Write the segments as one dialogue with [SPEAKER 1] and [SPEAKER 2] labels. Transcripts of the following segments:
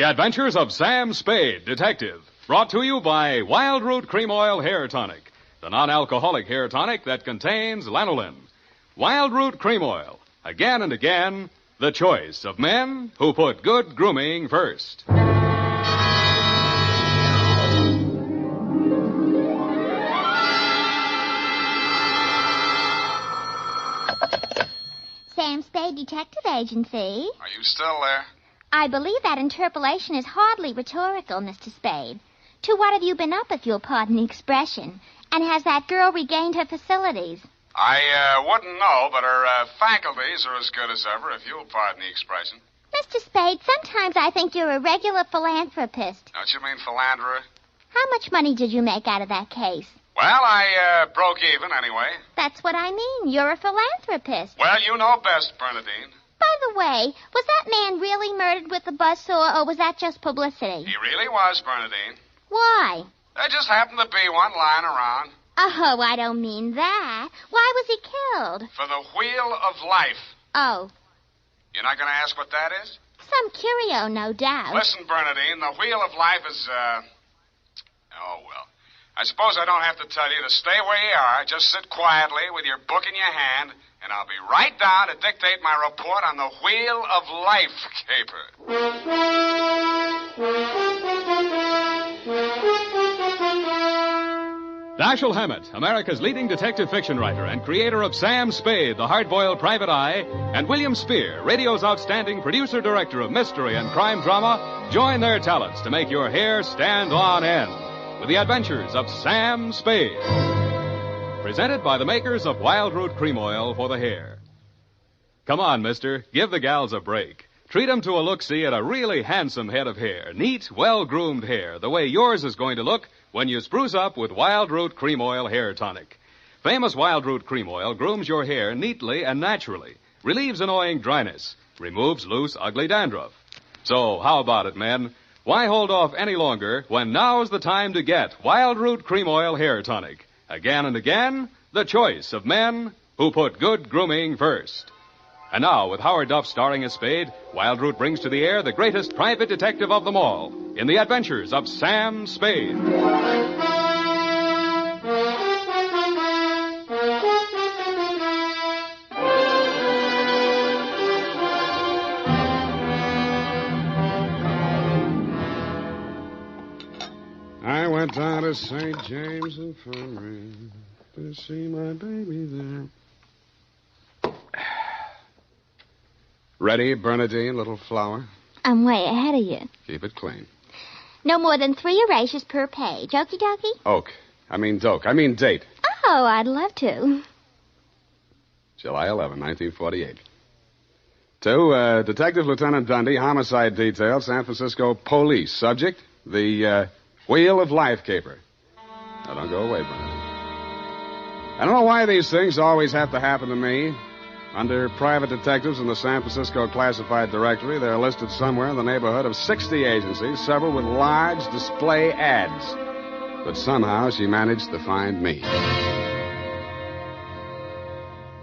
[SPEAKER 1] Adventures of Sam Spade, Detective. Brought to you by Wild Root Cream Oil Hair Tonic, the non-alcoholic hair tonic that contains lanolin. Wild Root Cream Oil. Again and again, the choice of men who put good grooming first.
[SPEAKER 2] Sam Spade Detective Agency.
[SPEAKER 3] Are you still there?
[SPEAKER 2] I believe that interpolation is hardly rhetorical, Mr. Spade. To what have you been up, if you'll pardon the expression? And has that girl regained her facilities?
[SPEAKER 3] I wouldn't know, but her faculties are as good as ever, if you'll pardon the expression.
[SPEAKER 2] Mr. Spade, sometimes I think you're a regular philanthropist.
[SPEAKER 3] Don't you mean philanderer?
[SPEAKER 2] How much money did you make out of that case?
[SPEAKER 3] Well, I broke even anyway.
[SPEAKER 2] That's what I mean. You're a philanthropist.
[SPEAKER 3] Well, you know best, Bernadine.
[SPEAKER 2] By the way, was that man really murdered with a buzzsaw, or was that just publicity?
[SPEAKER 3] He really was, Bernadine.
[SPEAKER 2] Why?
[SPEAKER 3] There just happened to be one lying around.
[SPEAKER 2] Oh, I don't mean that. Why was he killed?
[SPEAKER 3] For the wheel of life.
[SPEAKER 2] Oh.
[SPEAKER 3] You're not going to ask what that is?
[SPEAKER 2] Some curio, no doubt.
[SPEAKER 3] Listen, Bernadine, the wheel of life is, oh, well. I suppose I don't have to tell you to stay where you are. Just sit quietly with your book in your hand, and I'll be right down to dictate my report on the Wheel of Life caper.
[SPEAKER 1] Dashiell Hammett, America's leading detective fiction writer and creator of Sam Spade, the hard-boiled private eye, and William Spear, radio's outstanding producer-director of mystery and crime drama, join their talents to make your hair stand on end with the adventures of Sam Spade. Presented by the makers of Wild Root Cream Oil for the hair. Come on, mister, give the gals a break. Treat 'em to a look-see at a really handsome head of hair. Neat, well-groomed hair, the way yours is going to look when you spruce up with Wild Root Cream Oil Hair Tonic. Famous Wild Root Cream Oil grooms your hair neatly and naturally, relieves annoying dryness, removes loose, ugly dandruff. So, how about it, men? Why hold off any longer when now's the time to get Wild Root Cream Oil Hair Tonic? Again and again, the choice of men who put good grooming first. And now, with Howard Duff starring as Spade, Wild Root brings to the air the greatest private detective of them all in the adventures of Sam Spade.
[SPEAKER 4] I went down to St. James Infirmary to see my baby there. Ready, Bernadine, little flower?
[SPEAKER 2] I'm way ahead of you.
[SPEAKER 4] Keep it clean.
[SPEAKER 2] No more than 3 erasures per page. Okie dokie?
[SPEAKER 4] Doke. I mean date.
[SPEAKER 2] Oh, I'd love to.
[SPEAKER 4] July 11, 1948. To Detective Lieutenant Dundee, Homicide Detail, San Francisco Police. Subject, the Wheel of Life caper. Now, don't go away, Bernadine. I don't know why these things always have to happen to me. Under private detectives in the San Francisco Classified Directory, they're listed somewhere in the neighborhood of 60 agencies, several with large display ads. But somehow she managed to find me.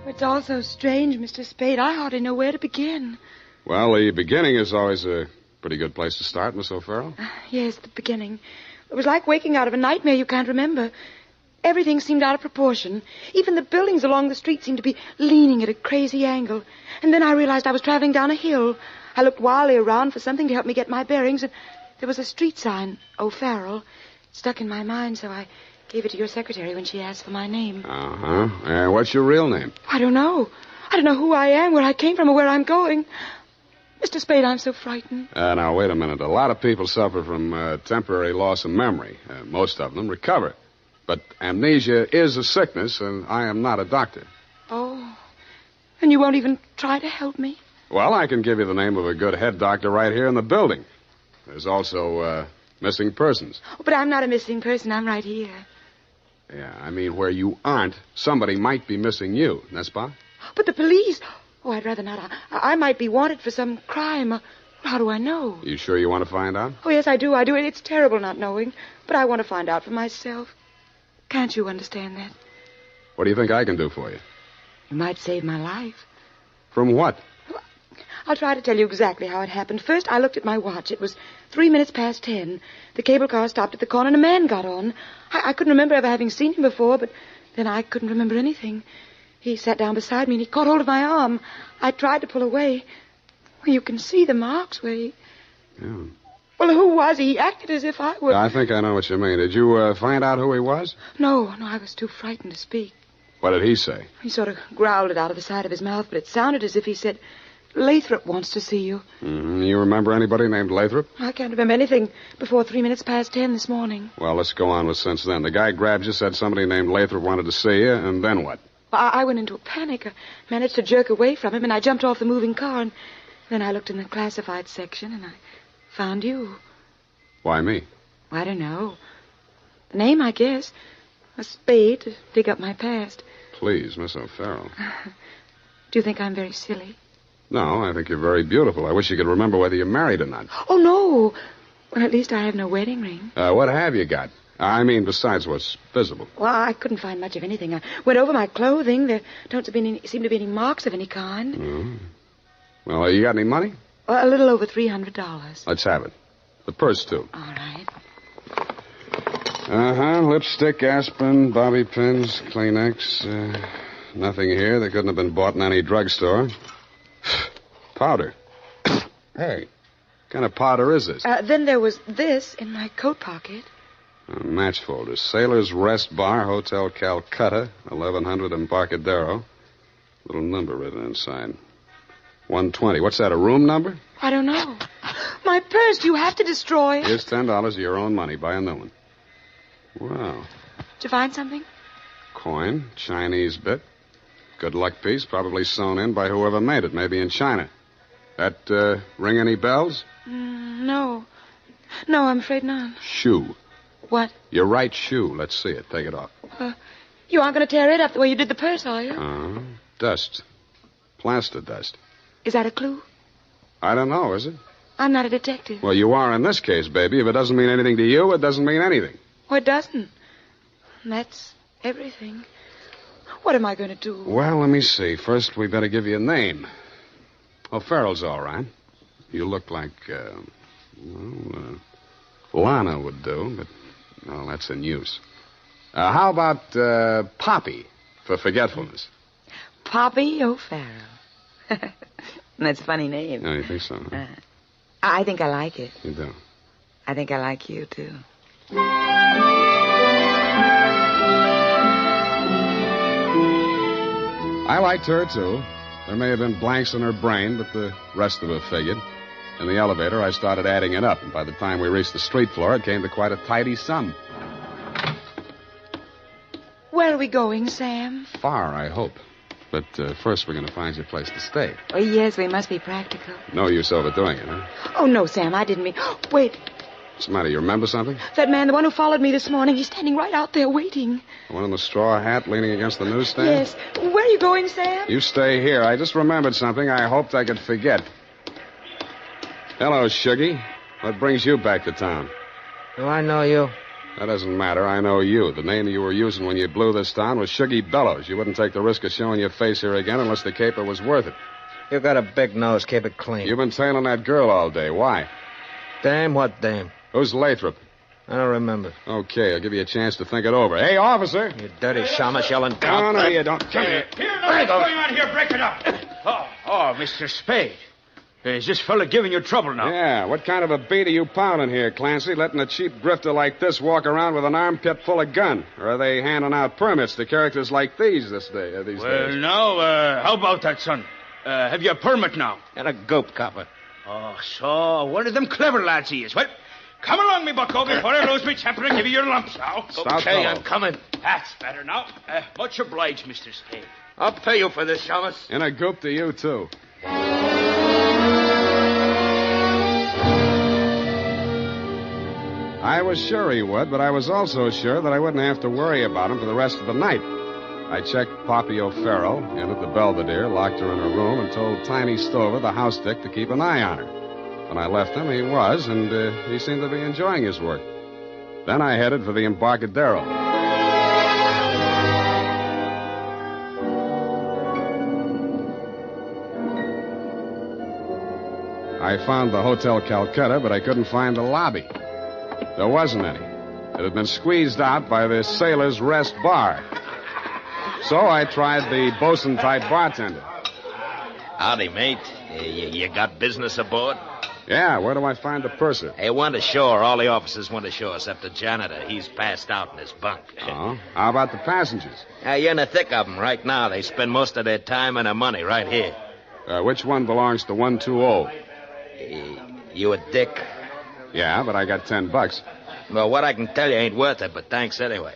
[SPEAKER 5] It's all so strange, Mr. Spade. I hardly know where to begin.
[SPEAKER 4] Well, the beginning is always a pretty good place to start, Miss O'Farrell.
[SPEAKER 5] Yes, the beginning. It was like waking out of a nightmare you can't remember. Everything seemed out of proportion. Even the buildings along the street seemed to be leaning at a crazy angle. And then I realized I was traveling down a hill. I looked wildly around for something to help me get my bearings, and there was a street sign, O'Farrell. It stuck in my mind, so I gave it to your secretary when she asked for my name.
[SPEAKER 4] Uh-huh. What's your real name?
[SPEAKER 5] I don't know. I don't know who I am, where I came from, or where I'm going. Mr. Spade, I'm so frightened.
[SPEAKER 4] Now, wait a minute. A lot of people suffer from temporary loss of memory. Most of them recover. But amnesia is a sickness, and I am not a doctor.
[SPEAKER 5] Oh. And you won't even try to help me?
[SPEAKER 4] Well, I can give you the name of a good head doctor right here in the building. There's also missing persons.
[SPEAKER 5] Oh, but I'm not a missing person. I'm right here.
[SPEAKER 4] Yeah, I mean, where you aren't, somebody might be missing you, n'est-ce pas?
[SPEAKER 5] But the police... Oh, I'd rather not. I might be wanted for some crime. How do I know?
[SPEAKER 4] You sure you want to find out?
[SPEAKER 5] Oh, yes, I do. It's terrible not knowing. But I want to find out for myself. Can't you understand that?
[SPEAKER 4] What do you think I can do for you?
[SPEAKER 5] You might save my life.
[SPEAKER 4] From what?
[SPEAKER 5] I'll try to tell you exactly how it happened. First, I looked at my watch. It was 3 minutes past 10. The cable car stopped at the corner and a man got on. I couldn't remember ever having seen him before, but then I couldn't remember anything. He sat down beside me and he caught hold of my arm. I tried to pull away. Well, you can see the marks where he...
[SPEAKER 4] Yeah.
[SPEAKER 5] Well, who was he? He acted as if I were...
[SPEAKER 4] I think I know what you mean. Did you find out who he was?
[SPEAKER 5] No, I was too frightened to speak.
[SPEAKER 4] What did he say?
[SPEAKER 5] He sort of growled it out of the side of his mouth, but it sounded as if he said, Lathrop wants to see you.
[SPEAKER 4] Mm-hmm. You remember anybody named Lathrop?
[SPEAKER 5] I can't remember anything before 3 minutes past 10 this morning.
[SPEAKER 4] Well, let's go on with since then. The guy grabbed you, said somebody named Lathrop wanted to see you, and then what?
[SPEAKER 5] Well, I went into a panic. I managed to jerk away from him, and I jumped off the moving car, and then I looked in the classified section, and I found you.
[SPEAKER 4] Why me?
[SPEAKER 5] I don't know. The name, I guess. A spade to dig up my past.
[SPEAKER 4] Please, Miss O'Farrell.
[SPEAKER 5] Do you think I'm very silly?
[SPEAKER 4] No, I think you're very beautiful. I wish you could remember whether you're married or not.
[SPEAKER 5] Oh, no. Well, at least I have no wedding ring.
[SPEAKER 4] What have you got? I mean, besides what's visible.
[SPEAKER 5] Well, I couldn't find much of anything. I went over my clothing. There don't seem to be any marks of any kind.
[SPEAKER 4] Oh. Well, you got any money?
[SPEAKER 5] Well, a little over $300.
[SPEAKER 4] Let's have it. The purse, too.
[SPEAKER 5] All right.
[SPEAKER 4] Lipstick, aspirin, bobby pins, Kleenex. Nothing here that couldn't have been bought in any drugstore. Powder. Hey, what kind of powder is this?
[SPEAKER 5] Then there was this in my coat pocket.
[SPEAKER 4] A match folder. Sailor's Rest Bar, Hotel Calcutta, 1100 Embarcadero. Little number written inside. 120. What's that, a room number?
[SPEAKER 5] I don't know. My purse, you have to destroy it.
[SPEAKER 4] Here's $10 of your own money. Buy a new one. Wow.
[SPEAKER 5] Did you find something?
[SPEAKER 4] Coin, Chinese bit. Good luck piece, probably sewn in by whoever made it, maybe in China. That ring any bells?
[SPEAKER 5] No. No, I'm afraid not.
[SPEAKER 4] Shoe.
[SPEAKER 5] What?
[SPEAKER 4] Your right shoe. Let's see it. Take it off.
[SPEAKER 5] You aren't going to tear it up the way you did the purse, are you?
[SPEAKER 4] Dust. Plaster dust.
[SPEAKER 5] Is that a clue?
[SPEAKER 4] I don't know, is it?
[SPEAKER 5] I'm not a detective.
[SPEAKER 4] Well, you are in this case, baby. If it doesn't mean anything to you, it doesn't mean anything.
[SPEAKER 5] Oh, it doesn't. That's everything. What am I going to do?
[SPEAKER 4] Well, let me see. First, we better give you a name. O'Farrell's all right. You look like, Lana would do, but, well, that's in use. How about, Poppy for forgetfulness?
[SPEAKER 5] Poppy O'Farrell. That's a funny name.
[SPEAKER 4] Oh, you think so? Huh?
[SPEAKER 5] I think I like it.
[SPEAKER 4] You do?
[SPEAKER 5] I think I like you, too.
[SPEAKER 4] I liked her, too. There may have been blanks in her brain, but the rest of it figured. In the elevator, I started adding it up, and by the time we reached the street floor, it came to quite a tidy sum.
[SPEAKER 5] Where are we going, Sam?
[SPEAKER 4] Far, I hope. But first, we're going to find you a place to stay.
[SPEAKER 5] Oh, yes, we must be practical.
[SPEAKER 4] No use overdoing it, huh?
[SPEAKER 5] Oh, no, Sam, I didn't mean... Wait.
[SPEAKER 4] What's the matter? You remember something?
[SPEAKER 5] That man, the one who followed me this morning, he's standing right out there waiting.
[SPEAKER 4] The one in the straw hat leaning against the newsstand?
[SPEAKER 5] Yes. Where are you going, Sam?
[SPEAKER 4] You stay here. I just remembered something I hoped I could forget. Hello, Shuggy. What brings you back to town?
[SPEAKER 6] Do I know you?
[SPEAKER 4] That doesn't matter. I know you. The name you were using when you blew this town was Shuggy Bellows. You wouldn't take the risk of showing your face here again unless the caper was worth it.
[SPEAKER 6] You got a big nose. Keep it clean.
[SPEAKER 4] You've been tailing that girl all day. Why?
[SPEAKER 6] Dame? What dame?
[SPEAKER 4] Who's Lathrop?
[SPEAKER 6] I don't remember.
[SPEAKER 4] Okay, I'll give you a chance to think it over. Hey, officer!
[SPEAKER 6] You dirty shamus yelling
[SPEAKER 4] down. No, you don't. Come here.
[SPEAKER 7] What's going on here? Break it up. Oh, Mr. Spade. Is this fella giving you trouble now?
[SPEAKER 4] Yeah, what kind of a beat are you pounding here, Clancy, letting a cheap grifter like this walk around with an armpit full of gun? Or are they handing out permits to characters like these days?
[SPEAKER 7] Well, now, how about that, son? Have you a permit now?
[SPEAKER 6] And a goop copper.
[SPEAKER 7] Oh, so one of them clever lads he is. Well, come along, me bucko, before I lose my temper and give you your lumps now.
[SPEAKER 6] Okay, I'm coming.
[SPEAKER 7] That's better now. Much obliged, Mr. Spade.
[SPEAKER 6] I'll pay you for this, shamus.
[SPEAKER 4] And a goop to you, too. I was sure he would, but I was also sure that I wouldn't have to worry about him for the rest of the night. I checked Poppy O'Farrell in at the Belvedere, locked her in her room, and told Tiny Stover, the house dick, to keep an eye on her. When I left him, he was, and he seemed to be enjoying his work. Then I headed for the Embarcadero. I found the Hotel Calcutta, but I couldn't find the lobby. There wasn't any. It had been squeezed out by the Sailor's Rest Bar. So I tried the bosun-type bartender.
[SPEAKER 6] Howdy, mate. You got business aboard?
[SPEAKER 4] Yeah, where do I find the purser?
[SPEAKER 6] Hey, went ashore. All the officers went ashore except the janitor. He's passed out in his bunk.
[SPEAKER 4] Oh? How about the passengers?
[SPEAKER 6] You're in the thick of them right now. They spend most of their time and their money right here.
[SPEAKER 4] Which one belongs to 120?
[SPEAKER 6] You a dick?
[SPEAKER 4] Yeah, but I got $10.
[SPEAKER 6] Well, what I can tell you ain't worth it, but thanks anyway.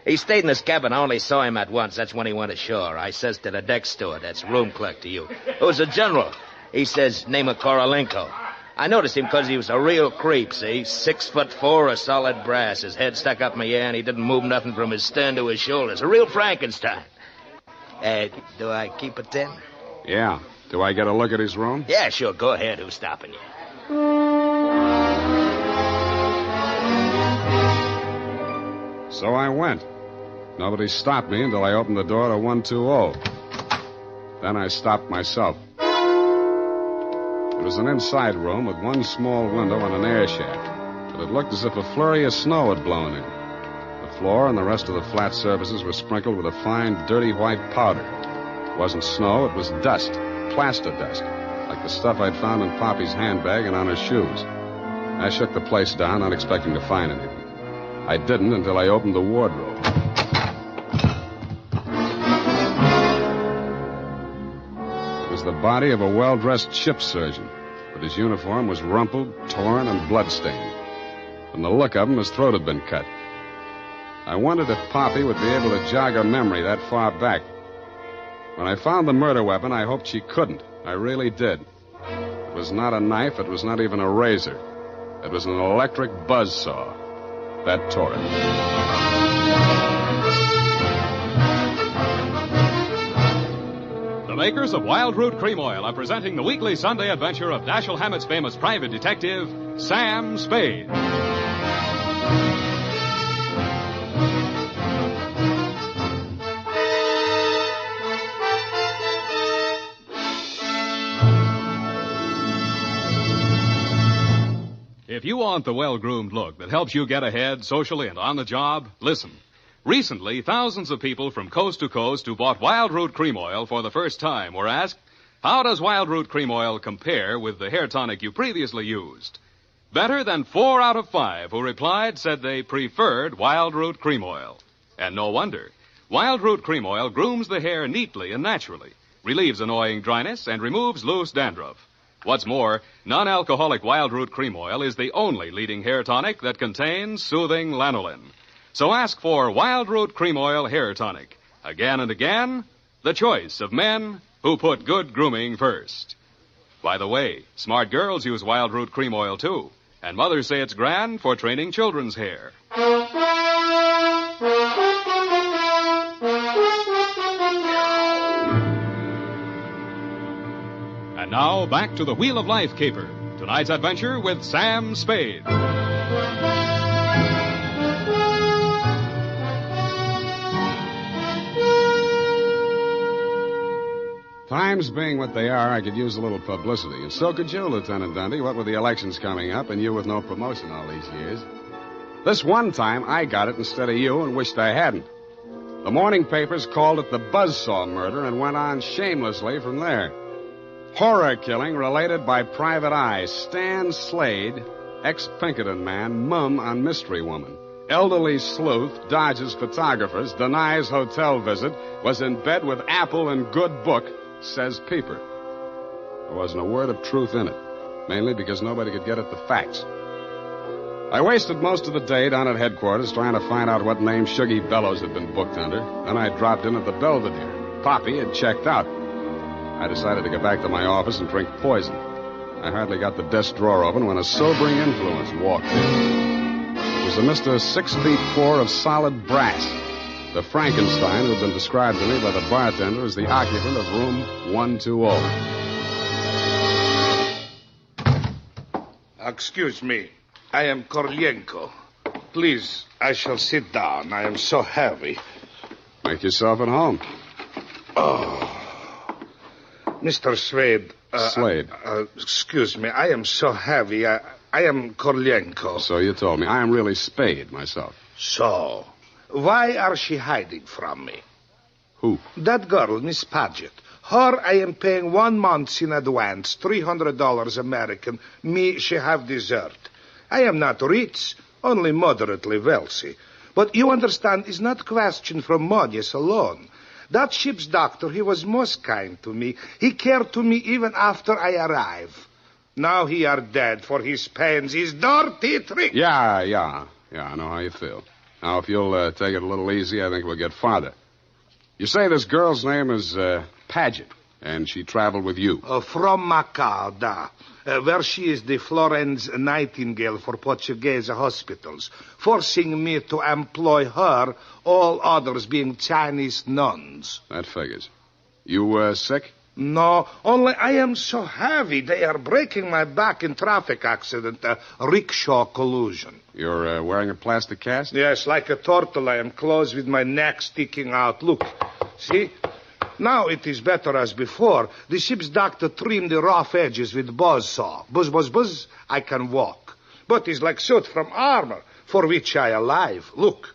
[SPEAKER 6] He stayed in his cabin. I only saw him at once. That's when he went ashore. I says to the deck steward, that's room clerk to you. It was a general. He says, name of Korolenko. I noticed him because he was a real creep, see? 6'4", a solid brass. His head stuck up in the air, and he didn't move nothing from his stern to his shoulders. A real Frankenstein. Do I keep it then?
[SPEAKER 4] Yeah. Do I get a look at his room?
[SPEAKER 6] Yeah, sure. Go ahead. Who's stopping you?
[SPEAKER 4] So I went. Nobody stopped me until I opened the door to 120. Then I stopped myself. It was an inside room with one small window and an air shaft, but it looked as if a flurry of snow had blown in. The floor and the rest of the flat surfaces were sprinkled with a fine, dirty white powder. It wasn't snow, it was dust, plaster dust, like the stuff I'd found in Poppy's handbag and on her shoes. I shook the place down, not expecting to find anything. I didn't until I opened the wardrobe. It was the body of a well-dressed ship surgeon, but his uniform was rumpled, torn, and bloodstained. From the look of him, his throat had been cut. I wondered if Poppy would be able to jog her memory that far back. When I found the murder weapon, I hoped she couldn't. I really did. It was not a knife. It was not even a razor. It was an electric buzzsaw. That tore it.
[SPEAKER 1] The makers of Wild Root Cream Oil are presenting the weekly Sunday adventure of Dashiell Hammett's famous private detective, Sam Spade. If you want the well-groomed look that helps you get ahead socially and on the job, listen. Recently, thousands of people from coast to coast who bought Wild Root Cream Oil for the first time were asked, how does Wild Root Cream Oil compare with the hair tonic you previously used? Better than 4 out of 5 who replied said they preferred Wild Root Cream Oil. And no wonder. Wild Root Cream Oil grooms the hair neatly and naturally, relieves annoying dryness, and removes loose dandruff. What's more, non-alcoholic Wild Root Cream Oil is the only leading hair tonic that contains soothing lanolin. So ask for Wild Root Cream Oil Hair Tonic. Again and again, the choice of men who put good grooming first. By the way, smart girls use Wild Root Cream Oil, too. And mothers say it's grand for training children's hair. And now, back to the Wheel of Life caper. Tonight's adventure with Sam Spade.
[SPEAKER 4] Times being what they are, I could use a little publicity. And so could you, Lieutenant Dundee, what with the elections coming up and you with no promotion all these years. This one time, I got it instead of you and wished I hadn't. The morning papers called it the Buzzsaw murder and went on shamelessly from there. Horror killing related by Private Eye. Stan Slade, ex-Pinkerton man, mum on mystery woman. Elderly sleuth, dodges photographers, denies hotel visit, was in bed with Apple and good book, says Peeper. There wasn't a word of truth in it, mainly because nobody could get at the facts. I wasted most of the day down at headquarters trying to find out what name Shuggy Bellows had been booked under. Then I dropped in at the Belvedere. Poppy had checked out. I decided to go back to my office and drink poison. I hardly got the desk drawer open when a sobering influence walked in. It was a Mr. 6'4" of solid brass, the Frankenstein who had been described to me by the bartender as the occupant of room 120.
[SPEAKER 8] Excuse me. I am Korolenko. Please, I shall sit down. I am so heavy.
[SPEAKER 4] Make yourself at home.
[SPEAKER 8] Oh. Mr. Spade,
[SPEAKER 4] Slade.
[SPEAKER 8] Excuse me, I am so heavy. I am Korlenko.
[SPEAKER 4] So you told me. I am really Spade myself.
[SPEAKER 8] So, why are she hiding from me?
[SPEAKER 4] Who?
[SPEAKER 8] That girl, Miss Paget. Her I am paying 1 month in advance, $300 American. Me, she have dessert. I am not rich, only moderately wealthy. But you understand, it's not question from money alone. That ship's doctor, he was most kind to me. He cared to me even after I arrive. Now he are dead for his pains, his dirty trick.
[SPEAKER 4] Yeah, I know how you feel. Now, if you'll take it a little easy, I think we'll get farther. You say this girl's name is Paget, and she traveled with you.
[SPEAKER 8] From Macau, where she is the Florence Nightingale for Portuguese hospitals, forcing me to employ her, all others being Chinese nuns.
[SPEAKER 4] That figures. You sick?
[SPEAKER 8] No, only I am so heavy. They are breaking my back in traffic accident, rickshaw collusion.
[SPEAKER 4] You're wearing a plastic cast?
[SPEAKER 8] Yes, like a turtle, I am closed with my neck sticking out. Look, see? Now it is better as before. The ship's doctor trimmed the rough edges with buzzsaw. Buzz, buzz, buzz, I can walk. But it's like suit from armor, for which I alive. Look.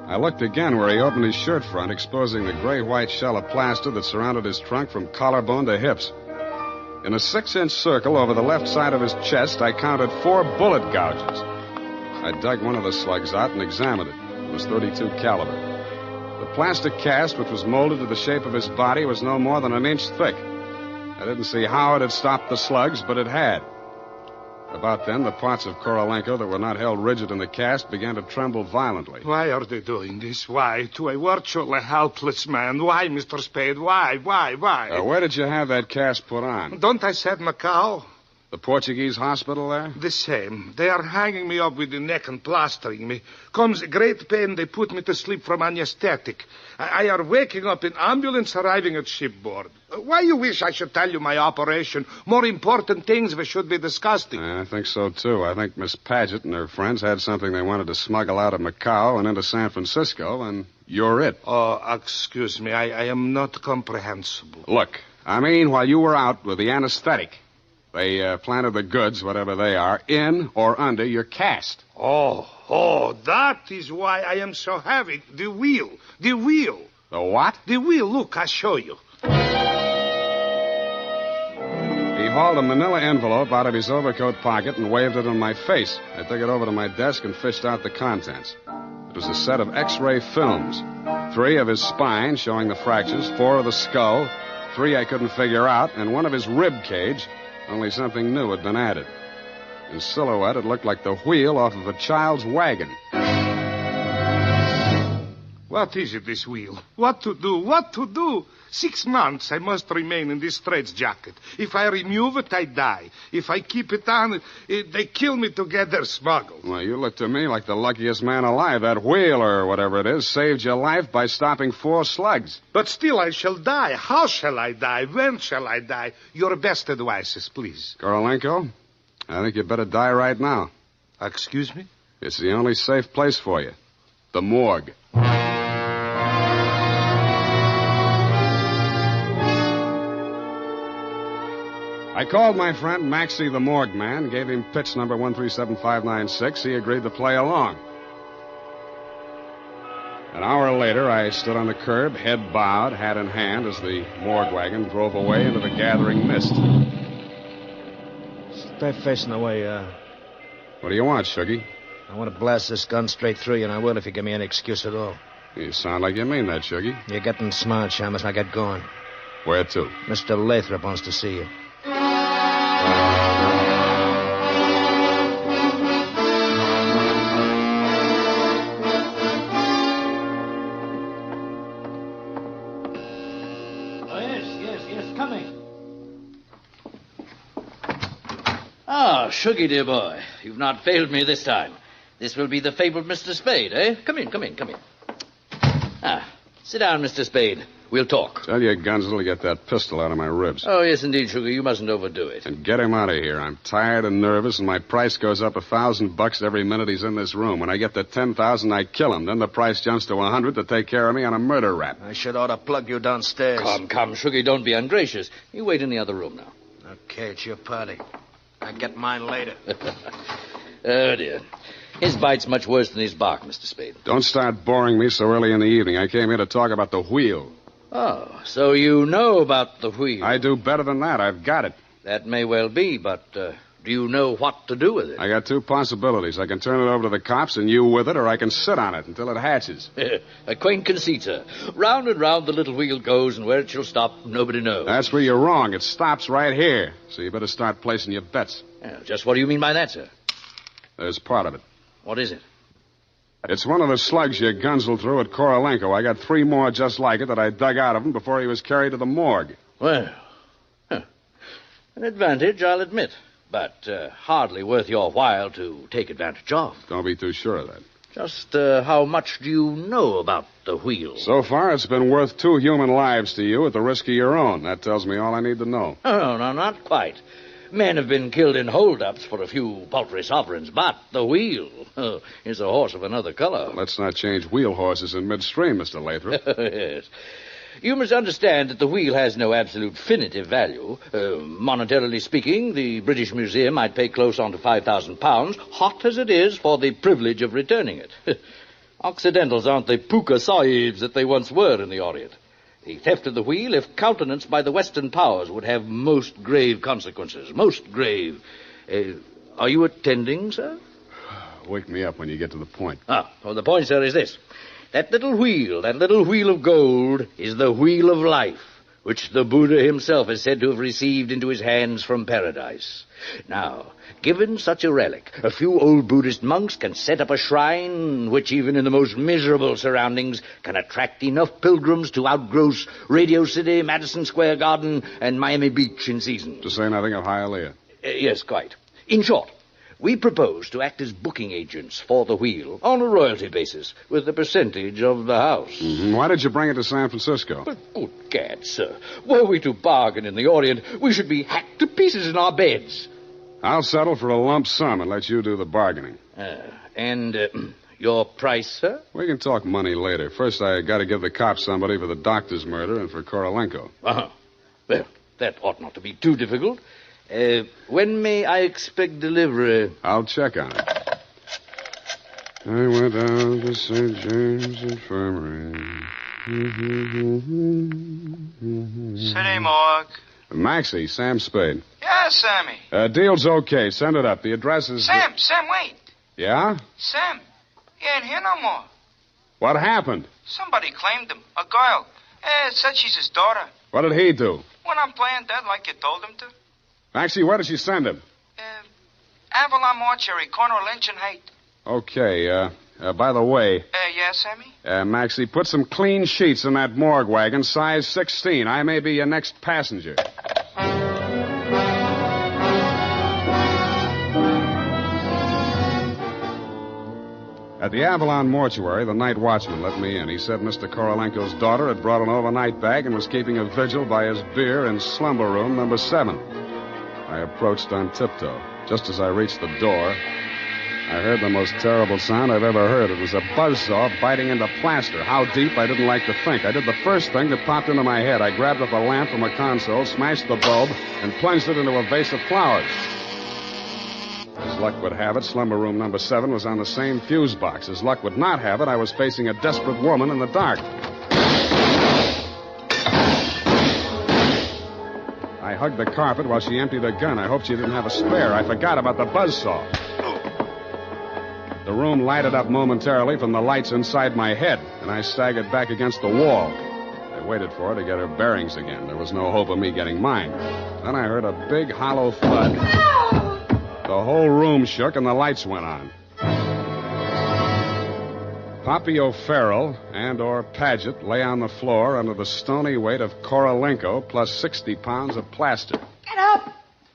[SPEAKER 4] I looked again where he opened his shirt front, exposing the gray-white shell of plaster that surrounded his trunk from collarbone to hips. In a 6-inch circle over the left side of his chest, I counted 4 bullet gouges. I dug one of the slugs out and examined it. It was .32 caliber. The plastic cast, which was molded to the shape of his body, was no more than 1 inch thick. I didn't see how it had stopped the slugs, but it had. About then, the parts of Korolenko that were not held rigid in the cast began to tremble violently.
[SPEAKER 8] Why are they doing this? Why? To a virtually helpless man. Why, Mr. Spade? Why?
[SPEAKER 4] Where did you have that cast put on?
[SPEAKER 8] Don't I said Macau?
[SPEAKER 4] The Portuguese hospital there?
[SPEAKER 8] The same. They are hanging me up with the neck and plastering me. Comes great pain, they put me to sleep from anesthetic. I are waking up in ambulance arriving at shipboard. Why you wish I should tell you my operation? More important things we should be discussing.
[SPEAKER 4] I think so, too. I think Miss Paget and her friends had something they wanted to smuggle out of Macau and into San Francisco, and you're it.
[SPEAKER 8] Oh, excuse me. I am not comprehensible.
[SPEAKER 4] Look, I mean, while you were out with the anesthetic, they planted the goods, whatever they are, in or under your cast.
[SPEAKER 8] Oh, that is why I am so heavy. The wheel.
[SPEAKER 4] The what?
[SPEAKER 8] The wheel. Look, I'll show you.
[SPEAKER 4] He hauled a manila envelope out of his overcoat pocket and waved it in my face. I took it over to my desk and fished out the contents. It was a set of X-ray films. 3 of his spine, showing the fractures, 4 of the skull, 3 I couldn't figure out, and 1 of his rib cage. Only something new had been added. In silhouette, it looked like the wheel off of a child's wagon.
[SPEAKER 8] What is it, this wheel? What to do? 6 months I must remain in this straitjacket. If I remove it, I die. If I keep it on, they kill me to get their smuggle.
[SPEAKER 4] Well, you look to me like the luckiest man alive. That wheel, or whatever it is, saved your life by stopping 4 slugs.
[SPEAKER 8] But still I shall die. How shall I die? When shall I die? Your best advices, please.
[SPEAKER 4] Korolenko, I think you better die right now.
[SPEAKER 8] Excuse me?
[SPEAKER 4] It's the only safe place for you. The morgue. I called my friend Maxie the morgue man, gave him pitch number 137596. He agreed to play along. An hour later, I stood on the curb, head bowed, hat in hand, as the morgue wagon drove away into the gathering mist.
[SPEAKER 6] Stay facing away,
[SPEAKER 4] What do you want, Shuggy?
[SPEAKER 6] I want to blast this gun straight through you, and I will if you give me any excuse at all.
[SPEAKER 4] You sound like you mean that, Shuggy.
[SPEAKER 6] You're getting smart, Shamus. Now get going.
[SPEAKER 4] Where to?
[SPEAKER 6] Mr. Lathrop wants to see you.
[SPEAKER 9] Shuggy, dear boy, you've not failed me this time. This will be the fabled Mr. Spade, eh? Come in. Ah, sit down, Mr. Spade. We'll talk.
[SPEAKER 4] Tell your Gunzel to get that pistol out of my ribs.
[SPEAKER 9] Oh, yes, indeed, Sugar. You mustn't overdo it.
[SPEAKER 4] And get him out of here. I'm tired and nervous, and my price goes up $1,000 every minute he's in this room. When I get to 10,000, I kill him. Then the price jumps to 100 to take care of me on a murder rap.
[SPEAKER 6] I should ought to plug you downstairs.
[SPEAKER 9] Come, Sugar, don't be ungracious. You wait in the other room now.
[SPEAKER 6] Okay, it's your party. I'll get mine later.
[SPEAKER 9] Oh, dear. His bite's much worse than his bark, Mr. Spade.
[SPEAKER 4] Don't start boring me so early in the evening. I came here to talk about the wheel.
[SPEAKER 9] Oh, so you know about the wheel.
[SPEAKER 4] I do better than that. I've got it.
[SPEAKER 9] That may well be, but do you know what to do with it?
[SPEAKER 4] I got two possibilities. I can turn it over to the cops and you with it, or I can sit on it until it hatches.
[SPEAKER 9] A quaint conceit, sir. Round and round the little wheel goes, and where it shall stop, nobody knows.
[SPEAKER 4] That's where you're wrong. It stops right here. So you better start placing your bets.
[SPEAKER 9] Just what do you mean by that, sir?
[SPEAKER 4] There's part of it.
[SPEAKER 9] What is it?
[SPEAKER 4] It's one of the slugs you Gunzel threw at Korolenko. I got 3 more just like it that I dug out of him before he was carried to the morgue.
[SPEAKER 9] Well, an advantage, I'll admit, but hardly worth your while to take advantage of.
[SPEAKER 4] Don't be too sure of that.
[SPEAKER 9] Just how much do you know about the wheel?
[SPEAKER 4] So far, it's been worth 2 human lives to you at the risk of your own. That tells me all I need to know.
[SPEAKER 9] Oh, no, not quite. Men have been killed in hold-ups for a few paltry sovereigns, but the wheel is a horse of another color.
[SPEAKER 4] Let's not change wheel horses in midstream, Mr. Lathrop.
[SPEAKER 9] Yes. You must understand that the wheel has no absolute definitive value. Monetarily speaking, the British Museum might pay close on to £5,000, hot as it is, for the privilege of returning it. Occidentals aren't the puka sahibs that they once were in the Orient. The theft of the wheel, if countenanced by the Western powers, would have most grave consequences. Most grave. Are you attending, sir?
[SPEAKER 4] Wake me up when you get to the point.
[SPEAKER 9] Well, the point, sir, is this. That little wheel of gold, is the wheel of life, which the Buddha himself is said to have received into his hands from paradise. Now, given such a relic, a few old Buddhist monks can set up a shrine which, even in the most miserable surroundings, can attract enough pilgrims to outgross Radio City, Madison Square Garden, and Miami Beach in season.
[SPEAKER 4] To say nothing of Hialeah.
[SPEAKER 9] Yes, quite. In short, we propose to act as booking agents for the wheel on a royalty basis with a percentage of the house.
[SPEAKER 4] Mm-hmm. Why did you bring it to San Francisco?
[SPEAKER 9] But good gad, sir. Were we to bargain in the Orient, we should be hacked to pieces in our beds.
[SPEAKER 4] I'll settle for a lump sum and let you do the bargaining.
[SPEAKER 9] And your price, sir?
[SPEAKER 4] We can talk money later. First, I got to give the cops somebody for the doctor's murder and for Korolenko.
[SPEAKER 9] Well, that ought not to be too difficult. When may I expect delivery?
[SPEAKER 4] I'll check on it. I went down to St. James Infirmary.
[SPEAKER 10] City morgue.
[SPEAKER 4] Maxie, Sam Spade.
[SPEAKER 10] Yeah, Sammy.
[SPEAKER 4] Deal's okay. Send it up. The address is...
[SPEAKER 10] Sam, wait.
[SPEAKER 4] Yeah?
[SPEAKER 10] Sam, he ain't here no more.
[SPEAKER 4] What happened?
[SPEAKER 10] Somebody claimed him. A girl. Said she's his daughter.
[SPEAKER 4] What did he do?
[SPEAKER 10] Went on playing dead like you told him to.
[SPEAKER 4] Maxie, where did she send him?
[SPEAKER 10] Avalon Mortuary, corner of Lynch and Haight.
[SPEAKER 4] Okay, by the way...
[SPEAKER 10] Yeah, Sammy?
[SPEAKER 4] Maxie, put some clean sheets in that morgue wagon, size 16. I may be your next passenger. At the Avalon Mortuary, the night watchman let me in. He said Mr. Korolenko's daughter had brought an overnight bag and was keeping a vigil by his beer in slumber room number 7. I approached on tiptoe. Just as I reached the door, I heard the most terrible sound I've ever heard. It was a buzzsaw biting into plaster. How deep, I didn't like to think. I did the first thing that popped into my head. I grabbed up a lamp from a console, smashed the bulb, and plunged it into a vase of flowers. As luck would have it, slumber room number 7 was on the same fuse box. As luck would not have it, I was facing a desperate woman in the dark. I hugged the carpet while she emptied her gun. I hoped she didn't have a spare. I forgot about the buzzsaw. The room lighted up momentarily from the lights inside my head, and I staggered back against the wall. I waited for her to get her bearings again. There was no hope of me getting mine. Then I heard a big, hollow thud. The whole room shook, and the lights went on. Poppy O'Farrell and/or Paget lay on the floor under the stony weight of Korolenko plus 60 pounds of plaster.
[SPEAKER 5] Get up!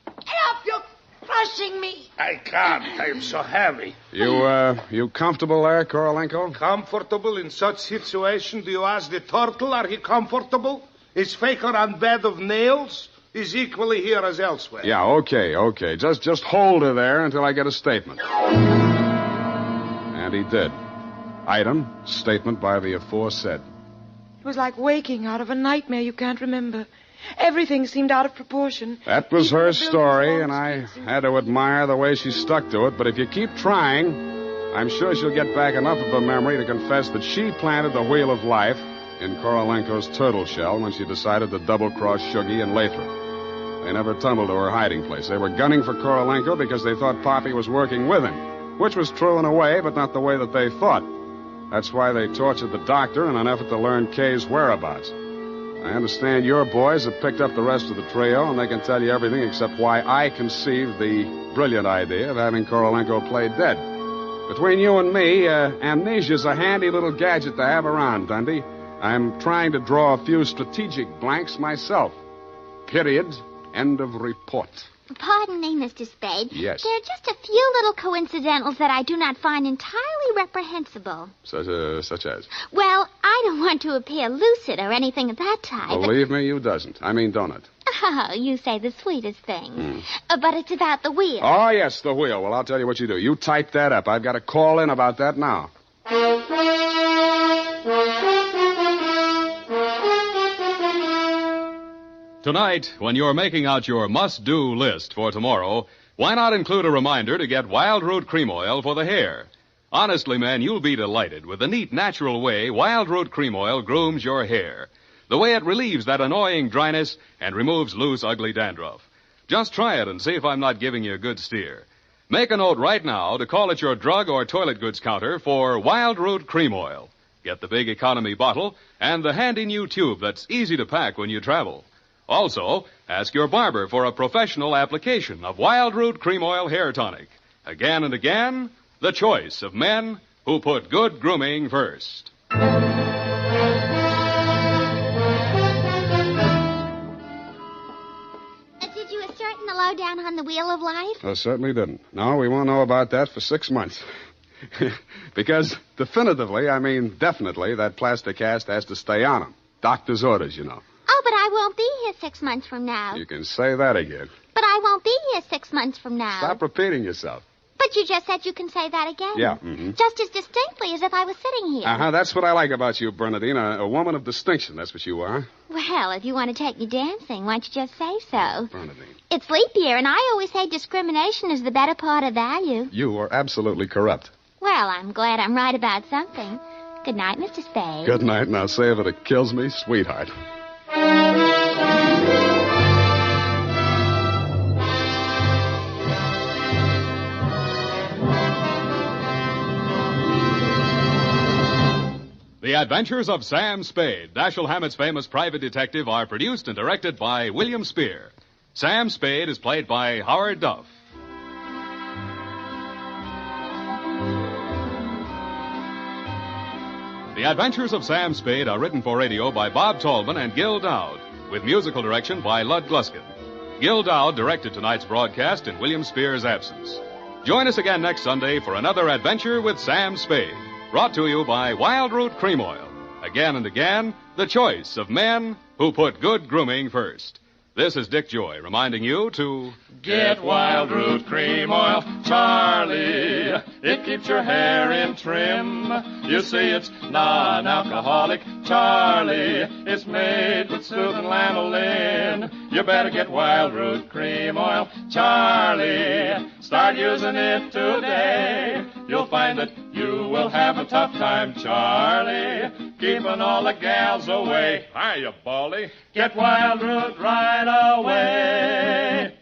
[SPEAKER 5] Get up! You're crushing me!
[SPEAKER 8] I can't. I am so heavy.
[SPEAKER 4] You comfortable there, Korolenko?
[SPEAKER 8] Comfortable in such situation? Do you ask the turtle, are he comfortable? Is Faker on bed of nails? He's equally here as elsewhere.
[SPEAKER 4] Yeah, okay. Just hold her there until I get a statement. And he did. Item, statement by the aforesaid.
[SPEAKER 5] It was like waking out of a nightmare you can't remember. Everything seemed out of proportion.
[SPEAKER 4] That was
[SPEAKER 5] Even
[SPEAKER 4] her
[SPEAKER 5] the buildings
[SPEAKER 4] story,
[SPEAKER 5] along
[SPEAKER 4] and
[SPEAKER 5] the
[SPEAKER 4] I
[SPEAKER 5] streets
[SPEAKER 4] had to admire the way she stuck to it. But if you keep trying, I'm sure she'll get back enough of her memory to confess that she planted the wheel of life in Korolenko's turtle shell when she decided to double-cross Shuggy and Lathrop. They never tumbled to her hiding place. They were gunning for Korolenko because they thought Poppy was working with him, which was true in a way, but not the way that they thought. That's why they tortured the doctor in an effort to learn Kay's whereabouts. I understand your boys have picked up the rest of the trio, and they can tell you everything except why I conceived the brilliant idea of having Korolenko play dead. Between you and me, amnesia's a handy little gadget to have around, Dundee. I'm trying to draw a few strategic blanks myself. Period. End of report.
[SPEAKER 2] Pardon me, Mr. Spade.
[SPEAKER 4] Yes.
[SPEAKER 2] There are just a few little coincidentals that I do not find entirely reprehensible.
[SPEAKER 4] Such as?
[SPEAKER 2] Well, I don't want to appear lucid or anything of that type.
[SPEAKER 4] Believe me, you doesn't. I mean, don't it?
[SPEAKER 2] Oh, you say the sweetest things. But it's about the wheel.
[SPEAKER 4] Oh, yes, the wheel. Well, I'll tell you what you do. You type that up. I've got to call in about that now.
[SPEAKER 1] Tonight, when you're making out your must-do list for tomorrow, why not include a reminder to get Wild Root Cream Oil for the hair? Honestly, man, you'll be delighted with the neat, natural way Wild Root Cream Oil grooms your hair. The way it relieves that annoying dryness and removes loose, ugly dandruff. Just try it and see if I'm not giving you a good steer. Make a note right now to call at your drug or toilet goods counter for Wild Root Cream Oil. Get the big economy bottle and the handy new tube that's easy to pack when you travel. Also, ask your barber for a professional application of Wild Root Cream Oil Hair Tonic. Again and again, the choice of men who put good grooming first.
[SPEAKER 2] Did you ascertain the lowdown on the Wheel of Life?
[SPEAKER 4] I certainly didn't. No, we won't know about that for 6 months. Because definitely, that plastic cast has to stay on him. Doctor's orders, you know.
[SPEAKER 2] Oh, but I won't be here 6 months from now.
[SPEAKER 4] You can say that again.
[SPEAKER 2] But I won't be here 6 months from now.
[SPEAKER 4] Stop repeating yourself.
[SPEAKER 2] But you just said you can say that again.
[SPEAKER 4] Yeah.
[SPEAKER 2] Just as distinctly as if I was sitting here.
[SPEAKER 4] Uh-huh, that's what I like about you, Bernadine. A woman of distinction, that's what you are.
[SPEAKER 2] Well, if you want to take me dancing, why don't you just say so?
[SPEAKER 4] Bernadine.
[SPEAKER 2] It's leap year, and I always say discrimination is the better part of value.
[SPEAKER 4] You are absolutely corrupt.
[SPEAKER 2] Well, I'm glad I'm right about something. Good night, Mr. Spade.
[SPEAKER 4] Good night, and I'll say if it kills me, sweetheart.
[SPEAKER 1] The Adventures of Sam Spade, Dashiell Hammett's famous private detective, are produced and directed by William Spear. Sam Spade is played by Howard Duff. The Adventures of Sam Spade are written for radio by Bob Tallman and Gil Dowd, with musical direction by Lud Gluskin. Gil Dowd directed tonight's broadcast in William Spear's absence. Join us again next Sunday for another adventure with Sam Spade, brought to you by Wild Root Cream Oil. Again and again, the choice of men who put good grooming first. This is Dick Joy reminding you to
[SPEAKER 11] get Wild Root Cream Oil, Charlie. It keeps your hair in trim. You see, it's non-alcoholic, Charlie. It's made with soothing lanolin. You better get Wild Root Cream Oil, Charlie. Start using it today. You'll find that you will have a tough time, Charlie, keeping all the gals away.
[SPEAKER 7] Hiya, Baldy.
[SPEAKER 11] Get Wild Root right away.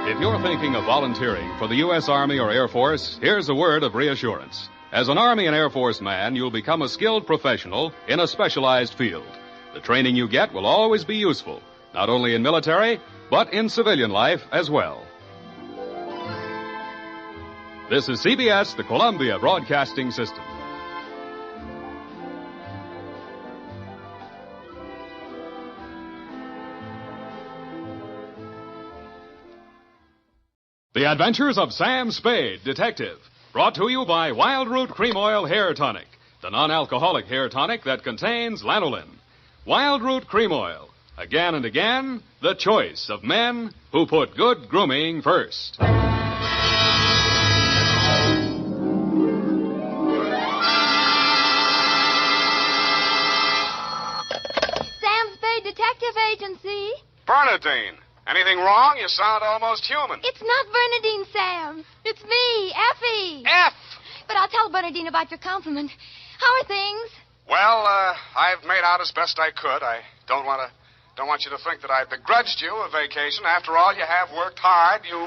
[SPEAKER 1] If you're thinking of volunteering for the U.S. Army or Air Force, here's a word of reassurance. As an Army and Air Force man, you'll become a skilled professional in a specialized field. The training you get will always be useful, not only in military, but in civilian life as well. This is CBS, the Columbia Broadcasting System. The Adventures of Sam Spade, Detective. Brought to you by Wild Root Cream Oil Hair Tonic, the non-alcoholic hair tonic that contains lanolin. Wild Root Cream Oil. Again and again, the choice of men who put good grooming first.
[SPEAKER 12] Sam Spade Detective Agency.
[SPEAKER 3] Bernadine, anything wrong? You sound almost human.
[SPEAKER 12] It's not Bernadine, Sam. It's me, Effie.
[SPEAKER 3] F!
[SPEAKER 12] But I'll tell Bernadine about your compliment. How are things?
[SPEAKER 3] Well, I've made out as best I could. I don't want you to think that I begrudged you a vacation. After all, you have worked hard. You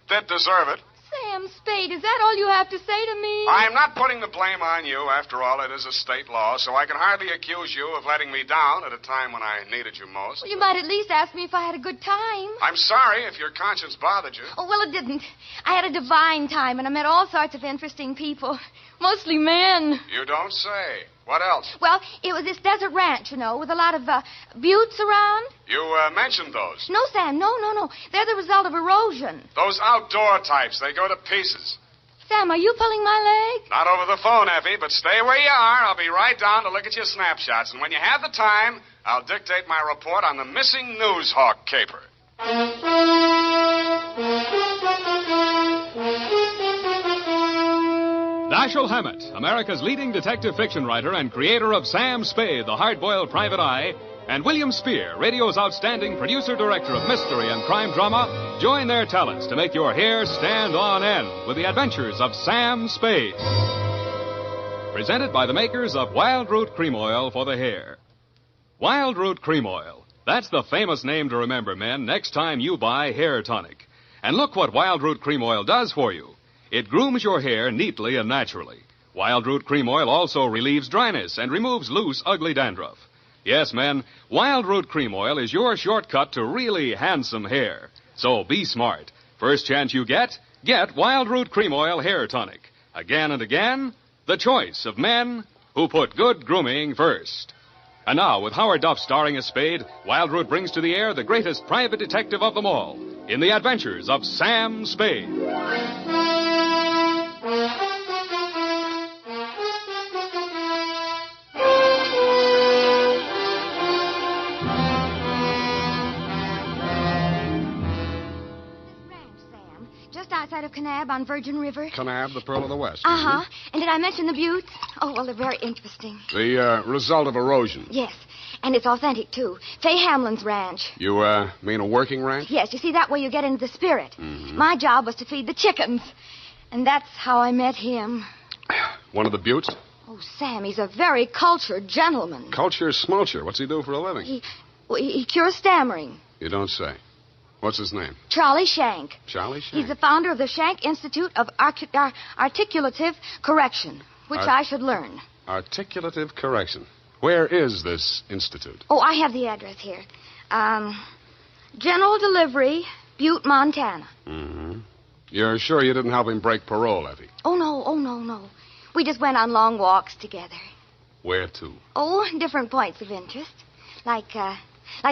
[SPEAKER 3] did deserve it.
[SPEAKER 12] Sam Spade, is that all you have to say to me?
[SPEAKER 3] I'm not putting the blame on you. After all, it is a state law, so I can hardly accuse you of letting me down at a time when I needed you most.
[SPEAKER 12] Well, you might at least ask me if I had a good time.
[SPEAKER 3] I'm sorry if your conscience bothered you.
[SPEAKER 12] Oh, well, it didn't. I had a divine time, and I met all sorts of interesting people. Mostly men.
[SPEAKER 3] You don't say. What else?
[SPEAKER 12] Well, it was this desert ranch, with a lot of buttes around.
[SPEAKER 3] You mentioned those.
[SPEAKER 12] No, Sam, no. They're the result of erosion.
[SPEAKER 3] Those outdoor types, they go to pieces.
[SPEAKER 12] Sam, are you pulling my leg?
[SPEAKER 3] Not over the phone, Effie, but stay where you are. I'll be right down to look at your snapshots. And when you have the time, I'll dictate my report on the missing news hawk caper.
[SPEAKER 1] Dashiell Hammett, America's leading detective fiction writer and creator of Sam Spade, the hard-boiled private eye, and William Spear, radio's outstanding producer-director of mystery and crime drama, join their talents to make your hair stand on end with the adventures of Sam Spade. Presented by the makers of Wild Root Cream Oil for the hair. Wild Root Cream Oil. That's the famous name to remember, men, next time you buy hair tonic. And look what Wild Root Cream Oil does for you. It grooms your hair neatly and naturally. Wild Root Cream Oil also relieves dryness and removes loose, ugly dandruff. Yes, men, Wild Root Cream Oil is your shortcut to really handsome hair. So be smart. First chance you get Wild Root Cream Oil Hair Tonic. Again and again, the choice of men who put good grooming first. And now, with Howard Duff starring as Spade, Wild Root brings to the air the greatest private detective of them all in the adventures of Sam Spade.
[SPEAKER 12] Outside of Kanab on Virgin River.
[SPEAKER 4] Kanab, the Pearl of the West.
[SPEAKER 12] Uh-huh. And did I mention the buttes? Oh, well, they're very interesting.
[SPEAKER 4] The result of erosion.
[SPEAKER 12] Yes. And it's authentic, too. Fay Hamlin's ranch.
[SPEAKER 4] You, mean a working ranch?
[SPEAKER 12] Yes. You see, that way you get into the spirit.
[SPEAKER 4] Mm-hmm.
[SPEAKER 12] My job was to feed the chickens. And that's how I met him.
[SPEAKER 4] One of the buttes?
[SPEAKER 12] Oh, Sam, he's a very cultured gentleman.
[SPEAKER 4] Culture smulcher. What's he do for a living?
[SPEAKER 12] He cures stammering.
[SPEAKER 4] You don't say. What's his name?
[SPEAKER 12] Charlie Shank.
[SPEAKER 4] Charlie Shank?
[SPEAKER 12] He's the founder of the Shank Institute of Articulative Correction, which I should learn.
[SPEAKER 4] Articulative Correction. Where is this institute?
[SPEAKER 12] Oh, I have the address here. General Delivery, Butte, Montana.
[SPEAKER 4] Mm-hmm. You're sure you didn't help him break parole, Effie?
[SPEAKER 12] Oh, no. We just went on long walks together.
[SPEAKER 4] Where to?
[SPEAKER 12] Oh, different points of interest. Like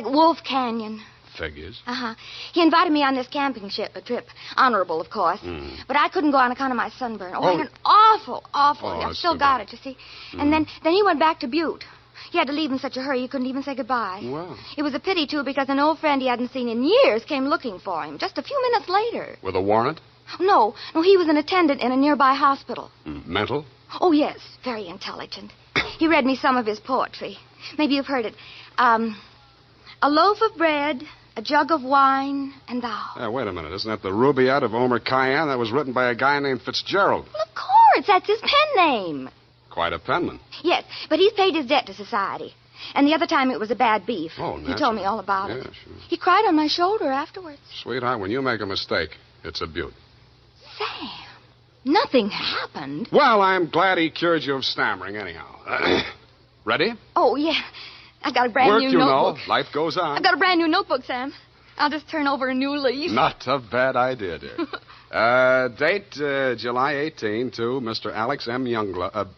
[SPEAKER 12] Wolf Canyon.
[SPEAKER 4] Figures.
[SPEAKER 12] Uh-huh. He invited me on this camping trip. Honorable, of course.
[SPEAKER 4] Mm.
[SPEAKER 12] But I couldn't go on account of my sunburn. I had an awful. I've still got it, you see.
[SPEAKER 4] Mm.
[SPEAKER 12] And then he went back to Butte. He had to leave in such a hurry he couldn't even say goodbye.
[SPEAKER 4] Wow.
[SPEAKER 12] It was a pity, too, because an old friend he hadn't seen in years came looking for him just a few minutes later.
[SPEAKER 4] With a warrant?
[SPEAKER 12] No, he was an attendant in a nearby hospital.
[SPEAKER 4] Mental?
[SPEAKER 12] Oh, yes, very intelligent. He read me some of his poetry. Maybe you've heard it. A loaf of bread, a jug of wine, and thou.
[SPEAKER 4] Wait a minute. Isn't that the Rubaiyat of Omer Khayyam? That was written by a guy named Fitzgerald.
[SPEAKER 12] Well, of course. That's his pen name.
[SPEAKER 4] Quite a penman.
[SPEAKER 12] Yes, but he's paid his debt to society. And the other time it was a bad beef.
[SPEAKER 4] Oh,
[SPEAKER 12] He told me all about it.
[SPEAKER 4] Yeah, sure.
[SPEAKER 12] He cried on my shoulder afterwards.
[SPEAKER 4] Sweetheart, when you make a mistake, it's a beaut.
[SPEAKER 12] Sam, nothing happened.
[SPEAKER 4] Well, I'm glad he cured you of stammering, anyhow. Ready?
[SPEAKER 12] Oh, yeah. I've got a brand new notebook.
[SPEAKER 4] Life goes on.
[SPEAKER 12] I've got a brand new notebook, Sam. I'll just turn over a new leaf.
[SPEAKER 4] Not a bad idea, dear. Date, July 18 to Mr. Alex M. Youngblood.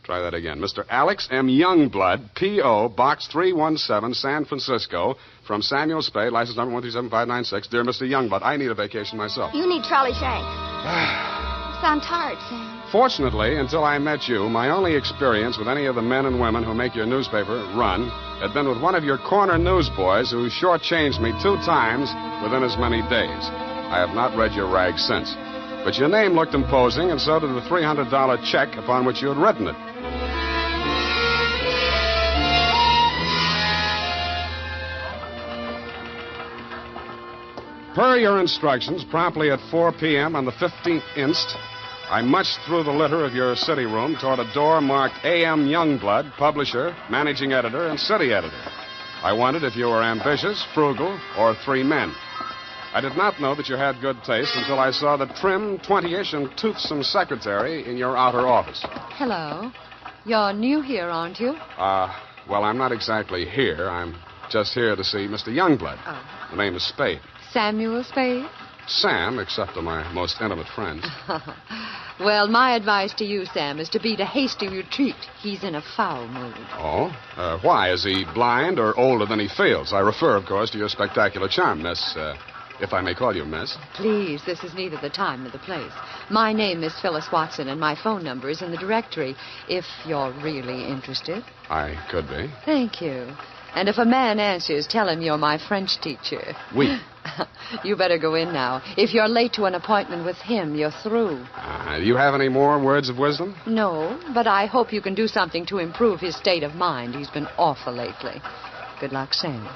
[SPEAKER 4] Try that again. Mr. Alex M. Youngblood, P.O., Box 317, San Francisco, from Samuel Spade, license number 137-596. Dear Mr. Youngblood, I need a vacation myself.
[SPEAKER 12] You need trolley shank. You sound tired, Sam.
[SPEAKER 4] Fortunately, until I met you, my only experience with any of the men and women who make your newspaper run had been with one of your corner newsboys who shortchanged me 2 times within as many days. I have not read your rag since. But your name looked imposing, and so did the $300 check upon which you had written it. Per your instructions, promptly at 4 p.m. on the 15th inst., I munched through the litter of your city room toward a door marked A.M. Youngblood, publisher, managing editor, and city editor. I wondered if you were ambitious, frugal, or 3 men. I did not know that you had good taste until I saw the trim, 20-ish, and toothsome secretary in your outer office.
[SPEAKER 13] Hello. You're new here, aren't you?
[SPEAKER 4] Well, I'm not exactly here. I'm just here to see Mr. Youngblood.
[SPEAKER 13] Oh.
[SPEAKER 4] The name is Spade.
[SPEAKER 13] Samuel Spade?
[SPEAKER 4] Sam, except to my most intimate friends.
[SPEAKER 13] Well, my advice to you, Sam, is to beat a hasty retreat. He's in a foul mood.
[SPEAKER 4] Oh? Why? Is he blind or older than he feels? I refer, of course, to your spectacular charm, Miss, if I may call you Miss.
[SPEAKER 13] Please, this is neither the time nor the place. My name is Phyllis Watson, and my phone number is in the directory, if you're really interested.
[SPEAKER 4] I could be.
[SPEAKER 13] Thank you. And if a man answers, tell him you're my French teacher.
[SPEAKER 4] Oui.
[SPEAKER 13] You better go in now. If you're late to an appointment with him, you're through.
[SPEAKER 4] Do you have any more words of wisdom?
[SPEAKER 13] No, but I hope you can do something to improve his state of mind. He's been awful lately. Good luck, Sam.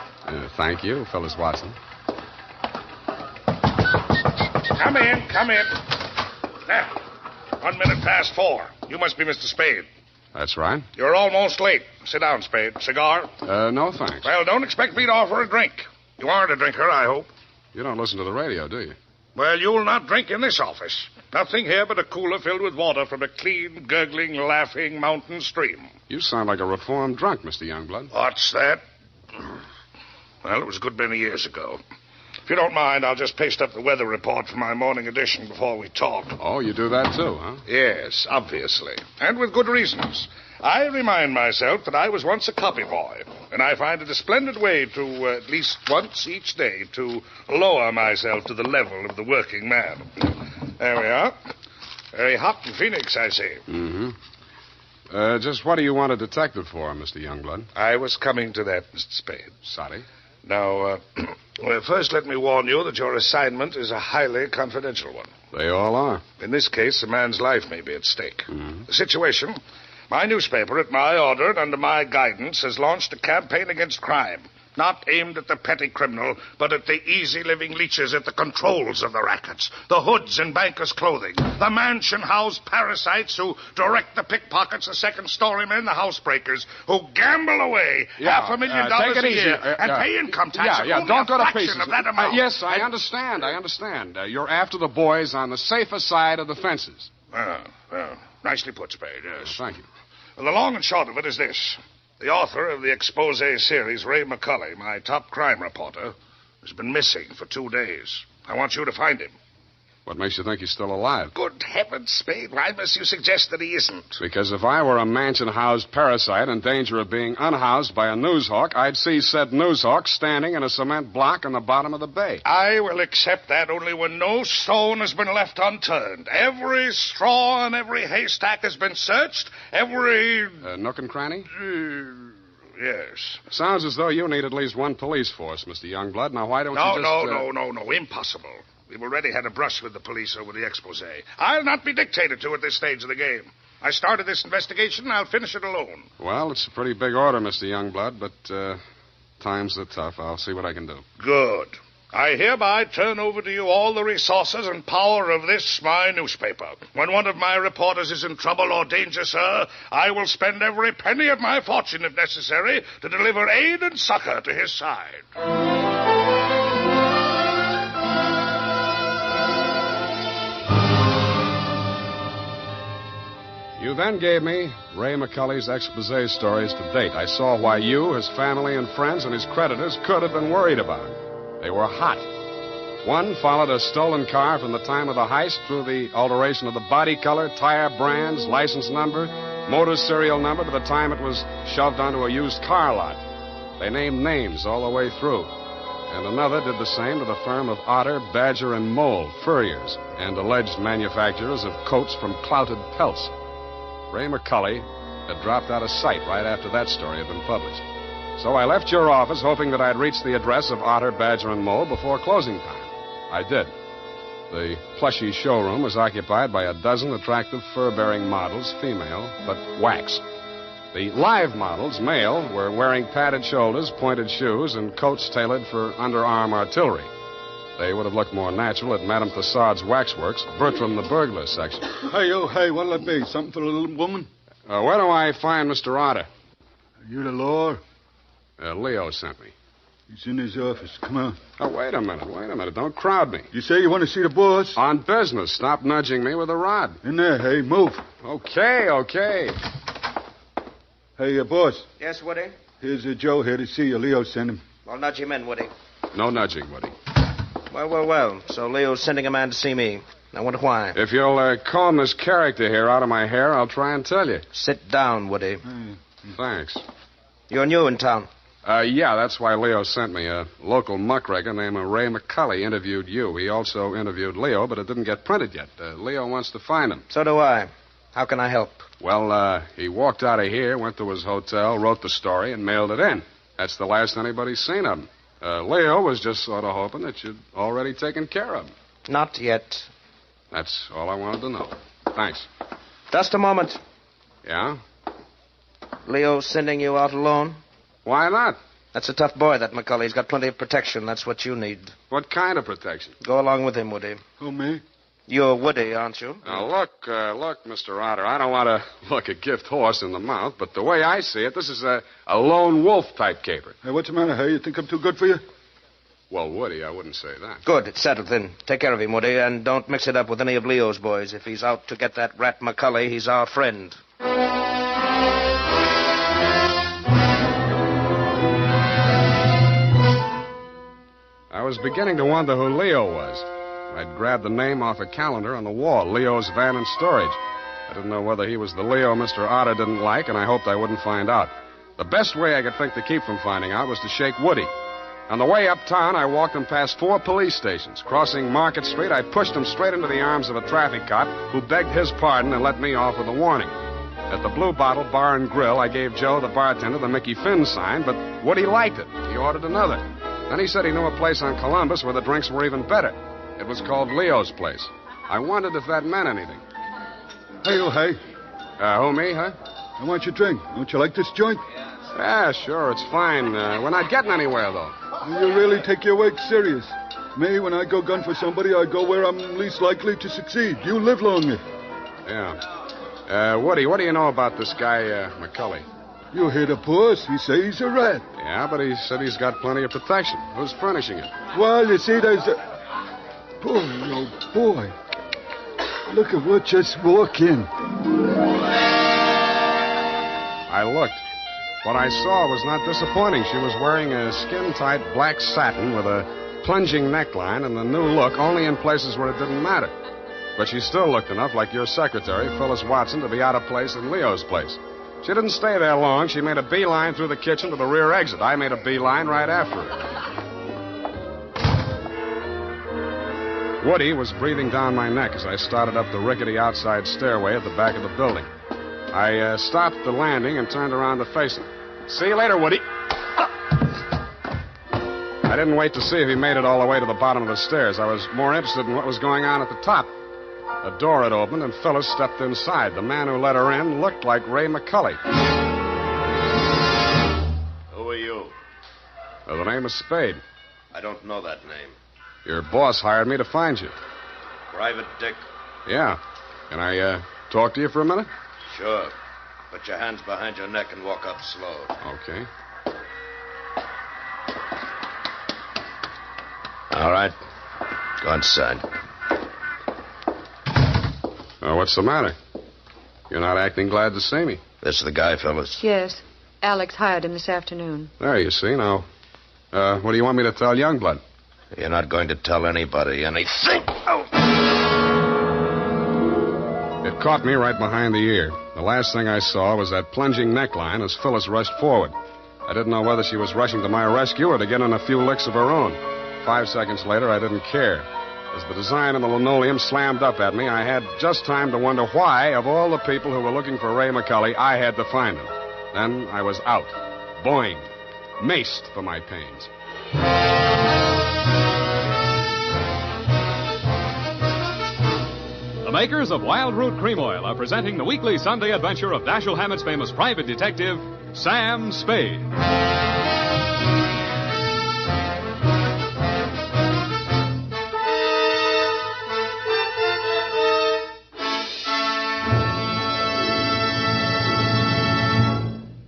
[SPEAKER 4] Thank you, Phyllis Watson.
[SPEAKER 8] Come in, come in. There. 1 minute past 4. You must be Mr. Spade.
[SPEAKER 4] That's right.
[SPEAKER 8] You're almost late. Sit down, Spade. Cigar?
[SPEAKER 4] No, thanks.
[SPEAKER 8] Well, don't expect me to offer a drink. You aren't a drinker, I hope.
[SPEAKER 4] You don't listen to the radio, do you?
[SPEAKER 8] Well, you'll not drink in this office. Nothing here but a cooler filled with water from a clean, gurgling, laughing mountain stream.
[SPEAKER 4] You sound like a reformed drunk, Mr. Youngblood.
[SPEAKER 8] What's that? Well, it was a good many years ago. If you don't mind, I'll just paste up the weather report for my morning edition before we talk.
[SPEAKER 4] Oh, you do that too, huh?
[SPEAKER 8] Yes, obviously. And with good reasons. I remind myself that I was once a copy boy, and I find it a splendid way to, at least once each day, to lower myself to the level of the working man. There we are. Very hot in Phoenix, I see.
[SPEAKER 4] Mm-hmm. Just what do you want a detective for, Mr. Youngblood?
[SPEAKER 8] I was coming to that, Mr. Spade.
[SPEAKER 4] Sorry.
[SPEAKER 8] Now, well, first let me warn you that your assignment is a highly confidential one.
[SPEAKER 4] They all are.
[SPEAKER 8] In this case, a man's life may be at stake.
[SPEAKER 4] Mm-hmm.
[SPEAKER 8] The situation... My newspaper, at my order and under my guidance, has launched a campaign against crime. Not aimed at the petty criminal, but at the easy-living leeches at the controls of the rackets, the hoods in bankers' clothing, the mansion-house parasites who direct the pickpockets, the second-story men, the housebreakers, who gamble away $500,000 a year and pay income tax
[SPEAKER 4] don't go to
[SPEAKER 8] pieces. Of that amount.
[SPEAKER 4] Yes, I understand. You're after the boys on the safer side of the fences.
[SPEAKER 8] Well, nicely put, Spade, yes.
[SPEAKER 4] Thank you.
[SPEAKER 8] Well, the long and short of it is this. The author of the expose series, Ray McCulley, my top crime reporter, has been missing for 2 days. I want you to find him.
[SPEAKER 4] What makes you think he's still alive?
[SPEAKER 8] Good heavens, Spade. Why must you suggest that he isn't?
[SPEAKER 4] Because if I were a mansion-housed parasite in danger of being unhoused by a newshawk, I'd see said newshawk standing in a cement block on the bottom of the bay.
[SPEAKER 8] I will accept that only when no stone has been left unturned. Every straw and every haystack has been searched. Every...
[SPEAKER 4] nook and cranny?
[SPEAKER 8] Yes.
[SPEAKER 4] Sounds as though you need at least one police force, Mr. Youngblood. Now, why don't you just...
[SPEAKER 8] No. Impossible. We've already had a brush with the police over the expose. I'll not be dictated to at this stage of the game. I started this investigation, and I'll finish it alone.
[SPEAKER 4] Well, it's a pretty big order, Mr. Youngblood, but times are tough. I'll see what I can do.
[SPEAKER 8] Good. I hereby turn over to you all the resources and power of this, my newspaper. When one of my reporters is in trouble or danger, sir, I will spend every penny of my fortune, if necessary, to deliver aid and succor to his side.
[SPEAKER 4] You then gave me Ray McCulley's expose stories to date. I saw why you, his family and friends, and his creditors could have been worried about him. They were hot. One followed a stolen car from the time of the heist through the alteration of the body color, tire brands, license number, motor serial number to the time it was shoved onto a used car lot. They named names all the way through. And another did the same to the firm of Otter, Badger, and Mole, furriers, and alleged manufacturers of coats from clouted pelts. Ray McCully had dropped out of sight right after that story had been published. So I left your office hoping that I'd reach the address of Otter, Badger, and Mole before closing time. I did. The plushy showroom was occupied by a dozen attractive fur-bearing models, female, but wax. The live models, male, were wearing padded shoulders, pointed shoes, and coats tailored for underarm artillery. They would have looked more natural at Madame Tussaud's waxworks, Bertram the burglar section.
[SPEAKER 14] Hey, oh, hey, what'll it be? Something for the little woman?
[SPEAKER 4] Where do I find Mr. Otter?
[SPEAKER 14] Are you the law?
[SPEAKER 4] Leo sent me.
[SPEAKER 14] He's in his office. Come on.
[SPEAKER 4] Oh, wait a minute. Don't crowd me.
[SPEAKER 14] You say you want to see the boss?
[SPEAKER 4] On business. Stop nudging me with a rod.
[SPEAKER 14] In there, hey, move.
[SPEAKER 4] Okay.
[SPEAKER 14] Hey, boss.
[SPEAKER 6] Yes, Woody?
[SPEAKER 14] Here's Joe here to see you. Leo sent him.
[SPEAKER 6] I'll nudge him in, Woody.
[SPEAKER 4] No nudging, Woody.
[SPEAKER 6] Well. So Leo's sending a man to see me. I wonder why.
[SPEAKER 4] If you'll comb this character here out of my hair, I'll try and tell you.
[SPEAKER 6] Sit down, Woody.
[SPEAKER 4] Thanks.
[SPEAKER 6] You're new in town.
[SPEAKER 4] Yeah, that's why Leo sent me. A local muckraker named Ray McCully interviewed you. He also interviewed Leo, but it didn't get printed yet. Leo wants to find him.
[SPEAKER 6] So do I. How can I help?
[SPEAKER 4] Well, he walked out of here, went to his hotel, wrote the story, and mailed it in. That's the last anybody's seen of him. Leo was just sort of hoping that you'd already taken care of him.
[SPEAKER 6] Not yet.
[SPEAKER 4] That's all I wanted to know. Thanks.
[SPEAKER 6] Just a moment.
[SPEAKER 4] Yeah?
[SPEAKER 6] Leo's sending you out alone?
[SPEAKER 4] Why not?
[SPEAKER 6] That's a tough boy, that McCully. He's got plenty of protection. That's what you need.
[SPEAKER 4] What kind of protection?
[SPEAKER 6] Go along with him, Woody.
[SPEAKER 14] Who, me?
[SPEAKER 6] You're Woody, aren't you?
[SPEAKER 4] Now, look, Mr. Otter, I don't want to look a gift horse in the mouth, but the way I see it, this is a lone wolf type caper.
[SPEAKER 14] Hey, what's the matter, hey? You think I'm too good for you?
[SPEAKER 4] Well, Woody, I wouldn't say that.
[SPEAKER 6] Good. It's settled then. Take care of him, Woody, and don't mix it up with any of Leo's boys. If he's out to get that rat McCully, he's our friend.
[SPEAKER 4] I was beginning to wonder who Leo was. I'd grabbed the name off a calendar on the wall, Leo's Van and Storage. I didn't know whether he was the Leo Mr. Otter didn't like, and I hoped I wouldn't find out. The best way I could think to keep from finding out was to shake Woody. On the way uptown, I walked him past 4 police stations. Crossing Market Street, I pushed him straight into the arms of a traffic cop who begged his pardon and let me off with a warning. At the Blue Bottle Bar and Grill, I gave Joe, the bartender, the Mickey Finn sign, but Woody liked it. He ordered another. Then he said he knew a place on Columbus where the drinks were even better. It was called Leo's Place. I wondered if that meant anything.
[SPEAKER 14] Hey, oh, hey.
[SPEAKER 4] Who, me, huh?
[SPEAKER 14] I want your drink. Don't you like this joint?
[SPEAKER 4] Yeah, sure, it's fine. We're not getting anywhere, though.
[SPEAKER 14] You really take your work serious. Me, when I go gun for somebody, I go where I'm least likely to succeed. You live longer.
[SPEAKER 4] Yeah. Woody, what do you know about this guy, McCully?
[SPEAKER 14] You hear the boss. He says he's a rat.
[SPEAKER 4] Yeah, but he said he's got plenty of protection. Who's furnishing it?
[SPEAKER 14] Well, you see, there's a... Boy, oh, boy. Look at what just walked in.
[SPEAKER 4] I looked. What I saw was not disappointing. She was wearing a skin-tight black satin with a plunging neckline and a new look only in places where it didn't matter. But she still looked enough like your secretary, Phyllis Watson, to be out of place in Leo's place. She didn't stay there long. She made a beeline through the kitchen to the rear exit. I made a beeline right after her. Woody was breathing down my neck as I started up the rickety outside stairway at the back of the building. I stopped at the landing and turned around to face him. See you later, Woody. I didn't wait to see if he made it all the way to the bottom of the stairs. I was more interested in what was going on at the top. A door had opened, and Phyllis stepped inside. The man who let her in looked like Ray McCully.
[SPEAKER 15] Who are you?
[SPEAKER 4] The name is Spade.
[SPEAKER 15] I don't know that name.
[SPEAKER 4] Your boss hired me to find you.
[SPEAKER 15] Private Dick?
[SPEAKER 4] Yeah. Can I talk to you for a minute?
[SPEAKER 15] Sure. Put your hands behind your neck and walk up slow.
[SPEAKER 4] Okay.
[SPEAKER 15] All right. Go inside.
[SPEAKER 4] What's the matter? You're not acting glad to see me.
[SPEAKER 15] This is the guy, Phyllis.
[SPEAKER 13] Yes. Alex hired him this afternoon.
[SPEAKER 4] There, you see. Now, what do you want me to tell Youngblood?
[SPEAKER 15] You're not going to tell anybody anything. Oh.
[SPEAKER 4] It caught me right behind the ear. The last thing I saw was that plunging neckline as Phyllis rushed forward. I didn't know whether she was rushing to my rescue or to get in a few licks of her own. 5 seconds later, I didn't care. As the design on the linoleum slammed up at me, I had just time to wonder why, of all the people who were looking for Ray McCully, I had to find him. Then I was out. Boing. Maced for my pains.
[SPEAKER 1] The makers of Wild Root Cream Oil are presenting the weekly Sunday adventure of Dashiell Hammett's famous private detective, Sam Spade.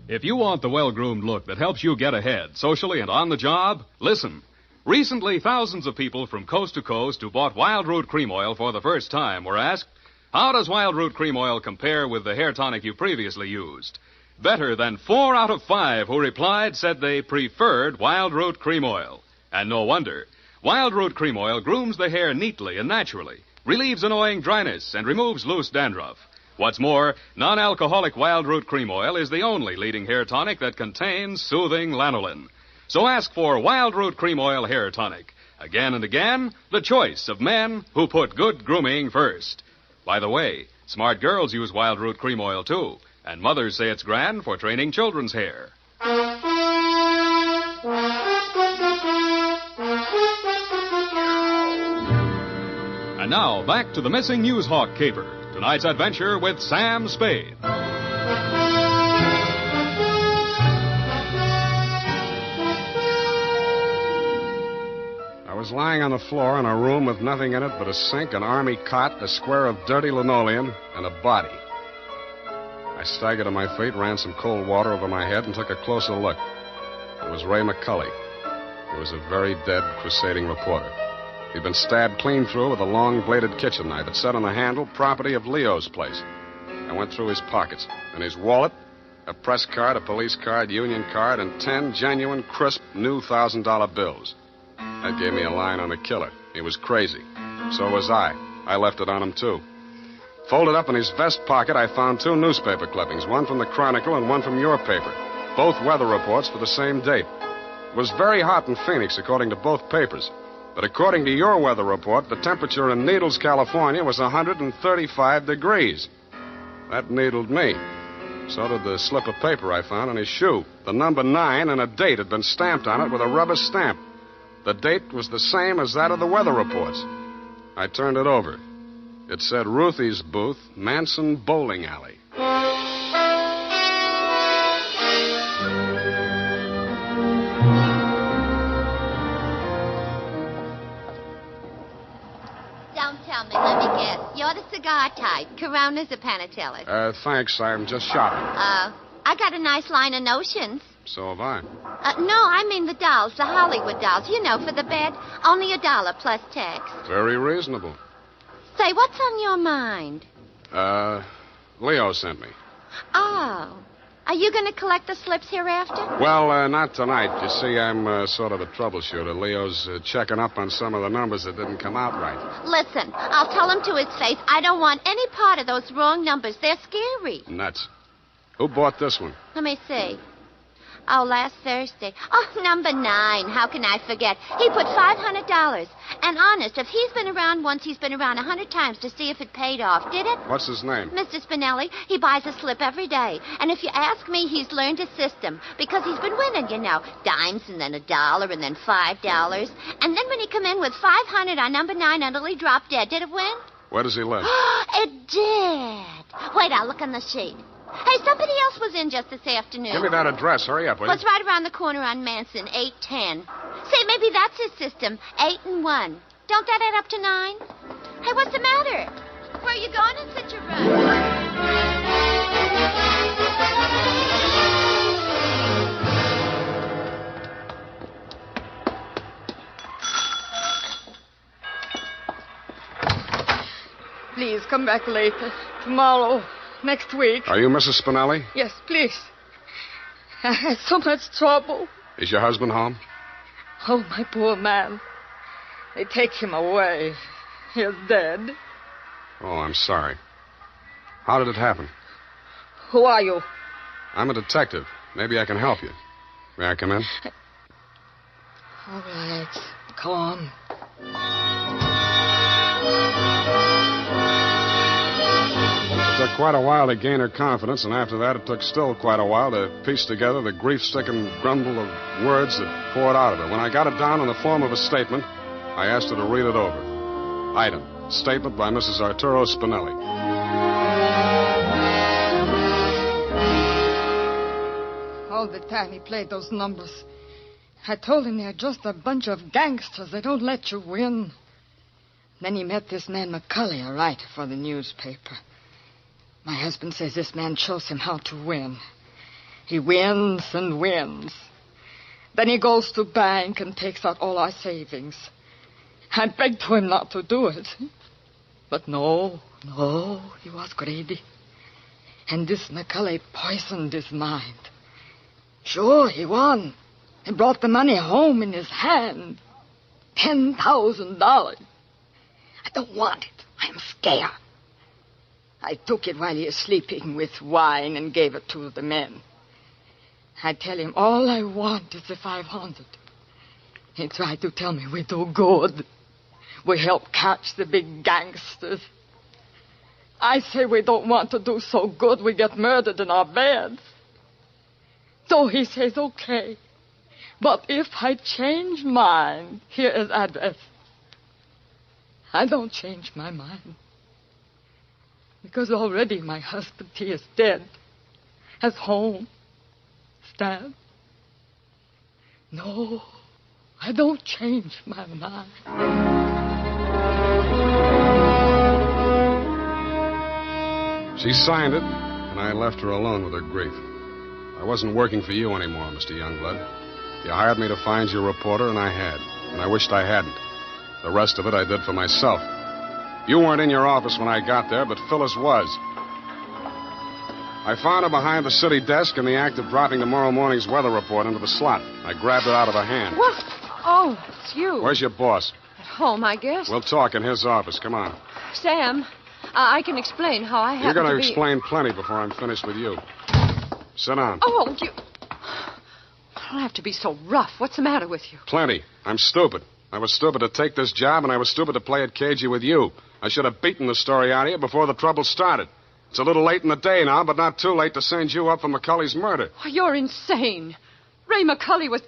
[SPEAKER 1] If you want the well-groomed look that helps you get ahead, socially and on the job, listen. Recently, thousands of people from coast to coast who bought Wild Root Cream Oil for the first time were asked, how does Wild Root Cream Oil compare with the hair tonic you previously used? Better than 4 out of 5 who replied said they preferred Wild Root Cream Oil. And no wonder. Wild Root Cream Oil grooms the hair neatly and naturally, relieves annoying dryness, and removes loose dandruff. What's more, non-alcoholic Wild Root Cream Oil is the only leading hair tonic that contains soothing lanolin. So ask for Wild Root Cream Oil Hair Tonic. Again and again, the choice of men who put good grooming first. By the way, smart girls use Wild Root Cream Oil, too. And mothers say it's grand for training children's hair. And now, back to the missing news hawk caper. Tonight's adventure with Sam Spade.
[SPEAKER 4] I was lying on the floor in a room with nothing in it but a sink, an army cot, a square of dirty linoleum, and a body. I staggered to my feet, ran some cold water over my head, and took a closer look. It was Ray McCully. He was a very dead, crusading reporter. He'd been stabbed clean through with a long-bladed kitchen knife. It said on the handle, property of Leo's place. I went through his pockets. In his wallet, a press card, a police card, union card, and 10 genuine, crisp, new $1,000 bills. That gave me a line on the killer. He was crazy. So was I. I left it on him, too. Folded up in his vest pocket, I found 2 newspaper clippings, one from the Chronicle and one from your paper. Both weather reports for the same date. It was very hot in Phoenix, according to both papers. But according to your weather report, the temperature in Needles, California was 135 degrees. That needled me. So did the slip of paper I found on his shoe. The number 9 and a date had been stamped on it with a rubber stamp. The date was the same as that of the weather reports. I turned it over. It said Ruthie's Booth, Manson Bowling Alley.
[SPEAKER 16] Don't tell me, let me guess. You're the cigar type. Coronas or Panatellas?
[SPEAKER 4] Thanks, I'm just shopping.
[SPEAKER 16] I got a nice line of notions.
[SPEAKER 4] So have I.
[SPEAKER 16] No, I mean the dolls, the Hollywood dolls. You know, for the bed. Only $1 plus tax.
[SPEAKER 4] Very reasonable.
[SPEAKER 16] Say, what's on your mind?
[SPEAKER 4] Leo sent me.
[SPEAKER 16] Oh. Are you going to collect the slips hereafter?
[SPEAKER 4] Well, not tonight. You see, I'm sort of a troubleshooter. Leo's checking up on some of the numbers that didn't come out right.
[SPEAKER 16] Listen, I'll tell him to his face I don't want any part of those wrong numbers. They're scary.
[SPEAKER 4] Nuts. Who bought this one?
[SPEAKER 16] Let me see. Oh, last Thursday. Oh, number 9. How can I forget? He put $500. And honest, if he's been around once, he's been around 100 times to see if it paid off. Did it?
[SPEAKER 4] What's his name?
[SPEAKER 16] Mr. Spinelli. He buys a slip every day. And if you ask me, he's learned a system. Because he's been winning, you know. Dimes and then $1 and then $5. And then when he come in with 500 on number 9 until he dropped dead, did it win?
[SPEAKER 4] Where does he live?
[SPEAKER 16] It did. Wait, I'll look on the sheet. Hey, somebody else was in just this afternoon.
[SPEAKER 4] Give me that address. Hurry up, will you?
[SPEAKER 16] Well, it's right around the corner on Manson, 810. Say, maybe that's his system, 8 and 1. Don't that add up to 9? Hey, what's the matter? Where are you going in such a rush?
[SPEAKER 17] Please, come back later. Tomorrow. Next week.
[SPEAKER 4] Are you Mrs. Spinelli?
[SPEAKER 17] Yes, please. I had so much trouble.
[SPEAKER 4] Is your husband home?
[SPEAKER 17] Oh, my poor man. They take him away. He's dead.
[SPEAKER 4] Oh, I'm sorry. How did it happen?
[SPEAKER 17] Who are you?
[SPEAKER 4] I'm a detective. Maybe I can help you. May I come in?
[SPEAKER 17] All right. Come on.
[SPEAKER 4] It took quite a while to gain her confidence, and after that it took still quite a while to piece together the grief-stricken grumble of words that poured out of her. When I got it down in the form of a statement, I asked her to read it over. Item: statement by Mrs. Arturo Spinelli.
[SPEAKER 17] All the time he played those numbers, I told him they're just a bunch of gangsters. They don't let you win. Then he met this man McCulley, a writer for the newspaper. My husband says this man shows him how to win. He wins and wins. Then he goes to bank and takes out all our savings. I begged him not to do it. But no, he was greedy. And this McCulley poisoned his mind. Sure, he won. He brought the money home in his hand. $10,000. I don't want it. I'm scared. I took it while he was sleeping with wine and gave it to the men. I tell him all I want is the 500. He tried to tell me we do good. We help catch the big gangsters. I say we don't want to do so good we get murdered in our beds. So he says, okay. But if I change mine, here is address. I don't change my mind. Because already my husband, he is dead. Has home. Stabbed. No, I don't change my mind.
[SPEAKER 4] She signed it, and I left her alone with her grief. I wasn't working for you anymore, Mr. Youngblood. You hired me to find you a reporter, and I had. And I wished I hadn't. The rest of it I did for myself. You weren't in your office when I got there, but Phyllis was. I found her behind the city desk in the act of dropping tomorrow morning's weather report into the slot. I grabbed it out of her hand.
[SPEAKER 13] What? Oh, it's you.
[SPEAKER 4] Where's your boss?
[SPEAKER 13] At home, I guess.
[SPEAKER 4] We'll talk in his office. Come on.
[SPEAKER 13] Sam, I can explain how I
[SPEAKER 4] You're
[SPEAKER 13] happened
[SPEAKER 4] going to
[SPEAKER 13] be...
[SPEAKER 4] explain plenty before I'm finished with you. Sit down.
[SPEAKER 13] Oh, you... Don't have to be so rough. What's the matter with you?
[SPEAKER 4] Plenty. I'm stupid. I was stupid to take this job, and I was stupid to play it cagey with you. I should have beaten the story out of you before the trouble started. It's a little late in the day now, but not too late to send you up for McCulley's murder.
[SPEAKER 13] Oh, you're insane. Ray McCulley was...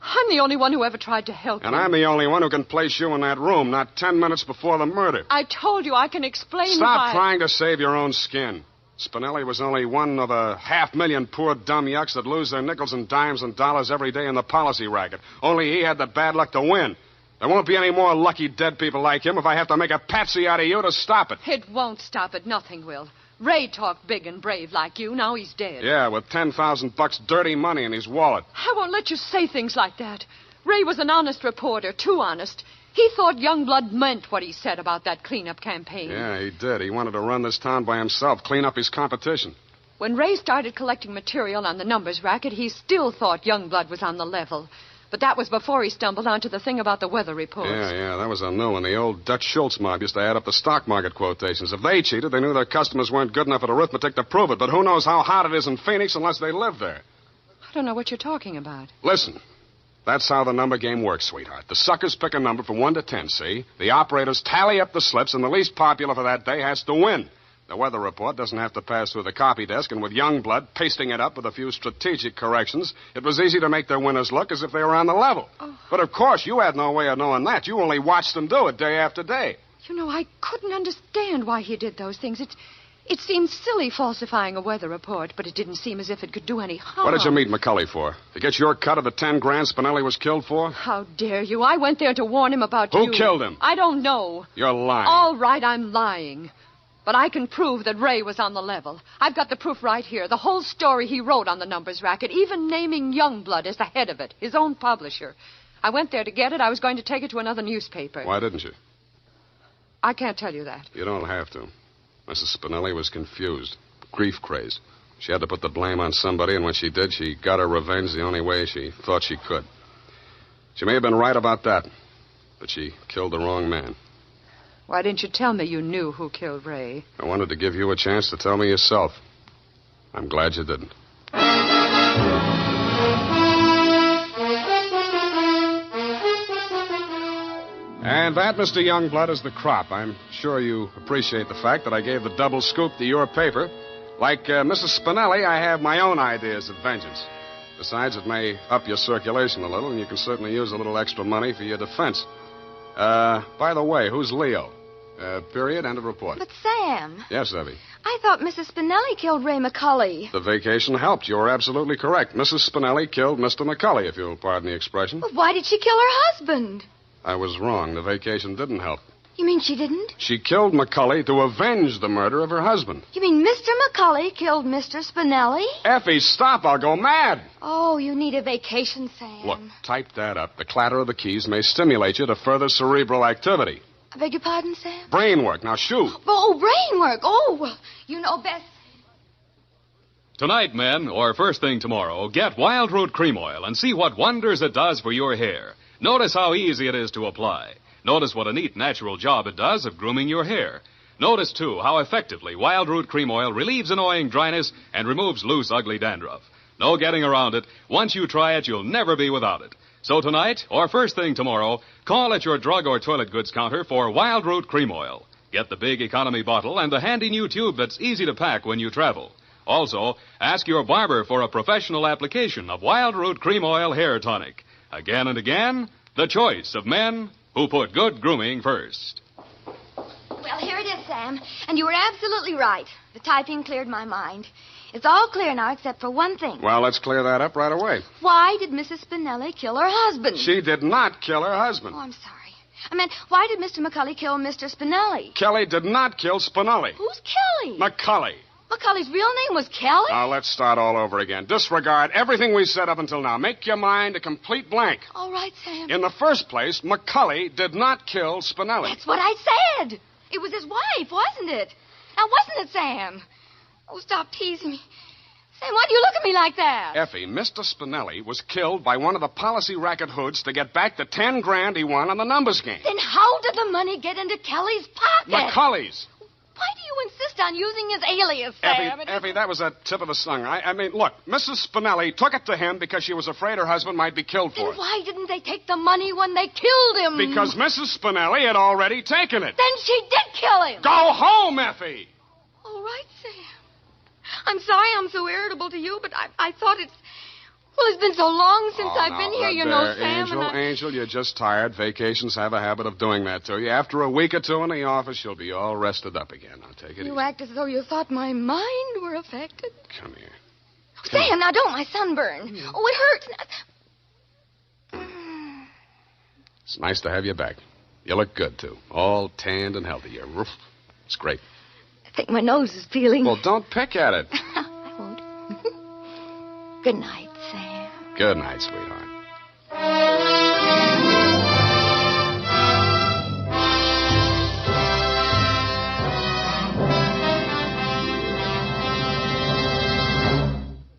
[SPEAKER 13] I'm the only one who ever tried to help
[SPEAKER 4] And
[SPEAKER 13] you.
[SPEAKER 4] I'm the only one who can place you in that room, not 10 minutes before the murder.
[SPEAKER 13] I told you I can explain
[SPEAKER 4] Stop
[SPEAKER 13] why...
[SPEAKER 4] trying to save your own skin. Spinelli was only one of a 500,000 poor dumb yucks that lose their nickels and dimes and dollars every day in the policy racket. Only he had the bad luck to win. There won't be any more lucky dead people like him if I have to make a patsy out of you to stop it.
[SPEAKER 13] It won't stop it. Nothing will. Ray talked big and brave like you. Now he's dead.
[SPEAKER 4] Yeah, with $10,000 dirty money in his wallet.
[SPEAKER 13] I won't let you say things like that. Ray was an honest reporter, too honest. He thought Youngblood meant what he said about that cleanup campaign.
[SPEAKER 4] Yeah, he did. He wanted to run this town by himself, clean up his competition.
[SPEAKER 13] When Ray started collecting material on the numbers racket, he still thought Youngblood was on the level. But that was before he stumbled onto the thing about the weather reports.
[SPEAKER 4] Yeah, that was a new one. The old Dutch Schultz mob used to add up the stock market quotations. If they cheated, they knew their customers weren't good enough at arithmetic to prove it. But who knows how hot it is in Phoenix unless they live there?
[SPEAKER 13] I don't know what you're talking about.
[SPEAKER 4] Listen, that's how the number game works, sweetheart. The suckers pick a number from 1 to 10, see? The operators tally up the slips, and the least popular for that day has to win. The weather report doesn't have to pass through the copy desk, and with Youngblood pasting it up with a few strategic corrections, it was easy to make their winners look as if they were on the level.
[SPEAKER 13] Oh.
[SPEAKER 4] But, of course, you had no way of knowing that. You only watched them do it day after day.
[SPEAKER 13] You know, I couldn't understand why he did those things. It seemed silly falsifying a weather report, but it didn't seem as if it could do any harm.
[SPEAKER 4] What did you meet McCulley for? To get your cut of the 10 grand Spinelli was killed for?
[SPEAKER 13] How dare you? I went there to warn him about you.
[SPEAKER 4] Who killed him?
[SPEAKER 13] I don't know.
[SPEAKER 4] You're lying.
[SPEAKER 13] All right, I'm lying. But I can prove that Ray was on the level. I've got the proof right here. The whole story he wrote on the numbers racket, even naming Youngblood as the head of it, his own publisher. I went there to get it. I was going to take it to another newspaper.
[SPEAKER 4] Why didn't you?
[SPEAKER 13] I can't tell you that.
[SPEAKER 4] You don't have to. Mrs. Spinelli was confused, grief-crazed. She had to put the blame on somebody, and when she did, she got her revenge the only way she thought she could. She may have been right about that, but she killed the wrong man.
[SPEAKER 13] Why didn't you tell me you knew who killed Ray?
[SPEAKER 4] I wanted to give you a chance to tell me yourself. I'm glad you didn't. And that, Mr. Youngblood, is the crop. I'm sure you appreciate the fact that I gave the double scoop to your paper. Like Mrs. Spinelli, I have my own ideas of vengeance. Besides, it may up your circulation a little, and you can certainly use a little extra money for your defense. By the way, who's Leo? Period, end of report.
[SPEAKER 12] But, Sam.
[SPEAKER 4] Yes, Evie.
[SPEAKER 12] I thought Mrs. Spinelli killed Ray McCulley.
[SPEAKER 4] The vacation helped. You're absolutely correct. Mrs. Spinelli killed Mr. McCulley, if you'll pardon the expression.
[SPEAKER 12] But why did she kill her husband?
[SPEAKER 4] I was wrong. The vacation didn't help.
[SPEAKER 12] You mean she didn't?
[SPEAKER 4] She killed McCulley to avenge the murder of her husband.
[SPEAKER 12] You mean Mr. McCulley killed Mr. Spinelli?
[SPEAKER 4] Effie, stop. I'll go mad.
[SPEAKER 12] Oh, you need a vacation, Sam.
[SPEAKER 4] Look, type that up. The clatter of the keys may stimulate you to further cerebral activity.
[SPEAKER 12] I beg your pardon, Sam?
[SPEAKER 4] Brain work. Now, shoot.
[SPEAKER 12] Oh, brain work. Oh, well, you know best.
[SPEAKER 1] Tonight, men, or first thing tomorrow, get Wild Root Cream Oil and see what wonders it does for your hair. Notice how easy it is to apply. Notice what a neat, natural job it does of grooming your hair. Notice, too, how effectively Wild Root Cream Oil relieves annoying dryness and removes loose, ugly dandruff. No getting around it. Once you try it, you'll never be without it. So tonight, or first thing tomorrow, call at your drug or toilet goods counter for Wild Root Cream Oil. Get the big economy bottle and the handy new tube that's easy to pack when you travel. Also, ask your barber for a professional application of Wild Root Cream Oil Hair Tonic. Again and again, the choice of men who put good grooming first.
[SPEAKER 12] Well, here it is, Sam. And you were absolutely right. The typing cleared my mind. It's all clear now except for one thing.
[SPEAKER 4] Well, let's clear that up right away.
[SPEAKER 12] Why did Mrs. Spinelli kill her husband?
[SPEAKER 4] She did not kill her husband.
[SPEAKER 12] Oh, I'm sorry. I meant, why did Mr. McCulley kill Mr. Spinelli?
[SPEAKER 4] Kelly did not kill Spinelli.
[SPEAKER 12] Who's Kelly?
[SPEAKER 4] McCulley.
[SPEAKER 12] McCulley's real name was Kelly?
[SPEAKER 4] Now, let's start all over again. Disregard everything we said up until now. Make your mind a complete blank.
[SPEAKER 12] All right, Sam.
[SPEAKER 4] In the first place, McCulley did not kill Spinelli.
[SPEAKER 12] That's what I said. It was his wife, wasn't it? Now, wasn't it, Sam? Oh, stop teasing me. Sam, why do you look at me like that?
[SPEAKER 4] Effie, Mr. Spinelli was killed by one of the policy racket hoods to get back the $10,000 he won on the numbers game.
[SPEAKER 12] Then how did the money get into Kelly's pocket?
[SPEAKER 4] McCulley's.
[SPEAKER 12] Why do you insist on using his alias, Sam?
[SPEAKER 4] Effie, that was a tip of the tongue. I mean, look, Mrs. Spinelli took it to him because she was afraid her husband might be killed for
[SPEAKER 12] Then
[SPEAKER 4] it.
[SPEAKER 12] why didn't they take the money when they killed him?
[SPEAKER 4] Because Mrs. Spinelli had already taken it.
[SPEAKER 12] Then she did kill him.
[SPEAKER 4] Go home, Effie!
[SPEAKER 12] All right, Sam. I'm sorry I'm so irritable to you, but I thought it's... Well, it's been so long since I've been here, you know, Sam.
[SPEAKER 4] Angel, you're just tired. Vacations have a habit of doing that to you. After a week or two in the office, you'll be all rested up again. Now, take it easy.
[SPEAKER 12] You act as though you thought my mind were affected.
[SPEAKER 4] Come here.
[SPEAKER 12] Sam, now don't. My sunburn. Oh, it hurts.
[SPEAKER 4] It's nice to have you back. You look good, too. All tanned and healthy. It's great.
[SPEAKER 12] I think my nose is peeling.
[SPEAKER 4] Well, don't pick at it.
[SPEAKER 12] I won't. Good night, Sam.
[SPEAKER 4] Good night, sweetheart.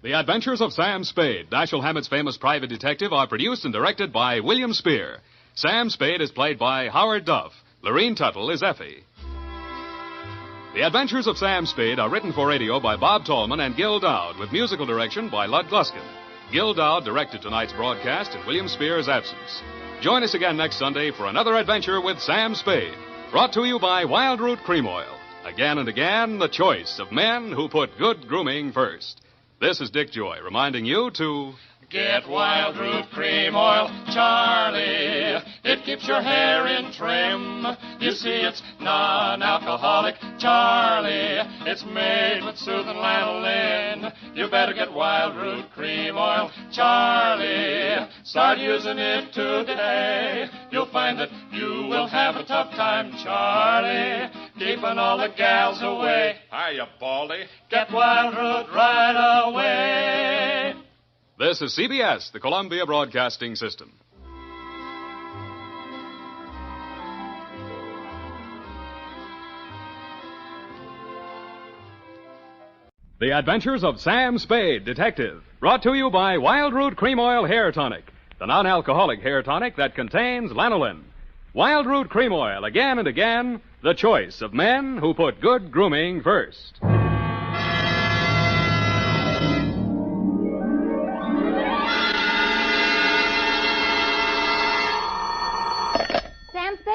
[SPEAKER 1] The Adventures of Sam Spade, Dashiell Hammett's famous private detective, are produced and directed by William Spear. Sam Spade is played by Howard Duff. Lorene Tuttle is Effie. The Adventures of Sam Spade are written for radio by Bob Tallman and Gil Dowd, with musical direction by Lud Gluskin. Gil Dowd directed tonight's broadcast in William Spear's absence. Join us again next Sunday for another adventure with Sam Spade, brought to you by Wild Root Cream Oil. Again and again, the choice of men who put good grooming first. This is Dick Joy reminding you to...
[SPEAKER 11] Get Wild Root Cream Oil, Charlie. It keeps your hair in trim. You see, it's non-alcoholic, Charlie. It's made with soothing lanolin. You better get Wild Root Cream Oil, Charlie. Start using it today. You'll find that you will have a tough time, Charlie, keeping all the gals away.
[SPEAKER 3] Hiya, Baldy.
[SPEAKER 11] Get Wild Root right away.
[SPEAKER 1] This is CBS, the Columbia Broadcasting System. The Adventures of Sam Spade, Detective, brought to you by Wild Root Cream Oil Hair Tonic, the non-alcoholic hair tonic that contains lanolin. Wild Root Cream Oil, again and again, the choice of men who put good grooming first.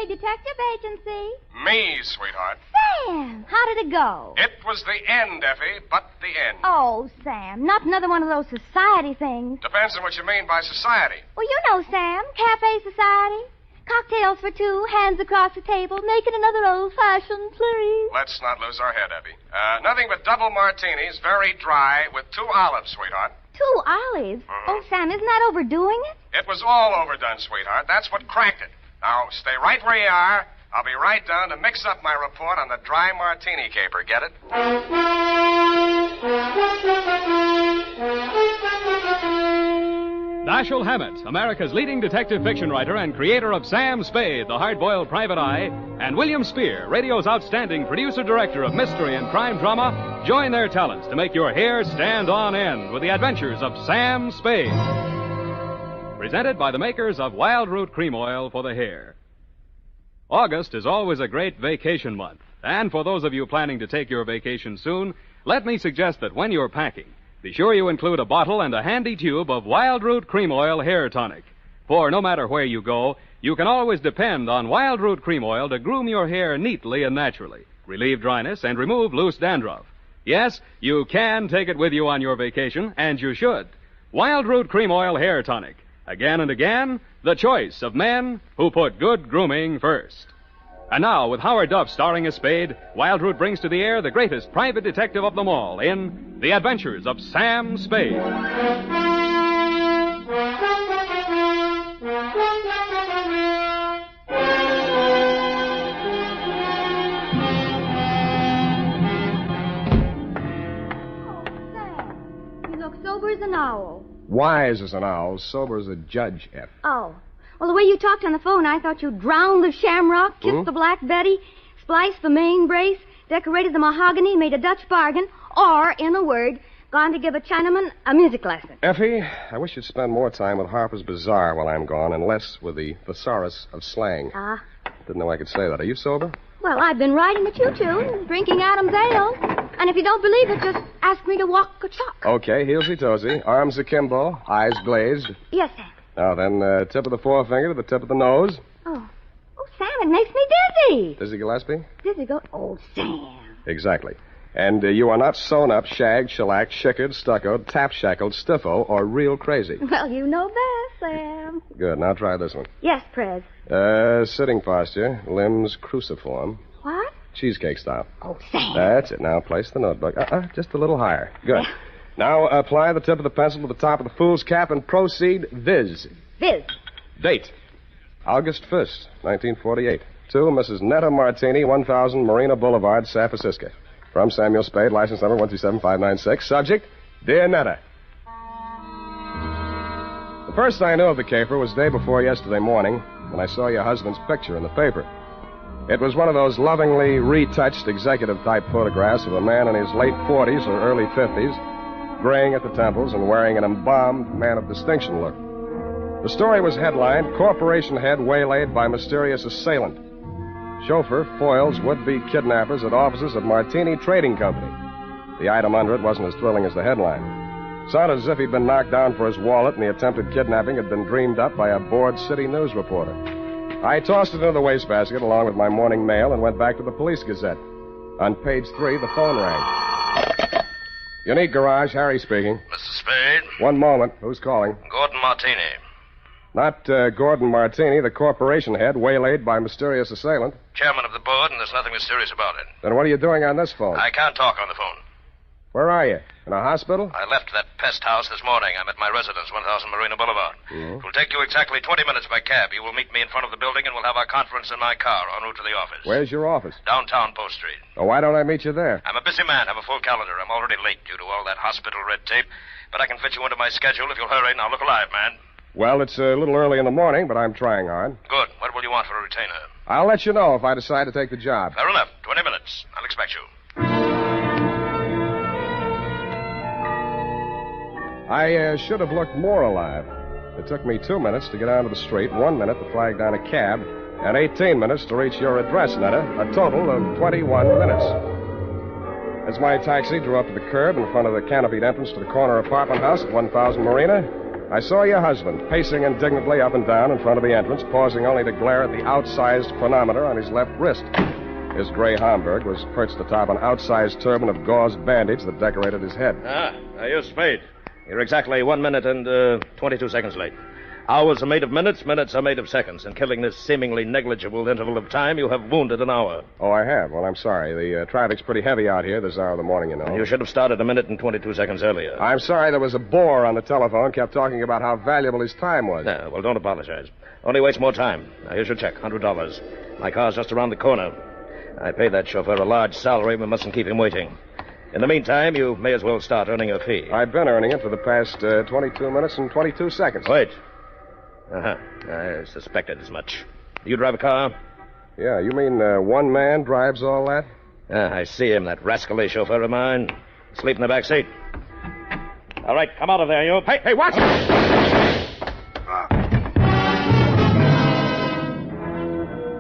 [SPEAKER 2] Spade Detective Agency.
[SPEAKER 3] Me, sweetheart.
[SPEAKER 2] Sam, how did it go?
[SPEAKER 3] It was the end, Effie, but the end.
[SPEAKER 2] Oh, Sam, not another one of those society things.
[SPEAKER 3] Depends on what you mean by society.
[SPEAKER 2] Well, you know, Sam, cafe society. Cocktails for two, hands across the table, making another old-fashioned, please.
[SPEAKER 3] Let's not lose our head, Effie. Nothing but double martinis, very dry, with 2 olives, sweetheart.
[SPEAKER 2] 2 olives? Oh, Sam, isn't that overdoing it?
[SPEAKER 3] It was all overdone, sweetheart. That's what cracked it. Now, stay right where you are. I'll be right down to mix up my report on the dry martini caper. Get it?
[SPEAKER 1] Dashiell Hammett, America's leading detective fiction writer and creator of Sam Spade, the hard-boiled private eye, and William Spear, radio's outstanding producer-director of mystery and crime drama, join their talents to make your hair stand on end with the adventures of Sam Spade. Presented by the makers of Wild Root Cream Oil for the hair. August is always a great vacation month, and for those of you planning to take your vacation soon, let me suggest that when you're packing, be sure you include a bottle and a handy tube of Wild Root Cream Oil Hair Tonic. For no matter where you go, you can always depend on Wild Root Cream Oil to groom your hair neatly and naturally, relieve dryness, and remove loose dandruff. Yes, you can take it with you on your vacation, and you should. Wild Root Cream Oil Hair Tonic. Again and again, the choice of men who put good grooming first. And now, with Howard Duff starring as Spade, Wild Root brings to the air the greatest private detective of them all in The Adventures of Sam Spade.
[SPEAKER 2] You look sober as an owl.
[SPEAKER 18] Wise as an owl, sober as a judge, F.
[SPEAKER 2] Oh. Well, the way you talked on the phone, I thought you'd drowned the shamrock, kissed the Black Betty, spliced the main brace, decorated the mahogany, made a Dutch bargain, or, in a word, gone to give a Chinaman a music lesson.
[SPEAKER 18] Effie, I wish you'd spend more time with Harper's Bazaar while I'm gone and less with the thesaurus of slang. Didn't know I could say that. Are you sober?
[SPEAKER 2] Well, I've been riding the choo-choo, drinking Adam's ale. And if you don't believe it, just ask me to walk a chalk.
[SPEAKER 18] Okay, heelsy-toesy, arms akimbo, eyes glazed.
[SPEAKER 2] Yes, Sam.
[SPEAKER 18] Now then, tip of the forefinger to the tip of the nose.
[SPEAKER 2] Oh, Sam, it makes me dizzy.
[SPEAKER 18] Dizzy Gillespie?
[SPEAKER 2] Dizzy go... Oh, Sam.
[SPEAKER 18] Exactly. And you are not sewn up, shagged, shellacked, shickered, stuccoed, tap-shackled, stiffo, or real crazy.
[SPEAKER 2] Well, you know best, Sam.
[SPEAKER 18] Good. Now try this one.
[SPEAKER 2] Yes, Prez.
[SPEAKER 18] Sitting posture, limbs cruciform.
[SPEAKER 2] What?
[SPEAKER 18] Cheesecake style.
[SPEAKER 2] Oh, Sam.
[SPEAKER 18] That's it. Now place the notebook. Just a little higher. Good. Now apply the tip of the pencil to the top of the fool's cap and proceed viz.
[SPEAKER 2] Viz.
[SPEAKER 18] Date. August 1st, 1948. To Mrs. Netta Martini, 1000 Marina Boulevard, San Francisco. From Samuel Spade, license number 127596. Subject, Dear Netta. The first I knew of the caper was day before yesterday morning when I saw your husband's picture in the paper. It was one of those lovingly retouched executive-type photographs of a man in his late 40s or early 50s, graying at the temples and wearing an embalmed man of distinction look. The story was headlined, Corporation Head Waylaid by Mysterious Assailant. Chauffeur foils would-be kidnappers at offices of Martini Trading Company. The item under it wasn't as thrilling as the headline. Sounded as if he'd been knocked down for his wallet and the attempted kidnapping had been dreamed up by a bored city news reporter. I tossed it into the wastebasket along with my morning mail and went back to the Police Gazette. On page 3, the phone rang. Unique Garage, Harry speaking.
[SPEAKER 15] Mr. Spade?
[SPEAKER 18] One moment. Who's calling?
[SPEAKER 15] Gordon Martini.
[SPEAKER 18] Not Gordon Martini, the corporation head, waylaid by mysterious assailant.
[SPEAKER 15] Chairman of the board, and there's nothing mysterious about it.
[SPEAKER 18] Then what are you doing on this phone?
[SPEAKER 15] I can't talk on the phone.
[SPEAKER 18] Where are you? In a hospital?
[SPEAKER 15] I left that pest house this morning. I'm at my residence, 1000 Marina Boulevard.
[SPEAKER 18] Mm-hmm.
[SPEAKER 15] It will take you exactly 20 minutes by cab. You will meet me in front of the building, and we'll have our conference in my car en route to the office.
[SPEAKER 18] Where's your office?
[SPEAKER 15] Downtown Post Street.
[SPEAKER 18] Oh, why don't I meet you there?
[SPEAKER 15] I'm a busy man. Have a full calendar. I'm already late due to all that hospital red tape. But I can fit you into my schedule if you'll hurry. Now, look alive, man.
[SPEAKER 18] Well, it's a little early in the morning, but I'm trying hard.
[SPEAKER 15] Good. What will you want for a retainer?
[SPEAKER 18] I'll let you know if I decide to take the job.
[SPEAKER 15] Fair enough. 20 minutes. I'll expect you.
[SPEAKER 18] I should have looked more alive. It took me 2 minutes to get out of the street, 1 minute to flag down a cab, and 18 minutes to reach your address, Netta. A total of 21 minutes. As my taxi drew up to the curb in front of the canopied entrance to the corner apartment house at 1000 Marina, I saw your husband pacing indignantly up and down in front of the entrance, pausing only to glare at the outsized chronometer on his left wrist. His gray Homburg was perched atop an outsized turban of gauze bandage that decorated his head.
[SPEAKER 15] You're Spade. You're exactly 1 minute and 22 seconds late. Hours are made of minutes, minutes are made of seconds. In killing this seemingly negligible interval of time, you have wounded an hour.
[SPEAKER 18] Oh, I have? Well, I'm sorry. The traffic's pretty heavy out here this hour of the morning, you know.
[SPEAKER 15] You should have started 1 minute and 22 seconds earlier.
[SPEAKER 18] I'm sorry there was a bore on the telephone, kept talking about how valuable his time was.
[SPEAKER 15] Yeah, well, don't apologize. Only waste more time. Now, here's your check, $100. My car's just around the corner. I paid that chauffeur a large salary. We mustn't keep him waiting. In the meantime, you may as well start earning your fee.
[SPEAKER 18] I've been earning it for the past 22 minutes and 22 seconds.
[SPEAKER 15] Wait. I suspected as much. Do you drive a car?
[SPEAKER 18] Yeah, you mean one man drives all that?
[SPEAKER 15] I see him, that rascally chauffeur of mine. Asleep in the back seat. All right, come out of there, you.
[SPEAKER 18] Hey, watch it!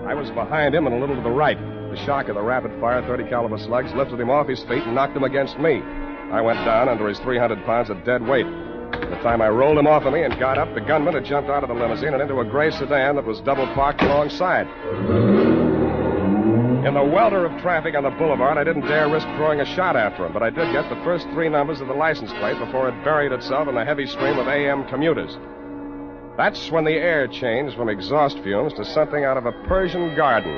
[SPEAKER 18] I was behind him and a little to the right. The shock of the rapid-fire 30-caliber slugs lifted him off his feet and knocked him against me. I went down under his 300 pounds of dead weight. By the time I rolled him off of me and got up, the gunman had jumped out of the limousine and into a gray sedan that was double parked alongside. In the welter of traffic on the boulevard, I didn't dare risk throwing a shot after him, but I did get the first 3 numbers of the license plate before it buried itself in the heavy stream of AM commuters. That's when the air changed from exhaust fumes to something out of a Persian garden.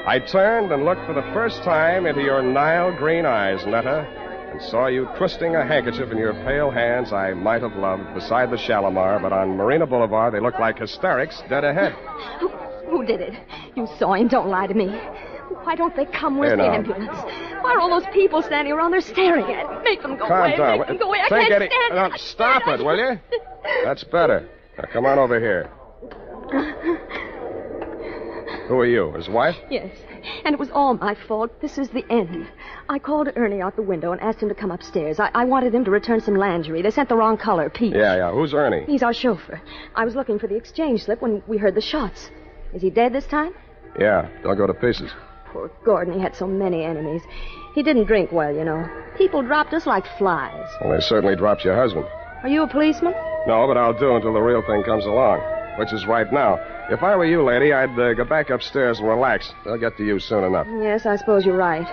[SPEAKER 18] I turned and looked for the first time into your Nile green eyes, Netta, and saw you twisting a handkerchief in your pale hands I might have loved beside the Shalimar, but on Marina Boulevard they looked like hysterics dead ahead.
[SPEAKER 2] Who did it? You saw him. Don't lie to me. Why don't they come? Where's the ambulance? Why are all those people standing around there staring at me? Make them go away.
[SPEAKER 18] Calm down.
[SPEAKER 2] Make them go away. I can't stand it.
[SPEAKER 18] Now, stop it, will you? That's better. Now, come on over here. Who are you, his wife?
[SPEAKER 2] Yes, and it was all my fault. This is the end. I called Ernie out the window and asked him to come upstairs. I wanted him to return some lingerie. They sent the wrong color, peach.
[SPEAKER 18] Yeah. Who's Ernie?
[SPEAKER 2] He's our chauffeur. I was looking for the exchange slip when we heard the shots. Is he dead this time?
[SPEAKER 18] Yeah, they'll go to pieces.
[SPEAKER 2] Poor Gordon, he had so many enemies. He didn't drink well, you know. People dropped us like flies.
[SPEAKER 18] Well, they certainly dropped your husband.
[SPEAKER 2] Are you a policeman?
[SPEAKER 18] No, but I'll do until the real thing comes along, which is right now. If I were you, lady, I'd go back upstairs and relax. They'll get to you soon enough.
[SPEAKER 2] Yes, I suppose you're right.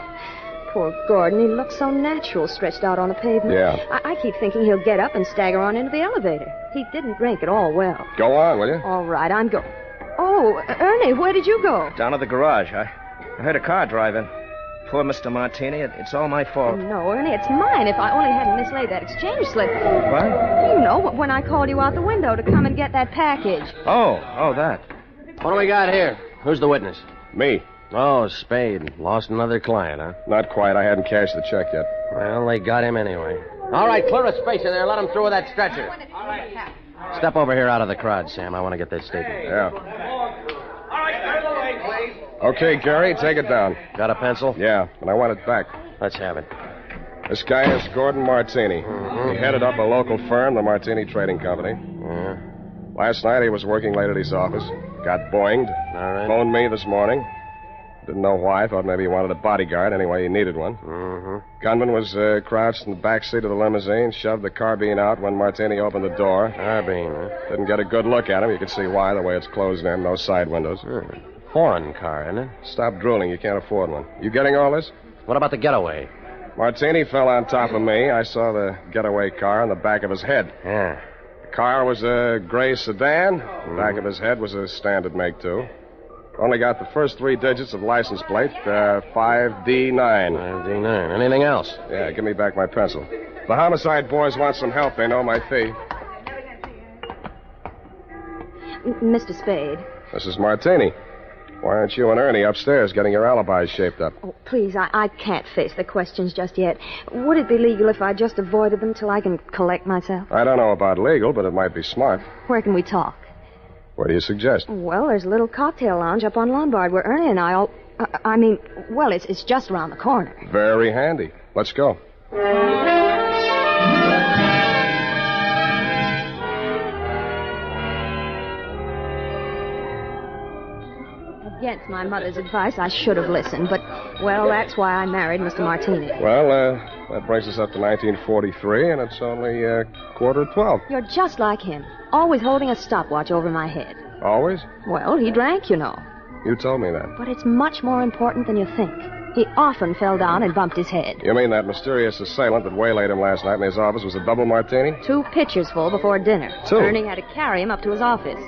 [SPEAKER 2] Poor Gordon, he looks so natural stretched out on the pavement.
[SPEAKER 18] Yeah.
[SPEAKER 2] I keep thinking he'll get up and stagger on into the elevator. He didn't drink at all well.
[SPEAKER 18] Go on, will you?
[SPEAKER 2] All right, I'm going. Oh, Ernie, where did you go?
[SPEAKER 6] Down at the garage. I heard a car driving. Poor Mr. Martini. It's all my fault.
[SPEAKER 2] No, Ernie, it's mine if I only hadn't mislaid that exchange slip.
[SPEAKER 6] What?
[SPEAKER 2] You know, when I called you out the window to come and get that package.
[SPEAKER 6] Oh, that.
[SPEAKER 19] What do we got here? Who's the witness?
[SPEAKER 18] Me.
[SPEAKER 19] Oh, Spade. Lost another client, huh?
[SPEAKER 18] Not quite. I hadn't cashed the check yet.
[SPEAKER 19] Well, they got him anyway. All right, clear a space in there. Let him through with that stretcher. Step over here out of the crowd, Sam. I want to get this statement.
[SPEAKER 18] Yeah. Okay, Gary, take it down.
[SPEAKER 19] Got a pencil?
[SPEAKER 18] Yeah, and I want it back.
[SPEAKER 19] Let's have it.
[SPEAKER 18] This guy is Gordon Martini.
[SPEAKER 19] Mm-hmm.
[SPEAKER 18] He headed up a local firm, the Martini Trading Company.
[SPEAKER 19] Yeah.
[SPEAKER 18] Last night he was working late at his office. Got boinged.
[SPEAKER 19] All right.
[SPEAKER 18] Phoned me this morning. Didn't know why. Thought maybe he wanted a bodyguard. Anyway, he needed one.
[SPEAKER 19] Mm-hmm.
[SPEAKER 18] Gunman was crouched in the back seat of the limousine, shoved the carbine out when Martini opened the door.
[SPEAKER 19] Carbine, huh?
[SPEAKER 18] Didn't get a good look at him. You could see why, the way it's closed in. No side windows.
[SPEAKER 19] Foreign car, isn't it?
[SPEAKER 18] Stop drooling. You can't afford one. You getting all this?
[SPEAKER 19] What about the getaway?
[SPEAKER 18] Martini fell on top of me. I saw the getaway car on the back of his head.
[SPEAKER 19] Yeah.
[SPEAKER 18] The car was a gray sedan. The back of his head was a standard make, too. Only got the first 3 digits of license plate, 5D9.
[SPEAKER 19] 5D9. Anything else?
[SPEAKER 18] Yeah, give me back my pencil. The homicide boys want some help. They know my fee.
[SPEAKER 2] Mr. Spade.
[SPEAKER 18] This is Martini. Why aren't you and Ernie upstairs getting your alibis shaped up?
[SPEAKER 2] Oh, please, I can't face the questions just yet. Would it be legal if I just avoided them till I can collect myself?
[SPEAKER 18] I don't know about legal, but it might be smart.
[SPEAKER 2] Where can we talk?
[SPEAKER 18] What do you suggest?
[SPEAKER 2] Well, there's a little cocktail lounge up on Lombard where Ernie and I all... it's just around the corner.
[SPEAKER 18] Very handy. Let's go.
[SPEAKER 20] Against my mother's advice, I should have listened, but, well, that's why I married Mr. Martini.
[SPEAKER 18] Well, that brings us up to 1943, and it's only 11:45.
[SPEAKER 20] You're just like him, always holding a stopwatch over my head.
[SPEAKER 18] Always?
[SPEAKER 20] Well, he drank, you know.
[SPEAKER 18] You told me that.
[SPEAKER 20] But it's much more important than you think. He often fell down and bumped his head.
[SPEAKER 18] You mean that mysterious assailant that waylaid him last night in his office was a double martini?
[SPEAKER 20] 2 pitchers full before dinner.
[SPEAKER 18] 2?
[SPEAKER 20] Ernie had to carry him up to his office.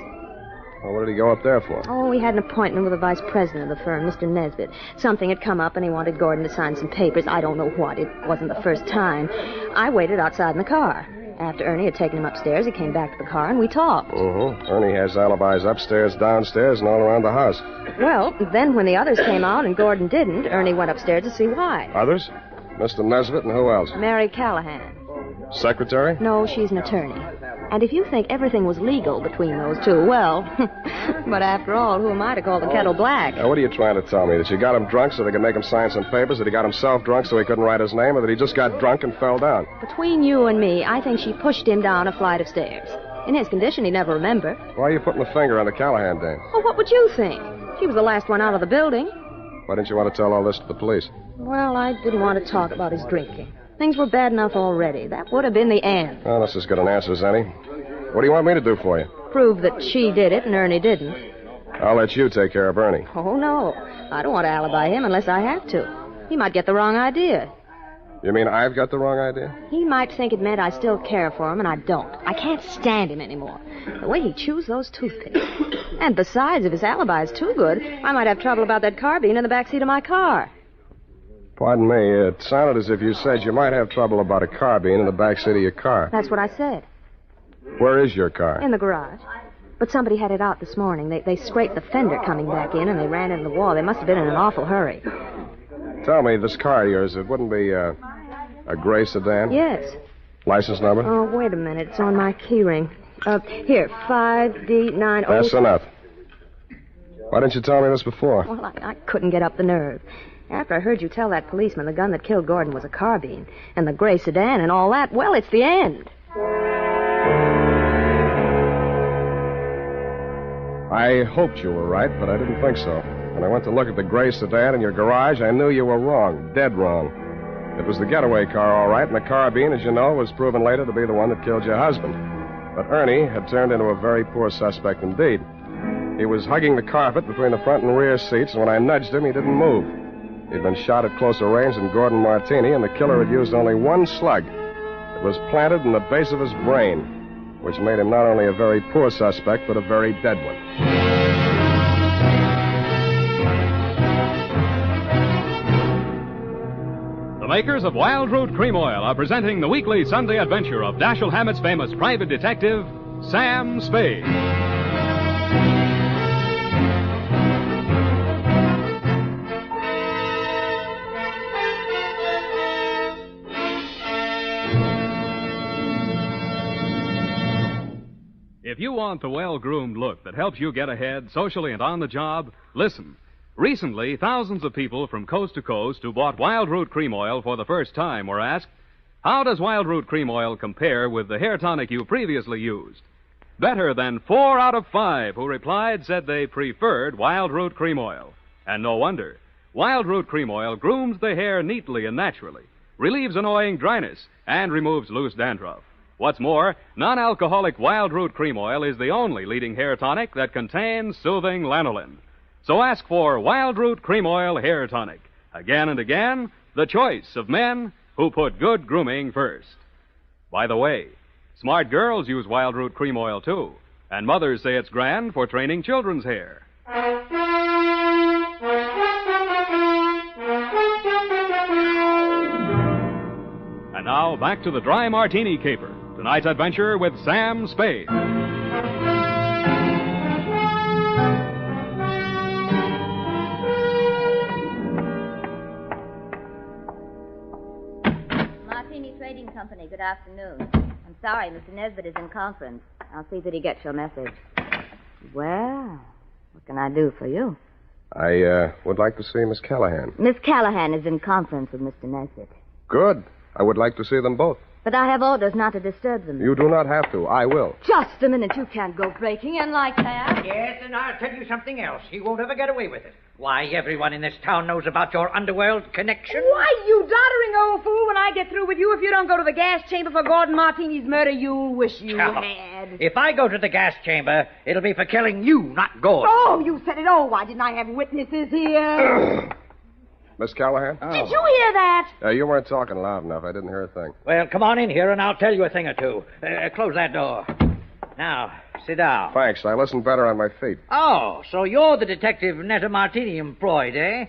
[SPEAKER 18] Well, what did he go up there for?
[SPEAKER 20] Oh, we had an appointment with the vice president of the firm, Mr. Nesbitt. Something had come up, and he wanted Gordon to sign some papers. I don't know what. It wasn't the first time. I waited outside in the car. After Ernie had taken him upstairs, he came back to the car, and we talked.
[SPEAKER 18] Ernie has alibis upstairs, downstairs, and all around the house.
[SPEAKER 20] Well, then when the others came out and Gordon didn't, Ernie went upstairs to see why.
[SPEAKER 18] Others? Mr. Nesbitt and who else?
[SPEAKER 20] Mary Callahan.
[SPEAKER 18] Secretary?
[SPEAKER 20] No, she's an attorney. And if you think everything was legal between those two, well, but after all, who am I to call the kettle black?
[SPEAKER 18] Now, what are you trying to tell me? That you got him drunk so they could make him sign some papers? That he got himself drunk so he couldn't write his name? Or that he just got drunk and fell down?
[SPEAKER 20] Between you and me, I think she pushed him down a flight of stairs. In his condition, he'd never remember.
[SPEAKER 18] Why are you putting the finger on the Callahan dame?
[SPEAKER 20] Well, what would you think? She was the last one out of the building.
[SPEAKER 18] Why didn't you want to tell all this to the police?
[SPEAKER 20] Well, I didn't want to talk about his drinking. Things were bad enough already. That would have been the end.
[SPEAKER 18] Well, that's as good an answer as any. What do you want me to do for you?
[SPEAKER 20] Prove that she did it and Ernie didn't.
[SPEAKER 18] I'll let you take care of Ernie.
[SPEAKER 20] Oh, no. I don't want to alibi him unless I have to. He might get the wrong idea.
[SPEAKER 18] You mean I've got the wrong idea?
[SPEAKER 20] He might think it meant I still care for him, and I don't. I can't stand him anymore. The way he chews those toothpicks. And besides, if his alibi is too good, I might have trouble about that carbine in the backseat of my car.
[SPEAKER 18] Pardon me, it sounded as if you said you might have trouble about a carbine in the backseat of your car.
[SPEAKER 20] That's what I said.
[SPEAKER 18] Where is your car?
[SPEAKER 20] In the garage. But somebody had it out this morning. They scraped the fender coming back in, and they ran into the wall. They must have been in an awful hurry.
[SPEAKER 18] Tell me, this car of yours, it wouldn't be a gray sedan?
[SPEAKER 20] Yes.
[SPEAKER 18] License number?
[SPEAKER 20] Oh, wait a minute. It's on my keyring. Here, 5D90...
[SPEAKER 18] That's enough. Why didn't you tell me this before?
[SPEAKER 20] Well, I couldn't get up the nerve. After I heard you tell that policeman the gun that killed Gordon was a carbine, and the gray sedan and all that, well, it's the end.
[SPEAKER 18] I hoped you were right, but I didn't think so. When I went to look at the gray sedan in your garage, I knew you were wrong. Dead wrong. It was the getaway car, all right, and the carbine, as you know, was proven later to be the one that killed your husband. But Ernie had turned into a very poor suspect indeed. He was hugging the carpet between the front and rear seats, and when I nudged him, he didn't move. He'd been shot at closer range than Gordon Martini, and the killer had used only one slug. It was planted in the base of his brain, which made him not only a very poor suspect, but a very dead one.
[SPEAKER 1] The makers of Wild Root Cream Oil are presenting the weekly Sunday adventure of Dashiell Hammett's famous private detective, Sam Spade. If you want the well-groomed look that helps you get ahead socially and on the job, listen. Recently, thousands of people from coast to coast who bought Wild Root Cream Oil for the first time were asked, how does Wild Root Cream Oil compare with the hair tonic you previously used? Better than 4 out of 5 who replied said they preferred Wild Root Cream Oil. And no wonder. Wild Root Cream Oil grooms the hair neatly and naturally, relieves annoying dryness, and removes loose dandruff. What's more, non-alcoholic Wild Root Cream Oil is the only leading hair tonic that contains soothing lanolin. So ask for Wild Root Cream Oil Hair Tonic. Again and again, the choice of men who put good grooming first. By the way, smart girls use Wild Root Cream Oil, too. And mothers say it's grand for training children's hair. And now, back to the Dry Martini Caper. Tonight's adventure with Sam Spade.
[SPEAKER 2] Martini Trading Company, good afternoon. I'm sorry, Mr. Nesbitt is in conference. I'll see that he gets your message. Well, what can I do for you?
[SPEAKER 18] I would like to see Miss Callahan.
[SPEAKER 2] Miss Callahan is in conference with Mr. Nesbitt.
[SPEAKER 18] Good. I would like to see them both.
[SPEAKER 2] But I have orders not to disturb them.
[SPEAKER 18] You do not have to. I will.
[SPEAKER 2] Just a minute. You can't go breaking in like that.
[SPEAKER 21] Yes, and I'll tell you something else. He won't ever get away with it. Why, everyone in this town knows about your underworld connection.
[SPEAKER 5] Why, you doddering old fool, when I get through with you, if you don't go to the gas chamber for Gordon Martini's murder, you'll wish you had.
[SPEAKER 21] If I go to the gas chamber, it'll be for killing you, not Gordon.
[SPEAKER 5] Oh, you said it. Oh, why didn't I have witnesses here?
[SPEAKER 18] Miss Callahan?
[SPEAKER 5] Did you hear that?
[SPEAKER 18] You weren't talking loud enough. I didn't hear a thing.
[SPEAKER 21] Well, come on in here, and I'll tell you a thing or two. Close that door. Now, sit down.
[SPEAKER 18] Thanks. I listen better on my feet.
[SPEAKER 21] Oh, so you're the detective Netta Martini employed, eh?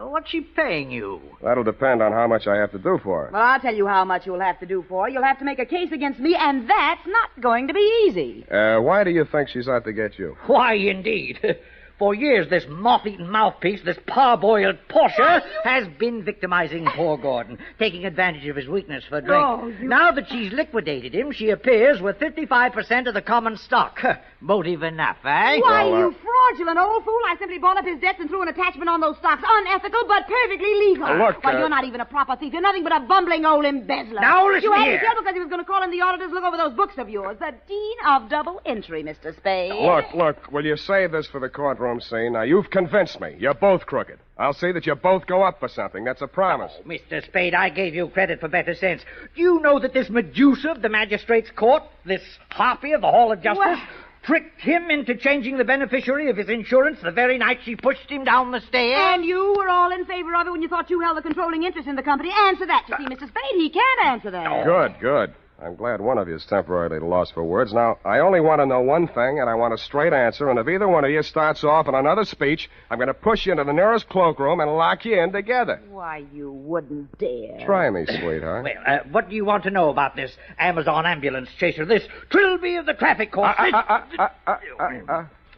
[SPEAKER 21] What's she paying you?
[SPEAKER 18] That'll depend on how much I have to do for her.
[SPEAKER 5] Well, I'll tell you how much you'll have to do for her. You'll have to make a case against me, and that's not going to be easy.
[SPEAKER 18] Why do you think she's out to get you?
[SPEAKER 21] Why, indeed. For years, this moth-eaten mouthpiece, this parboiled Portia, has been victimizing poor Gordon, taking advantage of his weakness for drink.
[SPEAKER 5] Oh,
[SPEAKER 21] Now that she's liquidated him, she appears with 55% of the common stock. Motive enough, eh?
[SPEAKER 5] Why, you fraudulent old fool. I simply bought up his debts and threw an attachment on those stocks. Unethical, but perfectly legal.
[SPEAKER 18] Look,
[SPEAKER 5] Why, you're not even a proper thief. You're nothing but a bumbling old embezzler.
[SPEAKER 21] Now, listen
[SPEAKER 5] You had
[SPEAKER 21] here.
[SPEAKER 5] to tell because he was going to call in the auditors look over those books of yours. The Dean of Double Entry, Mr. Spade.
[SPEAKER 18] Look, will you save this for the courtroom scene? Now, you've convinced me. You're both crooked. I'll see that you both go up for something. That's a promise.
[SPEAKER 21] Oh, Mr. Spade, I gave you credit for better sense. Do you know that this Medusa of the magistrate's court, this harpy of the Hall of Justice, tricked him into changing the beneficiary of his insurance the very night she pushed him down the stairs?
[SPEAKER 5] And you were all in favor of it when you thought you held the controlling interest in the company. Answer that. You see, Mr. Spade, he can't answer that.
[SPEAKER 18] Good. I'm glad one of you is temporarily lost for words. Now, I only want to know one thing, and I want a straight answer, and if either one of you starts off on another speech, I'm going to push you into the nearest cloakroom and lock you in together.
[SPEAKER 5] Why, you wouldn't dare.
[SPEAKER 18] Try me, sweetheart.
[SPEAKER 21] Well, what do you want to know about this Amazon ambulance chaser, this Trilby of the traffic court?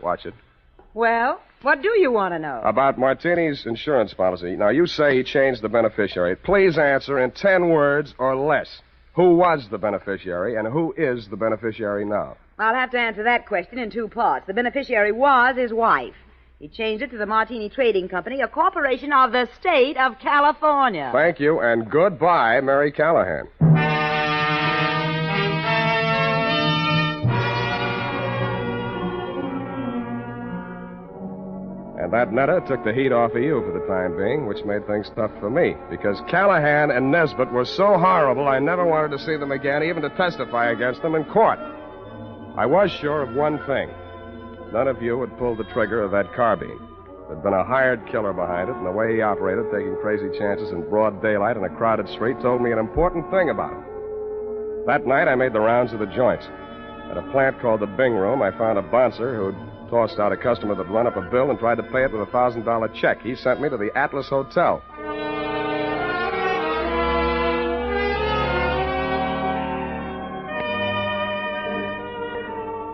[SPEAKER 18] Watch it.
[SPEAKER 5] Well, what do you want to know?
[SPEAKER 18] About Martini's insurance policy. Now, you say he changed the beneficiary. Please answer in 10 words or less. Who was the beneficiary, and who is the beneficiary now?
[SPEAKER 5] I'll have to answer that question in two parts. The beneficiary was his wife. He changed it to the Martini Trading Company, a corporation of the state of California.
[SPEAKER 18] Thank you, and goodbye, Mary Callahan. And that Netta took the heat off of you for the time being, which made things tough for me, because Callahan and Nesbitt were so horrible I never wanted to see them again, even to testify against them in court. I was sure of one thing. None of you had pulled the trigger of that carbine. There'd been a hired killer behind it, and the way he operated, taking crazy chances in broad daylight in a crowded street, told me an important thing about him. That night, I made the rounds of the joints. At a plant called the Bing Room, I found a bouncer who'd tossed out a customer that'd run up a bill and tried to pay it with a $1,000 check. He sent me to the Atlas Hotel.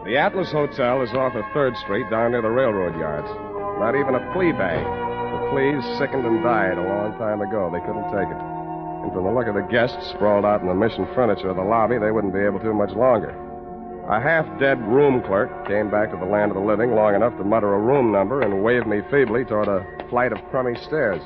[SPEAKER 18] The Atlas Hotel is off of 3rd Street down near the railroad yards. Not even a flea bag. The fleas sickened and died a long time ago. They couldn't take it. And from the look of the guests sprawled out in the mission furniture of the lobby, they wouldn't be able to much longer. A half-dead room clerk came back to the land of the living long enough to mutter a room number and wave me feebly toward a flight of crummy stairs.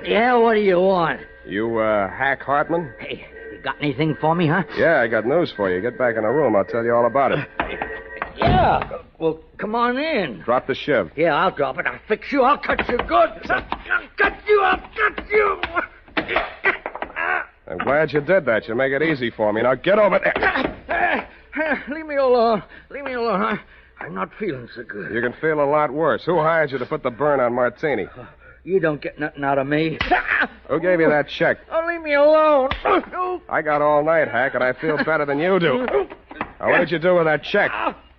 [SPEAKER 21] Yeah, what do you want?
[SPEAKER 18] You, Hack Hartman?
[SPEAKER 21] Hey, you got anything for me, huh?
[SPEAKER 18] Yeah, I got news for you. Get back in the room. I'll tell you all about it.
[SPEAKER 21] Yeah. Well, come on in.
[SPEAKER 18] Drop the shiv.
[SPEAKER 21] Yeah, I'll drop it. I'll fix you. I'll cut you good. I'll cut you. I'll cut you.
[SPEAKER 18] I'm glad you did that. You make it easy for me. Now get over there.
[SPEAKER 21] Leave me alone. Leave me alone. I'm not feeling so good.
[SPEAKER 18] You can feel a lot worse. Who hired you to put the burn on Martini?
[SPEAKER 21] You don't get nothing out of me.
[SPEAKER 18] Who gave you that check?
[SPEAKER 21] Oh, leave me alone.
[SPEAKER 18] I got all night, Hack, and I feel better than you do. Now, what did you do with that check?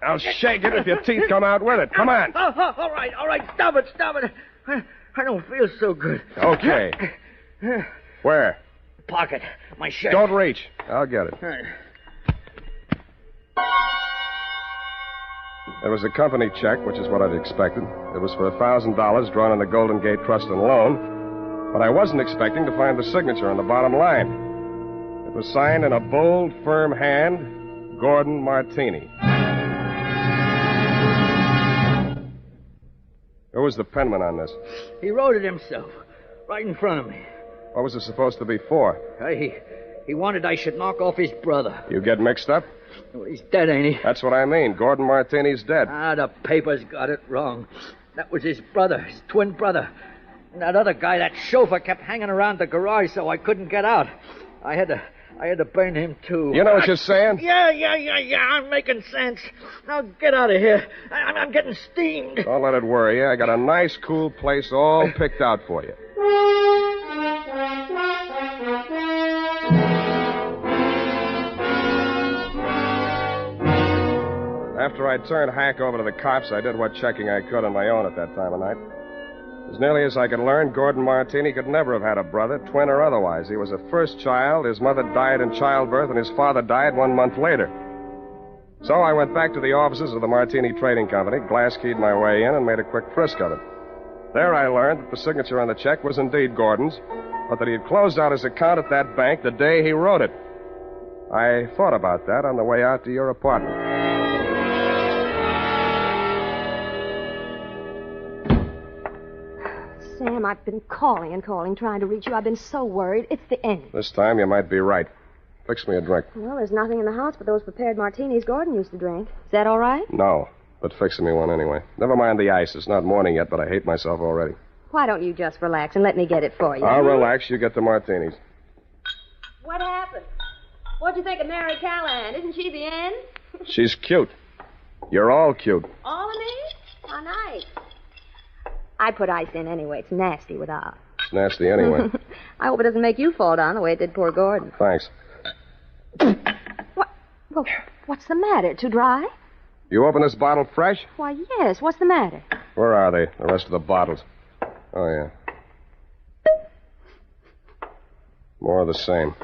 [SPEAKER 18] I'll shake it if your teeth come out with it. Come on.
[SPEAKER 21] All right. Stop it. I don't feel so good.
[SPEAKER 18] Okay. Where?
[SPEAKER 21] Pocket. My shirt.
[SPEAKER 18] Don't reach. I'll get it. It was a company check, which is what I'd expected. It was for $1,000 drawn on the Golden Gate Trust and Loan. But I wasn't expecting to find the signature on the bottom line. It was signed in a bold, firm hand, Gordon Martini. Who was the penman on this?
[SPEAKER 21] He wrote it himself. right in front of me.
[SPEAKER 18] What was it supposed to be for?
[SPEAKER 21] He wanted I should knock off his brother.
[SPEAKER 18] You get mixed up?
[SPEAKER 21] Well, he's dead, ain't he?
[SPEAKER 18] That's what I mean. Gordon Martini's dead.
[SPEAKER 21] The papers got it wrong. That was his brother, his twin brother. And that other guy, that chauffeur, kept hanging around the garage so I couldn't get out. I had to burn him, too.
[SPEAKER 18] You know what you're saying?
[SPEAKER 21] Yeah. I'm making sense. Now get out of here. I'm getting steamed.
[SPEAKER 18] Don't let it worry you. I got a nice, cool place all picked out for you. After I turned Hank over to the cops, I did what checking I could on my own at that time of night. As nearly as I could learn, Gordon Martini could never have had a brother, twin or otherwise. He was a first child. His mother died in childbirth, and his father died 1 month later. So I went back to the offices of the Martini Trading Company, glass-keyed my way in, and made a quick frisk of it. There I learned that the signature on the check was indeed Gordon's, but that he had closed out his account at that bank the day he wrote it. I thought about that on the way out to your apartment.
[SPEAKER 20] Sam, I've been calling and calling, trying to reach you. I've been so worried. It's the end.
[SPEAKER 18] This time you might be right. Fix me a drink.
[SPEAKER 20] Well, there's nothing in the house but those prepared martinis Gordon used to drink. Is that all right?
[SPEAKER 18] No, but fix me one anyway. Never mind the ice. It's not morning yet, but I hate myself already.
[SPEAKER 20] Why don't you just relax and let me get it for you?
[SPEAKER 18] I'll relax. You get the martinis.
[SPEAKER 2] What happened? What'd you think of Mary Callahan? Isn't she the end?
[SPEAKER 18] She's cute. You're all cute.
[SPEAKER 2] All of me? How nice.
[SPEAKER 20] I put ice in anyway. It's nasty without.
[SPEAKER 18] It's nasty anyway.
[SPEAKER 20] I hope it doesn't make you fall down the way it did poor Gordon.
[SPEAKER 18] Thanks.
[SPEAKER 20] What? Well, what's the matter? Too dry?
[SPEAKER 18] You open this bottle fresh?
[SPEAKER 20] Why, yes. What's the matter?
[SPEAKER 18] Where are they, the rest of the bottles? Oh, yeah. More of the same.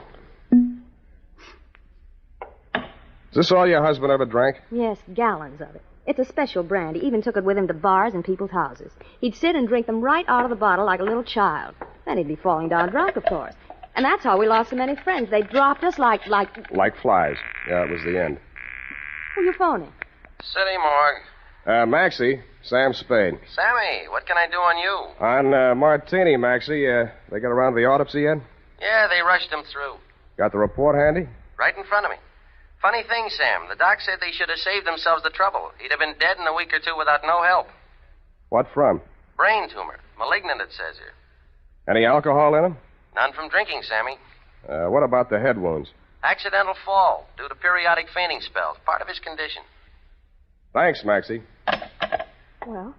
[SPEAKER 18] Is this all your husband ever drank?
[SPEAKER 20] Yes, gallons of it. It's a special brand. He even took it with him to bars and people's houses. He'd sit and drink them right out of the bottle like a little child. Then he'd be falling down drunk, of course. And that's how we lost so many friends. They dropped us like...
[SPEAKER 18] Like flies. Yeah, it was the end.
[SPEAKER 20] Who you phoning?
[SPEAKER 19] City morgue.
[SPEAKER 18] Maxie, Sam Spade.
[SPEAKER 19] Sammy, what can I do on you?
[SPEAKER 18] On Martini, Maxie. They got around to the autopsy yet?
[SPEAKER 19] Yeah, they rushed him through.
[SPEAKER 18] Got the report handy?
[SPEAKER 19] Right in front of me. Funny thing, Sam. The doc said they should have saved themselves the trouble. He'd have been dead in a week or two without no help.
[SPEAKER 18] What from?
[SPEAKER 19] Brain tumor. Malignant, it says here.
[SPEAKER 18] Any alcohol in him?
[SPEAKER 19] None from drinking, Sammy.
[SPEAKER 18] What about the head wounds?
[SPEAKER 19] Accidental fall due to periodic fainting spells. Part of his condition.
[SPEAKER 18] Thanks, Maxie.
[SPEAKER 20] Well,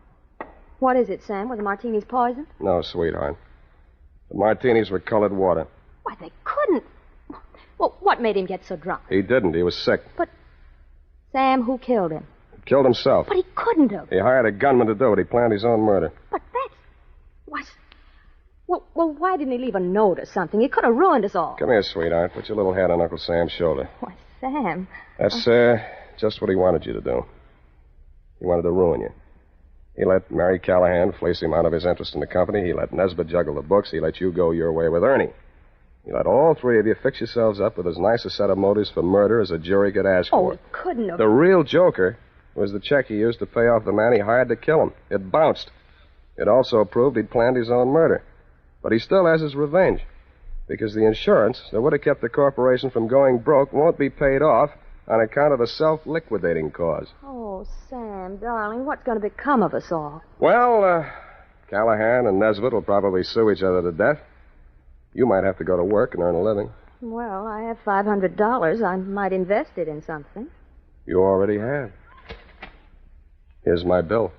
[SPEAKER 20] what is it, Sam? Were the martinis poisoned?
[SPEAKER 18] No, sweetheart. The martinis were colored water.
[SPEAKER 20] Why, they couldn't. Well, what made him get so drunk?
[SPEAKER 18] He didn't. He was sick.
[SPEAKER 20] But, Sam, who killed him?
[SPEAKER 18] He killed himself.
[SPEAKER 20] But he couldn't have.
[SPEAKER 18] He hired a gunman to do it. He planned his own murder.
[SPEAKER 20] But that's... Well, why didn't he leave a note or something? He could have ruined us all.
[SPEAKER 18] Come here, sweetheart. Put your little head on Uncle Sam's shoulder.
[SPEAKER 20] Why, Sam...
[SPEAKER 18] That's, just what he wanted you to do. He wanted to ruin you. He let Mary Callahan fleece him out of his interest in the company. He let Nesbitt juggle the books. He let you go your way with Ernie. He let all three of you fix yourselves up with as nice a set of motives for murder as a jury could ask for.
[SPEAKER 20] Oh, it couldn't have...
[SPEAKER 18] The real joker was the check he used to pay off the man he hired to kill him. It bounced. It also proved he'd planned his own murder. But he still has his revenge. Because the insurance that would have kept the corporation from going broke won't be paid off on account of a self-liquidating cause.
[SPEAKER 20] Oh, Sam, darling, what's going to become of us all?
[SPEAKER 18] Well, Callahan and Nesbitt will probably sue each other to death. You might have to go to work and earn a living.
[SPEAKER 20] Well, I have $500. I might invest it in something.
[SPEAKER 18] You already have. Here's my bill.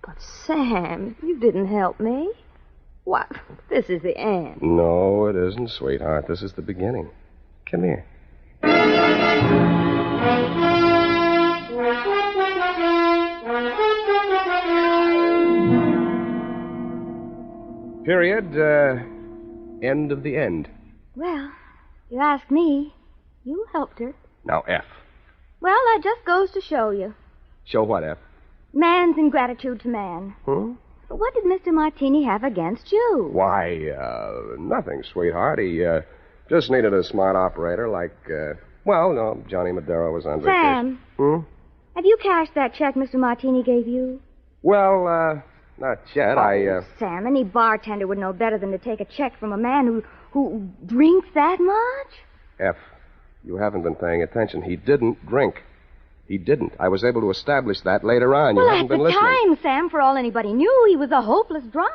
[SPEAKER 20] But, Sam, you didn't help me. What? This is the end.
[SPEAKER 18] No, it isn't, sweetheart. This is the beginning. Come here. Period. End of the end.
[SPEAKER 2] Well, you ask me. You helped her.
[SPEAKER 18] Now, F.
[SPEAKER 2] Well, that just goes to show you.
[SPEAKER 18] Show what, F?
[SPEAKER 2] Man's ingratitude to man. What did Mr. Martini have against you?
[SPEAKER 18] Why, nothing, sweetheart. He, just needed a smart operator like, Johnny Madero was on vacation.
[SPEAKER 2] Sam. Have you cashed that check Mr. Martini gave you?
[SPEAKER 18] Well, Not yet.
[SPEAKER 2] Sam, any bartender would know better than to take a check from a man who drinks that much.
[SPEAKER 18] F, you haven't been paying attention. He didn't drink. He didn't. I was able to establish that later on. You haven't been listening.
[SPEAKER 2] Well, at the time, Sam, for all anybody knew, he was a hopeless drunk.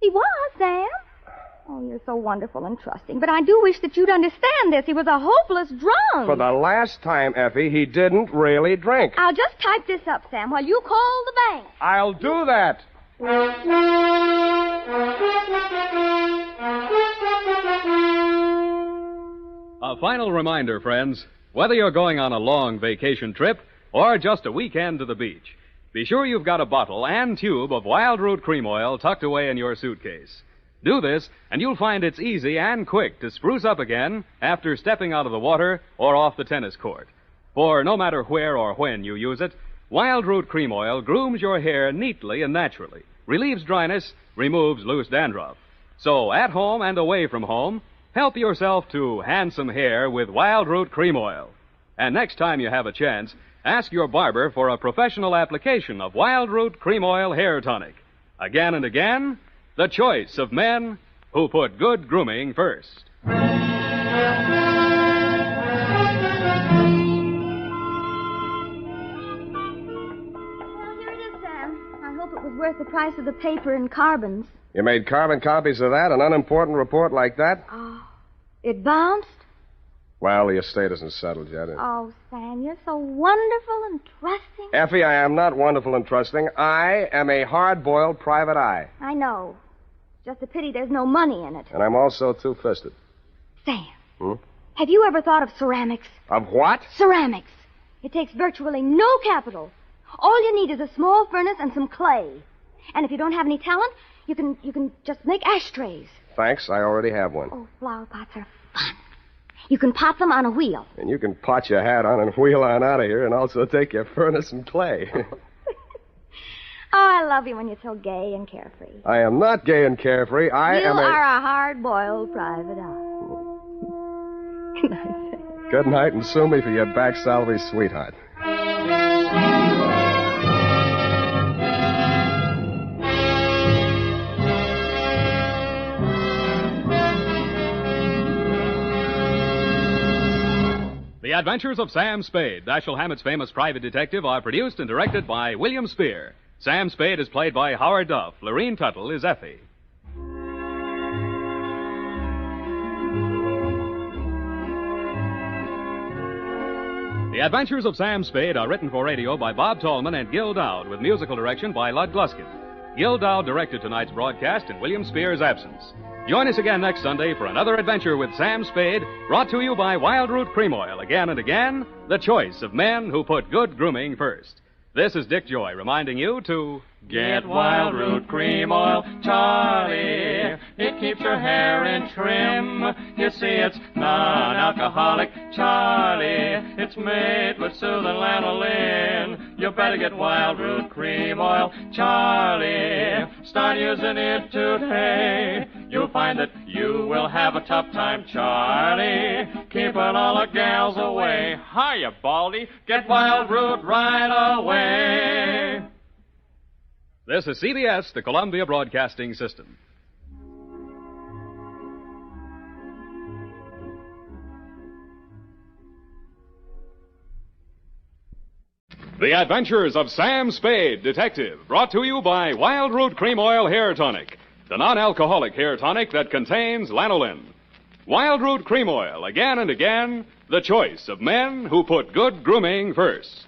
[SPEAKER 2] He was, Sam. Oh, you're so wonderful and trusting. But I do wish that you'd understand this. He was a hopeless drunk.
[SPEAKER 18] For the last time, Effie, he didn't really drink.
[SPEAKER 2] I'll just type this up, Sam, while you call the bank.
[SPEAKER 18] I'll do that.
[SPEAKER 1] A final reminder, friends. Whether you're going on a long vacation trip or just a weekend to the beach, be sure you've got a bottle and tube of Wild Root Cream Oil tucked away in your suitcase. Do this, and you'll find it's easy and quick to spruce up again after stepping out of the water or off the tennis court. For no matter where or when you use it, Wild Root Cream Oil grooms your hair neatly and naturally, relieves dryness, removes loose dandruff. So at home and away from home, help yourself to handsome hair with Wild Root Cream Oil. And next time you have a chance, ask your barber for a professional application of Wild Root Cream Oil Hair Tonic. Again and again, the choice of men who put good grooming first.
[SPEAKER 2] Well, here it is, Sam. I hope it was worth the price of the paper and carbons.
[SPEAKER 18] You made carbon copies of that? An unimportant report like that?
[SPEAKER 2] Oh, it bounced?
[SPEAKER 18] Well, the estate isn't settled yet.
[SPEAKER 2] Oh, Sam, you're so wonderful and trusting.
[SPEAKER 18] Effie, I am not wonderful and trusting. I am a hard-boiled private eye.
[SPEAKER 2] I know. Just a pity there's no money in it.
[SPEAKER 18] And I'm also two-fisted.
[SPEAKER 2] Sam,
[SPEAKER 18] Hmm?
[SPEAKER 2] have you ever thought of ceramics?
[SPEAKER 18] Of what?
[SPEAKER 2] Ceramics. It takes virtually no capital. All you need is a small furnace and some clay. And if you don't have any talent, you can just make ashtrays.
[SPEAKER 18] Thanks, I already have one.
[SPEAKER 2] Oh, flower pots are fun. You can pot them on a wheel.
[SPEAKER 18] And you can pot your hat on and wheel on out of here and also take your furnace and clay.
[SPEAKER 2] Oh, I love you when you're so gay and carefree.
[SPEAKER 18] I am not gay and carefree.
[SPEAKER 2] You are a hard-boiled private eye. Good night, Sam.
[SPEAKER 18] Good night, and sue me for your back salary, sweetheart.
[SPEAKER 1] The Adventures of Sam Spade, Dashiell Hammett's famous private detective, are produced and directed by William Spear. Sam Spade is played by Howard Duff. Lorene Tuttle is Effie. The Adventures of Sam Spade are written for radio by Bob Tallman and Gil Dowd, with musical direction by Lud Gluskin. Gil Dowd directed tonight's broadcast in William Spear's absence. Join us again next Sunday for another adventure with Sam Spade, brought to you by Wild Root Cream Oil. Again and again, the choice of men who put good grooming first. This is Dick Joy reminding you to
[SPEAKER 11] Get Wild Root Cream Oil, Charlie. It keeps your hair in trim. You see, it's non-alcoholic, Charlie. It's made with soothing lanolin. You better get Wild Root Cream Oil, Charlie. Start using it today. You'll find that you will have a tough time, Charlie. Keeping all the gals away. Hiya, Baldy. Get Wild Root right away.
[SPEAKER 1] This is CBS, the Columbia Broadcasting System. The Adventures of Sam Spade, Detective, brought to you by Wild Root Cream Oil Hair Tonic, the non-alcoholic hair tonic that contains lanolin. Wild Root Cream Oil, again and again, the choice of men who put good grooming first.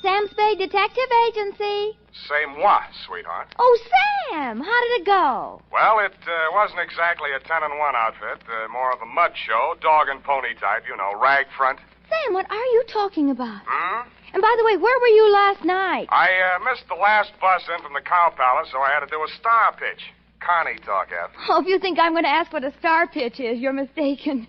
[SPEAKER 2] Sam Spade Detective Agency.
[SPEAKER 3] Say moi, sweetheart.
[SPEAKER 2] Oh, Sam, how did it go?
[SPEAKER 3] Well, it wasn't exactly a 10-in-1 outfit. More of a mud show, dog and pony type, you know, rag front.
[SPEAKER 2] Sam, what are you talking about?
[SPEAKER 3] Hmm?
[SPEAKER 2] And by the way, where were you last night?
[SPEAKER 3] I missed the last bus in from the Cow Palace, so I had to do a star pitch. Connie talk, F.
[SPEAKER 2] Oh, if you think I'm going to ask what a star pitch is, you're mistaken.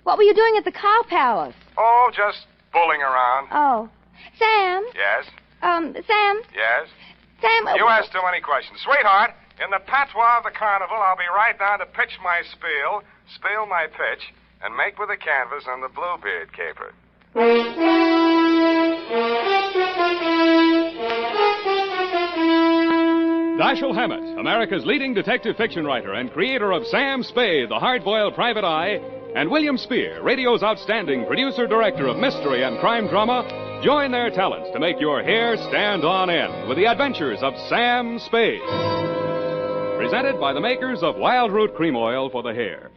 [SPEAKER 2] What were you doing at the Cow Palace?
[SPEAKER 3] Oh, just bulling around.
[SPEAKER 2] Oh. Sam?
[SPEAKER 3] Yes?
[SPEAKER 2] Sam?
[SPEAKER 3] Yes?
[SPEAKER 2] Sam...
[SPEAKER 3] You asked too many questions. Sweetheart, in the patois of the carnival, I'll be right down to pitch my spiel my pitch,
[SPEAKER 18] and make with the canvas on the Bluebeard caper.
[SPEAKER 1] Dashiell Hammett, America's leading detective fiction writer and creator of Sam Spade, the hard-boiled private eye, and William Spear, radio's outstanding producer-director of mystery and crime drama, join their talents to make your hair stand on end with the adventures of Sam Spade. Presented by the makers of Wild Root Cream Oil for the hair.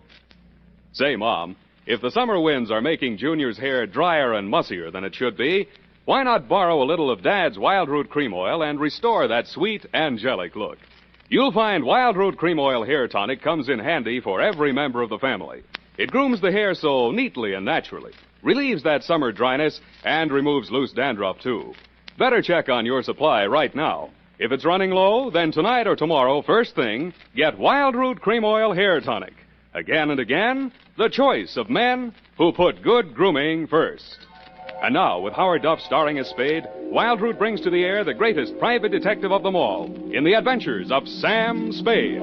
[SPEAKER 1] Say, Mom, if the summer winds are making Junior's hair drier and mussier than it should be, why not borrow a little of Dad's Wild Root Cream Oil and restore that sweet, angelic look? You'll find Wild Root Cream Oil Hair Tonic comes in handy for every member of the family. It grooms the hair so neatly and naturally, relieves that summer dryness, and removes loose dandruff, too. Better check on your supply right now. If it's running low, then tonight or tomorrow, first thing, get Wild Root Cream Oil Hair Tonic. Again and again, the choice of men who put good grooming first. And now, with Howard Duff starring as Spade, Wild Root brings to the air the greatest private detective of them all in the adventures of Sam Spade.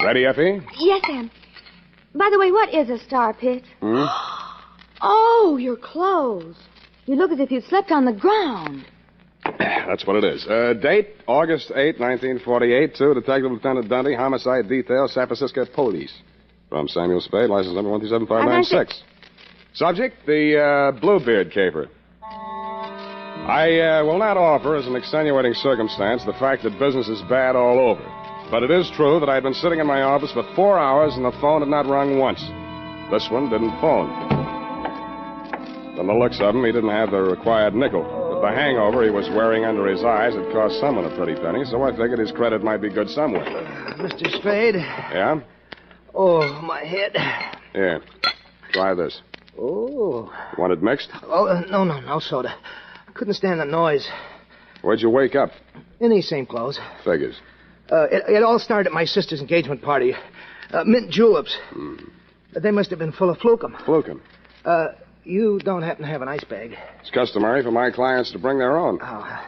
[SPEAKER 18] Ready, Effie?
[SPEAKER 2] Yes, Sam. By the way, what is a star pit? Oh, your clothes. You look as if you slept on the ground.
[SPEAKER 18] That's what it is. Date, August 8, 1948, to Detective Lieutenant Dundee, Homicide Detail, San Francisco Police. From Samuel Spade, license number 1375996. Subject, the Bluebeard caper. I will not offer as an extenuating circumstance the fact that business is bad all over. But it is true that I had been sitting in my office for 4 hours and the phone had not rung once. This one didn't phone. From the looks of him, he didn't have the required nickel. But the hangover he was wearing under his eyes had cost someone a pretty penny, so I figured his credit might be good somewhere.
[SPEAKER 9] Mr. Spade?
[SPEAKER 18] Yeah?
[SPEAKER 9] Oh, my head.
[SPEAKER 18] Here. Try this.
[SPEAKER 9] Oh.
[SPEAKER 18] Want it mixed?
[SPEAKER 9] Oh, no soda. Couldn't stand the noise.
[SPEAKER 18] Where'd you wake up?
[SPEAKER 9] In these same clothes.
[SPEAKER 18] Figures.
[SPEAKER 9] It all started at my sister's engagement party. Mint juleps. They must have been full of flukum.
[SPEAKER 18] Flukum?
[SPEAKER 9] You don't happen to have an ice bag?
[SPEAKER 18] It's customary for my clients to bring their own.
[SPEAKER 9] Oh.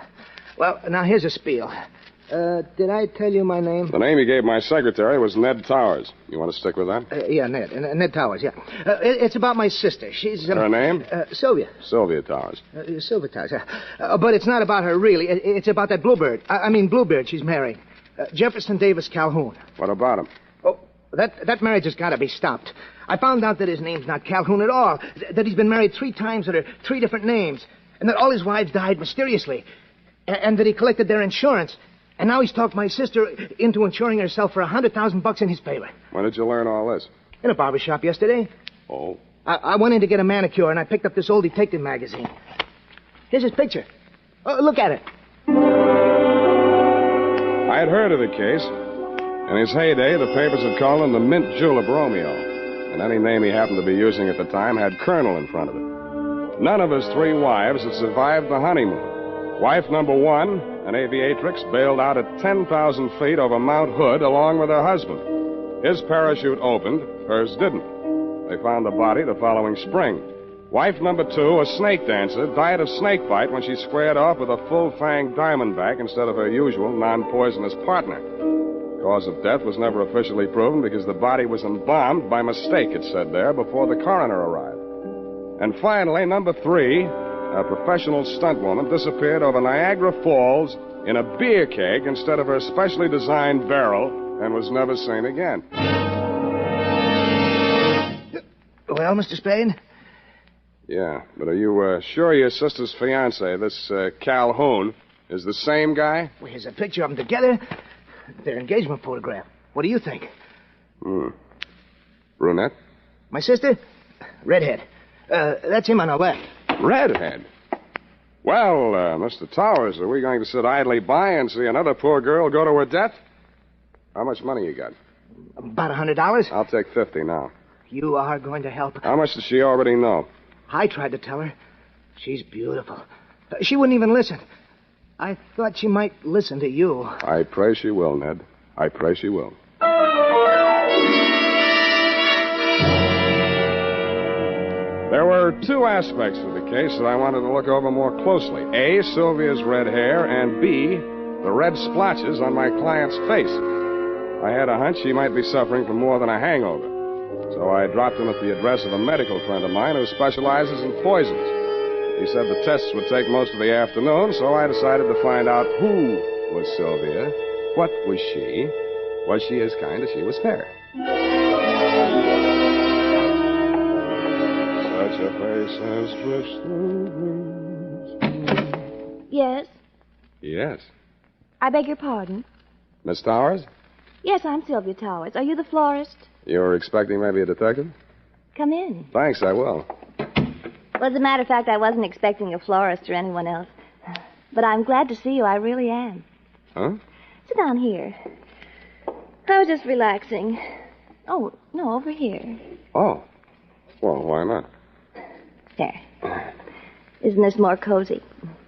[SPEAKER 9] Well, now here's a spiel. Did I tell you my name?
[SPEAKER 18] The name you gave my secretary was Ned Towers. You want to stick with that?
[SPEAKER 9] Yeah, Ned. Ned Towers, yeah. It's about my sister. She's...
[SPEAKER 18] Her name?
[SPEAKER 9] Sylvia.
[SPEAKER 18] Sylvia Towers.
[SPEAKER 9] Sylvia Towers, yeah. But it's not about her, really. It's about that Bluebeard. Bluebeard she's marrying. Jefferson Davis Calhoun.
[SPEAKER 18] What about him?
[SPEAKER 9] Oh, that marriage has got to be stopped. I found out that his name's not Calhoun at all. That he's been married 3 times under 3 different names. And that all his wives died mysteriously. And that he collected their insurance. And now he's talked my sister into insuring herself for $100,000 in his favor.
[SPEAKER 18] When did you learn all this?
[SPEAKER 9] In a barber shop yesterday.
[SPEAKER 18] Oh.
[SPEAKER 9] I went in to get a manicure, and I picked up this old detective magazine. Here's his picture. Look at it.
[SPEAKER 18] I had heard of the case. In his heyday, the papers had called him the Mint Julep Romeo. And any name he happened to be using at the time had Colonel in front of it. None of his 3 wives had survived the honeymoon. Wife number 1, an aviatrix, bailed out at 10,000 feet over Mount Hood along with her husband. His parachute opened, hers didn't. They found the body the following spring. Wife number 2, a snake dancer, died of snake bite when she squared off with a full-fanged diamondback instead of her usual non-poisonous partner. Cause of death was never officially proven because the body was embalmed by mistake, it said there, before the coroner arrived. And finally, number 3, a professional stunt woman, disappeared over Niagara Falls in a beer keg instead of her specially designed barrel and was never seen again.
[SPEAKER 9] Well, Mr. Spade?
[SPEAKER 18] Yeah, but are you sure your sister's fiancé, this Calhoun, is the same guy?
[SPEAKER 9] Well, here's a picture of them together. Their engagement photograph. What do you think?
[SPEAKER 18] Brunette?
[SPEAKER 9] My sister? Redhead. That's him on our left.
[SPEAKER 18] Redhead? Well, Mr. Towers, are we going to sit idly by and see another poor girl go to her death? How much money you got?
[SPEAKER 9] About $100.
[SPEAKER 18] I'll take 50 now.
[SPEAKER 9] You are going to help.
[SPEAKER 18] How much does she already know?
[SPEAKER 9] I tried to tell her. She's beautiful. She wouldn't even listen. I thought she might listen to you.
[SPEAKER 18] I pray she will, Ned. I pray she will. There were two aspects of the case that I wanted to look over more closely. A, Sylvia's red hair, and B, the red splotches on my client's face. I had a hunch she might be suffering from more than a hangover. So I dropped him at the address of a medical friend of mine who specializes in poisons. He said the tests would take most of the afternoon, so I decided to find out who was Sylvia, what was she as kind as she was fair. Such a face as drifts through breeze.
[SPEAKER 2] Yes?
[SPEAKER 18] Yes.
[SPEAKER 2] I beg your pardon?
[SPEAKER 18] Miss Towers?
[SPEAKER 2] Yes, I'm Sylvia Towers. Are you the florist?
[SPEAKER 18] You were expecting maybe a detective?
[SPEAKER 2] Come in.
[SPEAKER 18] Thanks, I will.
[SPEAKER 2] Well, as a matter of fact, I wasn't expecting a florist or anyone else. But I'm glad to see you. I really am.
[SPEAKER 18] Huh?
[SPEAKER 2] Sit down here. I was just relaxing. Oh, no, over here.
[SPEAKER 18] Oh. Well, why not?
[SPEAKER 2] There. Isn't this more cozy?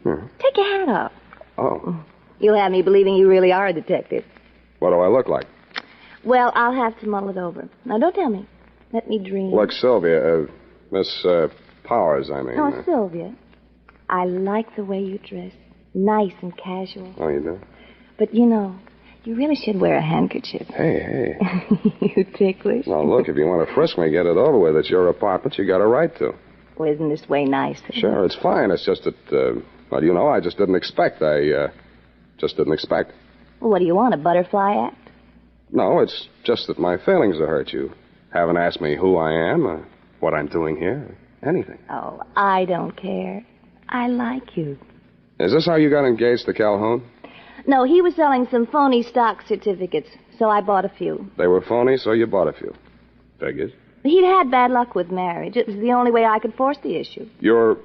[SPEAKER 2] Take your hat off.
[SPEAKER 18] Oh.
[SPEAKER 2] You'll have me believing you really are a detective.
[SPEAKER 18] What do I look like?
[SPEAKER 2] Well, I'll have to mull it over. Now, don't tell me. Let me dream.
[SPEAKER 18] Look, Sylvia, Miss Powers, I mean.
[SPEAKER 2] Oh, Sylvia, I like the way you dress. Nice and casual.
[SPEAKER 18] Oh, you do?
[SPEAKER 2] But, you know, you really should wear a handkerchief.
[SPEAKER 18] Hey.
[SPEAKER 2] You ticklish.
[SPEAKER 18] Now, look, if you want to frisk me, get it over with. It's your apartment. You got a right to.
[SPEAKER 2] Well, isn't this way nice?
[SPEAKER 18] Sure, it's fine. It's just that, well, you know, I just didn't expect. Just didn't expect.
[SPEAKER 2] Well, what do you want, a butterfly act?
[SPEAKER 18] No, it's just that my feelings are hurt. You haven't asked me who I am, what I'm doing here, anything.
[SPEAKER 2] Oh, I don't care. I like you.
[SPEAKER 18] Is this how you got engaged to Calhoun?
[SPEAKER 2] No, he was selling some phony stock certificates, so I bought a few.
[SPEAKER 18] They were phony, so you bought a few. Figures.
[SPEAKER 2] He'd had bad luck with marriage. It was the only way I could force the issue.
[SPEAKER 18] You're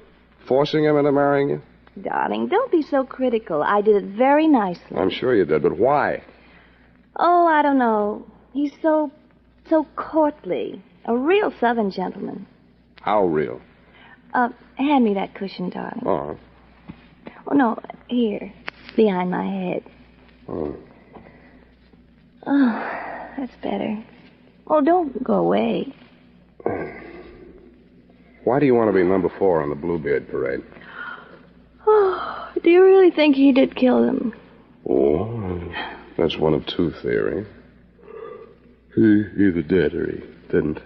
[SPEAKER 18] forcing him into marrying you?
[SPEAKER 2] Darling, don't be so critical. I did it very nicely.
[SPEAKER 18] I'm sure you did, but why?
[SPEAKER 2] Oh, I don't know. He's so courtly. A real Southern gentleman.
[SPEAKER 18] How real?
[SPEAKER 2] Hand me that cushion, darling.
[SPEAKER 18] Oh.
[SPEAKER 2] Oh, no, here, behind my head.
[SPEAKER 18] Oh.
[SPEAKER 2] Oh, that's better. Oh, don't go away.
[SPEAKER 18] Why do you want to be number 4 on the Bluebeard parade?
[SPEAKER 2] Oh, do you really think he did kill them?
[SPEAKER 18] Oh, that's one of two theories. He either did or he didn't.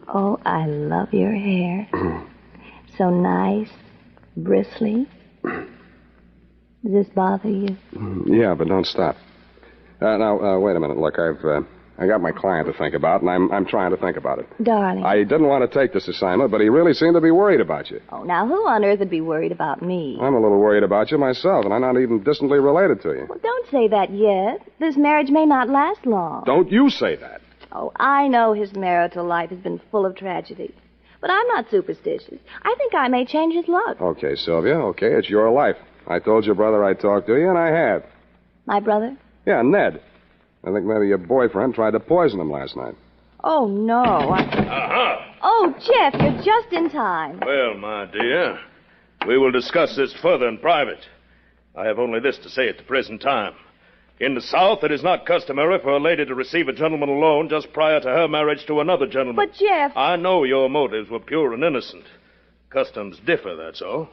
[SPEAKER 2] Oh, I love your hair. So nice, bristly. Does this bother you?
[SPEAKER 18] Yeah, but don't stop. Now, wait a minute. Look, I got my client to think about, and I'm trying to think about it.
[SPEAKER 2] Darling.
[SPEAKER 18] I didn't want to take this assignment, but he really seemed to be worried about you.
[SPEAKER 2] Oh, now who on earth would be worried about me?
[SPEAKER 18] I'm a little worried about you myself, and I'm not even distantly related to you.
[SPEAKER 2] Well, don't say that yet. This marriage may not last long.
[SPEAKER 18] Don't you say that.
[SPEAKER 2] Oh, I know his marital life has been full of tragedy. But I'm not superstitious. I think I may change his luck.
[SPEAKER 18] Okay, Sylvia, okay, it's your life. I told your brother I'd talk to you, and I have.
[SPEAKER 2] My brother?
[SPEAKER 18] Yeah, Ned. I think maybe your boyfriend tried to poison him last night.
[SPEAKER 2] Oh, no. Oh, Jeff, you're just in time.
[SPEAKER 15] Well, my dear, we will discuss this further in private. I have only this to say at the present time. In the South, it is not customary for a lady to receive a gentleman alone just prior to her marriage to another gentleman.
[SPEAKER 2] But, Jeff...
[SPEAKER 15] I know your motives were pure and innocent. Customs differ, that's all.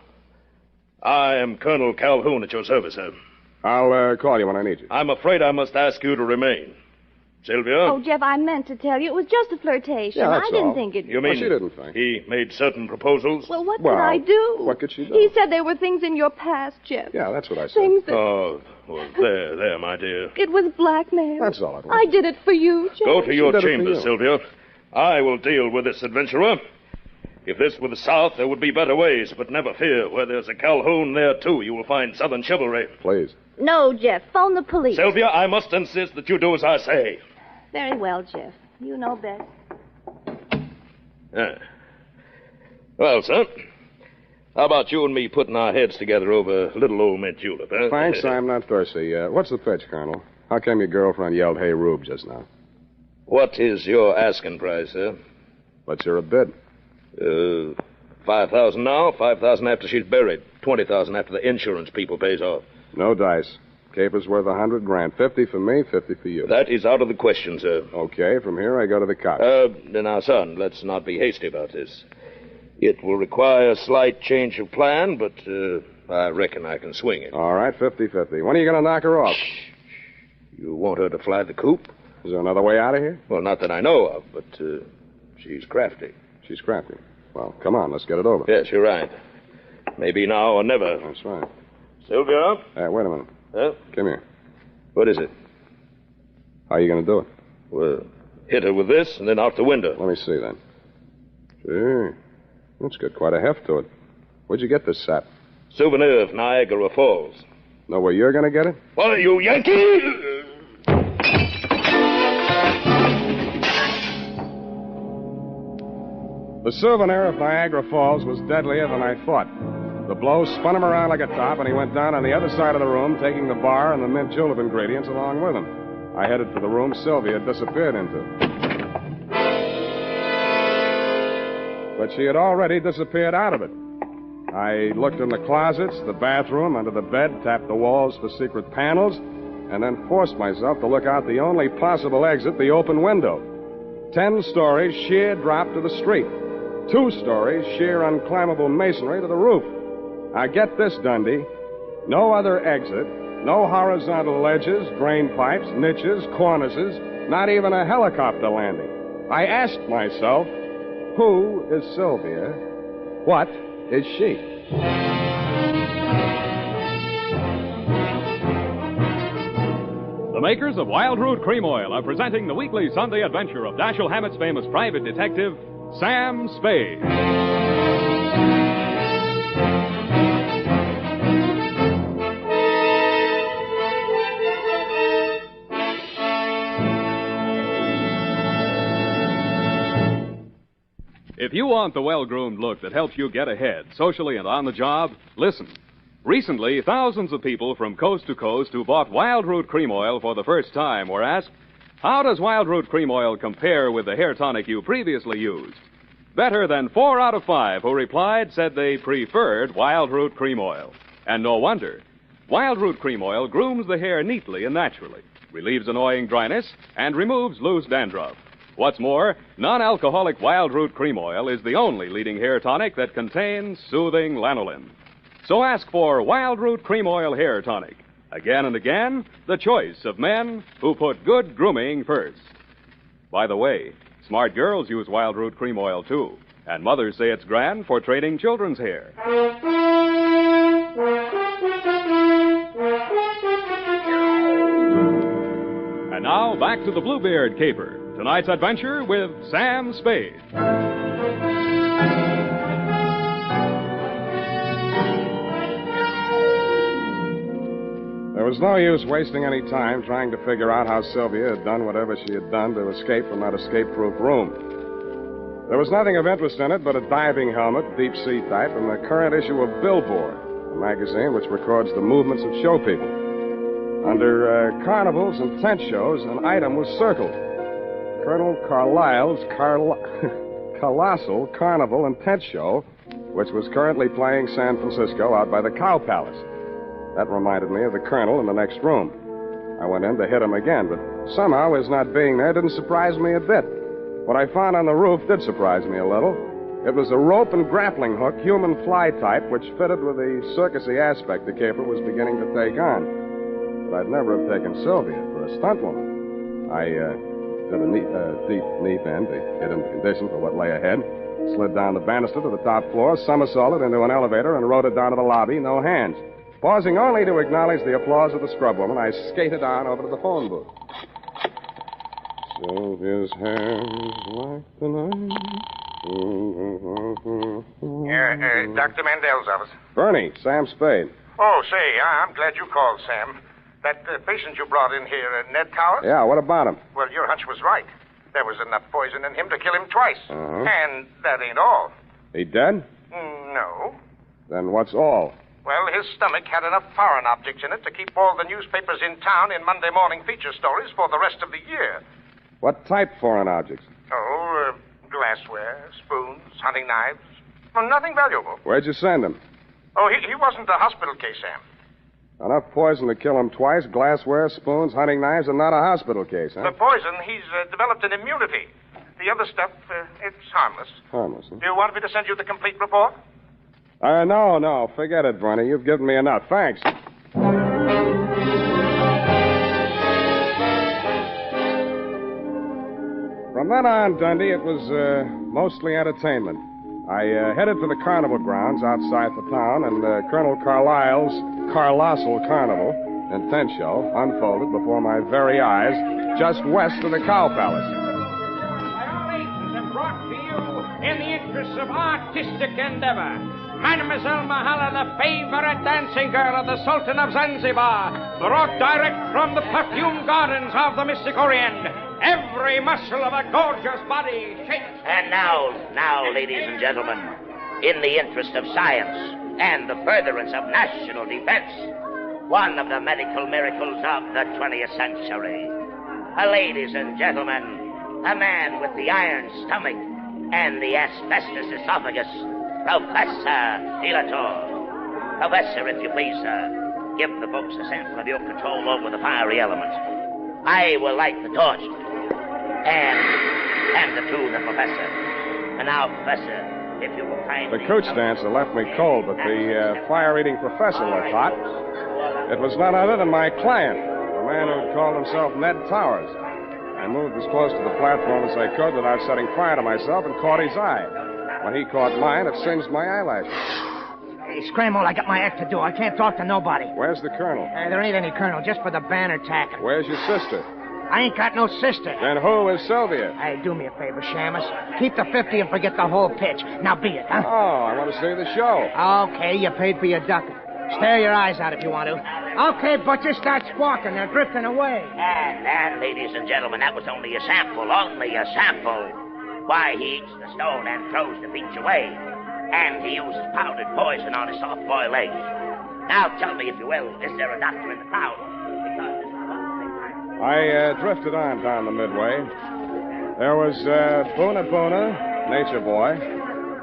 [SPEAKER 15] I am Colonel Calhoun at your service, sir.
[SPEAKER 18] I'll call you when I need you.
[SPEAKER 15] I'm afraid I must ask you to remain. Sylvia?
[SPEAKER 2] Oh, Jeff, I meant to tell you. It was just a flirtation.
[SPEAKER 18] Yeah, that's
[SPEAKER 2] I didn't
[SPEAKER 18] all.
[SPEAKER 2] think it...
[SPEAKER 15] You mean
[SPEAKER 18] she didn't think.
[SPEAKER 15] He made certain proposals?
[SPEAKER 2] Well, what could I do?
[SPEAKER 18] What could she do?
[SPEAKER 2] He said there were things in your past, Jeff.
[SPEAKER 18] Yeah, that's what I said.
[SPEAKER 2] Things that...
[SPEAKER 15] Oh, well, there, my dear.
[SPEAKER 2] It was blackmail.
[SPEAKER 18] That's all it was.
[SPEAKER 2] I did it for you, Jeff.
[SPEAKER 15] Go to your
[SPEAKER 18] did it for
[SPEAKER 15] chambers,
[SPEAKER 18] you.
[SPEAKER 15] Sylvia. I will deal with this adventurer. If this were the South, there would be better ways, but never fear. Where there's a Calhoun, there, too, you will find Southern chivalry.
[SPEAKER 18] Please.
[SPEAKER 2] No, Jeff. Phone the police.
[SPEAKER 15] Sylvia, I must insist that you do as I say.
[SPEAKER 2] Very well, Jeff. You know best.
[SPEAKER 15] Well, son, how about you and me putting our heads together over little old mint julep, huh?
[SPEAKER 18] Thanks, I'm not thirsty. What's the pitch, Colonel? How come your girlfriend yelled, "Hey, Rube," just now?
[SPEAKER 15] What is your asking price, sir?
[SPEAKER 18] What's your bid?
[SPEAKER 15] $5,000 now, $5,000 after she's buried, $20,000 after the insurance people pays off.
[SPEAKER 18] No dice. Caper's worth $100,000. 50 for me, 50 for you.
[SPEAKER 15] That is out of the question, sir.
[SPEAKER 18] Okay, from here I go to the cops.
[SPEAKER 15] Now, son, let's not be hasty about this. It will require a slight change of plan, but I reckon I can swing it.
[SPEAKER 18] All right, 50-50. When are you going to knock her off?
[SPEAKER 15] You want her to fly the coop?
[SPEAKER 18] Is there another way out of here?
[SPEAKER 15] Well, not that I know of, but she's crafty.
[SPEAKER 18] She's crafty. Well, come on, let's get it over.
[SPEAKER 15] Yes, you're right. Maybe now or never.
[SPEAKER 18] That's right.
[SPEAKER 15] Sylvia?
[SPEAKER 18] Wait a minute.
[SPEAKER 15] Huh?
[SPEAKER 18] Come here.
[SPEAKER 15] What is it?
[SPEAKER 18] How are you going to do it?
[SPEAKER 15] Well, hit her with this and then out the window.
[SPEAKER 18] Let me see, then. Gee, that's got quite a heft to it. Where'd you get this sap?
[SPEAKER 15] Souvenir of Niagara Falls.
[SPEAKER 18] Know where you're going to get it?
[SPEAKER 15] What are you, Yankee?
[SPEAKER 18] The souvenir of Niagara Falls was deadlier than I thought. The blow spun him around like a top, and he went down on the other side of the room, taking the bar and the mint julep ingredients along with him. I headed for the room Sylvia had disappeared into. But she had already disappeared out of it. I looked in the closets, the bathroom, under the bed, tapped the walls for secret panels, and then forced myself to look out the only possible exit, the open window. 10 stories, sheer drop to the street. 2 stories, sheer unclimbable masonry to the roof. Now get this, Dundee. No other exit, no horizontal ledges, drain pipes, niches, cornices, not even a helicopter landing. I asked myself, who is Sylvia? What is she?
[SPEAKER 1] The makers of Wild Root Cream Oil are presenting the weekly Sunday adventure of Dashiell Hammett's famous private detective, Sam Spade. If you want the well-groomed look that helps you get ahead, socially and on the job, listen. Recently, thousands of people from coast to coast who bought Wild Root Cream Oil for the first time were asked, how does Wild Root Cream Oil compare with the hair tonic you previously used? Better than 4 out of 5 who replied said they preferred Wild Root Cream Oil. And no wonder. Wild Root Cream Oil grooms the hair neatly and naturally, relieves annoying dryness, and removes loose dandruff. What's more, non-alcoholic Wild Root Cream Oil is the only leading hair tonic that contains soothing lanolin. So ask for Wild Root Cream Oil Hair Tonic. Again and again, the choice of men who put good grooming first. By the way, smart girls use Wild Root Cream Oil, too. And mothers say it's grand for training children's hair. And now, back to the Bluebeard Caper. Tonight's adventure with Sam Spade.
[SPEAKER 18] There was no use wasting any time trying to figure out how Sylvia had done whatever she had done to escape from that escape-proof room. There was nothing of interest in it but a diving helmet, deep sea type, and the current issue of Billboard, a magazine which records the movements of show people. Under carnivals and tent shows, an item was circled. Colonel Carlisle's Colossal Carnival and Tent Show, which was currently playing San Francisco out by the Cow Palace. That reminded me of the Colonel in the next room. I went in to hit him again, but somehow his not being there didn't surprise me a bit. What I found on the roof did surprise me a little. It was a rope and grappling hook, human fly type, which fitted with the circusy aspect the caper was beginning to take on. But I'd never have taken Sylvia for a stunt woman. I did a deep knee bend to get into condition for what lay ahead, slid down the banister to the top floor, somersaulted into an elevator, and rode it down to the lobby, no hands. Pausing only to acknowledge the applause of the scrub woman, I skated on over to the phone booth. Sylvia's hair is like the night.
[SPEAKER 10] Dr. Mandel's office.
[SPEAKER 18] Bernie, Sam Spade.
[SPEAKER 10] Oh, say, I'm glad you called, Sam. That patient you brought in here, Ned Coward?
[SPEAKER 18] Yeah, what about him?
[SPEAKER 10] Well, your hunch was right. There was enough poison in him to kill him twice.
[SPEAKER 18] Uh-huh.
[SPEAKER 10] And that ain't all.
[SPEAKER 18] He dead?
[SPEAKER 10] No.
[SPEAKER 18] Then what's all?
[SPEAKER 10] Well, his stomach had enough foreign objects in it to keep all the newspapers in town in Monday morning feature stories for the rest of the year.
[SPEAKER 18] What type foreign objects?
[SPEAKER 10] Oh, glassware, spoons, hunting knives. Well, nothing valuable.
[SPEAKER 18] Where'd you send him?
[SPEAKER 10] Oh, he wasn't a hospital case, Sam.
[SPEAKER 18] Enough poison to kill him twice, glassware, spoons, hunting knives, and not a hospital case, huh?
[SPEAKER 10] The poison, he's developed an immunity. The other stuff, it's harmless.
[SPEAKER 18] Harmless, huh?
[SPEAKER 10] Do you want me to send you the complete report?
[SPEAKER 18] No. Forget it, Bernie. You've given me enough. Thanks. From then on, Dundee, it was mostly entertainment. I headed for the carnival grounds outside the town, and Colonel Carlisle's Carlossal Carnival and tent show unfolded before my very eyes just west of the Cow Palace.
[SPEAKER 7] And brought to you in the interests of artistic endeavor, Mademoiselle Mahala, the favorite dancing girl of the Sultan of Zanzibar, brought direct from the perfume gardens of the Mystic Orient. Every muscle of a gorgeous body shakes.
[SPEAKER 22] And now, ladies and gentlemen, in the interest of science and the furtherance of national defense, one of the medical miracles of the 20th century. Ladies and gentlemen, a man with the iron stomach and the asbestos esophagus, Professor Dilator. Professor, if you please, give the folks a sample of your control over the fiery element. I will light the torch and hand it to the professor. And now, Professor, if you will kindly...
[SPEAKER 18] The coach dancer left me cold, but the fire-eating professor looked hot. It was none other than my client, the man who called himself Ned Towers. I moved as close to the platform as I could without setting fire to myself and caught his eye. When he caught mine, it singed my eyelashes.
[SPEAKER 9] Hey, Scramble, I got my act to do. I can't talk to nobody.
[SPEAKER 18] Where's the colonel?
[SPEAKER 9] There ain't any colonel, just for the banner tacking.
[SPEAKER 18] Where's your sister?
[SPEAKER 9] I ain't got no sister.
[SPEAKER 18] Then who is Sylvia?
[SPEAKER 9] Hey, do me a favor, Shamus. Keep the 50 and forget the whole pitch. Now be it, huh?
[SPEAKER 18] Oh, I want to see the show.
[SPEAKER 9] Okay, you paid for your ducking. Stare your eyes out if you want to. Okay, Butcher, start squawking. They're drifting away.
[SPEAKER 22] And, ladies and gentlemen, that was only a sample. Why, he eats the stone and throws the peach away. And he uses powdered poison on his soft-boiled eggs. Now, tell me, if you will, is there a doctor in the crowd?
[SPEAKER 18] I drifted on down the midway. There was Boona Boona, Nature Boy,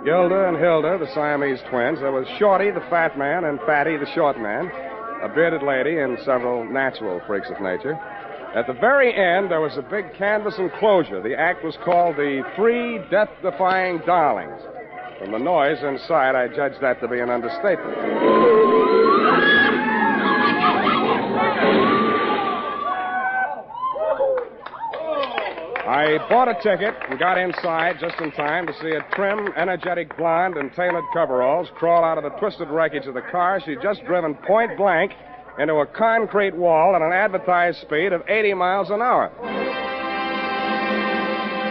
[SPEAKER 18] Gilda and Hilda, the Siamese twins. There was Shorty, the fat man, and Fatty, the short man, a bearded lady, and several natural freaks of nature. At the very end, there was a big canvas enclosure. The act was called the Three Death-Defying Darlings. From the noise inside, I judged that to be an understatement. I bought a ticket and got inside just in time to see a trim, energetic blonde in tailored coveralls crawl out of the twisted wreckage of the car she'd just driven point blank into a concrete wall at an advertised speed of 80 miles an hour.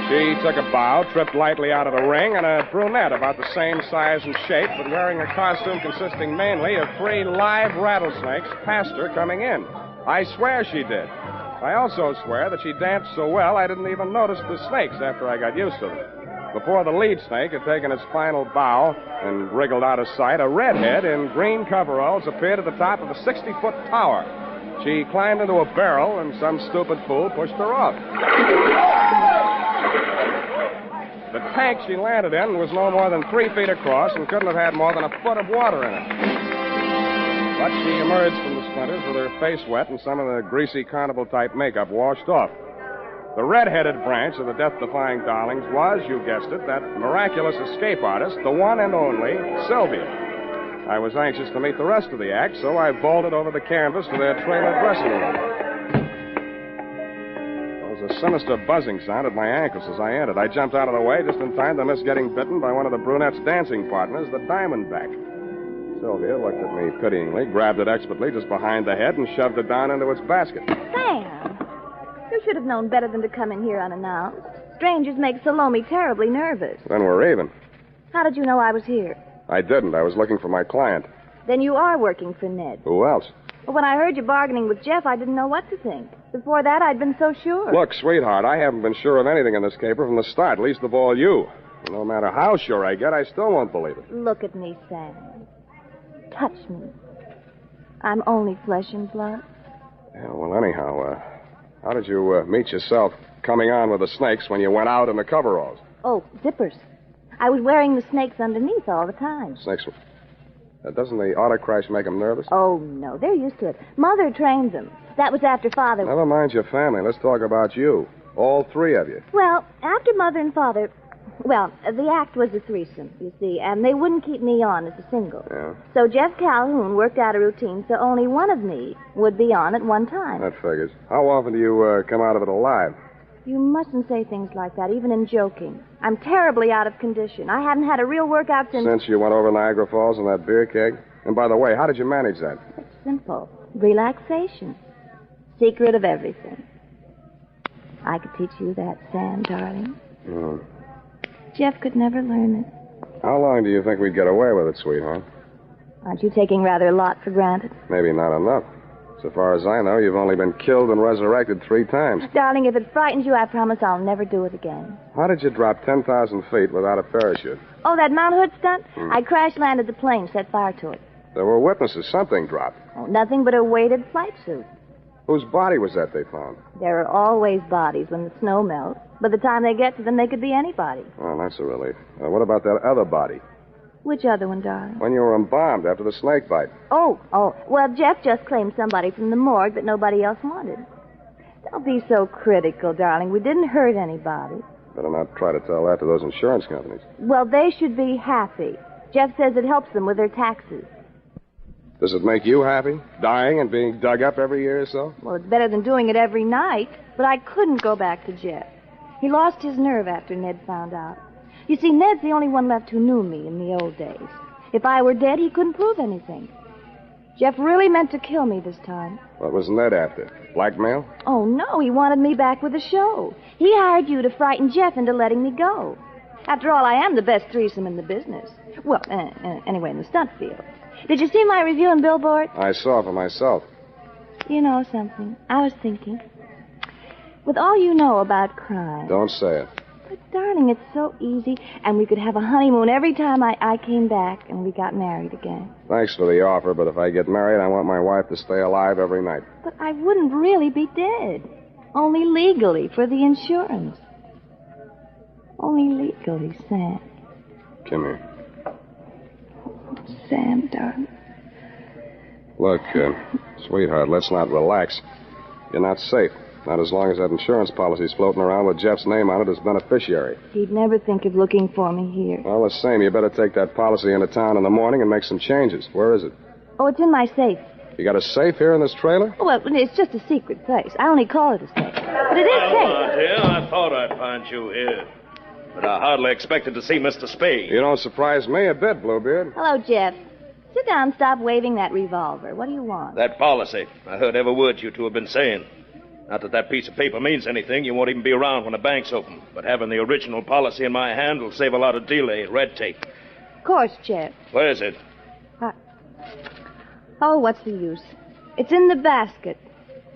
[SPEAKER 18] She took a bow, tripped lightly out of the ring, and a brunette about the same size and shape, but wearing a costume consisting mainly of 3 live rattlesnakes passed her coming in. I swear she did. I also swear that she danced so well I didn't even notice the snakes after I got used to them. Before the lead snake had taken its final bow and wriggled out of sight, a redhead in green coveralls appeared at the top of a 60-foot tower. She climbed into a barrel, and some stupid fool pushed her off. The tank she landed in was no more than 3 feet across and couldn't have had more than a foot of water in it. But she emerged from the splinters with her face wet and some of the greasy carnival-type makeup washed off. The red-headed branch of the death-defying darlings was, you guessed it, that miraculous escape artist, the one and only Sylvia. I was anxious to meet the rest of the act, so I vaulted over the canvas to their trailer dressing room. There was a sinister buzzing sound at my ankles as I entered. I jumped out of the way just in time to miss getting bitten by one of the brunette's dancing partners, the Diamondback. Sylvia looked at me pityingly, grabbed it expertly just behind the head, and shoved it down into its basket.
[SPEAKER 2] Sam, you should have known better than to come in here unannounced. Strangers make Salome terribly nervous.
[SPEAKER 18] Then we're even.
[SPEAKER 2] How did you know I was here?
[SPEAKER 18] I didn't. I was looking for my client.
[SPEAKER 2] Then you are working for Ned.
[SPEAKER 18] Who else?
[SPEAKER 2] Well, when I heard you bargaining with Jeff, I didn't know what to think. Before that, I'd been so sure.
[SPEAKER 18] Look, sweetheart, I haven't been sure of anything in this caper from the start, least of all you. No matter how sure I get, I still won't believe it.
[SPEAKER 2] Look at me, Sam. Touch me. I'm only flesh and blood.
[SPEAKER 18] Yeah, well, anyhow, how did you meet yourself coming on with the snakes when you went out in the coveralls?
[SPEAKER 2] Oh, zippers. I was wearing the snakes underneath all the time.
[SPEAKER 18] Snakes? Doesn't the auto crash make them nervous?
[SPEAKER 2] Oh, no. They're used to it. Mother trains them. That was after Father...
[SPEAKER 18] Never mind your family. Let's talk about you. All three of you.
[SPEAKER 20] Well, after Mother and Father... Well, the act was a threesome, you see, and they wouldn't keep me on as a single.
[SPEAKER 18] Yeah,
[SPEAKER 20] So Jeff Calhoun worked out a routine so only one of me would be on at one time.
[SPEAKER 18] that figures. How often do you come out of it alive?
[SPEAKER 20] You mustn't say things like that, even in joking. I'm terribly out of condition. I haven't had a real workout since...
[SPEAKER 18] Since you went over Niagara Falls in that beer keg? And by the way, how did you manage that?
[SPEAKER 20] It's simple. Relaxation. Secret of everything. I could teach you that, Sam, darling.
[SPEAKER 18] Hmm.
[SPEAKER 20] Jeff could never learn it.
[SPEAKER 18] How long do you think we'd get away with it, sweetheart?
[SPEAKER 20] Aren't you taking rather a lot for granted?
[SPEAKER 18] Maybe not enough. So far as I know, you've only been killed and resurrected 3 times.
[SPEAKER 20] Darling, if it frightens you, I promise I'll never do it again.
[SPEAKER 18] How did you drop 10,000 feet without a parachute?
[SPEAKER 20] Oh, that Mount Hood stunt? I crash-landed the plane, set fire to it.
[SPEAKER 18] There were witnesses. Something dropped.
[SPEAKER 20] Oh, nothing but a weighted flight suit.
[SPEAKER 18] Whose body was that they found?
[SPEAKER 20] There are always bodies when the snow melts. By the time they get to them, they could be anybody.
[SPEAKER 18] Oh, that's a relief. What about that other body?
[SPEAKER 20] Which other one, darling?
[SPEAKER 18] When you were embalmed after the snake bite.
[SPEAKER 20] Oh. Well, Jeff just claimed somebody from the morgue that nobody else wanted. Don't be so critical, darling. We didn't hurt anybody.
[SPEAKER 18] Better not try to tell that to those insurance companies.
[SPEAKER 20] Well, they should be happy. Jeff says it helps them with their taxes.
[SPEAKER 18] Does it make you happy? Dying and being dug up every year or so?
[SPEAKER 20] Well, it's better than doing it every night. But I couldn't go back to Jeff. He lost his nerve after Ned found out. You see, Ned's the only one left who knew me in the old days. If I were dead, he couldn't prove anything. Jeff really meant to kill me this time.
[SPEAKER 18] What was Ned after? Blackmail?
[SPEAKER 20] Oh, no, he wanted me back with the show. He hired you to frighten Jeff into letting me go. After all, I am the best threesome in the business. Well, anyway, in the stunt field. Did you see my review in Billboard?
[SPEAKER 18] I saw for myself.
[SPEAKER 20] You know something? I was thinking. With all you know about crime...
[SPEAKER 18] Don't say it.
[SPEAKER 20] But, darling, it's so easy, and we could have a honeymoon every time I came back and we got married again.
[SPEAKER 18] Thanks for the offer, but if I get married, I want my wife to stay alive every night.
[SPEAKER 20] But I wouldn't really be dead. Only legally, for the insurance. Only legally, Sam.
[SPEAKER 18] Come here.
[SPEAKER 20] Sam, darling.
[SPEAKER 18] Look, sweetheart, let's not relax. You're not safe. Not as long as that insurance policy's floating around with Jeff's name on it as beneficiary.
[SPEAKER 20] He'd never think of looking for me here.
[SPEAKER 18] Well, the same. You better take that policy into town in the morning and make some changes. Where is it?
[SPEAKER 20] Oh, it's in my safe.
[SPEAKER 18] You got a safe here in this trailer?
[SPEAKER 20] Oh, well, it's just a secret place. I only call it a safe. But it is safe.
[SPEAKER 15] Dear, I thought I'd find you here. But I hardly expected to see Mr. Spade.
[SPEAKER 18] You don't surprise me a bit, Bluebeard.
[SPEAKER 20] Hello, Jeff. Sit down and stop waving that revolver. What do you want?
[SPEAKER 15] That policy. I heard every word you two have been saying. Not that that piece of paper means anything. You won't even be around when the bank's open. But having the original policy in my hand will save a lot of delay and red tape.
[SPEAKER 20] Of course, Jeff.
[SPEAKER 15] Where is it?
[SPEAKER 20] Oh, what's the use? It's in the basket,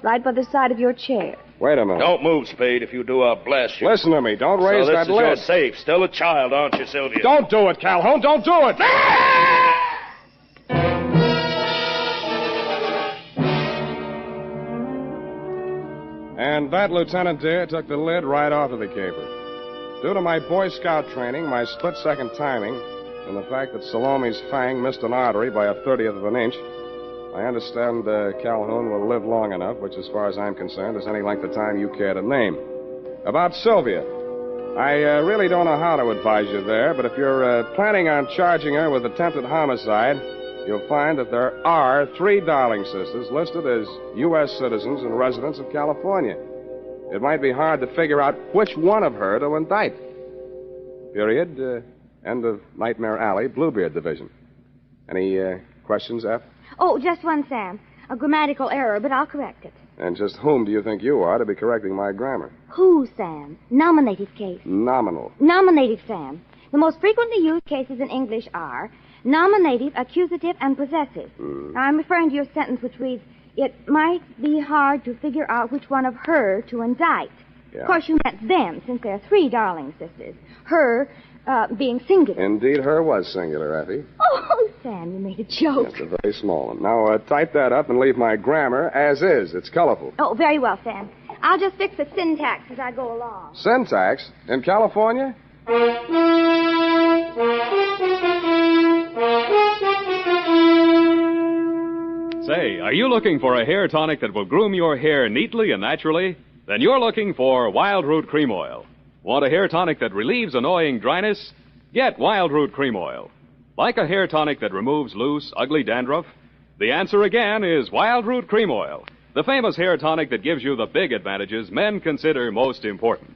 [SPEAKER 20] right by the side of your chair.
[SPEAKER 18] Wait a minute.
[SPEAKER 15] Don't move, Spade. If you do, I'll blast you.
[SPEAKER 18] Listen to me. Don't raise
[SPEAKER 15] so
[SPEAKER 18] that
[SPEAKER 15] this is
[SPEAKER 18] lid.
[SPEAKER 15] your safe. Still a child, aren't you, Sylvia?
[SPEAKER 18] Don't do it, Calhoun. Don't do it. And that, Lieutenant Deere, took the lid right off of the caper. Due to my Boy Scout training, my split-second timing, and the fact that Salome's fang missed an artery by a 30th of an inch, I understand Calhoun will live long enough, which, as far as I'm concerned, is any length of time you care to name. About Sylvia, I really don't know how to advise you there, but if you're planning on charging her with attempted homicide, you'll find that there are 3 Darling sisters listed as U.S. citizens and residents of California. It might be hard to figure out which one of her to indict. Period. End of Nightmare Alley, Bluebeard Division. Any questions, F?
[SPEAKER 2] Oh, just one, Sam. A grammatical error, but I'll correct it.
[SPEAKER 18] And just whom do you think you are to be correcting my grammar?
[SPEAKER 2] Who, Sam? Nominative case.
[SPEAKER 18] Nominal.
[SPEAKER 2] Nominative, Sam. The most frequently used cases in English are nominative, accusative, and possessive. Now, I'm referring to your sentence which reads, it might be hard to figure out which one of her to indict.
[SPEAKER 18] Yeah.
[SPEAKER 2] Of course, you meant them, since there are 3 Darling sisters. Her being singular.
[SPEAKER 18] Indeed, her was singular, Effie.
[SPEAKER 2] Oh, Sam, you made a joke.
[SPEAKER 18] That's a very small one. Now, type that up and leave my grammar as is. It's colorful.
[SPEAKER 2] Oh, very well, Sam. I'll just fix the syntax as I go along.
[SPEAKER 18] Syntax? In California?
[SPEAKER 1] Say, are you looking for a hair tonic that will groom your hair neatly and naturally? Then you're looking for Wild Root Cream Oil. Want a hair tonic that relieves annoying dryness? Get Wild Root Cream Oil. Like a hair tonic that removes loose, ugly dandruff? The answer again is Wild Root Cream Oil, the famous hair tonic that gives you the big advantages men consider most important.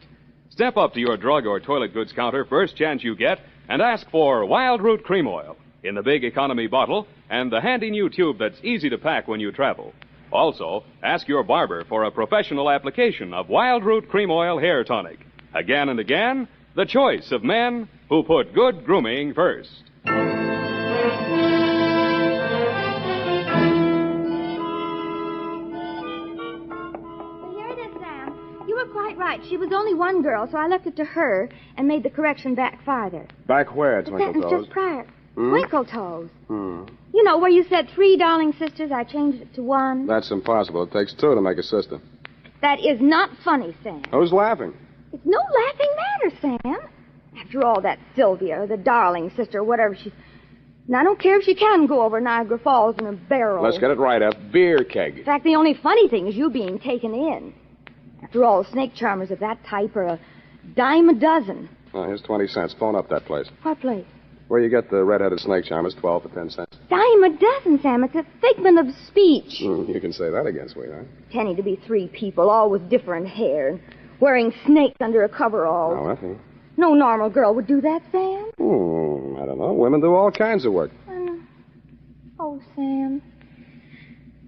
[SPEAKER 1] Step up to your drug or toilet goods counter first chance you get and ask for Wild Root Cream Oil in the big economy bottle and the handy new tube that's easy to pack when you travel. Also, ask your barber for a professional application of Wild Root Cream Oil hair tonic. Again and again, the choice of men who put good grooming first.
[SPEAKER 2] Quite right. She was only one girl, so I left it to her and made the correction back farther.
[SPEAKER 18] Back where,
[SPEAKER 2] The
[SPEAKER 18] Twinkle
[SPEAKER 2] sentence
[SPEAKER 18] Toes?
[SPEAKER 2] just prior.
[SPEAKER 18] Hmm?
[SPEAKER 2] Twinkle Toes.
[SPEAKER 18] Hmm.
[SPEAKER 2] You know, where you said 3 darling sisters, I changed it to 1.
[SPEAKER 18] That's impossible. It takes 2 to make a sister.
[SPEAKER 2] That is not funny, Sam.
[SPEAKER 18] Who's laughing?
[SPEAKER 2] It's no laughing matter, Sam. After all, that Sylvia, or the darling sister, or whatever she's... And I don't care if she can go over Niagara Falls in a barrel.
[SPEAKER 18] Let's get it right, a beer keg.
[SPEAKER 2] In fact, the only funny thing is you being taken in. After all, snake charmers of that type are a dime a dozen.
[SPEAKER 18] Oh, here's 20 cents. Phone up that place.
[SPEAKER 2] What place?
[SPEAKER 18] Where you get the red-headed snake charmers, 12 for 10 cents.
[SPEAKER 2] Dime a dozen, Sam. It's a figment of speech.
[SPEAKER 18] You can say that again, sweetheart.
[SPEAKER 2] Pretending to be 3 people, all with different hair, and wearing snakes under a coverall.
[SPEAKER 18] Oh, nothing.
[SPEAKER 2] No normal girl would do that, Sam.
[SPEAKER 18] I don't know. Women do all kinds of work.
[SPEAKER 2] Oh, Sam.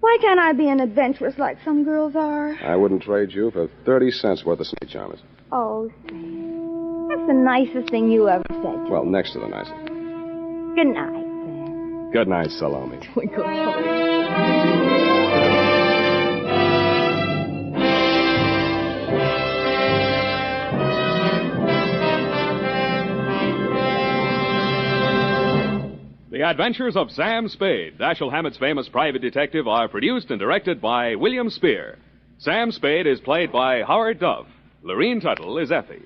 [SPEAKER 2] Why can't I be an adventuress like some girls are?
[SPEAKER 18] I wouldn't trade you for 30 cents worth of snake charmers.
[SPEAKER 2] Oh, Sam. That's the nicest thing you ever said.
[SPEAKER 18] Well, next to the nicest.
[SPEAKER 2] Good night, Sam.
[SPEAKER 18] Good night, Salome.
[SPEAKER 2] Twinkle Toes.
[SPEAKER 1] The Adventures of Sam Spade, Dashiell Hammett's famous private detective, are produced and directed by William Spear. Sam Spade is played by Howard Duff. Lorene Tuttle is Effie.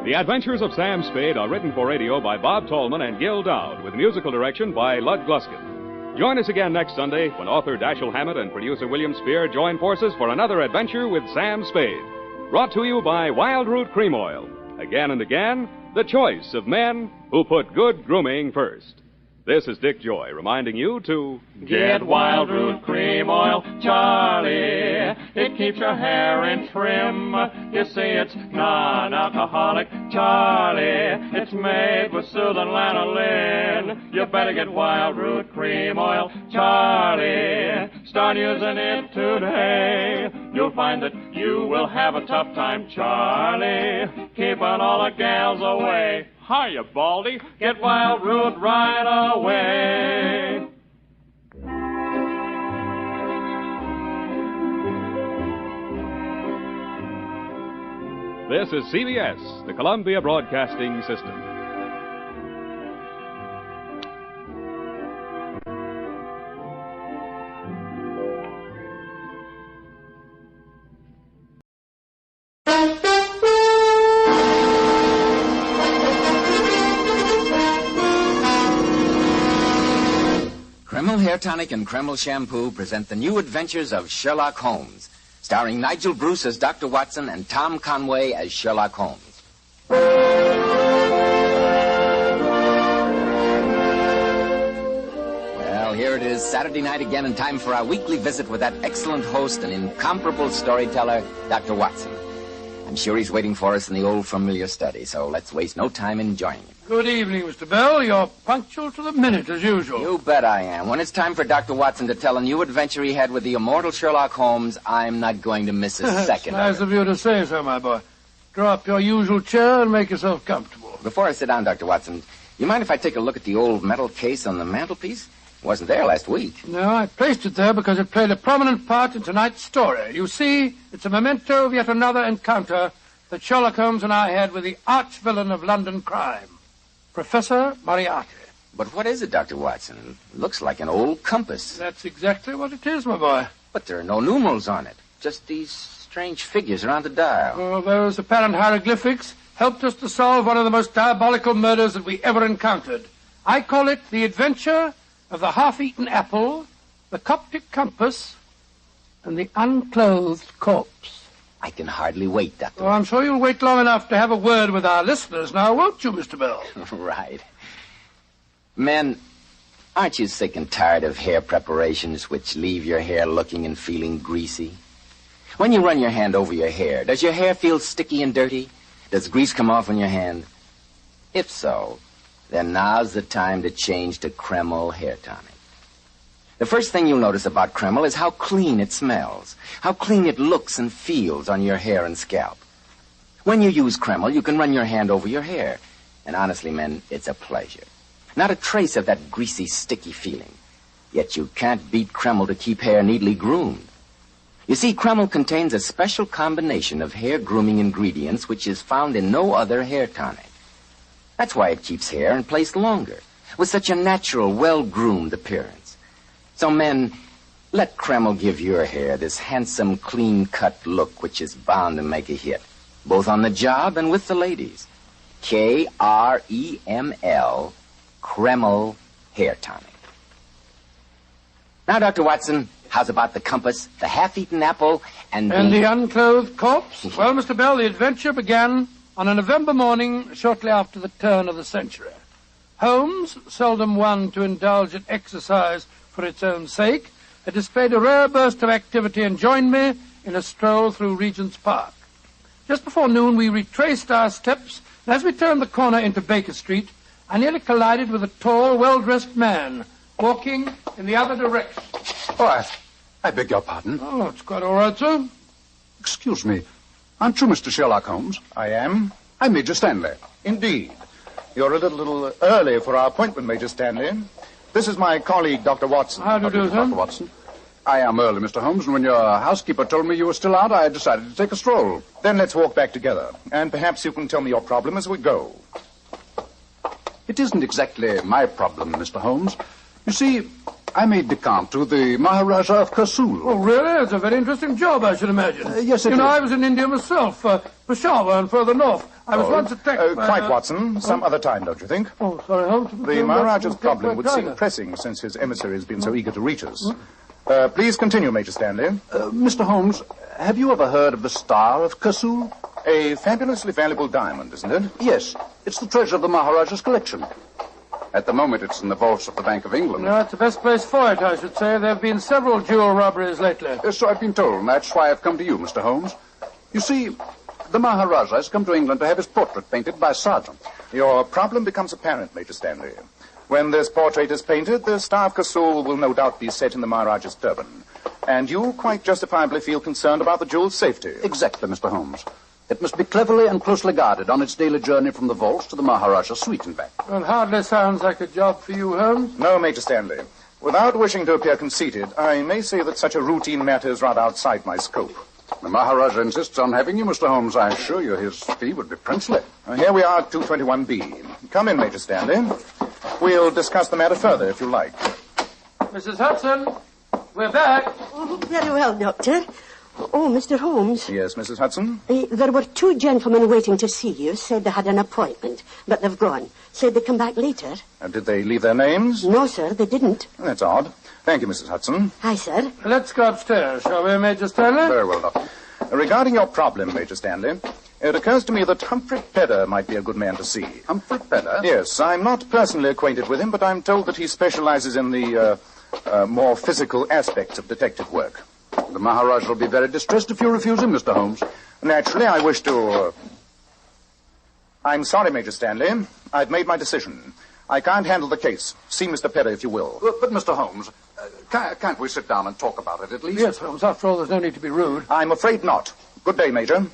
[SPEAKER 1] The Adventures of Sam Spade are written for radio by Bob Tallman and Gil Dowd, with musical direction by Lud Gluskin. Join us again next Sunday when author Dashiell Hammett and producer William Spear join forces for another adventure with Sam Spade. Brought to you by Wild Root Cream Oil. Again and again, the choice of men who put good grooming first. This is Dick Joy reminding you to...
[SPEAKER 11] Get Wild Root Cream Oil, Charlie. It keeps your hair in trim. You see, it's non-alcoholic, Charlie. It's made with soothing lanolin. You better get Wild Root Cream Oil, Charlie. Start using it today. You'll find that you will have a tough time, Charlie. Keeping all the gals away. Hiya, Baldy. Get Wild Root right away.
[SPEAKER 1] This is CBS, the Columbia Broadcasting System.
[SPEAKER 8] Kreml Hair Tonic and Kreml Shampoo present the new adventures of Sherlock Holmes, starring Nigel Bruce as Dr. Watson and Tom Conway as Sherlock Holmes. Well, here it is, Saturday night again, and time for our weekly visit with that excellent host and incomparable storyteller, Dr. Watson. I'm sure he's waiting for us in the old familiar study, so let's waste no time in joining him.
[SPEAKER 14] Good evening, Mr. Bell. You're punctual to the minute, as usual.
[SPEAKER 8] You bet I am. When it's time for Dr. Watson to tell a new adventure he had with the immortal Sherlock Holmes, I'm not going to miss a second.
[SPEAKER 14] Nice of you to say so, my boy. Draw up your usual chair and make yourself comfortable.
[SPEAKER 8] Before I sit down, Dr. Watson, you mind if I take a look at the old metal case on the mantelpiece? It wasn't there last week.
[SPEAKER 14] No, I placed it there because it played a prominent part in tonight's story. You see, it's a memento of yet another encounter that Sherlock Holmes and I had with the arch-villain of London crime, Professor Moriarty.
[SPEAKER 8] But what is it, Dr. Watson? It looks like an old compass.
[SPEAKER 14] That's exactly what it is, my boy.
[SPEAKER 8] But there are no numerals on it. Just these strange figures around the dial.
[SPEAKER 14] Oh, those apparent hieroglyphics helped us to solve one of the most diabolical murders that we ever encountered. I call it The Adventure of the Half-Eaten Apple, the Coptic Compass, and the Unclothed Corpse.
[SPEAKER 8] I can hardly wait, Dr.
[SPEAKER 14] Oh, I'm sure you'll wait long enough to have a word with our listeners now, won't you, Mr. Bell?
[SPEAKER 8] Right. Men, aren't you sick and tired of hair preparations which leave your hair looking and feeling greasy? When you run your hand over your hair, does your hair feel sticky and dirty? Does grease come off on your hand? If so, then now's the time to change to Kreml Hair Tonic. The first thing you'll notice about Kreml is how clean it smells, how clean it looks and feels on your hair and scalp. When you use Kreml, you can run your hand over your hair. And honestly, men, it's a pleasure. Not a trace of that greasy, sticky feeling. Yet you can't beat Kreml to keep hair neatly groomed. You see, Kreml contains a special combination of hair grooming ingredients which is found in no other hair tonic. That's why it keeps hair in place longer, with such a natural, well-groomed appearance. So, men, let Kreml give your hair this handsome, clean-cut look which is bound to make a hit, both on the job and with the ladies. Kreml, Kreml Hair Tonic. Now, Dr. Watson, how's about the compass, the half-eaten apple, and
[SPEAKER 14] the unclothed corpse? Well, Mr. Bell, the adventure began on a November morning shortly after the turn of the century. Holmes, seldom one to indulge in exercise for its own sake, had displayed a rare burst of activity and joined me in a stroll through Regent's Park. Just before noon, we retraced our steps, and as we turned the corner into Baker Street, I nearly collided with a tall, well-dressed man walking in the other direction.
[SPEAKER 16] Oh, I beg your pardon.
[SPEAKER 14] Oh, it's quite all right, sir.
[SPEAKER 16] Excuse me. Aren't you Mr. Sherlock Holmes?
[SPEAKER 17] I am.
[SPEAKER 16] I'm Major Stanley.
[SPEAKER 17] Indeed. You're a little early for our appointment, Major Stanley. This is my colleague, Dr. Watson.
[SPEAKER 14] How do you do, sir?
[SPEAKER 16] Dr. Watson. I am early, Mr. Holmes, and when your housekeeper told me you were still out, I decided to take a stroll.
[SPEAKER 17] Then let's walk back together, and perhaps you can tell me your problem as we go.
[SPEAKER 16] It isn't exactly my problem, Mr. Holmes. You see, I'm aide de camp to the Maharaja of Kasul.
[SPEAKER 14] Oh, really? It's a very interesting job, I should imagine.
[SPEAKER 16] Yes, it is.
[SPEAKER 14] I was in India myself, Peshawar and further north. I was once attacked by...
[SPEAKER 17] Quite, Watson. Some other time, don't you think?
[SPEAKER 14] Oh, sorry, Holmes.
[SPEAKER 17] The Maharaja's problem would seem pressing since his emissary has been so eager to reach us. Please continue, Major Stanley.
[SPEAKER 16] Mr. Holmes, have you ever heard of the Star of Kasul?
[SPEAKER 17] A fabulously valuable diamond, isn't it?
[SPEAKER 16] Yes. It's the treasure of the Maharaja's collection. At the moment, it's in the vaults of the Bank of England.
[SPEAKER 14] No, it's the best place for it, I should say. There have been several jewel robberies lately.
[SPEAKER 16] So I've been told, and that's why I've come to you, Mr. Holmes. You see, the Maharaja has come to England to have his portrait painted by a sergeant.
[SPEAKER 17] Your problem becomes apparent, Major Stanley. When this portrait is painted, the Star of Kasul will no doubt be set in the Maharaja's turban. And you quite justifiably feel concerned about the jewel's safety.
[SPEAKER 16] Exactly, Mr. Holmes. It must be cleverly and closely guarded on its daily journey from the vaults to the Maharaja's suite and back.
[SPEAKER 14] Well, hardly sounds like a job for you, Holmes.
[SPEAKER 17] No, Major Stanley. Without wishing to appear conceited, I may say that such a routine matter is rather outside my scope.
[SPEAKER 16] The Maharaja insists on having you, Mr. Holmes. I assure you his fee would be princely.
[SPEAKER 17] Here we are at 221B. Come in, Major Stanley. We'll discuss the matter further, if you like.
[SPEAKER 14] Mrs. Hudson, we're back.
[SPEAKER 23] Oh, very well, Doctor. Oh, Mr. Holmes.
[SPEAKER 17] Yes, Mrs. Hudson?
[SPEAKER 23] There were two gentlemen waiting to see you. Said they had an appointment, but they've gone. Said they'd come back later.
[SPEAKER 17] Did they leave their names?
[SPEAKER 23] No, sir, they didn't.
[SPEAKER 17] That's odd. Thank you, Mrs. Hudson.
[SPEAKER 23] Hi, sir.
[SPEAKER 14] Let's go upstairs, shall we, Major Stanley?
[SPEAKER 17] Very well, Doctor. Regarding your problem, Major Stanley, it occurs to me that Humphrey Pedder might be a good man to see.
[SPEAKER 16] Humphrey Pedder?
[SPEAKER 17] Yes, I'm not personally acquainted with him, but I'm told that he specializes in the more physical aspects of detective work.
[SPEAKER 16] The Maharaja will be very distressed if you refuse him, Mr. Holmes.
[SPEAKER 17] Naturally, I wish to... I'm sorry, Major Stanley. I've made my decision. I can't handle the case. See Mr. Pedder, if you will.
[SPEAKER 16] But Mr. Holmes, can't we sit down and talk about it, at least?
[SPEAKER 14] Yes, Holmes. After all, there's no need to be rude.
[SPEAKER 17] I'm afraid not. Good day, Major.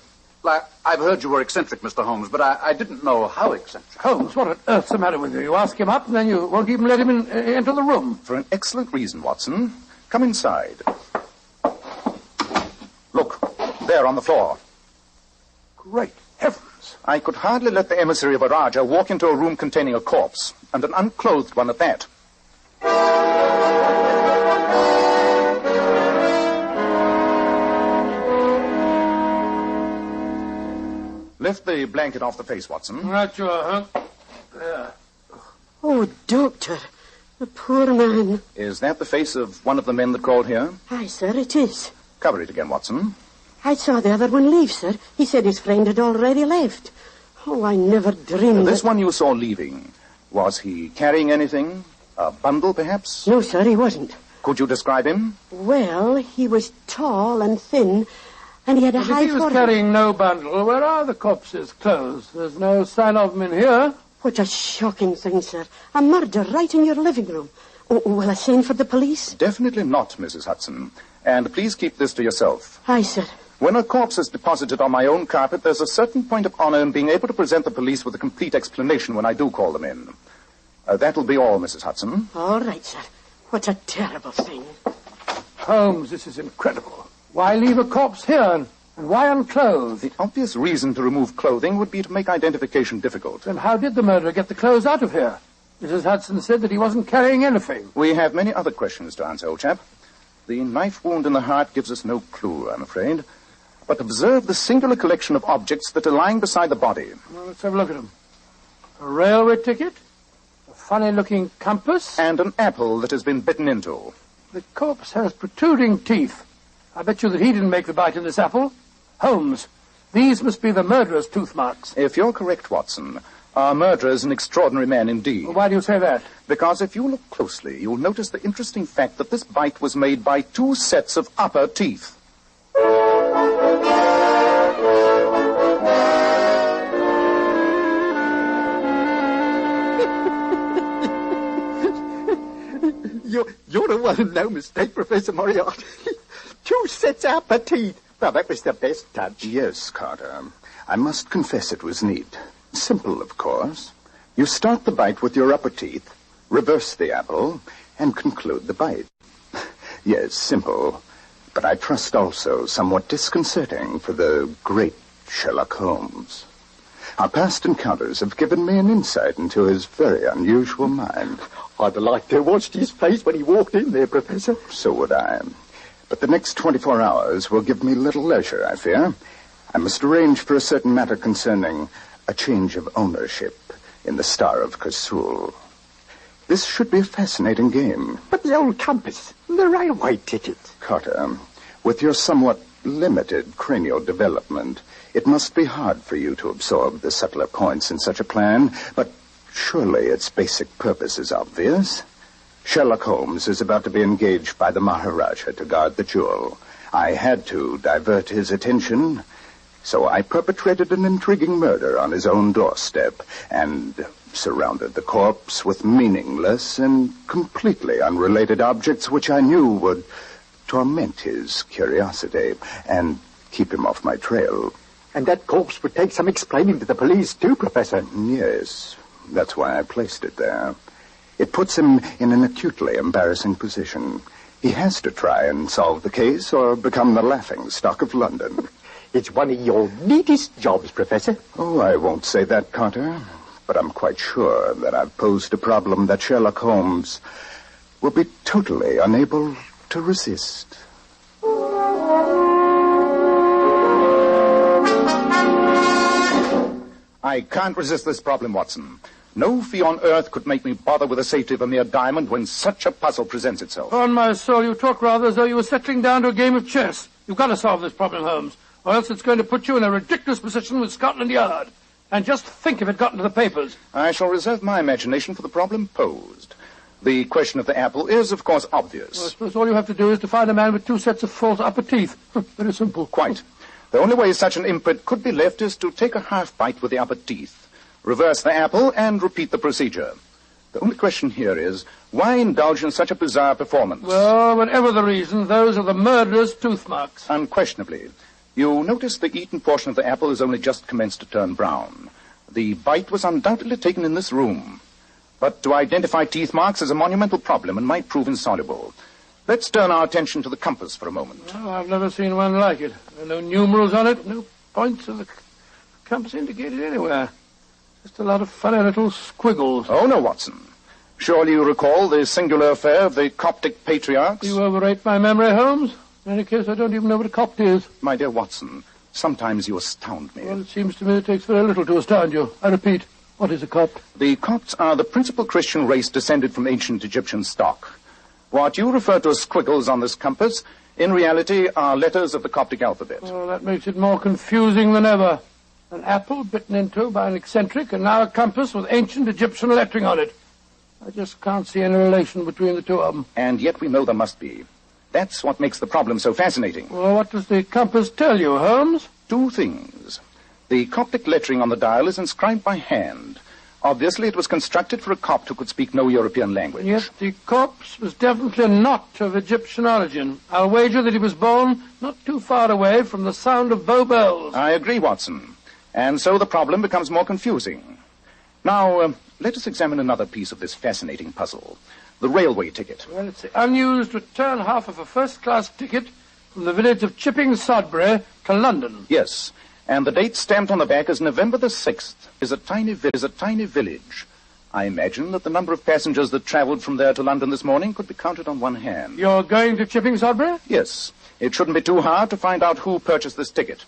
[SPEAKER 16] I've heard you were eccentric, Mr. Holmes, but I didn't know how eccentric.
[SPEAKER 14] Holmes, what on earth's the matter with you? You ask him up, and then you won't even let him into the room.
[SPEAKER 17] For an excellent reason, Watson. Come inside. Look, there on the floor.
[SPEAKER 14] Great heavens.
[SPEAKER 17] I could hardly let the emissary of a Raja walk into a room containing a corpse, and an unclothed one at that. Lift the blanket off the face, Watson.
[SPEAKER 14] Right you are, huh? There.
[SPEAKER 23] Oh, Doctor, the poor man.
[SPEAKER 17] Is that the face of one of the men that called here?
[SPEAKER 23] Aye, sir, it is.
[SPEAKER 17] Cover it again, Watson.
[SPEAKER 23] I saw the other one leave, sir. He said his friend had already left. Oh, I never dreamed
[SPEAKER 17] This
[SPEAKER 23] that...
[SPEAKER 17] one you saw leaving, was he carrying anything? A bundle, perhaps?
[SPEAKER 23] No, sir, he wasn't.
[SPEAKER 17] Could you describe him?
[SPEAKER 23] Well, he was tall and thin, and he had a
[SPEAKER 14] But
[SPEAKER 23] high
[SPEAKER 14] if he was
[SPEAKER 23] forehead.
[SPEAKER 14] carrying no bundle, where are the corpse's clothes? There's no sign of them in here.
[SPEAKER 23] What a shocking thing, sir. A murder right in your living room. Oh, will I send for the police?
[SPEAKER 17] Definitely not, Mrs. Hudson. And please keep this to yourself.
[SPEAKER 23] Aye, sir.
[SPEAKER 17] When a corpse is deposited on my own carpet, there's a certain point of honor in being able to present the police with a complete explanation when I do call them in. That'll be all, Mrs. Hudson.
[SPEAKER 23] All right, sir. What a terrible thing.
[SPEAKER 14] Holmes, this is incredible. Why leave a corpse here, and why unclothed?
[SPEAKER 17] The obvious reason to remove clothing would be to make identification difficult.
[SPEAKER 14] Then how did the murderer get the clothes out of here? Mrs. Hudson said that he wasn't carrying anything.
[SPEAKER 17] We have many other questions to answer, old chap. The knife wound in the heart gives us no clue, I'm afraid. But observe the singular collection of objects that are lying beside the body.
[SPEAKER 14] Well, let's have a look at them. A railway ticket, a funny-looking compass,
[SPEAKER 17] and an apple that has been bitten into.
[SPEAKER 14] The corpse has protruding teeth. I bet you that he didn't make the bite in this apple. Holmes, these must be the murderer's tooth marks.
[SPEAKER 17] If you're correct, Watson, our murderer is an extraordinary man indeed.
[SPEAKER 14] Well, why do you say that?
[SPEAKER 17] Because if you look closely, you'll notice the interesting fact that this bite was made by 2 sets of upper teeth.
[SPEAKER 4] You're the one who no mistake, Professor Moriarty. 2 sets of upper teeth. Well, that was the best touch.
[SPEAKER 17] Yes, Carter. I must confess it was neat. Simple, of course. You start the bite with your upper teeth, reverse the apple, and conclude the bite. Yes, simple. But I trust also somewhat disconcerting for the great Sherlock Holmes. Our past encounters have given me an insight into his very unusual mind.
[SPEAKER 4] I'd like to have watched his face when he walked in there, Professor.
[SPEAKER 17] So would I. But the next 24 hours will give me little leisure, I fear. I must arrange for a certain matter concerning a change of ownership in the Star of Kasul. This should be a fascinating game.
[SPEAKER 4] But the old compass, the railway ticket.
[SPEAKER 17] Carter, with your somewhat limited cranial development, it must be hard for you to absorb the subtler points in such a plan, but surely its basic purpose is obvious. Sherlock Holmes is about to be engaged by the Maharaja to guard the jewel. I had to divert his attention, so I perpetrated an intriguing murder on his own doorstep and surrounded the corpse with meaningless and completely unrelated objects which I knew would torment his curiosity and keep him off my trail.
[SPEAKER 4] And that corpse would take some explaining to the police, too, Professor.
[SPEAKER 17] Yes, that's why I placed it there. It puts him in an acutely embarrassing position. He has to try and solve the case or become the laughing stock of London.
[SPEAKER 4] It's one of your neatest jobs, Professor.
[SPEAKER 17] Oh, I won't say that, Carter. But I'm quite sure that I've posed a problem that Sherlock Holmes will be totally unable to resist. I can't resist this problem, Watson. No fee on earth could make me bother with the safety of a mere diamond when such a puzzle presents itself.
[SPEAKER 14] On my soul, you talk rather as though you were settling down to a game of chess. You've got to solve this problem, Holmes, or else it's going to put you in a ridiculous position with Scotland Yard. And just think if it got into the papers.
[SPEAKER 17] I shall reserve my imagination for the problem posed. The question of the apple is, of course, obvious.
[SPEAKER 14] Well, I suppose all you have to do is to find a man with 2 sets of false upper teeth. Very simple.
[SPEAKER 17] Quite. The only way such an imprint could be left is to take a half bite with the upper teeth, reverse the apple, and repeat the procedure. The only question here is, why indulge in such a bizarre performance?
[SPEAKER 14] Well, whatever the reason, those are the murderer's tooth marks.
[SPEAKER 17] Unquestionably. You notice the eaten portion of the apple has only just commenced to turn brown. The bite was undoubtedly taken in this room. But to identify teeth marks is a monumental problem and might prove insoluble. Let's turn our attention to the compass for a moment.
[SPEAKER 14] Oh, I've never seen one like it. There are no numerals on it, no points of the compass indicated anywhere. Just a lot of funny little squiggles.
[SPEAKER 17] Oh, no, Watson. Surely you recall the singular affair of the Coptic patriarchs?
[SPEAKER 14] You overrate my memory, Holmes. In any case, I don't even know what a Copt is.
[SPEAKER 17] My dear Watson, sometimes you astound me.
[SPEAKER 14] Well, it seems to me it takes very little to astound you. I repeat, What is a Copt?
[SPEAKER 17] The Copts are the principal Christian race descended from ancient Egyptian stock. What you refer to as squiggles on this compass, in reality, are letters of the Coptic alphabet.
[SPEAKER 14] Oh, that makes it more confusing than ever. An apple bitten into by an eccentric, and now a compass with ancient Egyptian lettering on it. I just can't see any relation between the two of them.
[SPEAKER 17] And yet we know there must be. That's what makes the problem so fascinating.
[SPEAKER 14] Well, what does the compass tell you, Holmes?
[SPEAKER 17] 2 things. The Coptic lettering on the dial is inscribed by hand. Obviously, it was constructed for a Copt who could speak no European language.
[SPEAKER 14] Yes, the corpse was definitely not of Egyptian origin. I'll wager that he was born not too far away from the sound of Bow Bells.
[SPEAKER 17] I agree, Watson. And so the problem becomes more confusing. Now, let us examine another piece of this fascinating puzzle. The railway ticket.
[SPEAKER 14] Well, it's the unused return half of a first-class ticket from the village of Chipping Sodbury to London.
[SPEAKER 17] Yes. And the date stamped on the back is November the 6th, is a tiny village. I imagine that the number of passengers that traveled from there to London this morning could be counted on one hand.
[SPEAKER 14] You're going to Chipping Sodbury?
[SPEAKER 17] Yes. It shouldn't be too hard to find out who purchased this ticket.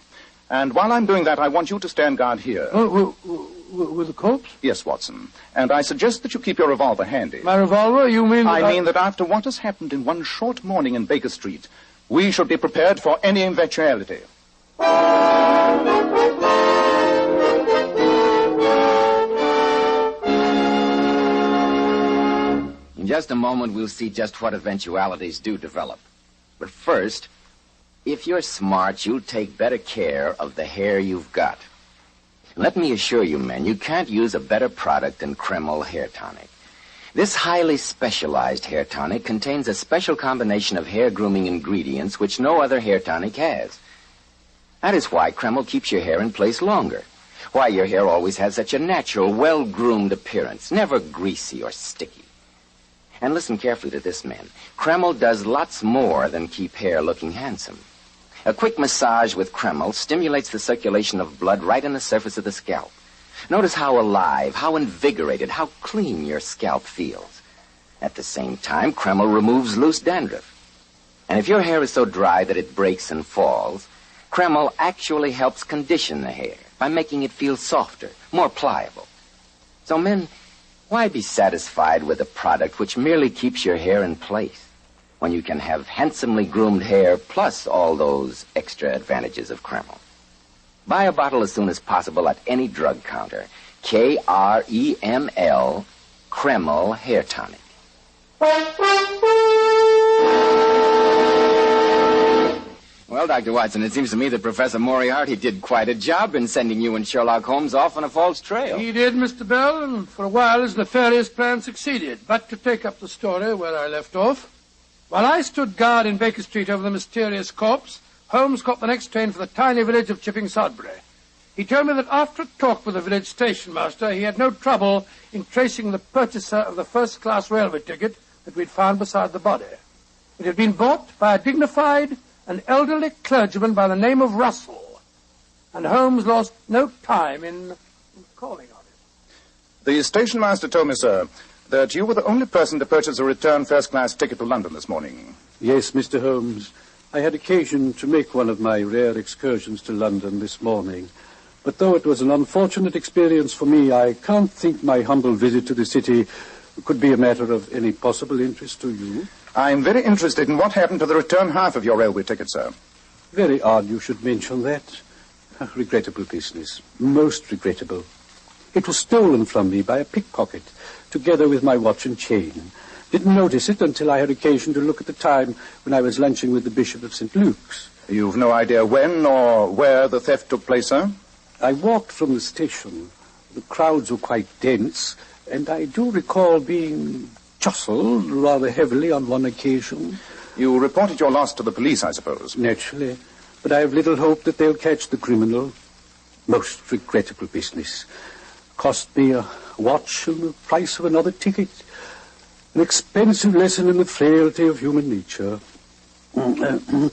[SPEAKER 17] And while I'm doing that, I want you to stand guard here.
[SPEAKER 14] With the corpse?
[SPEAKER 17] Yes, Watson. And I suggest that you keep your revolver handy.
[SPEAKER 14] My revolver? You mean...
[SPEAKER 17] I mean that after what has happened in one short morning in Baker Street, we should be prepared for any eventuality.
[SPEAKER 8] In just a moment, we'll see just what eventualities do develop. But first, if you're smart, you'll take better care of the hair you've got. Let me assure you, men, you can't use a better product than Kreml Hair Tonic. This highly specialized hair tonic contains a special combination of hair grooming ingredients which no other hair tonic has. That is why Kreml keeps your hair in place longer. Why your hair always has such a natural, well-groomed appearance, never greasy or sticky. And listen carefully to this, men. Kreml does lots more than keep hair looking handsome. A quick massage with Kreml stimulates the circulation of blood right in the surface of the scalp. Notice how alive, how invigorated, how clean your scalp feels. At the same time, Kreml removes loose dandruff. And if your hair is so dry that it breaks and falls, Kreml actually helps condition the hair by making it feel softer, more pliable. So, men, why be satisfied with a product which merely keeps your hair in place when you can have handsomely groomed hair plus all those extra advantages of Kreml? Buy a bottle as soon as possible at any drug counter. Kreml, Kreml Hair Tonic. Well, Dr. Watson, it seems to me that Professor Moriarty did quite a job in sending you and Sherlock Holmes off on a false trail.
[SPEAKER 14] He did, Mr. Bell, and for a while his nefarious plan succeeded. But to take up the story where I left off, while I stood guard in Baker Street over the mysterious corpse, Holmes caught the next train for the tiny village of Chipping Sodbury. He told me that after a talk with the village station master, he had no trouble in tracing the purchaser of the first-class railway ticket that we'd found beside the body. It had been bought by a dignified and elderly clergyman by the name of Russell, and Holmes lost no time in calling on him.
[SPEAKER 17] The station master told me, sir, that you were the only person to purchase a return first-class ticket to London this morning.
[SPEAKER 6] Yes, Mr. Holmes. I had occasion to make one of my rare excursions to London this morning. But though it was an unfortunate experience for me, I can't think my humble visit to the city could be a matter of any possible interest to you.
[SPEAKER 17] I'm very interested in what happened to the return half of your railway ticket, sir.
[SPEAKER 6] Very odd you should mention that. A regrettable business. Most regrettable. It was stolen from me by a pickpocket, together with my watch and chain. Didn't notice it until I had occasion to look at the time when I was lunching with the Bishop of St. Luke's.
[SPEAKER 17] You've no idea when or where the theft took place, sir?
[SPEAKER 6] I walked from the station. The crowds were quite dense, and I do recall being jostled rather heavily on one occasion.
[SPEAKER 17] You reported your loss to the police, I suppose?
[SPEAKER 6] Naturally, but I have little hope that they'll catch the criminal. Most regrettable business. Cost me a watch and the price of another ticket. An expensive lesson in the frailty of human nature. Do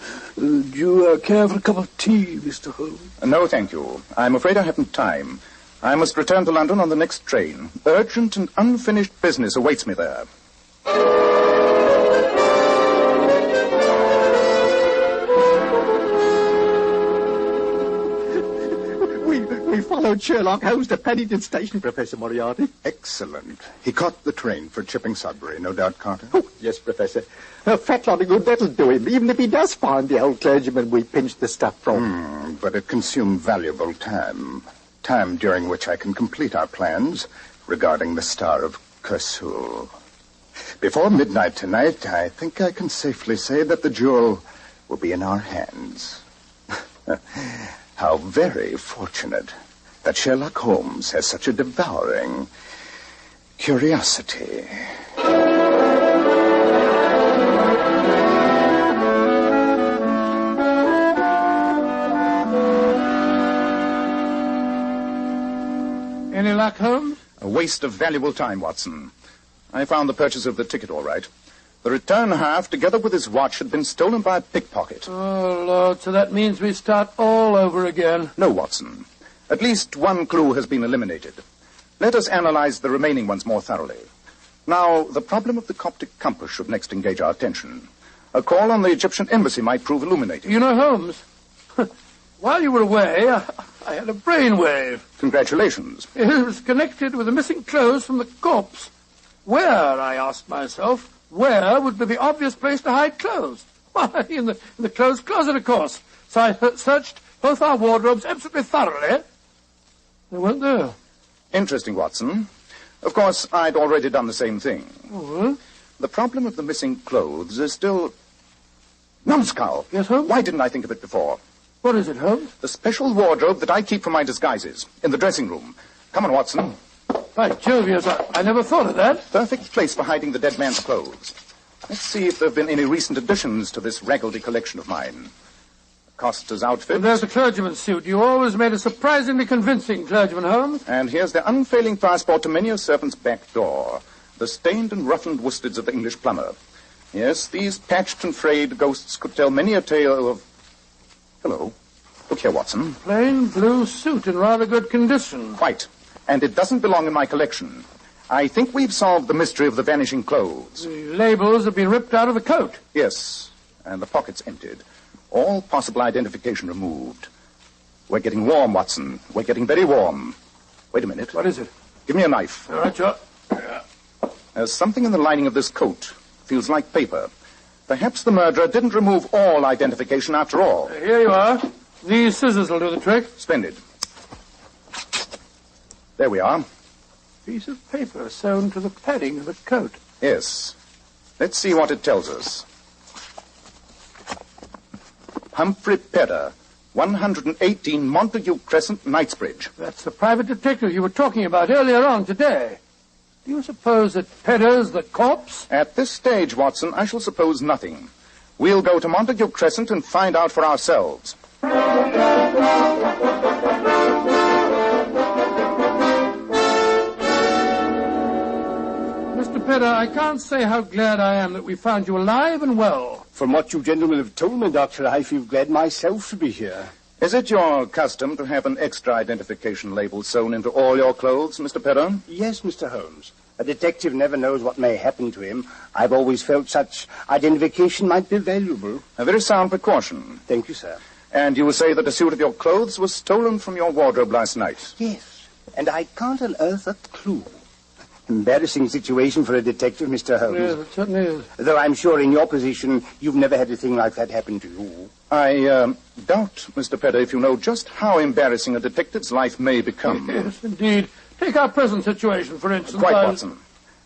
[SPEAKER 6] you care for a cup of tea, Mr. Holmes?
[SPEAKER 17] No, thank you. I'm afraid I haven't time. I must return to London on the next train. Urgent and unfinished business awaits me there.
[SPEAKER 4] We followed Sherlock Holmes to Paddington Station, Professor Moriarty.
[SPEAKER 17] Excellent. He caught the train for Chipping Sudbury, no doubt, Carter?
[SPEAKER 4] Oh, yes, Professor. A fat lot of good that'll do him, even if he does find the old clergyman we pinched the stuff from.
[SPEAKER 17] But it consumed valuable time. Time during which I can complete our plans regarding the Star of Kersul. Before midnight tonight, I think I can safely say that the jewel will be in our hands. How very fortunate that Sherlock Holmes has such a devouring curiosity.
[SPEAKER 14] Any luck, Holmes?
[SPEAKER 16] A waste of valuable time, Watson. I found the purchase of the ticket all right. The return half, together with his watch, had been stolen by a pickpocket.
[SPEAKER 14] Oh, Lord, so that means we start all over again.
[SPEAKER 16] No, Watson. At least one clue has been eliminated. Let us analyze the remaining ones more thoroughly. Now, the problem of the Coptic compass should next engage our attention. A call on the Egyptian embassy might prove illuminating.
[SPEAKER 14] You know, Holmes, while you were away, I had a brainwave.
[SPEAKER 16] Congratulations.
[SPEAKER 14] It was connected with the missing clothes from the corpse. Where, I asked myself, where would be the obvious place to hide clothes? Why, in the clothes closet, of course. So I searched both our wardrobes absolutely thoroughly. They weren't there.
[SPEAKER 16] Interesting, Watson. Of course, I'd already done the same thing.
[SPEAKER 14] Oh,
[SPEAKER 16] The problem of the missing clothes is still... Numbskull!
[SPEAKER 14] Yes, Holmes?
[SPEAKER 16] Why didn't I think of it before?
[SPEAKER 14] What is it, Holmes?
[SPEAKER 16] The special wardrobe that I keep for my disguises, in the dressing room. Come on, Watson.
[SPEAKER 14] By Jove, yes, I never thought of that.
[SPEAKER 16] Perfect place for hiding the dead man's clothes. Let's see if there have been any recent additions to this raggedy collection of mine. Costa's outfit.
[SPEAKER 14] And there's the clergyman's suit. You always made a surprisingly convincing clergyman, Holmes.
[SPEAKER 16] And here's the unfailing passport to many a servant's back door. The stained and roughened worsteds of the English plumber. Yes, these patched and frayed ghosts could tell many a tale of... Hello. Look here, Watson.
[SPEAKER 14] Plain blue suit in rather good condition.
[SPEAKER 16] Quite. And it doesn't belong in my collection. I think we've solved the mystery of the vanishing clothes.
[SPEAKER 14] The labels have been ripped out of the coat.
[SPEAKER 16] Yes, and the pockets emptied. All possible identification removed. We're getting warm, Watson. We're getting very warm. Wait a minute.
[SPEAKER 14] What is it?
[SPEAKER 16] Give me a knife.
[SPEAKER 14] All right, sure.
[SPEAKER 16] There's something in the lining of this coat. Feels like paper. Perhaps the murderer didn't remove all identification after all.
[SPEAKER 14] Here you are. These scissors will do the trick.
[SPEAKER 16] Splendid. There we are.
[SPEAKER 14] Piece of paper sewn to the padding of the coat.
[SPEAKER 16] Yes. Let's see what it tells us. Humphrey Pedder, 118 Montague Crescent, Knightsbridge.
[SPEAKER 14] That's the private detective you were talking about earlier on today. Do you suppose that Pedder's the corpse?
[SPEAKER 16] At this stage, Watson, I shall suppose nothing. We'll go to Montague Crescent and find out for ourselves.
[SPEAKER 14] Mr. Pedder, I can't say how glad I am that we found you alive and well.
[SPEAKER 6] From what you gentlemen have told me, Doctor, I feel glad myself to be here.
[SPEAKER 16] Is it your custom to have an extra identification label sewn into all your clothes, Mr. Pedder?
[SPEAKER 6] Yes, Mr. Holmes. A detective never knows what may happen to him. I've always felt such identification might be valuable.
[SPEAKER 16] A very sound precaution.
[SPEAKER 6] Thank you, sir.
[SPEAKER 16] And you say that a suit of your clothes was stolen from your wardrobe last night?
[SPEAKER 6] Yes, and I can't unearth a clue. Embarrassing situation for a detective, Mr. Holmes.
[SPEAKER 14] Yes, it certainly is.
[SPEAKER 6] Though I'm sure in your position, you've never had a thing like that happen to you.
[SPEAKER 16] I doubt, Mr. Pedder, if you know just how embarrassing a detective's life may become.
[SPEAKER 14] Yes, indeed. Take our present situation, for instance.
[SPEAKER 16] Quite, Watson.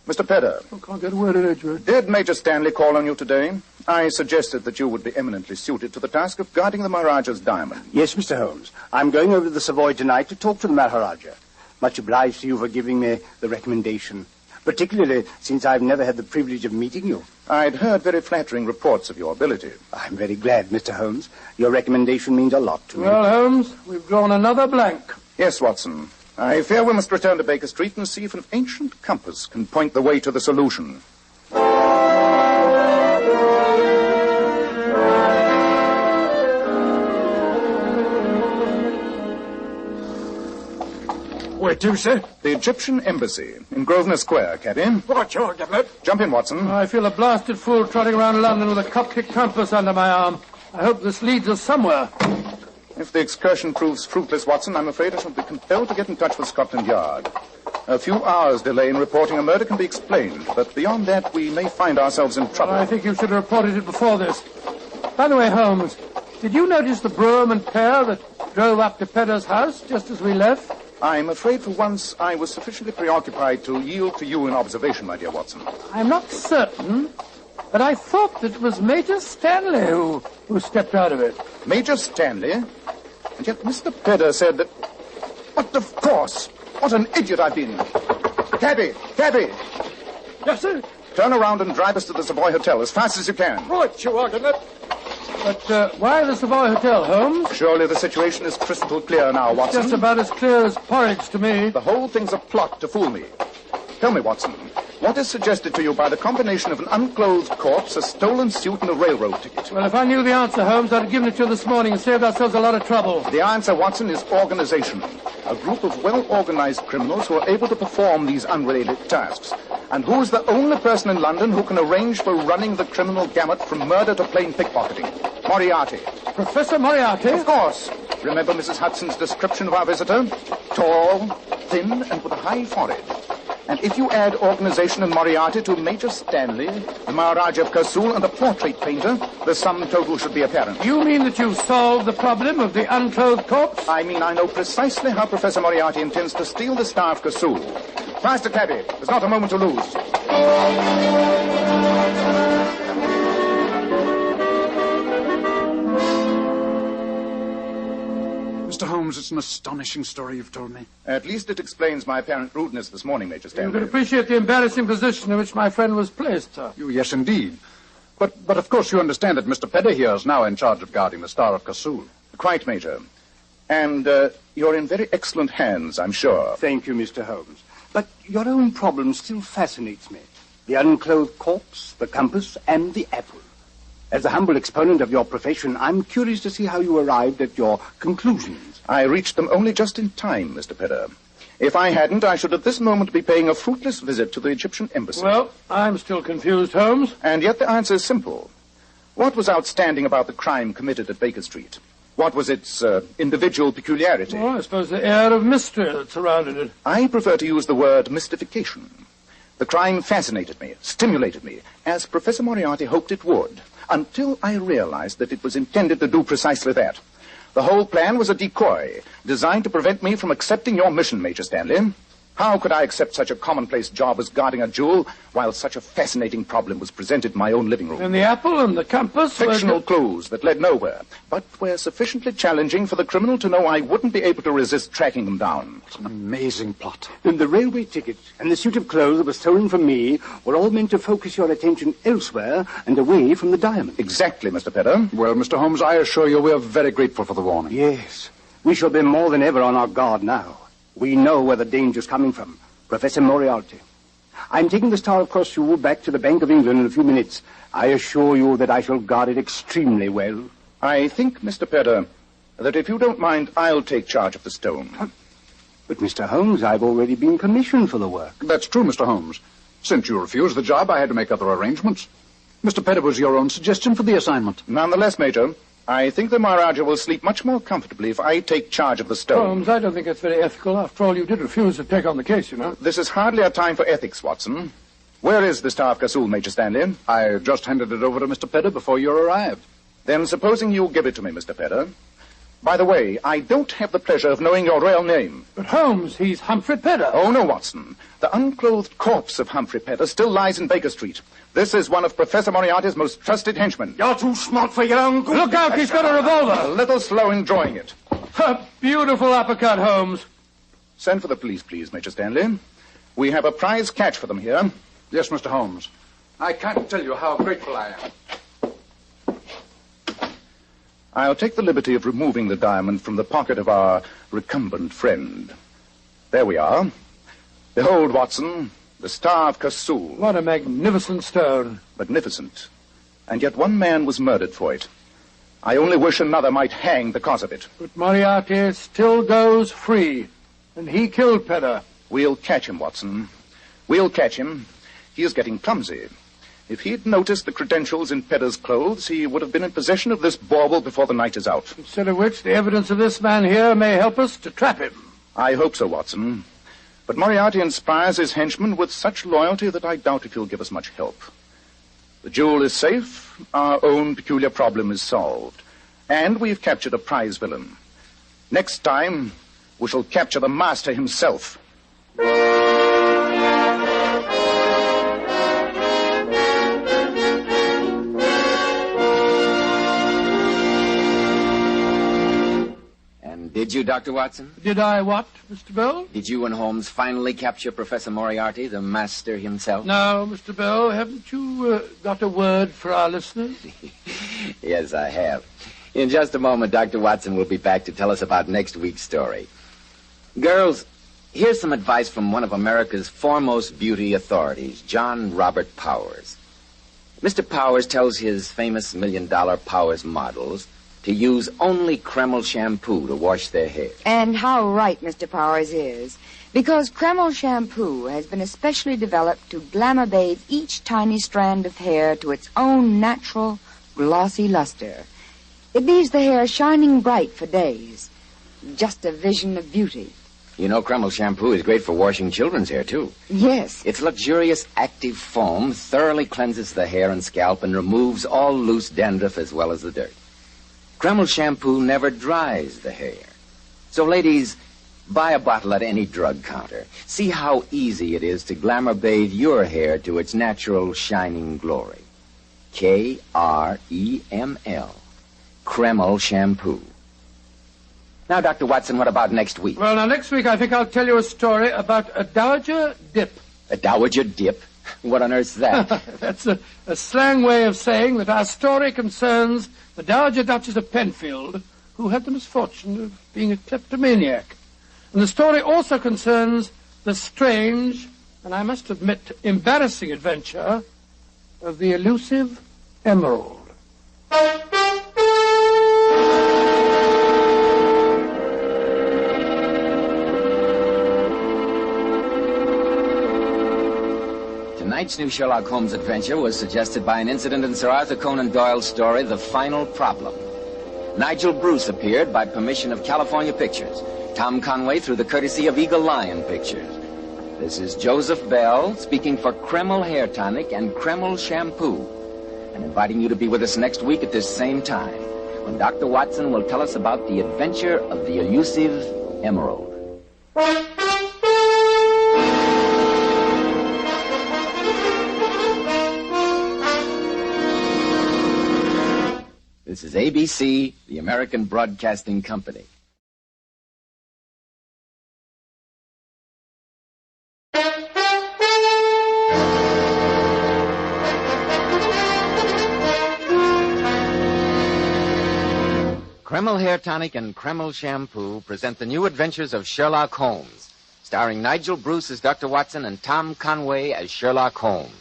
[SPEAKER 16] Mr. Pedder.
[SPEAKER 14] I can't get a word in, Edgeworth.
[SPEAKER 16] Did Major Stanley call on you today? I suggested that you would be eminently suited to the task of guarding the Maharaja's diamond.
[SPEAKER 6] Yes, Mr. Holmes. I'm going over to the Savoy tonight to talk to the Maharaja. Much obliged to you for giving me the recommendation, particularly since I've never had the privilege of meeting you.
[SPEAKER 16] I'd heard very flattering reports of your ability.
[SPEAKER 6] I'm very glad, Mr. Holmes. Your recommendation means a lot to me.
[SPEAKER 14] Well, Holmes, we've drawn another blank.
[SPEAKER 16] Yes, Watson. I fear we must return to Baker Street and see if an ancient compass can point the way to the solution.
[SPEAKER 4] Where to, sir?
[SPEAKER 16] The Egyptian embassy in Grosvenor Square, Captain.
[SPEAKER 4] Right, you're getting it.
[SPEAKER 16] Jump in, Watson.
[SPEAKER 14] I feel a blasted fool trotting around London with a Coptic compass under my arm. I hope this leads us somewhere.
[SPEAKER 16] If the excursion proves fruitless, Watson, I'm afraid I shall be compelled to get in touch with Scotland Yard. A few hours' delay in reporting a murder can be explained, but beyond that, we may find ourselves in trouble.
[SPEAKER 14] Well, I think you should have reported it before this. By the way, Holmes, did you notice the brougham and pair that drove up to Pedder's house just as we left?
[SPEAKER 16] I'm afraid for once I was sufficiently preoccupied to yield to you in observation, my dear Watson.
[SPEAKER 14] I'm not certain, but I thought that it was Major Stanley who stepped out of it.
[SPEAKER 16] Major Stanley? And yet Mr. Pedder said that... But of course! What an idiot I've been! Cabby! Cabby!
[SPEAKER 14] Yes, sir?
[SPEAKER 16] Turn around and drive us to the Savoy Hotel as fast as you can.
[SPEAKER 14] Right, you are, But why the Savoy Hotel, Holmes?
[SPEAKER 16] Surely the situation is crystal clear now, Watson.
[SPEAKER 14] Just about as clear as porridge to me.
[SPEAKER 16] The whole thing's a plot to fool me. Tell me, Watson, what is suggested to you by the combination of an unclothed corpse, a stolen suit, and a railroad ticket?
[SPEAKER 14] Well, if I knew the answer, Holmes, I'd have given it to you this morning and saved ourselves a lot of trouble.
[SPEAKER 16] The answer, Watson, is organization. A group of well-organized criminals who are able to perform these unrelated tasks. And who is the only person in London who can arrange for running the criminal gamut from murder to plain pickpocketing? Moriarty.
[SPEAKER 14] Professor Moriarty?
[SPEAKER 16] Of course. Remember Mrs. Hudson's description of our visitor? Tall, thin, and with a high forehead. And if you add organization and Moriarty to Major Stanley, the Maharaja of Kasul, and the portrait painter, the sum total should be apparent.
[SPEAKER 14] You mean that you've solved the problem of the unclothed corpse?
[SPEAKER 16] I mean I know precisely how Professor Moriarty intends to steal the Star of Kasul. Faster, cabby. There's not a moment to lose.
[SPEAKER 17] Mr. Holmes, it's an astonishing story you've told me.
[SPEAKER 16] At least it explains my apparent rudeness this morning, Major Stanley.
[SPEAKER 14] You can appreciate the embarrassing position in which my friend was placed, sir.
[SPEAKER 17] Yes, indeed. But of course you understand that Mr. Pedder here is now in charge of guarding the Star of Kasul.
[SPEAKER 16] Quite, Major. And you're in very excellent hands, I'm sure.
[SPEAKER 6] Thank you, Mr. Holmes. But your own problem still fascinates me. The unclothed corpse, the compass, and the apple. As a humble exponent of your profession, I'm curious to see how you arrived at your conclusions.
[SPEAKER 16] I reached them only just in time, Mr. Pedder. If I hadn't, I should at this moment be paying a fruitless visit to the Egyptian embassy.
[SPEAKER 14] Well, I'm still confused, Holmes.
[SPEAKER 16] And yet the answer is simple. What was outstanding about the crime committed at Baker Street? What was its individual peculiarity?
[SPEAKER 14] Well, I suppose the air of mystery that surrounded it.
[SPEAKER 16] I prefer to use the word mystification. The crime fascinated me, stimulated me, as Professor Moriarty hoped it would, until I realized that it was intended to do precisely that. The whole plan was a decoy, designed to prevent me from accepting your mission, Major Stanley. How could I accept such a commonplace job as guarding a jewel while such a fascinating problem was presented in my own living room?
[SPEAKER 14] And the apple and the compass?
[SPEAKER 16] Fictional clues that led nowhere, but were sufficiently challenging for the criminal to know I wouldn't be able to resist tracking them down.
[SPEAKER 17] It's an amazing plot.
[SPEAKER 6] Then the railway ticket and the suit of clothes that was stolen from me were all meant to focus your attention elsewhere and away from the diamond.
[SPEAKER 16] Exactly, Mr. Pedder.
[SPEAKER 17] Well, Mr. Holmes, I assure you we're very grateful for the warning.
[SPEAKER 6] Yes. We shall be more than ever on our guard now. We know where the danger's coming from. Professor Moriarty. I'm taking the Star of Kasul back to the Bank of England in a few minutes. I assure you that I shall guard it extremely well.
[SPEAKER 16] I think, Mr. Pedder, that if you don't mind, I'll take charge of the stone.
[SPEAKER 6] But, Mr. Holmes, I've already been commissioned for the work.
[SPEAKER 17] That's true, Mr. Holmes. Since you refused the job, I had to make other arrangements. Mr. Pedder was your own suggestion for the assignment.
[SPEAKER 16] Nonetheless, Major, I think the Maharaja will sleep much more comfortably if I take charge of the stone.
[SPEAKER 14] Holmes, I don't think that's very ethical. After all, you did refuse to take on the case, you know.
[SPEAKER 16] This is hardly a time for ethics, Watson. Where is the Star of Kasul, Major Stanley?
[SPEAKER 17] I just handed it over to Mr. Pedder before you arrived.
[SPEAKER 16] Then supposing you give it to me, Mr. Pedder. By the way, I don't have the pleasure of knowing your real name.
[SPEAKER 14] But Holmes, he's Humphrey Pedder.
[SPEAKER 16] Oh, no, Watson. The unclothed corpse of Humphrey Pedder still lies in Baker Street. This is one of Professor Moriarty's most trusted henchmen.
[SPEAKER 6] You're too smart for your own good.
[SPEAKER 14] Look out, he's got a revolver.
[SPEAKER 16] A little slow in drawing it.
[SPEAKER 14] A beautiful uppercut, Holmes.
[SPEAKER 16] Send for the police, please, Major Stanley. We have a prize catch for them here.
[SPEAKER 17] Yes, Mr. Holmes. I can't tell you how grateful I am.
[SPEAKER 16] I'll take the liberty of removing the diamond from the pocket of our recumbent friend. There we are. Behold, Watson, the Star of Kasul.
[SPEAKER 14] What a magnificent stone.
[SPEAKER 16] Magnificent. And yet one man was murdered for it. I only wish another might hang because of it.
[SPEAKER 14] But Moriarty still goes free, and he killed Pedder.
[SPEAKER 16] We'll catch him, Watson. We'll catch him. He is getting clumsy. If he'd noticed the credentials in Pedder's clothes, he would have been in possession of this bauble before the night is out.
[SPEAKER 14] Instead of which, the evidence of this man here may help us to trap him.
[SPEAKER 16] I hope so, Watson. But Moriarty inspires his henchmen with such loyalty that I doubt if he'll give us much help. The jewel is safe, our own peculiar problem is solved, and we've captured a prize villain. Next time, we shall capture the master himself.
[SPEAKER 8] Did you, Dr. Watson?
[SPEAKER 14] Did I what, Mr. Bell?
[SPEAKER 8] Did you and Holmes finally capture Professor Moriarty, the master himself?
[SPEAKER 14] No, Mr. Bell. Haven't you got a word for our listeners?
[SPEAKER 8] Yes, I have. In just a moment, Dr. Watson will be back to tell us about next week's story. Girls, here's some advice from one of America's foremost beauty authorities, John Robert Powers. Mr. Powers tells his famous $1 Million Powers models to use only Kreml shampoo to wash their hair.
[SPEAKER 5] And how right Mr. Powers is. Because Kreml shampoo has been especially developed to glamour bathe each tiny strand of hair to its own natural, glossy luster. It leaves the hair shining bright for days. Just a vision of beauty.
[SPEAKER 8] You know, Kreml shampoo is great for washing children's hair, too.
[SPEAKER 5] Yes.
[SPEAKER 8] Its luxurious active foam thoroughly cleanses the hair and scalp and removes all loose dandruff as well as the dirt. Kreml shampoo never dries the hair. So, ladies, buy a bottle at any drug counter. See how easy it is to glamour bathe your hair to its natural shining glory. Kreml. Kreml shampoo. Now, Dr. Watson, what about next week?
[SPEAKER 14] Well, now, next week I think I'll tell you a story about a dowager dip.
[SPEAKER 8] A dowager dip? What on earth's that?
[SPEAKER 14] That's a slang way of saying that our story concerns the Dowager Duchess of Penfield, who had the misfortune of being a kleptomaniac. And the story also concerns the strange, and I must admit, embarrassing adventure of the elusive emerald.
[SPEAKER 8] Tonight's new Sherlock Holmes adventure was suggested by an incident in Sir Arthur Conan Doyle's story, The Final Problem. Nigel Bruce appeared by permission of California Pictures. Tom Conway through the courtesy of Eagle Lion Pictures. This is Joseph Bell speaking for Kreml Hair Tonic and Kreml Shampoo, and inviting you to be with us next week at this same time, when Dr. Watson will tell us about the adventure of the elusive emerald. This is ABC, the American Broadcasting Company. Kreml Hair Tonic and Kreml Shampoo present the new adventures of Sherlock Holmes, starring Nigel Bruce as Dr. Watson and Tom Conway as Sherlock Holmes.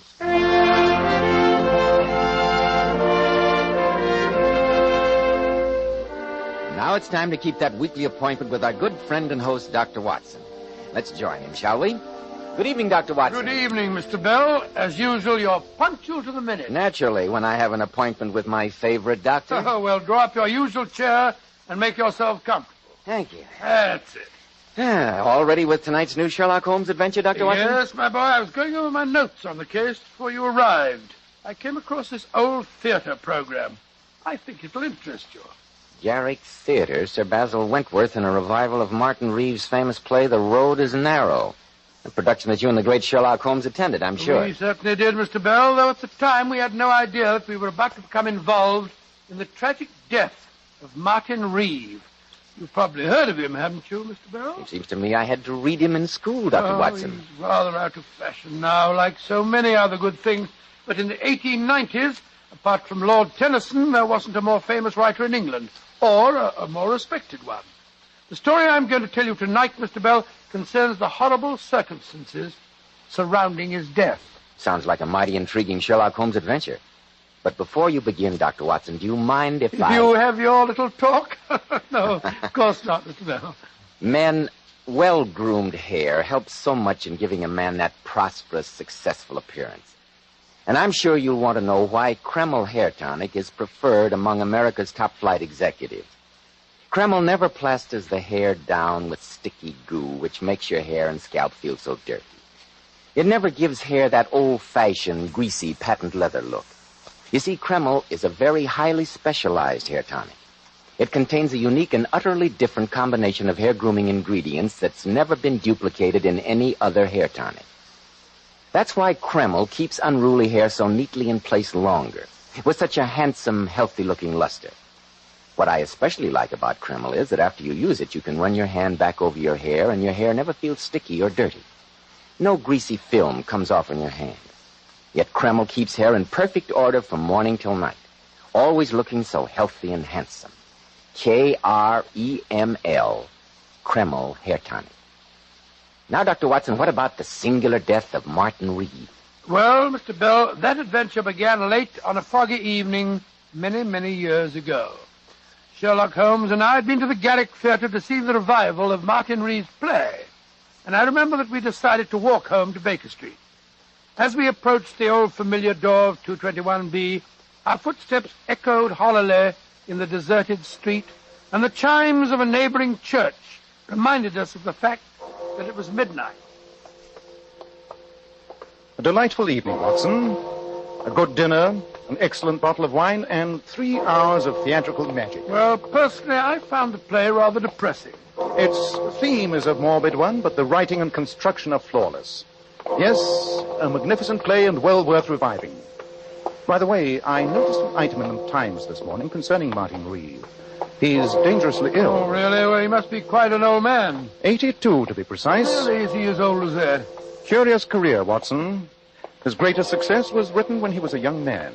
[SPEAKER 8] Now it's time to keep that weekly appointment with our good friend and host, Dr. Watson. Let's join him, shall we? Good evening, Dr. Watson.
[SPEAKER 14] Good evening, Mr. Bell. As usual, you're punctual to the minute.
[SPEAKER 8] Naturally, when I have an appointment with my favorite doctor.
[SPEAKER 14] Oh, well, draw up your usual chair and make yourself comfortable.
[SPEAKER 8] Thank you.
[SPEAKER 14] That's it.
[SPEAKER 8] All ready with tonight's new Sherlock Holmes adventure, Dr. Watson?
[SPEAKER 14] Yes, my boy. I was going over my notes on the case before you arrived. I came across this old theater program. I think it'll interest you.
[SPEAKER 8] Garrick Theater, Sir Basil Wentworth in a revival of Martin Reeves' famous play, The Road is Narrow. A production that you and the great Sherlock Holmes attended, I'm sure.
[SPEAKER 14] We certainly did, Mr. Bell, though at the time we had no idea that we were about to become involved in the tragic death of Martin Reeves. You've probably heard of him, haven't you, Mr. Bell?
[SPEAKER 8] It seems to me I had to read him in school, Dr. Watson.
[SPEAKER 14] He's rather out of fashion now, like so many other good things. But in the 1890s, apart from Lord Tennyson, there wasn't a more famous writer in England, or a more respected one. The story I'm going to tell you tonight, Mr. Bell, concerns the horrible circumstances surrounding his death.
[SPEAKER 8] Sounds like a mighty intriguing Sherlock Holmes adventure. But before you begin, Dr. Watson, do you mind if I...
[SPEAKER 14] You have your little talk? No, of course not, Mr. Bell.
[SPEAKER 8] Men, well-groomed hair helps so much in giving a man that prosperous, successful appearance. And I'm sure you'll want to know why Kreml Hair Tonic is preferred among America's top-flight executives. Kreml never plasters the hair down with sticky goo, which makes your hair and scalp feel so dirty. It never gives hair that old-fashioned, greasy, patent leather look. You see, Kreml is a very highly specialized hair tonic. It contains a unique and utterly different combination of hair grooming ingredients that's never been duplicated in any other hair tonic. That's why Kreml keeps unruly hair so neatly in place longer, with such a handsome, healthy-looking luster. What I especially like about Kreml is that after you use it, you can run your hand back over your hair, and your hair never feels sticky or dirty. No greasy film comes off on your hand. Yet Kreml keeps hair in perfect order from morning till night, always looking so healthy and handsome. Kreml, Kreml Hair Tonic. Now, Dr. Watson, what about the singular death of Martin Reeve?
[SPEAKER 14] Well, Mr. Bell, that adventure began late on a foggy evening many, many years ago. Sherlock Holmes and I had been to the Garrick Theatre to see the revival of Martin Reeve's play, and I remember that we decided to walk home to Baker Street. As we approached the old familiar door of 221B, our footsteps echoed hollowly in the deserted street, and the chimes of a neighboring church reminded us of the fact that it was midnight.
[SPEAKER 16] A delightful evening, Watson. A good dinner, an excellent bottle of wine, and 3 hours of theatrical magic.
[SPEAKER 14] Well, personally, I found the play rather depressing.
[SPEAKER 16] Its theme is a morbid one, but the writing and construction are flawless. Yes, a magnificent play and well worth reviving. By the way, I noticed an item in the Times this morning concerning Martin Reeve. He's dangerously ill.
[SPEAKER 14] Oh, really? Well, he must be quite an old man.
[SPEAKER 16] 82, to be precise.
[SPEAKER 14] Really, is he as old as that?
[SPEAKER 16] Curious career, Watson. His greatest success was written when he was a young man.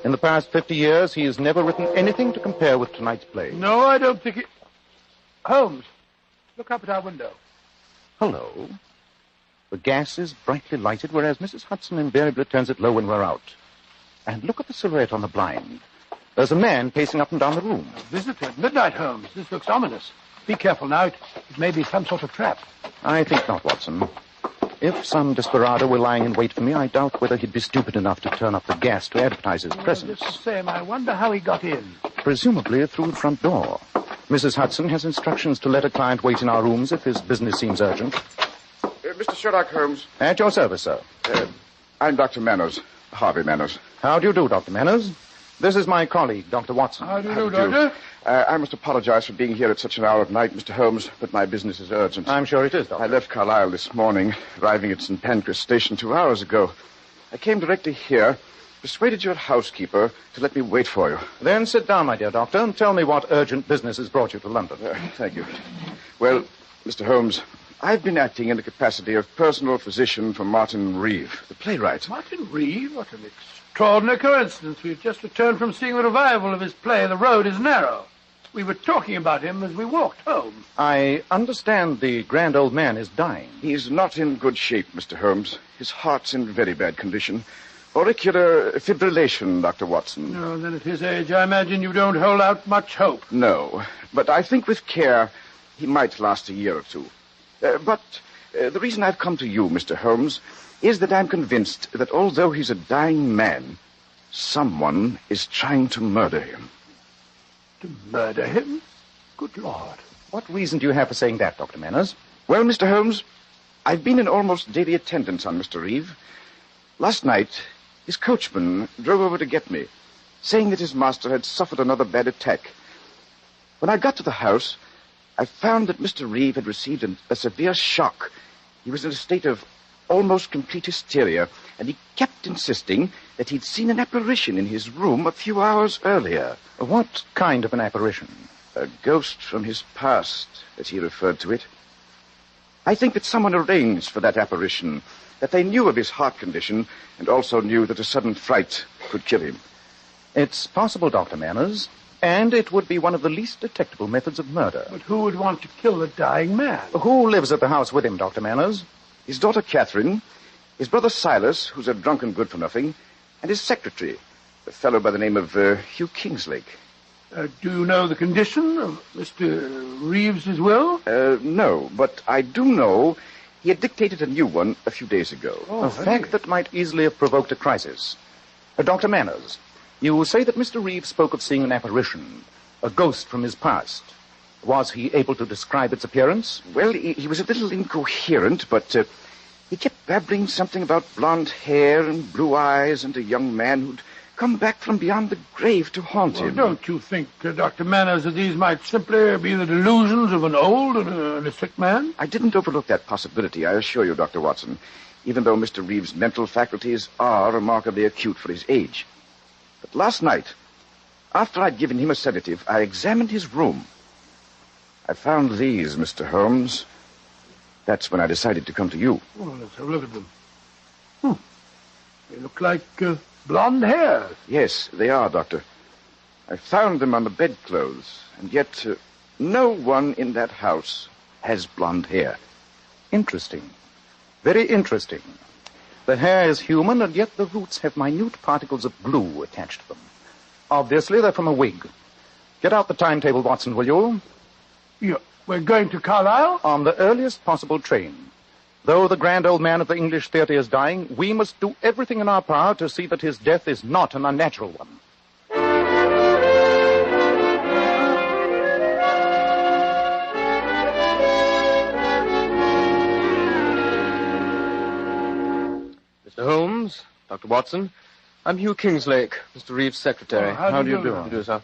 [SPEAKER 16] In the past 50 years, he has never written anything to compare with tonight's play.
[SPEAKER 14] No, I don't think it... Holmes, look up at our window.
[SPEAKER 16] Hello. The gas is brightly lighted, whereas Mrs. Hudson invariably turns it low when we're out. And look at the silhouette on the blind. There's a man pacing up and down the room.
[SPEAKER 14] A visitor at midnight, Holmes. This looks ominous. Be careful now. It may be some sort of trap.
[SPEAKER 16] I think not, Watson. If some desperado were lying in wait for me, I doubt whether he'd be stupid enough to turn up the gas to advertise his presence.
[SPEAKER 14] Just the same, I wonder how he got in.
[SPEAKER 16] Presumably through the front door. Mrs. Hudson has instructions to let a client wait in our rooms if his business seems urgent.
[SPEAKER 12] Mr. Sherlock Holmes.
[SPEAKER 16] At your service, sir.
[SPEAKER 12] I'm Dr. Manners, Harvey Manners.
[SPEAKER 16] How do you do, Dr. Manners? This is my colleague, Dr. Watson.
[SPEAKER 14] How do you do, Doctor?
[SPEAKER 12] I must apologize for being here at such an hour of night, Mr. Holmes, but my business is urgent.
[SPEAKER 16] I'm sure it is, Doctor.
[SPEAKER 12] I left Carlisle this morning, arriving at St. Pancras Station 2 hours ago. I came directly here, persuaded your housekeeper to let me wait for you.
[SPEAKER 16] Then sit down, my dear doctor, and tell me what urgent business has brought you to London.
[SPEAKER 12] Thank you. Well, Mr. Holmes, I've been acting in the capacity of personal physician for Martin Reeve, the playwright.
[SPEAKER 14] Martin Reeve? What an extraordinary coincidence. We've just returned from seeing the revival of his play, The Road is Narrow. We were talking about him as we walked home.
[SPEAKER 16] I understand the grand old man is dying.
[SPEAKER 12] He's not in good shape, Mr. Holmes. His heart's in very bad condition. Auricular fibrillation, Dr. Watson.
[SPEAKER 14] No, then at his age, I imagine you don't hold out much hope.
[SPEAKER 12] No, but I think with care, he might last a year or two. But the reason I've come to you, Mr. Holmes, is that I'm convinced that although he's a dying man, someone is trying to murder him.
[SPEAKER 14] To murder him? Good Lord.
[SPEAKER 16] What reason do you have for saying that, Dr. Manners?
[SPEAKER 12] Well, Mr. Holmes, I've been in almost daily attendance on Mr. Reeve. Last night, his coachman drove over to get me, saying that his master had suffered another bad attack. When I got to the house, I found that Mr. Reeve had received a severe shock. He was in a state of almost complete hysteria, and he kept insisting that he'd seen an apparition in his room a few hours earlier.
[SPEAKER 16] What kind of an apparition?
[SPEAKER 12] A ghost from his past, as he referred to it. I think that someone arranged for that apparition, that they knew of his heart condition, and also knew that a sudden fright could kill him.
[SPEAKER 16] It's possible, Dr. Manners, and it would be one of the least detectable methods of murder.
[SPEAKER 14] But who would want to kill a dying man?
[SPEAKER 16] Who lives at the house with him, Dr. Manners?
[SPEAKER 12] His daughter Catherine, his brother Silas, who's a drunken good-for-nothing, and his secretary, a fellow by the name of Hugh Kingslake.
[SPEAKER 14] Do you know the condition of Mr. Reeves's will?
[SPEAKER 12] No, but I do know He had dictated a new one a few days ago.
[SPEAKER 16] A fact that might easily have provoked a crisis. Dr. Manners, you say that Mr. Reeve spoke of seeing an apparition, a ghost from his past. Was he able to describe its appearance?
[SPEAKER 12] Well, he was a little incoherent, but he kept babbling something about blonde hair and blue eyes and a young man who'd come back from beyond the grave to haunt him.
[SPEAKER 14] Don't you think, Dr. Manners, that these might simply be the delusions of an old and a sick man?
[SPEAKER 12] I didn't overlook that possibility, I assure you, Dr. Watson, even though Mr. Reeve's mental faculties are remarkably acute for his age. But last night, after I'd given him a sedative, I examined his room. I found these, Mr. Holmes. That's when I decided to come to you.
[SPEAKER 14] Well, let's have a look at them. They look like blonde hair.
[SPEAKER 12] Yes, they are, Doctor. I found them on the bedclothes, and yet no one in that house has blonde hair.
[SPEAKER 16] Interesting. Very interesting. The hair is human, and yet the roots have minute particles of glue attached to them. Obviously, they're from a wig. Get out the timetable, Watson, will you?
[SPEAKER 14] Yeah, we're going to Carlisle?
[SPEAKER 16] On the earliest possible train. Though the grand old man of the English theatre is dying, we must do everything in our power to see that his death is not an unnatural one.
[SPEAKER 13] Mr. Holmes, Dr. Watson, I'm Hugh Kingslake, Mr. Reeve's secretary.
[SPEAKER 16] How do you do?
[SPEAKER 13] How do you do, sir?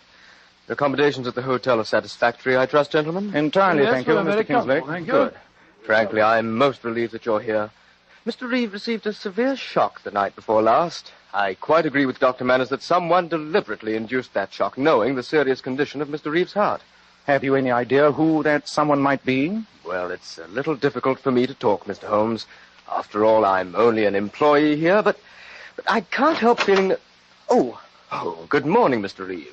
[SPEAKER 13] Your accommodations at the hotel are satisfactory, I trust, gentlemen?
[SPEAKER 16] Entirely,
[SPEAKER 13] Yes,
[SPEAKER 16] thank you,
[SPEAKER 13] we're very
[SPEAKER 16] Mr. Kingslake.
[SPEAKER 13] comfortable, thank you. Good. Frankly, I'm most relieved that you're here. Mr. Reeve received a severe shock the night before last. I quite agree with Dr. Manners that someone deliberately induced that shock, knowing the serious condition of Mr. Reeve's heart.
[SPEAKER 16] Have you any idea who that someone might be?
[SPEAKER 13] Well, it's a little difficult for me to talk, Mr. Holmes. After all, I'm only an employee here, but I can't help feeling that... Oh, good morning, Mr. Reeve.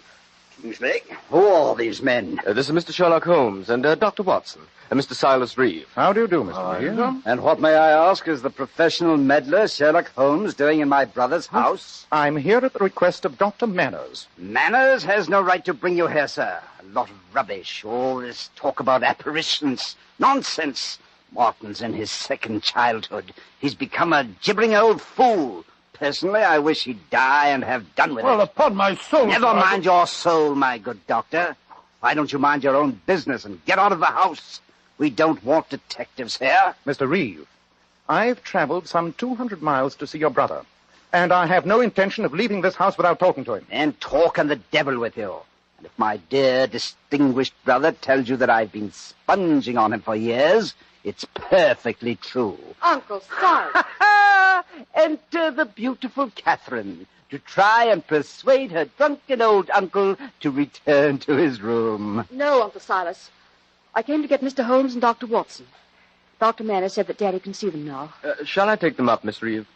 [SPEAKER 19] Kingslake, who are these men?
[SPEAKER 13] This is Mr. Sherlock Holmes and Dr. Watson and Mr. Silas Reeve.
[SPEAKER 16] How do you do, Mr. Reeve?
[SPEAKER 19] And what, may I ask, is the professional meddler Sherlock Holmes doing in my brother's house?
[SPEAKER 16] I'm here at the request of Dr. Manners.
[SPEAKER 19] Manners has no right to bring you here, sir. A lot of rubbish. All this talk about apparitions. Nonsense. Martin's in his second childhood. He's become a gibbering old fool. Personally, I wish he'd die and have done with it.
[SPEAKER 14] Well, upon my soul...
[SPEAKER 19] Never mind your soul, my good doctor. Why don't you mind your own business and get out of the house? We don't want detectives here.
[SPEAKER 16] Mr. Reeve, I've traveled some 200 miles to see your brother, and I have no intention of leaving this house without talking to him.
[SPEAKER 19] And talking the devil with you. And if my dear, distinguished brother tells you that I've been sponging on him for years, it's perfectly true.
[SPEAKER 2] Uncle Silas.
[SPEAKER 19] Enter the beautiful Catherine to try and persuade her drunken old uncle to return to his room.
[SPEAKER 20] No, Uncle Silas. I came to get Mr. Holmes and Dr. Watson. Dr. Manners said that Daddy can see them now.
[SPEAKER 13] Shall I take them up, Miss Reeve?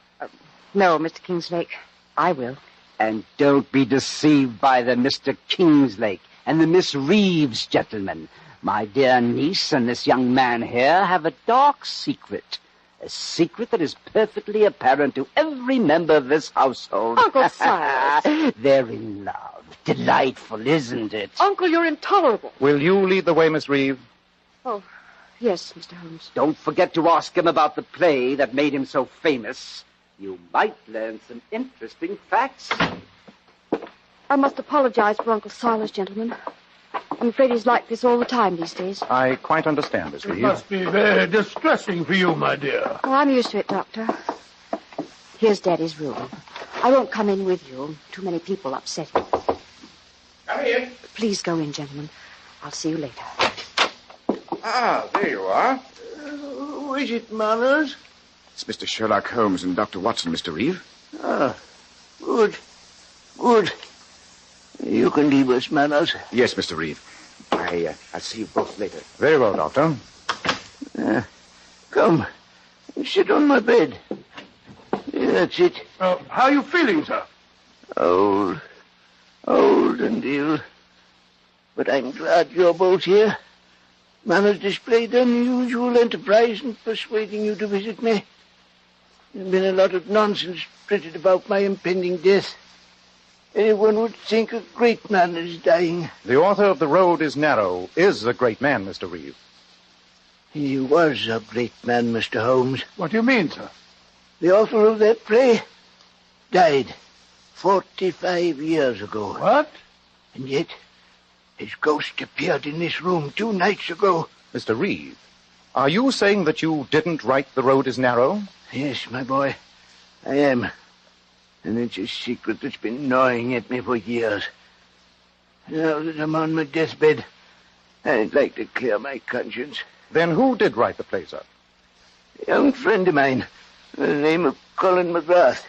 [SPEAKER 20] No, Mr. Kingslake. I will.
[SPEAKER 19] And don't be deceived by the Mr. Kingslake and the Miss Reeves gentlemen. My dear niece and this young man here have a dark secret. A secret that is perfectly apparent to every member of this household.
[SPEAKER 20] Uncle Silas.
[SPEAKER 19] They're in love. Delightful, isn't it?
[SPEAKER 20] Uncle, you're intolerable.
[SPEAKER 16] Will you lead the way, Miss Reeve?
[SPEAKER 20] Oh, yes, Mr. Holmes.
[SPEAKER 19] Don't forget to ask him about the play that made him so famous. You might learn some interesting facts.
[SPEAKER 20] I must apologize for Uncle Silas, gentlemen. I'm afraid he's like this all the time these days.
[SPEAKER 16] I quite understand, Miss
[SPEAKER 14] It
[SPEAKER 16] Reeve.
[SPEAKER 14] must be very distressing for you, my dear.
[SPEAKER 20] Oh, I'm used to it, Doctor. Here's Daddy's room. I won't come in with you. Too many people upset him.
[SPEAKER 12] Come in.
[SPEAKER 20] Please go in, gentlemen. I'll see you later.
[SPEAKER 12] Ah, there you are.
[SPEAKER 19] Who is it, Manners?
[SPEAKER 12] It's Mr. Sherlock Holmes and Dr. Watson, Mr. Reeve.
[SPEAKER 19] Ah, good. Good. You can leave us, Manners.
[SPEAKER 12] Yes, Mr. Reeve. I'll see you both later.
[SPEAKER 16] Very well, Doctor.
[SPEAKER 19] Come. Sit on my bed. That's it.
[SPEAKER 14] How are you feeling, sir?
[SPEAKER 19] Old and ill. But I'm glad you're both here. Manners displayed unusual enterprise in persuading you to visit me. There's been a lot of nonsense printed about my impending death. Anyone would think a great man is dying.
[SPEAKER 16] The author of The Road is Narrow is a great man, Mr. Reeve.
[SPEAKER 19] He was a great man, Mr. Holmes.
[SPEAKER 14] What do you mean, sir?
[SPEAKER 19] The author of that play died 45 years ago.
[SPEAKER 14] What?
[SPEAKER 19] And yet, his ghost appeared in this room 2 nights ago.
[SPEAKER 16] Mr. Reeve, are you saying that you didn't write The Road is Narrow?
[SPEAKER 19] Yes, my boy, I am. And it's a secret that's been gnawing at me for years. Now that I'm on my deathbed, I'd like to clear my conscience.
[SPEAKER 16] Then who did write the play, sir?
[SPEAKER 19] A young friend of mine, by the name of Colin McGrath.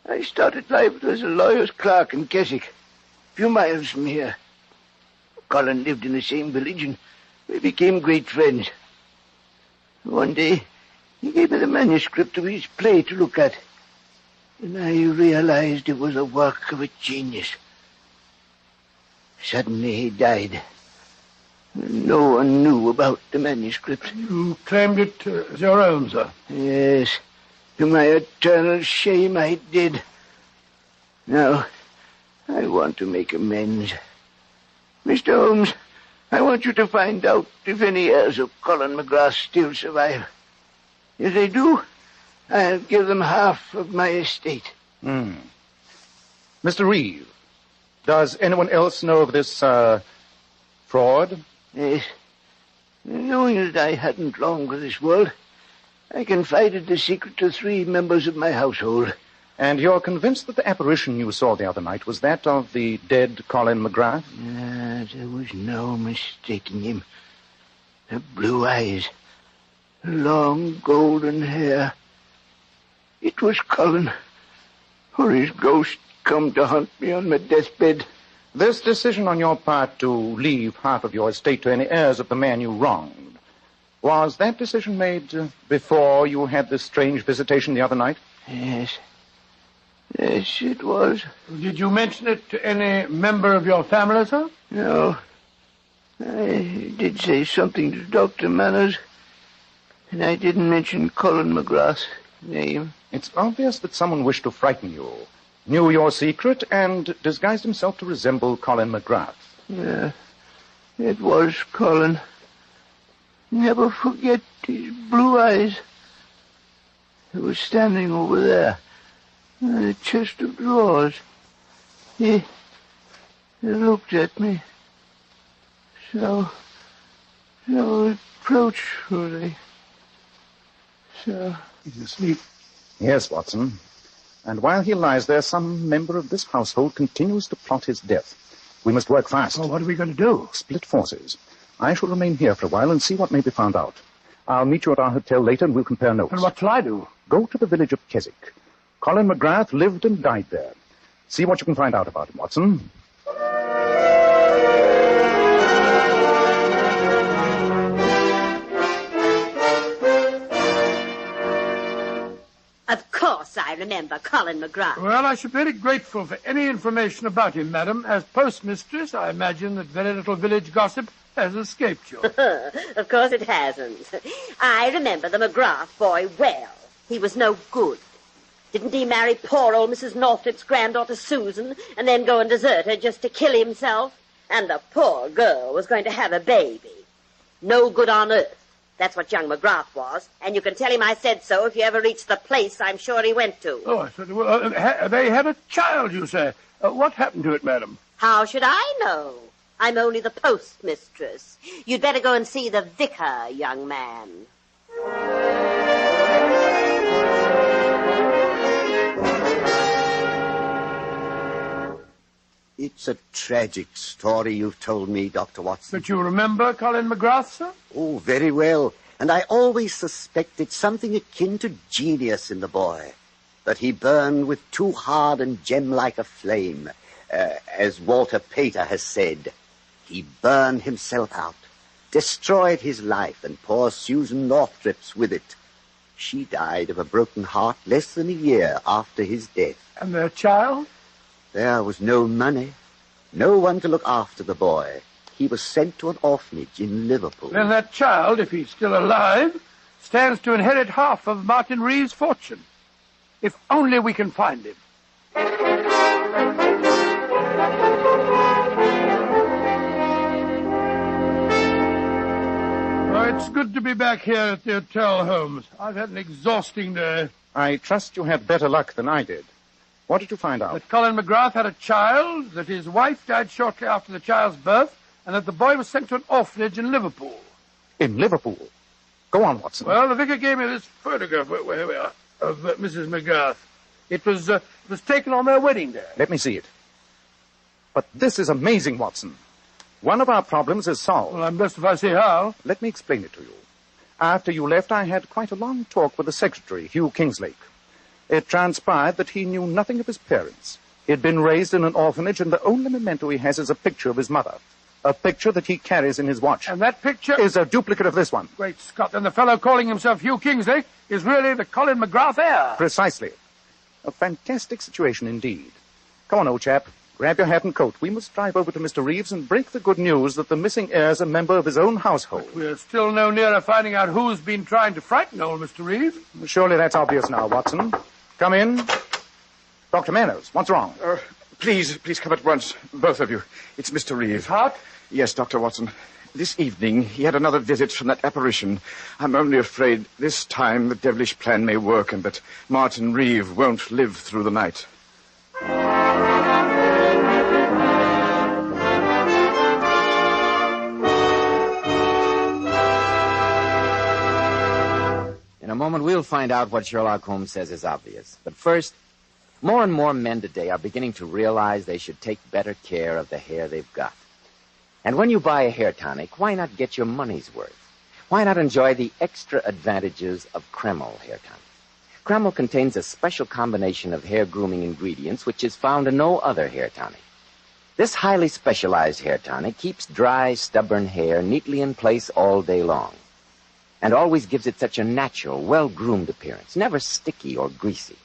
[SPEAKER 19] I started life as a lawyer's clerk in Keswick, a few miles from here. Colin lived in the same village, and we became great friends. One day, he gave me the manuscript of his play to look at, and I realized it was a work of a genius. Suddenly he died. No one knew about the manuscript.
[SPEAKER 14] You claimed it as your own, sir?
[SPEAKER 19] Yes. To my eternal shame, I did. Now, I want to make amends. Mr. Holmes, I want you to find out if any heirs of Colin McGrath still survive. If they do, I'll give them half of my estate.
[SPEAKER 16] Mr. Reeve, does anyone else know of this, fraud?
[SPEAKER 19] Yes. Knowing that I hadn't long for this world, I confided the secret to 3 members of my household.
[SPEAKER 16] And you're convinced that the apparition you saw the other night was that of the dead Colin McGrath?
[SPEAKER 19] There was no mistaking him. The blue eyes, the long golden hair. It was Colin, or his ghost come to haunt me on my deathbed.
[SPEAKER 16] This decision on your part to leave half of your estate to any heirs of the man you wronged, was that decision made before you had this strange visitation the other night?
[SPEAKER 19] Yes. Yes, it was.
[SPEAKER 14] Did you mention it to any member of your family, sir?
[SPEAKER 19] No. I did say something to Dr. Manners, and I didn't mention Colin McGrath's name.
[SPEAKER 16] It's obvious that someone wished to frighten you, knew your secret, and disguised himself to resemble Colin McGrath.
[SPEAKER 19] Yeah, it was Colin. Never forget his blue eyes. He was standing over there, in the chest of drawers. He looked at me. So reproachfully. So...
[SPEAKER 16] He's asleep. Yes, Watson. And while he lies there, some member of this household continues to plot his death. We must work fast.
[SPEAKER 14] Well, what are we going to do?
[SPEAKER 16] Split forces. I shall remain here for a while and see what may be found out. I'll meet you at our hotel later and we'll compare notes.
[SPEAKER 14] And what shall I do?
[SPEAKER 16] Go to the village of Keswick. Colin McGrath lived and died there. See what you can find out about him, Watson.
[SPEAKER 23] Of course I remember Colin McGrath.
[SPEAKER 14] Well, I should be very grateful for any information about him, madam. As postmistress, I imagine that very little village gossip has escaped you.
[SPEAKER 23] Of course it hasn't. I remember the McGrath boy well. He was no good. Didn't he marry poor old Mrs. Northrup's granddaughter Susan and then go and desert her just to kill himself? And the poor girl was going to have a baby. No good on earth. That's what young McGrath was. And you can tell him I said so if you ever reach the place I'm sure he went to.
[SPEAKER 14] Oh, I said, well, they had a child, you say. What happened to it, madam?
[SPEAKER 23] How should I know? I'm only the postmistress. You'd better go and see the vicar, young man.
[SPEAKER 3] It's a tragic story you've told me, Dr. Watson.
[SPEAKER 14] But you remember Colin McGrath, sir?
[SPEAKER 3] Oh, very well. And I always suspected something akin to genius in the boy. That he burned with too hard and gem-like a flame. As Walter Pater has said, he burned himself out, destroyed his life, and poor Susan Northrup's with it. She died of a broken heart less than a year after his death.
[SPEAKER 14] And their child?
[SPEAKER 3] There was no money, no one to look after the boy. He was sent to an orphanage in Liverpool.
[SPEAKER 14] Then that child, if he's still alive, stands to inherit half of Martin Reeve's fortune. If only we can find him. It's good to be back here at the hotel, Holmes. I've had an exhausting day.
[SPEAKER 16] I trust you had better luck than I did. What did you find out?
[SPEAKER 14] That Colin McGrath had a child, that his wife died shortly after the child's birth, and that the boy was sent to an orphanage in Liverpool.
[SPEAKER 16] In Liverpool? Go on, Watson.
[SPEAKER 14] Well, the vicar gave me this photograph of Mrs. McGrath. It was taken on their wedding day.
[SPEAKER 16] Let me see it. But this is amazing, Watson. One of our problems is solved.
[SPEAKER 14] Well, I'm blessed if I see how.
[SPEAKER 16] Let me explain it to you. After you left, I had quite a long talk with the secretary, Hugh Kingslake. It transpired that he knew nothing of his parents. He had been raised in an orphanage, and the only memento he has is a picture of his mother. A picture that he carries in his watch.
[SPEAKER 14] And that picture
[SPEAKER 16] is a duplicate of this one.
[SPEAKER 14] Great Scott, and the fellow calling himself Hugh Kingsley is really the Colin McGrath heir.
[SPEAKER 16] Precisely. A fantastic situation indeed. Come on, old chap. Grab your hat and coat. We must drive over to Mr. Reeves and break the good news that the missing heir is a member of his own household.
[SPEAKER 14] But we're still no nearer finding out who's been trying to frighten old Mr. Reeves.
[SPEAKER 16] Surely that's obvious now, Watson. Come in. Dr. Manners, what's wrong?
[SPEAKER 12] Please come at once, both of you. It's Mr. Reeve.
[SPEAKER 14] Hart?
[SPEAKER 12] Yes, Dr. Watson. This evening, he had another visit from that apparition. I'm only afraid this time the devilish plan may work and that Martin Reeve won't live through the night.
[SPEAKER 8] In a moment, we'll find out what Sherlock Holmes says is obvious. But first, more and more men today are beginning to realize they should take better care of the hair they've got. And when you buy a hair tonic, why not get your money's worth? Why not enjoy the extra advantages of Kreml hair tonic? Kreml contains a special combination of hair grooming ingredients which is found in no other hair tonic. This highly specialized hair tonic keeps dry, stubborn hair neatly in place all day long, and always gives it such a natural, well-groomed appearance, never sticky or greasy.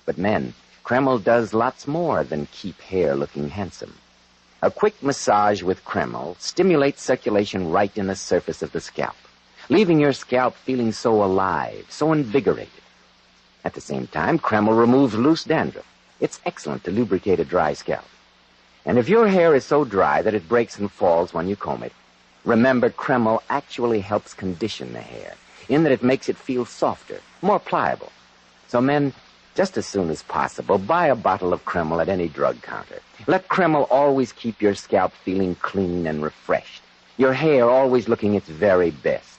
[SPEAKER 8] But men, Kreml does lots more than keep hair looking handsome. A quick massage with Kreml stimulates circulation right in the surface of the scalp, leaving your scalp feeling so alive, so invigorated. At the same time, Kreml removes loose dandruff. It's excellent to lubricate a dry scalp. And if your hair is so dry that it breaks and falls when you comb it, remember Kreml actually helps condition the hair, in that it makes it feel softer, more pliable. So men, just as soon as possible, buy a bottle of Kreml at any drug counter. Let Kreml always keep your scalp feeling clean and refreshed, your hair always looking its very best.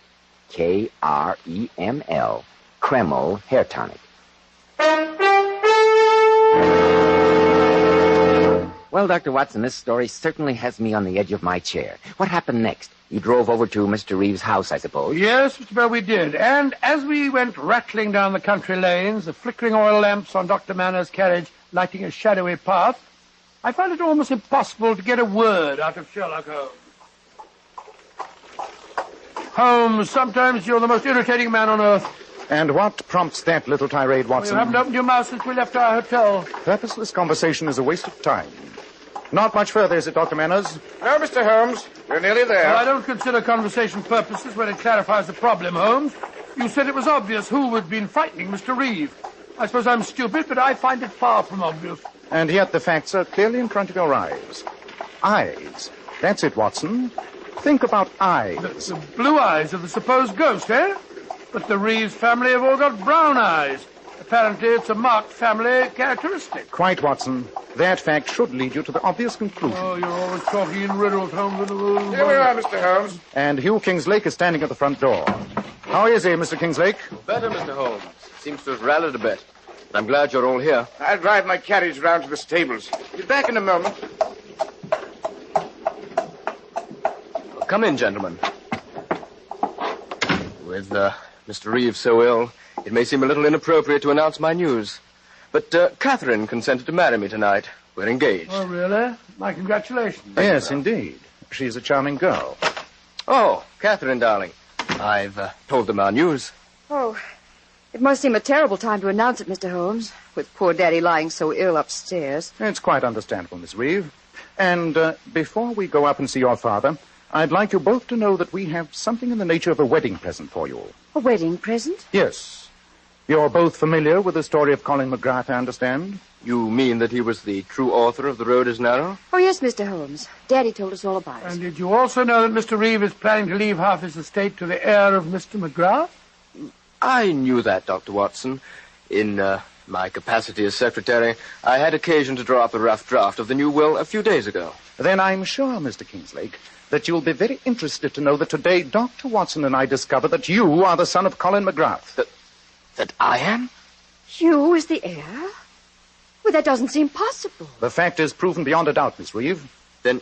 [SPEAKER 8] Kreml, Kreml Hair Tonic. Well, Dr. Watson, this story certainly has me on the edge of my chair. What happened next? You drove over to Mr. Reeves' house, I suppose?
[SPEAKER 14] Yes, Mr. Bell, we did. And as we went rattling down the country lanes, the flickering oil lamps on Dr. Manners' carriage lighting a shadowy path, I found it almost impossible to get a word out of Sherlock Holmes. Holmes, sometimes you're the most irritating man on earth.
[SPEAKER 16] And what prompts that little tirade, Watson?
[SPEAKER 14] You haven't opened your mouth since we left our hotel.
[SPEAKER 16] Purposeless conversation is a waste of time. Not much further, is it, Dr. Manners?
[SPEAKER 12] No, Mr. Holmes. We're nearly there.
[SPEAKER 14] Well, I don't consider conversation purposeless when it clarifies the problem, Holmes. You said it was obvious who had been frightening Mr. Reeve. I suppose I'm stupid, but I find it far from obvious.
[SPEAKER 16] And yet the facts are clearly in front of your eyes. Eyes. That's it, Watson. Think about eyes.
[SPEAKER 14] The blue eyes of the supposed ghost, eh? But the Reeves family have all got brown eyes. Apparently it's a marked family characteristic.
[SPEAKER 16] Quite, Watson. That fact should lead you to the obvious conclusion.
[SPEAKER 14] Oh, you're always talking in riddles, Holmes.
[SPEAKER 12] Here we are, Mr. Holmes.
[SPEAKER 16] And Hugh Kingslake is standing at the front door. How is he, Mr. Kingslake?
[SPEAKER 13] Better, Mr. Holmes. Seems to have rallied a bit. I'm glad you're all here.
[SPEAKER 12] I'll drive my carriage round to the stables. Be back in a moment.
[SPEAKER 13] Come in, gentlemen. With Mr. Reeves so ill, it may seem a little inappropriate to announce my news. But Catherine consented to marry me tonight. We're engaged.
[SPEAKER 14] Oh, really? My congratulations.
[SPEAKER 16] Yes, indeed. She's a charming girl.
[SPEAKER 13] Oh, Catherine, darling. I've told them our news.
[SPEAKER 5] Oh, it must seem a terrible time to announce it, Mr. Holmes, with poor Daddy lying so ill upstairs.
[SPEAKER 16] It's quite understandable, Miss Reeve. And before we go up and see your father, I'd like you both to know that we have something in the nature of a wedding present for you.
[SPEAKER 5] A wedding present?
[SPEAKER 16] Yes. You're both familiar with the story of Colin McGrath, I understand?
[SPEAKER 13] You mean that he was the true author of The Road is Narrow?
[SPEAKER 7] Oh, yes, Mr. Holmes. Daddy told us all about it.
[SPEAKER 14] And did you also know that Mr. Reeve is planning to leave half his estate to the heir of Mr. McGrath?
[SPEAKER 13] I knew that, Dr. Watson. In my capacity as secretary, I had occasion to draw up a rough draft of the new will a few days ago.
[SPEAKER 16] Then I'm sure, Mr. Kingslake, that you'll be very interested to know that today Dr. Watson and I discovered that you are the son of Colin McGrath.
[SPEAKER 13] That I am?
[SPEAKER 7] You is the heir? Well, that doesn't seem possible.
[SPEAKER 16] The fact is proven beyond a doubt, Miss Reeve.
[SPEAKER 13] Then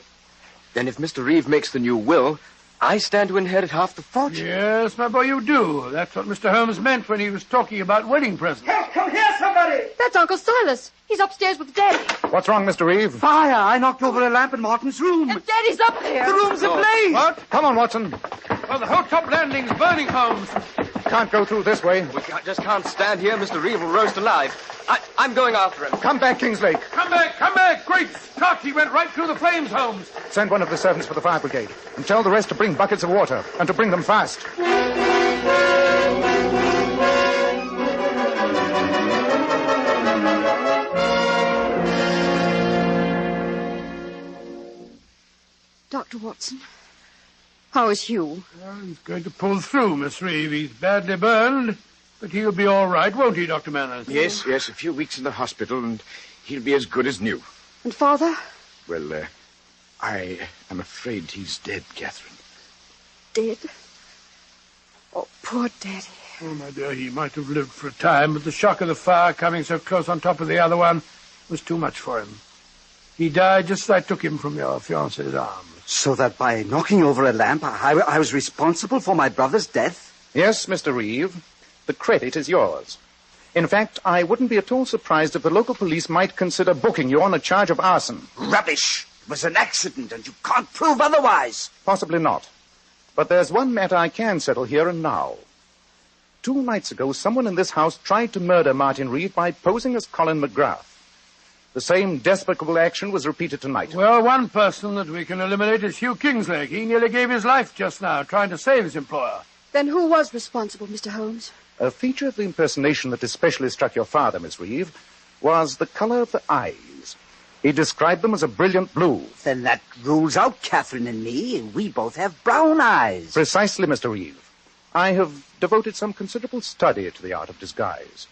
[SPEAKER 13] if Mr. Reeve makes the new will, I stand to inherit half the fortune.
[SPEAKER 14] Yes, my boy, you do. That's what Mr. Holmes meant when he was talking about wedding presents.
[SPEAKER 10] Help! Come here, somebody!
[SPEAKER 7] That's Uncle Silas. He's upstairs with Daddy.
[SPEAKER 16] What's wrong, Mr. Reeve?
[SPEAKER 10] Fire! I knocked over a lamp in Martin's room.
[SPEAKER 7] And Daddy's up there.
[SPEAKER 10] The room's ablaze.
[SPEAKER 16] What? Come on, Watson.
[SPEAKER 14] Well, the whole top landing's burning, Holmes.
[SPEAKER 16] Can't go through this way.
[SPEAKER 13] We just can't stand here. Mr. Reeve will roast alive. I'm going after him.
[SPEAKER 16] Come back, Kingslake.
[SPEAKER 14] Come back. Great Scott, he went right through the flames, Holmes.
[SPEAKER 16] Send one of the servants for the fire brigade. And tell the rest to bring buckets of water. And to bring them fast.
[SPEAKER 7] Dr. Watson, how is Hugh?
[SPEAKER 14] Well, he's going to pull through, Miss Reeve. He's badly burned, but he'll be all right, won't he, Dr. Manners?
[SPEAKER 12] Yes, a few weeks in the hospital, and he'll be as good as new.
[SPEAKER 7] And Father?
[SPEAKER 12] Well, I am afraid he's dead, Catherine.
[SPEAKER 7] Dead? Oh, poor Daddy.
[SPEAKER 14] Oh, my dear, he might have lived for a time, but the shock of the fire coming so close on top of the other one was too much for him. He died just as I took him from your fiancé's arms.
[SPEAKER 10] So that by knocking over a lamp, I was responsible for my brother's death?
[SPEAKER 16] Yes, Mr. Reeve. The credit is yours. In fact, I wouldn't be at all surprised if the local police might consider booking you on a charge of arson.
[SPEAKER 10] Rubbish! It was an accident, and you can't prove otherwise.
[SPEAKER 16] Possibly not. But there's one matter I can settle here and now. 2 nights ago, someone in this house tried to murder Martin Reeve by posing as Colin McGrath. The same despicable action was repeated tonight.
[SPEAKER 14] Well, one person that we can eliminate is Hugh Kingslake. He nearly gave his life just now, trying to save his employer.
[SPEAKER 7] Then who was responsible, Mr. Holmes?
[SPEAKER 16] A feature of the impersonation that especially struck your father, Miss Reeve, was the color of the eyes. He described them as a brilliant blue.
[SPEAKER 10] Then that rules out Catherine and me. We both have brown eyes.
[SPEAKER 16] Precisely, Mr. Reeve. I have devoted some considerable study to the art of disguise.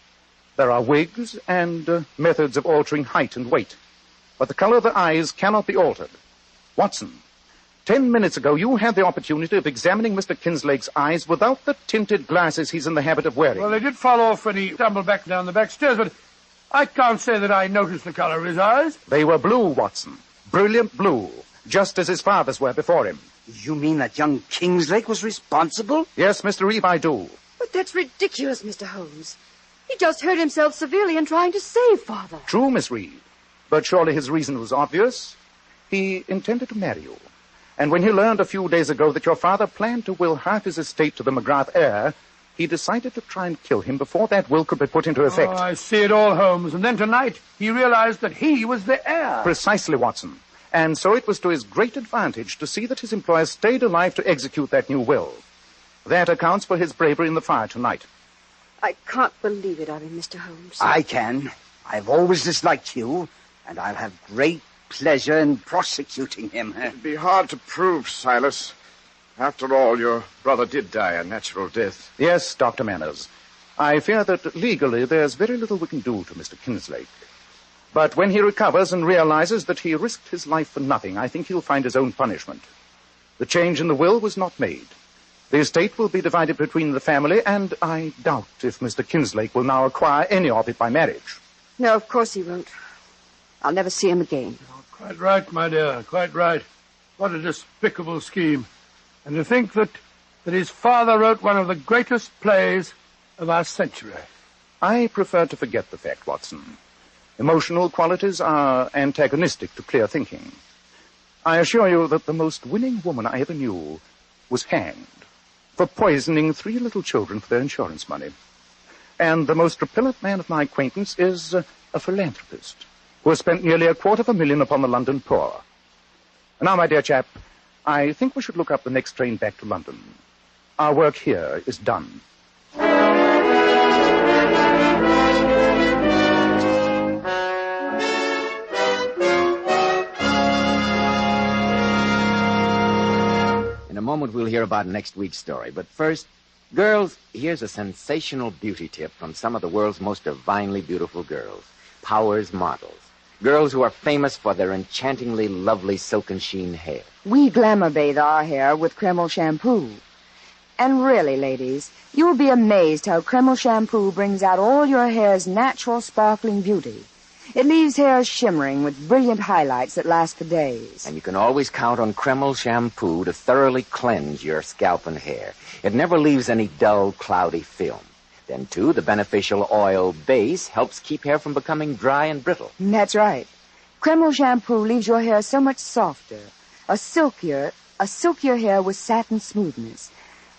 [SPEAKER 16] There are wigs and methods of altering height and weight. But the color of the eyes cannot be altered. Watson, 10 minutes ago you had the opportunity of examining Mr. Kingslake's eyes without the tinted glasses he's in the habit of wearing.
[SPEAKER 14] Well, they did fall off when he stumbled back down the back stairs, but I can't say that I noticed the color of his eyes.
[SPEAKER 16] They were blue, Watson. Brilliant blue, just as his father's were before him.
[SPEAKER 10] You mean that young Kingslake was responsible?
[SPEAKER 16] Yes, Mr. Reeve, I do.
[SPEAKER 7] But that's ridiculous, Mr. Holmes. He just hurt himself severely in trying to save Father.
[SPEAKER 16] True, Miss Reeve. But surely his reason was obvious. He intended to marry you. And when he learned a few days ago that your father planned to will half his estate to the McGrath heir, he decided to try and kill him before that will could be put into effect.
[SPEAKER 14] Oh, I see it all, Holmes. And then tonight, he realized that he was the heir.
[SPEAKER 16] Precisely, Watson. And so it was to his great advantage to see that his employer stayed alive to execute that new will. That accounts for his bravery in the fire tonight.
[SPEAKER 7] I can't believe it of him, Mr. Holmes.
[SPEAKER 10] I can. I've always disliked you, and I'll have great pleasure in prosecuting him.
[SPEAKER 12] It'd be hard to prove, Silas. After all, your brother did die a natural death.
[SPEAKER 16] Yes, Dr. Manners. I fear that legally there's very little we can do to Mr. Kingslake. But when he recovers and realizes that he risked his life for nothing, I think he'll find his own punishment. The change in the will was not made. The estate will be divided between the family, and I doubt if Mr. Kingslake will now acquire any of it by marriage.
[SPEAKER 7] No, of course he won't. I'll never see him again.
[SPEAKER 14] Oh, quite right, my dear, quite right. What a despicable scheme. And to think that his father wrote one of the greatest plays of our century.
[SPEAKER 16] I prefer to forget the fact, Watson. Emotional qualities are antagonistic to clear thinking. I assure you that the most winning woman I ever knew was hanged for poisoning 3 little children for their insurance money. And the most repellent man of my acquaintance is a philanthropist who has spent nearly $250,000 upon the London poor. Now, my dear chap, I think we should look up the next train back to London. Our work here is done.
[SPEAKER 8] moment, we'll hear about next week's story. But first, girls, here's a sensational beauty tip from some of the world's most divinely beautiful girls. Powers models. Girls who are famous for their enchantingly lovely silken sheen hair.
[SPEAKER 5] We glamour bathe our hair with Kreml shampoo. And really, ladies, you'll be amazed how Kreml shampoo brings out all your hair's natural sparkling beauty. It leaves hair shimmering with brilliant highlights that last for days.
[SPEAKER 8] And you can always count on Kreml shampoo to thoroughly cleanse your scalp and hair. It never leaves any dull, cloudy film. Then, too, the beneficial oil base helps keep hair from becoming dry and brittle.
[SPEAKER 5] That's right. Kreml shampoo leaves your hair so much softer, a silkier hair with satin smoothness.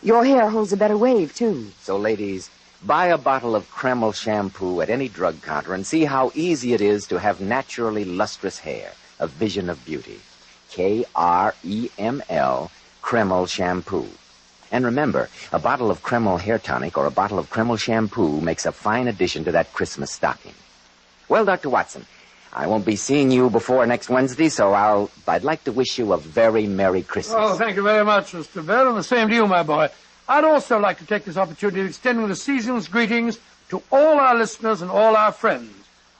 [SPEAKER 5] Your hair holds a better wave, too.
[SPEAKER 8] So, ladies, buy a bottle of Kreml shampoo at any drug counter and see how easy it is to have naturally lustrous hair, a vision of beauty. Kreml, Kreml shampoo. And remember, a bottle of Kreml hair tonic or a bottle of Kreml shampoo makes a fine addition to that Christmas stocking. Well, Dr. Watson, I won't be seeing you before next Wednesday, so I'd like to wish you a very Merry Christmas.
[SPEAKER 14] Oh, thank you very much, Mr. Bell, and the same to you, my boy. I'd also like to take this opportunity of extending the season's greetings to all our listeners and all our friends.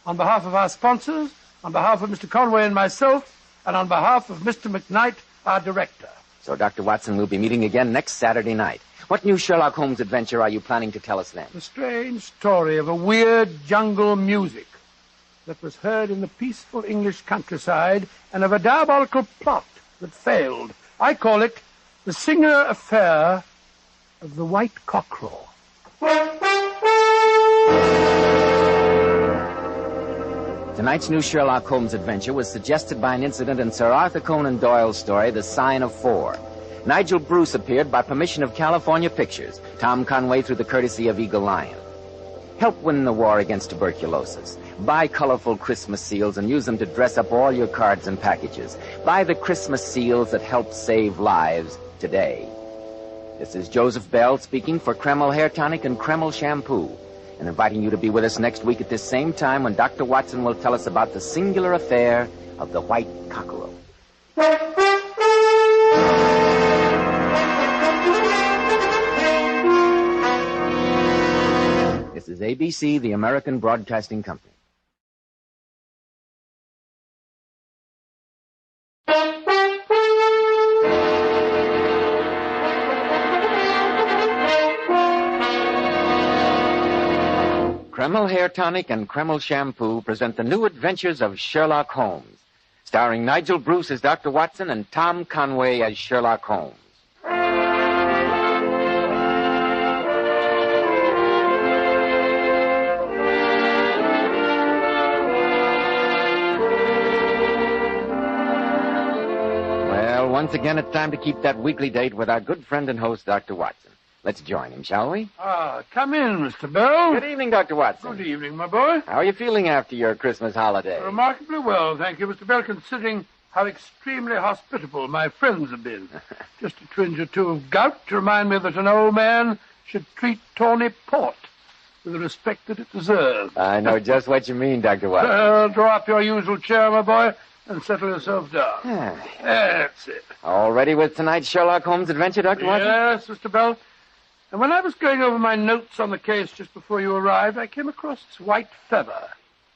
[SPEAKER 14] On behalf of our sponsors, on behalf of Mr. Conway and myself, and on behalf of Mr. McKnight, our director.
[SPEAKER 8] So, Dr. Watson, we'll be meeting again next Saturday night. What new Sherlock Holmes adventure are you planning to tell us then?
[SPEAKER 14] The strange story of a weird jungle music that was heard in the peaceful English countryside and of a diabolical plot that failed. I call it The Singular Affair of the White Cockerel.
[SPEAKER 8] Tonight's new Sherlock Holmes adventure was suggested by an incident in Sir Arthur Conan Doyle's story, The Sign of Four. Nigel Bruce appeared by permission of California Pictures, Tom Conway through the courtesy of Eagle Lion. Help win the war against tuberculosis. Buy colorful Christmas seals and use them to dress up all your cards and packages. Buy the Christmas seals that help save lives today. This is Joseph Bell speaking for Kreml Hair Tonic and Kreml Shampoo, and inviting you to be with us next week at this same time when Dr. Watson will tell us about the singular affair of the White Cockerel. This is ABC, the American Broadcasting Company. Kreml Hair Tonic and Kreml Shampoo present the new adventures of Sherlock Holmes, starring Nigel Bruce as Dr. Watson and Tom Conway as Sherlock Holmes. Well, once again, it's time to keep that weekly date with our good friend and host, Dr. Watson. Let's join him, shall we?
[SPEAKER 14] Come in, Mr. Bell.
[SPEAKER 8] Good evening, Dr. Watson.
[SPEAKER 14] Good evening, my boy.
[SPEAKER 8] How are you feeling after your Christmas holiday?
[SPEAKER 14] Remarkably well, thank you, Mr. Bell, considering how extremely hospitable my friends have been. Just a twinge or two of gout to remind me that an old man should treat tawny port with the respect that it deserves.
[SPEAKER 8] I know just what you mean, Dr. Watson.
[SPEAKER 14] Draw up your usual chair, my boy, and settle yourself down. That's it.
[SPEAKER 8] All ready with tonight's Sherlock Holmes adventure, Dr. Watson?
[SPEAKER 14] Yes, Mr. Bell. And when I was going over my notes on the case just before you arrived, I came across this white feather.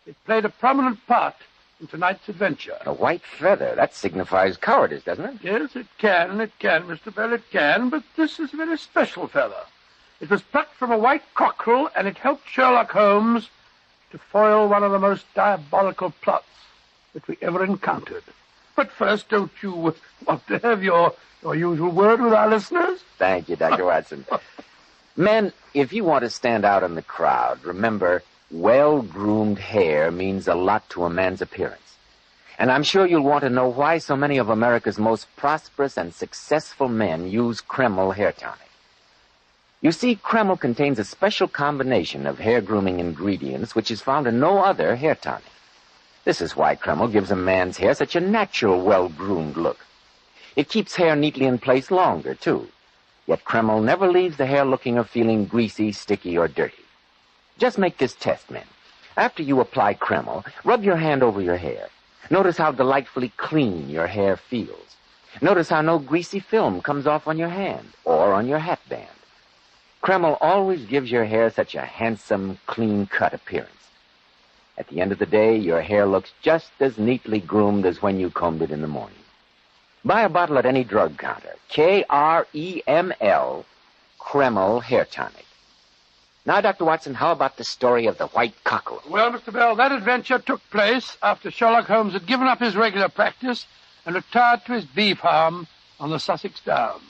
[SPEAKER 14] It played a prominent part in tonight's adventure.
[SPEAKER 8] A white feather? That signifies cowardice, doesn't it?
[SPEAKER 14] Yes, it can, Mr. Bell, it can, but this is a very special feather. It was plucked from a white cockerel, and it helped Sherlock Holmes to foil one of the most diabolical plots that we ever encountered. But first, don't you want to have your usual word with our listeners?
[SPEAKER 8] Thank you, Dr. Watson. Men, if you want to stand out in the crowd, remember, well-groomed hair means a lot to a man's appearance. And I'm sure you'll want to know why so many of America's most prosperous and successful men use Kreml hair tonic. You see, Kreml contains a special combination of hair grooming ingredients which is found in no other hair tonic. This is why Kreml gives a man's hair such a natural, well-groomed look. It keeps hair neatly in place longer, too. Yet Kreml never leaves the hair looking or feeling greasy, sticky, or dirty. Just make this test, men. After you apply Kreml, rub your hand over your hair. Notice how delightfully clean your hair feels. Notice how no greasy film comes off on your hand or on your hatband. Kreml always gives your hair such a handsome, clean-cut appearance. At the end of the day, your hair looks just as neatly groomed as when you combed it in the morning. Buy a bottle at any drug counter. Kreml, Kreml Hair Tonic. Now, Dr. Watson, how about the story of the white cockle?
[SPEAKER 14] Well, Mr. Bell, that adventure took place after Sherlock Holmes had given up his regular practice and retired to his bee farm on the Sussex Downs.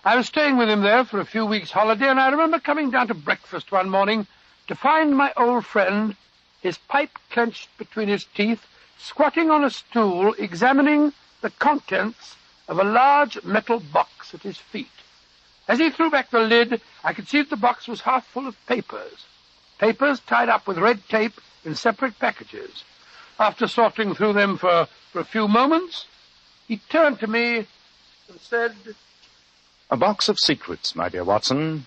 [SPEAKER 14] I was staying with him there for a few weeks' holiday, and I remember coming down to breakfast one morning to find my old friend, his pipe clenched between his teeth, squatting on a stool, examining the contents of a large metal box at his feet. As he threw back the lid, I could see that the box was half full of papers. Papers tied up with red tape in separate packages. After sorting through them for a few moments, he turned to me and said,
[SPEAKER 16] "A box of secrets, my dear Watson.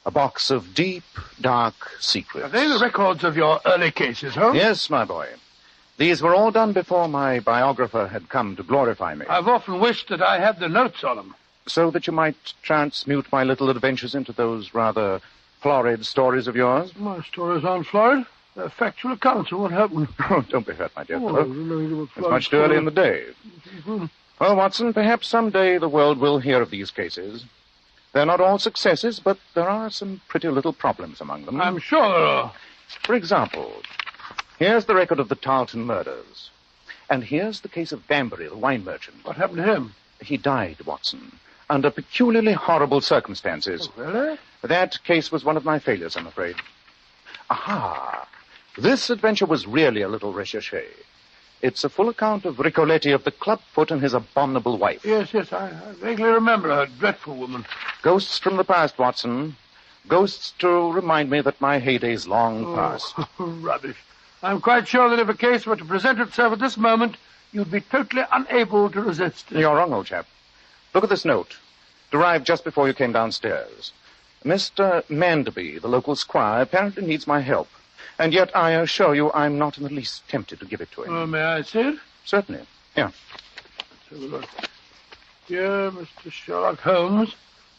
[SPEAKER 16] A box of deep, dark secrets."
[SPEAKER 14] Are they the records of your early cases, Holmes?
[SPEAKER 16] Yes, my boy. These were all done before my biographer had come to glorify me.
[SPEAKER 14] I've often wished that I had the notes on them.
[SPEAKER 16] So that you might transmute my little adventures into those rather florid stories of yours?
[SPEAKER 14] My stories aren't florid. They're factual accounts of what happened.
[SPEAKER 16] Oh, don't be hurt, my dear fellow. It's
[SPEAKER 14] It's
[SPEAKER 16] much too early in the day. Well, Watson, perhaps someday the world will hear of these cases. They're not all successes, but there are some pretty little problems among them.
[SPEAKER 14] I'm sure there are.
[SPEAKER 16] For example, here's the record of the Tarleton murders. And here's the case of Banbury, the wine merchant.
[SPEAKER 14] What happened to him?
[SPEAKER 16] He died, Watson, under peculiarly horrible circumstances.
[SPEAKER 14] Oh, really?
[SPEAKER 16] That case was one of my failures, I'm afraid. Aha! This adventure was really a little recherche. It's a full account of Ricoletti of the clubfoot and his abominable wife.
[SPEAKER 14] Yes, I vaguely remember her. Dreadful woman.
[SPEAKER 16] Ghosts from the past, Watson. Ghosts to remind me that my heyday's long past.
[SPEAKER 14] Rubbish. I'm quite sure that if a case were to present itself at this moment, you'd be totally unable to resist it.
[SPEAKER 16] You're wrong, old chap. Look at this note. It arrived just before you came downstairs. Mr. Manderby, the local squire, apparently needs my help. And yet I assure you I'm not in the least tempted to give it to him.
[SPEAKER 14] Oh, may I see it?
[SPEAKER 16] Certainly. Here.
[SPEAKER 14] Let's have a look. Dear Mr. Sherlock Holmes,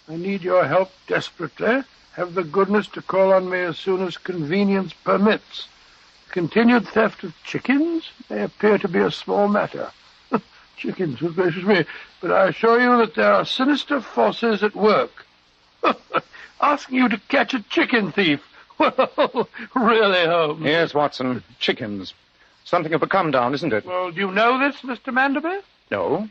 [SPEAKER 14] I need your help desperately. Have the goodness to call on me as soon as convenience permits. Continued theft of chickens may appear to be a small matter. Chickens, good gracious me. But I assure you that there are sinister forces at work. Asking you to catch a chicken thief. Well, really, Holmes?
[SPEAKER 16] Yes, Watson. Chickens. Something of a come-down, isn't it?
[SPEAKER 14] Well, do you know this, Mr. Manderby?
[SPEAKER 16] No.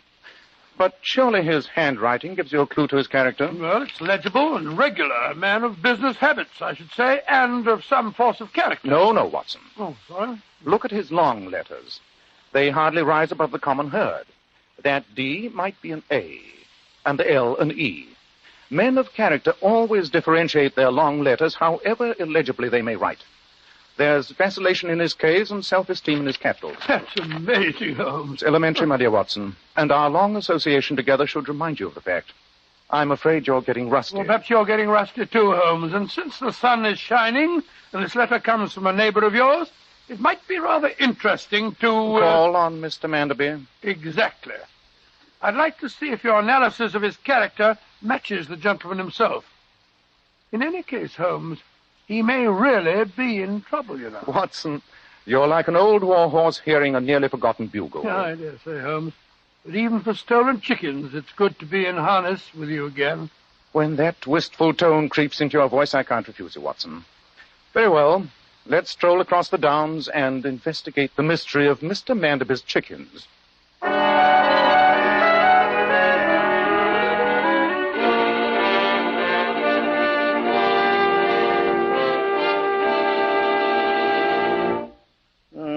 [SPEAKER 16] But surely his handwriting gives you a clue to his character.
[SPEAKER 14] Well, it's legible and regular. A man of business habits, I should say, and of some force of character.
[SPEAKER 16] No, Watson.
[SPEAKER 14] Oh, sorry.
[SPEAKER 16] Look at his long letters. They hardly rise above the common herd. That D might be an A, and the L an E. Men of character always differentiate their long letters, however illegibly they may write. There's vacillation in his K's and self-esteem in his capitals.
[SPEAKER 14] That's amazing, Holmes.
[SPEAKER 16] It's elementary, my dear Watson, and our long association together should remind you of the fact. I'm afraid you're getting rusty.
[SPEAKER 14] Well, perhaps you're getting rusty too, Holmes, and since the sun is shining and this letter comes from a neighbor of yours, it might be rather interesting to...
[SPEAKER 16] Call on Mr. Manderby?
[SPEAKER 14] Exactly. I'd like to see if your analysis of his character matches the gentleman himself. In any case, Holmes, he may really be in trouble, you know.
[SPEAKER 16] Watson, you're like an old war horse hearing a nearly forgotten bugle.
[SPEAKER 14] Yeah, I dare say, Holmes. But even for stolen chickens, it's good to be in harness with you again.
[SPEAKER 16] When that wistful tone creeps into your voice, I can't refuse you, Watson. Very well. Let's stroll across the downs and investigate the mystery of Mr. Manderby's chickens.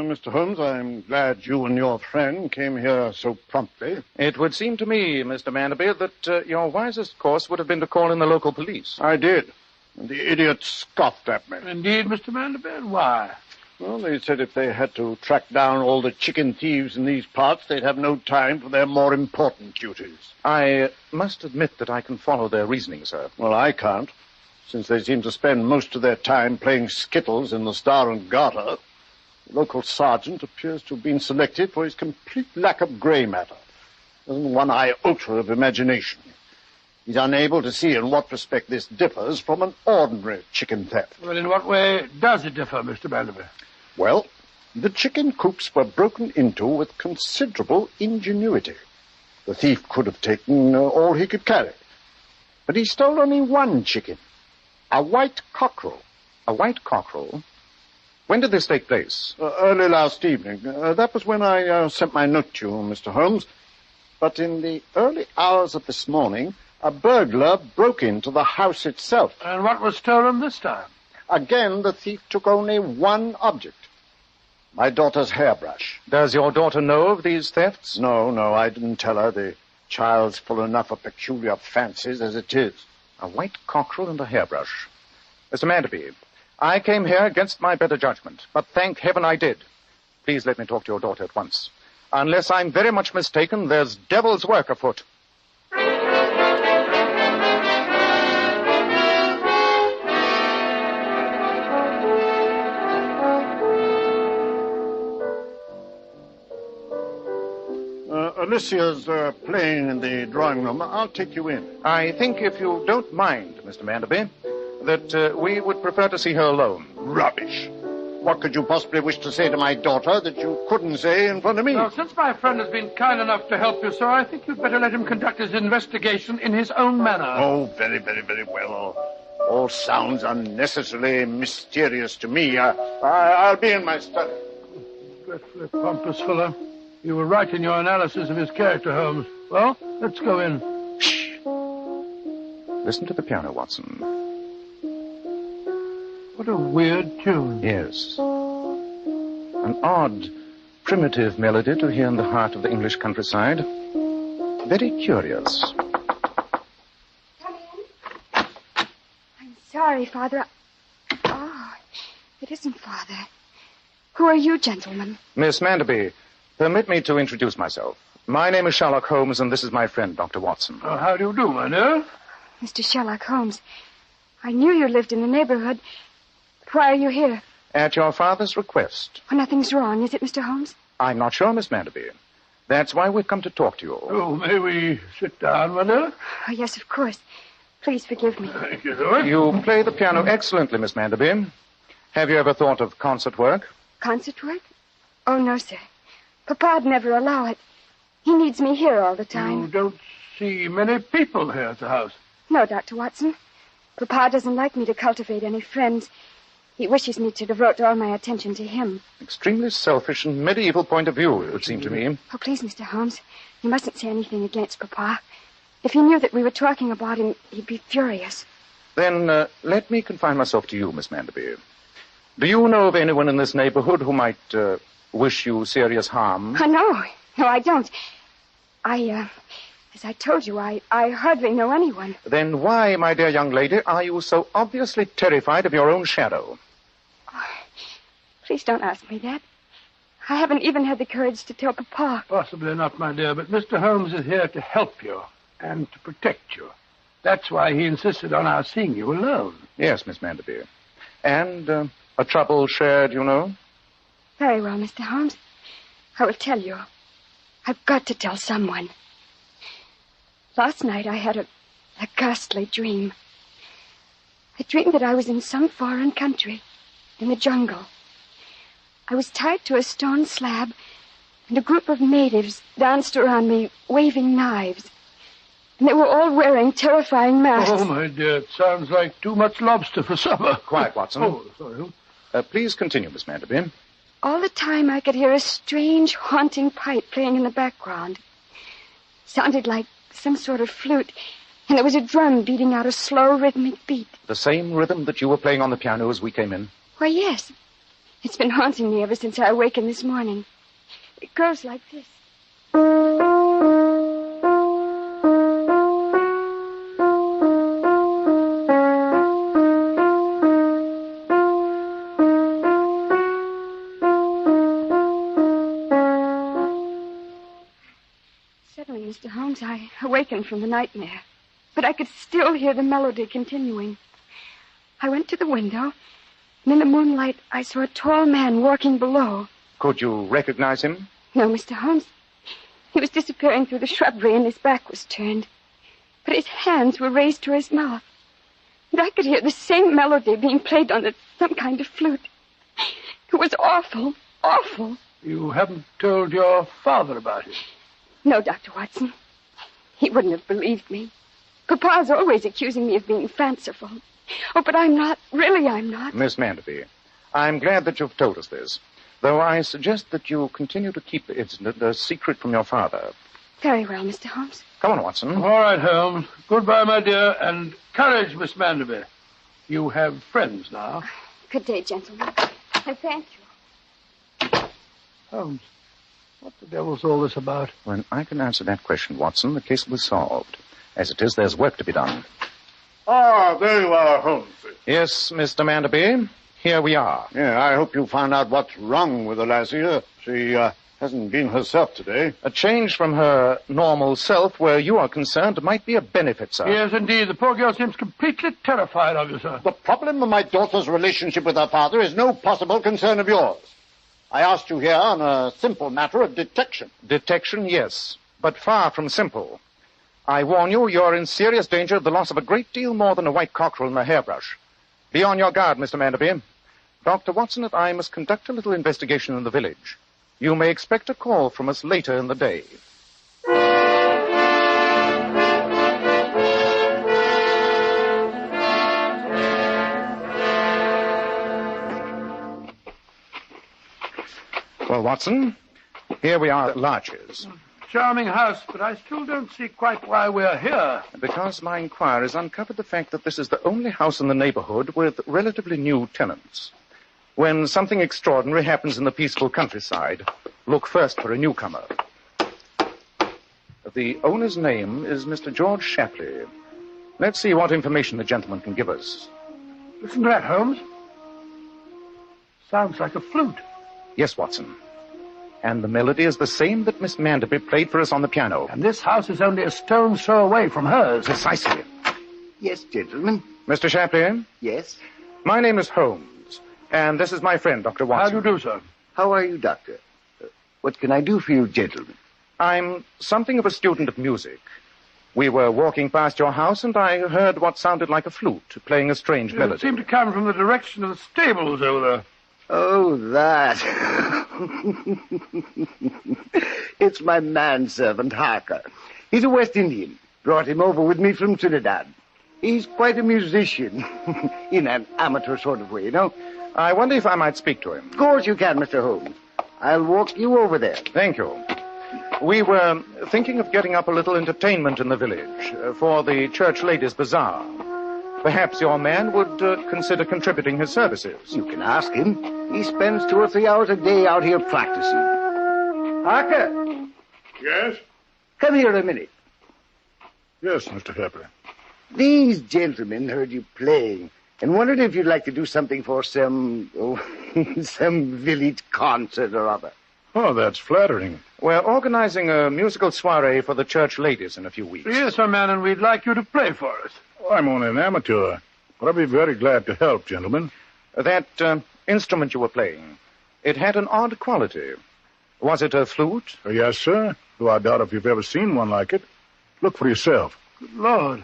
[SPEAKER 9] Mr. Holmes, I'm glad you and your friend came here so promptly.
[SPEAKER 16] It would seem to me, Mr. Manderby, that your wisest course would have been to call in the local police.
[SPEAKER 9] I did. And the idiots scoffed at me.
[SPEAKER 14] Indeed, Mr. Manderby, and why?
[SPEAKER 9] Well, they said if they had to track down all the chicken thieves in these parts, they'd have no time for their more important duties.
[SPEAKER 16] I must admit that I can follow their reasoning, sir.
[SPEAKER 9] Well, I can't, since they seem to spend most of their time playing skittles in the Star and Garter. The local sergeant appears to have been selected for his complete lack of grey matter. Hasn't one iota of imagination. He's unable to see in what respect this differs from an ordinary chicken theft.
[SPEAKER 14] Well, in what way does it differ, Mr. Vanderby?
[SPEAKER 9] Well, the chicken coops were broken into with considerable ingenuity. The thief could have taken all he could carry. But he stole only one chicken, a white cockerel.
[SPEAKER 16] A white cockerel? When did this take place?
[SPEAKER 9] Early last evening. That was when I sent my note to you, Mr. Holmes. But in the early hours of this morning, a burglar broke into the house itself.
[SPEAKER 14] And what was stolen this time?
[SPEAKER 9] Again, the thief took only one object. My daughter's hairbrush.
[SPEAKER 16] Does your daughter know of these thefts?
[SPEAKER 9] No, I didn't tell her. The child's full enough of peculiar fancies as it is.
[SPEAKER 16] A white cockerel and a hairbrush. Mr. Manderby, I came here against my better judgment, but thank heaven I did. Please let me talk to your daughter at once. Unless I'm very much mistaken, there's devil's work afoot.
[SPEAKER 9] Alicia's playing in the drawing room. I'll take you in.
[SPEAKER 16] I think, if you don't mind, Mr. Manderby, that we would prefer to see her alone.
[SPEAKER 9] Rubbish. What could you possibly wish to say to my daughter that you couldn't say in front of me?
[SPEAKER 14] Well, since my friend has been kind enough to help you, sir, I think you'd better let him conduct his investigation in his own manner.
[SPEAKER 9] Oh, very, very, very well. All sounds unnecessarily mysterious to me. I'll be in my study.
[SPEAKER 14] Dreadfully pompous fellow. You were right in your analysis of his character, Holmes. Well, let's go in.
[SPEAKER 16] Shh. Listen to the piano, Watson.
[SPEAKER 14] What a weird tune.
[SPEAKER 16] Yes. An odd, primitive melody to hear in the heart of the English countryside. Very curious.
[SPEAKER 7] I'm sorry, Father. Oh, it isn't Father. Who are you, gentlemen?
[SPEAKER 16] Miss Manderby, permit me to introduce myself. My name is Sherlock Holmes, and this is my friend, Dr. Watson.
[SPEAKER 14] How do you do, my dear?
[SPEAKER 7] Mr. Sherlock Holmes, I knew you lived in the neighborhood. But why are you here?
[SPEAKER 16] At your father's request.
[SPEAKER 7] Well, nothing's wrong, is it, Mr. Holmes?
[SPEAKER 16] I'm not sure, Miss Manderby. That's why we've come to talk to you.
[SPEAKER 14] Oh, may we sit down, my dear?
[SPEAKER 7] Oh, yes, of course. Please forgive me.
[SPEAKER 14] Thank you, sir.
[SPEAKER 16] You play the piano excellently, Miss Manderby. Have you ever thought of concert work?
[SPEAKER 7] Concert work? Oh, no, sir. Papa'd never allow it. He needs me here all the time.
[SPEAKER 14] You don't see many people here at the house.
[SPEAKER 7] No, Dr. Watson. Papa doesn't like me to cultivate any friends. He wishes me to devote all my attention to him.
[SPEAKER 16] Extremely selfish and medieval point of view, it would seem to me.
[SPEAKER 7] Oh, please, Mr. Holmes, you mustn't say anything against Papa. If he knew that we were talking about him, he'd be furious.
[SPEAKER 16] Then let me confine myself to you, Miss Manderby. Do you know of anyone in this neighborhood who might wish you serious harm?
[SPEAKER 7] Oh, no, I don't. As I told you, I hardly know anyone.
[SPEAKER 16] Then why, my dear young lady, are you so obviously terrified of your own shadow?
[SPEAKER 7] Oh, please don't ask me that. I haven't even had the courage to tell Papa.
[SPEAKER 14] Possibly not, my dear, but Mr. Holmes is here to help you and to protect you. That's why he insisted on our seeing you alone.
[SPEAKER 16] Yes, Miss Manderby. And a trouble shared, you know?
[SPEAKER 7] Very well, Mr. Holmes. I will tell you. I've got to tell someone. Last night I had a ghastly dream. I dreamed that I was in some foreign country, in the jungle. I was tied to a stone slab, and a group of natives danced around me, waving knives. And they were all wearing terrifying masks.
[SPEAKER 14] Oh, my dear, it sounds like too much lobster for supper.
[SPEAKER 16] Quiet, Watson.
[SPEAKER 14] Oh, sorry.
[SPEAKER 16] Please continue, Miss Manderby.
[SPEAKER 7] All the time I could hear a strange, haunting pipe playing in the background. Sounded like some sort of flute, and there was a drum beating out a slow, rhythmic beat.
[SPEAKER 16] The same rhythm that you were playing on the piano as we came in?
[SPEAKER 7] Why, yes. It's been haunting me ever since I awakened this morning. It goes like this. Suddenly, Mr. Holmes, I awakened from the nightmare, but I could still hear the melody continuing. I went to the window, and in the moonlight, I saw a tall man walking below.
[SPEAKER 16] Could you recognize him?
[SPEAKER 7] No, Mr. Holmes. He was disappearing through the shrubbery and his back was turned. But his hands were raised to his mouth. And I could hear the same melody being played on some kind of flute. It was awful, awful.
[SPEAKER 14] You haven't told your father about it?
[SPEAKER 7] No, Dr. Watson. He wouldn't have believed me. Papa's always accusing me of being fanciful. Oh, but I'm not. Really, I'm not.
[SPEAKER 12] Miss Manderby, I'm glad that you've told us this, though I suggest that you continue to keep the incident a secret from your father.
[SPEAKER 7] Very well, Mr. Holmes.
[SPEAKER 12] Come on, Watson.
[SPEAKER 14] All right, Holmes. Goodbye, my dear, and courage, Miss Manderby. You have friends now.
[SPEAKER 7] Good day, gentlemen. And thank you.
[SPEAKER 14] Holmes, what the devil's all this about?
[SPEAKER 12] When I can answer that question, Watson, the case will be solved. As it is, there's work to be done.
[SPEAKER 9] Ah, there you are, Holmes.
[SPEAKER 12] Yes, Mr. Manderby, here we are.
[SPEAKER 9] Yeah, I hope you found out what's wrong with the lassie. She hasn't been herself today.
[SPEAKER 12] A change from her normal self, where you are concerned, might be a benefit, sir.
[SPEAKER 14] Yes, indeed. The poor girl seems completely terrified of you, sir.
[SPEAKER 9] The problem of my daughter's relationship with her father is no possible concern of yours. I asked you here on a simple matter of detection.
[SPEAKER 12] Detection, yes, but far from simple. I warn you, you're in serious danger of the loss of a great deal more than a white cockerel and a hairbrush. Be on your guard, Mr. Manderby. Dr. Watson and I must conduct a little investigation in the village. You may expect a call from us later in the day. Well, Watson, here we are at Larches.
[SPEAKER 14] Charming house, but I still don't see quite why we're here.
[SPEAKER 12] Because my inquiries uncovered the fact that this is the only house in the neighborhood with relatively new tenants. When something extraordinary happens in the peaceful countryside, look first for a newcomer. The owner's name is Mr. George Shapley. Let's see what information the gentleman can give us.
[SPEAKER 14] Listen to that, Holmes. Sounds like a flute.
[SPEAKER 12] Yes, Watson. And the melody is the same that Miss Manderby played for us on the piano.
[SPEAKER 14] And this house is only a stone's throw away from hers.
[SPEAKER 12] Precisely.
[SPEAKER 3] Yes, gentlemen.
[SPEAKER 12] Mr. Shapley?
[SPEAKER 3] Yes?
[SPEAKER 12] My name is Holmes, and this is my friend, Dr. Watson.
[SPEAKER 14] How do you do, sir?
[SPEAKER 3] How are you, Doctor? What can I do for you, gentlemen?
[SPEAKER 12] I'm something of a student of music. We were walking past your house, and I heard what sounded like a flute playing a strange melody.
[SPEAKER 14] It seemed to come from the direction of the stables over there.
[SPEAKER 3] Oh, that. It's my manservant, Harker. He's a West Indian. Brought him over with me from Trinidad. He's quite a musician. In an amateur sort of way, you know.
[SPEAKER 12] I wonder if I might speak to him.
[SPEAKER 3] Of course you can, Mr. Holmes. I'll walk you over there.
[SPEAKER 12] Thank you. We were thinking of getting up a little entertainment in the village for the church ladies' bazaar. Perhaps your man would consider contributing his services.
[SPEAKER 3] You can ask him. He spends 2 or 3 hours a day out here practicing. Harker!
[SPEAKER 9] Yes?
[SPEAKER 3] Come here a minute.
[SPEAKER 9] Yes, Mr. Shapley.
[SPEAKER 3] These gentlemen heard you playing and wondered if you'd like to do something for some village concert or other.
[SPEAKER 9] Oh, that's flattering.
[SPEAKER 12] We're organizing a musical soiree for the church ladies in a few weeks.
[SPEAKER 14] Yes, sir, man, and we'd like you to play for us.
[SPEAKER 9] I'm only an amateur, but I'll be very glad to help, gentlemen.
[SPEAKER 12] That instrument you were playing, it had an odd quality. Was it a flute?
[SPEAKER 9] Yes, sir, though I doubt if you've ever seen one like it. Look for yourself.
[SPEAKER 14] Good Lord.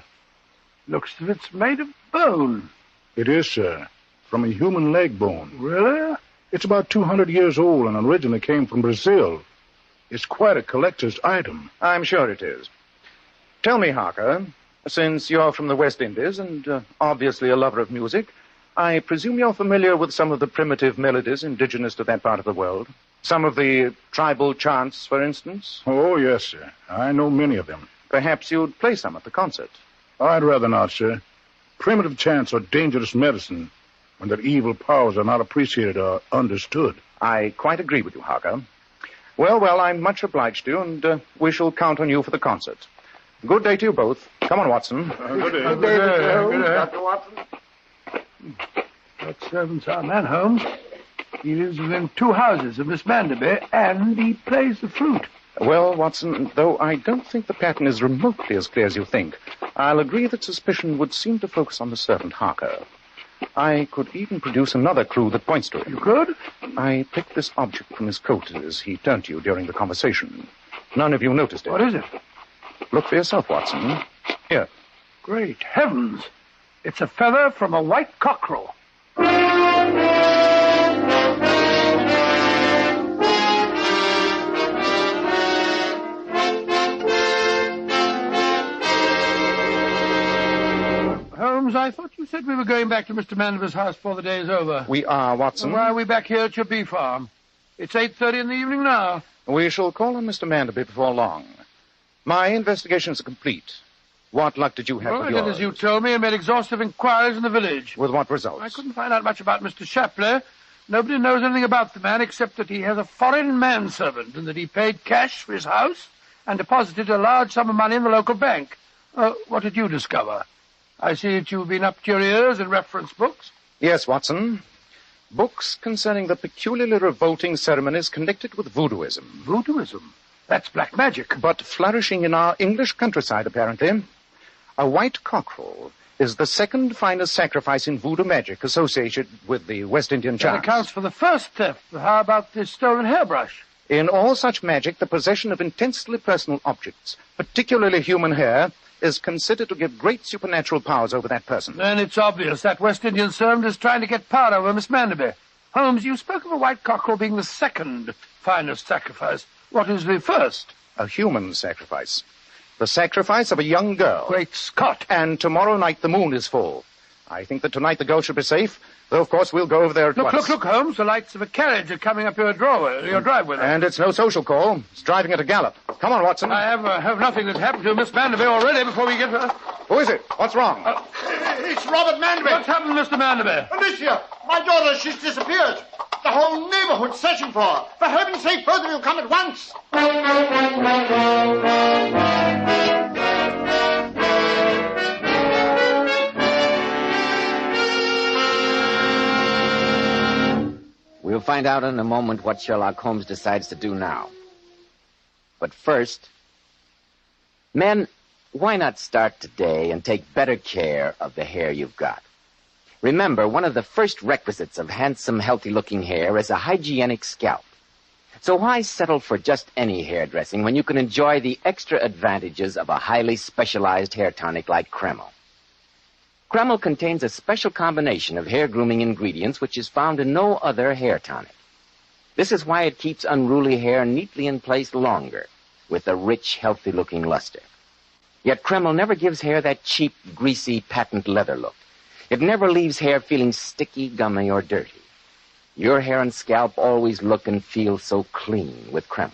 [SPEAKER 14] Looks as if it's made of bone.
[SPEAKER 9] It is, sir, from a human leg bone.
[SPEAKER 14] Really?
[SPEAKER 9] It's about 200 years old and originally came from Brazil. It's quite a collector's item.
[SPEAKER 12] I'm sure it is. Tell me, Harker, since you're from the West Indies and obviously a lover of music, I presume you're familiar with some of the primitive melodies indigenous to that part of the world. Some of the tribal chants, for instance.
[SPEAKER 9] Oh, yes, sir. I know many of them.
[SPEAKER 12] Perhaps you'd play some at the concert.
[SPEAKER 9] I'd rather not, sir. Primitive chants are dangerous medicine when their evil powers are not appreciated or understood.
[SPEAKER 12] I quite agree with you, Harker. Well, I'm much obliged to you, and we shall count on you for the concert. Good day to you both. Come on, Watson.
[SPEAKER 9] Good day.
[SPEAKER 3] Good day, Mr. Holmes. Dr. Watson.
[SPEAKER 14] That servant's our man, Holmes. He lives within 2 houses of Miss Manderby, and he plays the flute.
[SPEAKER 12] Well, Watson, though I don't think the pattern is remotely as clear as you think, I'll agree that suspicion would seem to focus on the servant Harker. I could even produce another clue that points to him.
[SPEAKER 14] You could?
[SPEAKER 12] I picked this object from his coat as he turned to you during the conversation.
[SPEAKER 16] None of you noticed it.
[SPEAKER 14] What is it?
[SPEAKER 16] Look for yourself, Watson. Here.
[SPEAKER 14] Great heavens. It's a feather from a white cockerel. Holmes, I thought you said we were going back to Mr. Manderby's house before the day is over.
[SPEAKER 16] We are, Watson.
[SPEAKER 14] Why are we back here at your bee farm? It's 8:30 in the evening now.
[SPEAKER 16] We shall call on Mr. Manderby before long. My investigations are complete. What luck did you have with
[SPEAKER 14] I
[SPEAKER 16] yours?
[SPEAKER 14] did as you told me and made exhaustive inquiries in the village.
[SPEAKER 16] With what results?
[SPEAKER 14] I couldn't find out much about Mr. Shapley. Nobody knows anything about the man except that he has a foreign manservant and that he paid cash for his house and deposited a large sum of money in the local bank. What did you discover? I see that you've been up to your ears in reference books.
[SPEAKER 16] Yes, Watson. Books concerning the peculiarly revolting ceremonies connected with voodooism.
[SPEAKER 14] Voodooism? That's black magic.
[SPEAKER 16] But flourishing in our English countryside, apparently. A white cockerel is the second finest sacrifice in voodoo magic associated with the West Indian
[SPEAKER 14] That
[SPEAKER 16] charms.
[SPEAKER 14] accounts for the first theft. How about the stolen hairbrush?
[SPEAKER 16] In all such magic, the possession of intensely personal objects, particularly human hair, is considered to give great supernatural powers over that person.
[SPEAKER 14] Then it's obvious that West Indian servant is trying to get power over Miss Manderby. Holmes, you spoke of a white cockerel being the second finest sacrifice. What is the first?
[SPEAKER 16] A human sacrifice. The sacrifice of a young girl.
[SPEAKER 14] Great Scott.
[SPEAKER 16] And tomorrow night the moon is full. I think that tonight the girl should be safe, though of course we'll go over there at once.
[SPEAKER 14] Look, Holmes, the lights of a carriage are coming up your driveway.
[SPEAKER 16] And it's no social call. It's driving at a gallop. Come on, Watson.
[SPEAKER 14] I have nothing that's happened to Miss Manderby already before we get her.
[SPEAKER 16] Who is it? What's wrong?
[SPEAKER 4] It's Robert Manderby.
[SPEAKER 14] What's happened, Mr. Manderby?
[SPEAKER 4] Alicia, my daughter, she's disappeared. The whole neighborhood's searching for her. For heaven's sake, both of you come at once.
[SPEAKER 8] We'll find out in a moment what Sherlock Holmes decides to do now. But first, men, why not start today and take better care of the hair you've got? Remember, one of the first requisites of handsome, healthy-looking hair is a hygienic scalp. So why settle for just any hairdressing when you can enjoy the extra advantages of a highly specialized hair tonic like Kreml? Kreml contains a special combination of hair grooming ingredients which is found in no other hair tonic. This is why it keeps unruly hair neatly in place longer, with a rich, healthy-looking luster. Yet Kreml never gives hair that cheap, greasy, patent leather look. It never leaves hair feeling sticky, gummy, or dirty. Your hair and scalp always look and feel so clean with Kreml.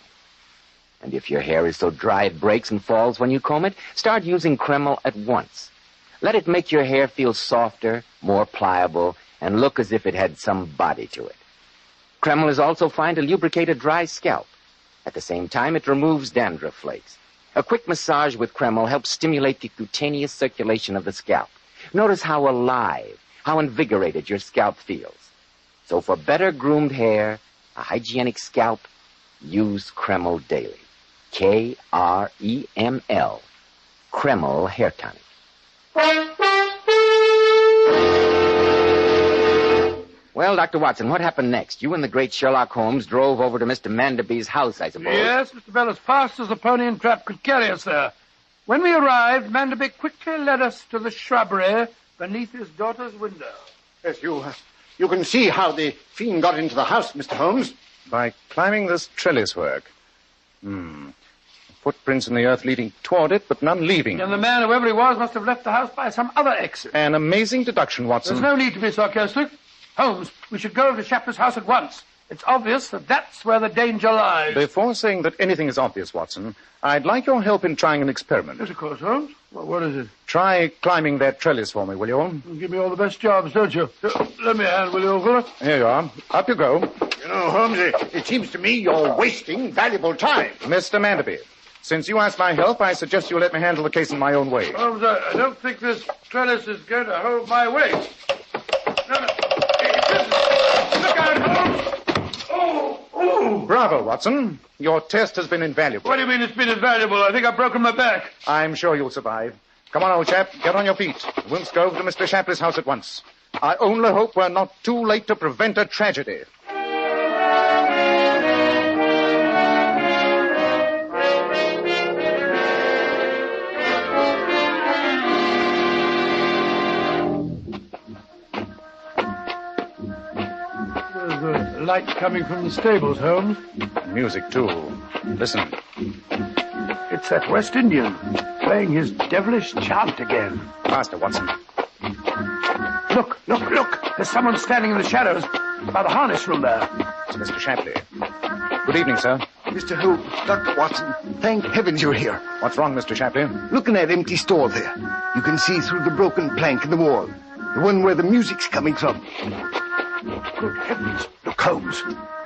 [SPEAKER 8] And if your hair is so dry it breaks and falls when you comb it, start using Kreml at once. Let it make your hair feel softer, more pliable, and look as if it had some body to it. Kreml is also fine to lubricate a dry scalp. At the same time, it removes dandruff flakes. A quick massage with Kreml helps stimulate the cutaneous circulation of the scalp. Notice how alive, how invigorated your scalp feels. So for better groomed hair, a hygienic scalp, use Kreml daily. K-R-E-M-L. Kreml Hair Tonic. Well, Dr. Watson, what happened next? You and the great Sherlock Holmes drove over to Mr. Manderby's house, I suppose.
[SPEAKER 14] Yes, Mr. Bell, as fast as the pony and trap could carry us there. When we arrived, Manderby quickly led us to the shrubbery beneath his daughter's window.
[SPEAKER 9] Yes, you can see how the fiend got into the house, Mr. Holmes.
[SPEAKER 16] By climbing this trellis work. Footprints in the earth leading toward it, but none leaving.
[SPEAKER 14] And the man, whoever he was, must have left the house by some other exit.
[SPEAKER 16] An amazing deduction, Watson.
[SPEAKER 14] There's no need to be sarcastic. Holmes, we should go over to Shapley's house at once. It's obvious that that's where the danger lies.
[SPEAKER 16] Before saying that anything is obvious, Watson, I'd like your help in trying an experiment.
[SPEAKER 14] Yes, of course, Holmes. Well, what is it?
[SPEAKER 16] Try climbing that trellis for me, will you?
[SPEAKER 14] You give me all the best jobs, don't you? Let me a hand, will you, old fella?
[SPEAKER 16] Here you are. Up you go.
[SPEAKER 9] You know, Holmes, it seems to me you're wasting valuable time.
[SPEAKER 16] Mr. Manderby, since you asked my help, I suggest you let me handle the case in my own way.
[SPEAKER 14] Holmes, I don't think this trellis is going to hold my weight. No. Look out, Holmes! Oh!
[SPEAKER 16] Bravo, Watson. Your test has been invaluable.
[SPEAKER 14] What do you mean it's been invaluable? I think I've broken my back.
[SPEAKER 16] I'm sure you'll survive. Come on, old chap. Get on your feet. We'll go over to Mr. Shapley's house at once. I only hope we're not too late to prevent a tragedy.
[SPEAKER 14] light coming from the stables, Holmes.
[SPEAKER 16] Music, too. Listen.
[SPEAKER 14] It's that West Indian playing his devilish chant again.
[SPEAKER 16] Faster, Watson.
[SPEAKER 14] Look. There's someone standing in the shadows by the harness room there.
[SPEAKER 16] It's Mr. Shapley. Good evening, sir.
[SPEAKER 10] Mr. Holmes, Dr. Watson, thank heavens you're here.
[SPEAKER 16] What's wrong, Mr. Shapley?
[SPEAKER 10] Look in that empty store there. You can see through the broken plank in the wall. The one where the music's coming from.
[SPEAKER 14] Good heavens. Look, Holmes.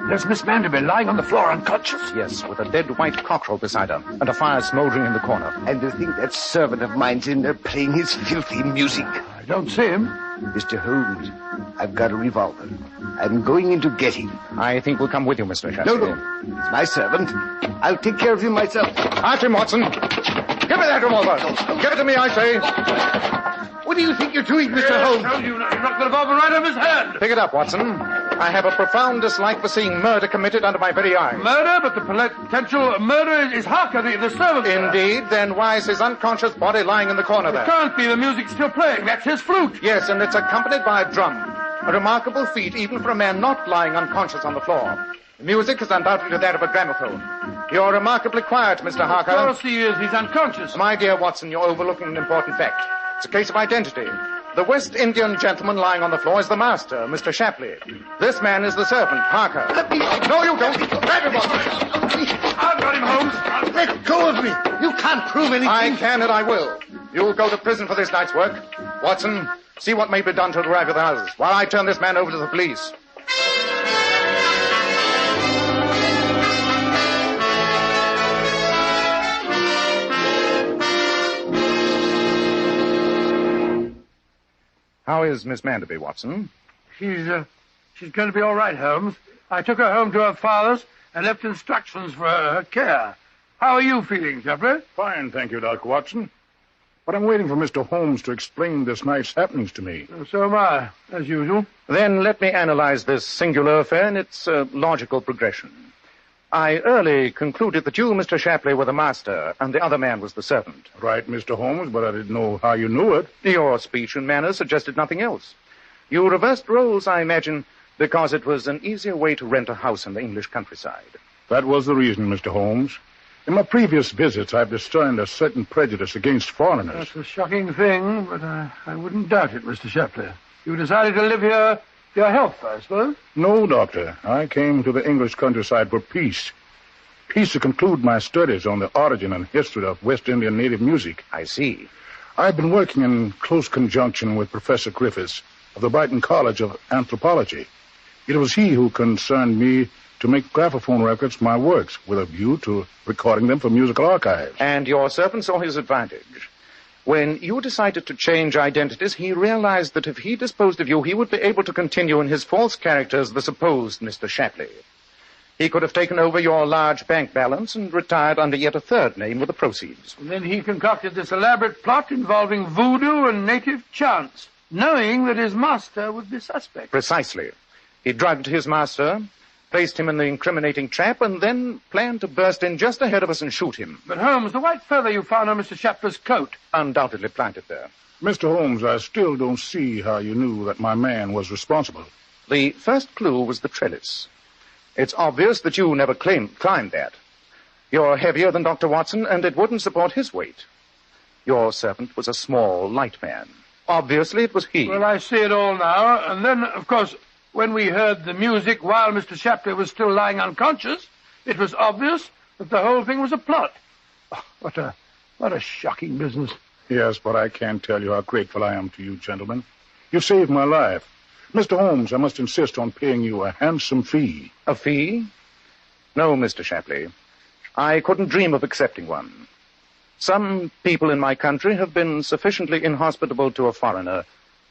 [SPEAKER 14] There's Miss Manderby lying on the floor unconscious.
[SPEAKER 16] Yes, with a dead white cockerel beside her, and a fire smoldering in the corner.
[SPEAKER 10] And to think that servant of mine's in there playing his filthy music.
[SPEAKER 14] I don't see him.
[SPEAKER 10] Mr. Holmes, I've got a revolver. I'm going in to get him.
[SPEAKER 16] I think we'll come with you, Mr. Shapley.
[SPEAKER 10] No. He's my servant. I'll take care of him myself.
[SPEAKER 16] After him, Watson. Give me that revolver. Give it to me, I say.
[SPEAKER 10] What do you think you're doing, Mr. Holmes?
[SPEAKER 14] I told you, you knocked the revolver right off his hand.
[SPEAKER 16] Pick it up, Watson. I have a profound dislike for seeing murder committed under my very eyes.
[SPEAKER 14] Murder? But the potential murderer is Harker, the servant.
[SPEAKER 16] Indeed. Then why is his unconscious body lying in the corner there?
[SPEAKER 14] It can't be. The music's still playing. That's his flute.
[SPEAKER 16] Yes, and it's accompanied by a drum. A remarkable feat even for a man not lying unconscious on the floor. The music is undoubtedly that of a gramophone. You're remarkably quiet, Mr. Harker.
[SPEAKER 14] Of course he is. He's unconscious.
[SPEAKER 16] My dear Watson, you're overlooking an important fact. It's a case of identity. The West Indian gentleman lying on the floor is the master, Mr. Shapley. This man is the servant, Harker. No, you don't. Grab him, Watson.
[SPEAKER 14] I've got him, Holmes.
[SPEAKER 10] Let go of me. You can't prove anything.
[SPEAKER 16] I can and I will. You'll go to prison for this night's work. Watson, see what may be done to arrive at the houses, while I turn this man over to the police. How is Miss Manderby, Watson?
[SPEAKER 14] She's going to be all right, Holmes. I took her home to her father's and left instructions for her care. How are you feeling, Shapley?
[SPEAKER 9] Fine, thank you, Dr. Watson. But I'm waiting for Mr. Holmes to explain this night's happenings to me.
[SPEAKER 14] So am I, as usual.
[SPEAKER 16] Then let me analyze this singular affair in its logical progression. I early concluded that you, Mr. Shapley, were the master, and the other man was the servant.
[SPEAKER 9] Right, Mr. Holmes, but I didn't know how you knew it.
[SPEAKER 16] Your speech and manner suggested nothing else. You reversed roles, I imagine, because it was an easier way to rent a house in the English countryside.
[SPEAKER 9] That was the reason, Mr. Holmes. In my previous visits, I've discerned a certain prejudice against foreigners.
[SPEAKER 14] That's a shocking thing, but I wouldn't doubt it, Mr. Shapley. You decided to live here for your health, I suppose?
[SPEAKER 9] No, Doctor. I came to the English countryside for peace. Peace to conclude my studies on the origin and history of West Indian native music.
[SPEAKER 16] I see.
[SPEAKER 9] I've been working in close conjunction with Professor Griffiths of the Brighton College of Anthropology. It was he who concerned me to make graphophone records my works with a view to recording them for musical archives.
[SPEAKER 16] And your servant saw his advantage. When you decided to change identities, he realized that if he disposed of you, he would be able to continue in his false character as the supposed Mr. Shapley. He could have taken over your large bank balance and retired under yet a third name with the proceeds.
[SPEAKER 14] And then he concocted this elaborate plot involving voodoo and native chants, knowing that his master would be suspect.
[SPEAKER 16] Precisely. He drugged his master, placed him in the incriminating trap, and then planned to burst in just ahead of us and shoot him.
[SPEAKER 14] But, Holmes, the white feather you found on Mr. Shapley's coat...
[SPEAKER 16] Undoubtedly planted there.
[SPEAKER 9] Mr. Holmes, I still don't see how you knew that my man was responsible.
[SPEAKER 16] The first clue was the trellis. It's obvious that you never climbed that. You're heavier than Dr. Watson, and it wouldn't support his weight. Your servant was a small, light man. Obviously, it was he.
[SPEAKER 14] Well, I see it all now. And then, of course, when we heard the music while Mr. Shapley was still lying unconscious, it was obvious that the whole thing was a plot. Oh, what a shocking business.
[SPEAKER 9] Yes, but I can't tell you how grateful I am to you, gentlemen. You've saved my life. Mr. Holmes, I must insist on paying you a handsome fee.
[SPEAKER 16] A fee? No, Mr. Shapley. I couldn't dream of accepting one. Some people in my country have been sufficiently inhospitable to a foreigner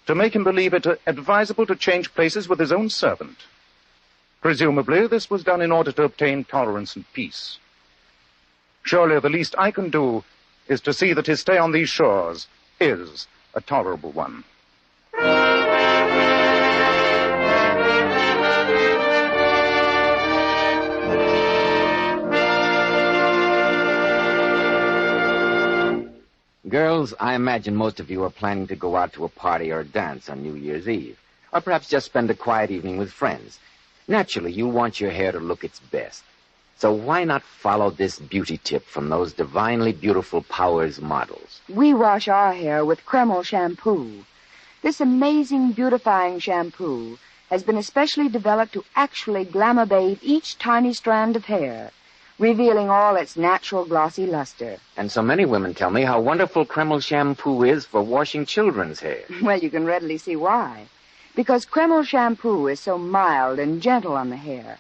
[SPEAKER 16] to make him believe it advisable to change places with his own servant. Presumably, this was done in order to obtain tolerance and peace. Surely the least I can do is to see that his stay on these shores is a tolerable one.
[SPEAKER 8] Girls, I imagine most of you are planning to go out to a party or a dance on New Year's Eve, or perhaps just spend a quiet evening with friends. Naturally, you want your hair to look its best. So why not follow this beauty tip from those divinely beautiful Powers models?
[SPEAKER 5] We wash our hair with Kreml shampoo. This amazing beautifying shampoo has been especially developed to actually glamour bathe each tiny strand of hair, revealing all its natural glossy luster.
[SPEAKER 8] And so many women tell me how wonderful Kreml shampoo is for washing children's hair.
[SPEAKER 5] Well, you can readily see why. Because Kreml shampoo is so mild and gentle on the hair.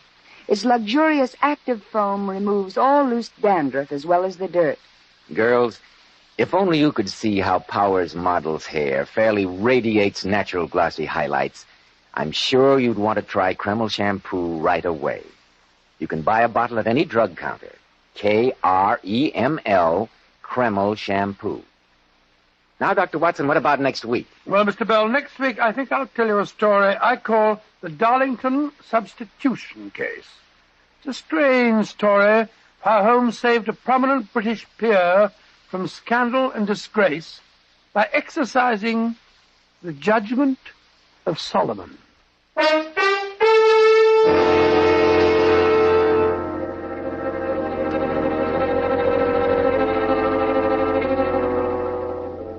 [SPEAKER 5] Its luxurious active foam removes all loose dandruff as well as the dirt.
[SPEAKER 8] Girls, if only you could see how Powers Model's hair fairly radiates natural glossy highlights, I'm sure you'd want to try Kreml shampoo right away. You can buy a bottle at any drug counter. Kreml, Kreml shampoo. Now, Dr. Watson, what about next week?
[SPEAKER 14] Well, Mr. Bell, next week I think I'll tell you a story I call the Darlington Substitution Case. It's a strange story of how Holmes saved a prominent British peer from scandal and disgrace by exercising the judgment of Solomon.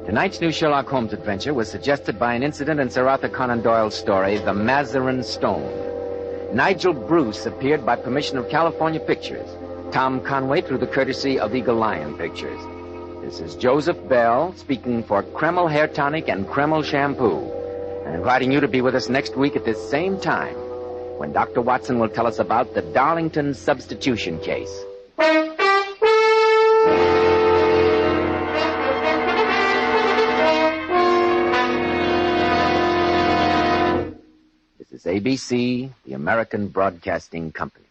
[SPEAKER 8] Tonight's new Sherlock Holmes adventure was suggested by an incident in Sir Arthur Conan Doyle's story, The Mazarin Stone. Nigel Bruce appeared by permission of California Pictures. Tom Conway through the courtesy of Eagle Lion Pictures. This is Joseph Bell speaking for Kreml Hair Tonic and Kreml Shampoo, and inviting you to be with us next week at this same time when Dr. Watson will tell us about the Darlington Substitution Case. This is ABC, the American Broadcasting Company.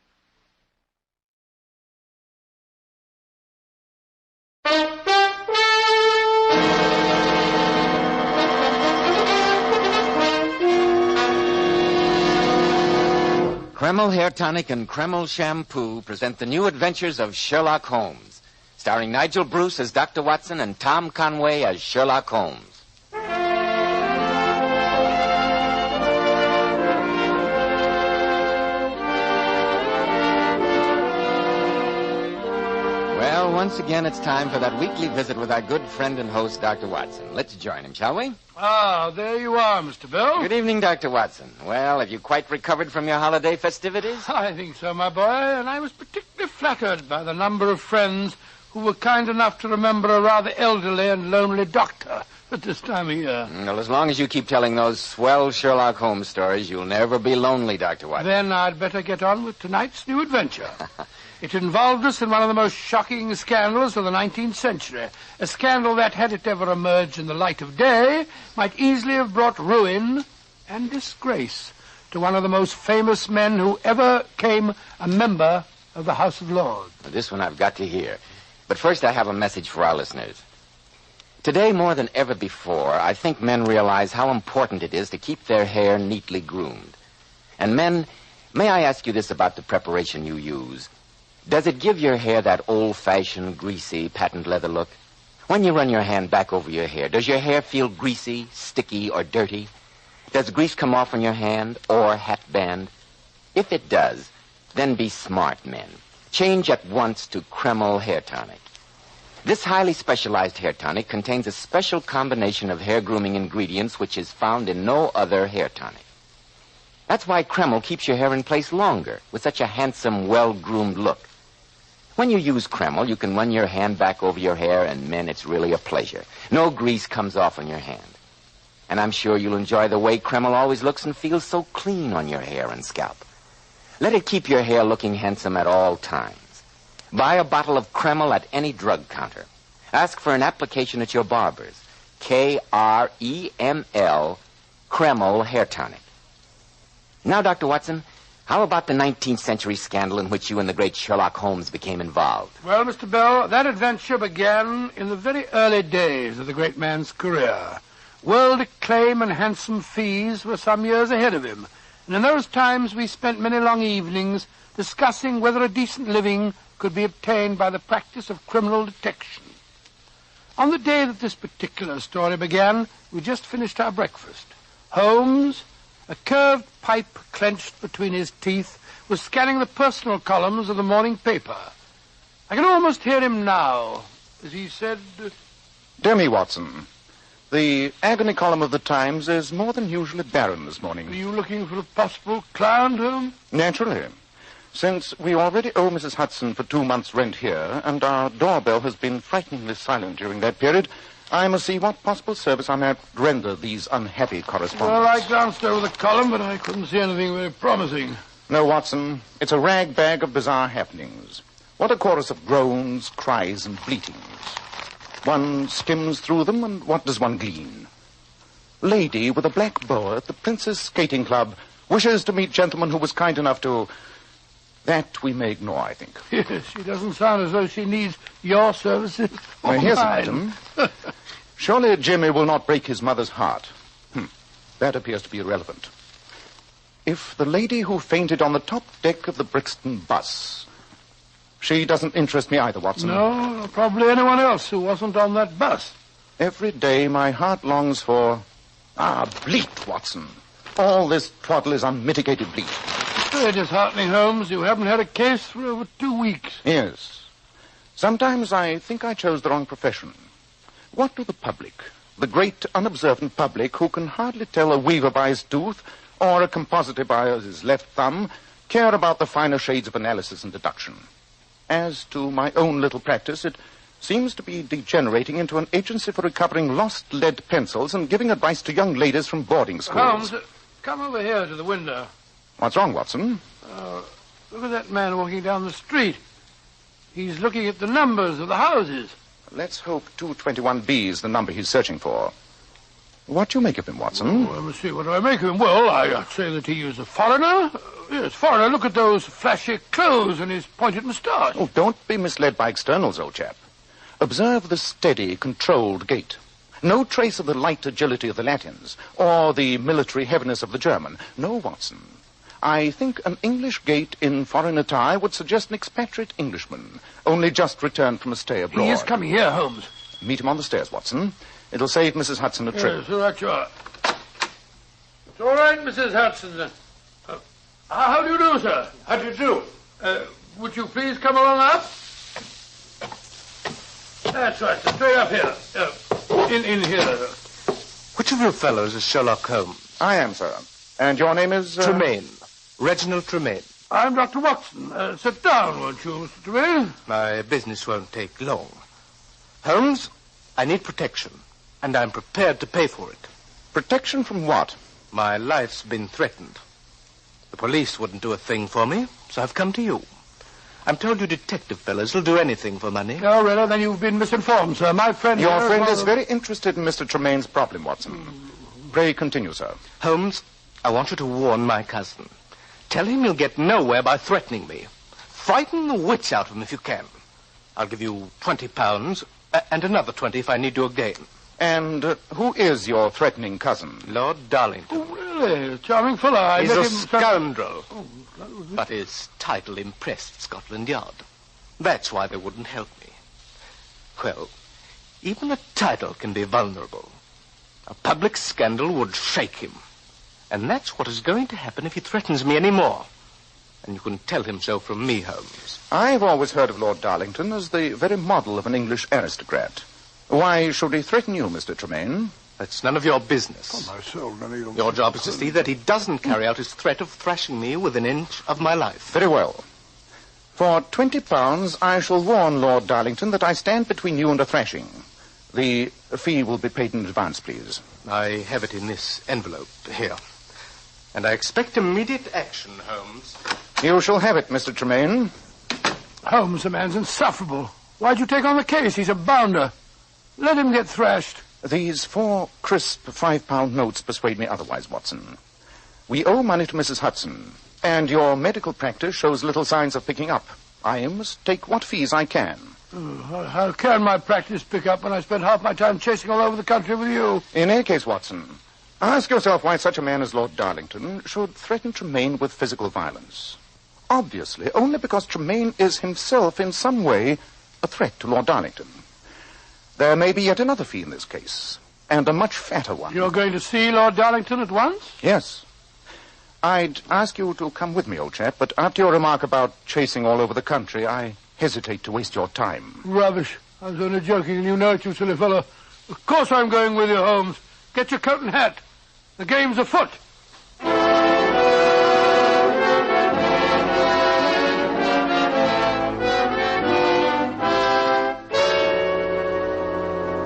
[SPEAKER 8] Kreml Hair Tonic and Kreml Shampoo present the new adventures of Sherlock Holmes, starring Nigel Bruce as Dr. Watson and Tom Conway as Sherlock Holmes. Well, once again, it's time for that weekly visit with our good friend and host, Dr. Watson. Let's join him, shall we?
[SPEAKER 14] Ah, there you are, Mr. Bell.
[SPEAKER 8] Good evening, Dr. Watson. Well, have you quite recovered from your holiday festivities?
[SPEAKER 14] I think so, my boy, and I was particularly flattered by the number of friends who were kind enough to remember a rather elderly and lonely doctor at this time of year.
[SPEAKER 8] Well, as long as you keep telling those swell Sherlock Holmes stories, you'll never be lonely, Dr. Watson.
[SPEAKER 14] Then I'd better get on with tonight's new adventure. It involved us in one of the most shocking scandals of the 19th century. A scandal that, had it ever emerged in the light of day, might easily have brought ruin and disgrace to one of the most famous men who ever came a member of the House of Lords.
[SPEAKER 8] Well, this one I've got to hear. But first I have a message for our listeners. Today, more than ever before, I think men realize how important it is to keep their hair neatly groomed. And men, may I ask you this about the preparation you use? Does it give your hair that old-fashioned, greasy, patent leather look? When you run your hand back over your hair, does your hair feel greasy, sticky, or dirty? Does grease come off on your hand or hat band? If it does, then be smart, men. Change at once to Kreml Hair Tonic. This highly specialized hair tonic contains a special combination of hair grooming ingredients which is found in no other hair tonic. That's why Kreml keeps your hair in place longer with such a handsome, well-groomed look. When you use Kreml, you can run your hand back over your hair, and, men, it's really a pleasure. No grease comes off on your hand. And I'm sure you'll enjoy the way Kreml always looks and feels so clean on your hair and scalp. Let it keep your hair looking handsome at all times. Buy a bottle of Kreml at any drug counter. Ask for an application at your barber's. Kreml, Kreml Hair Tonic. Now, Dr. Watson, how about the 19th century scandal in which you and the great Sherlock Holmes became involved?
[SPEAKER 14] Well, Mr. Bell, that adventure began in the very early days of the great man's career. World acclaim and handsome fees were some years ahead of him, and in those times we spent many long evenings discussing whether a decent living could be obtained by the practice of criminal detection. On the day that this particular story began, we just finished our breakfast. Holmes, a curved pipe clenched between his teeth, was scanning the personal columns of the morning paper. I can almost hear him now, as he said...
[SPEAKER 16] Dear me, Watson, the agony column of the Times is more than usually barren this morning.
[SPEAKER 14] Are you looking for a possible client, Holmes?
[SPEAKER 16] Naturally. Since we already owe Mrs. Hudson for 2 months' rent here, and our doorbell has been frighteningly silent during that period, I must see what possible service I might render these unhappy correspondents.
[SPEAKER 14] Well, I glanced over the column, but I couldn't see anything very promising.
[SPEAKER 16] No, Watson, it's a rag bag of bizarre happenings. What a chorus of groans, cries, and bleatings. One skims through them, and what does one glean? Lady with a black boa at the Prince's Skating Club wishes to meet gentleman who was kind enough to... That we may ignore, I think.
[SPEAKER 14] Yes, she doesn't sound as though she needs your services.
[SPEAKER 16] Now, here's an item. Surely Jimmy will not break his mother's heart. That appears to be irrelevant. If the lady who fainted on the top deck of the Brixton bus... She doesn't interest me either, Watson.
[SPEAKER 14] No, probably anyone else who wasn't on that bus.
[SPEAKER 16] Every day my heart longs for... bleat, Watson. All this twaddle is unmitigated bleat.
[SPEAKER 14] Very disheartening, Holmes. You haven't had a case for over 2 weeks.
[SPEAKER 16] Yes. Sometimes I think I chose the wrong profession. What do the public, the great unobservant public who can hardly tell a weaver by his tooth or a compositor by his left thumb, care about the finer shades of analysis and deduction? As to my own little practice, it seems to be degenerating into an agency for recovering lost lead pencils and giving advice to young ladies from boarding schools.
[SPEAKER 14] Holmes, come over here to the window.
[SPEAKER 16] What's wrong, Watson?
[SPEAKER 14] Look at that man walking down the street. He's looking at the numbers of the houses.
[SPEAKER 16] Let's hope 221B is the number he's searching for. What do you make of him, Watson?
[SPEAKER 14] Let me see. What do I make of him? Well, I'd say that he is a foreigner. Yes, foreigner. Look at those flashy clothes and his pointed moustache.
[SPEAKER 16] Oh, don't be misled by externals, old chap. Observe the steady, controlled gait. No trace of the light agility of the Latins, or the military heaviness of the German. No, Watson. I think an English gait in foreign attire would suggest an expatriate Englishman, only just returned from a stay abroad.
[SPEAKER 14] He is coming here, Holmes.
[SPEAKER 16] Meet him on the stairs, Watson. It'll save Mrs. Hudson a trip.
[SPEAKER 14] Yes, all right, you are. It's all right, Mrs. Hudson. How do you do, sir? How do you do? Would you please come along up? That's right, sir. Straight up here. In here.
[SPEAKER 13] Which of you fellows is Sherlock Holmes?
[SPEAKER 16] I am, sir. And your name is...
[SPEAKER 13] Tremaine. Reginald Tremaine.
[SPEAKER 14] I'm Dr. Watson. Sit down, won't you, Mr. Tremaine?
[SPEAKER 13] My business won't take long. Holmes, I need protection, and I'm prepared to pay for it.
[SPEAKER 16] Protection from what?
[SPEAKER 13] My life's been threatened. The police wouldn't do a thing for me, so I've come to you. I'm told you detective fellows will do anything for money.
[SPEAKER 14] Oh, really? Then you've been misinformed, sir. My friend...
[SPEAKER 16] Your friend is very interested in Mr. Tremaine's problem, Watson. Pray continue, sir.
[SPEAKER 13] Holmes, I want you to warn my cousin. Tell him you'll get nowhere by threatening me. Frighten the wits out of him if you can. I'll give you £20, and another 20 if I need you again.
[SPEAKER 16] And who is your threatening cousin?
[SPEAKER 13] Lord Darlington.
[SPEAKER 14] Oh, really? Charming fellow.
[SPEAKER 13] He's a scoundrel. But his title impressed Scotland Yard. That's why they wouldn't help me. Well, even a title can be vulnerable. A public scandal would shake him. And that's what is going to happen if he threatens me any more. And you can tell him so from me, Holmes.
[SPEAKER 16] I've always heard of Lord Darlington as the very model of an English aristocrat. Why should he threaten you, Mr. Tremaine?
[SPEAKER 13] That's none of your business.
[SPEAKER 14] Oh, my soul,
[SPEAKER 13] Your job is to see that he doesn't carry out his threat of thrashing me within an inch of my life.
[SPEAKER 16] Very well. For £20, I shall warn Lord Darlington that I stand between you and a thrashing. The fee will be paid in advance, please.
[SPEAKER 13] I have it in this envelope here. And I expect immediate action, Holmes.
[SPEAKER 16] You shall have it, Mr. Tremaine.
[SPEAKER 14] Holmes, the man's insufferable. Why'd you take on the case? He's a bounder. Let him get thrashed.
[SPEAKER 16] These 4 crisp £5 notes persuade me otherwise, Watson. We owe money to Mrs. Hudson, and your medical practice shows little signs of picking up. I must take what fees I can.
[SPEAKER 14] How can my practice pick up when I spend half my time chasing all over the country with you?
[SPEAKER 16] In any case, Watson, ask yourself why such a man as Lord Darlington should threaten Tremaine with physical violence. Obviously, only because Tremaine is himself in some way a threat to Lord Darlington. There may be yet another fee in this case, and a much fatter one.
[SPEAKER 14] You're going to see Lord Darlington at once?
[SPEAKER 16] Yes. I'd ask you to come with me, old chap, but after your remark about chasing all over the country, I hesitate to waste your time.
[SPEAKER 14] Rubbish. I was only joking, and you know it, you silly fellow. Of course I'm going with you, Holmes. Get your coat and hat. The game's afoot.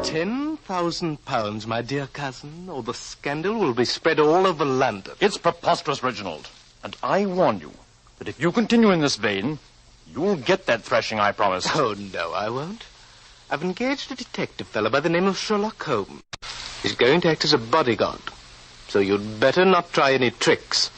[SPEAKER 15] £10,000, my dear cousin, or the scandal will be spread all over London.
[SPEAKER 11] It's preposterous, Reginald. And I warn you that if you continue in this vein, you'll get that thrashing I promised.
[SPEAKER 15] Oh, no, I won't. I've engaged a detective fellow by the name of Sherlock Holmes. He's going to act as a bodyguard, so you'd better not try any tricks.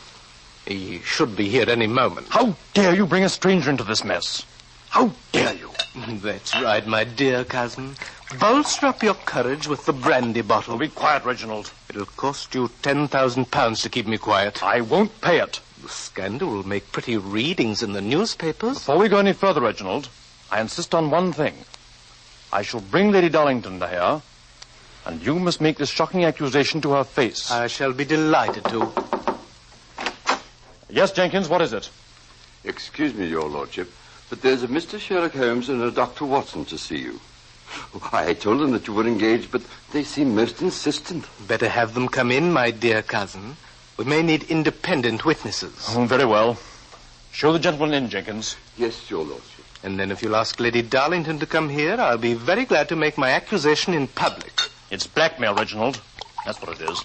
[SPEAKER 15] He should be here any moment.
[SPEAKER 11] How dare you bring a stranger into this mess? How dare you?
[SPEAKER 15] That's right, my dear cousin. Bolster up your courage with the brandy bottle.
[SPEAKER 11] Be quiet, Reginald.
[SPEAKER 15] It'll cost you £10,000 to keep me quiet.
[SPEAKER 11] I won't pay it.
[SPEAKER 15] The scandal will make pretty readings in the newspapers.
[SPEAKER 11] Before we go any further, Reginald, I insist on one thing. I shall bring Lady Darlington to here, and you must make this shocking accusation to her face.
[SPEAKER 15] I shall be delighted to.
[SPEAKER 11] Yes, Jenkins, what is it?
[SPEAKER 21] Excuse me, Your Lordship, but there's a Mr. Sherlock Holmes and a Dr. Watson to see you. I told them that you were engaged, but they seem most insistent.
[SPEAKER 15] Better have them come in, my dear cousin. We may need independent witnesses.
[SPEAKER 11] Oh, very well. Show the gentleman in, Jenkins.
[SPEAKER 21] Yes, Your Lordship.
[SPEAKER 15] And then if you'll ask Lady Darlington to come here, I'll be very glad to make my accusation in public.
[SPEAKER 11] It's blackmail, Reginald. That's what it is.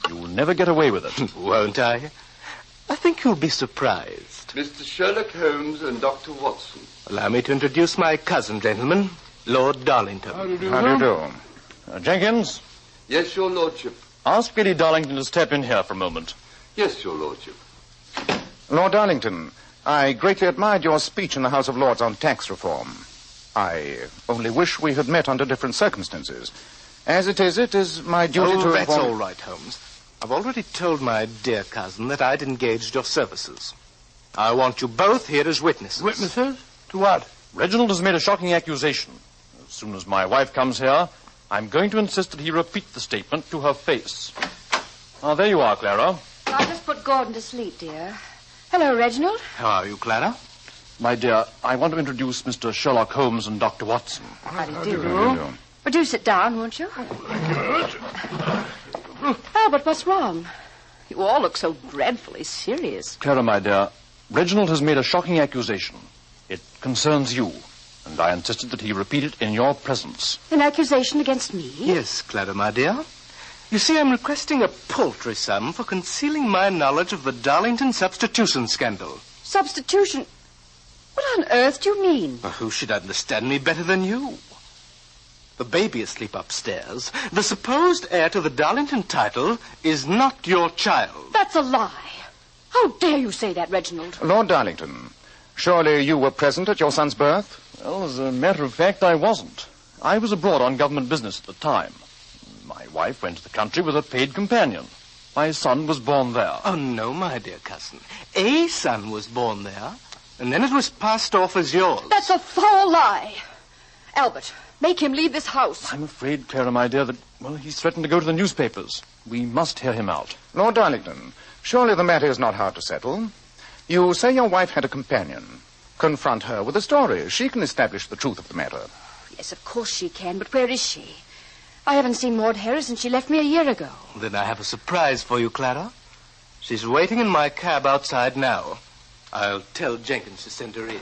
[SPEAKER 11] You'll never get away with it.
[SPEAKER 15] Won't I? I think you'll be surprised.
[SPEAKER 21] Mr. Sherlock Holmes and Dr. Watson.
[SPEAKER 15] Allow me to introduce my cousin, gentlemen, Lord Darlington.
[SPEAKER 16] How do you do?
[SPEAKER 11] Jenkins?
[SPEAKER 21] Yes, Your Lordship.
[SPEAKER 11] Ask Lady Darlington to step in here for a moment.
[SPEAKER 21] Yes, Your Lordship.
[SPEAKER 16] Lord Darlington, I greatly admired your speech in the House of Lords on tax reform. I only wish we had met under different circumstances. As it is my duty to...
[SPEAKER 15] Oh, that's all right, Holmes. I've already told my dear cousin that I'd engaged your services. I want you both here as witnesses.
[SPEAKER 14] Witnesses? To what?
[SPEAKER 11] Reginald has made a shocking accusation. As soon as my wife comes here, I'm going to insist that he repeat the statement to her face. Ah, there you are, Clara.
[SPEAKER 7] I just put Gordon to sleep, dear. Hello, Reginald.
[SPEAKER 15] How are you, Clara?
[SPEAKER 11] My dear, I want to introduce Mr. Sherlock Holmes and Dr. Watson.
[SPEAKER 7] How do you do? Well, do sit down, won't you? Albert, what's wrong? You all look so dreadfully serious.
[SPEAKER 11] Clara, my dear, Reginald has made a shocking accusation. It concerns you, and I insisted that he repeat it in your presence.
[SPEAKER 7] An accusation against me?
[SPEAKER 15] Yes, Clara, my dear. You see, I'm requesting a paltry sum for concealing my knowledge of the Darlington substitution scandal.
[SPEAKER 7] Substitution? What on earth do you mean?
[SPEAKER 15] Well, who should understand me better than you? The baby asleep upstairs, the supposed heir to the Darlington title, is not your child.
[SPEAKER 7] That's a lie. How dare you say that, Reginald?
[SPEAKER 16] Lord Darlington, surely you were present at your son's birth?
[SPEAKER 11] Well, as a matter of fact, I wasn't. I was abroad on government business at the time. My wife went to the country with a paid companion. My son was born there.
[SPEAKER 15] Oh, no, my dear cousin. A son was born there, and then it was passed off as yours.
[SPEAKER 7] That's a foul lie. Albert, make him leave this house.
[SPEAKER 11] I'm afraid, Clara, my dear, that, well, he's threatened to go to the newspapers. We must hear him out.
[SPEAKER 16] Lord Darlington, surely the matter is not hard to settle. You say your wife had a companion. Confront her with a story. She can establish the truth of the matter.
[SPEAKER 7] Yes, of course she can, but where is she? I haven't seen Maud Harris since she left me a year ago.
[SPEAKER 15] Then I have a surprise for you, Clara. She's waiting in my cab outside now. I'll tell Jenkins to send her in.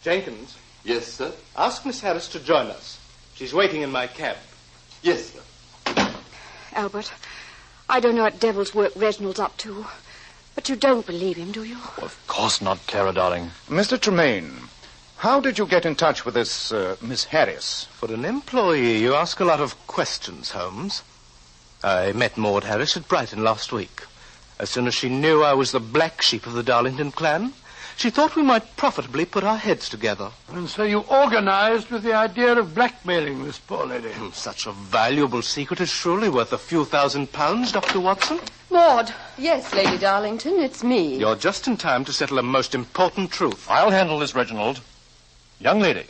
[SPEAKER 15] Jenkins?
[SPEAKER 21] Yes, sir?
[SPEAKER 15] Ask Miss Harris to join us. She's waiting in my cab.
[SPEAKER 21] Yes, sir.
[SPEAKER 7] Albert, I don't know what devil's work Reginald's up to, but you don't believe him, do you?
[SPEAKER 11] Well, of course not, Clara, darling.
[SPEAKER 16] Mr. Tremaine, how did you get in touch with this Miss Harris?
[SPEAKER 15] For an employee, you ask a lot of questions, Holmes. I met Maud Harris at Brighton last week. As soon as she knew I was the black sheep of the Darlington clan, she thought we might profitably put our heads together.
[SPEAKER 14] And so you organized with the idea of blackmailing this poor lady.
[SPEAKER 15] Such a valuable secret is surely worth a few £1,000s, Dr. Watson.
[SPEAKER 7] Maud.
[SPEAKER 22] Yes, Lady Darlington, it's me.
[SPEAKER 15] You're just in time to settle a most important truth.
[SPEAKER 11] I'll handle this, Reginald. Young lady,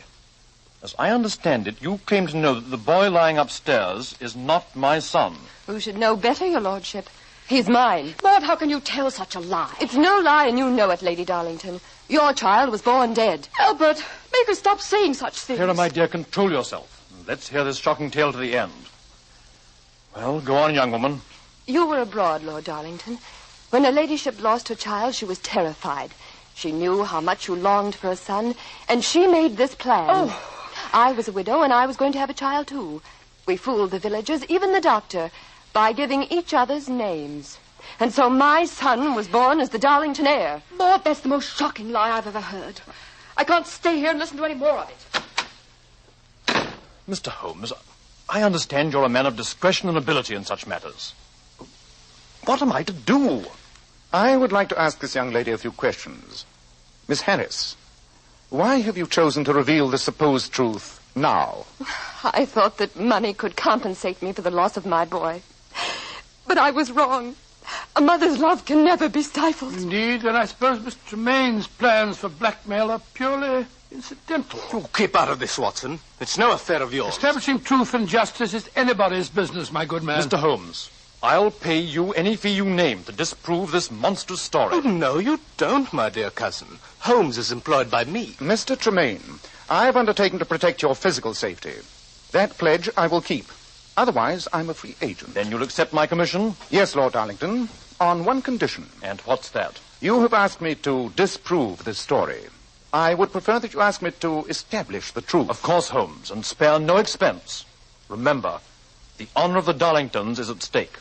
[SPEAKER 11] as I understand it, you claim to know that the boy lying upstairs is not my son.
[SPEAKER 22] Who should know better, Your Lordship? He's mine.
[SPEAKER 7] Maud, how can you tell such a lie?
[SPEAKER 22] It's no lie, and you know it, Lady Darlington. Your child was born dead.
[SPEAKER 7] Albert, make her stop saying such things.
[SPEAKER 11] Clara, my dear, control yourself. Let's hear this shocking tale to the end. Well, go on, young woman.
[SPEAKER 22] You were abroad, Lord Darlington. When her ladyship lost her child, she was terrified. She knew how much you longed for a son, and she made this plan.
[SPEAKER 7] Oh.
[SPEAKER 22] I was a widow, and I was going to have a child, too. We fooled the villagers, even the doctor, by giving each other's names. And so my son was born as the Darlington heir.
[SPEAKER 7] Maud, that's the most shocking lie I've ever heard. I can't stay here and listen to any more of it.
[SPEAKER 11] Mr. Holmes, I understand you're a man of discretion and ability in such matters. What am I to do?
[SPEAKER 16] I would like to ask this young lady a few questions. Miss Harris, why have you chosen to reveal the supposed truth now?
[SPEAKER 22] I thought that money could compensate me for the loss of my boy. But I was wrong. A mother's love can never be stifled.
[SPEAKER 14] Indeed, then I suppose Mr. Tremaine's plans for blackmail are purely incidental.
[SPEAKER 15] Oh, keep out of this, Watson. It's no affair of yours.
[SPEAKER 14] Establishing truth and justice is anybody's business, my good man.
[SPEAKER 11] Mr. Holmes, I'll pay you any fee you name to disprove this monstrous story.
[SPEAKER 15] Oh, no, you don't, my dear cousin. Holmes is employed by me.
[SPEAKER 16] Mr. Tremaine, I've undertaken to protect your physical safety. That pledge I will keep. Otherwise, I'm a free agent.
[SPEAKER 11] Then you'll accept my commission?
[SPEAKER 16] Yes, Lord Darlington, on one condition.
[SPEAKER 11] And what's that?
[SPEAKER 16] You have asked me to disprove this story. I would prefer that you ask me to establish the truth.
[SPEAKER 11] Of course, Holmes, and spare no expense. Remember, the honor of the Darlingtons is at stake.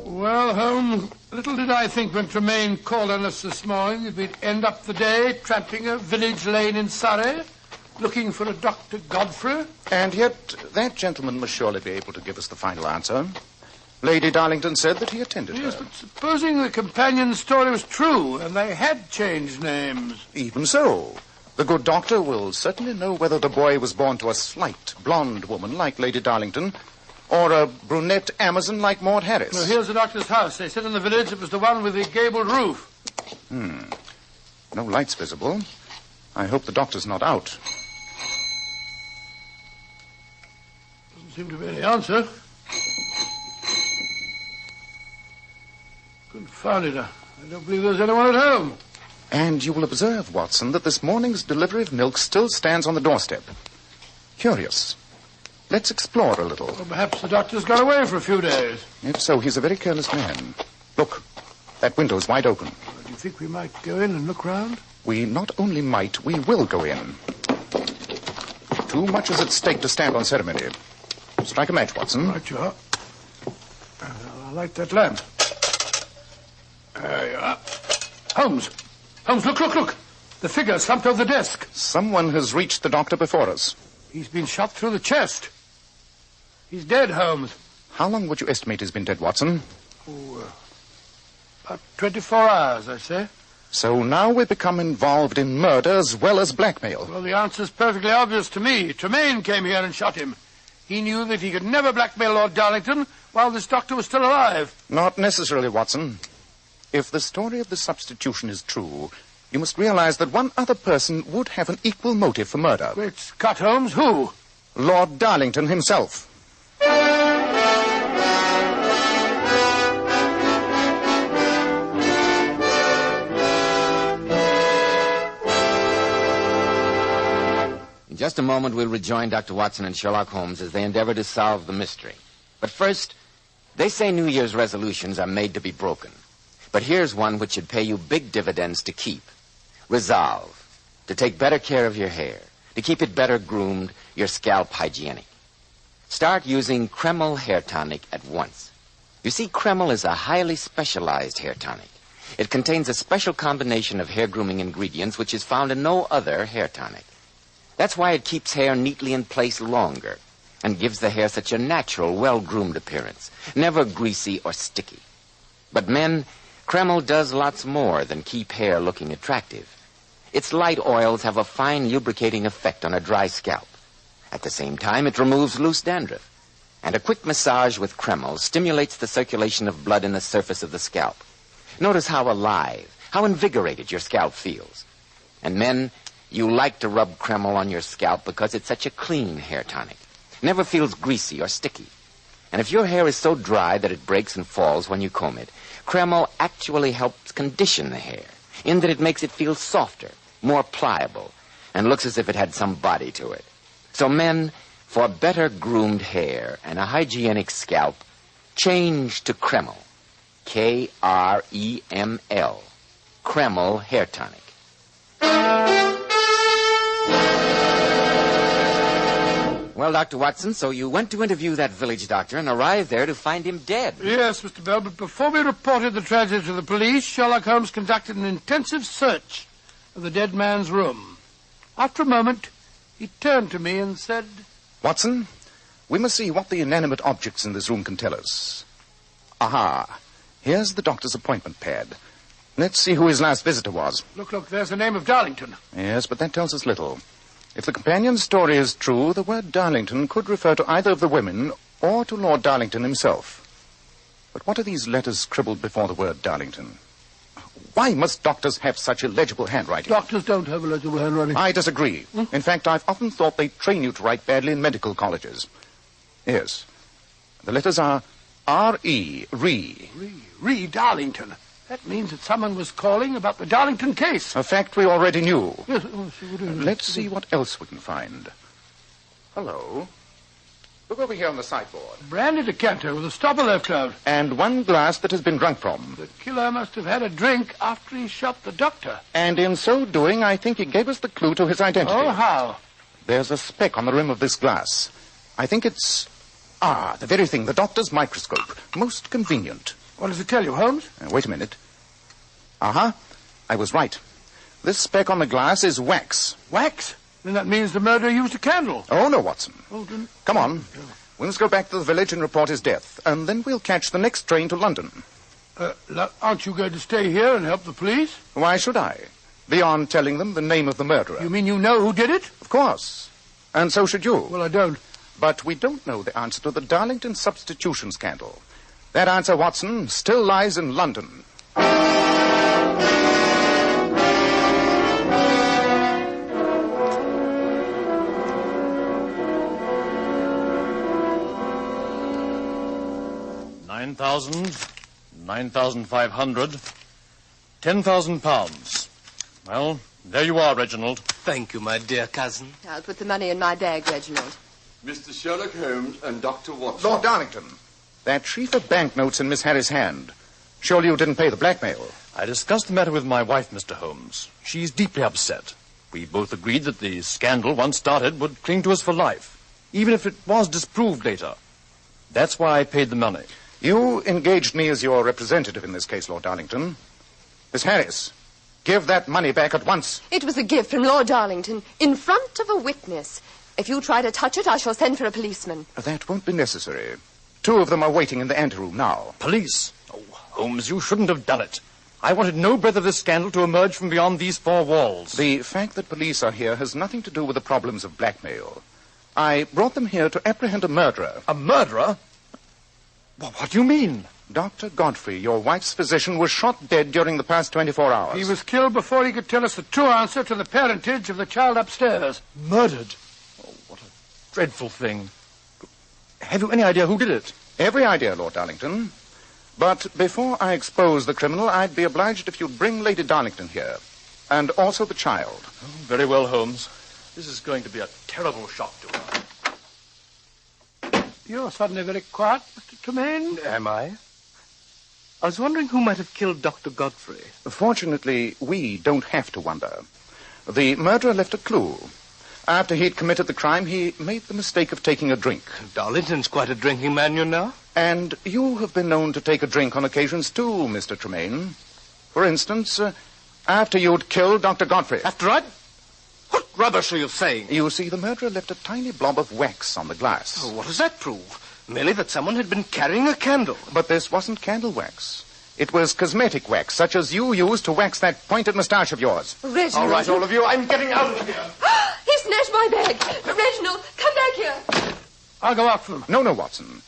[SPEAKER 14] Well, Holmes, little did I think when Tremaine called on us this morning that we'd end up the day tramping a village lane in Surrey, looking for a Dr. Godfrey.
[SPEAKER 16] And yet, that gentleman must surely be able to give us the final answer. Lady Darlington said that he attended
[SPEAKER 14] Yes,
[SPEAKER 16] her.
[SPEAKER 14] but supposing the companion's story was true and they had changed names.
[SPEAKER 16] Even so, the good doctor will certainly know whether the boy was born to a slight, blonde woman like Lady Darlington or a brunette Amazon like Maud Harris.
[SPEAKER 14] Well, here's the doctor's house. They said in the village it was the one with the gabled roof.
[SPEAKER 16] No lights visible. I hope the doctor's not out.
[SPEAKER 14] Doesn't seem to be any answer. Confound it. I don't believe there's anyone at home.
[SPEAKER 16] And you will observe, Watson, that this morning's delivery of milk still stands on the doorstep. Curious. Let's explore a little.
[SPEAKER 14] Well, perhaps the doctor's gone away for a few days.
[SPEAKER 16] If so, he's a very careless man. Look, that window's wide open.
[SPEAKER 14] Do you think we might go in and look round?
[SPEAKER 16] We not only might, we will go in. Too much is at stake to stand on ceremony. Strike a match, Watson.
[SPEAKER 14] Right you are. I'll light that lamp. There you are. Holmes! Holmes, look! The figure slumped over the desk.
[SPEAKER 16] Someone has reached the doctor before us.
[SPEAKER 14] He's been shot through the chest. He's dead, Holmes.
[SPEAKER 16] How long would you estimate he's been dead, Watson?
[SPEAKER 14] About 24 hours, I say.
[SPEAKER 16] So now we become involved in murder as well as blackmail.
[SPEAKER 14] Well, the answer's perfectly obvious to me. Tremaine came here and shot him. He knew that he could never blackmail Lord Darlington while this doctor was still alive.
[SPEAKER 16] Not necessarily, Watson. If the story of the substitution is true, you must realize that one other person would have an equal motive for murder.
[SPEAKER 14] Great Scott, Holmes, who?
[SPEAKER 16] Lord Darlington himself.
[SPEAKER 8] In just a moment, we'll rejoin Dr. Watson and Sherlock Holmes as they endeavor to solve the mystery. But first, they say New Year's resolutions are made to be broken. But here's one which should pay you big dividends to keep. Resolve to take better care of your hair, to keep it better groomed, your scalp hygienic. Start using Kreml Hair Tonic at once. You see, Kreml is a highly specialized hair tonic. It contains a special combination of hair grooming ingredients which is found in no other hair tonic. That's why it keeps hair neatly in place longer and gives the hair such a natural, well-groomed appearance, never greasy or sticky. But men, Kreml does lots more than keep hair looking attractive. Its light oils have a fine lubricating effect on a dry scalp. At the same time, it removes loose dandruff. And a quick massage with Kreml stimulates the circulation of blood in the surface of the scalp. Notice how alive, how invigorated your scalp feels. And men, you like to rub Kreml on your scalp because it's such a clean hair tonic. Never feels greasy or sticky. And if your hair is so dry that it breaks and falls when you comb it, Kreml actually helps condition the hair, in that it makes it feel softer, more pliable, and looks as if it had some body to it. So men, for better groomed hair and a hygienic scalp, change to Kreml. K-R-E-M-L. Kreml Hair Tonic. Well, Dr. Watson, so you went to interview that village doctor and arrived there to find him dead.
[SPEAKER 14] Yes, Mr. Bell, but before we reported the tragedy to the police, Sherlock Holmes conducted an intensive search of the dead man's room. After a moment, he turned to me and said,
[SPEAKER 16] Watson, we must see what the inanimate objects in this room can tell us. Aha. Here's the doctor's appointment pad. Let's see who his last visitor was.
[SPEAKER 14] Look, there's the name of Darlington.
[SPEAKER 16] Yes, but that tells us little. If the companion's story is true, the word Darlington could refer to either of the women or to Lord Darlington himself. But what are these letters scribbled before the word Darlington? Why must doctors have such illegible handwriting?
[SPEAKER 14] Doctors don't have illegible handwriting.
[SPEAKER 16] I disagree. In fact, I've often thought they train you to write badly in medical colleges. Yes. The letters are R-E, Ree.
[SPEAKER 14] Ree Darlington. That means that someone was calling about the Darlington case.
[SPEAKER 16] A fact we already knew.
[SPEAKER 14] Yes,
[SPEAKER 16] Let's see what else we can find. Hello. Look over here on the sideboard.
[SPEAKER 14] Brandy decanter with a stopper left out.
[SPEAKER 16] And one glass that has been drunk from.
[SPEAKER 14] The killer must have had a drink after he shot the doctor.
[SPEAKER 16] And in so doing, I think he gave us the clue to his identity.
[SPEAKER 14] Oh, how?
[SPEAKER 16] There's a speck on the rim of this glass. I think it's... the very thing, the doctor's microscope. Most convenient.
[SPEAKER 14] What does it tell you, Holmes?
[SPEAKER 16] Wait a minute. I was right. This speck on the glass is wax.
[SPEAKER 14] Wax? Then that means the murderer used a candle.
[SPEAKER 16] Oh, no, Watson.
[SPEAKER 14] Oh, didn't...
[SPEAKER 16] Come on. We must go back to the village and report his death, and then we'll catch the next train to London.
[SPEAKER 14] Aren't you going to stay here and help the police?
[SPEAKER 16] Why should I? Beyond telling them the name of the murderer.
[SPEAKER 14] You mean you know who did it?
[SPEAKER 16] Of course. And so should you.
[SPEAKER 14] Well, I don't.
[SPEAKER 16] But we don't know the answer to the Darlington substitution scandal. That answer, Watson, still lies in London.
[SPEAKER 11] £9,500, £10,000. Well, there you are, Reginald.
[SPEAKER 15] Thank you, my dear cousin.
[SPEAKER 22] I'll put the money in my bag, Reginald.
[SPEAKER 21] Mr. Sherlock Holmes and Dr. Watson.
[SPEAKER 16] Lord Darlington, that sheaf of banknotes in Miss Harris's hand. Surely you didn't pay the blackmail.
[SPEAKER 11] I discussed the matter with my wife, Mr. Holmes. She's deeply upset. We both agreed that the scandal, once started, would cling to us for life, even if it was disproved later. That's why I paid the money.
[SPEAKER 16] You engaged me as your representative in this case, Lord Darlington. Miss Harris, give that money back at once.
[SPEAKER 22] It was a gift from Lord Darlington, in front of a witness. If you try to touch it, I shall send for a policeman.
[SPEAKER 16] That won't be necessary. 2 of them are waiting in the anteroom now.
[SPEAKER 11] Police? Oh, Holmes, you shouldn't have done it. I wanted no breath of this scandal to emerge from beyond these 4 walls.
[SPEAKER 16] The fact that police are here has nothing to do with the problems of blackmail. I brought them here to apprehend a murderer.
[SPEAKER 11] A murderer? What do you mean?
[SPEAKER 16] Dr. Godfrey, your wife's physician, was shot dead during the past 24 hours.
[SPEAKER 14] He was killed before he could tell us the true answer to the parentage of the child upstairs.
[SPEAKER 11] Murdered? Oh, what a dreadful thing. Have you any idea who did it?
[SPEAKER 16] Every idea, Lord Darlington. But before I expose the criminal, I'd be obliged if you'd bring Lady Darlington here. And also the child.
[SPEAKER 11] Oh, very well, Holmes. This is going to be a terrible shock to her.
[SPEAKER 14] You're suddenly very quiet, Mr. Tremaine.
[SPEAKER 15] Am I? I was wondering who might have killed Dr. Godfrey.
[SPEAKER 16] Fortunately, we don't have to wonder. The murderer left a clue. After he'd committed the crime, he made the mistake of taking a drink.
[SPEAKER 15] Darlington's quite a drinking man, you know.
[SPEAKER 16] And you have been known to take a drink on occasions, too, Mr. Tremaine. For instance, after you'd killed Dr. Godfrey.
[SPEAKER 15] After I'd... What rubbish are you saying?
[SPEAKER 16] You see, the murderer left a tiny blob of wax on the glass.
[SPEAKER 15] Oh, what does that prove? Merely that someone had been carrying a candle.
[SPEAKER 16] But this wasn't candle wax. It was cosmetic wax, such as you used to wax that pointed moustache of yours.
[SPEAKER 22] Reginald.
[SPEAKER 11] All right, all of you, I'm getting out of here.
[SPEAKER 22] He snatched my bag. Reginald, come back here.
[SPEAKER 14] I'll go after him.
[SPEAKER 16] No, Watson.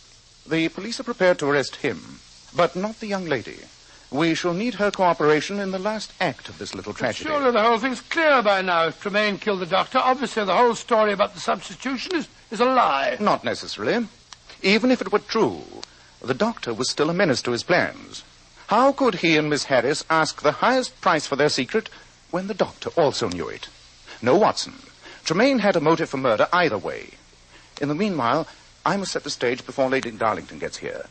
[SPEAKER 16] The police are prepared to arrest him, but not the young lady. We shall need her cooperation in the last act of this little tragedy.
[SPEAKER 14] Surely the whole thing's clear by now. If Tremaine killed the doctor, obviously the whole story about the substitution is a lie.
[SPEAKER 16] Not necessarily. Even if it were true, the doctor was still a menace to his plans. How could he and Miss Harris ask the highest price for their secret when the doctor also knew it? No, Watson. Tremaine had a motive for murder either way. In the meanwhile, I must set the stage before Lady Darlington gets here.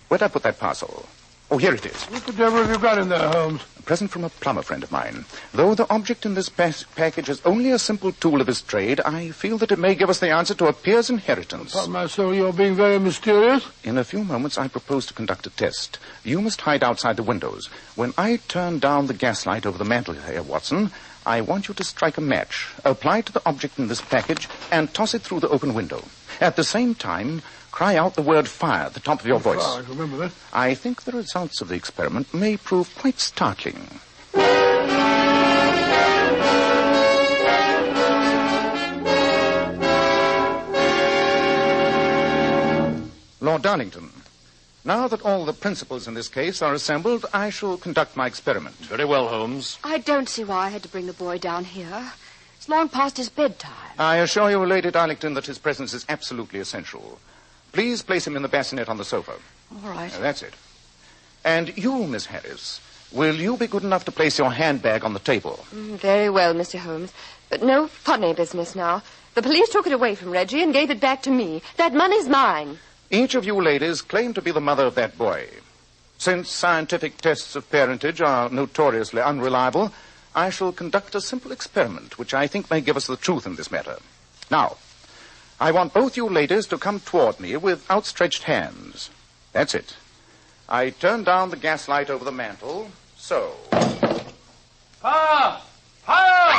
[SPEAKER 16] Where'd I put that parcel? Oh, here it is.
[SPEAKER 14] What the devil have you got in there, Holmes?
[SPEAKER 16] A present from a plumber friend of mine. Though the object in this package is only a simple tool of his trade, I feel that it may give us the answer to a peer's inheritance.
[SPEAKER 14] Upon my soul, you're being very mysterious.
[SPEAKER 16] In a few moments, I propose to conduct a test. You must hide outside the windows. When I turn down the gaslight over the mantel here, Watson, I want you to strike a match, apply it to the object in this package, and toss it through the open window. At the same time, cry out the word fire at the top of your voice.
[SPEAKER 14] I remember that.
[SPEAKER 16] I think the results of the experiment may prove quite startling. Lord Darlington, now that all the principals in this case are assembled, I shall conduct my experiment.
[SPEAKER 1] Very well, Holmes.
[SPEAKER 22] I don't see why I had to bring the boy down here. It's long past his bedtime.
[SPEAKER 16] I assure you, Lady Darlington, that his presence is absolutely essential. Please place him in the bassinet on the sofa.
[SPEAKER 22] All right.
[SPEAKER 16] That's it. And you, Miss Harris, will you be good enough to place your handbag on the table?
[SPEAKER 22] Very well, Mr. Holmes. But no funny business now. The police took it away from Reggie and gave it back to me. That money's mine.
[SPEAKER 16] Each of you ladies claim to be the mother of that boy. Since scientific tests of parentage are notoriously unreliable, I shall conduct a simple experiment which I think may give us the truth in this matter. Now, I want both you ladies to come toward me with outstretched hands. That's it. I turn down the gaslight over the mantel, so.
[SPEAKER 14] Fire! Fire!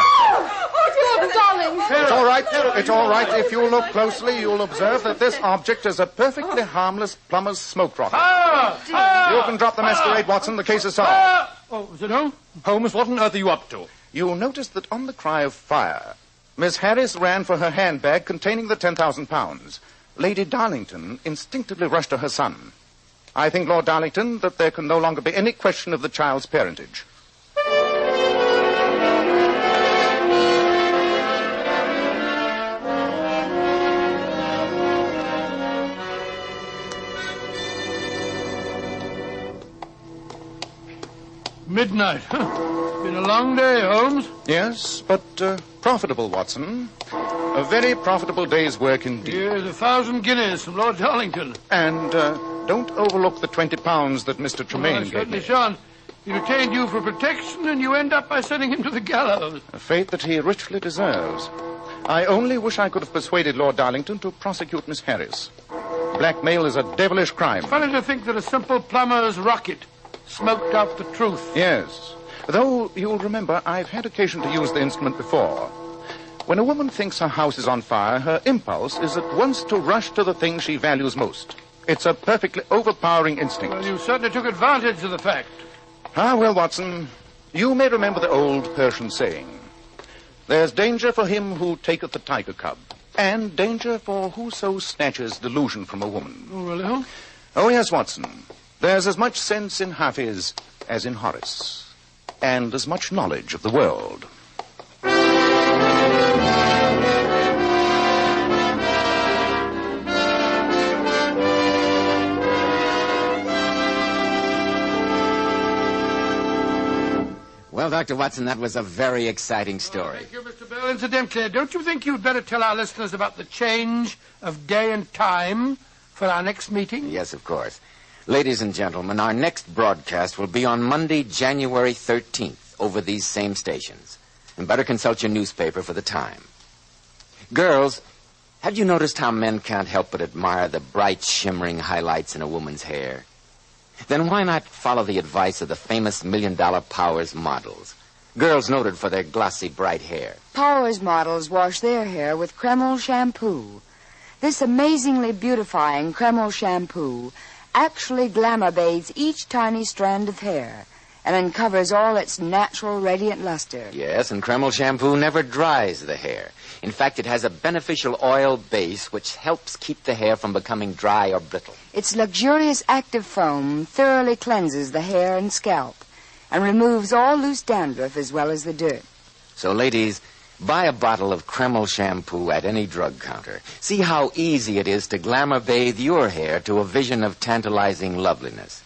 [SPEAKER 22] Oh, darling!
[SPEAKER 16] It's all right. It's all right. If you look closely, you'll observe that this object is a perfectly harmless plumber's smoke rocket.
[SPEAKER 14] Fire! Fire!
[SPEAKER 16] You can drop the masquerade, Watson. The case is solved.
[SPEAKER 14] Fire! Oh, is it home?
[SPEAKER 1] Holmes, what on earth are you up to?
[SPEAKER 16] You'll notice that on the cry of fire, Miss Harris ran for her handbag containing the 10,000 pounds. Lady Darlington instinctively rushed to her son. I think, Lord Darlington, that there can no longer be any question of the child's parentage.
[SPEAKER 14] Midnight. Been a long day, Holmes.
[SPEAKER 16] Yes, but profitable, Watson. A very profitable day's work indeed.
[SPEAKER 14] Here's 1,000 guineas from Lord Darlington.
[SPEAKER 16] And don't overlook the 20 pounds that Mr. Tremaine gave me.
[SPEAKER 14] I certainly shan't. He retained you for protection, and you end up by sending him to the gallows.
[SPEAKER 16] A fate that he richly deserves. I only wish I could have persuaded Lord Darlington to prosecute Miss Harris. Blackmail is a devilish crime.
[SPEAKER 14] Funny to think that a simple plumber's rocket smoked out the truth.
[SPEAKER 16] Yes. Though, you'll remember, I've had occasion to use the instrument before. When a woman thinks her house is on fire, her impulse is at once to rush to the thing she values most. It's a perfectly overpowering instinct.
[SPEAKER 14] Well, you certainly took advantage of the fact.
[SPEAKER 16] Ah, well, Watson, you may remember the old Persian saying, "There's danger for him who taketh the tiger cub, and danger for whoso snatches delusion from a woman."
[SPEAKER 14] Oh, really, huh?
[SPEAKER 16] Oh, yes, Watson. There's as much sense in Hafiz as in Horace, and as much knowledge of the world.
[SPEAKER 8] Well, Dr. Watson, that was a very exciting story.
[SPEAKER 14] Thank you, Mr. Bell. Incidentally, don't you think you'd better tell our listeners about the change of day and time for our next meeting?
[SPEAKER 8] Yes, of course. Ladies and gentlemen, our next broadcast will be on Monday, January 13th, over these same stations. And better consult your newspaper for the time. Girls, have you noticed how men can't help but admire the bright, shimmering highlights in a woman's hair? Then why not follow the advice of the famous $1 Million Powers models? Girls noted for their glossy, bright hair.
[SPEAKER 5] Powers models wash their hair with Kreml shampoo. This amazingly beautifying Kreml shampoo actually glamour bathes each tiny strand of hair and uncovers all its natural radiant luster.
[SPEAKER 8] Yes, and Kreml shampoo never dries the hair. In fact, it has a beneficial oil base which helps keep the hair from becoming dry or brittle.
[SPEAKER 5] Its luxurious active foam thoroughly cleanses the hair and scalp and removes all loose dandruff as well as the dirt.
[SPEAKER 8] So, ladies, buy a bottle of Kreml shampoo at any drug counter. See how easy it is to glamour bathe your hair to a vision of tantalizing loveliness.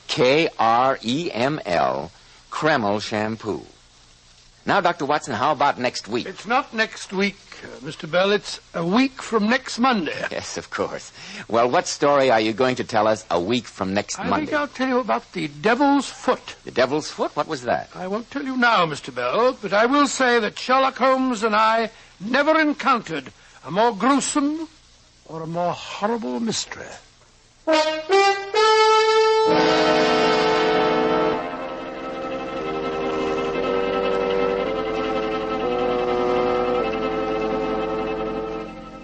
[SPEAKER 8] Kreml, Kreml shampoo. Now, Dr. Watson, how about next week?
[SPEAKER 14] It's not next week, Mr. Bell. It's a week from next Monday.
[SPEAKER 8] Yes, of course. Well, what story are you going to tell us a week from next Monday?
[SPEAKER 14] I think I'll tell you about the Devil's Foot.
[SPEAKER 8] The Devil's Foot? What was that?
[SPEAKER 14] I won't tell you now, Mr. Bell, but I will say that Sherlock Holmes and I never encountered a more gruesome or a more horrible mystery.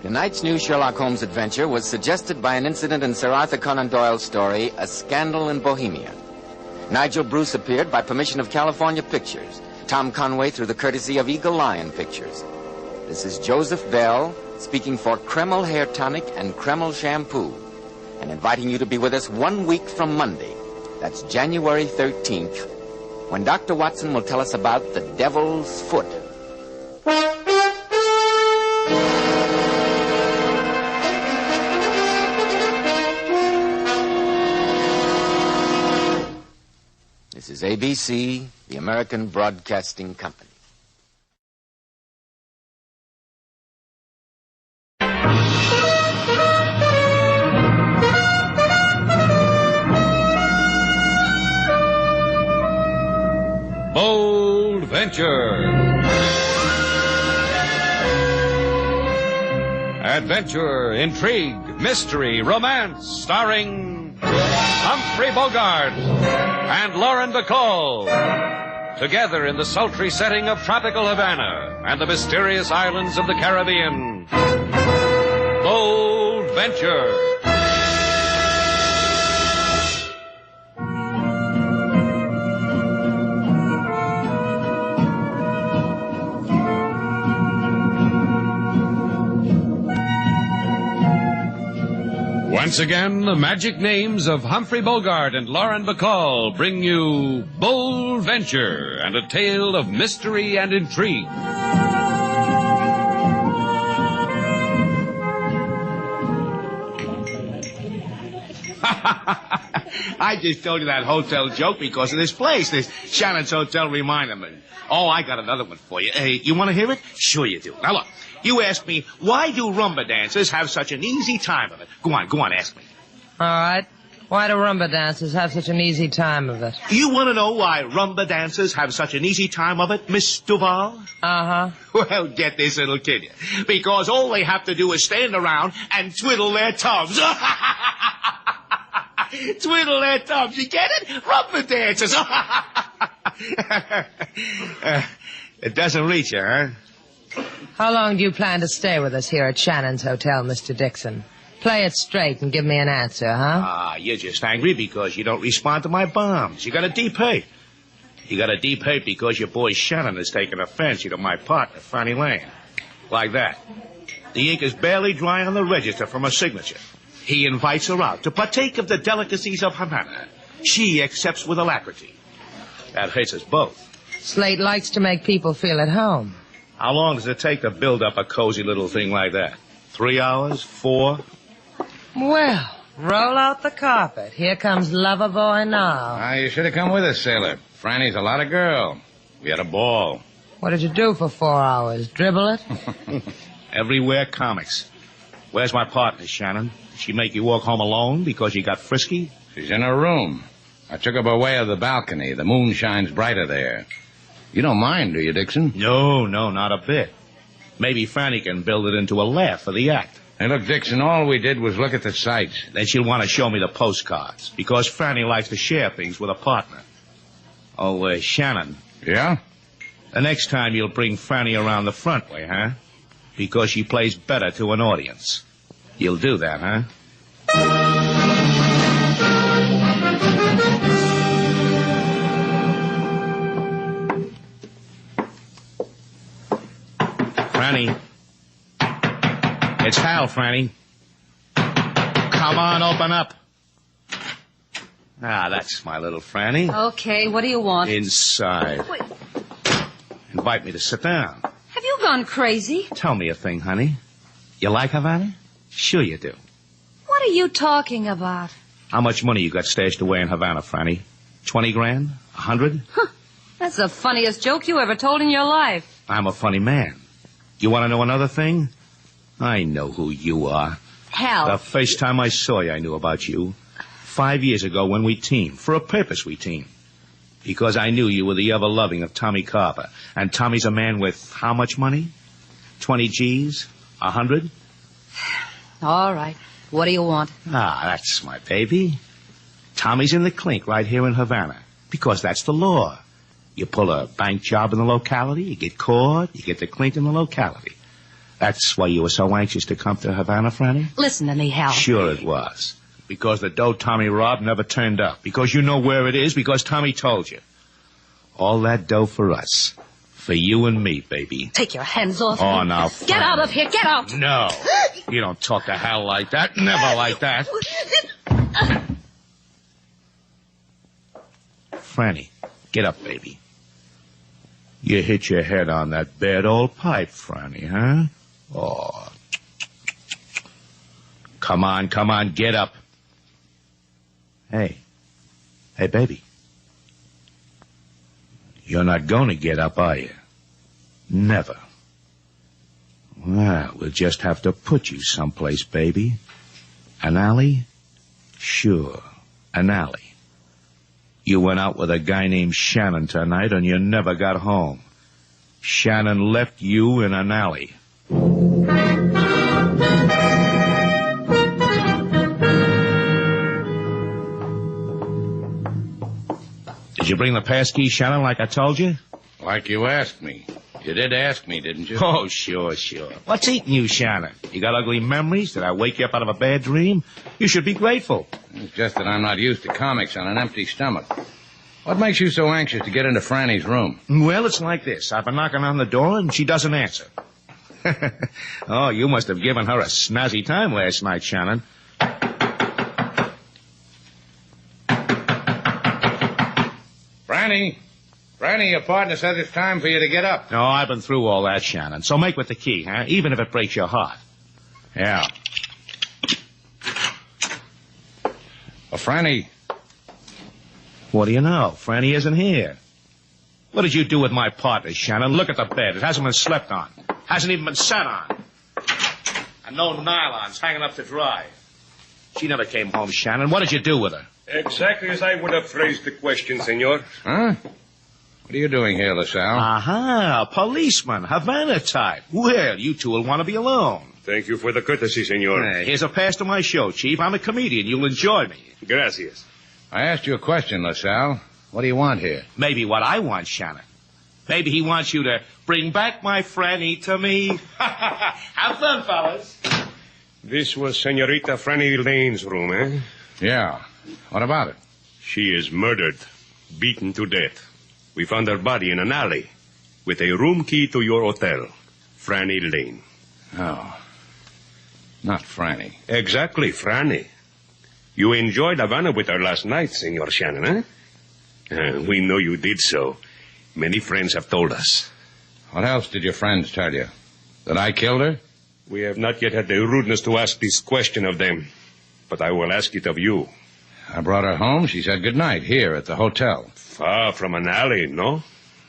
[SPEAKER 8] Tonight's new Sherlock Holmes adventure was suggested by an incident in Sir Arthur Conan Doyle's story, A Scandal in Bohemia. Nigel Bruce appeared by permission of California Pictures. Tom Conway through the courtesy of Eagle Lion Pictures. This is Joseph Bell speaking for Kreml Hair Tonic and Kreml Shampoo and inviting you to be with us 1 week from Monday. That's January 13th, when Dr. Watson will tell us about the Devil's Foot. This is ABC, the American Broadcasting Company.
[SPEAKER 11] Bold Venture. Adventure, intrigue, mystery, romance, starring Humphrey Bogart and Lauren Bacall. Together in the sultry setting of tropical Havana and the mysterious islands of the Caribbean. Bold Venture. Once again, the magic names of Humphrey Bogart and Lauren Bacall bring you Bold Venture and a tale of mystery and intrigue.
[SPEAKER 6] I just told you that hotel joke because of this place. This Shannon's Hotel reminded me. Oh, I got another one for you. Hey, you want to hear it? Sure you do. Now, look. You ask me, why do rumba dancers have such an easy time of it? Go on, ask me.
[SPEAKER 17] All right. Why do rumba dancers have such an easy time of it?
[SPEAKER 6] You want to know why rumba dancers have such an easy time of it, Miss Duval?
[SPEAKER 17] Uh-huh.
[SPEAKER 6] Well, get this, it'll kill you. Because all they have to do is stand around and twiddle their thumbs. Twiddle their thumbs, you get it? Rumba dancers. It doesn't reach you, huh?
[SPEAKER 17] How long do you plan to stay with us here at Shannon's Hotel, Mr. Dixon? Play it straight and give me an answer, huh?
[SPEAKER 6] You're just angry because you don't respond to my bombs. You got a deep hate. You got a deep hate because your boy Shannon has taken a fancy to my partner, Fanny Lane. Like that. The ink is barely dry on the register from her signature. He invites her out to partake of the delicacies of Havana. She accepts with alacrity. That hurts us both.
[SPEAKER 17] Slate likes to make people feel at home.
[SPEAKER 6] How long does it take to build up a cozy little thing like that? 3 hours? 4?
[SPEAKER 17] Well, roll out the carpet. Here comes Lover Boy now.
[SPEAKER 18] You should have come with us, sailor. Franny's a lot of girl. We had a ball.
[SPEAKER 17] What did you do for 4 hours? Dribble it?
[SPEAKER 6] Everywhere comics. Where's my partner, Shannon? Did she make you walk home alone because you got frisky?
[SPEAKER 18] She's in her room. I took her by way of the balcony. The moon shines brighter there. You don't mind, do you, Dixon?
[SPEAKER 6] No, not a bit. Maybe Fanny can build it into a laugh for the act.
[SPEAKER 18] Hey, look, Dixon, all we did was look at the sights.
[SPEAKER 6] Then she'll want to show me the postcards, because Fanny likes to share things with a partner. Oh, Shannon.
[SPEAKER 18] Yeah?
[SPEAKER 6] The next time you'll bring Fanny around the front way, huh? Because she plays better to an audience. You'll do that, huh? Franny. It's Hal, Franny. Come on, open up. Ah, that's my little Franny.
[SPEAKER 2] Okay, what do you want?
[SPEAKER 6] Inside.
[SPEAKER 2] Wait.
[SPEAKER 6] Invite me to sit down.
[SPEAKER 2] Have you gone crazy?
[SPEAKER 6] Tell me a thing, honey. You like Havana? Sure you do.
[SPEAKER 2] What are you talking about?
[SPEAKER 6] How much money you got stashed away in Havana, Franny? 20 grand? 100?
[SPEAKER 2] Huh. That's the funniest joke you ever told in your life.
[SPEAKER 6] I'm a funny man. You want to know another thing? I know who you are.
[SPEAKER 2] Hal.
[SPEAKER 6] The first time I saw you, I knew about you. 5 years ago when we teamed. For a purpose we teamed. Because I knew you were the ever-loving of Tommy Carper. And Tommy's a man with how much money? 20 G's? 100?
[SPEAKER 2] All right. What do you want?
[SPEAKER 6] Ah, that's my baby. Tommy's in the clink right here in Havana. Because that's the law. You pull a bank job in the locality, you get caught, you get the clink in the locality. That's why you were so anxious to come to Havana, Franny?
[SPEAKER 2] Listen to me, Hal.
[SPEAKER 6] Sure it was. Because the dough Tommy robbed never turned up. Because you know where it is. Because Tommy told you. All that dough for us. For you and me, baby.
[SPEAKER 2] Take your hands off
[SPEAKER 6] Oh,
[SPEAKER 2] me.
[SPEAKER 6] now,
[SPEAKER 2] Get out of here. Get out.
[SPEAKER 6] No. You don't talk to Hal like that. Never like that. Franny, get up, baby. You hit your head on that bad old pipe, Franny, huh? Oh. Come on, get up. Hey, baby. You're not going to get up, are you? Never. Well, we'll just have to put you someplace, baby. An alley? Sure, an alley. You went out with a guy named Shannon tonight and you never got home. Shannon left you in an alley. Did you bring the passkey, Shannon, like I told you?
[SPEAKER 18] Like you asked me. You did ask me, didn't you?
[SPEAKER 6] Oh, sure. What's eating you, Shannon? You got ugly memories? Did I wake you up out of a bad dream? You should be grateful.
[SPEAKER 18] It's just that I'm not used to comics on an empty stomach. What makes you so anxious to get into Franny's room?
[SPEAKER 6] Well, it's like this. I've been knocking on the door, and she doesn't answer. Oh, you must have given her a snazzy time last night, Shannon.
[SPEAKER 18] Franny, your partner says it's time for you to get up.
[SPEAKER 6] No, I've been through all that, Shannon. So make with the key, huh? Even if it breaks your heart.
[SPEAKER 18] Yeah. Well, Franny...
[SPEAKER 6] What do you know? Franny isn't here. What did you do with my partner, Shannon? Look at the bed. It hasn't been slept on. Hasn't even been sat on. And no nylons hanging up to dry. She never came home, Shannon. What did you do with her?
[SPEAKER 19] Exactly as I would have phrased the question, senor.
[SPEAKER 18] Huh? What are you doing here, LaSalle?
[SPEAKER 6] Aha, policeman, Havana type. Well, you two will want to be alone.
[SPEAKER 19] Thank you for the courtesy, senor.
[SPEAKER 6] Here's a pass to my show, Chief. I'm a comedian. You'll enjoy me.
[SPEAKER 19] Gracias.
[SPEAKER 18] I asked you a question, LaSalle. What do you want here?
[SPEAKER 6] Maybe what I want, Shannon. Maybe he wants you to bring back my Franny to me. Have fun, fellas.
[SPEAKER 19] This was Senorita Franny Lane's room, eh?
[SPEAKER 18] Yeah. What about it?
[SPEAKER 19] She is murdered, beaten to death. We found her body in an alley with a room key to your hotel, Franny Lane.
[SPEAKER 18] Oh. Not Franny.
[SPEAKER 19] Exactly, Franny. You enjoyed Havana with her last night, Senor Shannon, eh? We know you did so. Many friends have told us.
[SPEAKER 18] What else did your friends tell you? That I killed her?
[SPEAKER 19] We have not yet had the rudeness to ask this question of them, but I will ask it of you.
[SPEAKER 18] I brought her home. She said goodnight here at the hotel.
[SPEAKER 19] Far from an alley, no?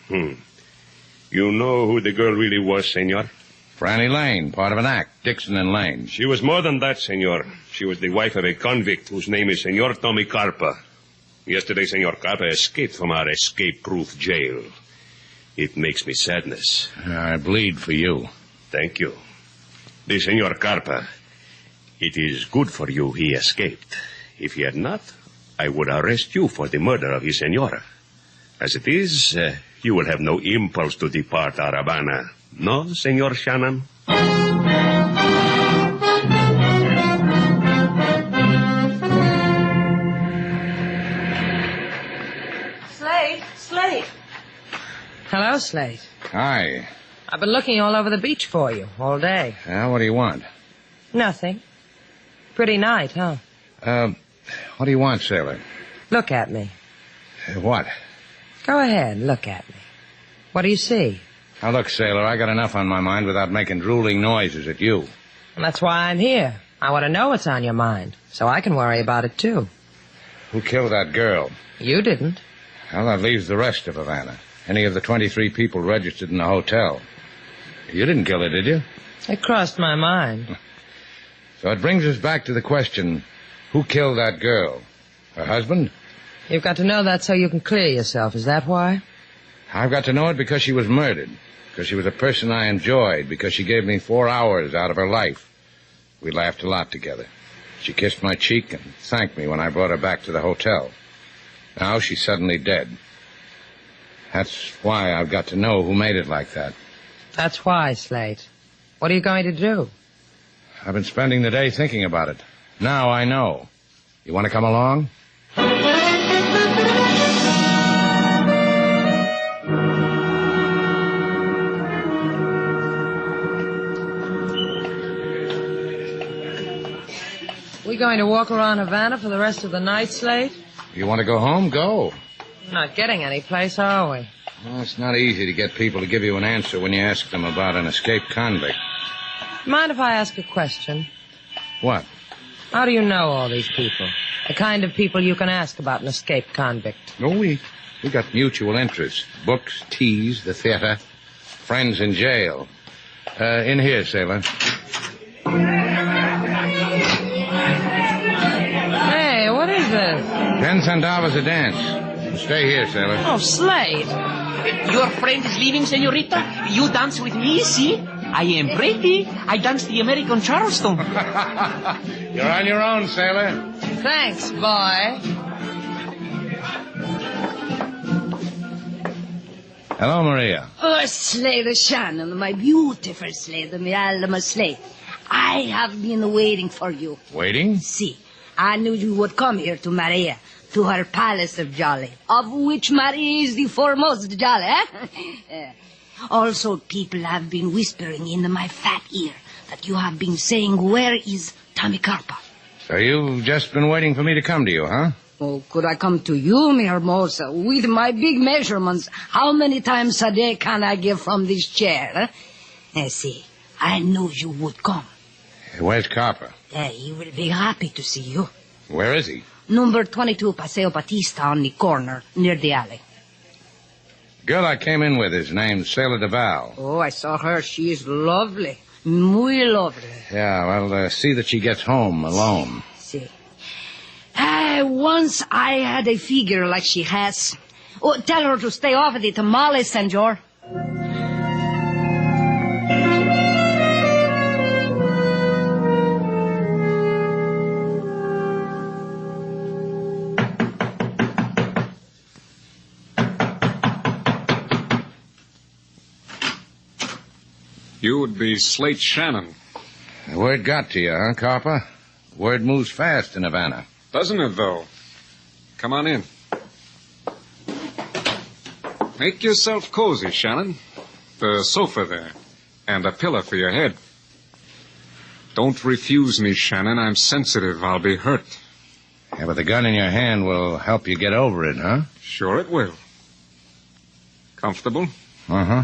[SPEAKER 19] You know who the girl really was, senor?
[SPEAKER 18] Franny Lane, part of an act, Dixon and Lane.
[SPEAKER 19] She was more than that, senor. She was the wife of a convict whose name is Senor Tommy Carpa. Yesterday, Senor Carpa escaped from our escape-proof jail. It makes me sadness.
[SPEAKER 18] I bleed for you.
[SPEAKER 19] Thank you. The Senor Carpa, it is good for you he escaped. If he had not, I would arrest you for the murder of his senora. As it is, you will have no impulse to depart our Havana. No, Senor Shannon?
[SPEAKER 2] Slade.
[SPEAKER 17] Hello, Slade.
[SPEAKER 18] Hi.
[SPEAKER 17] I've been looking all over the beach for you all day.
[SPEAKER 18] Yeah, what do you want?
[SPEAKER 17] Nothing. Pretty night, huh?
[SPEAKER 18] What do you want, sailor?
[SPEAKER 17] Look at me.
[SPEAKER 18] What?
[SPEAKER 17] Go ahead, look at me. What do you see?
[SPEAKER 18] Now, look, sailor, I got enough on my mind without making drooling noises at you.
[SPEAKER 17] And that's why I'm here. I want to know what's on your mind, so I can worry about it, too.
[SPEAKER 18] Who killed that girl?
[SPEAKER 17] You didn't.
[SPEAKER 18] Well, that leaves the rest of Havana. Any of the 23 people registered in the hotel. You didn't kill her, did you?
[SPEAKER 17] It crossed my mind.
[SPEAKER 18] So it brings us back to the question, who killed that girl? Her husband?
[SPEAKER 17] You've got to know that so you can clear yourself. Is that why?
[SPEAKER 18] I've got to know it because she was murdered. Because she was a person I enjoyed. Because she gave me 4 hours out of her life. We laughed a lot together. She kissed my cheek and thanked me when I brought her back to the hotel. Now she's suddenly dead. That's why I've got to know who made it like that.
[SPEAKER 17] That's why, Slate. What are you going to do?
[SPEAKER 18] I've been spending the day thinking about it. Now I know. You want to come along?
[SPEAKER 17] We going to walk around Havana for the rest of the night, Slate?
[SPEAKER 18] You want to go home? Go.
[SPEAKER 17] Not getting any place, are we?
[SPEAKER 18] Well, it's not easy to get people to give you an answer when you ask them about an escaped convict.
[SPEAKER 17] Mind if I ask a question?
[SPEAKER 18] What?
[SPEAKER 17] How do you know all these people? The kind of people you can ask about an escaped convict.
[SPEAKER 18] No, we got mutual interests. Books, teas, the theater, friends in jail. In here, sailor.
[SPEAKER 17] Hey, what is this?
[SPEAKER 18] 10 centavos a dance. Stay here, sailor.
[SPEAKER 17] Oh, Slade.
[SPEAKER 3] Your friend is leaving, senorita? You dance with me, see? I am pretty. I dance the American Charleston.
[SPEAKER 18] You're on your own, sailor.
[SPEAKER 17] Thanks, boy.
[SPEAKER 18] Hello, Maria.
[SPEAKER 20] Oh, Slater Shannon, my beautiful Slater, my alma Slate. I have been waiting for you.
[SPEAKER 18] Waiting?
[SPEAKER 20] See, I knew you would come here to Maria, to her palace of Jolly, of which Maria is the foremost Jolly, eh? Also, people have been whispering in my fat ear that you have been saying, where is Tommy Carpa?
[SPEAKER 18] So you've just been waiting for me to come to you, huh?
[SPEAKER 20] Oh, could I come to you, mi hermosa, with my big measurements? How many times a day can I give from this chair, eh? See, I knew you would come.
[SPEAKER 18] Where's Carper?
[SPEAKER 20] He will be happy to see you.
[SPEAKER 18] Where is he?
[SPEAKER 20] Number 22 Paseo Batista on the corner, near the alley.
[SPEAKER 18] The girl I came in with is named Sailor DeVal.
[SPEAKER 20] Oh, I saw her. She is lovely. Muy lovely.
[SPEAKER 18] Yeah, well, see that she gets home alone.
[SPEAKER 20] See. Once I had a figure like she has. Oh, tell her to stay off of the tamales, senor.
[SPEAKER 23] You would be Slate Shannon.
[SPEAKER 18] The word got to you, huh, Carper? Word moves fast in Havana.
[SPEAKER 23] Doesn't it, though? Come on in. Make yourself cozy, Shannon. The sofa there. And a pillow for your head. Don't refuse me, Shannon. I'm sensitive. I'll be hurt.
[SPEAKER 18] Yeah, but the gun in your hand will help you get over it, huh?
[SPEAKER 23] Sure it will. Comfortable?
[SPEAKER 18] Uh-huh.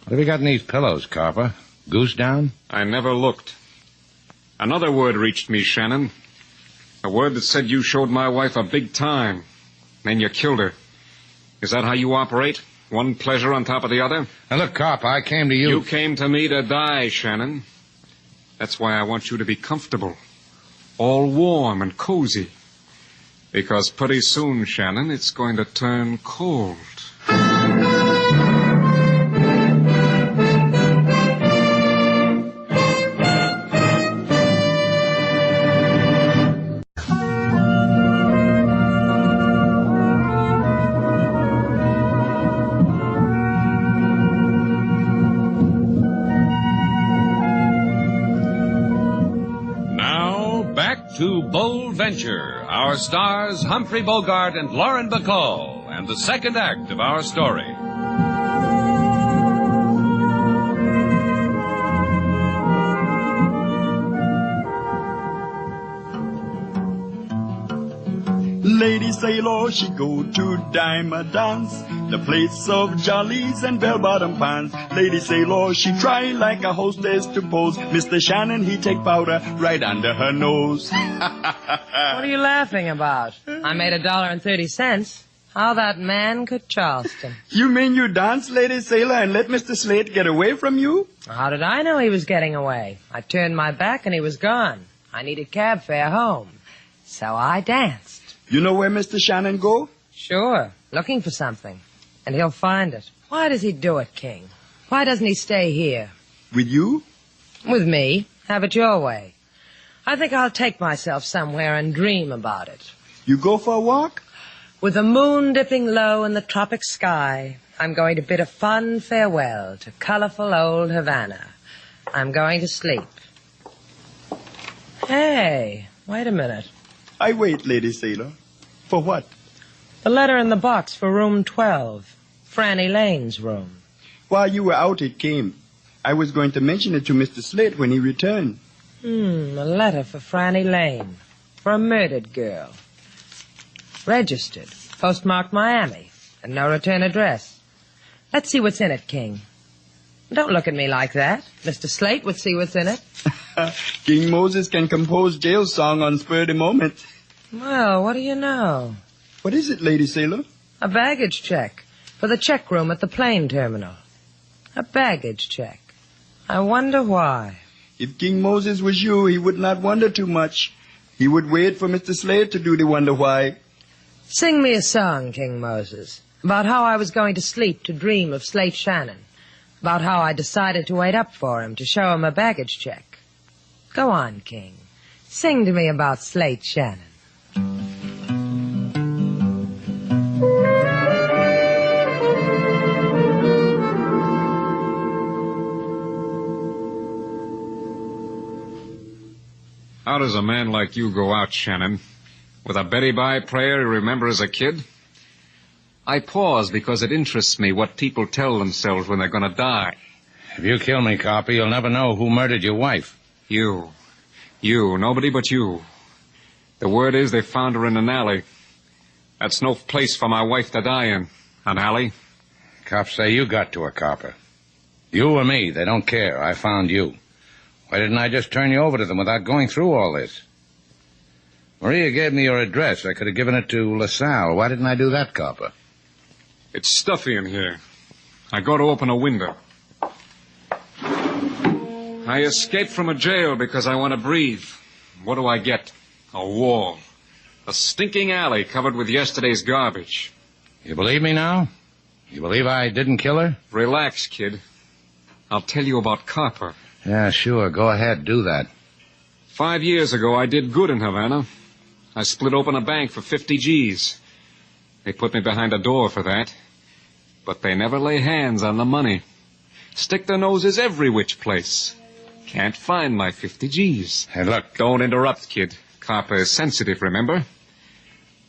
[SPEAKER 18] What have you got in these pillows, Carper? Goose down?
[SPEAKER 23] I never looked. Another word reached me, Shannon. A word that said you showed my wife a big time. Then you killed her. Is that how you operate? One pleasure on top of the other?
[SPEAKER 18] Now, look, Carper, I came to you...
[SPEAKER 23] You came to me to die, Shannon. That's why I want you to be comfortable. All warm and cozy. Because pretty soon, Shannon, it's going to turn cold.
[SPEAKER 24] To Bold Venture, our stars Humphrey Bogart and Lauren Bacall, and the second act of our story.
[SPEAKER 4] Lady Sailor, she go to dime a dance, the place of jollies and bell-bottom pants. Lady Sailor, she try like a hostess to pose. Mr. Shannon, he take powder right under her nose.
[SPEAKER 17] What are you laughing about? I made $1.30. How that man could Charleston.
[SPEAKER 4] You mean you danced, Lady Sailor, and let Mr. Slate get away from you?
[SPEAKER 17] How did I know he was getting away? I turned my back and he was gone. I needed cab fare home. So I danced.
[SPEAKER 4] You know where Mr. Shannon go?
[SPEAKER 17] Sure, looking for something. And he'll find it. Why does he do it, King? Why doesn't he stay here?
[SPEAKER 4] With you?
[SPEAKER 17] With me. Have it your way. I think I'll take myself somewhere and dream about it.
[SPEAKER 4] You go for a walk?
[SPEAKER 17] With the moon dipping low in the tropic sky, I'm going to bid a fond farewell to colorful old Havana. I'm going to sleep. Hey, wait a minute.
[SPEAKER 4] I wait, Lady Sailor. For what?
[SPEAKER 17] The letter in the box for room 12. Franny Lane's room.
[SPEAKER 4] While you were out, it came. I was going to mention it to Mr. Slate when he returned.
[SPEAKER 17] A letter for Franny Lane. For a murdered girl. Registered. Postmarked Miami. And no return address. Let's see what's in it, King. Don't look at me like that. Mr. Slate would see what's in it.
[SPEAKER 4] King Moses can compose jail song on spur of the moment.
[SPEAKER 17] Well, what do you know?
[SPEAKER 4] What is it, Lady Sailor?
[SPEAKER 17] A baggage check. For the check room at the plane terminal. A baggage check. I wonder why.
[SPEAKER 4] If King Moses was you, he would not wonder too much. He would wait for Mr. Slate to do the wonder why.
[SPEAKER 17] Sing me a song, King Moses, about how I was going to sleep to dream of Slate Shannon, about how I decided to wait up for him to show him a baggage check. Go on, King. Sing to me about Slate Shannon.
[SPEAKER 23] How does a man like you go out, Shannon? With a Betty Bye prayer you remember as a kid? I pause because it interests me what people tell themselves when they're going to die.
[SPEAKER 18] If you kill me, Copper, you'll never know who murdered your wife.
[SPEAKER 23] You. Nobody but you. The word is they found her in an alley. That's no place for my wife to die in. An alley.
[SPEAKER 18] Cops say you got to her, Copper. You or me, they don't care. I found you. Why didn't I just turn you over to them without going through all this? Maria gave me your address. I could have given it to LaSalle. Why didn't I do that, Copper?
[SPEAKER 23] It's stuffy in here. I go to open a window. I escaped from a jail because I want to breathe. What do I get? A wall. A stinking alley covered with yesterday's garbage.
[SPEAKER 18] You believe me now? You believe I didn't kill her?
[SPEAKER 23] Relax, kid. I'll tell you about Copper.
[SPEAKER 18] Yeah, sure. Go ahead. Do that.
[SPEAKER 23] 5 years ago, I did good in Havana. I split open a bank for 50 G's. They put me behind a door for that. But they never lay hands on the money. Stick their noses every which place. Can't find my 50 G's.
[SPEAKER 18] Hey, look.
[SPEAKER 23] Don't interrupt, kid. Copper is sensitive, remember?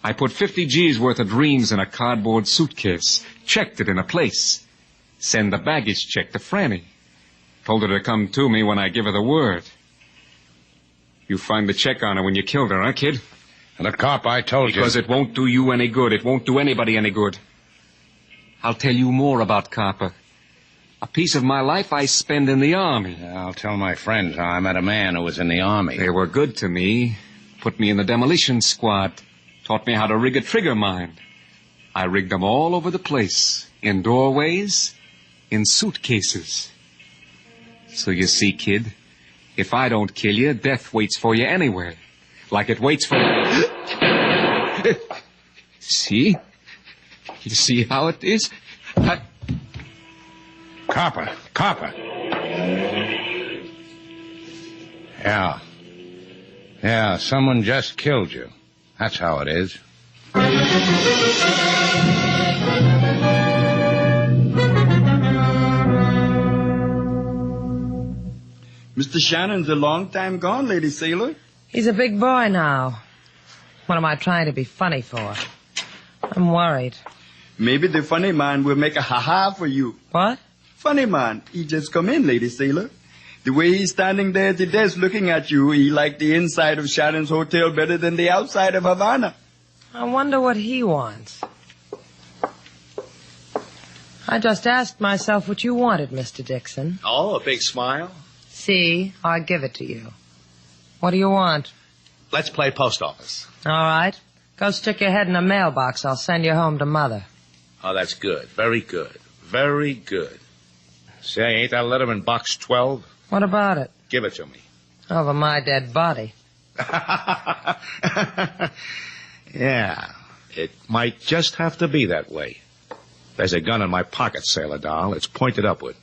[SPEAKER 23] I put 50 G's worth of dreams in a cardboard suitcase. Checked it in a place. Send the baggage check to Franny. Told her to come to me when I give her the word. You find the check on her when you killed her, huh, kid?
[SPEAKER 18] And the cop, I told you.
[SPEAKER 23] Because it won't do you any good. It won't do anybody any good. I'll tell you more about Copper. A piece of my life I spend in the Army.
[SPEAKER 18] Yeah, I'll tell my friends how I met a man who was in the Army.
[SPEAKER 23] They were good to me. Put me in the demolition squad. Taught me how to rig a trigger mine. I rigged them all over the place. In doorways. In suitcases. So you see, kid, if I don't kill you, death waits for you anywhere. Like it waits for... See? You see how it is?
[SPEAKER 18] Copper. Yeah, someone just killed you. That's how it is.
[SPEAKER 4] Mr. Shannon's a long time gone, Lady Sailor.
[SPEAKER 17] He's a big boy now. What am I trying to be funny for? I'm worried.
[SPEAKER 4] Maybe the funny man will make a ha-ha for you.
[SPEAKER 17] What?
[SPEAKER 4] Funny man. He just come in, Lady Sailor. The way he's standing there at the desk looking at you, he liked the inside of Shannon's hotel better than the outside of Havana.
[SPEAKER 17] I wonder what he wants. I just asked myself what you wanted, Mr. Dixon.
[SPEAKER 6] Oh, a big smile?
[SPEAKER 17] See, I'll give it to you. What do you want?
[SPEAKER 6] Let's play post office.
[SPEAKER 17] All right. Go stick your head in a mailbox. I'll send you home to Mother.
[SPEAKER 6] Oh, that's good. Very good. Very good. Say, ain't that letter in box 12?
[SPEAKER 17] What about it?
[SPEAKER 6] Give it to me.
[SPEAKER 17] Over my dead body.
[SPEAKER 6] Yeah, it might just have to be that way. There's a gun in my pocket, Sailor Doll. It's pointed upward.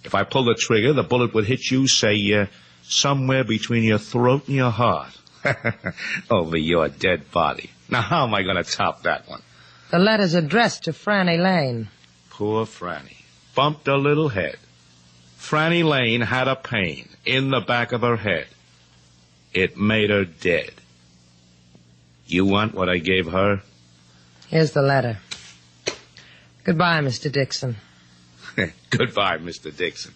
[SPEAKER 6] If I pull the trigger, the bullet would hit you, say, somewhere between your throat and your heart. Over your dead body. Now, how am I going to top that one?
[SPEAKER 17] The letter's addressed to Franny Lane.
[SPEAKER 6] Poor Franny. Bumped her little head. Franny Lane had a pain in the back of her head. It made her dead. You want what I gave her?
[SPEAKER 17] Here's the letter. Goodbye, Mr. Dixon.
[SPEAKER 6] Goodbye, Mr. Dixon.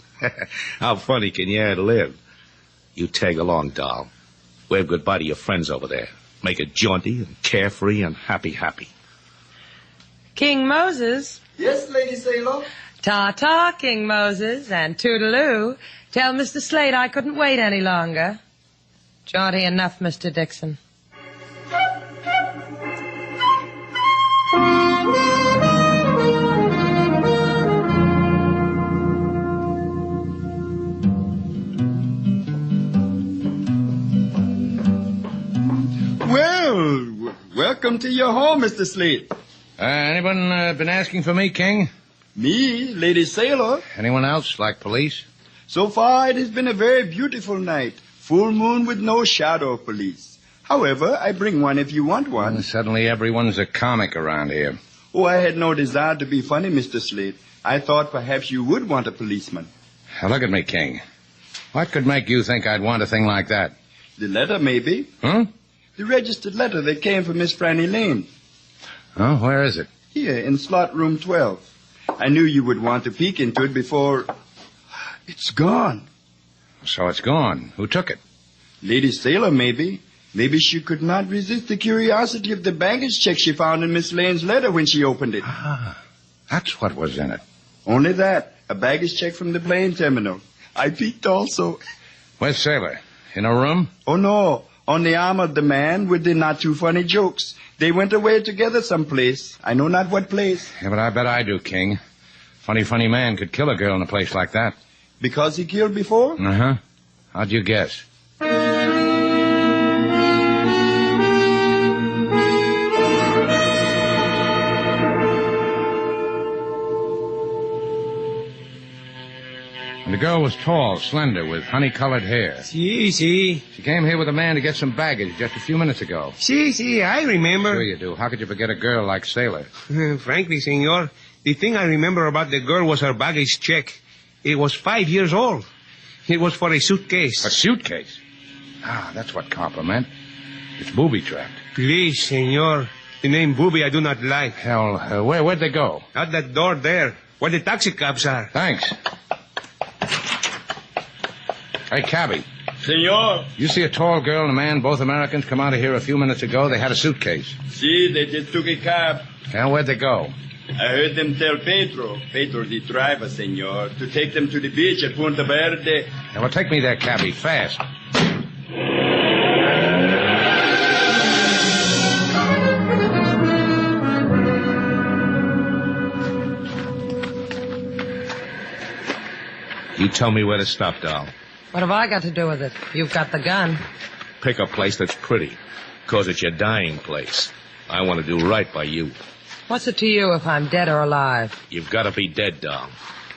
[SPEAKER 6] How funny can you live? You tag along, doll. Wave goodbye to your friends over there. Make it jaunty and carefree and happy.
[SPEAKER 17] King Moses.
[SPEAKER 4] Yes, Lady Sailor.
[SPEAKER 17] Ta-ta, King Moses, and toodaloo. Tell Mr. Slade I couldn't wait any longer. Jaunty enough, Mr. Dixon.
[SPEAKER 4] Well, welcome to your home, Mr. Slade.
[SPEAKER 18] Anyone been asking for me, King?
[SPEAKER 4] Me, Lady Sailor.
[SPEAKER 18] Anyone else, like police?
[SPEAKER 4] So far, it has been a very beautiful night. Full moon with no shadow of police. However, I bring one if you want one.
[SPEAKER 18] Well, suddenly everyone's a comic around here.
[SPEAKER 4] Oh, I had no desire to be funny, Mr. Slade. I thought perhaps you would want a policeman.
[SPEAKER 18] Now, look at me, King. What could make you think I'd want a thing like that?
[SPEAKER 4] The letter, maybe.
[SPEAKER 18] Huh?
[SPEAKER 4] The registered letter that came from Miss Franny Lane.
[SPEAKER 18] Oh, where is it?
[SPEAKER 4] Here, in slot room 12. I knew you would want to peek into it before... It's gone.
[SPEAKER 18] So it's gone. Who took it?
[SPEAKER 4] Lady Sailor, maybe. Maybe she could not resist the curiosity of the baggage check she found in Miss Lane's letter when she opened it.
[SPEAKER 18] Ah, that's what was in it.
[SPEAKER 4] Only that. A baggage check from the plane terminal. I peeked also.
[SPEAKER 18] Where's Sailor? In her room?
[SPEAKER 4] Oh, no. On the arm of the man with the not-too-funny jokes. They went away together someplace. I know not what place.
[SPEAKER 18] Yeah, but I bet I do, King. Funny man could kill a girl in a place like that.
[SPEAKER 4] Because he killed before?
[SPEAKER 18] Uh-huh. How'd you guess? The girl was tall, slender, with honey-colored hair.
[SPEAKER 9] Si.
[SPEAKER 18] She came here with a man to get some baggage just a few minutes ago.
[SPEAKER 9] Si, I remember.
[SPEAKER 18] Sure you do. How could you forget a girl like Sailor?
[SPEAKER 9] Frankly, senor, the thing I remember about the girl was her baggage check. It was 5 years old. It was for a suitcase.
[SPEAKER 18] A suitcase? Ah, that's what compliment. It's booby-trapped.
[SPEAKER 9] Please, senor. The name booby I do not like.
[SPEAKER 18] Hell, where'd they go?
[SPEAKER 9] Out that door there, where the taxi cabs are.
[SPEAKER 18] Thanks. Hey, cabby.
[SPEAKER 4] Senor.
[SPEAKER 18] You see a tall girl and a man, both Americans, come out of here a few minutes ago. They had a suitcase.
[SPEAKER 4] See, they just took a cab.
[SPEAKER 18] Well, where'd they go?
[SPEAKER 4] I heard them tell Pedro, the driver, senor, to take them to the beach at Punta Verde.
[SPEAKER 18] Now, well, take me there, cabby, fast.
[SPEAKER 6] You tell me where to stop, doll.
[SPEAKER 17] What have I got to do with it? You've got the gun.
[SPEAKER 6] Pick a place that's pretty, 'cause it's your dying place. I want to do right by you.
[SPEAKER 17] What's it to you if I'm dead or alive?
[SPEAKER 6] You've got to be dead, doll.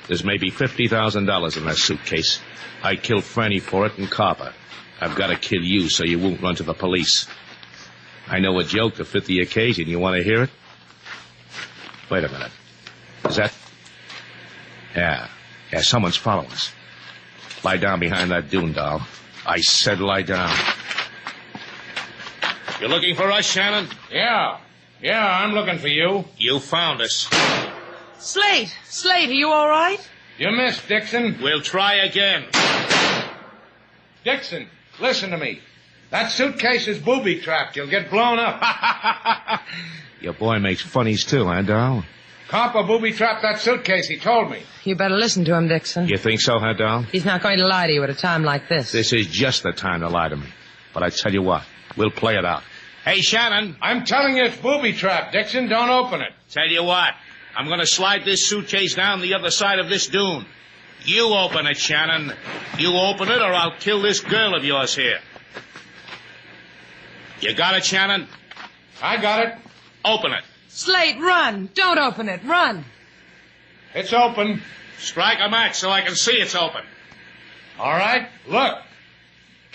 [SPEAKER 6] There's maybe $50,000 in that suitcase. I killed Franny for it and Copper. I've got to kill you so you won't run to the police. I know a joke to fit the occasion. You want to hear it? Wait a minute. Is that... Yeah, someone's following us. Lie down behind that dune, doll. I said lie down. You looking for us, Shannon?
[SPEAKER 18] Yeah, I'm looking for you.
[SPEAKER 6] You found us.
[SPEAKER 17] Slade, are you all right?
[SPEAKER 18] You missed, Dixon.
[SPEAKER 6] We'll try again.
[SPEAKER 18] Dixon, listen to me. That suitcase is booby-trapped. You'll get blown up.
[SPEAKER 6] Your boy makes funnies too, huh, Doll?
[SPEAKER 18] Copper booby-trapped that suitcase, he told me.
[SPEAKER 17] You better listen to him, Dixon.
[SPEAKER 6] You think so, huh, Doll?
[SPEAKER 17] He's not going to lie to you at a time like this.
[SPEAKER 6] This is just the time to lie to me. But I tell you what, we'll play it out. Hey, Shannon.
[SPEAKER 18] I'm telling you it's booby-trapped, Dixon. Don't open it.
[SPEAKER 6] Tell you what, I'm going to slide this suitcase down the other side of this dune. You open it, Shannon. You open it or I'll kill this girl of yours here. You got it, Shannon?
[SPEAKER 18] I got it.
[SPEAKER 6] Open it.
[SPEAKER 17] Slate, run. Don't open it. Run.
[SPEAKER 18] It's open.
[SPEAKER 6] Strike a match so I can see it's open.
[SPEAKER 18] All right. Look.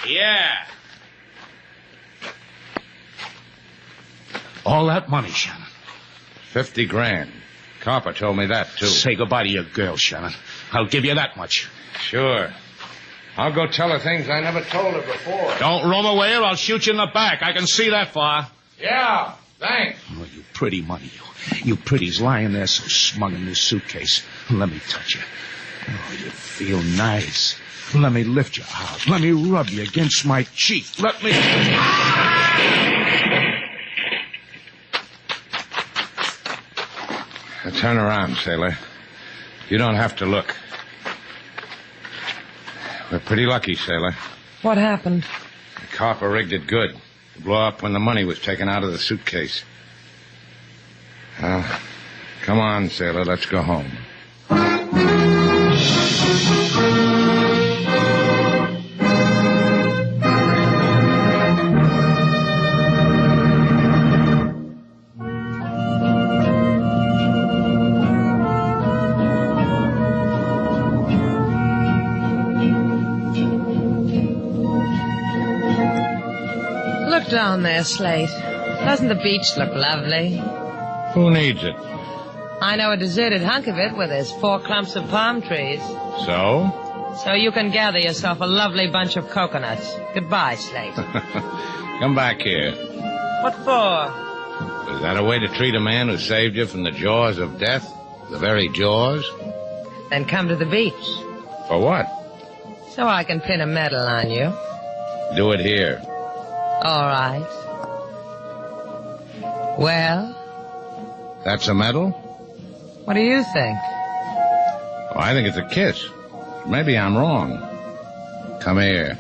[SPEAKER 6] Yeah. All that money, Shannon.
[SPEAKER 18] 50 grand. Copper told me that, too.
[SPEAKER 6] Say goodbye to your girl, Shannon. I'll give you that much.
[SPEAKER 18] Sure. I'll go tell her things I never told her before.
[SPEAKER 6] Don't roam away or I'll shoot you in the back. I can see that far.
[SPEAKER 18] Yeah, thanks.
[SPEAKER 6] Oh, you pretty money, you. You pretty's lying there so smug in this suitcase. Let me touch you. Oh, you feel nice. Let me lift you out. Let me rub you against my cheek. Let me...
[SPEAKER 18] Now turn around, sailor. You don't have to look. We're pretty lucky, sailor.
[SPEAKER 17] What happened?
[SPEAKER 18] The copper rigged it good. To blow up when the money was taken out of the suitcase. Well, come on, sailor. Let's go home.
[SPEAKER 17] Look down there, Slate. Doesn't the beach look lovely?
[SPEAKER 18] Who needs it?
[SPEAKER 17] I know a deserted hunk of it where there's 4 clumps of palm trees.
[SPEAKER 18] So?
[SPEAKER 17] So you can gather yourself a lovely bunch of coconuts. Goodbye, Slate.
[SPEAKER 18] Come back here.
[SPEAKER 17] What for?
[SPEAKER 18] Is that a way to treat a man who saved you from the jaws of death? The very jaws?
[SPEAKER 17] Then come to the beach.
[SPEAKER 18] For what?
[SPEAKER 17] So I can pin a medal on you.
[SPEAKER 18] Do it here.
[SPEAKER 17] All right. Well?
[SPEAKER 18] That's a medal?
[SPEAKER 17] What do you think?
[SPEAKER 18] Oh, I think it's a kiss. Maybe I'm wrong. Come here.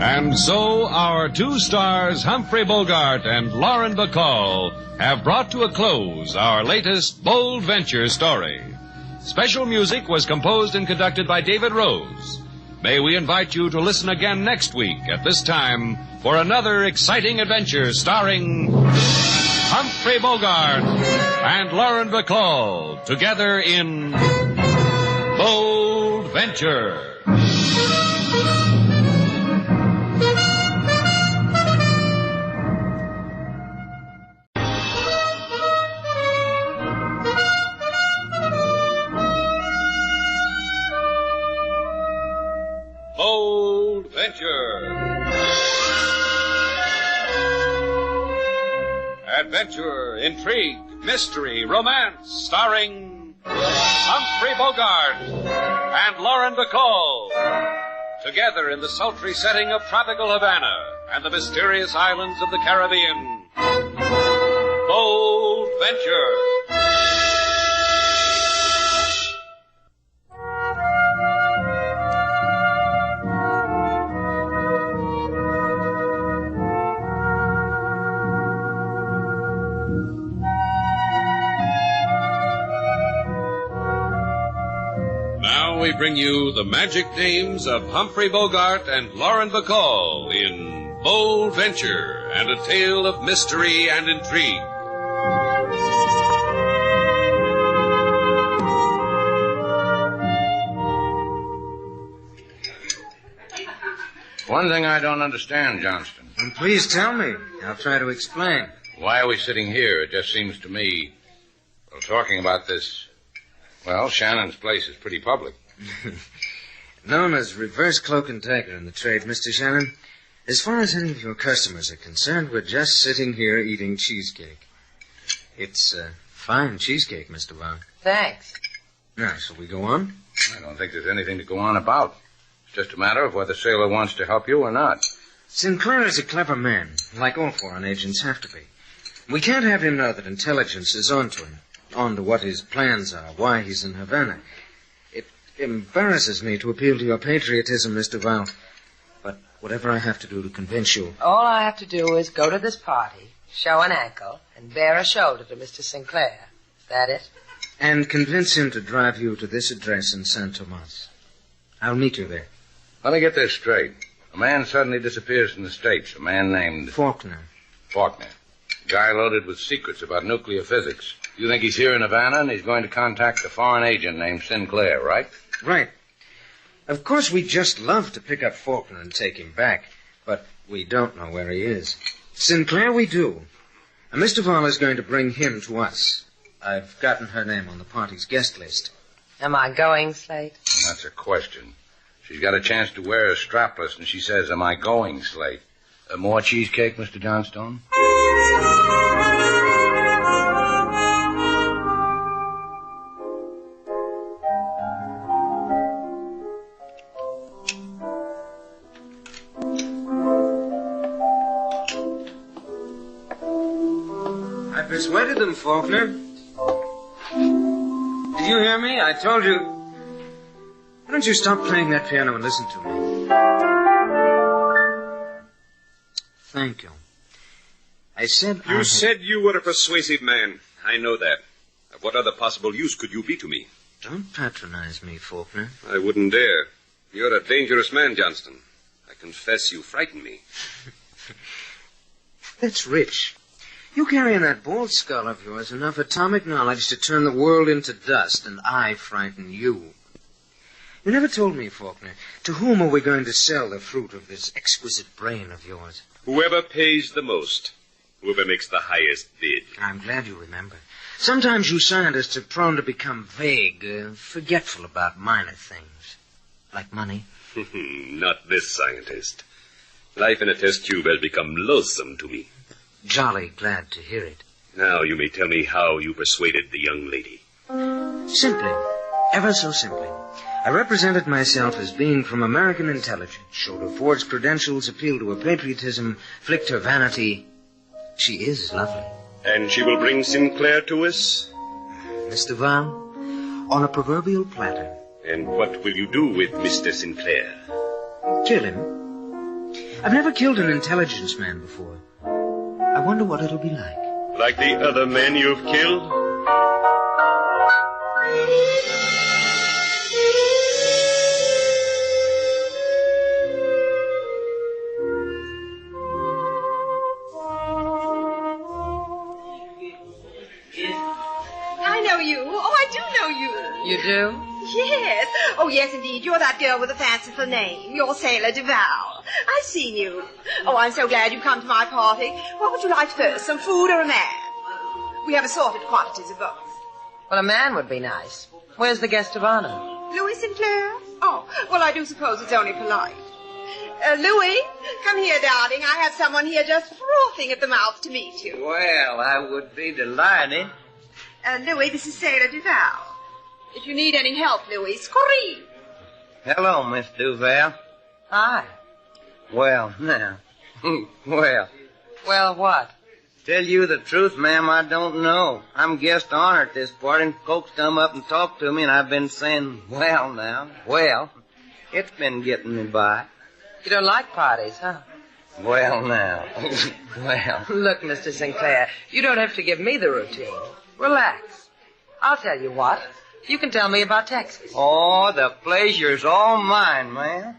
[SPEAKER 24] And so our 2 stars, Humphrey Bogart and Lauren Bacall, have brought to a close our latest bold venture story. Special music was composed and conducted by David Rose. May we invite you to listen again next week at this time for another exciting adventure starring Humphrey Bogart and Lauren Bacall together in Bold Venture. Bold Venture. Adventure, intrigue, mystery, romance, starring Humphrey Bogart and Lauren Bacall. Together in the sultry setting of tropical Havana and the mysterious islands of the Caribbean. Bold Venture. We bring you the magic names of Humphrey Bogart and Lauren Bacall in Bold Venture and a tale of mystery and intrigue.
[SPEAKER 18] One thing I don't understand, Johnston.
[SPEAKER 7] And please tell me. I'll try to explain.
[SPEAKER 18] Why are we sitting here? It just seems to me, well, talking about this, well, Shannon's place is pretty public.
[SPEAKER 7] Known as reverse cloak and dagger in the trade, Mr. Shannon. As far as any of your customers are concerned, we're just sitting here eating cheesecake. It's fine cheesecake, Mr. Bond.
[SPEAKER 17] Thanks.
[SPEAKER 7] Now, shall we go on?
[SPEAKER 18] I don't think there's anything to go on about. It's just a matter of whether Sailor wants to help you or not.
[SPEAKER 7] Sinclair is a clever man, like all foreign agents have to be. We can't have him know that intelligence is onto him, onto what his plans are, why he's in Havana. It embarrasses me to appeal to your patriotism, Miss Duval, but whatever I have to do to convince you...
[SPEAKER 17] All I have to do is go to this party, show an ankle, and bare a shoulder to Mr. Sinclair. Is that it?
[SPEAKER 7] And convince him to drive you to this address in San Tomas. I'll meet you there.
[SPEAKER 18] Let me get this straight. A man suddenly disappears from the States. A man named...
[SPEAKER 7] Faulkner.
[SPEAKER 18] Faulkner. A guy loaded with secrets about nuclear physics. You think he's here in Havana and he's going to contact a foreign agent named Sinclair, right?
[SPEAKER 7] Right. Of course, we'd just love to pick up Faulkner and take him back, but we don't know where he is. Sinclair we do. And Miss Duval is going to bring him to us. I've gotten her name on the party's guest list.
[SPEAKER 17] Am I going, Slate?
[SPEAKER 18] That's a question. She's got a chance to wear a strapless, and she says, am I going, Slate? More cheesecake, Mr. Johnstone?
[SPEAKER 7] I persuaded them, Faulkner. Did you hear me? I told you. Why don't you stop playing that piano and listen to me? Thank you. I said
[SPEAKER 10] You said you were a persuasive man. I know that. What other possible use could you be to me?
[SPEAKER 7] Don't patronize me, Faulkner.
[SPEAKER 10] I wouldn't dare. You're a dangerous man, Johnston. I confess you frighten me.
[SPEAKER 7] That's rich. You carry in that bald skull of yours enough atomic knowledge to turn the world into dust, and I frighten you. You never told me, Faulkner, to whom are we going to sell the fruit of this exquisite brain of yours?
[SPEAKER 10] Whoever pays the most. Whoever makes the highest bid.
[SPEAKER 7] I'm glad you remember. Sometimes you scientists are prone to become vague, forgetful about minor things. Like money.
[SPEAKER 10] Not this scientist. Life in a test tube has become loathsome to me.
[SPEAKER 7] Jolly glad to hear it.
[SPEAKER 10] Now you may tell me how you persuaded the young lady.
[SPEAKER 7] Simply. Ever so simply. I represented myself as being from American intelligence, showed her forged credentials, appealed to her patriotism, flicked her vanity. She is lovely.
[SPEAKER 10] And she will bring Sinclair to us?
[SPEAKER 7] Miss Duval, on a proverbial platter.
[SPEAKER 10] And what will you do with Mr. Sinclair?
[SPEAKER 7] Kill him. I've never killed an intelligence man before. I wonder what it'll be like.
[SPEAKER 10] Like the other men you've killed?
[SPEAKER 12] I know you. Oh, I do know you.
[SPEAKER 17] You do?
[SPEAKER 12] Yes. Oh, yes, indeed. You're that girl with a fanciful name. You're Sailor Duval. I've seen you. Oh, I'm so glad you've come to my party. What would you like first, some food or a man? We have assorted quantities of both.
[SPEAKER 17] Well, a man would be nice. Where's the guest of honor?
[SPEAKER 12] Louis Sinclair? Oh, well, I do suppose it's only polite. Louis, come here, darling. I have someone here just frothing at the mouth to meet you.
[SPEAKER 13] Well, I would be delighted.
[SPEAKER 12] Louis, this is Sailor Duval. If you need any help, Louis, scream.
[SPEAKER 13] Hello, Miss Duval.
[SPEAKER 17] Hi.
[SPEAKER 13] Well, now. Well.
[SPEAKER 17] Well, what?
[SPEAKER 13] Tell you the truth, ma'am, I don't know. I'm guest honor at this party, and folks come up and talk to me, and I've been saying, well, now, well. It's been getting me by.
[SPEAKER 17] You don't like parties, huh?
[SPEAKER 13] Well, now. Well.
[SPEAKER 17] Look, Mr. Sinclair, you don't have to give me the routine. Relax. I'll tell you what. You can tell me about Texas.
[SPEAKER 13] Oh, the pleasure's all mine, ma'am.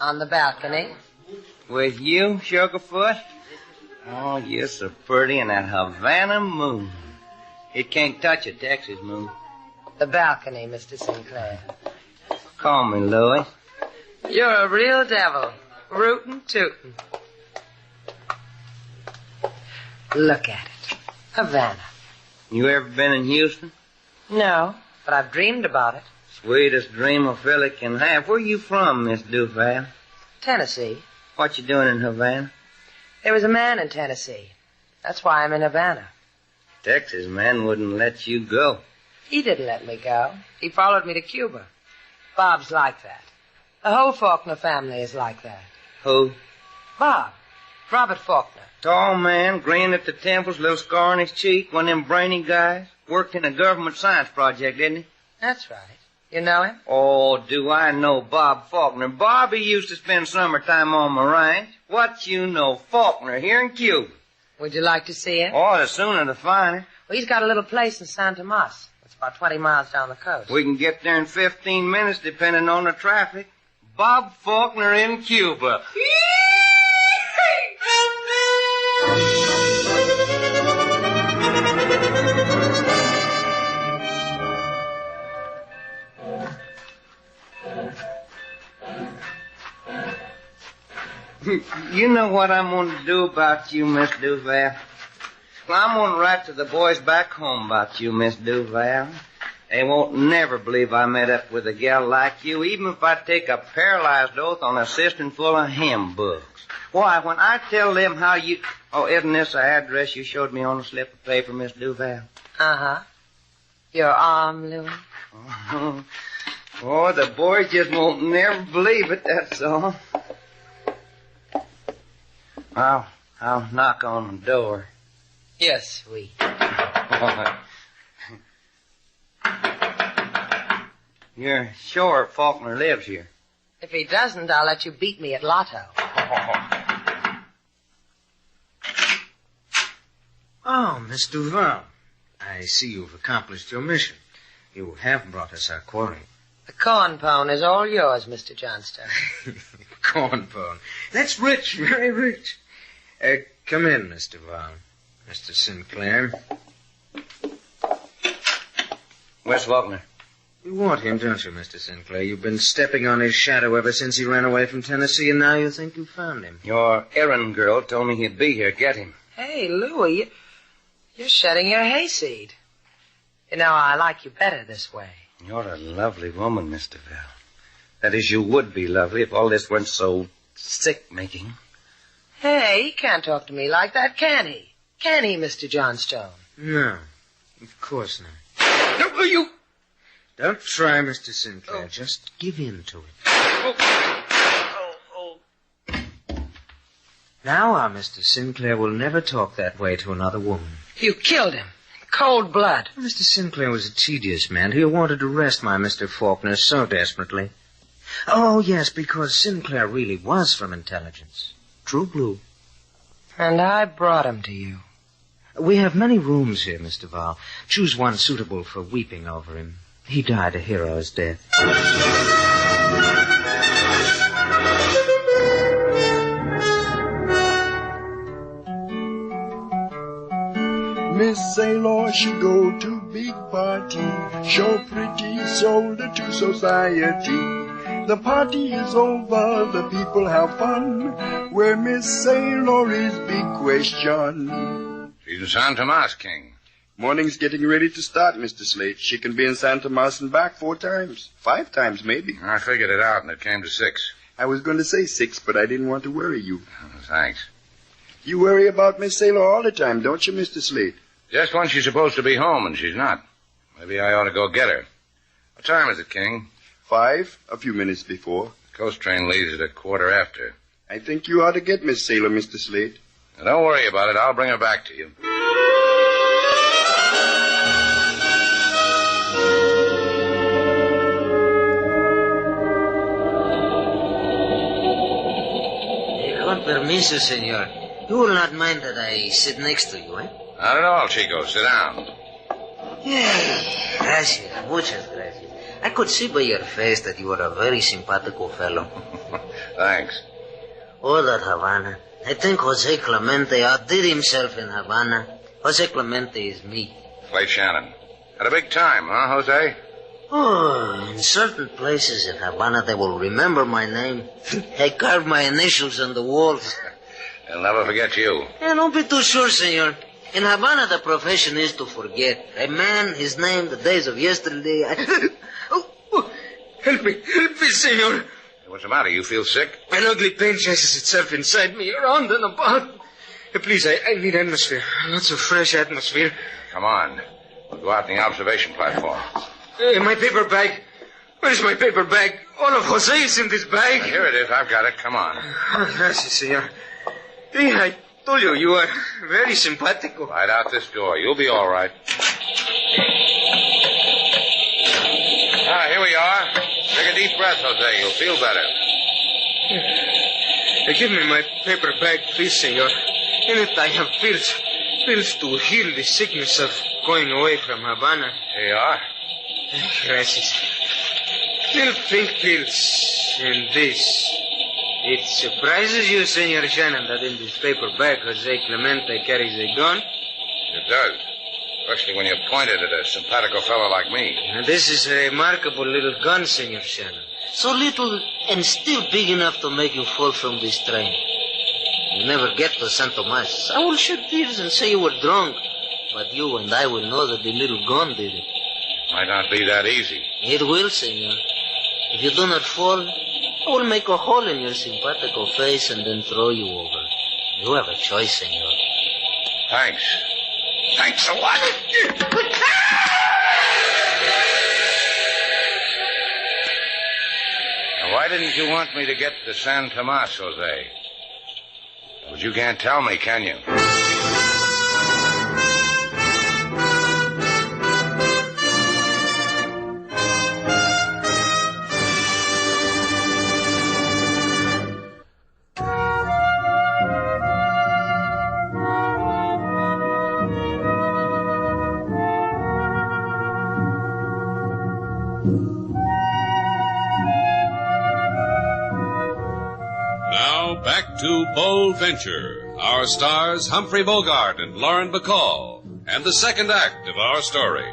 [SPEAKER 17] On the balcony?
[SPEAKER 13] With you, Sugarfoot? Oh, you're so pretty in that Havana moon. It can't touch a Texas moon.
[SPEAKER 17] The balcony, Mr. Sinclair.
[SPEAKER 13] Call me Louis.
[SPEAKER 17] You're a real devil. Rootin' tootin'. Look at it. Havana.
[SPEAKER 13] You ever been in Houston?
[SPEAKER 17] No, but I've dreamed about it.
[SPEAKER 13] Sweetest dream a fella can have. Where you from, Miss Duval?
[SPEAKER 17] Tennessee.
[SPEAKER 13] What you doing in Havana?
[SPEAKER 17] There was a man in Tennessee. That's why I'm in Havana.
[SPEAKER 13] Texas man wouldn't let you go.
[SPEAKER 17] He didn't let me go. He followed me to Cuba. Bob's like that. The whole Faulkner family is like that.
[SPEAKER 13] Who?
[SPEAKER 17] Bob. Robert Faulkner.
[SPEAKER 13] Tall man, grin at the temples, little scar on his cheek, one of them brainy guys. Worked in a government science project, didn't he?
[SPEAKER 17] That's right. You know him?
[SPEAKER 13] Oh, do I know Bob Faulkner? Bobby used to spend summertime on my ranch. What you know, Faulkner here in Cuba.
[SPEAKER 17] Would you like to see him?
[SPEAKER 13] Oh, the sooner the finer.
[SPEAKER 17] Well, he's got a little place in San Tomas. It's about 20 miles down the coast.
[SPEAKER 13] We can get there in 15 minutes, depending on the traffic. Bob Faulkner in Cuba. You know what I'm going to do about you, Miss Duval? Well, I'm going to write to the boys back home about you, Miss Duval. They won't never believe I met up with a gal like you, even if I take a paralyzed oath on a cistern full of hymn books. Why, when I tell them how you... Oh, isn't this the address you showed me on a slip of paper, Miss Duval?
[SPEAKER 17] Uh-huh. Your arm, Louis?
[SPEAKER 13] Oh, the boys just won't never believe it, that's all. I'll knock on the door.
[SPEAKER 17] Yes, sweet.
[SPEAKER 13] You're sure Faulkner lives here?
[SPEAKER 17] If he doesn't, I'll let you beat me at Lotto.
[SPEAKER 7] Oh, Miss Duval. I see you've accomplished your mission. You have brought us our quarry.
[SPEAKER 17] The corn pone is all yours, Mr. Johnstone.
[SPEAKER 7] Corn pone. That's rich, very rich. Come in, Mr. Duval. Mr. Sinclair.
[SPEAKER 13] Where's Faulkner?
[SPEAKER 7] You want him, don't you, Mr. Sinclair? You've been stepping on his shadow ever since he ran away from Tennessee, and now you think you found him.
[SPEAKER 13] Your errand girl told me he'd be here. Get him.
[SPEAKER 17] Hey, Louis, you're shedding your hayseed. You know, I like you better this way.
[SPEAKER 13] You're a lovely woman, Miss Duval. That is, you would be lovely if all this weren't so sick-making.
[SPEAKER 17] Hey, he can't talk to me like that, can he? Can he, Mr. Johnstone?
[SPEAKER 7] No, of course not.
[SPEAKER 13] No, you...
[SPEAKER 7] Don't try, Mr. Sinclair. Oh. Just give in to it. Now, our Mr. Sinclair will never talk that way to another woman.
[SPEAKER 17] You killed him. Cold blood.
[SPEAKER 7] Mr. Sinclair was a tedious man. He wanted to arrest my Mr. Faulkner so desperately. Oh, yes, because Sinclair really was from intelligence. True blue.
[SPEAKER 17] And I brought him to you.
[SPEAKER 7] We have many rooms here, Mr. Val. Choose one suitable for weeping over him. He died a hero's death.
[SPEAKER 4] Miss Sailor, she go to big party, show pretty shoulder to society. The party is over, the people have fun. Where Miss Sailor is big question.
[SPEAKER 18] She's in San Tomas, King.
[SPEAKER 4] Morning's getting ready to start, Mr. Slate. She can be in San Tomas and back 4 times. 5 times, maybe.
[SPEAKER 18] I figured it out, and it came to 6.
[SPEAKER 4] I was going to say 6, but I didn't want to worry you.
[SPEAKER 18] Oh, thanks.
[SPEAKER 4] You worry about Miss Sailor all the time, don't you, Mr. Slate?
[SPEAKER 18] Just when she's supposed to be home, and she's not. Maybe I ought to go get her. What time is it, King?
[SPEAKER 4] 5, a few minutes before.
[SPEAKER 18] The coast train leaves at 1:15.
[SPEAKER 4] I think you ought to get Miss Sailor, Mr. Slate.
[SPEAKER 18] Now, don't worry about it. I'll bring her back to you.
[SPEAKER 7] Con permiso, senor. You will not mind that I sit next to you, eh?
[SPEAKER 18] Not at all, Chico. Sit down.
[SPEAKER 7] Yeah, gracias. Muchas gracias. I could see by your face that you are a very simpatico fellow.
[SPEAKER 18] Thanks.
[SPEAKER 7] Oh, that Havana. I think Jose Clemente outdid himself in Havana. Jose Clemente is me.
[SPEAKER 18] Slate Shannon. Had a big time, huh, Jose?
[SPEAKER 7] Oh, in certain places in Havana, they will remember my name. I carved my initials on the walls.
[SPEAKER 18] They'll never forget you.
[SPEAKER 7] Don't be too sure, senor. In Havana, the profession is to forget. A man, his name, the days of yesterday. Help me, senor.
[SPEAKER 18] What's the matter? You feel sick?
[SPEAKER 7] An ugly pain chases itself inside me, around and about. Please, I need atmosphere. Lots of fresh atmosphere.
[SPEAKER 18] Come on. We'll go out on the observation platform.
[SPEAKER 7] My paper bag. Where's my paper bag? All of Jose's in this bag.
[SPEAKER 18] Here it is. I've got it. Come on.
[SPEAKER 7] Oh, gracias, senor. Hey, I told you, you are very simpatico.
[SPEAKER 18] Right out this door. You'll be all right. Ah, here we are. Take a deep breath, Jose. You'll feel better.
[SPEAKER 7] Give me my paper bag, please, senor. In it I have pills to heal the sickness of going away from Havana.
[SPEAKER 18] Here you are.
[SPEAKER 7] Gracias. Little pink pills and this. It surprises you, Senor Shannon, that in this paper bag Jose Clemente carries a gun?
[SPEAKER 18] It does. Especially when you point it at a simpatico fellow like me.
[SPEAKER 7] Now, this is a remarkable little gun, Senor Shannon. So little and still big enough to make you fall from this train. You never get to San Tomas. I will shed tears and say you were drunk. But you and I will know that the little gun did it.
[SPEAKER 18] Might not be that easy.
[SPEAKER 7] It will, senor. If you do not fall, I will make a hole in your simpatico face and then throw you over. You have a choice, senor.
[SPEAKER 18] Thanks. Thanks a lot. Now, why didn't you want me to get to San Tomas, Jose? But you can't tell me, can you?
[SPEAKER 24] Back to Bold Venture. Our stars, Humphrey Bogart and Lauren Bacall, and the second act of our story.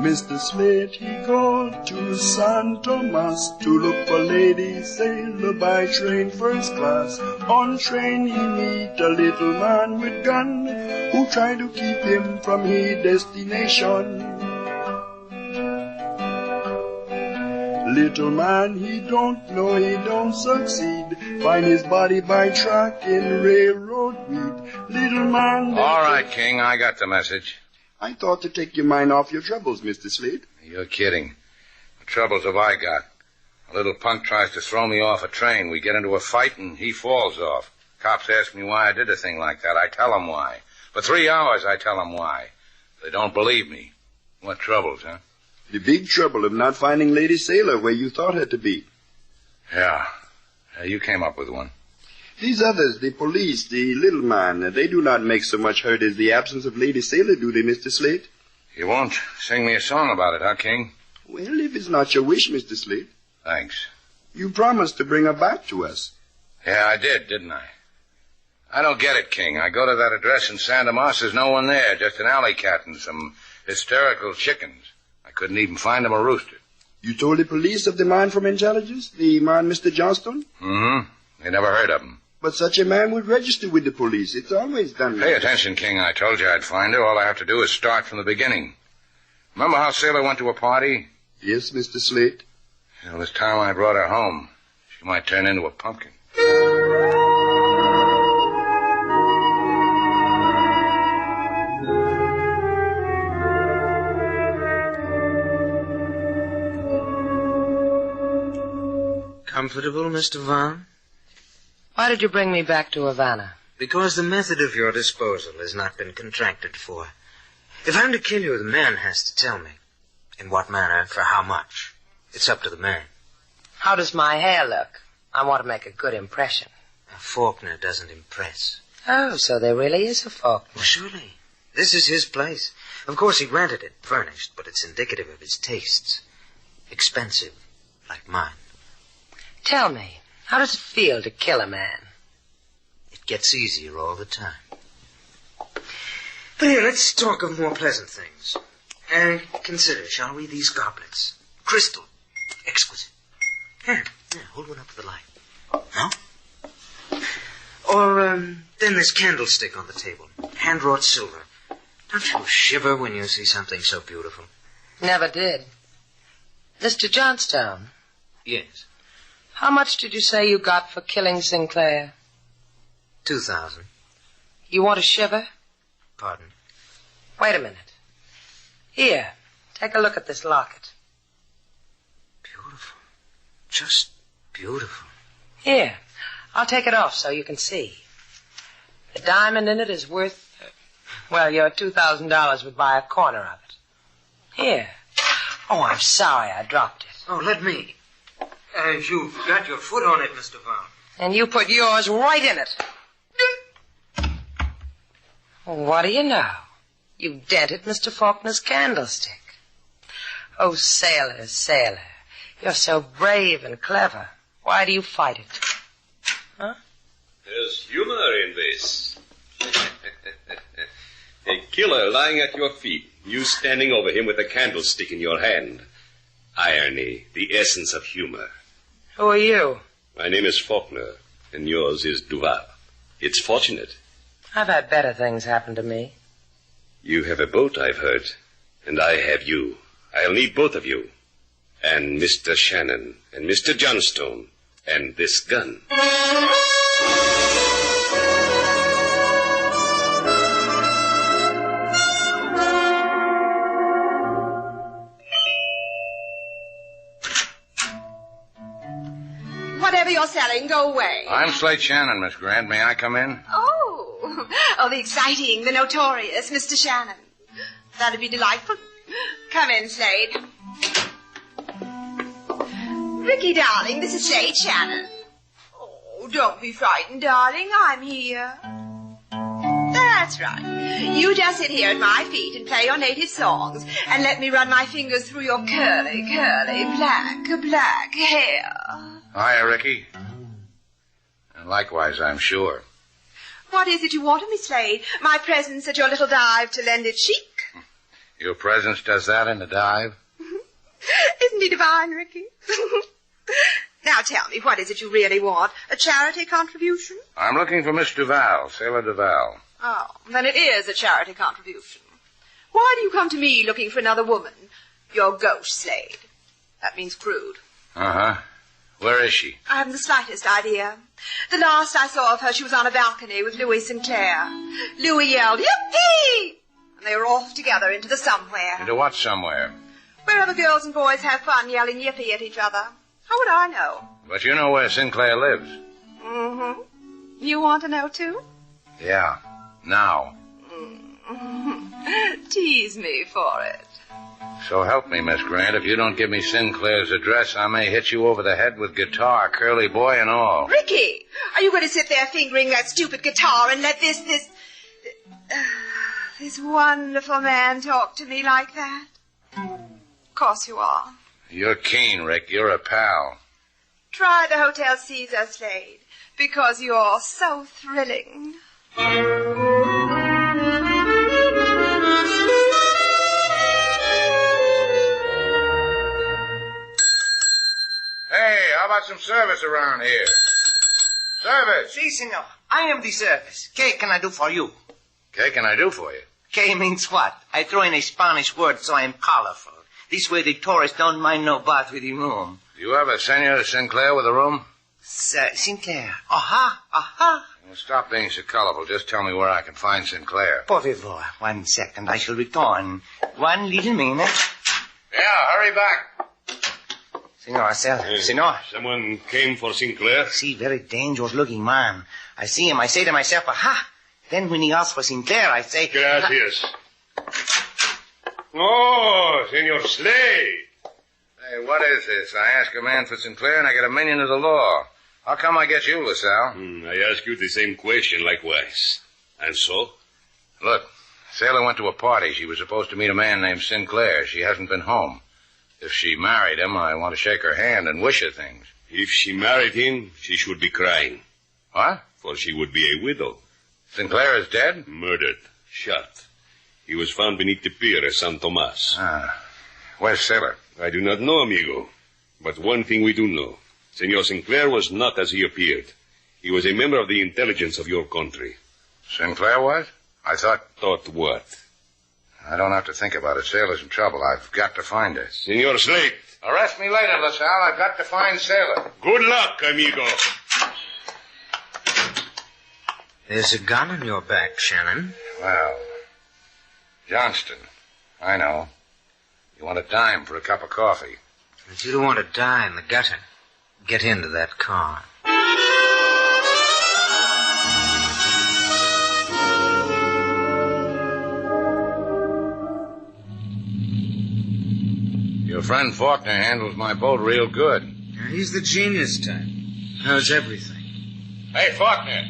[SPEAKER 4] Mr. Slate, he go to San Tomas to look for Lady Sailor by train first class. On train he meet a little man with gun who try to keep him from his destination. Little man, he don't know, he don't succeed. Find his body by track in railroad weed. Little man...
[SPEAKER 18] All right, King, I got the message.
[SPEAKER 4] I thought to take your mind off your troubles, Mr. Slate.
[SPEAKER 18] You're kidding. What troubles have I got? A little punk tries to throw me off a train. We get into a fight and he falls off. Cops ask me why I did a thing like that. I tell them why. For 3 hours I tell them why. They don't believe me. What troubles, huh?
[SPEAKER 4] The big trouble of not finding Lady Sailor where you thought her to be.
[SPEAKER 18] Yeah. You came up with one.
[SPEAKER 4] These others, the police, the little man, they do not make so much hurt as the absence of Lady Sailor, do they, Mr. Slate?
[SPEAKER 18] You won't sing me a song about it, huh, King?
[SPEAKER 4] Well, if it's not your wish, Mr. Slate.
[SPEAKER 18] Thanks.
[SPEAKER 4] You promised to bring her back to us.
[SPEAKER 18] Yeah, I did, didn't I? I don't get it, King. I go to that address in San Tomas, there's no one there, just an alley cat and some hysterical chickens. I couldn't even find them a rooster.
[SPEAKER 4] You told the police of the man from intelligence, the man Mr. Johnston?
[SPEAKER 18] Mm-hmm. They never heard of him.
[SPEAKER 4] But such a man would register with the police. It's always done.
[SPEAKER 18] Pay attention, King. I told you I'd find her. All I have to do is start from the beginning. Remember how Sailor went to a party?
[SPEAKER 4] Yes, Mr. Slate.
[SPEAKER 18] Well, this time I brought her home. She might turn into a pumpkin.
[SPEAKER 7] Comfortable, Mr. Vaughn?
[SPEAKER 17] Why did you bring me back to Havana?
[SPEAKER 7] Because the method of your disposal has not been contracted for. If I'm to kill you, the man has to tell me. In what manner, for how much. It's up to the man.
[SPEAKER 17] How does my hair look? I want to make a good impression.
[SPEAKER 7] A Faulkner doesn't impress.
[SPEAKER 17] Oh, so there really is a Faulkner.
[SPEAKER 7] Well, surely. This is his place. Of course, he rented it, furnished, but it's indicative of his tastes. Expensive, like mine.
[SPEAKER 17] Tell me, how does it feel to kill a man?
[SPEAKER 7] It gets easier all the time. But here, let's talk of more pleasant things. And consider, shall we, these goblets? Crystal. Exquisite. Here, hold one up to the light. No? Or, then this candlestick on the table. Hand-wrought silver. Don't you shiver when you see something so beautiful?
[SPEAKER 17] Never did. Mr. Johnstone.
[SPEAKER 7] Yes.
[SPEAKER 17] How much did you say you got for killing Sinclair?
[SPEAKER 7] 2,000.
[SPEAKER 17] You want a shiver?
[SPEAKER 7] Pardon?
[SPEAKER 17] Wait a minute. Here, take a look at this locket.
[SPEAKER 7] Beautiful. Just beautiful.
[SPEAKER 17] Here, I'll take it off so you can see. The diamond in it is worth, well, your $2,000 would buy a corner of it. Here. Oh, I'm sorry I dropped it.
[SPEAKER 7] Oh, let me. You've got your foot on it, Mr. Vaughn.
[SPEAKER 17] And you put yours right in it. What do you know? You dented Mr. Faulkner's candlestick. Oh, sailor, sailor, you're so brave and clever. Why do you fight it? Huh?
[SPEAKER 10] There's humor in this. A killer lying at your feet, you standing over him with a candlestick in your hand. Irony, the essence of humor.
[SPEAKER 17] Who are you?
[SPEAKER 10] My name is Faulkner, and yours is Duval. It's fortunate.
[SPEAKER 17] I've had better things happen to me.
[SPEAKER 10] You have a boat, I've heard, and I have you. I'll need both of you. And Mr. Shannon, and Mr. Johnstone, and this gun.
[SPEAKER 12] Whatever you're selling, go away.
[SPEAKER 18] I'm Slate Shannon, Miss Grant. May I come in?
[SPEAKER 12] Oh, the exciting, the notorious Mr. Shannon. That'd be delightful. Come in, Slade. Ricky, darling, this is Slade Shannon. Oh, don't be frightened, darling. I'm here. That's right. You just sit here at my feet and play your native songs and let me run my fingers through your curly, black hair.
[SPEAKER 18] Hiya, Ricky. And likewise, I'm sure.
[SPEAKER 12] What is it you want of me, Slade? My presence at your little dive to lend it chic?
[SPEAKER 18] Your presence does that in the dive?
[SPEAKER 12] Isn't he divine, Ricky? Now tell me, what is it you really want? A charity contribution?
[SPEAKER 18] I'm looking for Miss Duval, Sailor Duval.
[SPEAKER 12] Oh, then it is a charity contribution. Why do you come to me looking for another woman? You're gauche, Slade. That means crude.
[SPEAKER 18] Uh-huh. Where is she?
[SPEAKER 12] I haven't the slightest idea. The last I saw of her, she was on a balcony with Louis Sinclair. Louis yelled, "Yippee!" And they were off together into the somewhere.
[SPEAKER 18] Into what somewhere?
[SPEAKER 12] Wherever girls and boys have fun yelling yippee at each other. How would I know?
[SPEAKER 18] But you know where Sinclair lives.
[SPEAKER 12] Mm-hmm. You want to know, too?
[SPEAKER 18] Yeah. Now.
[SPEAKER 12] Mm-hmm. Tease me for it.
[SPEAKER 18] So help me, Miss Grant. If you don't give me Sinclair's address, I may hit you over the head with guitar, curly boy and all.
[SPEAKER 12] Ricky, are you going to sit there fingering that stupid guitar and let this wonderful man talk to me like that? Of course you are.
[SPEAKER 18] You're keen, Rick. You're a pal.
[SPEAKER 12] Try the Hotel Caesar, Slade, because you're so thrilling.
[SPEAKER 18] Hey, how about some service around here? Service!
[SPEAKER 13] Si, senor. I am the service. ¿Qué can I do for you?
[SPEAKER 18] ¿Qué can I do for you?
[SPEAKER 13] ¿Qué means what? I throw in a Spanish word so I am colorful. This way the tourists don't mind no bath with the room.
[SPEAKER 18] Do you have a Senor Sinclair with a room?
[SPEAKER 13] Sinclair. Aha.
[SPEAKER 18] Well, stop being so colorful. Just tell me where I can find Sinclair.
[SPEAKER 13] Por favor. 1 second. I shall return. 1 little minute.
[SPEAKER 18] Yeah, hurry back.
[SPEAKER 13] Senor, senor.
[SPEAKER 10] Someone came for Sinclair?
[SPEAKER 13] See, very dangerous looking man. I see him. I say to myself, aha. Then when he asks for Sinclair, I say...
[SPEAKER 10] Gracias. Oh, Senor Slade.
[SPEAKER 18] Hey, what is this? I ask a man for Sinclair and I get a minion of the law. How come I get you, LaSalle?
[SPEAKER 10] I ask you the same question likewise. And so?
[SPEAKER 18] Look, Sailor went to a party. She was supposed to meet a man named Sinclair. She hasn't been home. If she married him, I want to shake her hand and wish her things.
[SPEAKER 10] If she married him, she should be crying.
[SPEAKER 18] What?
[SPEAKER 10] For she would be a widow.
[SPEAKER 18] Sinclair is dead?
[SPEAKER 10] Murdered. Shot. He was found beneath the pier at San Tomas.
[SPEAKER 18] Where's Sailor?
[SPEAKER 10] I do not know, amigo. But one thing we do know. Senor Sinclair was not as he appeared. He was a member of the intelligence of your country.
[SPEAKER 18] Sinclair was? I thought...
[SPEAKER 10] Thought what?
[SPEAKER 18] I don't have to think about it. Sailor's in trouble. I've got to find her.
[SPEAKER 19] Senor Slate.
[SPEAKER 18] Arrest me later, LaSalle. I've got to find Sailor.
[SPEAKER 19] Good luck, amigo.
[SPEAKER 7] There's a gun on your back, Shannon.
[SPEAKER 18] Well, Johnston. I know. You want a dime for a cup of coffee.
[SPEAKER 7] But you don't want to die in the gutter. Get into that car.
[SPEAKER 18] Your friend Faulkner handles my boat real good.
[SPEAKER 7] He's the genius type. Knows everything.
[SPEAKER 18] Hey, Faulkner.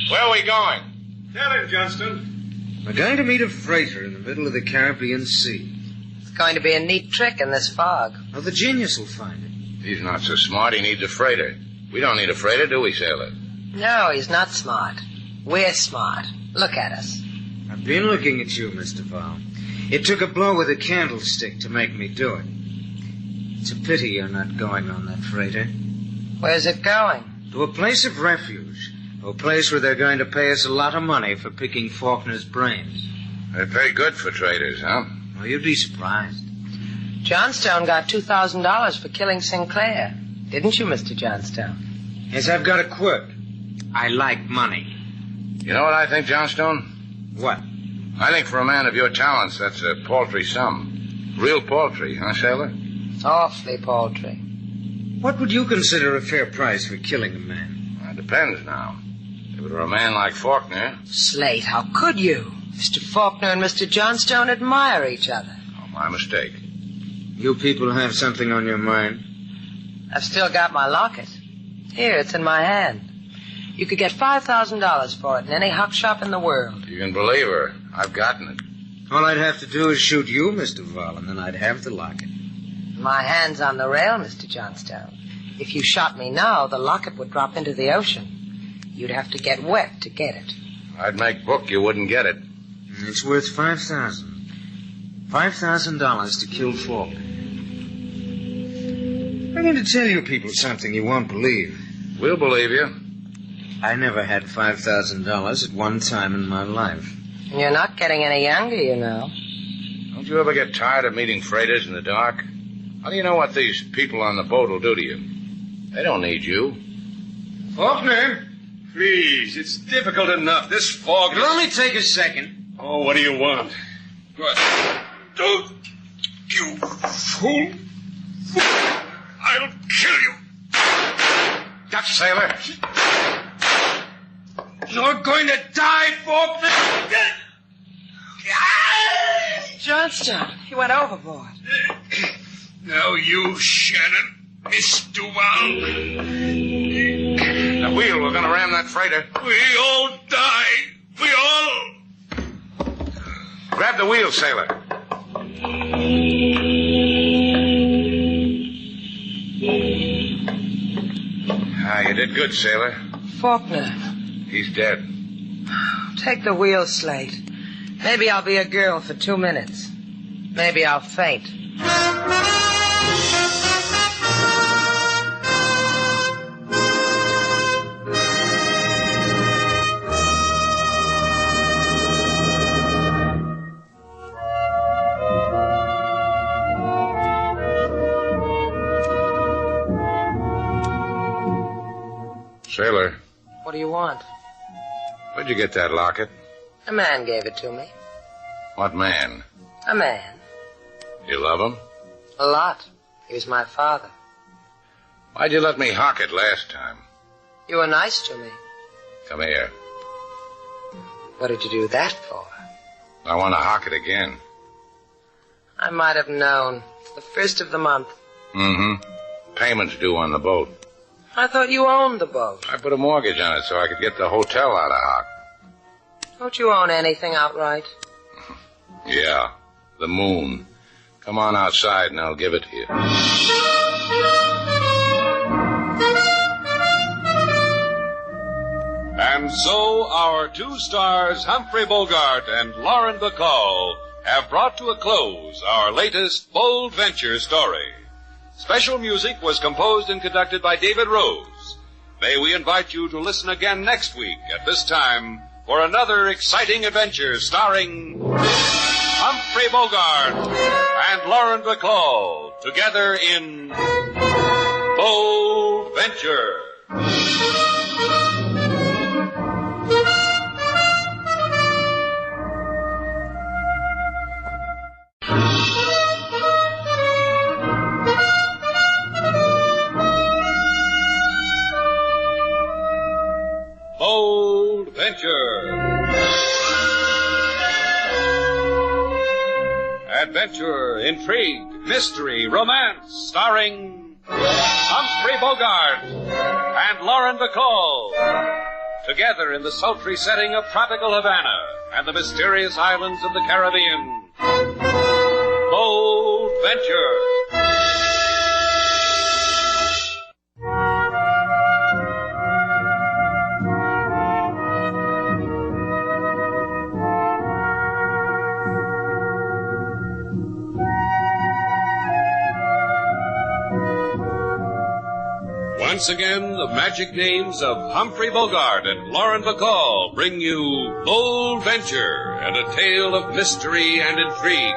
[SPEAKER 18] Where are we going?
[SPEAKER 9] Tell him, Johnston.
[SPEAKER 7] We're going to meet a freighter in the middle of the Caribbean Sea.
[SPEAKER 17] It's going to be a neat trick in this fog.
[SPEAKER 7] Oh, the genius will find it.
[SPEAKER 18] He's not so smart. He needs a freighter. We don't need a freighter, do we, Sailor?
[SPEAKER 17] No, he's not smart. We're smart. Look at us.
[SPEAKER 7] I've been looking at you, Mr. Val. It took a blow with a candlestick to make me do it. It's a pity you're not going on that freighter.
[SPEAKER 17] Where's it going?
[SPEAKER 7] To a place of refuge. To a place where they're going to pay us a lot of money for picking Faulkner's brains.
[SPEAKER 18] They pay good for traders, huh?
[SPEAKER 7] Well, you'd be surprised.
[SPEAKER 17] Johnstone got $2,000 for killing Sinclair. Didn't you, Mr. Johnstone?
[SPEAKER 7] Yes, I've got a quirk. I like money.
[SPEAKER 18] You know what I think, Johnstone?
[SPEAKER 7] What?
[SPEAKER 18] I think for a man of your talents, that's a paltry sum. Real paltry, huh, Sailor?
[SPEAKER 17] Awfully paltry.
[SPEAKER 7] What would you consider a fair price for killing a man?
[SPEAKER 18] It depends now. If it were a man like Faulkner...
[SPEAKER 17] Slate, how could you? Mr. Faulkner and Mr. Johnstone admire each other.
[SPEAKER 18] Oh, my mistake.
[SPEAKER 7] You people have something on your mind?
[SPEAKER 17] I've still got my locket. Here, it's in my hand. You could get $5,000 for it in any huck shop in the world.
[SPEAKER 18] You can believe her. I've gotten it.
[SPEAKER 7] All I'd have to do is shoot you, Mr. Val, and then I'd have the locket.
[SPEAKER 17] My hand's on the rail, Mr. Johnstone. If you shot me now, the locket would drop into the ocean. You'd have to get wet to get it.
[SPEAKER 18] I'd make book you wouldn't get it.
[SPEAKER 7] It's worth $5,000. $5,000 to kill Faulkner. I'm going to tell you people something you won't believe.
[SPEAKER 18] We'll believe you.
[SPEAKER 7] I never had $5,000 at one time in my life.
[SPEAKER 17] You're not getting any younger, you know.
[SPEAKER 18] Don't you ever get tired of meeting freighters in the dark? How do you know what these people on the boat will do to you? They don't need you.
[SPEAKER 9] Faulkner, please, it's difficult enough. This fog...
[SPEAKER 7] It'll only take a second.
[SPEAKER 9] Oh, what do you want? What? Don't... You fool. I'll kill you.
[SPEAKER 18] Gotcha, Sailor.
[SPEAKER 9] You're going to die, Faulkner.
[SPEAKER 17] Johnstone, he went overboard.
[SPEAKER 9] Now you, Shannon, Miss Duval.
[SPEAKER 18] The wheel, we're going to ram that freighter.
[SPEAKER 9] We all die. We all...
[SPEAKER 18] Grab the wheel, Sailor. You did good, Sailor.
[SPEAKER 17] Faulkner.
[SPEAKER 18] He's dead.
[SPEAKER 17] Take the wheel, Slate. Maybe I'll be a girl for 2 minutes. Maybe I'll faint.
[SPEAKER 18] Sailor.
[SPEAKER 17] What do you want?
[SPEAKER 18] Where'd you get that locket?
[SPEAKER 17] A man gave it to me.
[SPEAKER 18] What man?
[SPEAKER 17] A man.
[SPEAKER 18] You love him?
[SPEAKER 17] A lot. He was my father.
[SPEAKER 18] Why'd you let me hock it last time?
[SPEAKER 17] You were nice to me.
[SPEAKER 18] Come here.
[SPEAKER 17] What did you do that for?
[SPEAKER 18] I want to hock it again.
[SPEAKER 17] I might have known. It's the first of the month.
[SPEAKER 18] Mm-hmm. Payment's due on the boat.
[SPEAKER 17] I thought you owned the boat.
[SPEAKER 18] I put a mortgage on it so I could get the hotel out of hock.
[SPEAKER 17] Don't you own anything outright?
[SPEAKER 18] Yeah, the moon. Come on outside and I'll give it to you.
[SPEAKER 24] And so our two stars, Humphrey Bogart and Lauren Bacall, have brought to a close our latest bold venture story. Special music was composed and conducted by David Rose. May we invite you to listen again next week at this time for another exciting adventure starring Humphrey Humphrey Bogart and Lauren Bacall together in Bold Venture. Bold Venture. Adventure, intrigue, mystery, romance, starring Humphrey Bogart and Lauren Bacall. Together in the sultry setting of tropical Havana and the mysterious islands of the Caribbean. Bold Venture. Once again, the magic names of Humphrey Bogart and Lauren Bacall bring you Bold Venture and a tale of mystery and intrigue.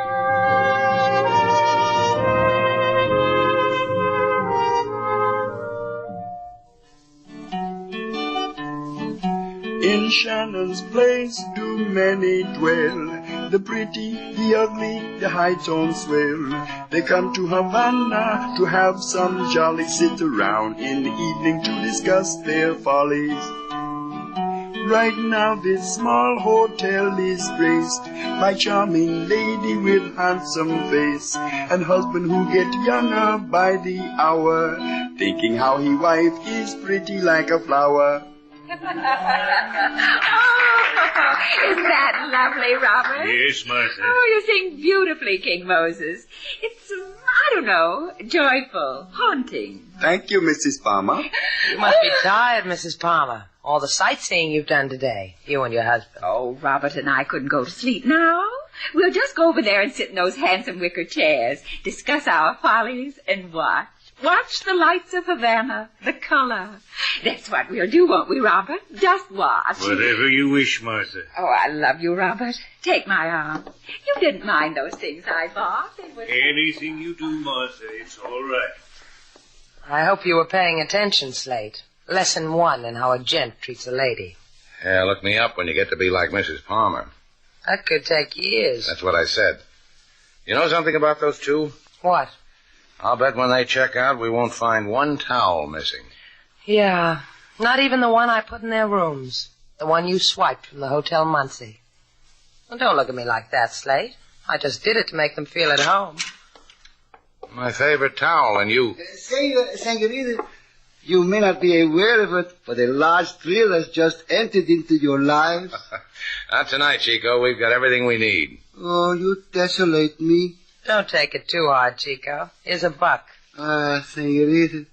[SPEAKER 4] In Shannon's place do many dwell, the pretty, the ugly, the high-toned swell. They come to Havana to have some jolly sit around in the evening to discuss their follies. Right now this small hotel is graced by charming lady with handsome face and husband who get younger by the hour, thinking how he wife is pretty like a flower.
[SPEAKER 1] Isn't that lovely, Robert?
[SPEAKER 6] Yes, Martha.
[SPEAKER 1] Oh, you sing beautifully, King Moses. It's, I don't know, joyful, haunting.
[SPEAKER 4] Thank you, Mrs. Palmer.
[SPEAKER 17] You must be tired, Mrs. Palmer. All the sightseeing you've done today, you and your husband.
[SPEAKER 1] Oh, Robert and I couldn't go to sleep now. We'll just go over there and sit in those handsome wicker chairs, discuss our follies, and watch. Watch the lights of Havana, the color. That's what we'll do, won't we, Robert? Just watch.
[SPEAKER 6] Whatever you wish, Martha.
[SPEAKER 1] Oh, I love you, Robert. Take my arm. You didn't mind those things I bought. They were...
[SPEAKER 6] Anything you do, Martha, it's all right.
[SPEAKER 17] I hope you were paying attention, Slate. Lesson 1 in how a gent treats a lady.
[SPEAKER 18] Yeah, look me up when you get to be like Mrs. Palmer.
[SPEAKER 17] That could take years.
[SPEAKER 18] That's what I said. You know something about those two?
[SPEAKER 17] What?
[SPEAKER 18] I'll bet when they check out, we won't find one towel missing.
[SPEAKER 17] Yeah, not even the one I put in their rooms. The one you swiped from the Hotel Muncie. Well, don't look at me like that, Slate. I just did it to make them feel at home.
[SPEAKER 18] My favorite towel, and you...
[SPEAKER 15] Senorita, you may not be aware of it, but a large thrill has just entered into your lives.
[SPEAKER 18] Not tonight, Chico. We've got everything we need.
[SPEAKER 15] Oh, you desolate me.
[SPEAKER 17] Don't take it too hard, Chico. Here's a buck.
[SPEAKER 15] Senorita,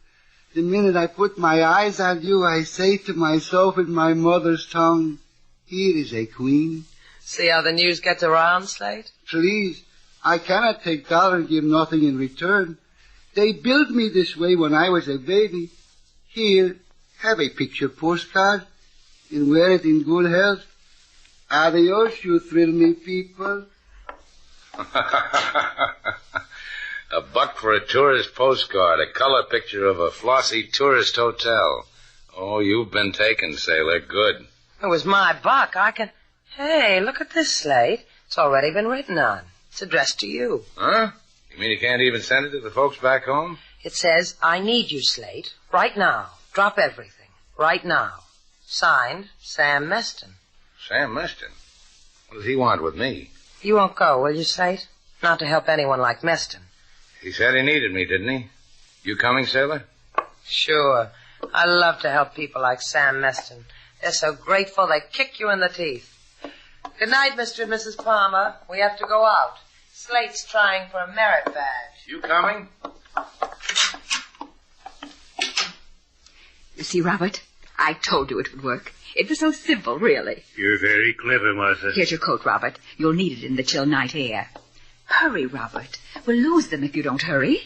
[SPEAKER 15] the minute I put my eyes on you, I say to myself in my mother's tongue, here is a queen.
[SPEAKER 17] See how the news gets around, Slate?
[SPEAKER 15] Please, I cannot take dollar and give nothing in return. They built me this way when I was a baby. Here, have a picture postcard and wear it in good health. Adios, you thrill me people.
[SPEAKER 18] A buck for a tourist postcard, a color picture of a flossy tourist hotel. Oh, you've been taken, sailor. Good.
[SPEAKER 17] It was my buck. I can... Hey, look at this, Slate. It's already been written on. It's addressed to you.
[SPEAKER 18] Huh? You mean you can't even send it to the folks back home?
[SPEAKER 17] It says, I need you, Slate. Right now. Drop everything. Right now. Signed, Sam Meston.
[SPEAKER 18] Sam Meston? What does he want with me?
[SPEAKER 17] You won't go, will you, Slate? Not to help anyone like Meston.
[SPEAKER 18] He said he needed me, didn't he? You coming, sailor?
[SPEAKER 17] Sure. I love to help people like Sam Meston. They're so grateful they kick you in the teeth. Good night, Mr. and Mrs. Palmer. We have to go out. Slate's trying for a merit badge.
[SPEAKER 18] You coming?
[SPEAKER 1] You see, Robert, I told you it would work. It was so simple, really.
[SPEAKER 6] You're very clever, Martha.
[SPEAKER 1] Here's your coat, Robert. You'll need it in the chill night air. Hurry, Robert. We'll lose them if you don't hurry.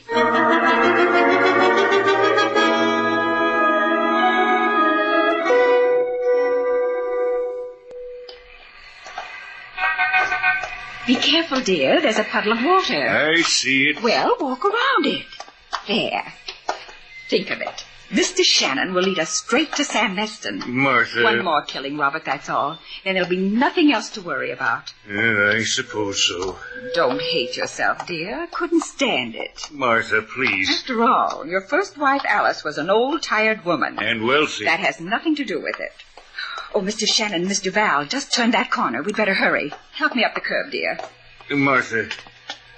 [SPEAKER 1] Be careful, dear. There's a puddle of water.
[SPEAKER 4] I see it.
[SPEAKER 1] Well, walk around it. There. Think of it. Mr. Shannon will lead us straight to Sam Meston.
[SPEAKER 4] Martha.
[SPEAKER 1] One more killing, Robert, that's all. Then there'll be nothing else to worry about.
[SPEAKER 4] Yeah, I suppose so.
[SPEAKER 1] Don't hate yourself, dear. Couldn't stand it.
[SPEAKER 4] Martha, please.
[SPEAKER 1] After all, your first wife, Alice, was an old, tired woman.
[SPEAKER 4] And wealthy.
[SPEAKER 1] That has nothing to do with it. Oh, Mr. Shannon, Miss Duval, just turned that corner. We'd better hurry. Help me up the curb, dear.
[SPEAKER 4] Martha,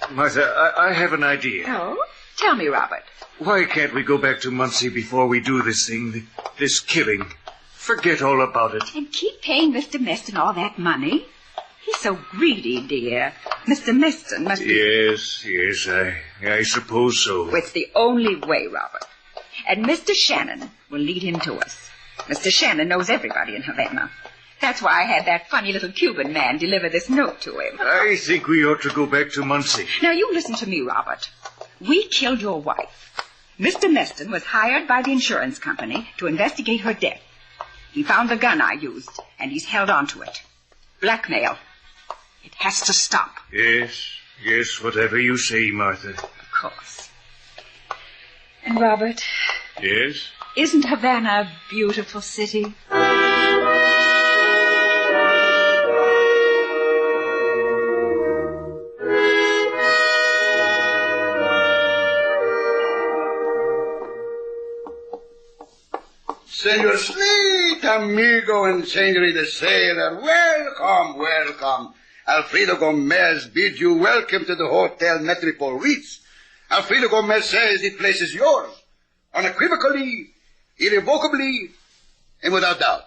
[SPEAKER 4] I have an idea.
[SPEAKER 1] Oh? Tell me, Robert.
[SPEAKER 4] Why can't we go back to Muncie before we do this thing, this killing? Forget all about it.
[SPEAKER 1] And keep paying Mr. Meston all that money? He's so greedy, dear. Mr. Meston must be...
[SPEAKER 4] Yes, I suppose so.
[SPEAKER 1] It's the only way, Robert. And Mr. Shannon will lead him to us. Mr. Shannon knows everybody in Havana. That's why I had that funny little Cuban man deliver this note to him.
[SPEAKER 4] I think we ought to go back to Muncie.
[SPEAKER 1] Now, you listen to me, Robert. We killed your wife. Mr. Meston was hired by the insurance company to investigate her death. He found the gun I used, and he's held on to it. Blackmail. It has to stop.
[SPEAKER 4] Yes, whatever you say, Martha.
[SPEAKER 1] Of course. And, Robert...
[SPEAKER 4] Yes?
[SPEAKER 1] Isn't Havana a beautiful city?
[SPEAKER 15] Senor Sweet Amigo and Senorita Sailor, welcome. Alfredo Gomez bids you welcome to the Hotel Metropole Ritz. Alfredo Gomez says the place is yours, unequivocally, irrevocably, and without doubt.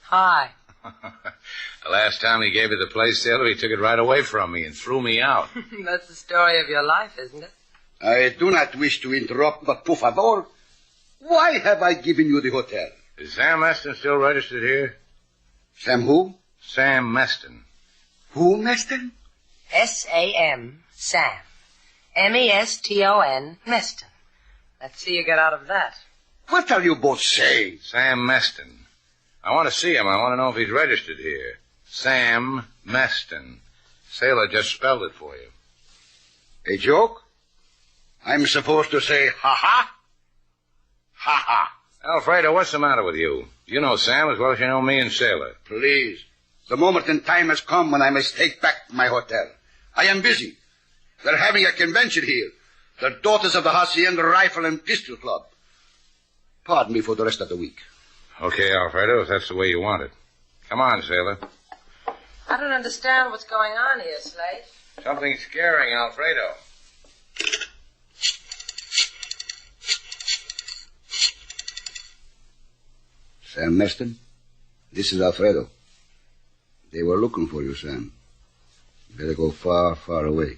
[SPEAKER 17] Hi.
[SPEAKER 18] The last time he gave me the place, Sailor, he took it right away from me and threw me out.
[SPEAKER 17] That's the story of your life, isn't it?
[SPEAKER 15] I do not wish to interrupt, but por favor, why have I given you the hotel?
[SPEAKER 18] Is Sam Meston still registered here?
[SPEAKER 15] Sam who?
[SPEAKER 18] Sam Meston.
[SPEAKER 15] Who, Meston?
[SPEAKER 17] S-A-M, Sam. M-E-S-T-O-N, Meston. Let's see you get out of that.
[SPEAKER 15] What are you both saying?
[SPEAKER 18] Sam Meston. I want to see him. I want to know if he's registered here. Sam Meston. Sailor just spelled it for you.
[SPEAKER 15] A joke? I'm supposed to say ha-ha? Ha-ha.
[SPEAKER 18] Alfredo, what's the matter with you? You know Sam as well as you know me and Sailor.
[SPEAKER 15] Please. The moment in time has come when I must take back my hotel. I am busy. They're having a convention here. The Daughters of the Hacienda Rifle and Pistol Club. Pardon me for the rest of the week.
[SPEAKER 18] Okay, Alfredo, if that's the way you want it. Come on, Sailor.
[SPEAKER 17] I don't understand what's going on here, Slate.
[SPEAKER 18] Something scaring, Alfredo.
[SPEAKER 15] Sam Meston, this is Alfredo. They were looking for you, Sam. You better go far, far away.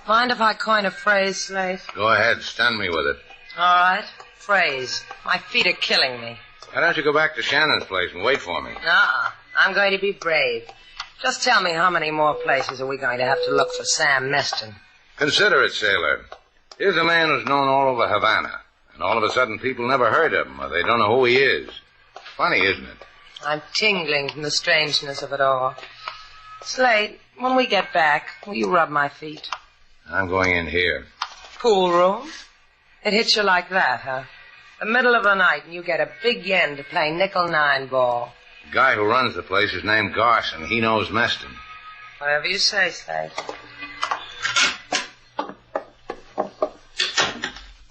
[SPEAKER 17] Mind if I coin a phrase, Slate?
[SPEAKER 18] Go ahead, stun me with it.
[SPEAKER 17] All right. Phrase. My feet are killing me.
[SPEAKER 18] Why don't you go back to Shannon's place and wait for me?
[SPEAKER 17] Uh-uh. I'm going to be brave. Just tell me how many more places are we going to have to look for Sam Meston?
[SPEAKER 18] Consider it, Sailor. Here's a man who's known all over Havana. And all of a sudden people never heard of him, or they don't know who he is. Funny, isn't it?
[SPEAKER 17] I'm tingling from the strangeness of it all. Slate, when we get back, will you rub my feet?
[SPEAKER 18] I'm going in here.
[SPEAKER 17] Pool room? It hits you like that, huh? The middle of the night and you get a big yen to play nickel-9 ball.
[SPEAKER 18] The guy who runs the place is named Garson. He knows Meston.
[SPEAKER 17] Whatever you say, Slate.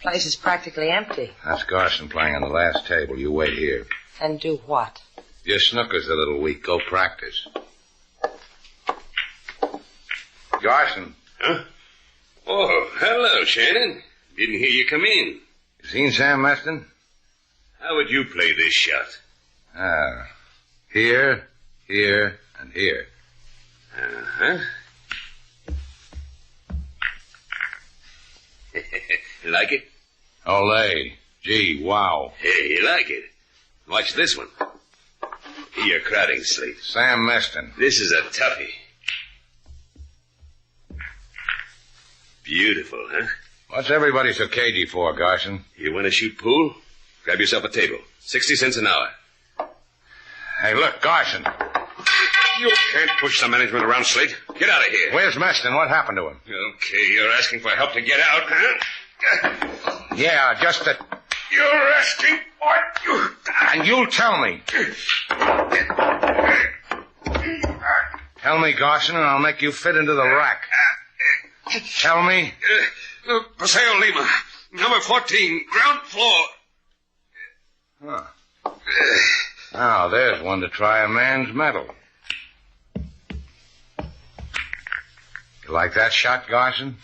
[SPEAKER 17] Place is practically empty.
[SPEAKER 18] That's Garson playing on the last table. You wait here.
[SPEAKER 17] And do what?
[SPEAKER 18] Your snooker's a little weak. Go practice. Garson.
[SPEAKER 10] Huh? Oh, hello, Shannon. Didn't hear you come in.
[SPEAKER 18] You seen Sam Meston?
[SPEAKER 10] How would you play this shot?
[SPEAKER 18] Here, here, and here.
[SPEAKER 10] Uh-huh. You like it?
[SPEAKER 18] Olay. Gee, wow.
[SPEAKER 10] Hey, you like it? Watch this one. You're crowding, Slate.
[SPEAKER 18] Sam Meston.
[SPEAKER 10] This is a toughie. Beautiful, huh?
[SPEAKER 18] What's everybody so cagey for, Garson?
[SPEAKER 10] You want to shoot pool? Grab yourself a table. 60 cents an hour.
[SPEAKER 18] Hey, look, Garson.
[SPEAKER 10] You can't push the management around, Slate. Get out of here.
[SPEAKER 18] Where's Meston? What happened to him?
[SPEAKER 10] Okay, you're asking for help to get out, huh?
[SPEAKER 18] Yeah, just that...
[SPEAKER 10] You're asking for you.
[SPEAKER 18] And you'll tell me. Tell me, Garson, and I'll make you fit into the rack. Tell me.
[SPEAKER 10] Paseo Lima, number 14, ground floor.
[SPEAKER 18] Huh. Now, there's one to try a man's mettle. You like that shot, Garson?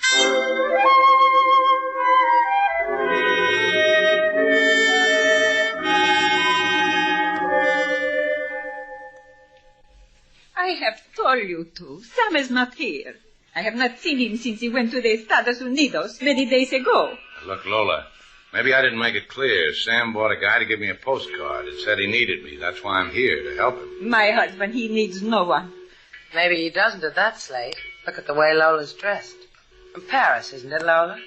[SPEAKER 1] I have told you to. Sam is not here. I have not seen him since he went to the Estados Unidos many days ago.
[SPEAKER 18] Look, Lola, maybe I didn't make it clear. Sam bought a guy to give me a postcard. It said he needed me. That's why I'm here, to help him.
[SPEAKER 1] My husband, he needs no one.
[SPEAKER 17] Maybe he doesn't at that, Slate. Look at the way Lola's dressed. From Paris, isn't it, Lola?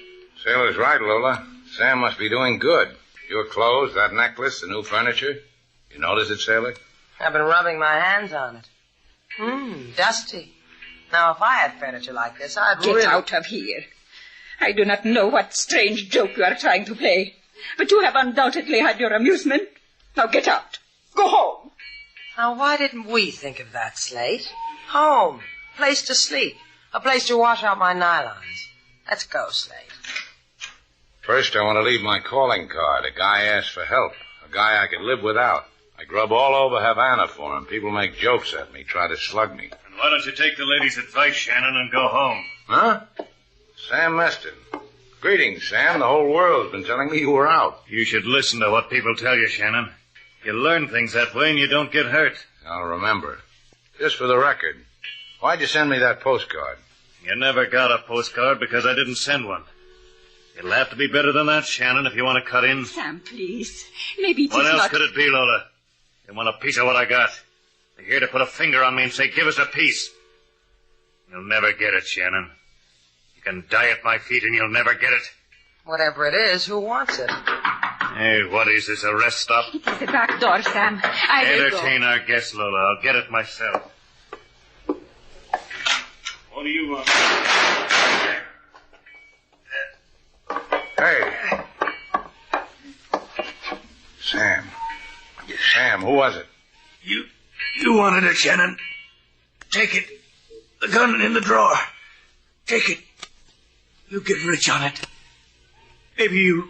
[SPEAKER 18] Sailor's right, Lola. Sam must be doing good. Your clothes, that necklace, the new furniture. You notice it, Sailor?
[SPEAKER 17] I've been rubbing my hands on it. Dusty. Now, if I had furniture like this, I'd
[SPEAKER 1] Get out of here. I do not know what strange joke you are trying to play, but you have undoubtedly had your amusement. Now get out. Go home.
[SPEAKER 17] Now, why didn't we think of that, Slate? Home. Place to sleep. A place to wash out my nylons. Let's go, Slate.
[SPEAKER 18] First, I want to leave my calling card. A guy asked for help. A guy I could live without. I grub all over Havana for him. People make jokes at me, try to slug me.
[SPEAKER 6] And why don't you take the lady's advice, Shannon, and go home?
[SPEAKER 18] Huh? Sam Meston. Greetings, Sam. The whole world's been telling me you were out.
[SPEAKER 6] You should listen to what people tell you, Shannon. You learn things that way and you don't get hurt.
[SPEAKER 18] I'll remember. Just for the record, why'd you send me that postcard?
[SPEAKER 6] You never got a postcard because I didn't send one. It'll have to be better than that, Shannon, if you want to cut in.
[SPEAKER 1] Sam, please. Maybe it's
[SPEAKER 6] What else
[SPEAKER 1] not...
[SPEAKER 6] could it be, Lola? You want a piece of what I got? You're here to put a finger on me and say, give us a piece. You'll never get it, Shannon. You can die at my feet and you'll never get it.
[SPEAKER 17] Whatever it is, who wants it?
[SPEAKER 6] Hey, what is this, a rest stop?
[SPEAKER 1] It is the back door, Sam. I will go.
[SPEAKER 6] Entertain our guests, Lola. I'll get it myself. What do you want?
[SPEAKER 18] Hey. Sam. Sam, who was it?
[SPEAKER 6] You wanted it, Shannon. Take it. The gun in the drawer. Take it. You get rich on it. Maybe you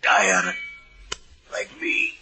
[SPEAKER 6] die on it. Like me.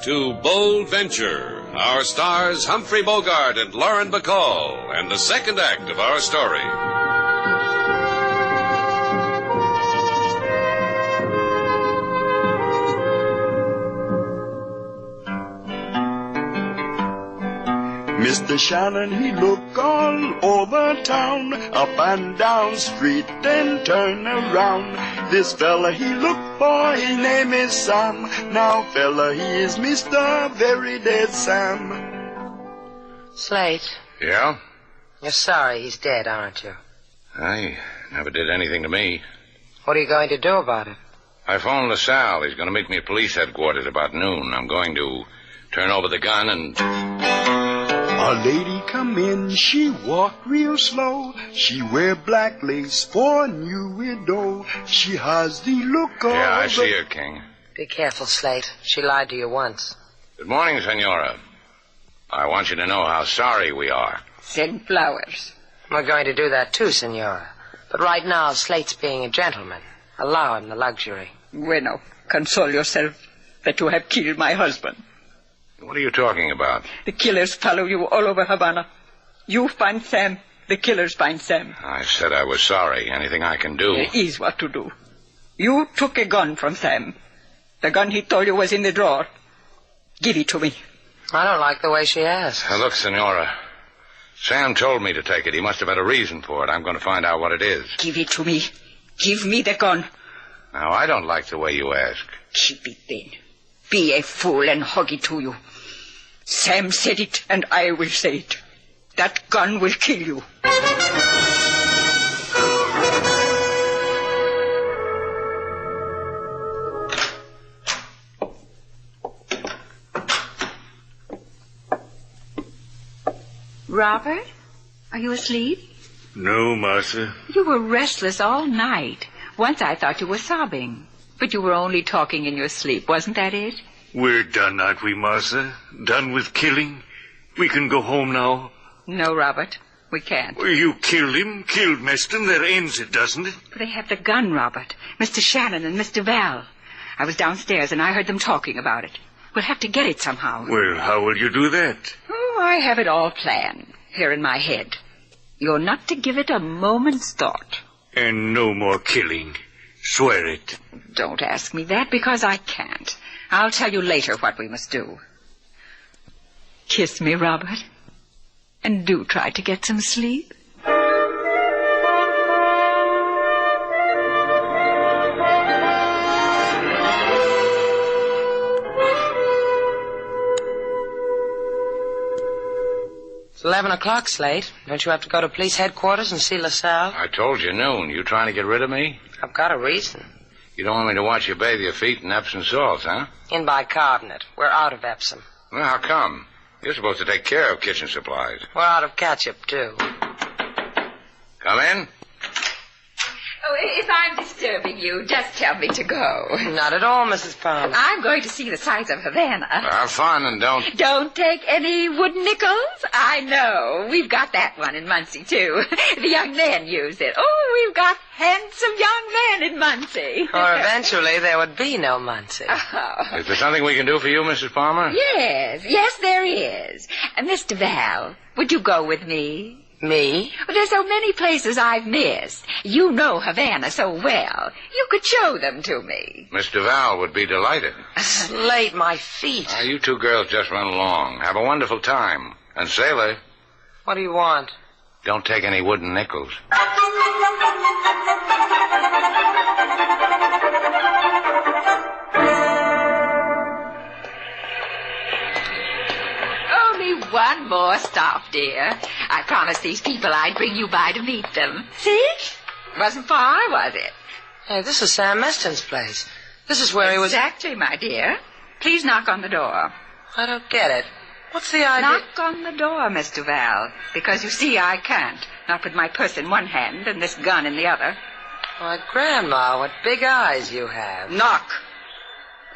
[SPEAKER 24] To Bold Venture, our stars Humphrey Bogart and Lauren Bacall, and the second act of our story.
[SPEAKER 4] Mr. Shannon, he look all over town, up and down street, then turn around. This fella he look for, his name is Sam. Now fella, he is Mr. Very Dead Sam.
[SPEAKER 17] Slate.
[SPEAKER 18] Yeah?
[SPEAKER 17] You're sorry he's dead, aren't you?
[SPEAKER 18] I never did anything to me.
[SPEAKER 17] What are you going to do about it?
[SPEAKER 18] I phoned LaSalle. He's going to meet me at police headquarters about noon. I'm going to turn over the gun and...
[SPEAKER 4] A lady come in, she walk real slow. She wear black lace for a new widow. She has the look of...
[SPEAKER 18] Yeah, I see her, King.
[SPEAKER 17] Be careful, Slate. She lied to you once.
[SPEAKER 18] Good morning, Senora. I want you to know how sorry we are.
[SPEAKER 1] Send flowers.
[SPEAKER 17] We're going to do that too, Senora. But right now, Slate's being a gentleman. Allow him the luxury.
[SPEAKER 1] Bueno, console yourself that you have killed my husband.
[SPEAKER 18] What are you talking about?
[SPEAKER 1] The killers follow you all over Havana. You find Sam. the killers find Sam.
[SPEAKER 18] I said I was sorry. Anything I can do.
[SPEAKER 1] There is what to do. You took a gun from Sam. The gun he told you was in the drawer. Give it to me.
[SPEAKER 17] I don't like the way she asks.
[SPEAKER 18] Look, Senora. Sam told me to take it. He must have had a reason for it. I'm going to find out what it is.
[SPEAKER 1] Give it to me. Give me the gun.
[SPEAKER 18] Now, I don't like the way you ask.
[SPEAKER 1] Keep it then. Be a fool and hug it to you. Sam said it, and I will say it. That gun will kill you. Robert, are you asleep?
[SPEAKER 5] No, Martha.
[SPEAKER 1] You were restless all night. Once I thought you were sobbing. But you were only talking in your sleep, wasn't that it?
[SPEAKER 5] We're done, aren't we, Martha? Done with killing? We can go home now?
[SPEAKER 1] No, Robert, we can't.
[SPEAKER 5] Well, you killed him, killed Meston. That ends it, doesn't it?
[SPEAKER 1] They have the gun, Robert. Mr. Shannon and Mr. Val. I was downstairs and I heard them talking about it. We'll have to get it somehow.
[SPEAKER 5] Well, how will you do that?
[SPEAKER 1] Oh, I have it all planned, here in my head. You're not to give it a moment's thought.
[SPEAKER 5] And no more killing. Swear it.
[SPEAKER 1] Don't ask me that, because I can't. I'll tell you later what we must do. Kiss me, Robert. And do try to get some sleep.
[SPEAKER 17] It's 11 o'clock, Slate. Don't you have to go to police headquarters and see LaSalle?
[SPEAKER 18] I told you noon. You trying to get rid of me?
[SPEAKER 17] I've got a reason.
[SPEAKER 18] You don't want me to watch you bathe your feet in Epsom salts, huh?
[SPEAKER 17] In bicarbonate. We're out of Epsom.
[SPEAKER 18] Well, how come? You're supposed to take care of kitchen supplies.
[SPEAKER 17] We're out of ketchup, too.
[SPEAKER 18] Come in.
[SPEAKER 1] Oh, if I'm disturbing you, just tell me to go.
[SPEAKER 17] Not at all, Mrs. Palmer.
[SPEAKER 1] I'm going to see the sights of Havana.
[SPEAKER 18] Have fun and don't...
[SPEAKER 1] Don't take any wooden nickels? I know. We've got that one in Muncie, too. The young men use it. Oh, we've got handsome young men in Muncie.
[SPEAKER 17] Or eventually there would be no Muncie.
[SPEAKER 1] Oh.
[SPEAKER 18] Is there something we can do for you, Mrs. Palmer?
[SPEAKER 1] Yes, there is. Mr. Val, would you go with me?
[SPEAKER 17] Me?
[SPEAKER 1] Well, there's so many places I've missed. You know Havana so well. You could show them to me.
[SPEAKER 18] Mr. Val would be delighted.
[SPEAKER 17] Slate, my feet.
[SPEAKER 18] You two girls just run along. Have a wonderful time. And sailor...
[SPEAKER 17] What do you want?
[SPEAKER 18] Don't take any wooden nickels.
[SPEAKER 1] Only one more stop, dear. I promised these people I'd bring you by to meet them. See? Wasn't far, was it?
[SPEAKER 17] Hey, this is Sam Meston's place. This is where he was...
[SPEAKER 1] Exactly, my dear. Please knock on the door.
[SPEAKER 17] I don't get it. What's the idea?
[SPEAKER 1] Knock on the door, Mr. Val. Because you see, I can't. Not with my purse in one hand and this gun in the other.
[SPEAKER 17] Why, Grandma, what big eyes you have.
[SPEAKER 1] Knock.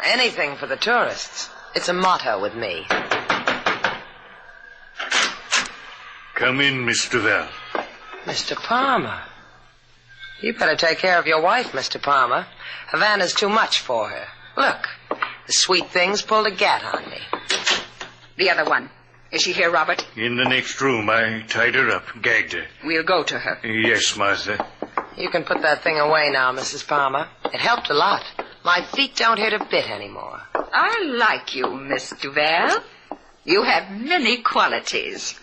[SPEAKER 17] Anything for the tourists. It's a motto with me.
[SPEAKER 5] Come in, Mr. Val.
[SPEAKER 17] Mr. Palmer. You better take care of your wife, Mr. Palmer. Havana's too much for her. Look, the sweet thing's pulled a gat on me.
[SPEAKER 1] The other one. Is she here, Robert?
[SPEAKER 5] In the next room. I tied her up, gagged her.
[SPEAKER 1] We'll go to her.
[SPEAKER 5] Yes, Martha.
[SPEAKER 17] You can put that thing away now, Mrs. Palmer. It helped a lot. My feet don't hurt a bit anymore.
[SPEAKER 1] I like you, Mr. Val. You have many qualities.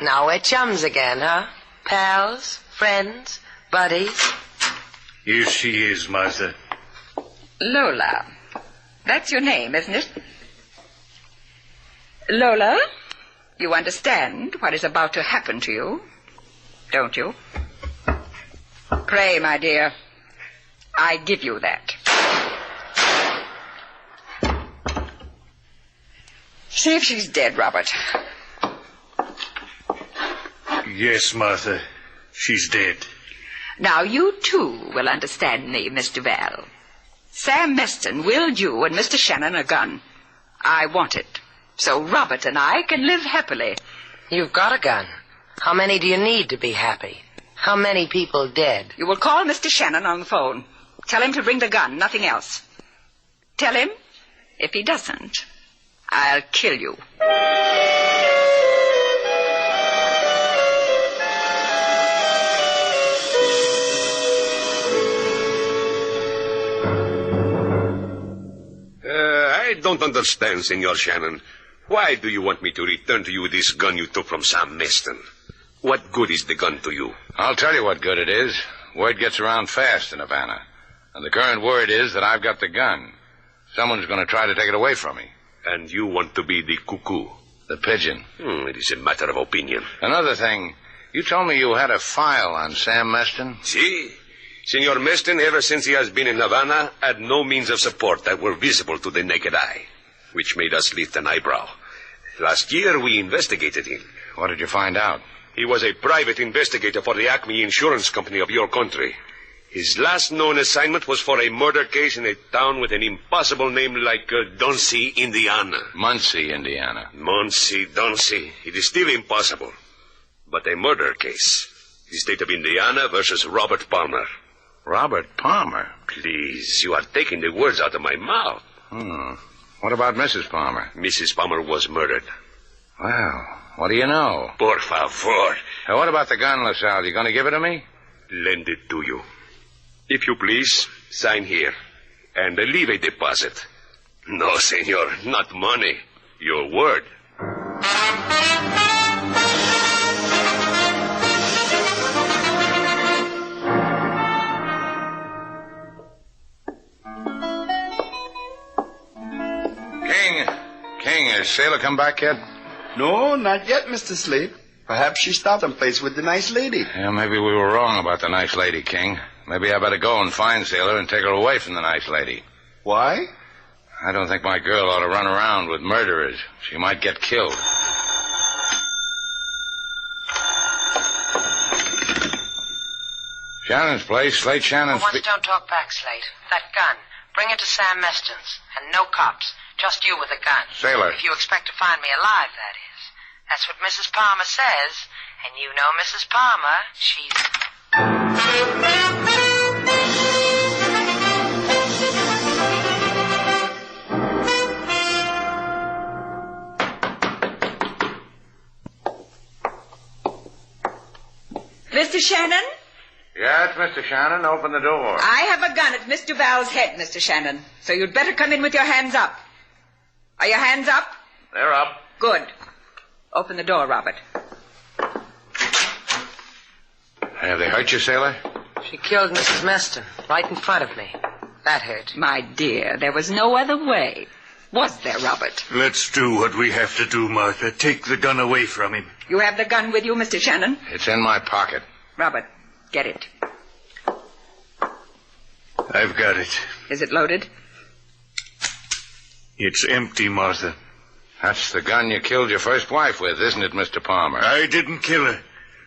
[SPEAKER 17] Now we're chums again, huh? Pals, friends, buddies.
[SPEAKER 5] Here she is, Martha.
[SPEAKER 1] Lola. That's your name, isn't it? Lola, you understand what is about to happen to you, don't you? Pray, my dear. I give you that. See if she's dead, Robert.
[SPEAKER 5] Yes, Martha. She's dead.
[SPEAKER 1] Now, you too will understand me, Mr. Val. Sam Meston willed you and Mr. Shannon a gun. I want it, so Robert and I can live happily.
[SPEAKER 17] You've got a gun. How many do you need to be happy? How many people dead?
[SPEAKER 1] You will call Mr. Shannon on the phone. Tell him to bring the gun, nothing else. Tell him, if he doesn't, I'll kill you.
[SPEAKER 10] don't understand, Senor Shannon. Why do you want me to return to you this gun you took from Sam Meston? What good is the gun to you?
[SPEAKER 18] I'll tell you what good it is. Word gets around fast in Havana. And the current word is that I've got the gun. Someone's going to try to take it away from me.
[SPEAKER 10] And you want to be the cuckoo?
[SPEAKER 18] The pigeon.
[SPEAKER 10] It is a matter of opinion.
[SPEAKER 18] Another thing, you told me you had a file on Sam Meston.
[SPEAKER 10] Si. Senor Meston, ever since he has been in Havana, had no means of support that were visible to the naked eye, which made us lift an eyebrow. Last year, we investigated him.
[SPEAKER 18] What did you find out?
[SPEAKER 10] He was a private investigator for the Acme Insurance Company of your country. His last known assignment was for a murder case in a town with an impossible name like Muncie, Indiana.
[SPEAKER 18] Muncie, Indiana.
[SPEAKER 10] Muncie, Duncie. It is still impossible. But a murder case. The state of Indiana versus Robert Palmer.
[SPEAKER 18] Robert Palmer?
[SPEAKER 10] Please, you are taking the words out of my mouth.
[SPEAKER 18] What about Mrs. Palmer?
[SPEAKER 10] Mrs. Palmer was murdered.
[SPEAKER 18] Well, what do you know?
[SPEAKER 10] Por favor.
[SPEAKER 18] Now, what about the gun, LaSalle? You going to give it to me?
[SPEAKER 10] Lend it to you. If you please, sign here. And leave a deposit. No, senor, not money. Your word.
[SPEAKER 18] King, has Sailor come back yet?
[SPEAKER 4] No, not yet, Mr. Slade. Perhaps she stopped someplace with the nice lady.
[SPEAKER 18] Yeah, maybe we were wrong about the nice lady, King. Maybe I better go and find Sailor and take her away from the nice lady.
[SPEAKER 4] Why?
[SPEAKER 18] I don't think my girl ought to run around with murderers. She might get killed. Shannon's place, Slate Shannon's...
[SPEAKER 17] For once, don't talk back, Slate. That gun. Bring it to Sam Meston's. And no cops. Just you with a gun.
[SPEAKER 18] Sailor.
[SPEAKER 17] If you expect to find me alive, that is. That's what Mrs. Palmer says. And you know Mrs. Palmer. She's...
[SPEAKER 1] Mr. Shannon?
[SPEAKER 18] Yes, Mr. Shannon, open the door.
[SPEAKER 1] I have a gun at Miss Duval's head, Mr. Shannon. So you'd better come in with your hands up. Are your hands up?
[SPEAKER 18] They're up.
[SPEAKER 1] Good. Open the door, Robert.
[SPEAKER 18] Have they hurt you, Sailor?
[SPEAKER 17] She killed Mrs. Meston right in front of me. That hurt.
[SPEAKER 1] My dear, there was no other way. Was there, Robert?
[SPEAKER 5] Let's do what we have to do, Martha. Take the gun away from him.
[SPEAKER 1] You have the gun with you, Mr. Shannon?
[SPEAKER 18] It's in my pocket.
[SPEAKER 1] Robert, get it.
[SPEAKER 5] I've got it.
[SPEAKER 1] Is it loaded?
[SPEAKER 5] It's empty, Martha.
[SPEAKER 18] That's the gun you killed your first wife with, isn't it, Mr. Palmer?
[SPEAKER 5] I didn't kill her.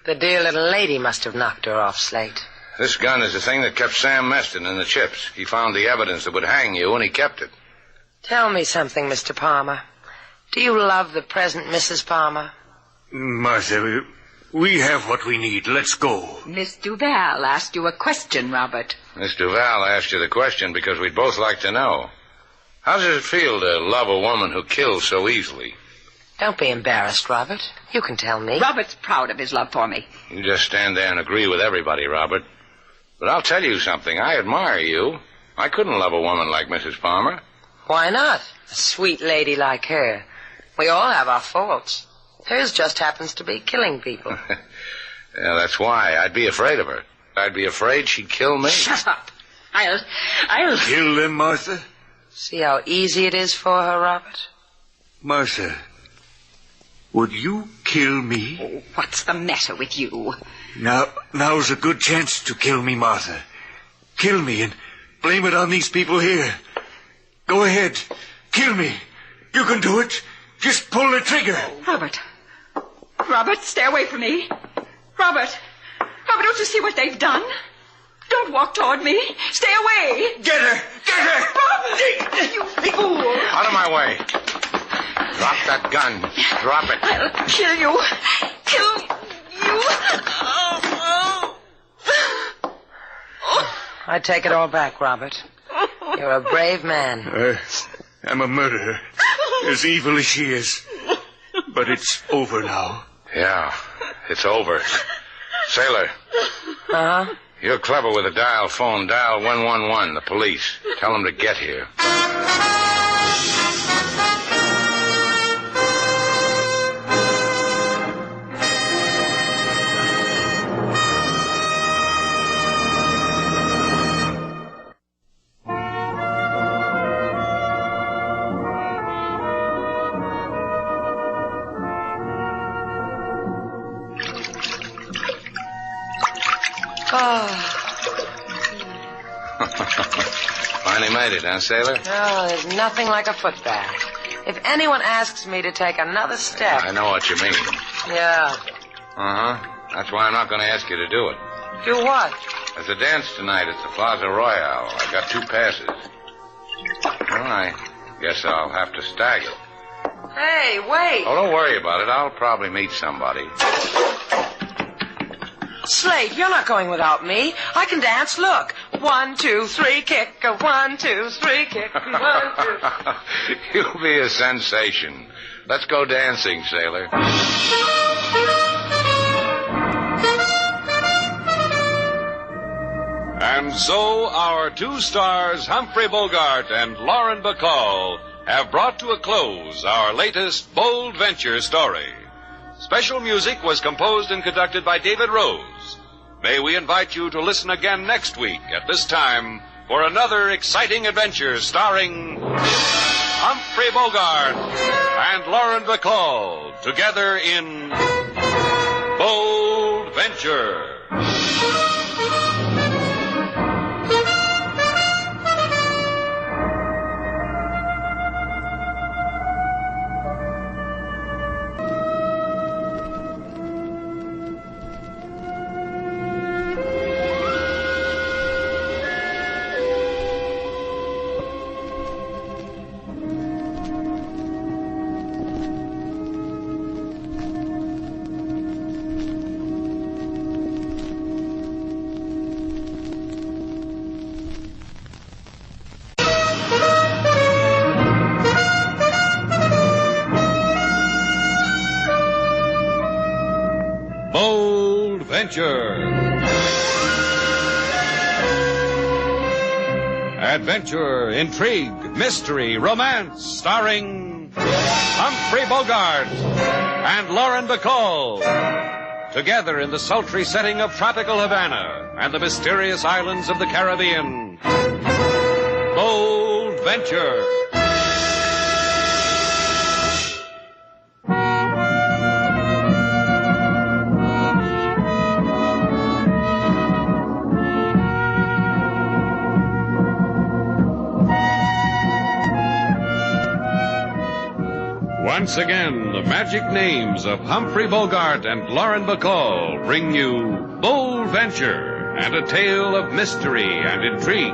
[SPEAKER 17] The dear little lady must have knocked her off, Slate.
[SPEAKER 18] This gun is the thing that kept Sam Meston in the chips. He found the evidence that would hang you, and he kept it.
[SPEAKER 17] Tell me something, Mr. Palmer. Do you love the present Mrs. Palmer?
[SPEAKER 5] Martha, we have what we need. Let's go.
[SPEAKER 1] Miss Duval asked you a question, Robert.
[SPEAKER 18] Miss Duval asked you the question because we'd both like to know. How does it feel to love a woman who kills so easily?
[SPEAKER 17] Don't be embarrassed, Robert. You can tell me.
[SPEAKER 1] Robert's proud of his love for me.
[SPEAKER 18] You just stand there and agree with everybody, Robert. But I'll tell you something. I admire you. I couldn't love a woman like Mrs. Palmer.
[SPEAKER 17] Why not? A sweet lady like her. We all have our faults. Hers just happens to be killing people.
[SPEAKER 18] Yeah, that's why. I'd be afraid of her. I'd be afraid she'd kill me.
[SPEAKER 1] Shut up. I'll...
[SPEAKER 5] Kill them, Martha?
[SPEAKER 17] See how easy it is for her, Robert?
[SPEAKER 5] Martha, would you kill me?
[SPEAKER 1] Oh, what's the matter with you?
[SPEAKER 5] Now's a good chance to kill me, Martha. Kill me and blame it on these people here. Go ahead. Kill me. You can do it. Just pull the trigger.
[SPEAKER 1] Robert. Robert, stay away from me. Robert, don't you see what they've done? Don't walk toward me. Stay away.
[SPEAKER 5] Get her. Get her.
[SPEAKER 1] Robert, you fool.
[SPEAKER 18] Out of my way. Drop that gun. Drop it.
[SPEAKER 1] I'll kill you. Kill you.
[SPEAKER 17] I take it all back, Robert. You're a brave man.
[SPEAKER 5] I'm a murderer. As evil as she is. But it's over now.
[SPEAKER 18] Yeah, it's over. Sailor.
[SPEAKER 17] Uh-huh.
[SPEAKER 18] You're clever with a dial phone. Dial 111, the police. Tell them to get here. Finally made it, huh, sailor?
[SPEAKER 17] No, there's nothing like a foot bath. If anyone asks me to take another step...
[SPEAKER 18] I know what you mean.
[SPEAKER 17] Yeah.
[SPEAKER 18] Uh-huh. That's why I'm not going to ask you to do it.
[SPEAKER 17] Do what?
[SPEAKER 18] There's a dance tonight at the Plaza Royale. I got 2 passes. Well, I guess I'll have to stagger.
[SPEAKER 17] Hey, wait.
[SPEAKER 18] Oh, don't worry about it. I'll probably meet somebody.
[SPEAKER 17] Slate, you're not going without me. I can dance. Look. 1, 2, 3, kick. 1, 2, 3, kick. 1, 2.
[SPEAKER 18] You'll be a sensation. Let's go dancing, sailor.
[SPEAKER 24] And so our 2 stars, Humphrey Bogart and Lauren Bacall, have brought to a close our latest bold venture story. Special music was composed and conducted by David Rose. May we invite you to listen again next week at this time for another exciting adventure starring Humphrey Bogart and Lauren Bacall together in Bold Venture. Bold Venture. Adventure, intrigue, mystery, romance, starring Humphrey Bogart and Lauren Bacall. Together in the sultry setting of tropical Havana and the mysterious islands of the Caribbean. Bold Venture. Once again, the magic names of Humphrey Bogart and Lauren Bacall bring you Bold Venture and a tale of mystery and intrigue.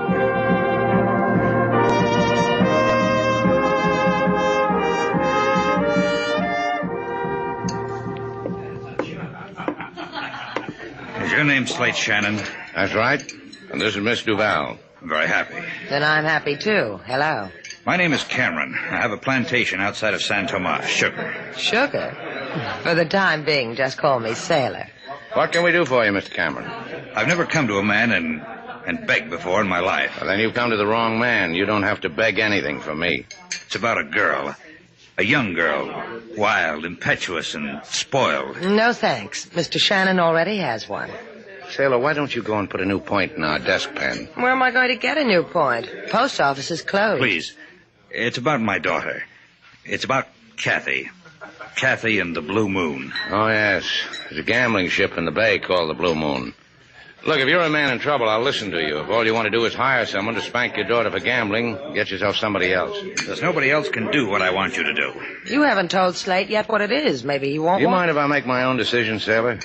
[SPEAKER 14] Is your name Slate Shannon?
[SPEAKER 18] That's right. And this is Miss Duval.
[SPEAKER 14] I'm very happy.
[SPEAKER 17] Then I'm happy, too. Hello.
[SPEAKER 14] My name is Cameron. I have a plantation outside of San Tomas. Sugar.
[SPEAKER 17] Sugar? For the time being, just call me Sailor.
[SPEAKER 18] What can we do for you, Mr. Cameron?
[SPEAKER 14] I've never come to a man and begged before in my life.
[SPEAKER 18] Well, then you've come to the wrong man. You don't have to beg anything from me.
[SPEAKER 14] It's about a girl. A young girl. Wild, impetuous, and spoiled.
[SPEAKER 17] No thanks. Mr. Shannon already has one.
[SPEAKER 18] Sailor, why don't you go and put a new point in our desk pen?
[SPEAKER 17] Where am I going to get a new point? Post office is closed.
[SPEAKER 14] Please. It's about my daughter. It's about Kathy. Kathy and the Blue Moon.
[SPEAKER 18] Oh, yes. There's a gambling ship in the bay called the Blue Moon. Look, if you're a man in trouble, I'll listen to you. If all you want to do is hire someone to spank your daughter for gambling, get yourself somebody else.
[SPEAKER 14] There's nobody else can do what I want you to do.
[SPEAKER 17] You haven't told Slate yet what it is. Maybe he won't.
[SPEAKER 18] Do you mind if I make my own decision, Sailor?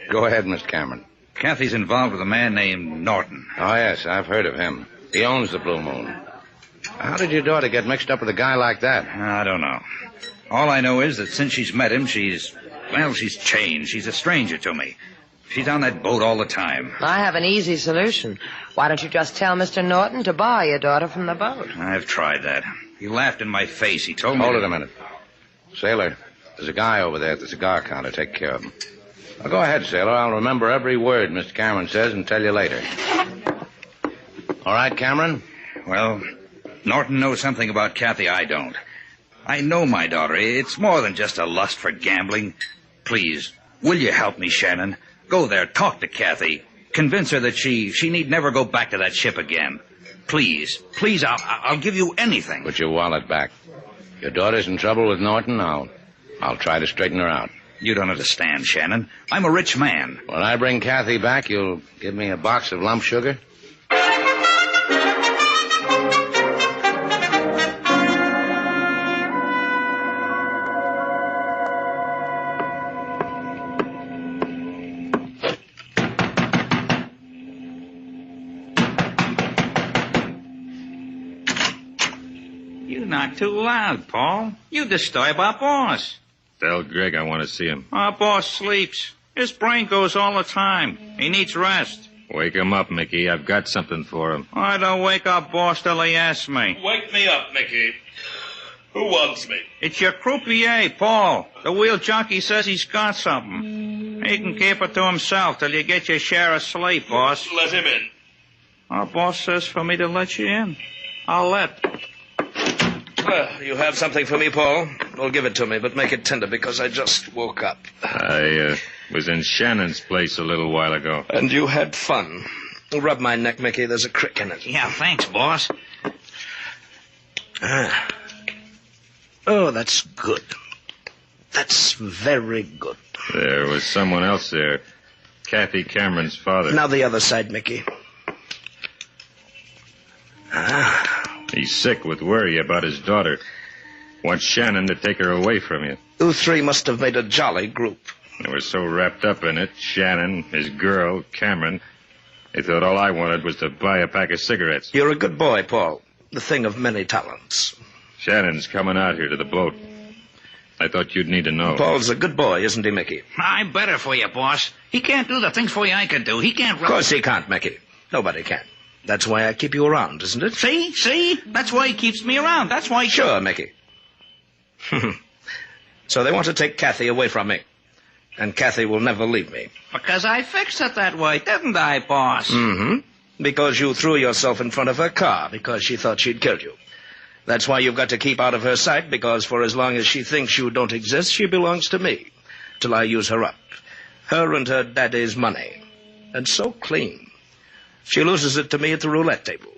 [SPEAKER 18] Go ahead, Mr. Cameron.
[SPEAKER 14] Kathy's involved with a man named Norton.
[SPEAKER 18] Oh, yes, I've heard of him. He owns the Blue Moon. How did your daughter get mixed up with a guy like that?
[SPEAKER 14] I don't know. All I know is that since she's met him, she's changed. She's a stranger to me. She's on that boat all the time.
[SPEAKER 17] I have an easy solution. Why don't you just tell Mr. Norton to buy your daughter from the boat?
[SPEAKER 14] I've tried that. He laughed in my face. He told me...
[SPEAKER 18] Hold it a minute. Sailor, there's a guy over there at the cigar counter. Take care of him. Well, go ahead, Sailor. I'll remember every word Mr. Cameron says and tell you later. All right, Cameron?
[SPEAKER 14] Well, Norton knows something about Kathy I don't. I know my daughter. It's more than just a lust for gambling. Please, will you help me, Shannon? Go there, talk to Kathy. Convince her that she need never go back to that ship again. Please, I'll give you anything.
[SPEAKER 18] Put your wallet back. Your daughter's in trouble with Norton. I'll try to straighten her out.
[SPEAKER 14] You don't understand, Shannon. I'm a rich man.
[SPEAKER 18] When I bring Kathy back, you'll give me a box of lump sugar?
[SPEAKER 14] You're not too loud, Paul. You disturb our boss.
[SPEAKER 23] Tell Greg I want to see him.
[SPEAKER 14] Our boss sleeps. His brain goes all the time. He needs rest.
[SPEAKER 23] Wake him up, Mickey. I've got something for him.
[SPEAKER 14] I don't wake up boss till he asks me.
[SPEAKER 6] Wake me up, Mickey. Who wants me?
[SPEAKER 14] It's your croupier, Paul. The wheel junkie says he's got something. He can keep it to himself till you get your share of sleep, boss.
[SPEAKER 6] Let him in.
[SPEAKER 14] Our boss says for me to let you in. I'll let.
[SPEAKER 6] You have something for me, Paul? Well, give it to me, but make it tender because I just woke up.
[SPEAKER 23] I was in Shannon's place a little while ago.
[SPEAKER 6] And you had fun. Rub my neck, Mickey. There's a crick in it.
[SPEAKER 14] Yeah, thanks, boss.
[SPEAKER 6] Oh, that's good. That's very good.
[SPEAKER 23] There was someone else there. Kathy Cameron's father.
[SPEAKER 6] Now the other side, Mickey.
[SPEAKER 23] He's sick with worry about his daughter. Wants Shannon to take her away from you.
[SPEAKER 6] You three must have made a jolly group.
[SPEAKER 23] They were so wrapped up in it, Shannon, his girl, Cameron, they thought all I wanted was to buy a pack of cigarettes.
[SPEAKER 6] You're a good boy, Paul. The thing of many talents.
[SPEAKER 23] Shannon's coming out here to the boat. I thought you'd need to know.
[SPEAKER 6] Paul's a good boy, isn't he, Mickey?
[SPEAKER 14] I'm better for you, boss. He can't do the things for you I can do. He can't...
[SPEAKER 6] Of course he can't, Mickey. Nobody can. That's why I keep you around, isn't it?
[SPEAKER 14] See? That's why he keeps me around. That's why...
[SPEAKER 6] Sure, Mickey. So they want to take Kathy away from me. And Kathy will never leave me.
[SPEAKER 14] Because I fixed it that way, didn't I, boss?
[SPEAKER 6] Mm-hmm. Because you threw yourself in front of her car because she thought she'd killed you. That's why you've got to keep out of her sight, because for as long as she thinks you don't exist, she belongs to me. Till I use her up. Her and her daddy's money. And so clean. She loses it to me at the roulette table.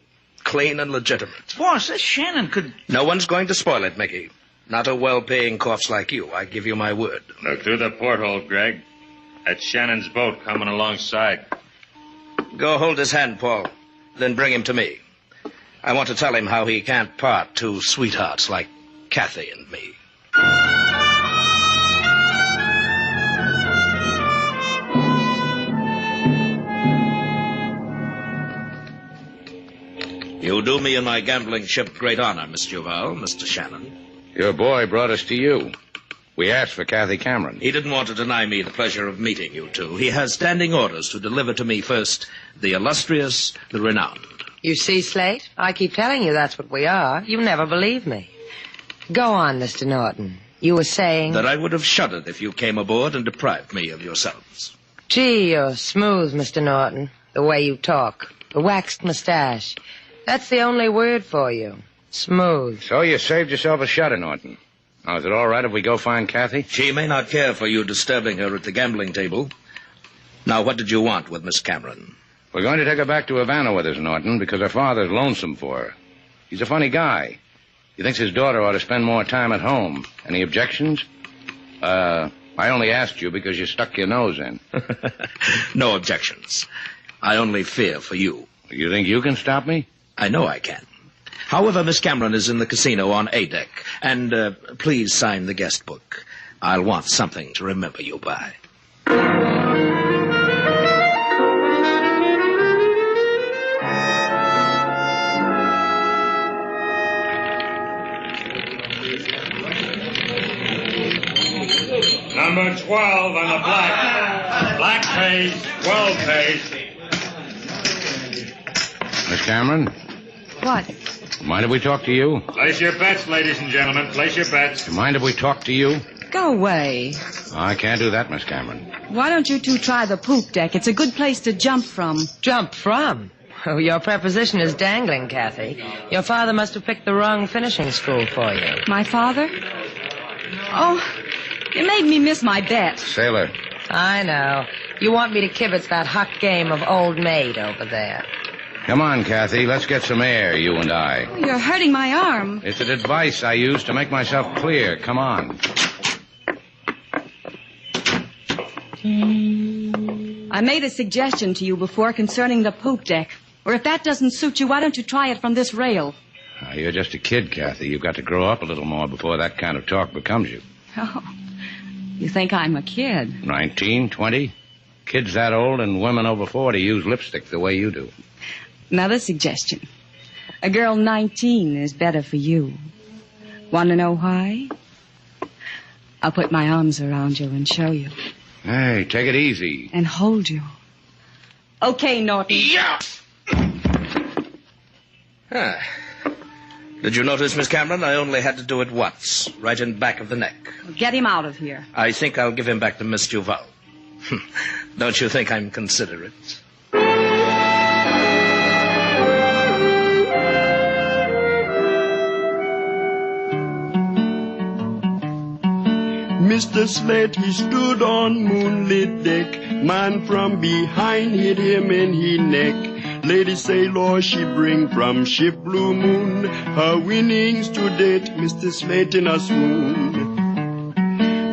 [SPEAKER 6] Clean and legitimate.
[SPEAKER 14] Boss, this Shannon could...
[SPEAKER 6] No one's going to spoil it, Mickey. Not a well-paying corpse like you. I give you my word.
[SPEAKER 23] Look through the porthole, Greg. That's Shannon's boat coming alongside.
[SPEAKER 6] Go hold his hand, Paul. Then bring him to me. I want to tell him how he can't part two sweethearts like Kathy and me. You do me and my gambling ship great honor, Miss Duval, Mr. Shannon.
[SPEAKER 18] Your boy brought us to you. We asked for Kathy Cameron.
[SPEAKER 6] He didn't want to deny me the pleasure of meeting you two. He has standing orders to deliver to me first the illustrious, the renowned.
[SPEAKER 17] You see, Slate? I keep telling you that's what we are. You never believe me. Go on, Mr. Norton. You were saying...
[SPEAKER 6] That I would have shuddered if you came aboard and deprived me of yourselves.
[SPEAKER 17] Gee, you're smooth, Mr. Norton. The way you talk. The waxed mustache. That's the only word for you. Smooth.
[SPEAKER 18] So you saved yourself a shudder, Norton. Now, is it all right if we go find Kathy?
[SPEAKER 6] She may not care for you disturbing her at the gambling table. Now, what did you want with Miss Cameron?
[SPEAKER 18] We're going to take her back to Havana with us, Norton, because her father's lonesome for her. He's a funny guy. He thinks his daughter ought to spend more time at home. Any objections? I only asked you because you stuck your nose in.
[SPEAKER 6] No objections. I only fear for you.
[SPEAKER 18] You think you can stop me?
[SPEAKER 6] I know I can. However, Miss Cameron is in the casino on A deck. And please sign the guest book. I'll want something to remember you by.
[SPEAKER 8] Number 12 on the black. Black pays, 12 pays.
[SPEAKER 18] Miss Cameron?
[SPEAKER 2] What?
[SPEAKER 18] Mind if we talk to you?
[SPEAKER 8] Place your bets, ladies and gentlemen. Place your bets.
[SPEAKER 18] Mind if we talk to you?
[SPEAKER 2] Go away.
[SPEAKER 18] I can't do that, Miss Cameron.
[SPEAKER 2] Why don't you two try the poop deck? It's a good place to jump from.
[SPEAKER 17] Jump from? Oh, your preposition is dangling, Kathy. Your father must have picked the wrong finishing school for you.
[SPEAKER 2] My father? Oh, you made me miss my bet.
[SPEAKER 18] Sailor.
[SPEAKER 17] I know. You want me to kibitz that hot game of old maid over there.
[SPEAKER 18] Come on, Kathy. Let's get some air, you and I.
[SPEAKER 2] You're hurting my arm.
[SPEAKER 18] It's a device I use to make myself clear. Come on.
[SPEAKER 2] I made a suggestion to you before concerning the poop deck. Or if that doesn't suit you, why don't you try it from this rail?
[SPEAKER 18] You're just a kid, Kathy. You've got to grow up a little more before that kind of talk becomes you.
[SPEAKER 2] Oh, you think I'm a kid?
[SPEAKER 18] 19, 20. Kids that old and women over 40 use lipstick the way you do.
[SPEAKER 2] Another suggestion. A girl 19 is better for you. Want to know why? I'll put my arms around you and show you.
[SPEAKER 18] Hey, take it easy.
[SPEAKER 2] And hold you. Okay, Norton.
[SPEAKER 6] Yeah!
[SPEAKER 11] Ah. Did you notice, Miss Cameron? I only had to do it once, right in back of the neck.
[SPEAKER 2] Get him out of here.
[SPEAKER 11] I think I'll give him back to Miss Duval. Don't you think I'm considerate?
[SPEAKER 4] Mr. Slate, he stood on moonlit deck. Man from behind hit him in he neck. Lady Sailor, she bring from ship Blue Moon her winnings to date, Mr. Slate in a swoon.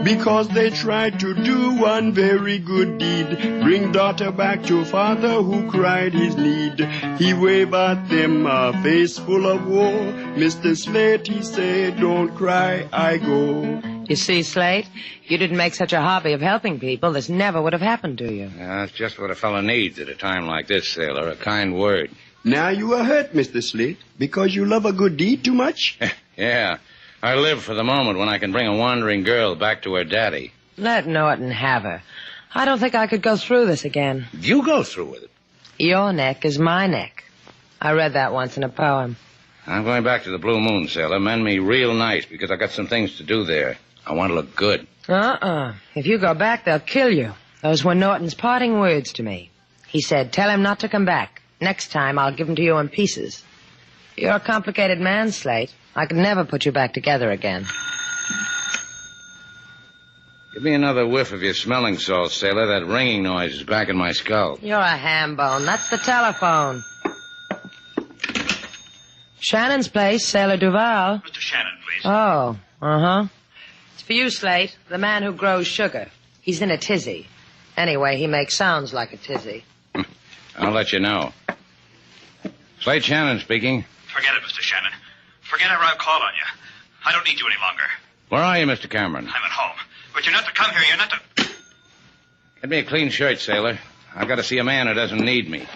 [SPEAKER 4] Because they tried to do one very good deed, bring daughter back to father who cried his need. He waved at them a face full of woe. Mr. Slate, he said, don't cry, I go.
[SPEAKER 17] You see, Slate, you didn't make such a hobby of helping people, this never would have happened to you.
[SPEAKER 18] Yeah, that's just what a fellow needs at a time like this, sailor. A kind word.
[SPEAKER 4] Now you are hurt, Mr. Slate, because you love a good deed too much?
[SPEAKER 18] Yeah. I live for the moment when I can bring a wandering girl back to her daddy.
[SPEAKER 17] Let Norton have her. I don't think I could go through this again.
[SPEAKER 18] You go through with it.
[SPEAKER 17] Your neck is my neck. I read that once in a poem.
[SPEAKER 18] I'm going back to the Blue Moon, sailor. Mend me real nice because I got some things to do there. I want to look good.
[SPEAKER 17] If you go back, they'll kill you. Those were Norton's parting words to me. He said, tell him not to come back. Next time, I'll give him to you in pieces. You're a complicated man, Slate. I could never put you back together again.
[SPEAKER 18] Give me another whiff of your smelling salts, sailor. That ringing noise is back in my skull.
[SPEAKER 17] You're a ham bone. That's the telephone. Shannon's place, Sailor Duval.
[SPEAKER 14] Mr. Shannon, please.
[SPEAKER 17] Oh, uh-huh. It's for you, Slate, the man who grows sugar. He's in a tizzy. Anyway, he makes sounds like a tizzy.
[SPEAKER 18] I'll let you know. Slate Shannon speaking.
[SPEAKER 14] Forget it, Mr. Shannon. Forget ever I've called on you. I don't need you any longer.
[SPEAKER 18] Where are you, Mr. Cameron?
[SPEAKER 14] I'm at home. But you're not to come here. You're not to...
[SPEAKER 18] Get me a clean shirt, sailor. I've got to see a man who doesn't need me.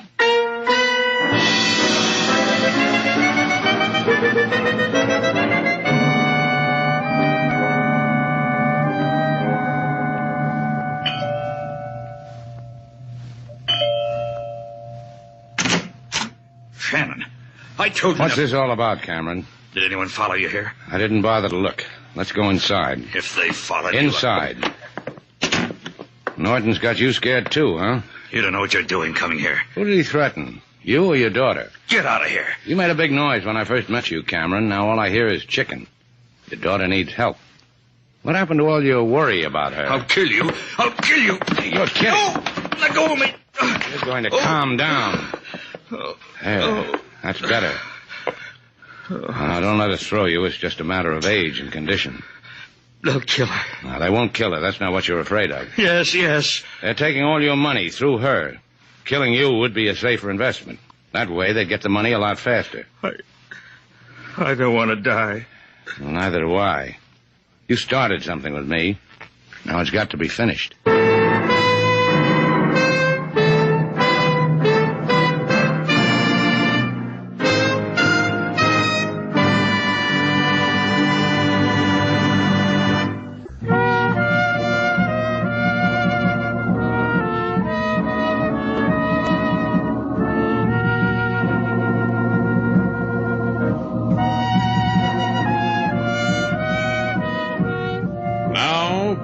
[SPEAKER 14] Shannon, I told you...
[SPEAKER 18] What's this all about, Cameron?
[SPEAKER 14] Did anyone follow you here?
[SPEAKER 18] I didn't bother to look. Let's go inside.
[SPEAKER 14] If they followed you...
[SPEAKER 18] Inside. Norton's got you scared too, huh?
[SPEAKER 14] You don't know what you're doing coming here.
[SPEAKER 18] Who did he threaten? You or your daughter?
[SPEAKER 14] Get out of here.
[SPEAKER 18] You made a big noise when I first met you, Cameron. Now all I hear is chicken. Your daughter needs help. What happened to all your worry about her?
[SPEAKER 14] I'll kill you. I'll kill you.
[SPEAKER 18] You're kidding.
[SPEAKER 14] No! Let go of me.
[SPEAKER 18] You're going to calm down. There. That's better. Now, don't let us throw you. It's just a matter of age and condition.
[SPEAKER 14] They'll kill her.
[SPEAKER 18] Now, they won't kill her. That's not what you're afraid of.
[SPEAKER 14] Yes, yes.
[SPEAKER 18] They're taking all your money through her. Killing you would be a safer investment. That way, they'd get the money a lot faster.
[SPEAKER 14] I don't want to die.
[SPEAKER 18] Well, neither do I. You started something with me. Now it's got to be finished.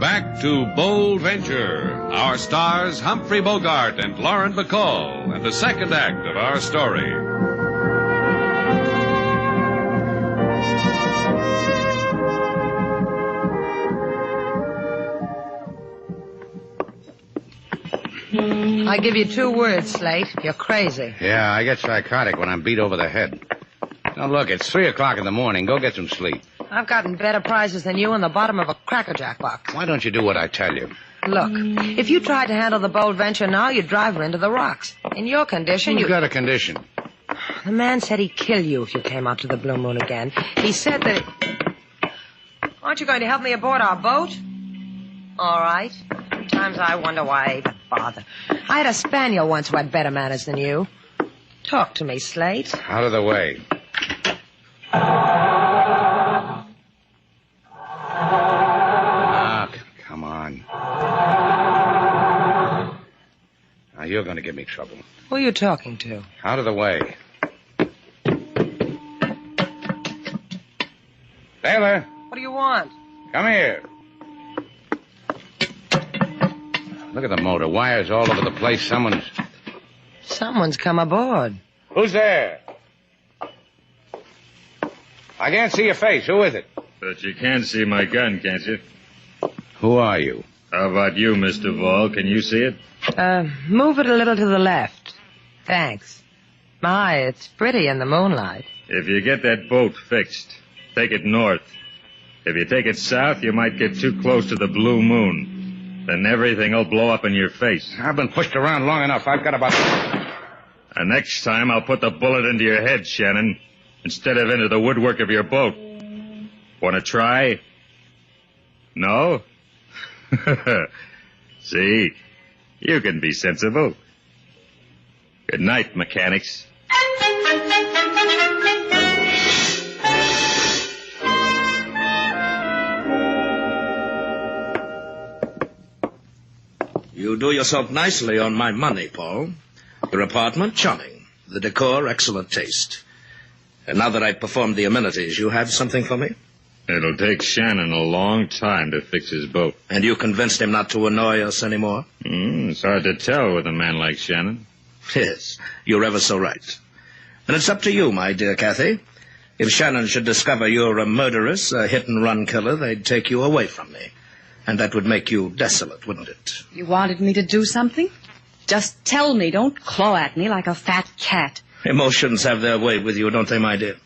[SPEAKER 24] Back to Bold Venture. Our stars Humphrey Bogart and Lauren Bacall, and the second act of our story.
[SPEAKER 17] I give you 2 words, Slate. You're crazy.
[SPEAKER 18] Yeah, I get psychotic when I'm beat over the head. Now, look, it's 3 o'clock in the morning. Go get some sleep.
[SPEAKER 17] I've gotten better prizes than you in the bottom of a Cracker Jack box.
[SPEAKER 18] Why don't you do what I tell you?
[SPEAKER 17] Look, if you tried to handle the Bold Venture now, you'd drive her into the rocks. In your condition,
[SPEAKER 18] Who's got a condition?
[SPEAKER 17] The man said he'd kill you if you came out to the Blue Moon again. He said that... Aren't you going to help me aboard our boat? All right. Sometimes I wonder why I even bother. I had a spaniel once who had better manners than you. Talk to me, Slate.
[SPEAKER 18] Out of the way. to give me trouble.
[SPEAKER 17] Who are you talking to?
[SPEAKER 18] Out of the way. Sailor,
[SPEAKER 17] What do you want?
[SPEAKER 18] come here. Look at the motor. Wires all over the place.
[SPEAKER 17] Someone's come aboard.
[SPEAKER 18] Who's there? I can't see your face. Who is it?
[SPEAKER 8] But you can see my gun, can't you?
[SPEAKER 18] Who are you?
[SPEAKER 8] How about you, Mr. Vall? Can you see it?
[SPEAKER 17] Move it a little to the left. Thanks. My, it's pretty in the moonlight.
[SPEAKER 8] If you get that boat fixed, take it north. If you take it south, you might get too close to the blue moon. Then everything will blow up in your face.
[SPEAKER 18] I've been pushed around long enough. I've got about...
[SPEAKER 8] And next time, I'll put the bullet into your head, Shannon, instead of into the woodwork of your boat. Want to try? No? See? You can be sensible. Good night, mechanics.
[SPEAKER 11] You do yourself nicely on my money, Paul. Your apartment, charming. The decor, excellent taste. And now that I've performed the amenities, you have something for me?
[SPEAKER 8] It'll take Shannon a long time to fix his boat.
[SPEAKER 11] And you convinced him not to annoy us anymore?
[SPEAKER 8] It's hard to tell with a man like Shannon.
[SPEAKER 11] Yes, you're ever so right. And it's up to you, my dear Kathy. If Shannon should discover you're a murderess, a hit-and-run killer, they'd take you away from me. And that would make you desolate, wouldn't it?
[SPEAKER 2] You wanted me to do something? Just tell me. Don't claw at me like a fat cat.
[SPEAKER 11] Emotions have their way with you, don't they, my dear?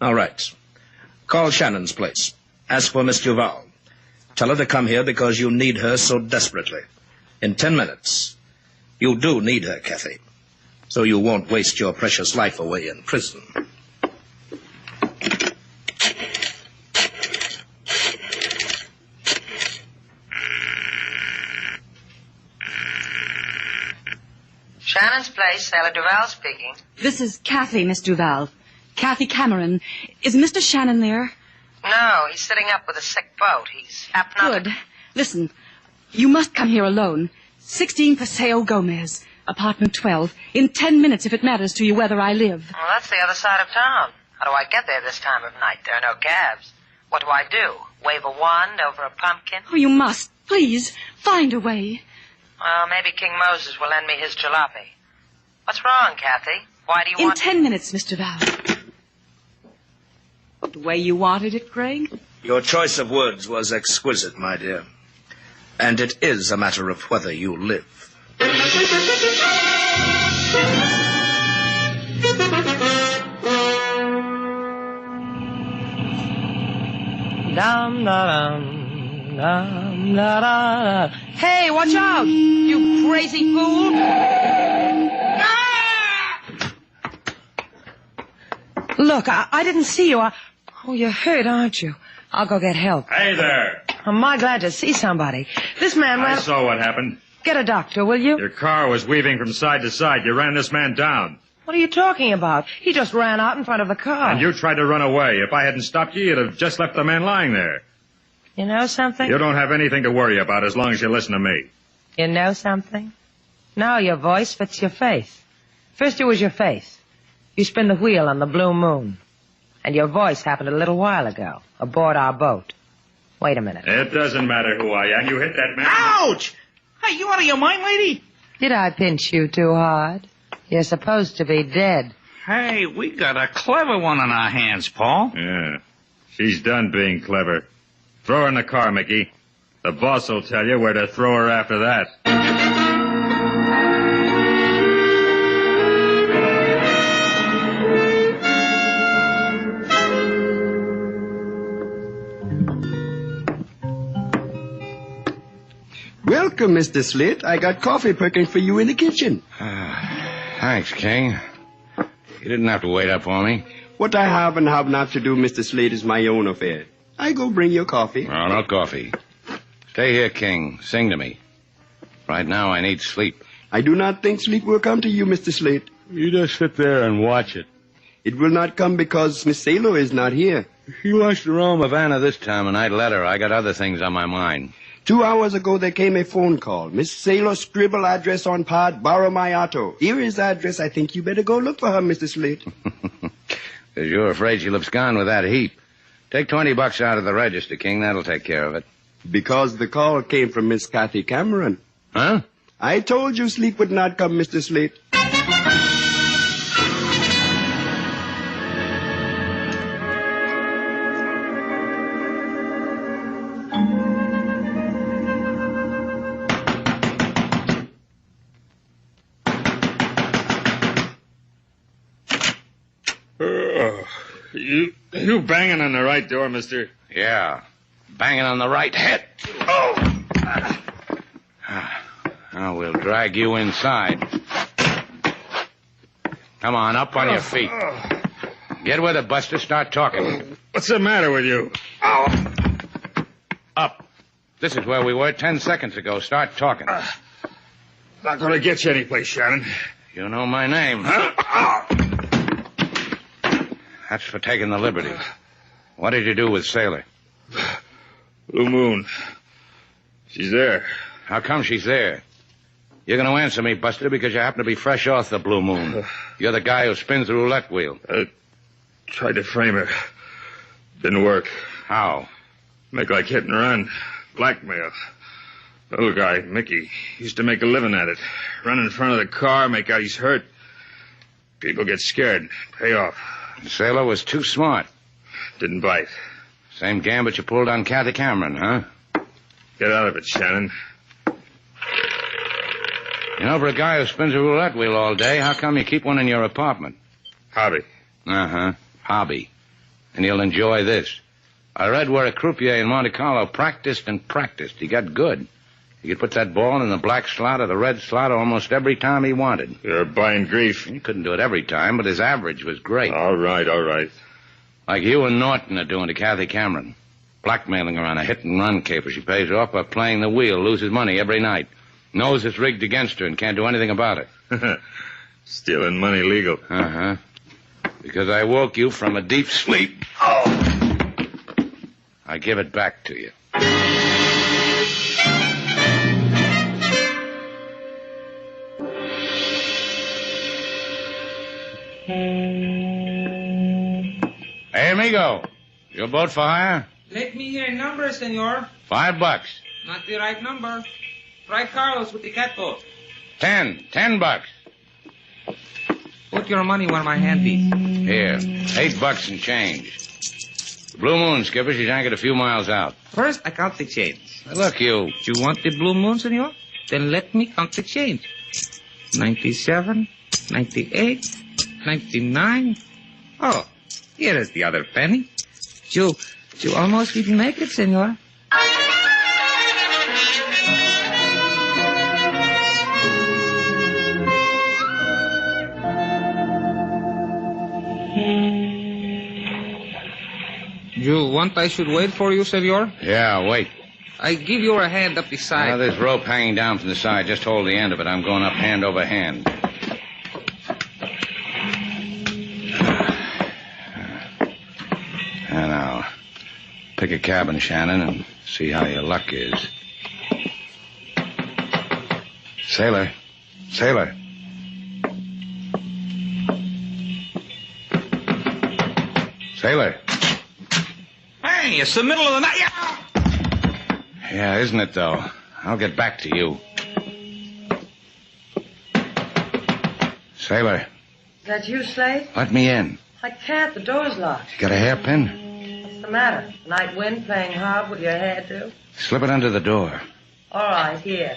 [SPEAKER 11] All right. Call Shannon's place. Ask for Miss Duval. Tell her to come here because you need her so desperately. In 10 minutes. You do need her, Kathy. So you won't waste your precious life away in prison.
[SPEAKER 17] Shannon's place, Sailor Duval speaking.
[SPEAKER 2] This is Kathy, Miss Duval. Kathy Cameron. Is Mr. Shannon there?
[SPEAKER 17] No, he's sitting up with a sick boat. He's hypnotic.
[SPEAKER 2] Good. Listen, you must come here alone. 16 Paseo Gomez, apartment 12. In 10 minutes, if it matters to you whether I live.
[SPEAKER 17] Well, that's the other side of town. How do I get there this time of night? There are no cabs. What do I do? Wave a wand over a pumpkin?
[SPEAKER 2] Oh, you must. Please, find a way.
[SPEAKER 17] Well, maybe King Moses will lend me his jalopy. What's wrong, Kathy? Why do you want...
[SPEAKER 2] In 10 minutes, Mr. Val. The way you wanted it, Greg?
[SPEAKER 11] Your choice of words was exquisite, my dear. And it is a matter of whether you live.
[SPEAKER 17] Dum da dum dum da da. Hey, watch out! You crazy fool! Look, I didn't see you. Oh, you're hurt, aren't you? I'll go get help.
[SPEAKER 8] Hey there.
[SPEAKER 17] I'm my glad to see somebody. This man ran...
[SPEAKER 8] I saw what happened.
[SPEAKER 17] Get a doctor, will you?
[SPEAKER 8] Your car was weaving from side to side. You ran this man down.
[SPEAKER 17] What are you talking about? He just ran out in front of the car.
[SPEAKER 8] And you tried to run away. If I hadn't stopped you, you'd have just left the man lying there.
[SPEAKER 17] You know something?
[SPEAKER 8] You don't have anything to worry about as long as you listen to me.
[SPEAKER 17] You know something? Now your voice fits your face. First it was your face. You spin the wheel on the blue moon. And your voice happened a little while ago, aboard our boat. Wait a minute.
[SPEAKER 8] It doesn't matter who I am. You hit that man.
[SPEAKER 3] Ouch! Hey, you out of your mind, lady?
[SPEAKER 17] Did I pinch you too hard? You're supposed to be dead.
[SPEAKER 3] Hey, we got a clever one on our hands, Paul.
[SPEAKER 8] Yeah. She's done being clever. Throw her in the car, Mickey. The boss will tell you where to throw her after that.
[SPEAKER 16] Welcome, Mr. Slate. I got coffee perking for you in the kitchen.
[SPEAKER 18] Thanks, King. You didn't have to wait up for me.
[SPEAKER 16] What I have and have not to do, Mr. Slate, is my own affair. I go bring your coffee.
[SPEAKER 18] No, no coffee. Stay here, King. Sing to me. Right now, I need sleep.
[SPEAKER 16] I do not think sleep will come to you, Mr. Slate.
[SPEAKER 19] You just sit there and watch it.
[SPEAKER 16] It will not come because Miss Sailor is not here.
[SPEAKER 18] She wants to roam Havana this time, and I'd let her. I got other things on my mind.
[SPEAKER 16] 2 hours ago, there came a phone call. Miss Sailor scribble address on pod, borrow my auto. Here is address. I think you better go look for her, Mr. Slate.
[SPEAKER 18] Because you're afraid she'll abscond with that heap. Take $20 out of the register, King. That'll take care of it.
[SPEAKER 16] Because the call came from Miss Kathy Cameron.
[SPEAKER 18] Huh?
[SPEAKER 16] I told you sleep would not come, Mr. Slate.
[SPEAKER 8] You banging on the right door, mister?
[SPEAKER 18] Yeah. Banging on the right head. Oh! Now we'll drag you inside. Come on, up on your feet. Get with it, Buster. Start talking.
[SPEAKER 8] What's the matter with you?
[SPEAKER 18] Up. This is where we were 10 seconds ago. Start talking.
[SPEAKER 8] Not gonna get you anyplace, Shannon.
[SPEAKER 18] You know my name. That's for taking the liberty. What did you do with Sailor?
[SPEAKER 8] Blue Moon. She's there.
[SPEAKER 18] How come she's there? You're going to answer me, Buster, because you happen to be fresh off the Blue Moon. You're the guy who spins the roulette wheel.
[SPEAKER 8] I tried to frame her. Didn't work.
[SPEAKER 18] How?
[SPEAKER 8] Make like hit and run. Blackmail. The little guy, Mickey, used to make a living at it. Run in front of the car, make out he's hurt. People get scared. Pay off.
[SPEAKER 18] Sailor was too smart.
[SPEAKER 8] Didn't bite.
[SPEAKER 18] Same gambit you pulled on Kathy Cameron, huh?
[SPEAKER 8] Get out of it, Shannon.
[SPEAKER 18] You know, for a guy who spins a roulette wheel all day, how come you keep one in your apartment?
[SPEAKER 8] Hobby.
[SPEAKER 18] Uh-huh. Hobby. And you'll enjoy this. I read where a croupier in Monte Carlo practiced and practiced. He got good. He could put that ball in the black slot or the red slot almost every time he wanted.
[SPEAKER 8] You're buying grief.
[SPEAKER 18] He couldn't do it every time, but his average was great.
[SPEAKER 8] All right.
[SPEAKER 18] Like you and Norton are doing to Kathy Cameron. Blackmailing her on a hit-and-run caper. She pays off by playing the wheel, loses money every night. Knows it's rigged against her and can't do anything about it.
[SPEAKER 8] Stealing money legal.
[SPEAKER 18] Uh-huh. Because I woke you from a deep sleep. Oh! I give it back to you. Hey, amigo. Your boat for hire?
[SPEAKER 12] Let me hear a number, senor.
[SPEAKER 18] $5.
[SPEAKER 12] Not the right number. Try Carlos with the catboat.
[SPEAKER 18] $10.
[SPEAKER 12] Put your money where my hand is.
[SPEAKER 18] Here, $8 and change. The Blue Moon, skipper. She's anchored a few miles out.
[SPEAKER 12] First, I count the change.
[SPEAKER 18] Look, you.
[SPEAKER 12] You want the Blue Moon, senor? Then let me count the change. 97, 98, 99. Oh, here is the other penny. You almost didn't make it, senor. You want I should wait for you, senor?
[SPEAKER 18] Yeah, wait.
[SPEAKER 12] I give you a hand up the side.
[SPEAKER 18] Now, there's rope hanging down from the side. Just hold the end of it. I'm going up hand over hand. And now, pick a cabin, Shannon, and see how your luck is. Sailor. Sailor. Sailor.
[SPEAKER 12] Hey, it's the middle of the night.
[SPEAKER 18] Yeah, isn't it, though? I'll get back to you. Sailor,
[SPEAKER 20] Is that you, Slade?
[SPEAKER 18] let me in.
[SPEAKER 20] I can't. The door's locked.
[SPEAKER 18] You got a hairpin?
[SPEAKER 20] What's the matter? Night wind playing hard with your hair, too?
[SPEAKER 18] Slip it under the door.
[SPEAKER 20] All right, here.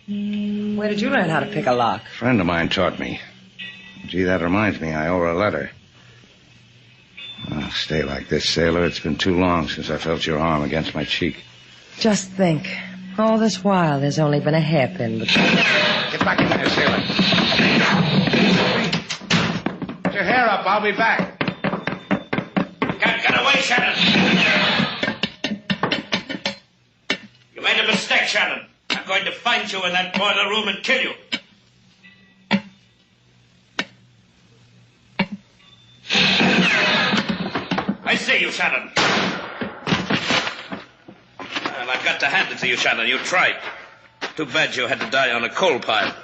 [SPEAKER 20] Where did you learn how to pick a lock?
[SPEAKER 18] A friend of mine taught me. Gee, that reminds me, I owe her a letter. Oh, stay like this, Sailor. It's been too long since I felt your arm against my cheek.
[SPEAKER 20] Just think. All this while, there's only been a hairpin between.
[SPEAKER 18] Get back in there, Sailor. Put your hair up. I'll be back.
[SPEAKER 11] Get away, Shannon. You made a mistake, Shannon. I'm going to find you in that boiler room and kill you. I see you, Shannon. And I've got to hand it to you, Shannon. You tried. Too bad you had to die on a coal pile.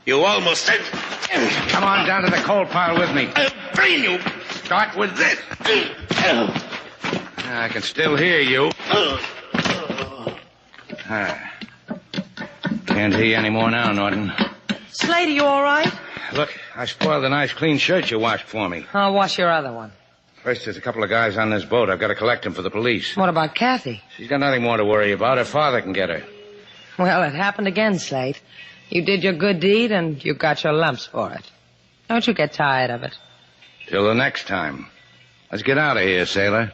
[SPEAKER 11] You almost said...
[SPEAKER 18] Come on down to the coal pile with me.
[SPEAKER 11] I'll brain you.
[SPEAKER 18] Start with this. I can still hear you. Can't hear you anymore now, Norton.
[SPEAKER 17] Slade, are you all right?
[SPEAKER 18] Look, I spoiled the nice clean shirt you washed for me.
[SPEAKER 17] I'll wash your other one.
[SPEAKER 18] First, there's a couple of guys on this boat. I've got to collect them for the police.
[SPEAKER 17] What about Kathy?
[SPEAKER 18] She's got nothing more to worry about. Her father can get her.
[SPEAKER 17] Well, it happened again, Slade. You did your good deed, and you got your lumps for it. Don't you get tired of it.
[SPEAKER 18] Till the next time. Let's get out of here, sailor.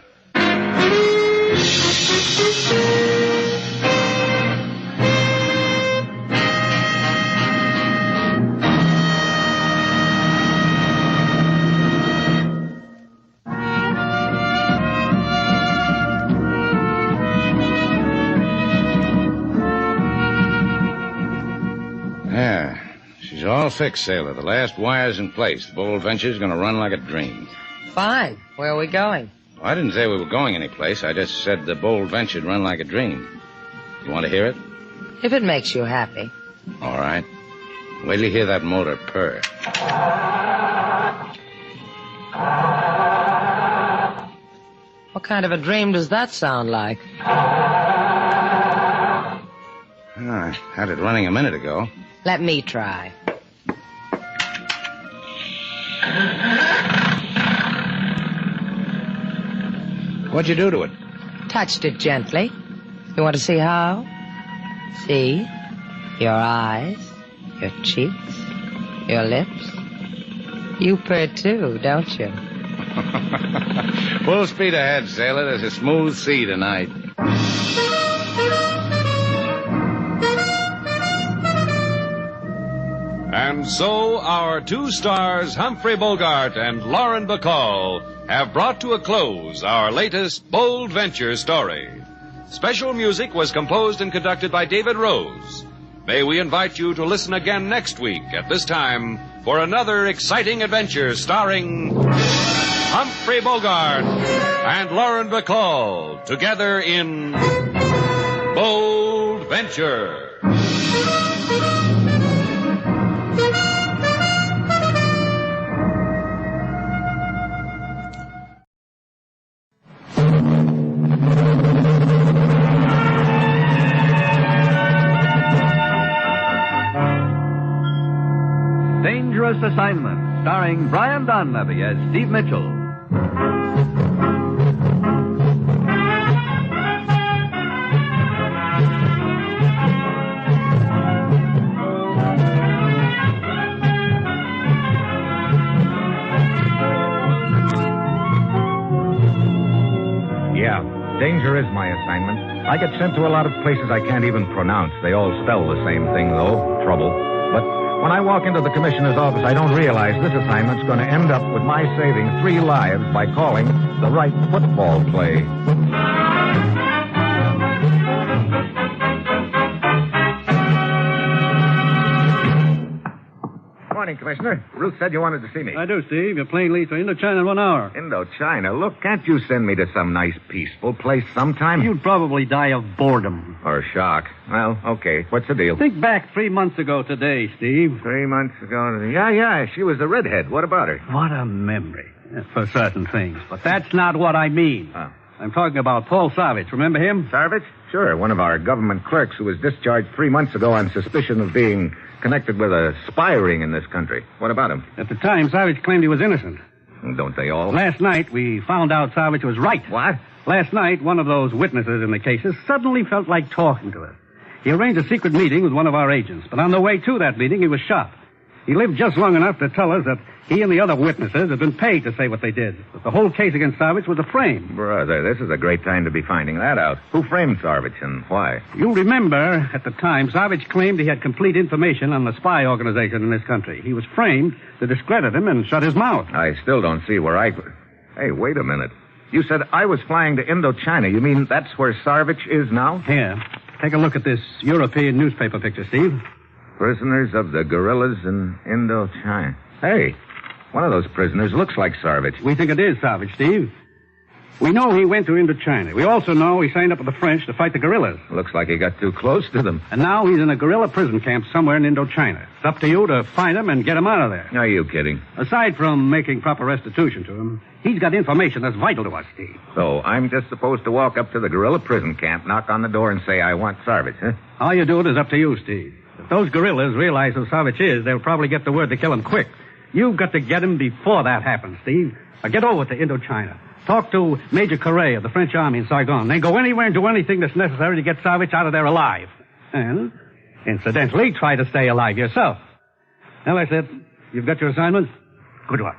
[SPEAKER 18] Yeah, she's all fixed, sailor. The last wire's in place. The Bold Venture's going to run like a dream.
[SPEAKER 17] Fine. Where are we going?
[SPEAKER 18] I didn't say we were going anyplace. I just said the Bold Venture'd run like a dream. You want to hear it?
[SPEAKER 17] If it makes you happy.
[SPEAKER 18] All right. Wait till you hear that motor purr.
[SPEAKER 17] What kind of a dream does that sound like?
[SPEAKER 18] I had it running a minute ago.
[SPEAKER 17] Let me try.
[SPEAKER 18] What'd you do to it?
[SPEAKER 17] Touched it gently. You want to see how? See? Your eyes, your cheeks, your lips. You purr too, don't you?
[SPEAKER 18] Full speed ahead, sailor. There's a smooth sea tonight.
[SPEAKER 24] And so our two stars, Humphrey Bogart and Lauren Bacall, have brought to a close our latest Bold Venture story. Special music was composed and conducted by David Rose. May we invite you to listen again next week at this time for another exciting adventure starring Humphrey Bogart and Lauren Bacall together in Bold Venture.
[SPEAKER 7] Dangerous Assignment, starring Brian Donlevy as Steve Mitchell.
[SPEAKER 13] Yeah, danger is my assignment. I get sent to a lot of places I can't even pronounce. They all spell the same thing, though, trouble. But when I walk into the commissioner's office, I don't realize this assignment's going to end up with my saving 3 lives by calling the right football play. Morning, Commissioner. Ruth said you wanted to see me.
[SPEAKER 21] I do, Steve. Your plane leaves for Indochina in 1 hour.
[SPEAKER 13] Indochina? Look, can't you send me to some nice, peaceful place sometime?
[SPEAKER 21] You'd probably die of boredom.
[SPEAKER 13] Or shock. Well, okay. What's the deal?
[SPEAKER 21] Think back 3 months ago today, Steve.
[SPEAKER 13] 3 months ago? Yeah. She was the redhead. What about her?
[SPEAKER 21] What a memory. For certain things. But that's not what I mean.
[SPEAKER 13] Oh.
[SPEAKER 21] I'm talking about Paul Savage. Remember him?
[SPEAKER 13] Savage? Sure. One of our government clerks who was discharged 3 months ago on suspicion of being connected with a spy ring in this country. What about him?
[SPEAKER 21] At the time, Savage claimed he was innocent.
[SPEAKER 13] Don't they all?
[SPEAKER 21] Last night, we found out Savage was right.
[SPEAKER 13] What?
[SPEAKER 21] Last night, one of those witnesses in the cases suddenly felt like talking to us. He arranged a secret meeting with one of our agents, but on the way to that meeting, he was shot. He lived just long enough to tell us that he and the other witnesses had been paid to say what they did. But the whole case against Savage was a frame.
[SPEAKER 13] Brother, this is a great time to be finding that out. Who framed Savage and why?
[SPEAKER 21] You'll remember, at the time, Savage claimed he had complete information on the spy organization in this country. He was framed to discredit him and shut his mouth.
[SPEAKER 13] I still don't see where I... Hey, wait a minute. You said I was flying to Indochina. You mean that's where Savage is now?
[SPEAKER 21] Here, take a look at this European newspaper picture, Steve.
[SPEAKER 13] Prisoners of the guerrillas in Indochina. Hey, one of those prisoners looks like Savage.
[SPEAKER 21] We think it is Savage, Steve. We know he went to Indochina. We also know he signed up with the French to fight the guerrillas.
[SPEAKER 13] Looks like he got too close to them.
[SPEAKER 21] And now he's in a guerrilla prison camp somewhere in Indochina. It's up to you to find him and get him out of there.
[SPEAKER 13] Are you kidding?
[SPEAKER 21] Aside from making proper restitution to him, he's got information that's vital to us, Steve.
[SPEAKER 13] So I'm just supposed to walk up to the guerrilla prison camp, knock on the door, and say, I want Sarvich, huh?
[SPEAKER 21] How you do it is up to you, Steve. If those guerrillas realize who Savage is, they'll probably get the word to kill him quick. You've got to get him before that happens, Steve. Now get over to Indochina. Talk to Major Correa of the French army in Saigon. Then go anywhere and do anything that's necessary to get Savage out of there alive. And, incidentally, try to stay alive yourself. Now, that's it. You've got your assignment. Good luck.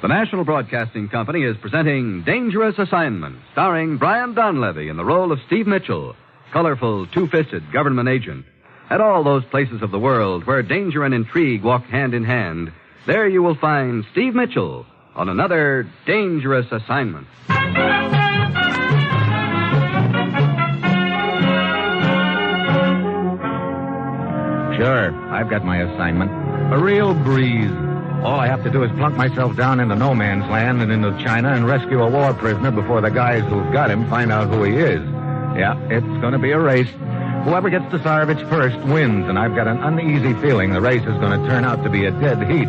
[SPEAKER 24] The National Broadcasting Company is presenting Dangerous Assignment, starring Brian Donlevy in the role of Steve Mitchell, colorful, two-fisted government agent. At all those places of the world where danger and intrigue walk hand in hand, there you will find Steve Mitchell on another Dangerous Assignment.
[SPEAKER 13] Sure, I've got my assignment. A real breeze. All I have to do is plunk myself down into no man's land and into China and rescue a war prisoner before the guys who've got him find out who he is. Yeah, it's going to be a race. Whoever gets to Sarvich first wins, and I've got an uneasy feeling the race is going to turn out to be a dead heat.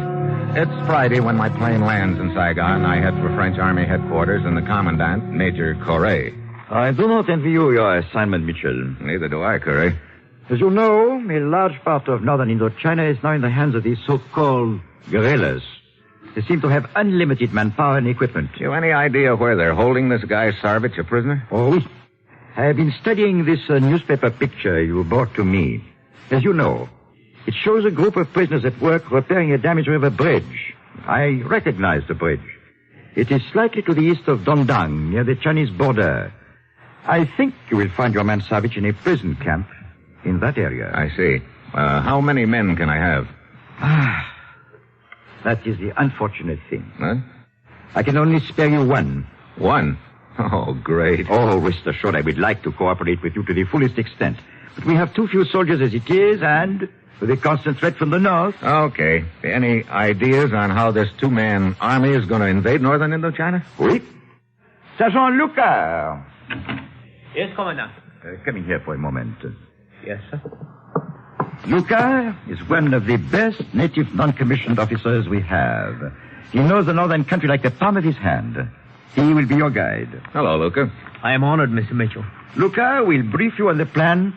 [SPEAKER 13] It's Friday when my plane lands in Saigon. I head for French Army headquarters and the commandant, Major Correa.
[SPEAKER 9] I do not envy you your assignment, Mitchell.
[SPEAKER 13] Neither do I, Correa.
[SPEAKER 9] As you know, a large part of northern Indochina is now in the hands of these so-called guerrillas. They seem to have unlimited manpower and equipment.
[SPEAKER 13] You any idea where they're holding this guy Sarvich a prisoner?
[SPEAKER 9] Oh, oui. I have been studying this newspaper picture you brought to me. As you know, it shows a group of prisoners at work repairing a damaged river bridge. I recognize the bridge. It is slightly to the east of Dondang, near the Chinese border. I think you will find your man Savage in a prison camp in that area.
[SPEAKER 13] I see. How many men can I have?
[SPEAKER 9] That is the unfortunate thing.
[SPEAKER 13] Huh?
[SPEAKER 9] I can only spare you one.
[SPEAKER 13] One? Oh, great.
[SPEAKER 9] Oh, rest assured, I would like to cooperate with you to the fullest extent. But we have too few soldiers as it is, and with a constant threat from the north.
[SPEAKER 13] Okay. Any ideas on how this two-man army is going to invade northern Indochina?
[SPEAKER 9] Oui. Sergeant Luca.
[SPEAKER 10] Yes, Commandant.
[SPEAKER 9] Come in here for a moment.
[SPEAKER 10] Yes, sir.
[SPEAKER 9] Luca is one of the best native non-commissioned officers we have. He knows the northern country like the palm of his hand. He will be your guide.
[SPEAKER 13] Hello, Luca.
[SPEAKER 10] I am honored, Mr. Mitchell.
[SPEAKER 9] Luca will brief you on the plan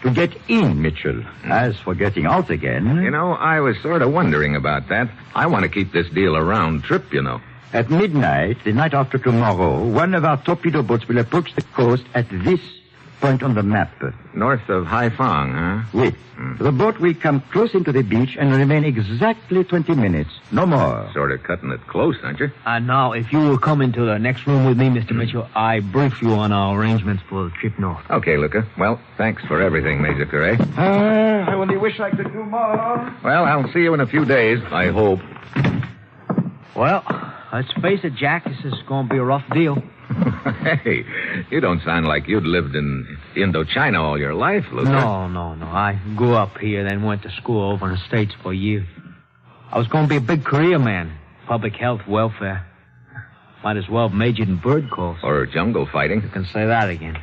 [SPEAKER 9] to get in, Mitchell. As for getting out again...
[SPEAKER 13] You know, I was sort of wondering about that. I want to keep this deal a round trip, you know.
[SPEAKER 9] At midnight, the night after tomorrow, one of our torpedo boats will approach the coast at this point on the map.
[SPEAKER 13] North of Haiphong, huh?
[SPEAKER 9] Oui. The boat will come close into the beach and remain exactly 20 minutes. No more.
[SPEAKER 13] Sort of cutting it close, aren't you?
[SPEAKER 10] And now, if you will come into the next room with me, Mr. Mitchell, I brief you on our arrangements for the trip north.
[SPEAKER 13] Okay, Luca. Well, thanks for everything, Major Correa.
[SPEAKER 9] I only wish I could do more.
[SPEAKER 13] Well, I'll see you in a few days, I hope.
[SPEAKER 10] Well, let's face it, Jack, this is going to be a rough deal.
[SPEAKER 13] Hey, you don't sound like you'd lived in Indochina all your life, Luca.
[SPEAKER 10] No. I grew up here, then went to school over in the States for a year. I was going to be a big career man. Public health, welfare. Might as well have majored in bird calls.
[SPEAKER 13] Or jungle fighting.
[SPEAKER 10] You can say that again.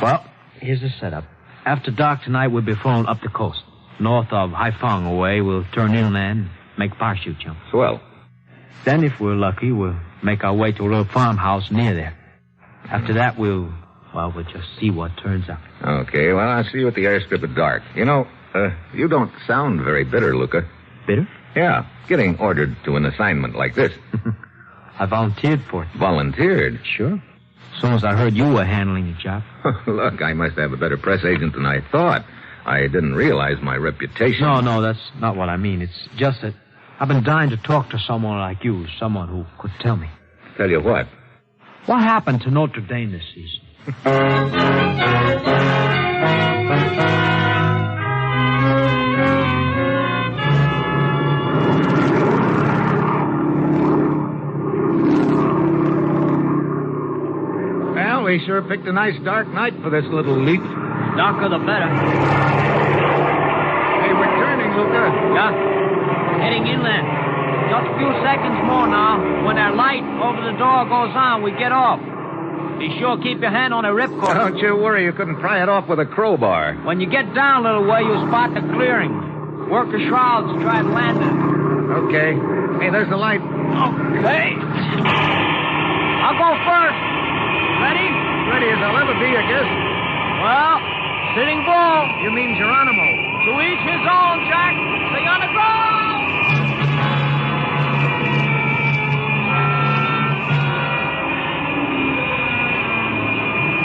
[SPEAKER 10] Well, here's the setup. After dark tonight, we'll be flown up the coast. North of Haiphong away, we'll turn inland, make parachute jumps.
[SPEAKER 13] Swell.
[SPEAKER 10] Then, if we're lucky, we'll make our way to a little farmhouse near there. After that, we'll just see what turns up.
[SPEAKER 13] Okay, well, I'll see you at the airstrip at dark. You know, you don't sound very bitter, Luca.
[SPEAKER 10] Bitter?
[SPEAKER 13] Yeah, getting ordered to an assignment like this.
[SPEAKER 10] I volunteered for it.
[SPEAKER 13] Volunteered?
[SPEAKER 10] Sure. As soon as I heard you were handling the job.
[SPEAKER 13] Look, I must have a better press agent than I thought. I didn't realize my reputation.
[SPEAKER 10] No, that's not what I mean. It's just that I've been dying to talk to someone like you, someone who could tell me.
[SPEAKER 13] Tell you what?
[SPEAKER 10] What happened to Notre Dame this season?
[SPEAKER 13] Well, we sure picked a nice dark night for this little leak.
[SPEAKER 10] Darker the better.
[SPEAKER 13] Hey, we're turning, Luca.
[SPEAKER 10] Yeah. Heading inland. Just a few seconds more now. When that light over the door goes on, we get off. Be sure keep your hand on the ripcord.
[SPEAKER 13] Don't you worry, you couldn't pry it off with a crowbar.
[SPEAKER 10] When you get down a little way, you'll spot the clearing. Work the shrouds, try to land it.
[SPEAKER 13] Okay. Hey, there's the light.
[SPEAKER 10] Okay. I'll go first. Ready?
[SPEAKER 13] Ready as I'll ever be, I guess.
[SPEAKER 10] Well, sitting bull.
[SPEAKER 13] You mean Geronimo.
[SPEAKER 10] To each his own, Jack. Stay on the ground.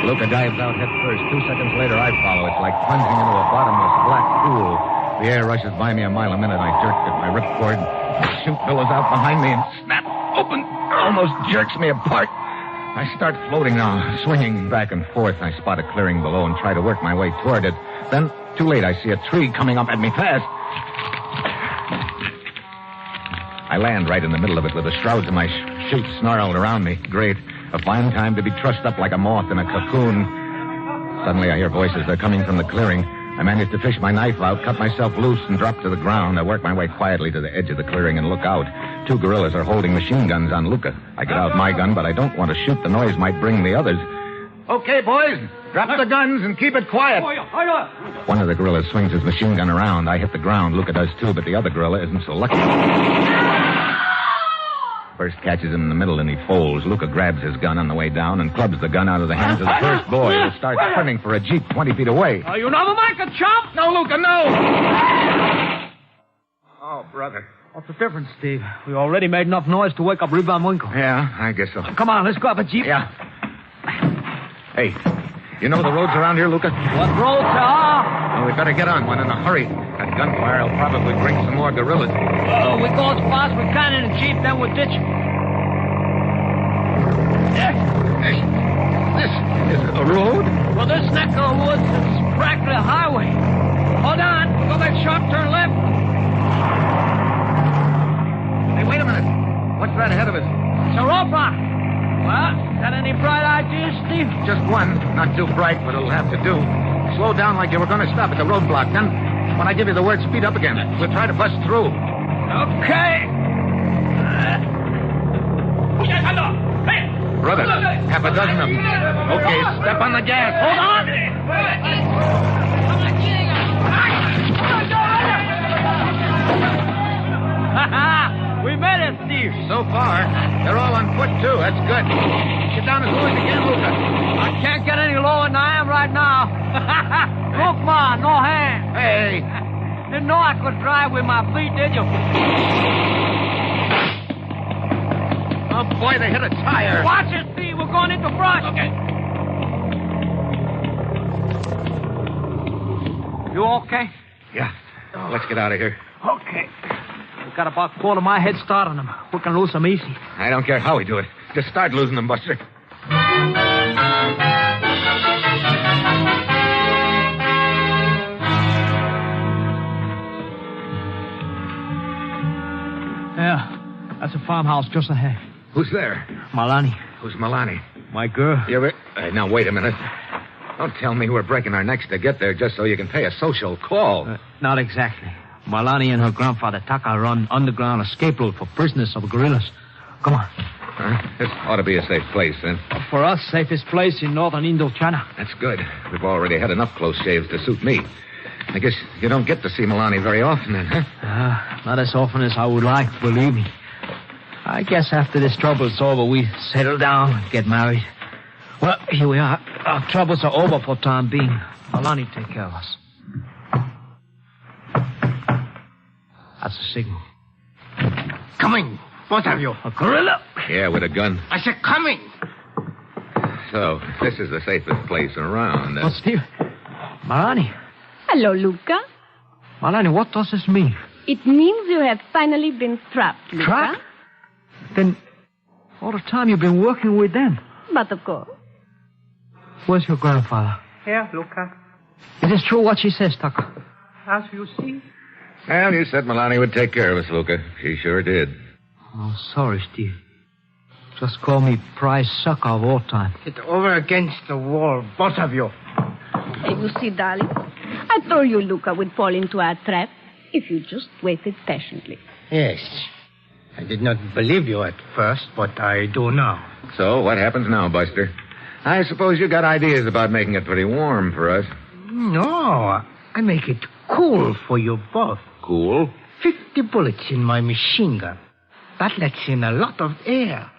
[SPEAKER 13] Luca dives out head first. 2 seconds later, I follow. It's like plunging into a bottomless black pool. The air rushes by me a mile a minute. I jerk at my ripcord. The chute billows out behind me and snap open. Almost jerks me apart. I start floating now, swinging back and forth. I spot a clearing below and try to work my way toward it. Then, too late, I see a tree coming up at me fast. I land right in the middle of it with the shrouds of my chute snarled around me. Great. A fine time to be trussed up like a moth in a cocoon. Suddenly I hear voices. They're coming from the clearing. I manage to fish my knife out, cut myself loose, and drop to the ground. I work my way quietly to the edge of the clearing and look out. 2 guerrillas are holding machine guns on Luca. I get out my gun, but I don't want to shoot. The noise might bring the others. Okay, boys. Drop the guns and keep it quiet. One of the guerrillas swings his machine gun around. I hit the ground. Luca does too, but the other gorilla isn't so lucky. First catches him in the middle and he folds. Luca grabs his gun on the way down and clubs the gun out of the hands of the first boy who starts sprinting for a jeep 20 feet away.
[SPEAKER 10] Oh, you never make a chump?
[SPEAKER 13] No, Luca, no! Oh, brother.
[SPEAKER 10] What's the difference, Steve? We already made enough noise to wake up Reba and Winkle.
[SPEAKER 13] Yeah, I guess so.
[SPEAKER 10] Come on, let's grab a jeep.
[SPEAKER 13] Yeah. Hey, you know the roads around here, Luca?
[SPEAKER 10] What roads are?
[SPEAKER 13] Well, we better get on one in a hurry. That gunfire will probably bring some more guerrillas.
[SPEAKER 10] Oh, we go as fast as we can in a jeep, then we'll ditch them.
[SPEAKER 13] Hey, this is a road?
[SPEAKER 10] Well, this neck of the woods is practically a highway. Hold on. Go back sharp, turn left.
[SPEAKER 13] Hey, wait a minute. What's that ahead of us?
[SPEAKER 10] It's a roadblock. Well, got any bright ideas, Steve?
[SPEAKER 13] Just one. Not too bright, but it'll have to do. Slow down like you were going to stop at the roadblock. Then, when I give you the word, speed up again. We'll try to bust through.
[SPEAKER 10] Okay.
[SPEAKER 13] Brother, half a dozen of them. Okay, step on the gas.
[SPEAKER 10] Hold on. We made it, Steve.
[SPEAKER 13] So far, they're all on foot, too. That's good. Get down as low as you can, Luca.
[SPEAKER 10] I can't get any lower than I am right now. Look, Ma, no hand.
[SPEAKER 13] Hey.
[SPEAKER 10] Didn't know I could drive with my feet, did you?
[SPEAKER 13] Oh, boy, they hit a tire.
[SPEAKER 10] Watch it, Steve. We're going into brush.
[SPEAKER 13] Okay.
[SPEAKER 10] You okay?
[SPEAKER 13] Yeah. Let's get out of here.
[SPEAKER 10] Okay. We've got about a quarter of my head start on them. We can lose them easy.
[SPEAKER 13] I don't care how we do it. Just start losing them, Buster.
[SPEAKER 10] Yeah, that's a farmhouse just ahead.
[SPEAKER 13] Who's there?
[SPEAKER 10] Malani.
[SPEAKER 13] Who's Malani?
[SPEAKER 10] My girl.
[SPEAKER 13] Now, wait a minute. Don't tell me we're breaking our necks to get there just so you can pay a social call.
[SPEAKER 10] Not exactly. Malani and her grandfather Taka run underground escape route for prisoners of guerrillas. Come on.
[SPEAKER 13] This ought to be a safe place, then.
[SPEAKER 10] For us, safest place in northern Indochina.
[SPEAKER 13] That's good. We've already had enough close shaves to suit me. I guess you don't get to see Malani very often, then, huh?
[SPEAKER 10] Not as often as I would like, believe me. I guess after this trouble's over, we settle down and get married. Well, here we are. Our troubles are over for the time being. Malani take care of us. That's a signal.
[SPEAKER 1] Coming, both of you.
[SPEAKER 10] A gorilla?
[SPEAKER 13] Yeah, with a gun.
[SPEAKER 1] I said coming.
[SPEAKER 13] So, this is the safest place around.
[SPEAKER 10] What's Steve? Malani.
[SPEAKER 5] Hello, Luca.
[SPEAKER 10] Malani, what does this mean?
[SPEAKER 5] It means you have finally been trapped, Luca.
[SPEAKER 10] Trapped? Then, all the time you've been working with them.
[SPEAKER 5] But of course.
[SPEAKER 10] Where's your grandfather?
[SPEAKER 1] Here, Luca.
[SPEAKER 10] Is it true what she says, Tucker?
[SPEAKER 1] As you see.
[SPEAKER 13] Well, you said Malani would take care of us, Luca. She sure did.
[SPEAKER 10] Oh, sorry, Steve. Just call me prize sucker of all time.
[SPEAKER 1] Get over against the wall, both of you.
[SPEAKER 5] Hey, you see, darling, I told you Luca would fall into our trap if you just waited patiently.
[SPEAKER 1] Yes. I did not believe you at first, but I do now.
[SPEAKER 13] So, what happens now, Buster? I suppose you got ideas about making it pretty warm for us.
[SPEAKER 1] No, I make it cool for you both.
[SPEAKER 13] Cool?
[SPEAKER 1] 50 bullets in my machine gun. That lets in a lot of air.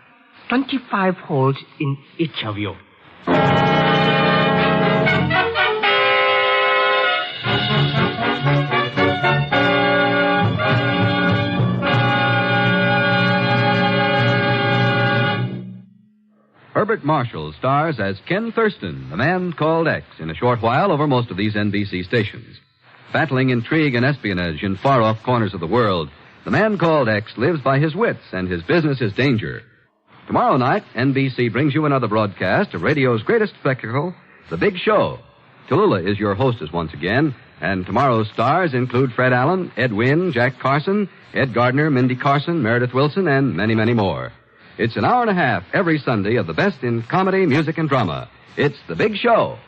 [SPEAKER 1] 25 holes in each of you.
[SPEAKER 6] Herbert Marshall stars as Ken Thurston, the man called X, in a short while over most of these NBC stations. Battling intrigue and espionage in far-off corners of the world, the man called X lives by his wits, and his business is danger. Tomorrow night, NBC brings you another broadcast of radio's greatest spectacle, The Big Show. Tallulah is your hostess once again, and tomorrow's stars include Fred Allen, Ed Wynn, Jack Carson, Ed Gardner, Mindy Carson, Meredith Wilson, and many, many more. It's an hour and a half every Sunday of the best in comedy, music, and drama. It's The Big Show.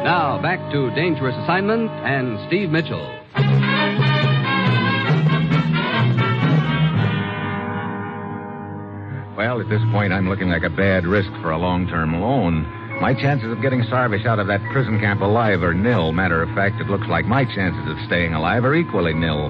[SPEAKER 6] Now, back to Dangerous Assignment and Steve Mitchell.
[SPEAKER 13] Well, at this point, I'm looking like a bad risk for a long-term loan. My chances of getting Sarvish out of that prison camp alive are nil. Matter of fact, it looks like my chances of staying alive are equally nil.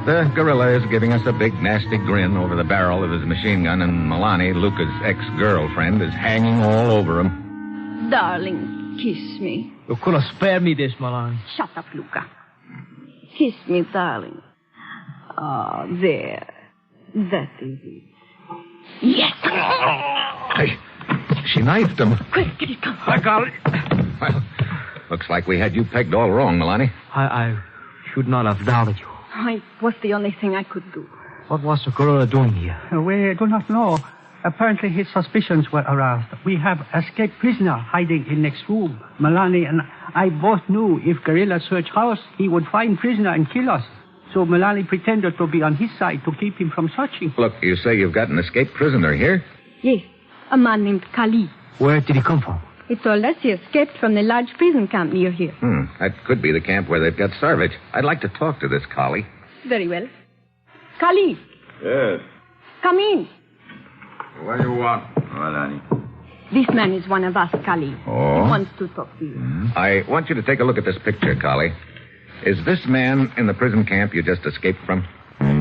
[SPEAKER 13] The gorilla is giving us a big, nasty grin over the barrel of his machine gun, and Milani, Luca's ex-girlfriend, is hanging all over him.
[SPEAKER 5] Darling, kiss me.
[SPEAKER 10] You could have spared me this, Milani.
[SPEAKER 5] Shut up, Luca. Kiss me, darling. Ah, there. That is it. Yes!
[SPEAKER 13] Hey, she knifed him.
[SPEAKER 5] Quick, get it, come.
[SPEAKER 10] I got it.
[SPEAKER 13] Well, looks like we had you pegged all wrong, Milani.
[SPEAKER 10] I should not have doubted you.
[SPEAKER 5] It was the only thing I could do.
[SPEAKER 10] What was the gorilla doing here?
[SPEAKER 21] We do not know. Apparently his suspicions were aroused. We have escaped prisoner hiding in next room. Milani and I both knew if guerrilla search house, he would find prisoner and kill us. So Milani pretended to be on his side to keep him from searching.
[SPEAKER 13] Look, you say you've got an escaped prisoner here?
[SPEAKER 5] Yes, a man named Kali.
[SPEAKER 10] Where did he come from?
[SPEAKER 5] He told us he escaped from the large prison camp near here.
[SPEAKER 13] That could be the camp where they've got Sarvish. I'd like to talk to this collie.
[SPEAKER 5] Very well. Kali,
[SPEAKER 9] Yes.
[SPEAKER 5] come in.
[SPEAKER 9] What do you want, Milani?
[SPEAKER 5] This man is one of us, Kali.
[SPEAKER 13] Oh?
[SPEAKER 5] He wants to talk to you.
[SPEAKER 13] I want you to take a look at this picture, collie. Is this man in the prison camp you just escaped from?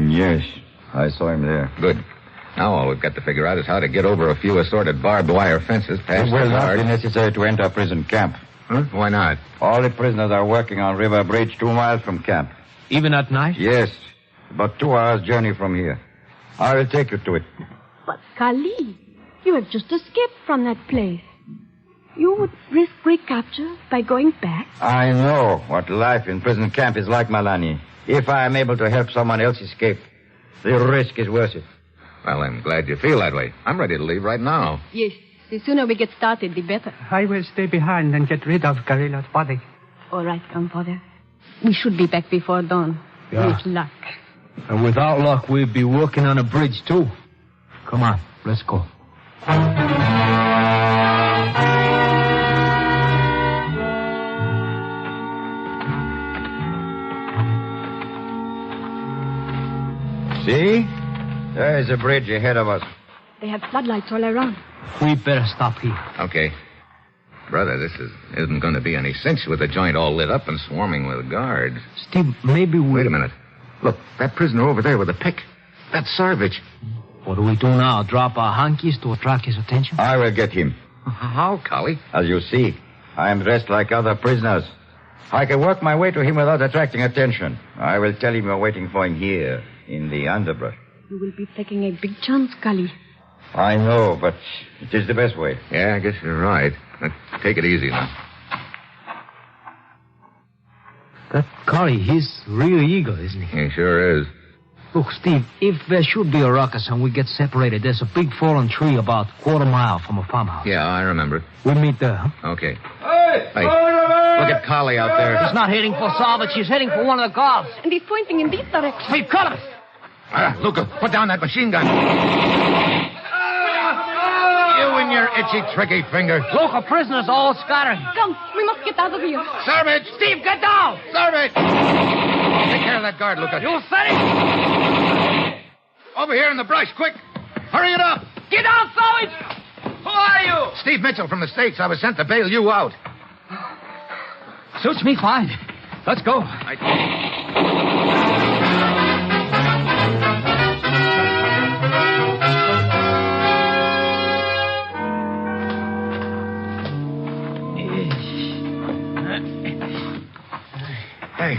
[SPEAKER 9] Yes. I saw him there.
[SPEAKER 13] Good. Now all we've got to figure out is how to get over a few assorted barbed wire fences past
[SPEAKER 9] It will
[SPEAKER 13] the
[SPEAKER 9] not
[SPEAKER 13] guard.
[SPEAKER 9] be necessary to enter prison camp.
[SPEAKER 13] Huh? Why not?
[SPEAKER 9] All the prisoners are working on River Bridge 2 miles from camp.
[SPEAKER 10] Even at night?
[SPEAKER 9] Yes. About 2 hours' journey from here. I will take you to it.
[SPEAKER 5] But, Kali, you have just escaped from that place. You would risk recapture by going back?
[SPEAKER 9] I know what life in prison camp is like, Milani. If I am able to help someone else escape, the risk is worth it.
[SPEAKER 13] Well, I'm glad you feel that way. I'm ready to leave right now.
[SPEAKER 5] Yes. The sooner we get started, the better.
[SPEAKER 21] I will stay behind and get rid of Garilla's body.
[SPEAKER 5] All right, grandfather. We should be back before dawn.
[SPEAKER 10] Yeah.
[SPEAKER 5] With luck.
[SPEAKER 10] And without luck, we'd be working on a bridge, too. Come on, let's go.
[SPEAKER 9] See? There is a bridge ahead of us.
[SPEAKER 5] They have floodlights all around.
[SPEAKER 10] We better stop here.
[SPEAKER 13] Okay. Brother, this isn't going to be any cinch with the joint all lit up and swarming with guards.
[SPEAKER 10] Steve, maybe we...
[SPEAKER 13] Wait a minute. Look, that prisoner over there with a pick. That's Sarvish.
[SPEAKER 10] What do we do now? Drop our hankies to attract his attention?
[SPEAKER 9] I will get him.
[SPEAKER 13] How, Collie?
[SPEAKER 9] As you see, I am dressed like other prisoners. I can work my way to him without attracting attention. I will tell him you're waiting for him here, in the underbrush.
[SPEAKER 5] You will be taking a big chance, Kali.
[SPEAKER 9] I know, but it is the best way.
[SPEAKER 13] Yeah, I guess you're right. Now, take it easy now.
[SPEAKER 10] That Collie, he's real eager, isn't he?
[SPEAKER 13] He sure is.
[SPEAKER 10] Look, Steve, if there should be a ruckus and we get separated, there's a big fallen tree about a quarter mile from a farmhouse.
[SPEAKER 13] Yeah, I remember.
[SPEAKER 10] We'll meet there, huh?
[SPEAKER 13] Okay.
[SPEAKER 9] Hey!
[SPEAKER 13] Hey.
[SPEAKER 9] Over!
[SPEAKER 13] Look at Collie out there.
[SPEAKER 10] He's not heading for Salvage. He's heading for one of the guards.
[SPEAKER 5] And he's pointing in this direction.
[SPEAKER 10] Steve, cut him!
[SPEAKER 13] Luca, put down that machine gun. You and your itchy, tricky finger.
[SPEAKER 10] Local prisoners all scattered.
[SPEAKER 5] Come, we must get out of here.
[SPEAKER 13] Savage!
[SPEAKER 10] Steve, get down!
[SPEAKER 13] Savage! Take care of that guard, Luca.
[SPEAKER 10] You said it!
[SPEAKER 13] Over here in the brush, quick! Hurry it up!
[SPEAKER 10] Get down, Savage! Who are you?
[SPEAKER 13] Steve Mitchell from the States. I was sent to bail you out.
[SPEAKER 10] Suits me fine. Let's go.
[SPEAKER 13] Hey,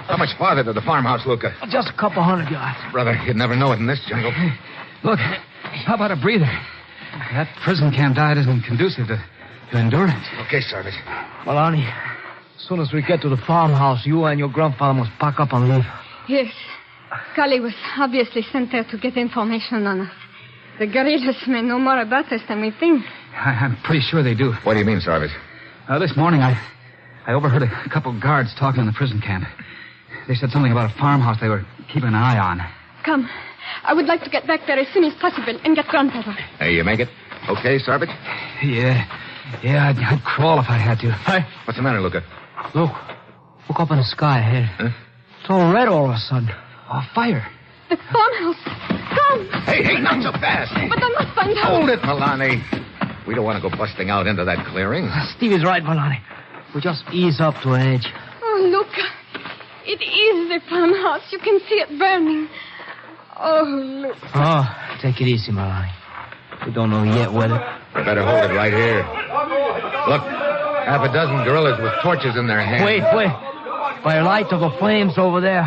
[SPEAKER 13] how much farther to the farmhouse, Luca?
[SPEAKER 10] Just a couple 100 yards.
[SPEAKER 13] Brother, you'd never know it in this jungle.
[SPEAKER 10] Look, how about a breather? That prison camp diet isn't conducive to endurance.
[SPEAKER 13] Okay, Sergeant.
[SPEAKER 10] Malani, as soon as we get to the farmhouse, you and your grandfather must pack up and leave.
[SPEAKER 5] Yes. Kali was obviously sent there to get information on us. The guerrillas may know more about us than we think.
[SPEAKER 10] I'm pretty sure they do.
[SPEAKER 13] What do you mean, Sergeant?
[SPEAKER 10] This morning, I overheard a couple of guards talking in the prison camp. They said something about a farmhouse they were keeping an eye on.
[SPEAKER 5] Come. I would like to get back there as soon as possible and get grandfather.
[SPEAKER 13] Hey, you make it? Okay, Sergeant?
[SPEAKER 10] Yeah, I'd crawl if I had to.
[SPEAKER 13] Hey, what's the matter, Luca?
[SPEAKER 10] Look up in the sky ahead.
[SPEAKER 13] Huh?
[SPEAKER 10] It's all red all of a sudden. A fire.
[SPEAKER 5] The farmhouse. Come.
[SPEAKER 13] Hey, not so fast.
[SPEAKER 5] But I must find out.
[SPEAKER 13] Hold it, Milani. We don't want to go busting out into that clearing.
[SPEAKER 10] Stevie's right, Milani. We just ease up to an edge.
[SPEAKER 5] Oh, look. It is the farmhouse. You can see it burning. Oh, look.
[SPEAKER 10] Oh, take it easy, Milani. We don't know yet whether...
[SPEAKER 13] We better hold it right here. Look, half a dozen guerrillas with torches in their hands.
[SPEAKER 10] Wait. By the light of the flames over there,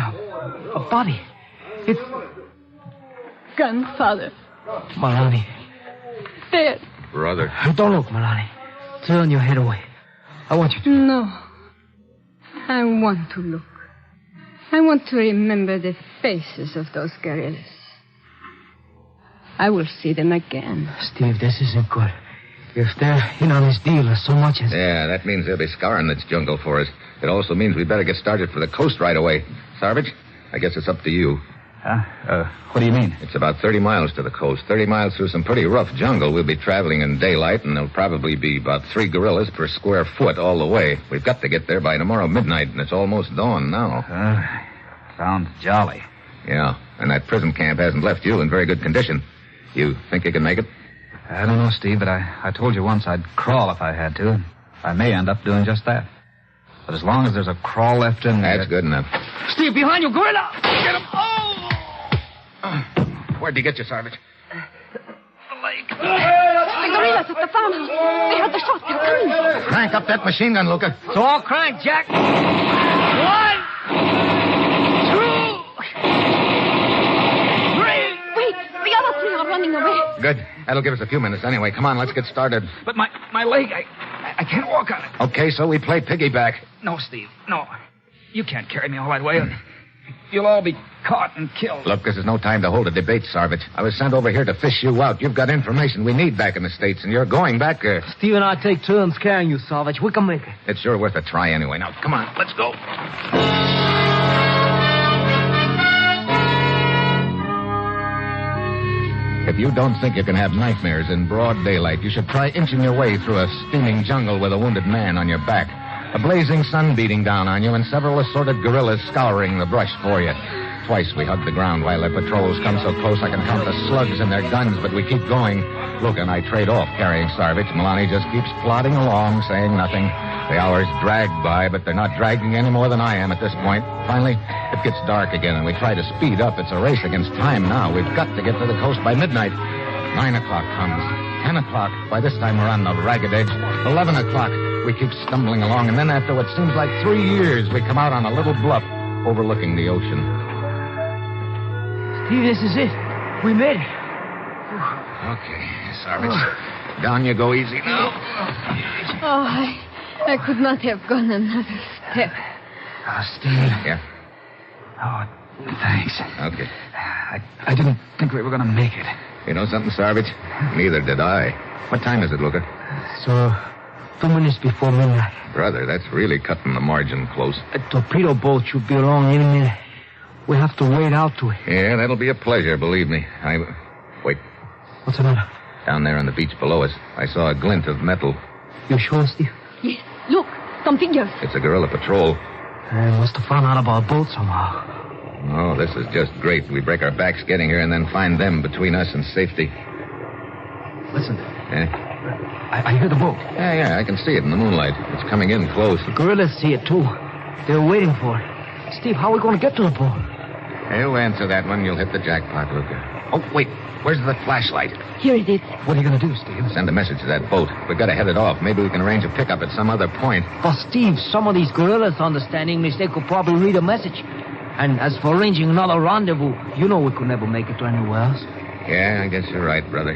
[SPEAKER 10] a body. It's...
[SPEAKER 5] Grandfather.
[SPEAKER 10] Milani.
[SPEAKER 5] There.
[SPEAKER 13] Brother.
[SPEAKER 10] Don't look, Milani. Turn your head away. I want you to...
[SPEAKER 5] No. I want to look. I want to remember the faces of those guerrillas. I will see them again.
[SPEAKER 10] Steve, this isn't good. If they're in on this deal as so much as...
[SPEAKER 13] Yeah, that means they'll be scouring this jungle for us. It also means we better get started for the coast right away. Sarvage, I guess it's up to you.
[SPEAKER 10] What do you mean?
[SPEAKER 13] It's about 30 miles to the coast. 30 miles through some pretty rough jungle. We'll be traveling in daylight, and there'll probably be about 3 guerrillas per square foot all the way. We've got to get there by tomorrow midnight, and it's almost dawn now.
[SPEAKER 10] Sounds jolly.
[SPEAKER 13] Yeah, and that prison camp hasn't left you in very good condition. You think you can make it?
[SPEAKER 10] I don't know, Steve, but I told you once I'd crawl if I had to. I may end up doing just that. But as long as there's a crawl left in there...
[SPEAKER 13] That's good enough.
[SPEAKER 10] Steve, behind you, gorilla!
[SPEAKER 13] Get him! Where'd he get you, Sarvage?
[SPEAKER 5] The guerrillas at the farmhouse. They heard the shot. They're coming.
[SPEAKER 13] Crank up that machine gun, Luca.
[SPEAKER 10] It's all crank, Jack. 1, 2...
[SPEAKER 5] Wait, the other 3 are running away.
[SPEAKER 13] Good. That'll give us a few minutes anyway. Come on, let's get started.
[SPEAKER 10] But my leg, I can't walk on it.
[SPEAKER 13] Okay, so we play piggyback.
[SPEAKER 10] No, Steve, no. You can't carry me all that way. You'll all be caught and killed.
[SPEAKER 13] Look, this is no time to hold a debate, Sarvage. I was sent over here to fish you out. You've got information we need back in the States, and you're going back there.
[SPEAKER 10] Steve and I take turns carrying you, Salvage. We can make it.
[SPEAKER 13] It's sure worth a try anyway. Now, come on, let's go. If you don't think you can have nightmares in broad daylight, you should try inching your way through a steaming jungle with a wounded man on your back, a blazing sun beating down on you, and several assorted guerrillas scouring the brush for you. Twice we hug the ground while their patrols come so close I can count the slugs in their guns, but we keep going. Luke and I trade off carrying Sarvage. Milani just keeps plodding along, saying nothing. The hours drag by, but they're not dragging any more than I am at this point. Finally, it gets dark again, and we try to speed up. It's a race against time now. We've got to get to the coast by midnight. 9 o'clock comes. 10 o'clock. By this time, we're on the ragged edge. 11 o'clock. We keep stumbling along, and then after what seems like 3 years, we come out on a little bluff overlooking the ocean.
[SPEAKER 10] Steve, this is it. We made it.
[SPEAKER 13] Okay, Sarvage. Down you go easy now.
[SPEAKER 5] Oh, I could not have gone another step.
[SPEAKER 10] Steve.
[SPEAKER 13] Yeah?
[SPEAKER 10] Oh, thanks.
[SPEAKER 13] Okay.
[SPEAKER 10] I didn't think we were going to make it.
[SPEAKER 13] You know something, Sarvage? Neither did I. What time is it, Luca?
[SPEAKER 10] So, 2 minutes before midnight.
[SPEAKER 13] Brother, that's really cutting the margin close.
[SPEAKER 10] A torpedo boat should be along any minute. We have to wait out to it.
[SPEAKER 13] Yeah, that'll be a pleasure, believe me. Wait.
[SPEAKER 10] What's the matter?
[SPEAKER 13] Down there on the beach below us, I saw a glint of metal.
[SPEAKER 10] You sure, Steve?
[SPEAKER 5] Yes. Look, some figures.
[SPEAKER 13] It's a guerrilla patrol.
[SPEAKER 10] They must have found out about our boat somehow.
[SPEAKER 13] Oh, this is just great. We break our backs getting here and then find them between us and safety.
[SPEAKER 10] Listen.
[SPEAKER 13] Yeah?
[SPEAKER 10] I hear the boat.
[SPEAKER 13] Yeah, I can see it in the moonlight. It's coming in close.
[SPEAKER 10] The guerrillas see it, too. They're waiting for it. Steve, how are we going to get to the boat?
[SPEAKER 13] You answer that one, you'll hit the jackpot, Luca. Oh, wait. Where's the flashlight?
[SPEAKER 5] Here it is.
[SPEAKER 10] What are you going to do, Steve?
[SPEAKER 13] Send a message to that boat. We've got to head it off. Maybe we can arrange a pickup at some other point.
[SPEAKER 10] But, Steve, some of these guerrillas understand English. They could probably read a message. And as for arranging another rendezvous, you know we could never make it to anywhere else.
[SPEAKER 13] Yeah, I guess you're right, brother.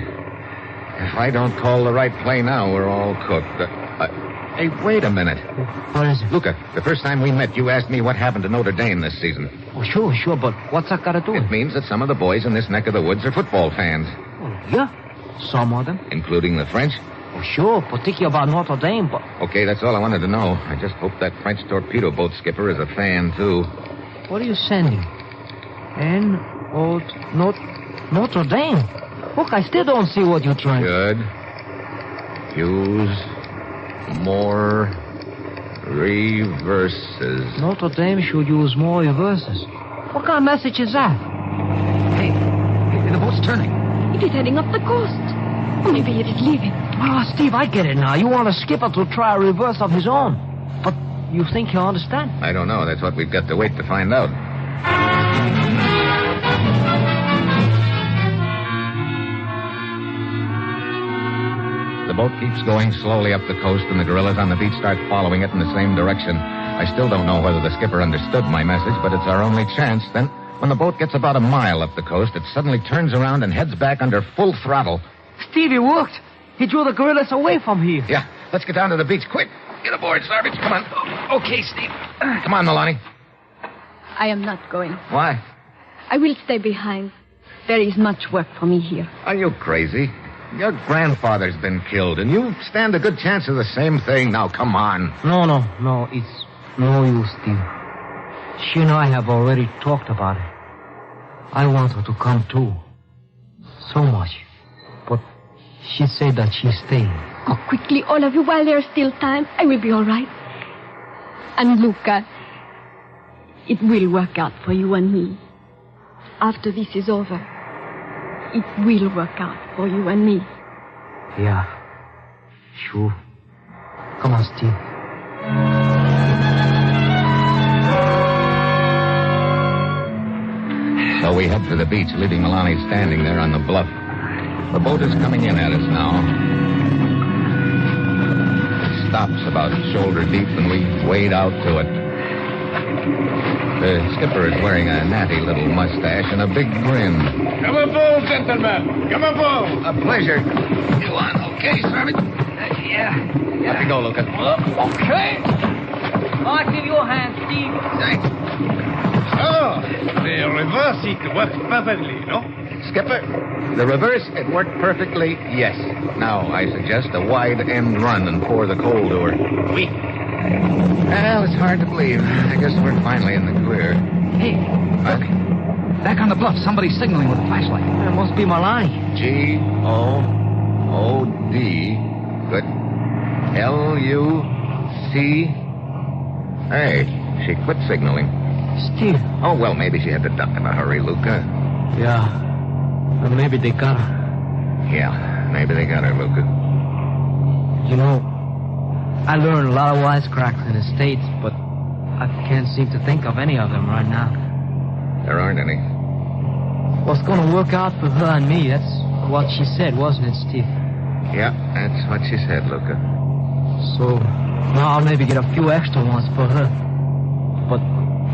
[SPEAKER 13] If I don't call the right play now, we're all cooked. Hey, wait a minute.
[SPEAKER 10] What is it?
[SPEAKER 13] Luca, the first time we met, you asked me what happened to Notre Dame this season.
[SPEAKER 10] Oh, sure, but what's that got to do with it?
[SPEAKER 13] It means that some of the boys in this neck of the woods are football fans.
[SPEAKER 10] Oh, yeah? Some of them?
[SPEAKER 13] Including the French?
[SPEAKER 10] Oh, sure, particularly about Notre Dame, but...
[SPEAKER 13] Okay, that's all I wanted to know. I just hope that French torpedo boat skipper is a fan, too.
[SPEAKER 10] What are you sending? Notre Dame? Look, I still don't see what you're trying...
[SPEAKER 13] Good. Use more reverses.
[SPEAKER 10] Notre Dame should use more reverses. What kind of message is that?
[SPEAKER 13] Hey, the boat's turning.
[SPEAKER 5] It is heading up the coast. Or maybe it is leaving.
[SPEAKER 10] Ah, Steve, I get it now. You want a skipper to try a reverse of his own. But you think he'll understand?
[SPEAKER 13] I don't know. That's what we've got to wait to find out. The boat keeps going slowly up the coast, and the guerrillas on the beach start following it in the same direction. I still don't know whether the skipper understood my message, but it's our only chance. Then, when the boat gets about a mile up the coast, it suddenly turns around and heads back under full throttle.
[SPEAKER 10] Steve, it worked. He drew the guerrillas away from here.
[SPEAKER 13] Yeah, let's get down to the beach, quick. Get aboard, Savage. Come on.
[SPEAKER 10] Okay, Steve.
[SPEAKER 13] Come on, Milani.
[SPEAKER 5] I am not going.
[SPEAKER 13] Why?
[SPEAKER 5] I will stay behind. There is much work for me here.
[SPEAKER 13] Are you crazy? Your grandfather's been killed, and you stand a good chance of the same thing. Now, come on.
[SPEAKER 10] No. It's no use, Steve. She and I have already talked about it. I want her to come, too. So much. But she said that she's staying.
[SPEAKER 5] Go quickly, all of you, while there's still time. I will be all right. And Luca, it will work out for you and me. After this is over, it will work out for you and me.
[SPEAKER 10] Yeah, sure. Come on, Steve.
[SPEAKER 13] So we head for the beach, leaving Milani standing there on the bluff. The boat is coming in at us now. It stops about shoulder deep, and we wade out to it. The skipper is wearing a natty little mustache and a big grin.
[SPEAKER 4] Come aboard, gentlemen. Come aboard.
[SPEAKER 13] A pleasure. You on okay, Savage?
[SPEAKER 10] Yeah.
[SPEAKER 13] Let me go, Luca.
[SPEAKER 10] Okay. I'll give you a hand, Steve.
[SPEAKER 13] Thanks.
[SPEAKER 4] Oh, the reverse, it worked perfectly, no?
[SPEAKER 13] Skipper, the reverse, it worked perfectly, yes. Now, I suggest a wide end run and pour the coal to her.
[SPEAKER 4] Oui.
[SPEAKER 13] Well, it's hard to believe. I guess we're finally in the clear.
[SPEAKER 10] Hey, look. Back on the bluff, somebody's signaling with a flashlight. It must be Milani.
[SPEAKER 13] G-O-O-D. Good. L-U-C. Hey, she quit signaling.
[SPEAKER 10] Steve.
[SPEAKER 13] Oh, well, maybe she had to duck in a hurry, Luca.
[SPEAKER 10] Yeah. Or maybe they got her.
[SPEAKER 13] Yeah, maybe they got her, Luca.
[SPEAKER 10] You know, I learned a lot of wisecracks in the States, but I can't seem to think of any of them right now.
[SPEAKER 13] There aren't any.
[SPEAKER 10] What's going to work out for her and me? That's what she said, wasn't it, Steve?
[SPEAKER 13] Yeah, that's what she said, Luca.
[SPEAKER 10] So, now I'll maybe get a few extra ones for her. But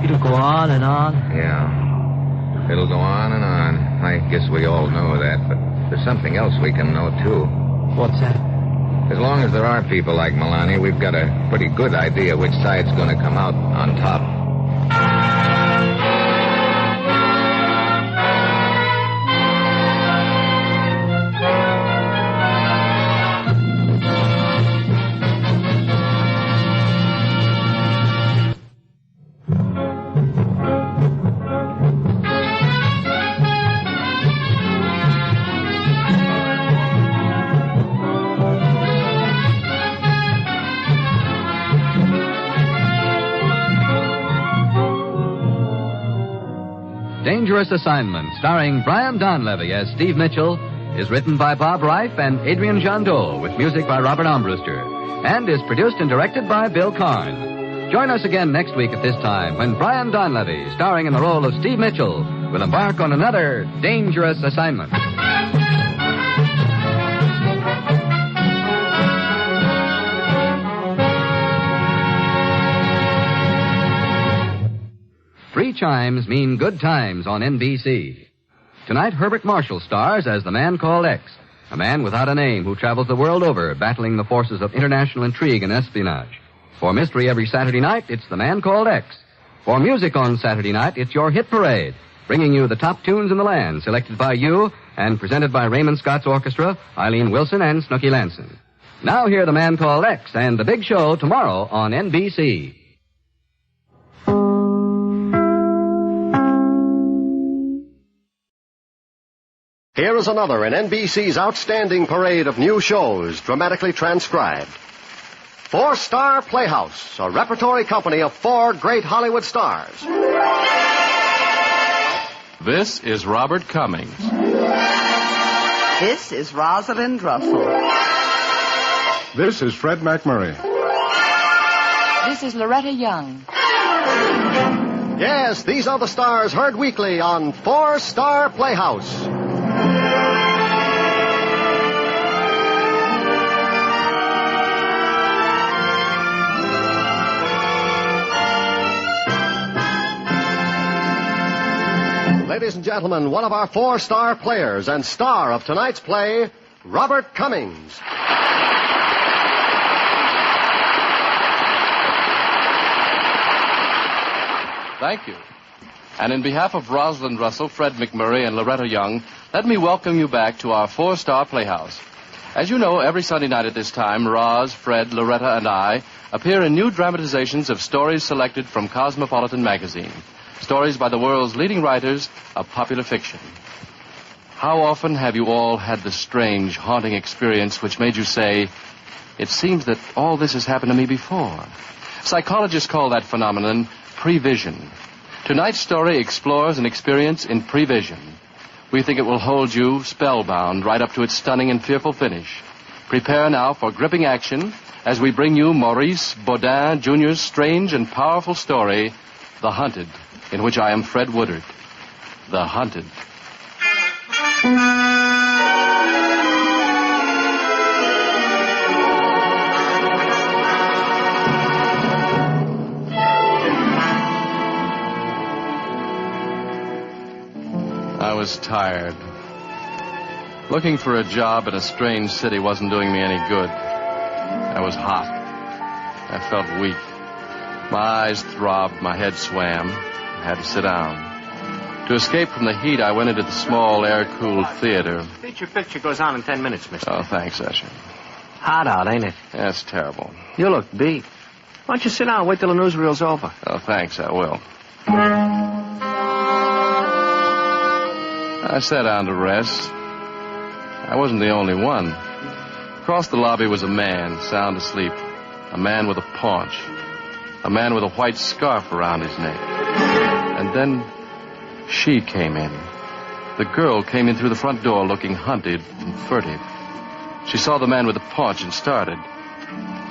[SPEAKER 10] it'll go on and on.
[SPEAKER 13] Yeah. It'll go on and on. I guess we all know that, but there's something else we can know, too.
[SPEAKER 10] What's that?
[SPEAKER 13] As long as there are people like Milani, we've got a pretty good idea which side's going to come out on top.
[SPEAKER 6] Dangerous Assignment, starring Brian Donlevy as Steve Mitchell, is written by Bob Reif and Adrian Jandot, with music by Robert Armbruster, and is produced and directed by Bill Karn. Join us again next week at this time when Brian Donlevy, starring in the role of Steve Mitchell, will embark on another Dangerous Assignment. Three chimes mean good times on NBC. Tonight, Herbert Marshall stars as the man called X, a man without a name who travels the world over battling the forces of international intrigue and espionage. For mystery every Saturday night, it's the man called X. For music on Saturday night, it's your hit parade, bringing you the top tunes in the land, selected by you and presented by Raymond Scott's orchestra, Eileen Wilson, and Snooky Lanson. Now hear the man called X and the big show tomorrow on NBC.
[SPEAKER 14] Here is another in NBC's outstanding parade of new shows, dramatically transcribed. Four-Star Playhouse, a repertory company of four great Hollywood stars.
[SPEAKER 15] This is Robert Cummings.
[SPEAKER 22] This is Rosalind Russell.
[SPEAKER 23] This is Fred McMurray.
[SPEAKER 25] This is Loretta Young.
[SPEAKER 14] Yes, these are the stars heard weekly on Four-Star Playhouse. Ladies and gentlemen, one of our four-star players and star of tonight's play, Robert Cummings.
[SPEAKER 15] Thank you. And in behalf of Rosalind Russell, Fred McMurray, and Loretta Young, let me welcome you back to our Four-Star Playhouse. As you know, every Sunday night at this time, Roz, Fred, Loretta, and I appear in new dramatizations of stories selected from Cosmopolitan magazine. Stories by the world's leading writers of popular fiction. How often have you all had the strange, haunting experience which made you say, it seems that all this has happened to me before? Psychologists call that phenomenon prevision. Tonight's story explores an experience in prevision. We think it will hold you spellbound right up to its stunning and fearful finish. Prepare now for gripping action as we bring you Maurice Baudin Jr.'s strange and powerful story, The Hunted, in which I am Fred Woodard. The Hunted. I was tired. Looking for a job in a strange city wasn't doing me any good. I was hot. I felt weak. My eyes throbbed, my head swam. I had to sit down. To escape from the heat, I went into the small, air-cooled theater.
[SPEAKER 10] Feature picture goes on in 10 minutes, mister.
[SPEAKER 15] Oh, thanks, Usher.
[SPEAKER 10] Hot out, ain't it?
[SPEAKER 15] Yeah, it's terrible.
[SPEAKER 10] You look beat. Why don't you sit down and wait till the newsreel's over?
[SPEAKER 15] Oh, thanks, I will. I sat down to rest. I wasn't the only one. Across the lobby was a man, sound asleep. A man with a paunch. A man with a white scarf around his neck. And then she came in. The girl came in through the front door looking hunted and furtive. She saw the man with the paunch and started.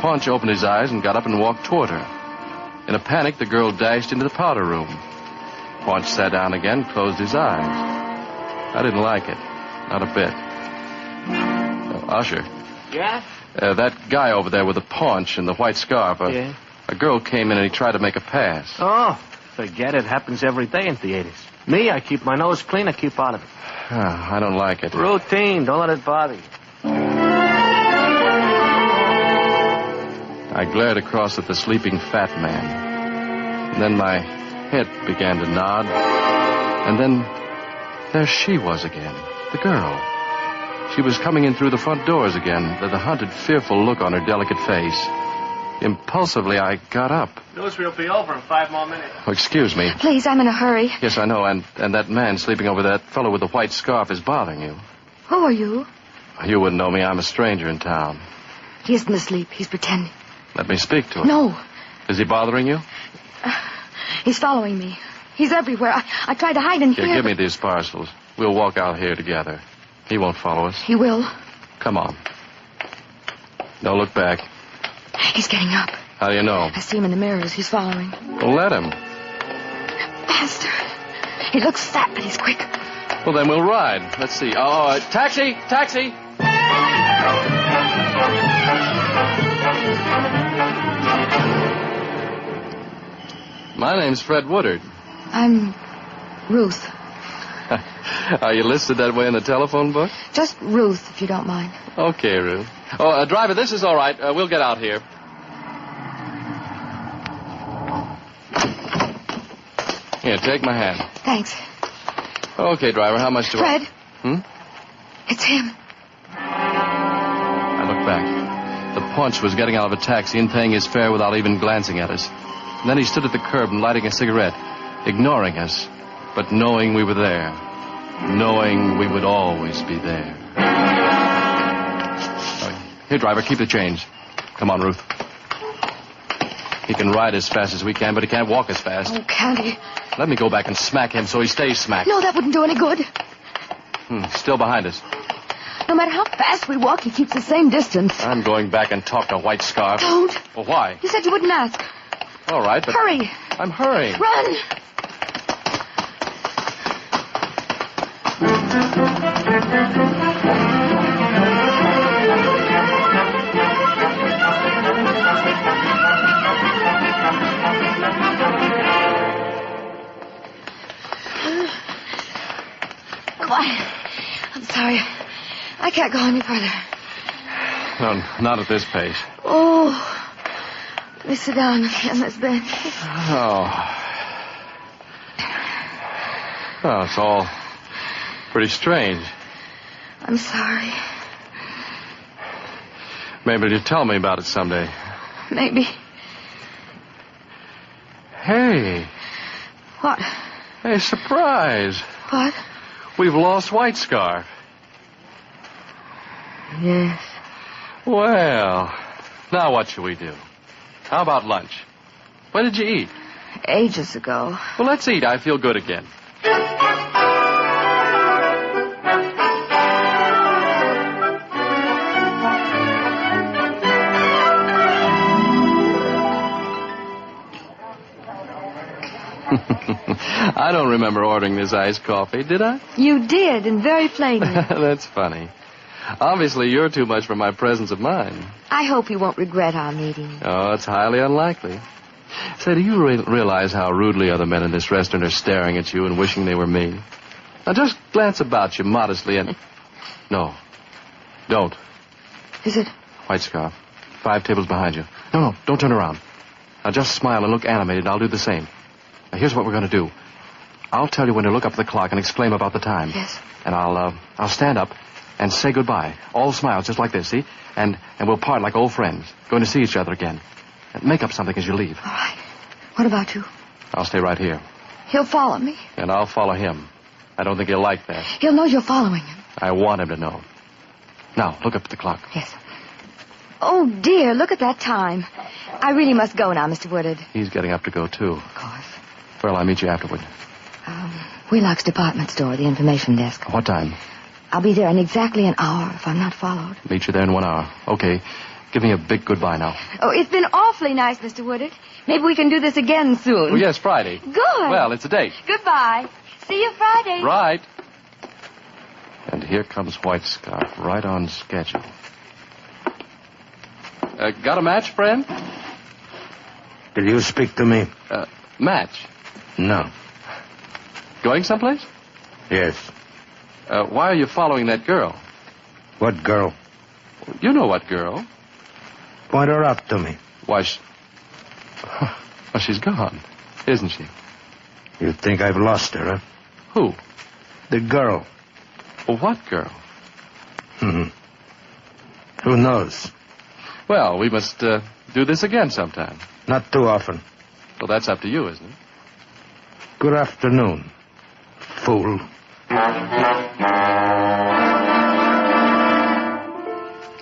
[SPEAKER 15] Paunch opened his eyes and got up and walked toward her. In a panic, the girl dashed into the powder room. Paunch sat down again, closed his eyes. I didn't like it. Not a bit. Usher.
[SPEAKER 10] Yeah?
[SPEAKER 15] That guy over there with the paunch and the white scarf.
[SPEAKER 10] Yeah?
[SPEAKER 15] A girl came in and he tried to make a pass.
[SPEAKER 10] Oh, forget it. Happens every day in theaters. Me, I keep my nose clean. I keep out of it.
[SPEAKER 15] I don't like it.
[SPEAKER 10] Routine. Don't let it bother you.
[SPEAKER 15] I glared across at the sleeping fat man. And then my head began to nod. And then there she was again, the girl. She was coming in through the front doors again, the hunted, fearful look on her delicate face. Impulsively, I got up.
[SPEAKER 10] Newsreel will be over in 5 more minutes.
[SPEAKER 15] Oh, excuse me.
[SPEAKER 25] Please, I'm in a hurry.
[SPEAKER 15] Yes, I know, and that man sleeping over that fellow with the white scarf is bothering you.
[SPEAKER 25] Who are you?
[SPEAKER 15] You wouldn't know me. I'm a stranger in town.
[SPEAKER 25] He isn't asleep. He's pretending.
[SPEAKER 15] Let me speak to him.
[SPEAKER 25] No.
[SPEAKER 15] Is he bothering you?
[SPEAKER 25] He's following me. He's everywhere. I tried to hide in
[SPEAKER 15] Here,
[SPEAKER 25] here.
[SPEAKER 15] give me these parcels. We'll walk out here together. He won't follow us.
[SPEAKER 25] He will.
[SPEAKER 15] Come on. Don't look back.
[SPEAKER 25] He's getting up.
[SPEAKER 15] How do you know?
[SPEAKER 25] I see him in the mirrors. He's following.
[SPEAKER 15] Well, let him.
[SPEAKER 25] Bastard. He looks fat, but he's quick.
[SPEAKER 15] Well, then we'll ride. Let's see. Oh, taxi! Taxi! My name's Fred Woodard.
[SPEAKER 25] I'm Ruth.
[SPEAKER 15] Are you listed that way in the telephone book?
[SPEAKER 25] Just Ruth, if you don't mind.
[SPEAKER 15] Okay, Ruth. Oh, driver, this is all right. We'll get out here. Here, take my hand.
[SPEAKER 25] Thanks.
[SPEAKER 15] Okay, driver, how much do
[SPEAKER 25] Fred.
[SPEAKER 15] I...
[SPEAKER 25] It's him.
[SPEAKER 15] I looked back. The paunch was getting out of a taxi and paying his fare without even glancing at us. And then he stood at the curb and lighting a cigarette, ignoring us, but knowing we were there. Knowing we would always be there. Here, driver, keep the change. Come on, Ruth. He can ride as fast as we can, but he can't walk as fast.
[SPEAKER 25] Oh, can't he?
[SPEAKER 15] Let me go back and smack him so he stays smacked.
[SPEAKER 25] No, that wouldn't do any good.
[SPEAKER 15] Still behind us.
[SPEAKER 25] No matter how fast we walk, he keeps the same distance.
[SPEAKER 15] I'm going back and talk to White Scarf.
[SPEAKER 25] Don't.
[SPEAKER 15] Well, why?
[SPEAKER 25] You said you wouldn't ask.
[SPEAKER 15] All right, but...
[SPEAKER 25] Hurry.
[SPEAKER 15] I'm hurrying.
[SPEAKER 25] Run. Quiet. I'm sorry. I can't go any further.
[SPEAKER 15] No, not at this pace.
[SPEAKER 25] Oh. Let me sit down on this bench.
[SPEAKER 15] Oh. Oh, it's all pretty strange.
[SPEAKER 25] I'm sorry.
[SPEAKER 15] Maybe you'll tell me about it someday.
[SPEAKER 25] Maybe.
[SPEAKER 15] Hey.
[SPEAKER 25] What?
[SPEAKER 15] Hey, surprise.
[SPEAKER 25] What?
[SPEAKER 15] We've lost White Scarf.
[SPEAKER 25] Yes.
[SPEAKER 15] Well, now what shall we do? How about lunch? When did you eat?
[SPEAKER 25] Ages ago.
[SPEAKER 15] Well, let's eat. I feel good again. I don't remember ordering this iced coffee, did I?
[SPEAKER 25] You did, and very plainly.
[SPEAKER 15] That's funny. Obviously, you're too much for my presence of mind.
[SPEAKER 25] I hope you won't regret our meeting.
[SPEAKER 15] Oh, it's highly unlikely. Say, do you realize how rudely other men in this restaurant are staring at you and wishing they were me? Now, just glance about you modestly and... No. Don't.
[SPEAKER 25] Is it?
[SPEAKER 15] White Scarf. 5 tables behind you. No, don't turn around. Now, just smile and look animated, and I'll do the same. Now, here's what we're going to do. I'll tell you when to look up at the clock and exclaim about the time.
[SPEAKER 25] Yes.
[SPEAKER 15] And I'll stand up and say goodbye. All smiles, just like this, see? And we'll part like old friends, going to see each other again. And make up something as you leave.
[SPEAKER 25] All right. What about you?
[SPEAKER 15] I'll stay right here.
[SPEAKER 25] He'll follow me.
[SPEAKER 15] And I'll follow him. I don't think he'll like that.
[SPEAKER 25] He'll know you're following him.
[SPEAKER 15] I want him to know. Now, look up at the clock.
[SPEAKER 25] Yes. Oh, dear, look at that time. I really must go now, Mr. Woodard.
[SPEAKER 15] He's getting up to go, too.
[SPEAKER 25] Of course.
[SPEAKER 15] Well, I'll meet you afterward.
[SPEAKER 25] Wheelock's department store, the information desk.
[SPEAKER 15] What time?
[SPEAKER 25] I'll be there in exactly an hour if I'm not followed.
[SPEAKER 15] Meet you there in 1 hour. Okay. Give me a big goodbye now.
[SPEAKER 25] Oh, it's been awfully nice, Mr. Woodard. Maybe we can do this again soon.
[SPEAKER 15] Oh, yes, Friday.
[SPEAKER 25] Good.
[SPEAKER 15] Well, it's a date.
[SPEAKER 25] Goodbye. See you Friday.
[SPEAKER 15] Right. And here comes White Scarf, right on schedule. Got a match, friend?
[SPEAKER 2] Did you speak to me?
[SPEAKER 15] Match?
[SPEAKER 2] No.
[SPEAKER 15] Going someplace?
[SPEAKER 2] Yes.
[SPEAKER 15] Why are you following that girl?
[SPEAKER 2] What girl?
[SPEAKER 15] You know what girl.
[SPEAKER 2] Point her out to me.
[SPEAKER 15] Why, well, she's gone, isn't she?
[SPEAKER 2] You think I've lost her, huh?
[SPEAKER 15] Who?
[SPEAKER 2] The girl.
[SPEAKER 15] Well, what girl?
[SPEAKER 2] Who knows?
[SPEAKER 15] Well, we must do this again sometime.
[SPEAKER 2] Not too often.
[SPEAKER 15] Well, that's up to you, isn't it?
[SPEAKER 2] Good afternoon, fool.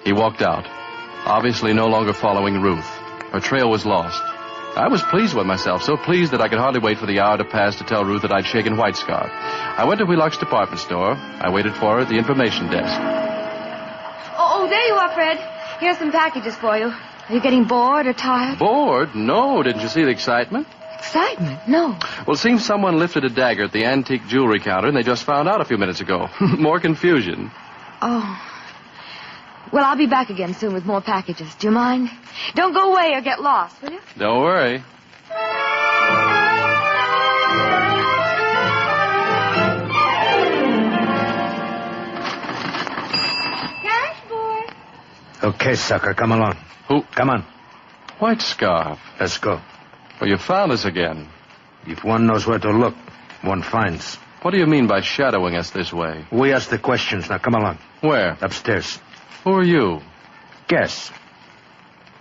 [SPEAKER 15] He walked out, obviously no longer following Ruth. Her trail was lost. I was pleased with myself, so pleased that I could hardly wait for the hour to pass to tell Ruth that I'd shaken White Scarf. I went to Wheelock's department store. I waited for her at the information desk.
[SPEAKER 25] Oh, there you are, Fred. Here's some packages for you. Are you getting bored or tired?
[SPEAKER 15] Bored? No. Didn't you see the excitement?
[SPEAKER 25] Excitement? No.
[SPEAKER 15] Well, it seems someone lifted a dagger at the antique jewelry counter, and they just found out a few minutes ago. More confusion.
[SPEAKER 25] Oh. Well, I'll be back again soon with more packages. Do you mind? Don't go away or get lost, will you?
[SPEAKER 15] Don't worry.
[SPEAKER 25] Cash, boy.
[SPEAKER 2] Okay, sucker, come along.
[SPEAKER 15] Who?
[SPEAKER 2] Come on.
[SPEAKER 15] White Scarf.
[SPEAKER 2] Let's go.
[SPEAKER 15] Well, you found us again.
[SPEAKER 2] If one knows where to look, one finds.
[SPEAKER 15] What do you mean by shadowing us this way?
[SPEAKER 2] We ask the questions. Now, come along.
[SPEAKER 15] Where?
[SPEAKER 2] Upstairs.
[SPEAKER 15] Who are you?
[SPEAKER 2] Guess.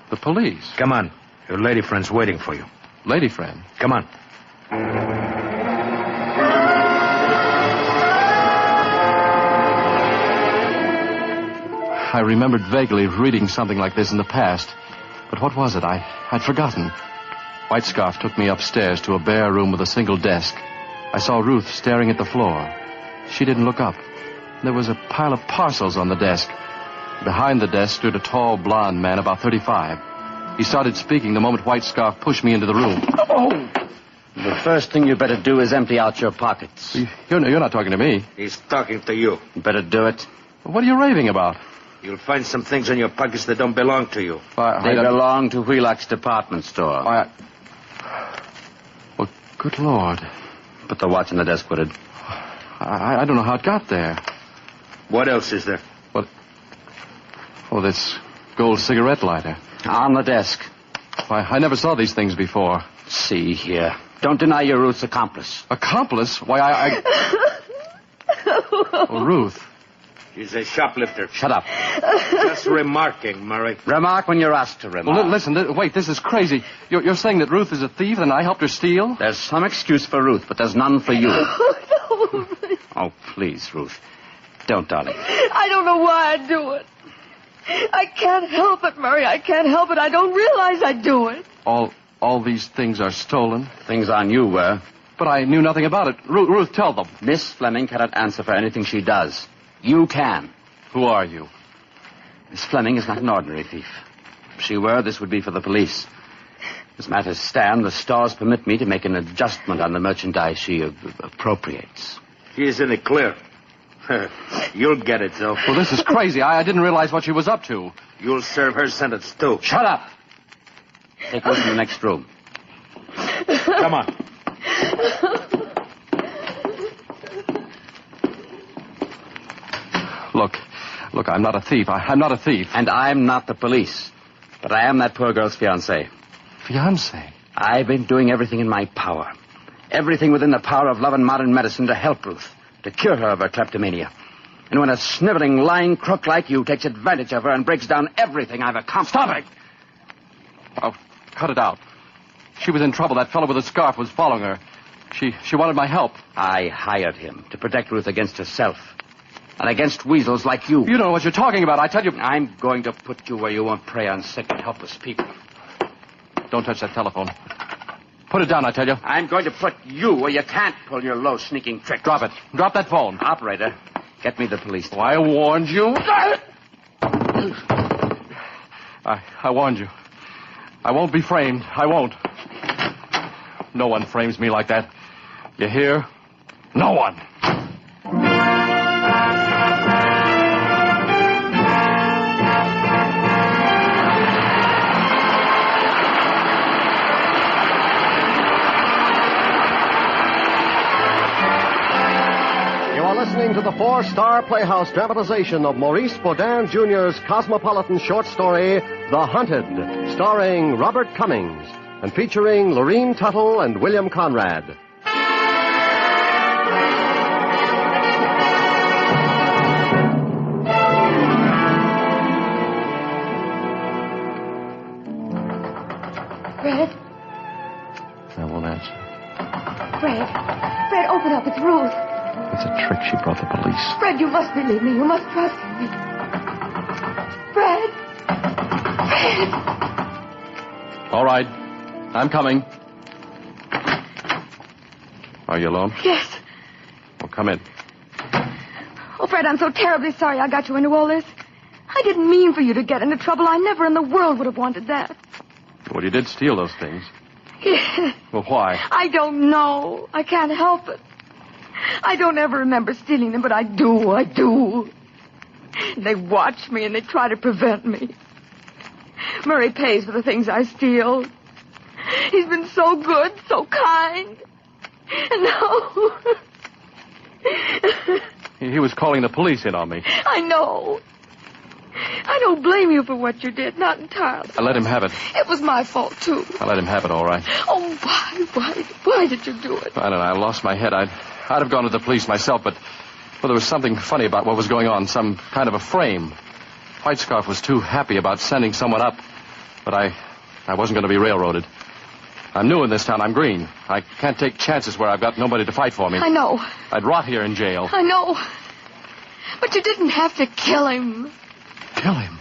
[SPEAKER 15] The police.
[SPEAKER 2] Come on. Your lady friend's waiting for you.
[SPEAKER 15] Lady friend?
[SPEAKER 2] Come on.
[SPEAKER 15] I remembered vaguely reading something like this in the past. But what was it? I'd forgotten. White Scarf took me upstairs to a bare room with a single desk. I saw Ruth staring at the floor. She didn't look up. There was a pile of parcels on the desk. Behind the desk stood a tall, blond man about 35. He started speaking the moment White Scarf pushed me into the room.
[SPEAKER 3] Oh! The first thing you better do is empty out your pockets.
[SPEAKER 15] You're not talking to me.
[SPEAKER 2] He's talking to you.
[SPEAKER 3] You better do it.
[SPEAKER 15] What are you raving about?
[SPEAKER 2] You'll find some things in your pockets that don't belong to you.
[SPEAKER 3] They belong to Wheelock's department store.
[SPEAKER 15] Well, good Lord.
[SPEAKER 3] Put the watch on the desk, Woodard.
[SPEAKER 15] I don't know how it got there.
[SPEAKER 2] What else is there?
[SPEAKER 15] What? Oh, this gold cigarette lighter.
[SPEAKER 3] On the desk.
[SPEAKER 15] Why, I never saw these things before.
[SPEAKER 3] See here. Don't deny you're Ruth's accomplice.
[SPEAKER 15] Accomplice? Why, Oh, Ruth.
[SPEAKER 2] She's a shoplifter.
[SPEAKER 3] Shut up.
[SPEAKER 2] Just remarking, Murray.
[SPEAKER 3] Remark when you're asked to remark.
[SPEAKER 15] Well, listen, wait, this is crazy. You're saying that Ruth is a thief and I helped her steal?
[SPEAKER 3] There's some excuse for Ruth, but there's none for you. Oh, please, Ruth. Don't, darling.
[SPEAKER 5] I don't know why I do it. I can't help it, Murray. I can't help it. I don't realize I do it.
[SPEAKER 15] All these things are stolen?
[SPEAKER 3] Things on you were.
[SPEAKER 15] But I knew nothing about it. Ruth, tell them.
[SPEAKER 3] Miss Fleming cannot answer for anything she does. You can.
[SPEAKER 15] Who are you?
[SPEAKER 3] Miss Fleming is not an ordinary thief. If she were, this would be for the police. As matters stand, the stores permit me to make an adjustment on the merchandise she appropriates.
[SPEAKER 2] She is in the clear. You'll get it, though.
[SPEAKER 15] Well, this is crazy. I didn't realize what she was up to.
[SPEAKER 2] You'll serve her sentence, too.
[SPEAKER 3] Shut up! Take her to the next room.
[SPEAKER 2] Come on.
[SPEAKER 15] Look, I'm not a thief. I'm not a thief.
[SPEAKER 3] And I'm not the police. But I am that poor girl's fiancé.
[SPEAKER 15] Fiancé?
[SPEAKER 3] I've been doing everything in my power. Everything within the power of love and modern medicine to help Ruth, to cure her of her kleptomania. And when a sniveling, lying crook like you takes advantage of her and breaks down everything I've accomplished...
[SPEAKER 15] Stop it! Oh, cut it out. She was in trouble. That fellow with the scarf was following her. She wanted my help.
[SPEAKER 3] I hired him to protect Ruth against herself. And against weasels like you.
[SPEAKER 15] You don't know what you're talking about. I tell you...
[SPEAKER 3] I'm going to put you where you won't prey on sick and helpless people.
[SPEAKER 15] Don't touch that telephone. Put it down, I tell you.
[SPEAKER 3] I'm going to put you where you can't pull your low, sneaking tricks.
[SPEAKER 15] Drop it. Drop that phone.
[SPEAKER 3] Operator, get me the police.
[SPEAKER 15] Oh, I warned you. I warned you. I won't be framed. I won't. No one frames me like that. You hear? No one.
[SPEAKER 14] Listening to the four-star Playhouse dramatization of Maurice Baudin Jr.'s cosmopolitan short story, The Hunted, starring Robert Cummings and featuring Lorene Tuttle and William Conrad.
[SPEAKER 25] Fred?
[SPEAKER 15] I won't answer.
[SPEAKER 25] Fred, open up. It's Ruth.
[SPEAKER 15] It's a trick. She brought the police.
[SPEAKER 25] Fred, you must believe me. You must trust me. Fred!
[SPEAKER 15] All right. I'm coming. Are you alone?
[SPEAKER 25] Yes.
[SPEAKER 15] Well, come in.
[SPEAKER 25] Oh, Fred, I'm so terribly sorry I got you into all this. I didn't mean for you to get into trouble. I never in the world would have wanted that.
[SPEAKER 15] Well, you did steal those things.
[SPEAKER 25] Yes.
[SPEAKER 15] Well, why?
[SPEAKER 25] I don't know. I can't help it. I don't ever remember stealing them, but I do. They watch me and they try to prevent me. Murray pays for the things I steal. He's been so good, so kind. And now...
[SPEAKER 15] He was calling the police in on me.
[SPEAKER 25] I know. I don't blame you for what you did, not entirely.
[SPEAKER 15] I let him have it.
[SPEAKER 25] It was my fault, too.
[SPEAKER 15] I let him have it, all right.
[SPEAKER 25] Oh, why did you do it?
[SPEAKER 15] I don't know. I lost my head. I'd have gone to the police myself, but there was something funny about what was going on, some kind of a frame. White Scarf was too happy about sending someone up, but I wasn't going to be railroaded. I'm new in this town. I'm green. I can't take chances where I've got nobody to fight for me.
[SPEAKER 25] I know.
[SPEAKER 15] I'd rot here in jail.
[SPEAKER 25] I know. But you didn't have to kill him.
[SPEAKER 15] Kill him?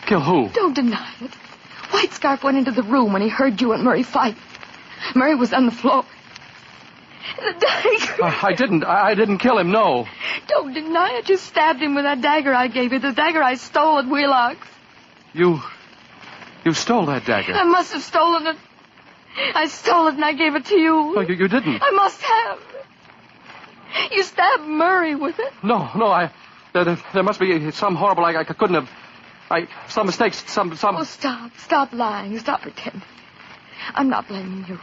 [SPEAKER 15] Kill who?
[SPEAKER 25] Don't deny it. White Scarf went into the room when he heard you and Murray fight. Murray was on the floor. The dagger.
[SPEAKER 15] I didn't kill him, no.
[SPEAKER 25] Don't deny it. You stabbed him with that dagger I gave you, the dagger I stole at Wheelock's.
[SPEAKER 15] You stole that dagger.
[SPEAKER 25] I must have stolen it. I stole it and I gave it to you.
[SPEAKER 15] No, you didn't.
[SPEAKER 25] I must have. You stabbed Murray with it.
[SPEAKER 15] No, there must be some horrible, I couldn't have, some mistakes, some...
[SPEAKER 25] Oh, stop lying, stop pretending. I'm not blaming you.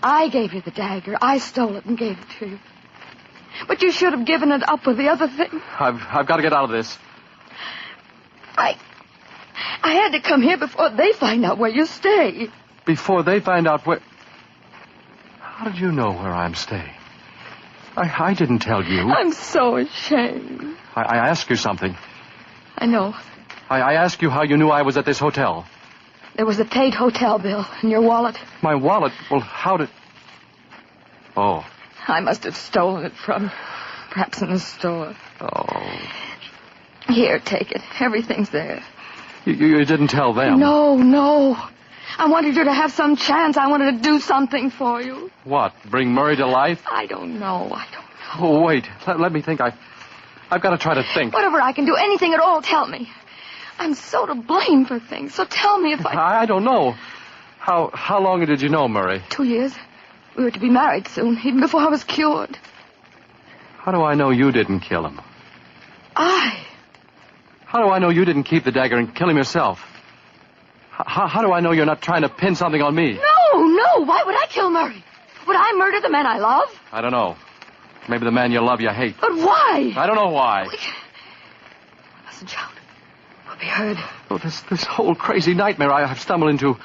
[SPEAKER 25] I gave you the dagger, I stole it and gave it to you. But you should have given it up with the other thing.
[SPEAKER 15] I've got to get out of this.
[SPEAKER 25] I had to come here before they find out where you stay.
[SPEAKER 15] Before they find out where... How did you know where I'm staying? I didn't tell you.
[SPEAKER 25] I'm so ashamed.
[SPEAKER 15] I asked you something.
[SPEAKER 25] I know.
[SPEAKER 15] I asked you how you knew I was at this hotel.
[SPEAKER 25] There was a paid hotel bill in your wallet.
[SPEAKER 15] My wallet? Well, how did... Oh.
[SPEAKER 25] I must have stolen it from... perhaps in the store.
[SPEAKER 15] Oh.
[SPEAKER 25] Here, take it. Everything's there.
[SPEAKER 15] You didn't tell them?
[SPEAKER 25] No. I wanted you to have some chance. I wanted to do something for you.
[SPEAKER 15] What? Bring Murray to life?
[SPEAKER 25] I don't know.
[SPEAKER 15] Oh, wait. Let me think. I've got to try to think.
[SPEAKER 25] Whatever I can do, anything at all, tell me. I'm so to blame for things, so tell me if
[SPEAKER 15] I don't know. How long did you know Murray?
[SPEAKER 25] 2 years. We were to be married soon, even before I was cured.
[SPEAKER 15] How do I know you didn't kill him? How do I know you didn't keep the dagger and kill him yourself? How do I know you're not trying to pin something on me?
[SPEAKER 25] No. Why would I kill Murray? Would I murder the man I love?
[SPEAKER 15] I don't know. Maybe the man you love you hate.
[SPEAKER 25] But why?
[SPEAKER 15] I don't know why.
[SPEAKER 25] I mustn't shout. We'll be heard.
[SPEAKER 15] Oh, this whole crazy nightmare I've stumbled into.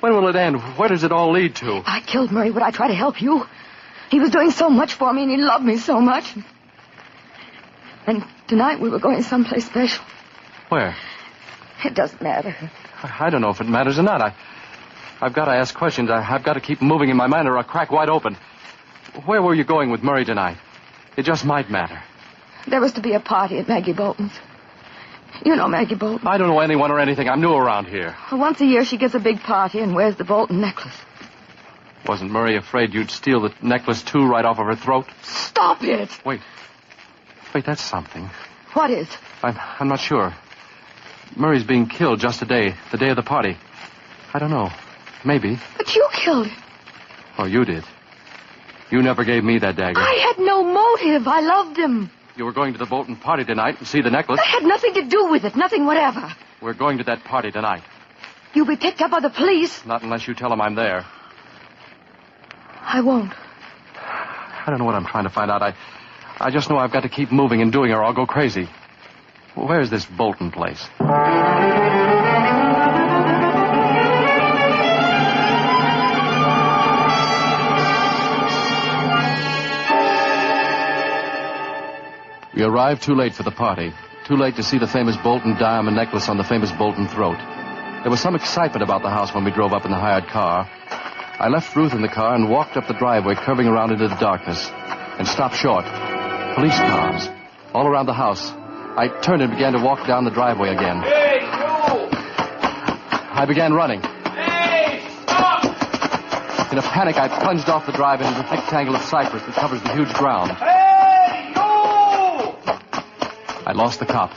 [SPEAKER 15] When will it end? Where does it all lead to?
[SPEAKER 25] If I killed Murray, would I try to help you? He was doing so much for me, and he loved me so much. And tonight we were going someplace special.
[SPEAKER 15] Where?
[SPEAKER 25] It doesn't matter.
[SPEAKER 15] I don't know if it matters or not. I've got to ask questions. I've got to keep moving in my mind or I'll crack wide open. Where were you going with Murray tonight? It just might matter.
[SPEAKER 25] There was to be a party at Maggie Bolton's. You know Maggie Bolton.
[SPEAKER 15] I don't know anyone or anything. I'm new around here.
[SPEAKER 25] Well, once a year she gives a big party and wears the Bolton necklace.
[SPEAKER 15] Wasn't Murray afraid you'd steal the necklace, too, right off of her throat?
[SPEAKER 25] Stop it!
[SPEAKER 15] Wait, that's something.
[SPEAKER 25] What is?
[SPEAKER 15] I'm not sure. Murray's being killed just today, the day of the party. I don't know. Maybe.
[SPEAKER 25] But you killed him.
[SPEAKER 15] Oh, you did. You never gave me that dagger.
[SPEAKER 25] I had no motive. I loved him.
[SPEAKER 15] You were going to the Bolton party tonight and see the necklace.
[SPEAKER 25] That had nothing to do with it. Nothing whatever.
[SPEAKER 15] We're going to that party tonight.
[SPEAKER 25] You'll be picked up by the police.
[SPEAKER 15] Not unless you tell them I'm there.
[SPEAKER 25] I won't.
[SPEAKER 15] I don't know what I'm trying to find out. I just know I've got to keep moving and doing or I'll go crazy. Where's this Bolton place? We arrived too late for the party. Too late to see the famous Bolton diamond necklace on the famous Bolton throat. There was some excitement about the house when we drove up in the hired car. I left Ruth in the car and walked up the driveway, curving around into the darkness, and stopped short. Police cars all around the house. I turned and began to walk down the driveway again.
[SPEAKER 4] Hey, you!
[SPEAKER 15] I began running.
[SPEAKER 4] Hey,
[SPEAKER 15] In a panic, I plunged off the drive into the thick tangle of cypress that covers the huge ground.
[SPEAKER 4] Hey, you!
[SPEAKER 15] I lost the cop.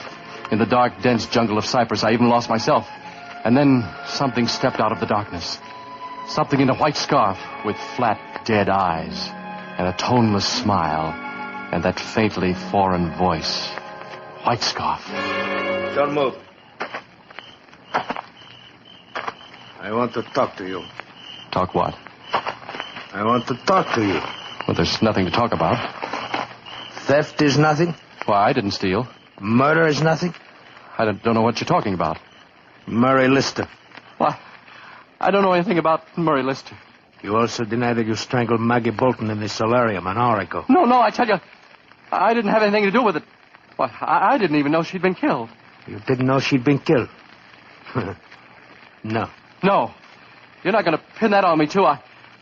[SPEAKER 15] In the dark, dense jungle of cypress, I even lost myself. And then something stepped out of the darkness. Something in a white scarf with flat, dead eyes and a toneless smile and that faintly foreign voice. White scarf.
[SPEAKER 8] Don't move. I want to talk to you.
[SPEAKER 15] Talk what?
[SPEAKER 8] I want to talk to you.
[SPEAKER 15] Well, there's nothing to talk about.
[SPEAKER 8] Theft is nothing?
[SPEAKER 15] Why, I didn't steal.
[SPEAKER 8] Murder is nothing?
[SPEAKER 15] I don't know what you're talking about.
[SPEAKER 8] Murray Lister.
[SPEAKER 15] What? I don't know anything about Murray Lister.
[SPEAKER 8] You also deny that you strangled Maggie Bolton in the solarium an hour ago.
[SPEAKER 15] No, I tell you, I didn't have anything to do with it. Why, I didn't even know she'd been killed.
[SPEAKER 8] You didn't know she'd been killed? No.
[SPEAKER 15] No. You're not going to pin that on me, too.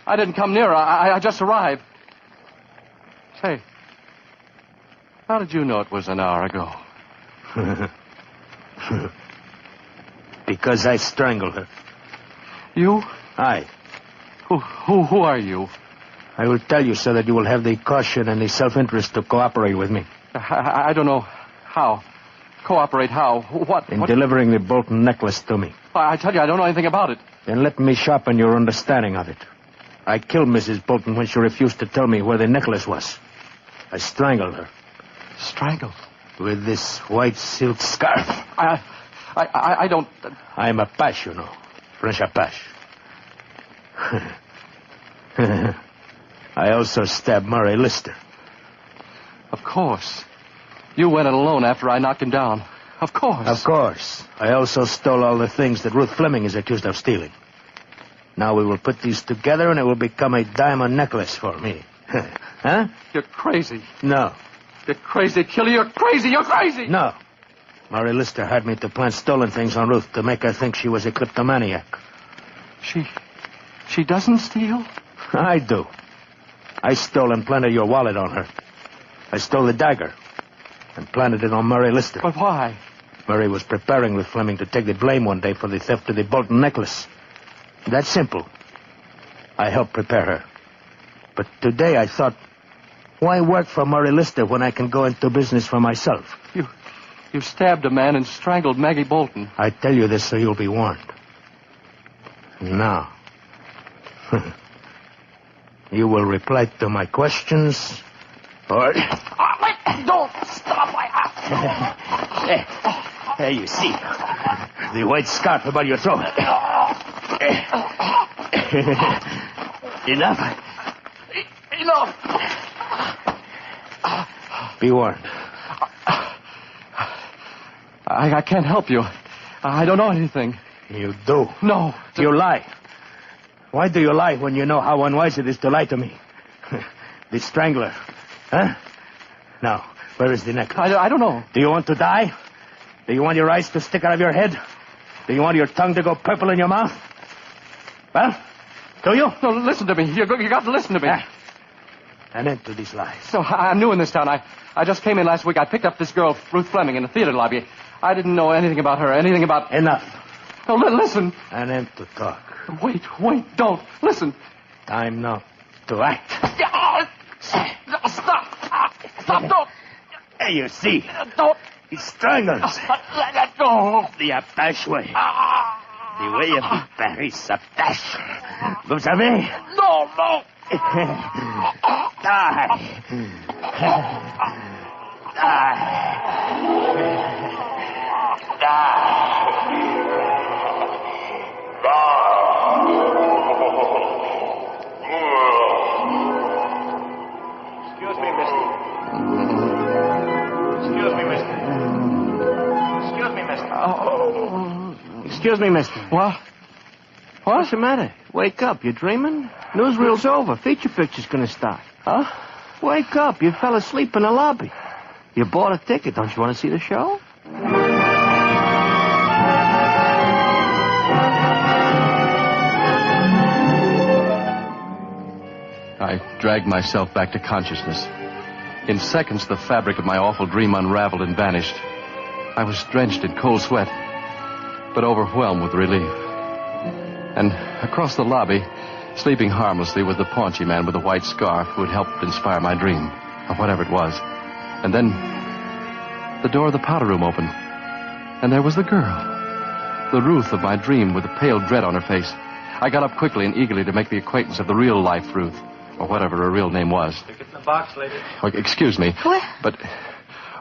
[SPEAKER 15] I didn't come near her. I just arrived. Say, how did you know it was an hour ago?
[SPEAKER 8] Because I strangled her.
[SPEAKER 15] You?
[SPEAKER 8] Aye.
[SPEAKER 15] Who are you?
[SPEAKER 8] I will tell you so that you will have the caution and the self-interest to cooperate with me.
[SPEAKER 15] I don't know how. Cooperate how? What?
[SPEAKER 8] In delivering the Bolton necklace to me.
[SPEAKER 15] I tell you, I don't know anything about it.
[SPEAKER 8] Then let me sharpen your understanding of it. I killed Mrs. Bolton when she refused to tell me where the necklace was. I strangled her.
[SPEAKER 15] Strangled?
[SPEAKER 8] With this white silk scarf.
[SPEAKER 15] I don't...
[SPEAKER 8] I'm Apache, you know. French Apache. I also stabbed Murray Lister.
[SPEAKER 15] Of course. You went it alone after I knocked him down. Of course.
[SPEAKER 8] Of course. I also stole all the things that Ruth Fleming is accused of stealing. Now we will put these together and it will become a diamond necklace for me. Huh?
[SPEAKER 15] You're crazy.
[SPEAKER 8] No.
[SPEAKER 15] You're crazy, killer. You're crazy. You're crazy.
[SPEAKER 8] No. Murray Lister hired me to plant stolen things on Ruth to make her think she was a kleptomaniac.
[SPEAKER 15] She doesn't steal?
[SPEAKER 8] I do. I stole and planted your wallet on her. I stole the dagger and planted it on Murray Lister.
[SPEAKER 15] But why?
[SPEAKER 8] Murray was preparing with Fleming to take the blame one day for the theft of the Bolton necklace. That's simple. I helped prepare her. But today I thought, why work for Murray Lister when I can go into business for myself?
[SPEAKER 15] You stabbed a man and strangled Maggie Bolton.
[SPEAKER 8] I tell you this so you'll be warned. Now, you will reply to my questions, or...
[SPEAKER 4] Don't stop!
[SPEAKER 8] There you see. The white scarf about your throat. Enough?
[SPEAKER 4] Enough!
[SPEAKER 8] Be warned.
[SPEAKER 15] I can't help you. I don't know anything.
[SPEAKER 8] You do?
[SPEAKER 15] No.
[SPEAKER 8] You lie. Why do you lie when you know how unwise it is to lie to me? The strangler. Huh? Now, where is the necklace?
[SPEAKER 15] I don't know.
[SPEAKER 8] Do you want to die? Do you want your eyes to stick out of your head? Do you want your tongue to go purple in your mouth? Well, do you?
[SPEAKER 15] No, listen to me. You got to listen to me.
[SPEAKER 8] An end to these lies.
[SPEAKER 15] No, I'm new in this town. I just came in last week. I picked up this girl, Ruth Fleming, in the theater lobby. I didn't know anything about her, anything about...
[SPEAKER 8] Enough.
[SPEAKER 15] No, listen.
[SPEAKER 8] An end to talk.
[SPEAKER 15] Wait, don't. Listen.
[SPEAKER 8] Time now to act.
[SPEAKER 4] Stop, don't.
[SPEAKER 8] There you see.
[SPEAKER 4] Don't.
[SPEAKER 8] He strangles.
[SPEAKER 4] Let go.
[SPEAKER 8] The Apache way. The way of the Paris Apache. Vous savez?
[SPEAKER 4] No.
[SPEAKER 8] Excuse me, mister. Excuse me, mister.
[SPEAKER 15] What?
[SPEAKER 8] What's the matter? Wake up. You dreaming? Newsreel's over. Feature picture's gonna start.
[SPEAKER 15] Huh?
[SPEAKER 8] Wake up. You fell asleep in the lobby. You bought a ticket. Don't you want to see the show?
[SPEAKER 15] I dragged myself back to consciousness. In seconds, the fabric of my awful dream unraveled and vanished. I was drenched in cold sweat, but overwhelmed with relief. And across the lobby, Sleeping harmlessly was the paunchy man with the white scarf who had helped inspire my dream, or whatever it was. And then the door of the powder room opened, and there was the girl, the Ruth of my dream with the pale dread on her face. I got up quickly and eagerly to make the acquaintance of the real-life Ruth, or whatever her real name was.
[SPEAKER 21] Stick it in the box, lady.
[SPEAKER 15] Oh, excuse me.
[SPEAKER 25] What?
[SPEAKER 15] But,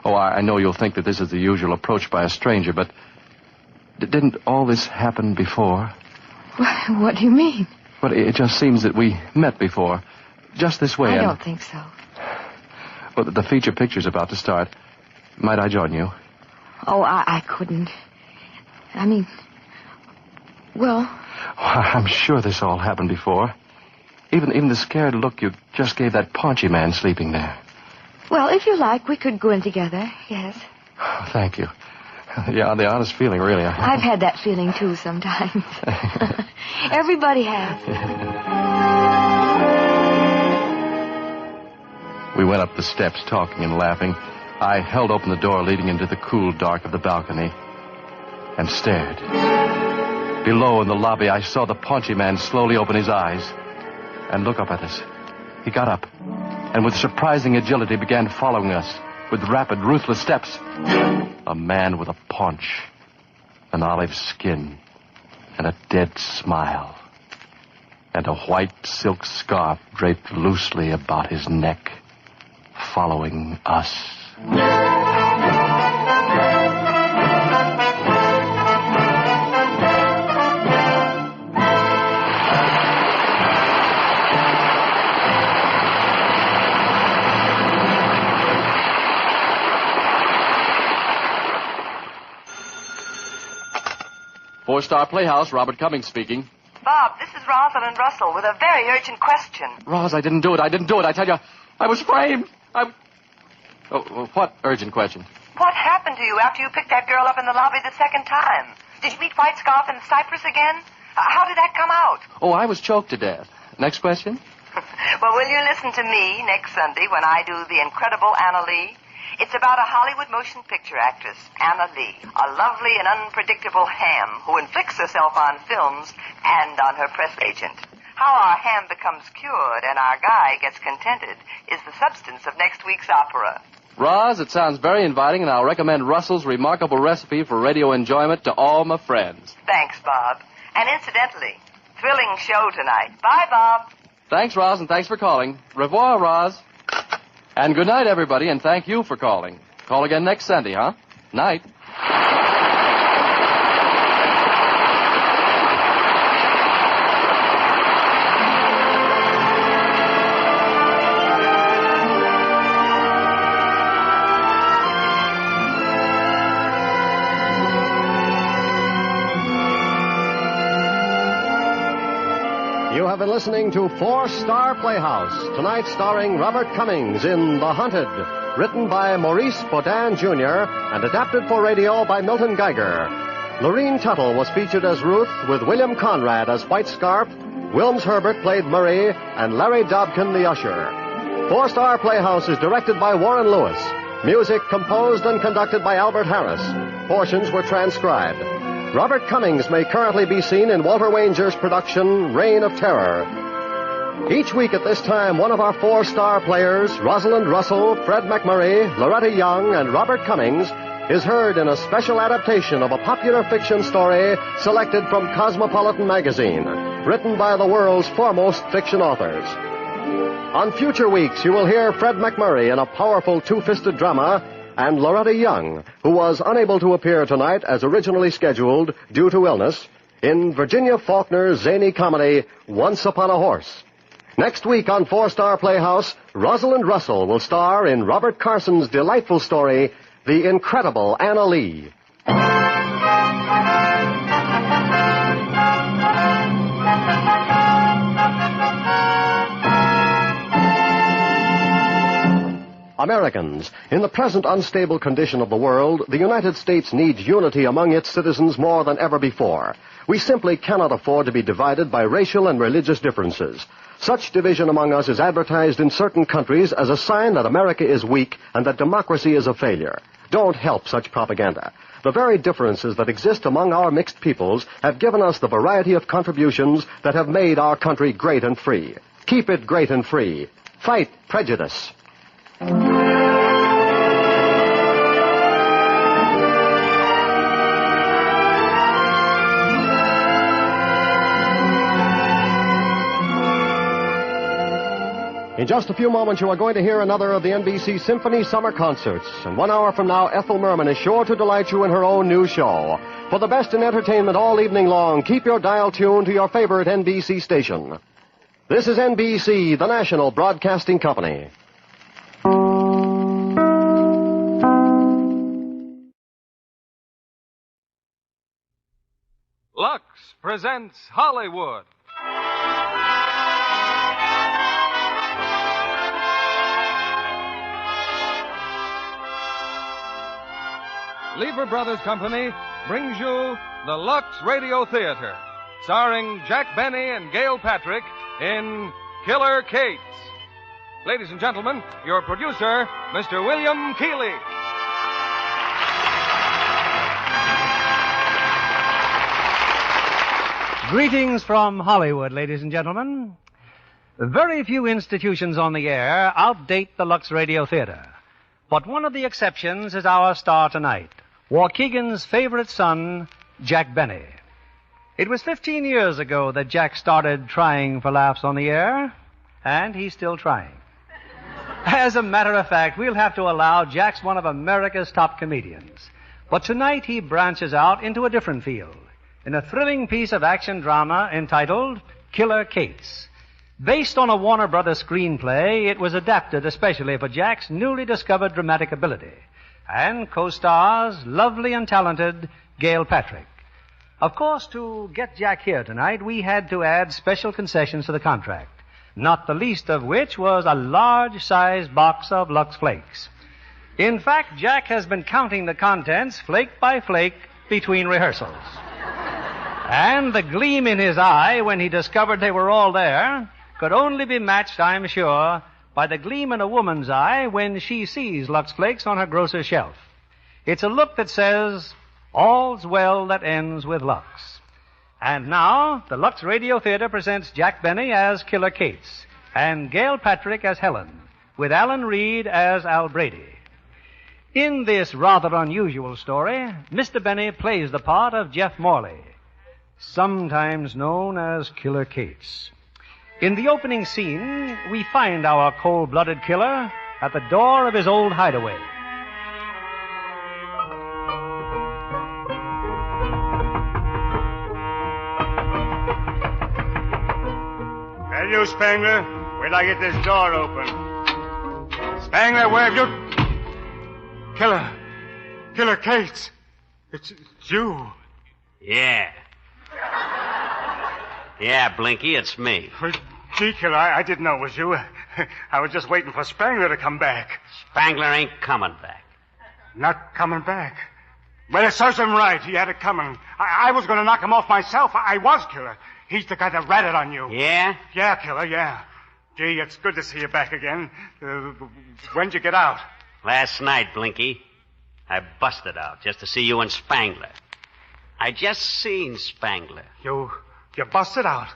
[SPEAKER 15] I know you'll think that this is the usual approach by a stranger, but didn't all this happen before?
[SPEAKER 25] What do you mean?
[SPEAKER 15] Well, it just seems that we met before, just this way.
[SPEAKER 25] I don't think so.
[SPEAKER 15] Well, the feature picture's about to start. Might I join you?
[SPEAKER 25] Oh, I couldn't. I mean, well...
[SPEAKER 15] I'm sure this all happened before. Even the scared look you just gave that paunchy man sleeping there.
[SPEAKER 25] Well, if you like, we could go in together, yes.
[SPEAKER 15] Oh, thank you. Yeah, the honest feeling, really.
[SPEAKER 25] I've had that feeling, too, sometimes. Everybody has.
[SPEAKER 15] We went up the steps, talking and laughing. I held open the door leading into the cool dark of the balcony and stared. Below in the lobby, I saw the paunchy man slowly open his eyes and look up at us. He got up and with surprising agility began following us with rapid, ruthless steps. A man with a paunch, an olive skin, and a dead smile, and a white silk scarf draped loosely about his neck, following us. Four-Star Playhouse, Robert Cummings speaking.
[SPEAKER 11] Bob, this is Rosalind Russell with a very urgent question.
[SPEAKER 15] Roz, I didn't do it. I tell you, I was framed. Oh, what urgent question?
[SPEAKER 11] What happened to you after you picked that girl up in the lobby the second time? Did you meet White Scarf in Cyprus again? How did that come out?
[SPEAKER 15] Oh, I was choked to death. Next question?
[SPEAKER 11] Well, will you listen to me next Sunday when I do The Incredible Anna Lee? It's about a Hollywood motion picture actress, Anna Lee, a lovely and unpredictable ham who inflicts herself on films and on her press agent. How our ham becomes cured and our guy gets contented is the substance of next week's opera.
[SPEAKER 15] Roz, it sounds very inviting, and I'll recommend Russell's remarkable recipe for radio enjoyment to all my friends.
[SPEAKER 11] Thanks, Bob. And incidentally, thrilling show tonight. Bye, Bob.
[SPEAKER 15] Thanks, Roz, and thanks for calling. Au revoir, Roz. And good night, everybody, and thank you for calling. Call again next Sunday, huh? Night.
[SPEAKER 14] You have been listening to Four-Star Playhouse, tonight starring Robert Cummings in The Hunted, written by Maurice Baudin, Jr., and adapted for radio by Milton Geiger. Lorene Tuttle was featured as Ruth, with William Conrad as White Scarf, Wilms Herbert played Murray, and Larry Dobkin the usher. Four-Star Playhouse is directed by Warren Lewis. Music composed and conducted by Albert Harris. Portions were transcribed. Robert Cummings may currently be seen in Walter Wanger's production, Reign of Terror. Each week at this time, one of our four-star players, Rosalind Russell, Fred McMurray, Loretta Young, and Robert Cummings, is heard in a special adaptation of a popular fiction story selected from Cosmopolitan magazine, written by the world's foremost fiction authors. On future weeks, you will hear Fred McMurray in a powerful two-fisted drama, and Loretta Young, who was unable to appear tonight as originally scheduled due to illness, in Virginia Faulkner's zany comedy, Once Upon a Horse. Next week on Four-Star Playhouse, Rosalind Russell will star in Robert Carson's delightful story, The Incredible Anna Lee. Americans, in the present unstable condition of the world, the United States needs unity among its citizens more than ever before. We simply cannot afford to be divided by racial and religious differences. Such division among us is advertised in certain countries as a sign that America is weak and that democracy is a failure. don't help such propaganda. The very differences that exist among our mixed peoples have given us the variety of contributions that have made our country great and free. Keep it great and free. Fight prejudice. In just a few moments, you are going to hear another of the NBC Symphony Summer Concerts. And 1 hour from now, Ethel Merman is sure to delight you in her own new show. For the best in entertainment all evening long, keep your dial tuned to your favorite NBC station. This is NBC, the national broadcasting company.
[SPEAKER 12] Lux presents Hollywood. Lever Brothers Company brings you the Lux Radio Theater, starring Jack Benny and Gail Patrick in Killer Kates. Ladies and gentlemen, your producer, Mr. William Keeley.
[SPEAKER 21] Greetings from Hollywood, ladies and gentlemen. Very few institutions on the air outdate the Lux Radio Theater. But one of the exceptions is our star tonight, Waukegan's favorite son, Jack Benny. It was 15 years ago that Jack started trying for laughs on the air, and he's still trying. As a matter of fact, we'll have to allow Jack's one of America's top comedians. But tonight he branches out into a different field, in a thrilling piece of action drama entitled Killer Kates. Based on a Warner Brothers screenplay, it was adapted especially for Jack's newly discovered dramatic ability, and co-stars lovely and talented Gail Patrick. Of course, to get Jack here tonight, we had to add special concessions to the contract, not the least of which was a large-sized box of Lux Flakes. In fact, Jack has been counting the contents flake by flake between rehearsals. And the gleam in his eye when he discovered they were all there could only be matched, I'm sure, by the gleam in a woman's eye when she sees Lux Flakes on her grocer's shelf. It's a look that says, all's well that ends with Lux. And now, the Lux Radio Theater presents Jack Benny as Killer Kates and Gail Patrick as Helen, with Alan Reed as Al Brady. In this rather unusual story, Mr. Benny plays the part of Jeff Morley, sometimes known as Killer Kates. In the opening scene, we find our cold-blooded killer at the door of his old hideaway.
[SPEAKER 16] Hey, you, Spangler. Wait till I get this door open. Spangler, where have you... Killer Kates. It's you.
[SPEAKER 2] Yeah. Yeah, Blinky, it's me.
[SPEAKER 16] Gee, Killer, I didn't know it was you. I was just waiting for Spangler to come back.
[SPEAKER 2] Spangler ain't coming back.
[SPEAKER 16] Not coming back? Well, it serves him right. He had it coming. I was going to knock him off myself. I was, Killer. He's the guy that ratted on you.
[SPEAKER 2] Yeah?
[SPEAKER 16] Yeah, Killer, yeah. Gee, it's good to see you back again. When'd you get out?
[SPEAKER 2] Last night, Blinky. I busted out just to see you and Spangler. I just seen Spangler.
[SPEAKER 16] You busted out?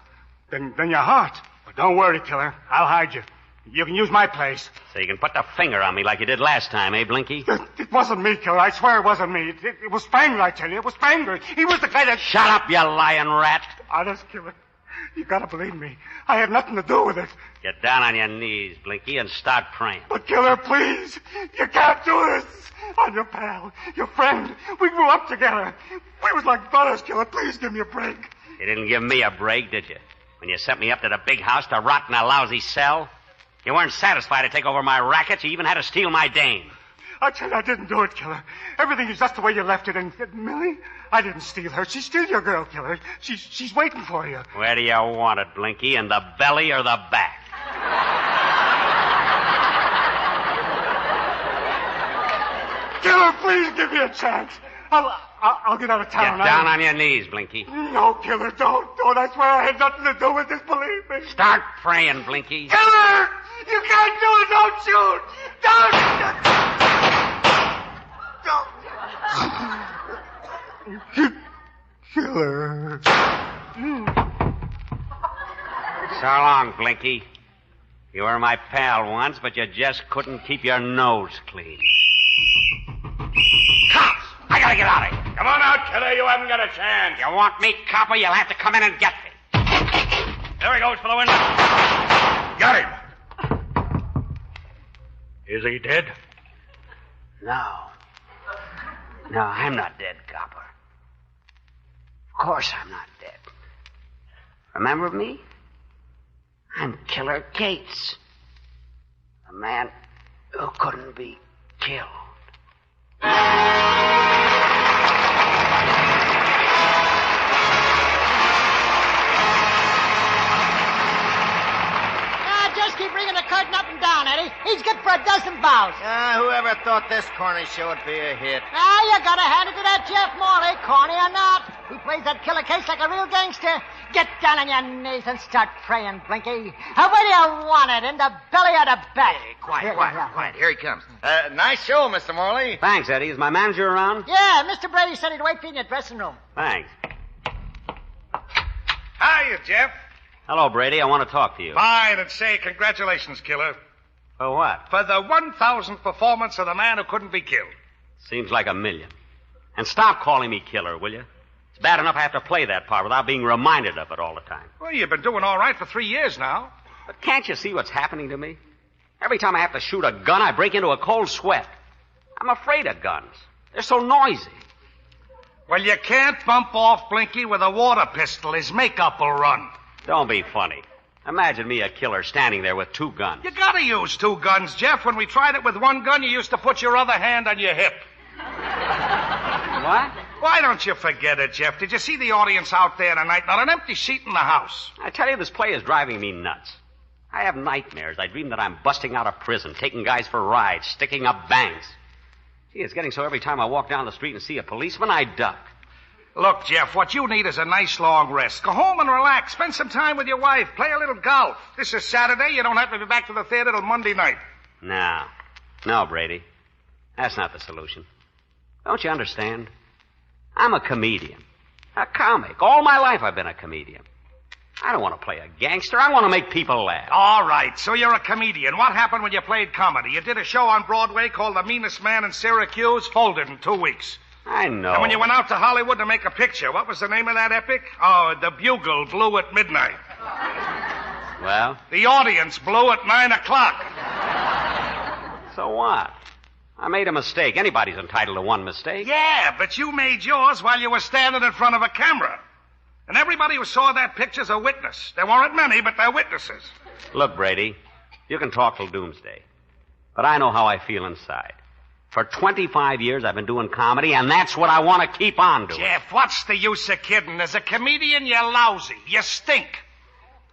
[SPEAKER 16] Then you're hot. But don't worry, Killer. I'll hide you. You can use my place.
[SPEAKER 2] So you can put the finger on me like you did last time, eh, Blinky?
[SPEAKER 16] It wasn't me, Killer. I swear it wasn't me. It was Spangler, I tell you. It was Spangler. He was the guy that...
[SPEAKER 2] Shut up, you lying rat.
[SPEAKER 16] Honest, Killer. You gotta believe me. I had nothing to do with it.
[SPEAKER 2] Get down on your knees, Blinky, and start praying.
[SPEAKER 16] But, Killer, please. You can't do this. I'm your pal. Your friend. We grew up together. We was like brothers, Killer. Please give me a break.
[SPEAKER 2] You didn't give me a break, did you? When you sent me up to the big house to rot in a lousy cell? You weren't satisfied to take over my racket. You even had to steal my dame.
[SPEAKER 16] I tell you, I didn't do it, Killer. Everything is just the way you left it. And Millie, I didn't steal her. She's still your girl, Killer. She's waiting for you.
[SPEAKER 2] Where do you want it, Blinky? In the belly or the back?
[SPEAKER 16] Killer, please give me a chance. I'll get out of town.
[SPEAKER 2] Get down on your knees, Blinky.
[SPEAKER 16] No, Killer, don't. I swear I had nothing to do with this, believe me.
[SPEAKER 2] Start praying, Blinky.
[SPEAKER 16] Killer! You can't do it! Don't shoot! Don't! Killer.
[SPEAKER 2] So long, Blinky. You were my pal once, but you just couldn't keep your nose clean. Cops! I gotta get out of here.
[SPEAKER 16] Come on out, killer. You haven't got a chance.
[SPEAKER 2] You want me, copper? You'll have to come in and get me.
[SPEAKER 16] There he goes for the window. Got him. Is he dead?
[SPEAKER 2] No. No, I'm not dead, copper. Of course I'm not dead. Remember me? I'm Killer Cates. The man who couldn't be killed.
[SPEAKER 7] Just keep bringing the curtain up and down, Eddie. He's good for a dozen bows.
[SPEAKER 17] Whoever thought this corny show would be a hit?
[SPEAKER 7] You gotta hand it to that Jeff Morley, corny or not. He plays that Killer Case like a real gangster. Get down on your knees and start praying, Blinky. Where do you want it? In the belly or the back?
[SPEAKER 17] Hey, quiet. Here he comes. Nice show, Mr. Morley.
[SPEAKER 2] Thanks, Eddie. Is my manager around?
[SPEAKER 7] Yeah, Mr. Brady said he'd wait for you in your dressing room.
[SPEAKER 2] Thanks.
[SPEAKER 16] Hiya, Jeff.
[SPEAKER 2] Hello, Brady. I want to talk to you.
[SPEAKER 16] Fine, and say congratulations, killer.
[SPEAKER 2] For what?
[SPEAKER 16] For the 1,000th performance of The Man Who Couldn't Be Killed.
[SPEAKER 2] Seems like a million. And stop calling me killer, will you? It's bad enough I have to play that part without being reminded of it all the time.
[SPEAKER 16] Well, you've been doing all right for 3 years now.
[SPEAKER 2] But can't you see what's happening to me? Every time I have to shoot a gun, I break into a cold sweat. I'm afraid of guns. They're so noisy.
[SPEAKER 16] Well, you can't bump off Blinky with a water pistol. His makeup will run.
[SPEAKER 2] Don't be funny. Imagine me, a killer, standing there with 2 guns.
[SPEAKER 16] You gotta use 2 guns, Jeff. When we tried it with 1 gun, you used to put your other hand on your hip.
[SPEAKER 2] What?
[SPEAKER 16] Why don't you forget it, Jeff? Did you see the audience out there tonight? Not an empty seat in the house.
[SPEAKER 2] I tell you, this play is driving me nuts. I have nightmares. I dream that I'm busting out of prison, taking guys for rides, sticking up banks. Gee, it's getting so every time I walk down the street and see a policeman, I duck.
[SPEAKER 16] Look, Jeff, what you need is a nice long rest. Go home and relax. Spend some time with your wife. Play a little golf. This is Saturday. You don't have to be back to the theater till Monday night.
[SPEAKER 2] No, Brady. That's not the solution. Don't you understand? I'm a comedian. A comic. All my life I've been a comedian. I don't want to play a gangster. I want to make people laugh.
[SPEAKER 16] All right, so you're a comedian. What happened when you played comedy? You did a show on Broadway called The Meanest Man in Syracuse, folded in 2 weeks.
[SPEAKER 2] I know.
[SPEAKER 16] And when you went out to Hollywood to make a picture, what was the name of that epic? Oh, The Bugle Blew at Midnight.
[SPEAKER 2] Well?
[SPEAKER 16] The audience blew at 9 o'clock.
[SPEAKER 2] So what? I made a mistake. Anybody's entitled to one mistake.
[SPEAKER 16] Yeah, but you made yours while you were standing in front of a camera. And everybody who saw that picture's a witness. There weren't many, but they're witnesses.
[SPEAKER 2] Look, Brady, you can talk till doomsday. But I know how I feel inside. For 25 years, I've been doing comedy, and that's what I want to keep on doing.
[SPEAKER 16] Jeff, what's the use of kidding? As a comedian, you're lousy. You stink.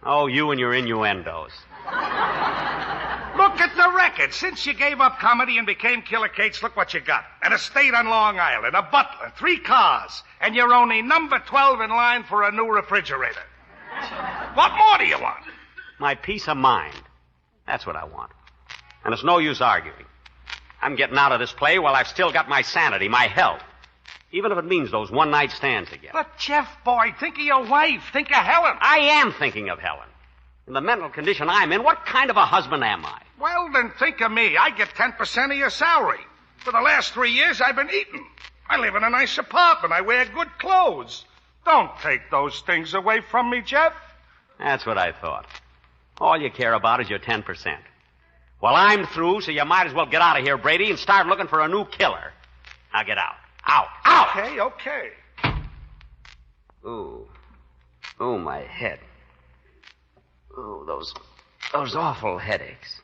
[SPEAKER 2] Oh, you and your innuendos.
[SPEAKER 16] Look at the record. Since you gave up comedy and became Killer Cates, look what you got. An estate on Long Island, a butler, 3 cars, and you're only number 12 in line for a new refrigerator. What more do you want?
[SPEAKER 2] My peace of mind. That's what I want. And it's no use arguing. I'm getting out of this play while I've still got my sanity, my health. Even if it means those one-night stands again.
[SPEAKER 16] But, Jeff, boy, think of your wife. Think of Helen.
[SPEAKER 2] I am thinking of Helen. In the mental condition I'm in, what kind of a husband am I?
[SPEAKER 16] Well, then think of me. I get 10% of your salary. For the last 3 years, I've been eating. I live in a nice apartment. I wear good clothes. Don't take those things away from me, Jeff.
[SPEAKER 2] That's what I thought. All you care about is your 10%. Well, I'm through, so you might as well get out of here, Brady, and start looking for a new killer. Now get out. Out. Out!
[SPEAKER 16] Okay.
[SPEAKER 2] Ooh, my head. Ooh, those awful headaches.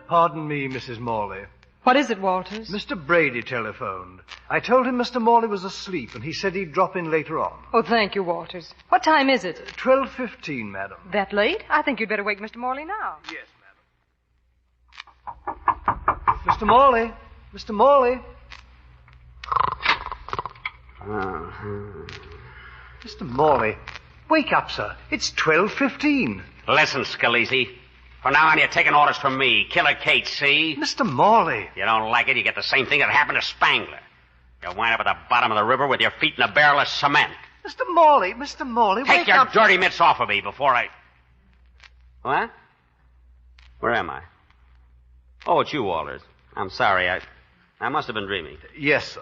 [SPEAKER 18] Pardon me, Mrs. Morley.
[SPEAKER 25] What is it, Walters?
[SPEAKER 18] Mr. Brady telephoned. I told him Mr. Morley was asleep, and he said he'd drop in later on.
[SPEAKER 25] Oh, thank you, Walters. What time is it?
[SPEAKER 18] 12:15, madam.
[SPEAKER 25] That late? I think you'd better wake Mr. Morley now.
[SPEAKER 18] Yes, madam. Mr. Morley. Mr. Morley. Mr. Morley. Wake up, sir. It's 12:15.
[SPEAKER 2] Listen, Scalise. From now on, you're taking orders from me, Killer Kate, see?
[SPEAKER 18] Mr. Morley.
[SPEAKER 2] If you don't like it, you get the same thing that happened to Spangler. You'll wind up at the bottom of the river with your feet in a barrel of cement.
[SPEAKER 18] Mr. Morley,
[SPEAKER 2] Take your dirty mitts off of me before I... What? Where am I? Oh, it's you, Walters. I'm sorry. I must have been dreaming.
[SPEAKER 18] Yes, sir.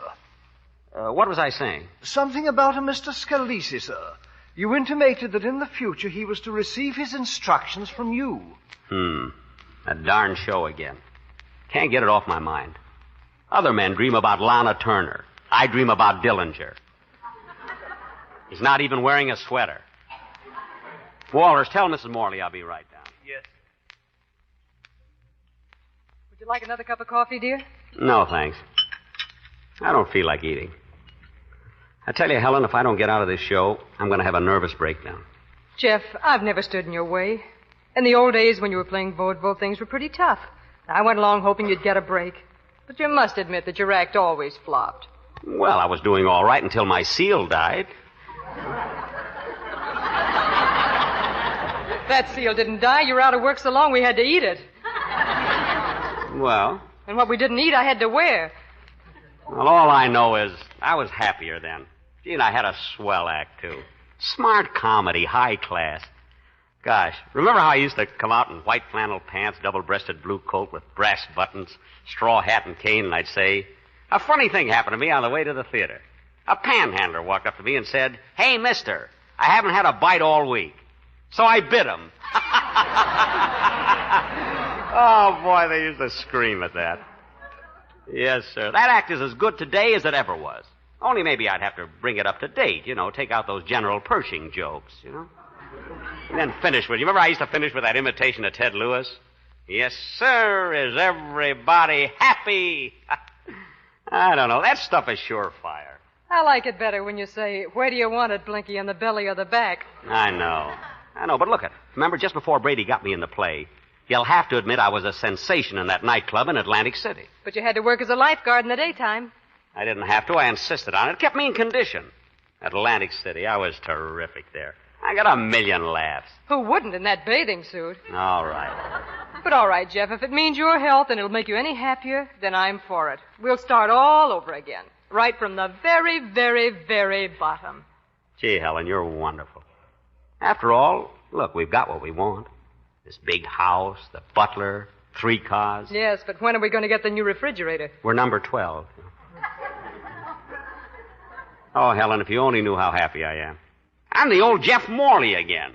[SPEAKER 2] What was I saying?
[SPEAKER 18] Something about a Mr. Scalisi, sir. You intimated that in the future he was to receive his instructions from you.
[SPEAKER 2] A darn show again. Can't get it off my mind. Other men dream about Lana Turner. I dream about Dillinger. He's not even wearing a sweater. Walters, tell Mrs. Morley I'll be right down.
[SPEAKER 18] Yes.
[SPEAKER 1] Would you like another cup of coffee, dear?
[SPEAKER 2] No, thanks. I don't feel like eating. I tell you, Helen, if I don't get out of this show, I'm going to have a nervous breakdown.
[SPEAKER 1] Jeff, I've never stood in your way. In the old days when you were playing vaudeville, things were pretty tough. I went along hoping you'd get a break. But you must admit that your act always flopped.
[SPEAKER 2] Well, I was doing all right until my seal died.
[SPEAKER 1] That seal didn't die. You were out of work so long we had to eat it.
[SPEAKER 2] Well?
[SPEAKER 1] And what we didn't eat, I had to wear.
[SPEAKER 2] Well, all I know is I was happier then. Gee, and I had a swell act, too. Smart comedy, high class. Gosh, remember how I used to come out in white flannel pants, double-breasted blue coat with brass buttons, straw hat and cane, and I'd say, a funny thing happened to me on the way to the theater. A panhandler walked up to me and said, "Hey, mister, I haven't had a bite all week." So I bit him. Oh, boy, they used to scream at that. Yes, sir. That act is as good today as it ever was. Only maybe I'd have to bring it up to date, take out those General Pershing jokes, And then finish with, you remember I used to finish with that imitation of Ted Lewis? Yes, sir, is everybody happy? I don't know. That stuff is surefire.
[SPEAKER 1] I like it better when you say, "Where do you want it, Blinky, in the belly or the back?"
[SPEAKER 2] I know, but look remember just before Brady got me in the play, you'll have to admit I was a sensation in that nightclub in Atlantic City.
[SPEAKER 1] But you had to work as a lifeguard in the daytime.
[SPEAKER 2] I didn't have to. I insisted on it. It kept me in condition. Atlantic City, I was terrific there. I got 1,000,000 laughs.
[SPEAKER 1] Who wouldn't in that bathing suit?
[SPEAKER 2] All right.
[SPEAKER 1] But all right, Jeff, if it means your health and it'll make you any happier, then I'm for it. We'll start all over again. Right from the very, very, very bottom.
[SPEAKER 2] Gee, Helen, you're wonderful. After all, look, we've got what we want. This big house, the butler, 3 cars.
[SPEAKER 1] Yes, but when are we going to get the new refrigerator?
[SPEAKER 2] We're number 12. Oh, Helen, if you only knew how happy I am. I'm the old Jeff Morley again.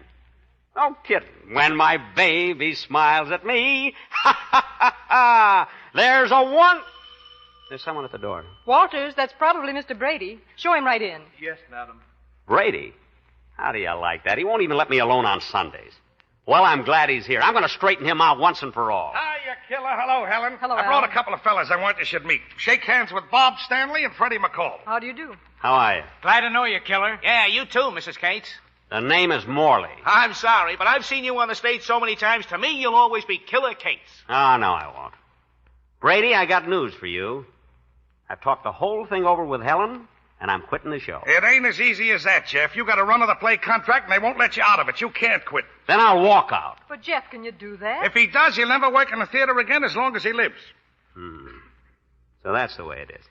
[SPEAKER 2] Oh, kitten, when my baby smiles at me, ha, ha, ha, ha, there's someone at the door.
[SPEAKER 1] Walters, that's probably Mr. Brady. Show him right in.
[SPEAKER 18] Yes, madam.
[SPEAKER 2] Brady? How do you like that? He won't even let me alone on Sundays. Well, I'm glad he's here. I'm going to straighten him out once and for all.
[SPEAKER 9] Hiya, Killer. Hello, Helen.
[SPEAKER 1] Hello,
[SPEAKER 9] I brought
[SPEAKER 1] Alan.
[SPEAKER 9] a couple of fellas I want you should meet. Shake hands with Bob Stanley and Freddie McCall.
[SPEAKER 1] How do you do?
[SPEAKER 2] How are you?
[SPEAKER 19] Glad to know you, Killer. Yeah, you too, Mrs. Cates.
[SPEAKER 2] The name is Morley.
[SPEAKER 19] I'm sorry, but I've seen you on the stage so many times. To me, you'll always be Killer Cates.
[SPEAKER 2] Oh, no, I won't. Brady, I got news for you. I've talked the whole thing over with Helen, and I'm quitting the show.
[SPEAKER 9] It ain't as easy as that, Jeff. You got a run-of-the-play contract, and they won't let you out of it. You can't quit.
[SPEAKER 2] Then I'll walk out.
[SPEAKER 1] But, Jeff, can you do that?
[SPEAKER 9] If he does, he'll never work in the theater again as long as he lives.
[SPEAKER 2] So that's the way it is.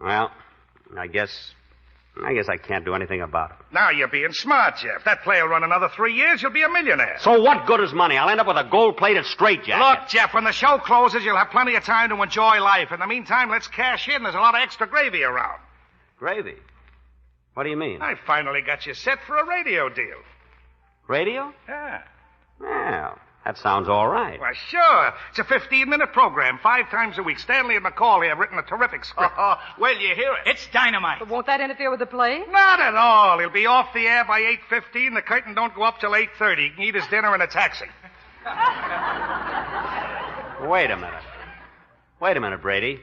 [SPEAKER 2] Well, I guess I can't do anything about it.
[SPEAKER 9] Now you're being smart, Jeff. That play will run another 3 years. You'll be a millionaire.
[SPEAKER 2] So what good is money? I'll end up with a gold-plated straitjacket.
[SPEAKER 9] Look, Jeff, when the show closes, you'll have plenty of time to enjoy life. In the meantime, let's cash in. There's a lot of extra gravy around.
[SPEAKER 2] Gravy? What do you mean?
[SPEAKER 9] I finally got you set for a radio deal.
[SPEAKER 2] Radio?
[SPEAKER 9] Yeah.
[SPEAKER 2] Well, that sounds all right.
[SPEAKER 9] Why, sure. It's a 15-minute program, 5 times a week. Stanley and McCall have written a terrific script.
[SPEAKER 19] Well, you hear it. It's dynamite.
[SPEAKER 1] But won't that interfere with the play?
[SPEAKER 9] Not at all. He'll be off the air by 8:15. The curtain don't go up till 8:30. He can eat his dinner in a taxi.
[SPEAKER 2] Wait a minute, Brady.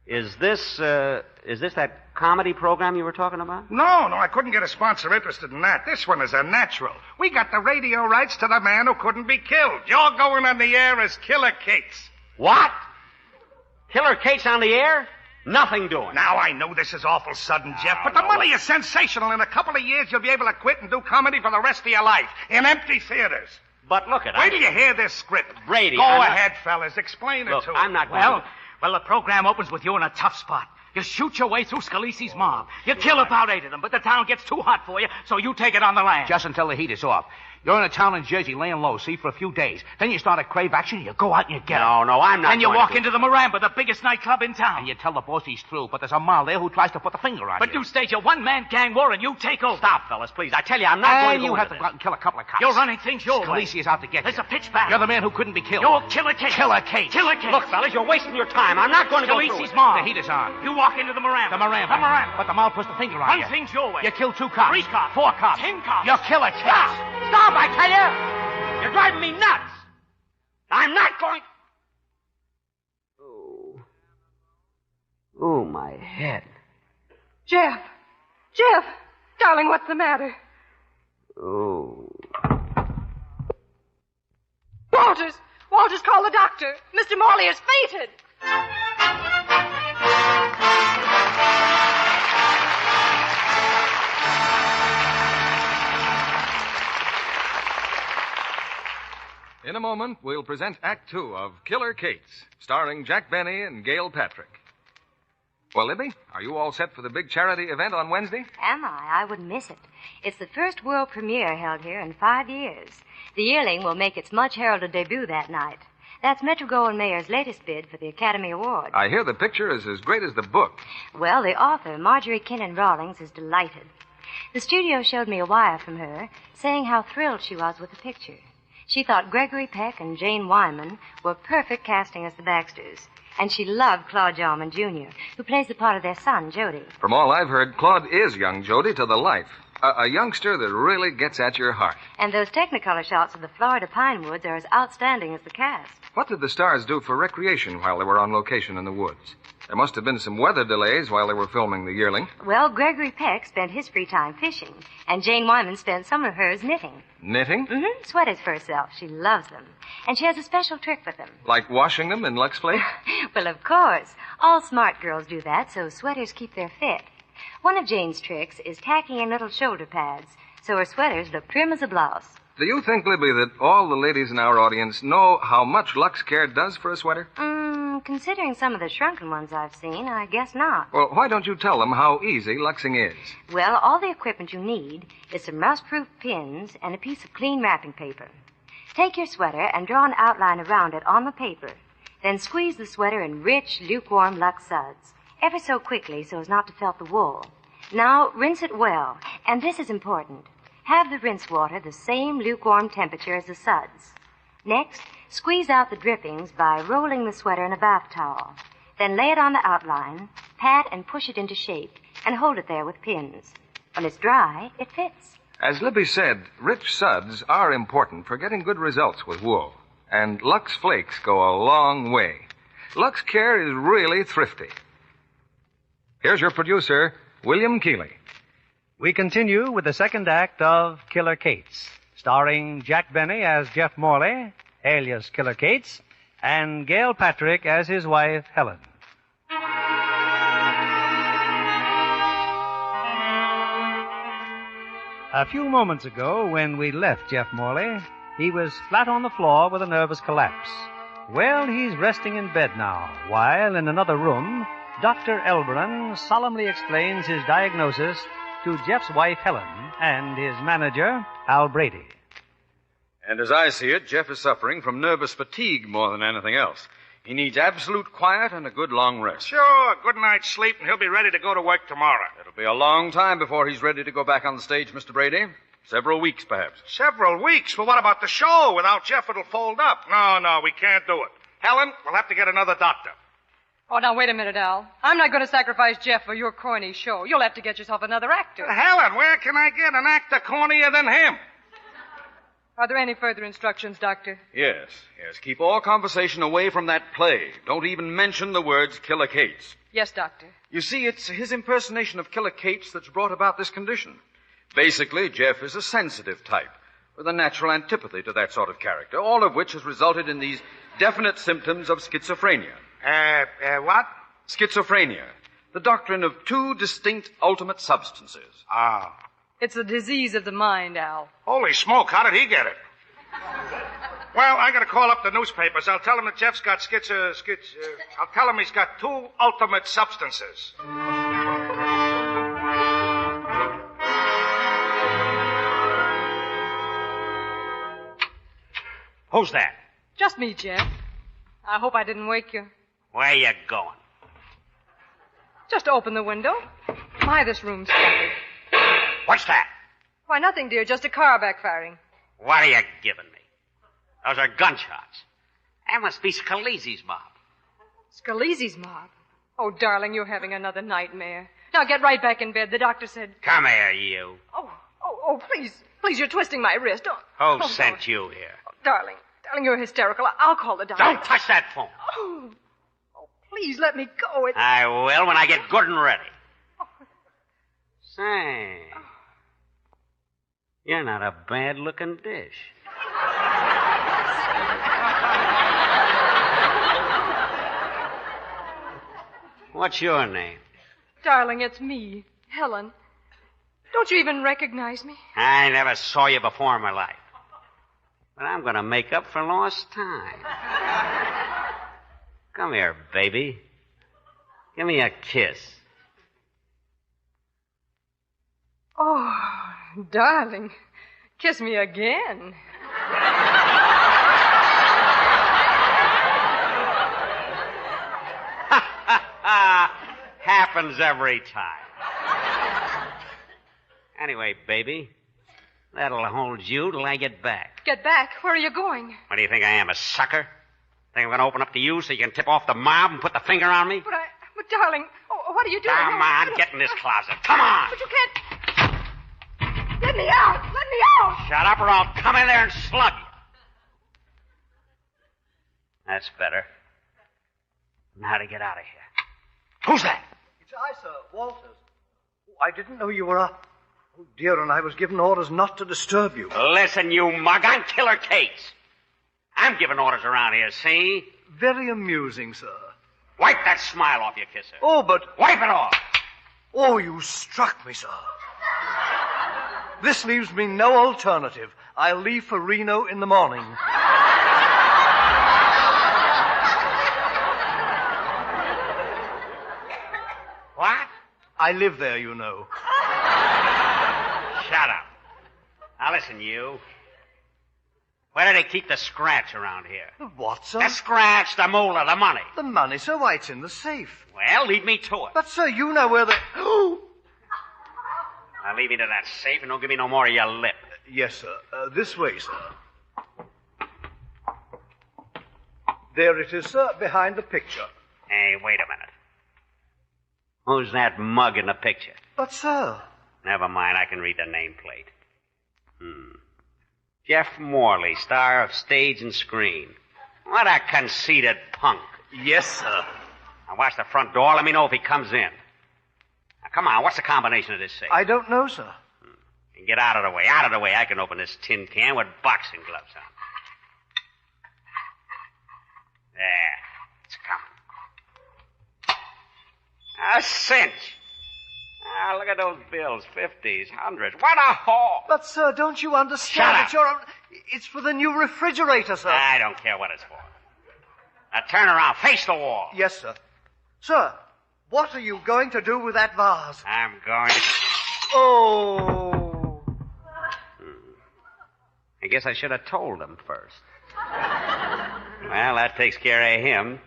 [SPEAKER 2] Is this that comedy program you were talking about?
[SPEAKER 9] No, I couldn't get a sponsor interested in that. This one is a natural. We got the radio rights to the man who couldn't be killed. You're going on the air as Killer Cates.
[SPEAKER 2] What? Killer Cates on the air? Nothing doing.
[SPEAKER 9] Now, I know this is awful sudden, Jeff, but the money is sensational. In a couple of years, you'll be able to quit and do comedy for the rest of your life in empty theaters.
[SPEAKER 2] But look at
[SPEAKER 9] Wait till you hear this script.
[SPEAKER 2] Brady,
[SPEAKER 9] Go
[SPEAKER 2] I'm
[SPEAKER 9] ahead, fellas. Explain it
[SPEAKER 2] Look,
[SPEAKER 9] to him.
[SPEAKER 2] I'm not going
[SPEAKER 19] Well,
[SPEAKER 2] to...
[SPEAKER 19] well, the program opens with you in a tough spot. You shoot your way through Scalise's mob. You kill about 8 of them, but the town gets too hot for you, so you take it on the land.
[SPEAKER 16] Just until the heat is off. You're in a town in Jersey laying low, see, for a few days. Then you start to crave action, you go out and you get it.
[SPEAKER 2] No, I'm not
[SPEAKER 19] Then you
[SPEAKER 2] going
[SPEAKER 19] walk
[SPEAKER 2] to.
[SPEAKER 19] into the Maramba, the biggest nightclub in town.
[SPEAKER 16] And you tell the boss he's through, but there's a mile there who tries to put the finger on
[SPEAKER 19] But
[SPEAKER 16] you.
[SPEAKER 19] you stage a one-man gang war and you take over.
[SPEAKER 2] Stop, fellas, please. I tell you, I'm not going
[SPEAKER 16] And
[SPEAKER 2] to
[SPEAKER 16] you
[SPEAKER 2] go
[SPEAKER 16] have
[SPEAKER 2] into
[SPEAKER 16] to go out and kill a couple of cops.
[SPEAKER 19] You're running things your way.
[SPEAKER 16] Scalise is out to get
[SPEAKER 19] There's
[SPEAKER 16] you.
[SPEAKER 19] a pitch battle.
[SPEAKER 16] You're the man who couldn't be killed.
[SPEAKER 19] You're Killer Kate.
[SPEAKER 16] Killer Kate.
[SPEAKER 19] Killer Kate.
[SPEAKER 2] Look, fellas, you're wasting your time. I'm not going to go through
[SPEAKER 19] Scalise's
[SPEAKER 2] it.
[SPEAKER 19] mob.
[SPEAKER 16] The heat is on.
[SPEAKER 19] You walk into the Maramba.
[SPEAKER 16] The Maramba.
[SPEAKER 19] The Maramba.
[SPEAKER 16] But the mob puts the finger on
[SPEAKER 19] Run
[SPEAKER 16] you.
[SPEAKER 19] things your way.
[SPEAKER 16] You kill 2 cops.
[SPEAKER 19] 3 cops.
[SPEAKER 16] 4 cops.
[SPEAKER 19] 10 cops.
[SPEAKER 16] You're Killer Kate.
[SPEAKER 2] Stop, I tell you! You're driving me nuts! I'm not going... Oh, my head.
[SPEAKER 1] Jeff! Jeff! Darling, what's the matter?
[SPEAKER 2] Oh.
[SPEAKER 1] Walters! Walters, call the doctor! Mr. Morley has fainted!
[SPEAKER 12] In a moment, we'll present Act 2 of Killer Kates, starring Jack Benny and Gail Patrick. Well, Libby, are you all set for the big charity event on Wednesday?
[SPEAKER 6] Am I? I wouldn't miss it. It's the first world premiere held here in 5 years. The yearling will make its much-heralded debut that night. That's Metro-Goldwyn-Mayer's latest bid for the Academy Award.
[SPEAKER 12] I hear the picture is as great as the book.
[SPEAKER 6] Well, the author, Marjorie Kinnan Rawlings, is delighted. The studio showed me a wire from her saying how thrilled she was with the picture. She thought Gregory Peck and Jane Wyman were perfect casting as the Baxters. And she loved Claude Jarman, Jr., who plays the part of their son, Jody.
[SPEAKER 12] From all I've heard, Claude is young Jody to the life. A youngster that really gets at your heart.
[SPEAKER 6] And those Technicolor shots of the Florida pine woods are as outstanding as the cast.
[SPEAKER 12] What did the stars do for recreation while they were on location in the woods? There must have been some weather delays while they were filming The Yearling.
[SPEAKER 6] Well, Gregory Peck spent his free time fishing, and Jane Wyman spent some of hers knitting.
[SPEAKER 12] Knitting?
[SPEAKER 6] Mm-hmm. Sweaters for herself. She loves them. And she has a special trick with them.
[SPEAKER 12] Like washing them in Lux Flake?
[SPEAKER 6] Well, of course. All smart girls do that, so sweaters keep their fit. One of Jane's tricks is tacking in little shoulder pads, so her sweaters look trim as a blouse.
[SPEAKER 12] Do you think, Libby, that all the ladies in our audience know how much Lux Care does for a sweater?
[SPEAKER 6] Considering some of the shrunken ones I've seen, I guess not.
[SPEAKER 12] Well, why don't you tell them how easy luxing is?
[SPEAKER 6] Well, all the equipment you need is some rust-proof pins and a piece of clean wrapping paper. Take your sweater and draw an outline around it on the paper. Then squeeze the sweater in rich, lukewarm Lux suds, ever so quickly so as not to felt the wool. Now, rinse it well, and this is important. Have the rinse water the same lukewarm temperature as the suds. Next, squeeze out the drippings by rolling the sweater in a bath towel. Then lay it on the outline, pat and push it into shape, and hold it there with pins. When it's dry, it fits.
[SPEAKER 12] As Libby said, rich suds are important for getting good results with wool. And Lux Flakes go a long way. Lux Care is really thrifty. Here's your producer, William Keeley.
[SPEAKER 13] We continue with the second act of Killer Kates, starring Jack Benny as Jeff Morley, alias Killer Kates, and Gail Patrick as his wife, Helen. A few moments ago, when we left Jeff Morley, he was flat on the floor with a nervous collapse. Well, he's resting in bed now, while in another room, Dr. Elberon solemnly explains his diagnosis to Jeff's wife, Helen, and his manager, Al Brady.
[SPEAKER 20] And as I see it, Jeff is suffering from nervous fatigue more than anything else. He needs absolute quiet and a good long rest.
[SPEAKER 9] Sure, good night's sleep, and he'll be ready to go to work tomorrow.
[SPEAKER 20] It'll be a long time before he's ready to go back on the stage, Mr. Brady. Several weeks, perhaps.
[SPEAKER 9] Several weeks? Well, what about the show? Without Jeff, it'll fold up. No, we can't do it. Helen, we'll have to get another doctor.
[SPEAKER 1] Oh, now, wait a minute, Al. I'm not going to sacrifice Jeff for your corny show. You'll have to get yourself another actor.
[SPEAKER 9] Helen, where can I get an actor cornier than him?
[SPEAKER 1] Are there any further instructions, Doctor?
[SPEAKER 20] Yes. Keep all conversation away from that play. Don't even mention the words Killer Kates.
[SPEAKER 1] Yes, Doctor.
[SPEAKER 20] You see, it's his impersonation of Killer Kates that's brought about this condition. Basically, Jeff is a sensitive type with a natural antipathy to that sort of character, all of which has resulted in these definite symptoms of schizophrenia.
[SPEAKER 9] What?
[SPEAKER 20] Schizophrenia. The doctrine of two distinct ultimate substances.
[SPEAKER 9] Ah.
[SPEAKER 1] It's a disease of the mind, Al.
[SPEAKER 9] Holy smoke, how did he get it? Well, I gotta call up the newspapers. I'll tell them that Jeff's got I'll tell them he's got 2 ultimate substances.
[SPEAKER 2] Who's that?
[SPEAKER 1] Just me, Jeff. I hope I didn't wake you.
[SPEAKER 2] Where you going?
[SPEAKER 1] Just open the window. My, this room's stuffy.
[SPEAKER 2] What's that?
[SPEAKER 1] Why, nothing, dear. Just a car backfiring.
[SPEAKER 2] What are you giving me? Those are gunshots. That must be Scalise's mob.
[SPEAKER 1] Scalise's mob? Oh, darling, you're having another nightmare. Now get right back in bed. The doctor said...
[SPEAKER 2] Come here, you.
[SPEAKER 1] Oh, please. Please, you're twisting my wrist.
[SPEAKER 2] Who sent you here?
[SPEAKER 1] Oh, darling, you're hysterical. I'll call the doctor.
[SPEAKER 2] Don't touch that phone.
[SPEAKER 1] Oh, please let me go.
[SPEAKER 2] I will when I get good and ready. Say, you're not a bad-looking dish. What's your name?
[SPEAKER 1] Darling, it's me, Helen. Don't you even recognize me?
[SPEAKER 2] I never saw you before in my life. But I'm going to make up for lost time. Come here, baby. Give me a kiss.
[SPEAKER 1] Oh, darling. Kiss me again.
[SPEAKER 2] Happens every time. Anyway, baby, that'll hold you till I get back.
[SPEAKER 1] Get back? Where are you going?
[SPEAKER 2] What do you think I am, a sucker? Think I'm going to open up to you so you can tip off the mob and put the finger on me?
[SPEAKER 1] But darling, what are you doing?
[SPEAKER 2] Come on, get in this closet. Come on.
[SPEAKER 1] But you can't... Let me out! Let me out!
[SPEAKER 2] Shut up or I'll come in there and slug you. That's better. Now to get out of here. Who's that?
[SPEAKER 18] It's I, sir, Walters. Oh, I didn't know you were up. Oh, dear, and I was given orders not to disturb you.
[SPEAKER 2] Listen, you mug, I'm Killer Cates. I'm giving orders around here, see?
[SPEAKER 18] Very amusing, sir.
[SPEAKER 2] Wipe that smile off your kisser.
[SPEAKER 18] Oh, but...
[SPEAKER 2] Wipe it off.
[SPEAKER 18] Oh, you struck me, sir. This leaves me no alternative. I'll leave for Reno in the morning.
[SPEAKER 2] What?
[SPEAKER 18] I live there, you know.
[SPEAKER 2] Shut up. Now listen, you. Where do they keep the scratch around here?
[SPEAKER 18] The what, sir?
[SPEAKER 2] The scratch, the moolah, the money.
[SPEAKER 18] The money, sir? Why, it's in the safe.
[SPEAKER 2] Well, lead me to it.
[SPEAKER 18] But, sir, you know where the...
[SPEAKER 2] Now leave me to that safe and don't give me no more of your lip.
[SPEAKER 18] Yes, sir. This way, sir. There it is, sir, behind the picture.
[SPEAKER 2] Hey, wait a minute. Who's that mug in the picture?
[SPEAKER 18] But, sir...
[SPEAKER 2] Never mind, I can read the nameplate. Jeff Morley, star of stage and screen. What a conceited punk.
[SPEAKER 18] Yes, sir.
[SPEAKER 2] Now watch the front door. Let me know if he comes in. Now, come on, what's the combination of this safe?
[SPEAKER 18] I don't know, sir.
[SPEAKER 2] And get out of the way. Out of the way. I can open this tin can with boxing gloves on. There. It's coming. A cinch. Ah, look at those bills. 50s, 100s. What a haul.
[SPEAKER 18] But, sir, don't you understand?
[SPEAKER 2] Shut up.
[SPEAKER 18] It's for the new refrigerator, sir.
[SPEAKER 2] I don't care what it's for. Now turn around. Face the wall.
[SPEAKER 18] Yes, sir. Sir, what are you going to do with that vase?
[SPEAKER 2] I'm going to...
[SPEAKER 18] Oh.
[SPEAKER 2] I guess I should have told him first. Well, that takes care of him.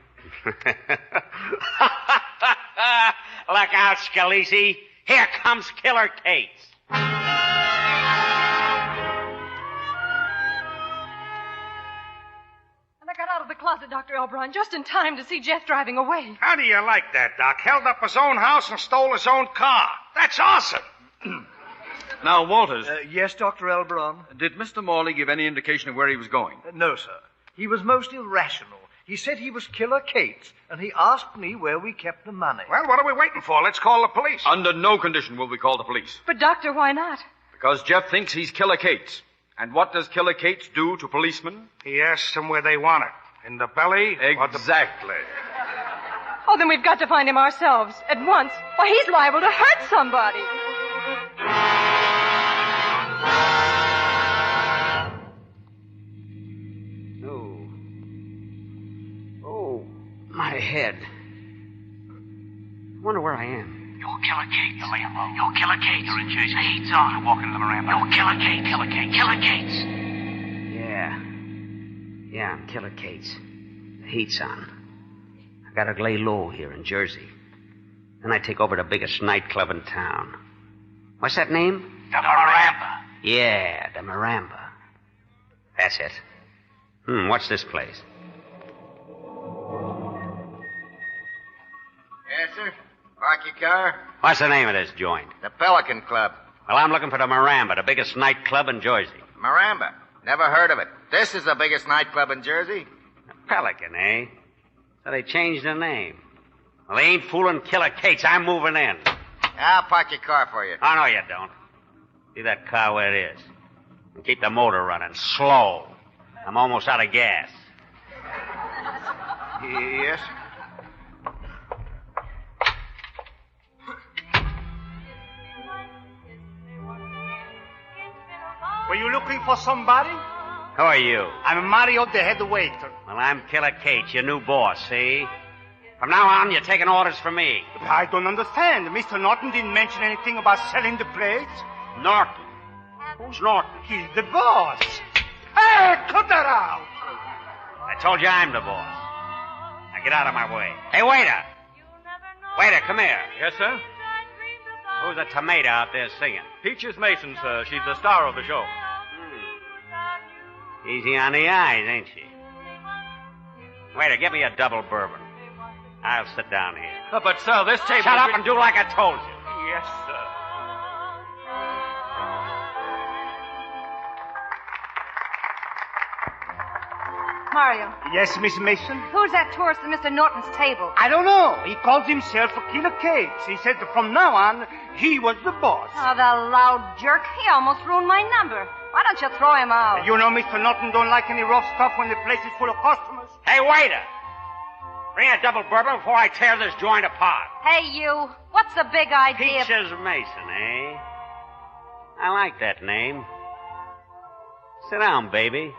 [SPEAKER 2] Look out, Scalise. Here comes Killer Cates.
[SPEAKER 1] And I got out of the closet, Dr. Elbron, just in time to see Jeff driving away.
[SPEAKER 9] How do you like that, Doc? Held up his own house and stole his own car. That's awesome.
[SPEAKER 20] Now, Walters.
[SPEAKER 18] Yes, Dr. Elbron?
[SPEAKER 20] Did Mr. Morley give any indication of where he was going?
[SPEAKER 18] No, sir. He was most irrational. He said he was Killer Cates, and he asked me where we kept the money.
[SPEAKER 9] Well, what are we waiting for? Let's call the police.
[SPEAKER 20] Under no condition will we call the police.
[SPEAKER 1] But, Doctor, why not?
[SPEAKER 20] Because Jeff thinks he's Killer Cates. And what does Killer Cates do to policemen?
[SPEAKER 9] He asks them where they want it. In the belly?
[SPEAKER 20] Exactly.
[SPEAKER 1] Oh, then we've got to find him ourselves, at once. Why, he's liable to hurt somebody.
[SPEAKER 2] head. I wonder where I am.
[SPEAKER 19] You're Killer Cates. You're Killer Cates. You're in Jersey. The heat's on. You're walking to the Miranda. You're Killer Cates. Killer Cates. Killer Cates.
[SPEAKER 2] Yeah, I'm Killer Cates. The heat's on. I gotta lay low here in Jersey. Then I take over the biggest nightclub in town. What's that name?
[SPEAKER 19] The Miranda.
[SPEAKER 2] Yeah, the Miranda. That's it. What's this place?
[SPEAKER 17] Yes, sir. Park your car.
[SPEAKER 2] What's the name of this joint?
[SPEAKER 17] The Pelican Club.
[SPEAKER 2] Well, I'm looking for the Miranda, the biggest nightclub in Jersey.
[SPEAKER 17] Miranda. Never heard of it. This is the biggest nightclub in Jersey.
[SPEAKER 2] The Pelican, eh? So they changed the name. Well, they ain't fooling Killer Cates. I'm moving in.
[SPEAKER 17] I'll park your car for you.
[SPEAKER 2] Oh, no, you don't. Leave that car where it is. And keep the motor running slow. I'm almost out of gas.
[SPEAKER 17] Yes.
[SPEAKER 16] Were you looking for somebody?
[SPEAKER 2] Who are you?
[SPEAKER 16] I'm Mario, the head waiter.
[SPEAKER 2] Well, I'm Killer Cates, your new boss, see? From now on, you're taking orders from me.
[SPEAKER 16] I don't understand. Mr. Norton didn't mention anything about selling the place.
[SPEAKER 2] Norton? Who's Norton?
[SPEAKER 16] He's the boss. Hey, cut that out!
[SPEAKER 2] I told you I'm the boss. Now get out of my way. Hey, waiter! Waiter, come here.
[SPEAKER 12] Yes, sir?
[SPEAKER 2] Who's the tomato out there singing?
[SPEAKER 12] Peaches Mason, sir. She's the star of the show.
[SPEAKER 2] Easy on the eyes, ain't she? Waiter, get me a double bourbon. I'll sit down here.
[SPEAKER 12] But, sir, this table...
[SPEAKER 2] Shut up and do like I told you.
[SPEAKER 12] Yes, sir.
[SPEAKER 6] Mario,
[SPEAKER 16] Yes, Miss Mason?
[SPEAKER 6] who's that tourist at Mr. Norton's table?
[SPEAKER 16] I don't know. He calls himself a Killer Cates. He said that from now on, he was the boss.
[SPEAKER 6] Oh, the loud jerk. He almost ruined my number. Why don't you throw him out?
[SPEAKER 16] You know Mr. Norton don't like any rough stuff when the place is full of customers.
[SPEAKER 2] Hey, waiter! Bring a double bourbon before I tear this joint apart.
[SPEAKER 6] Hey, you. What's the big idea?
[SPEAKER 2] Peaches Mason, eh? I like that name. Sit down, baby.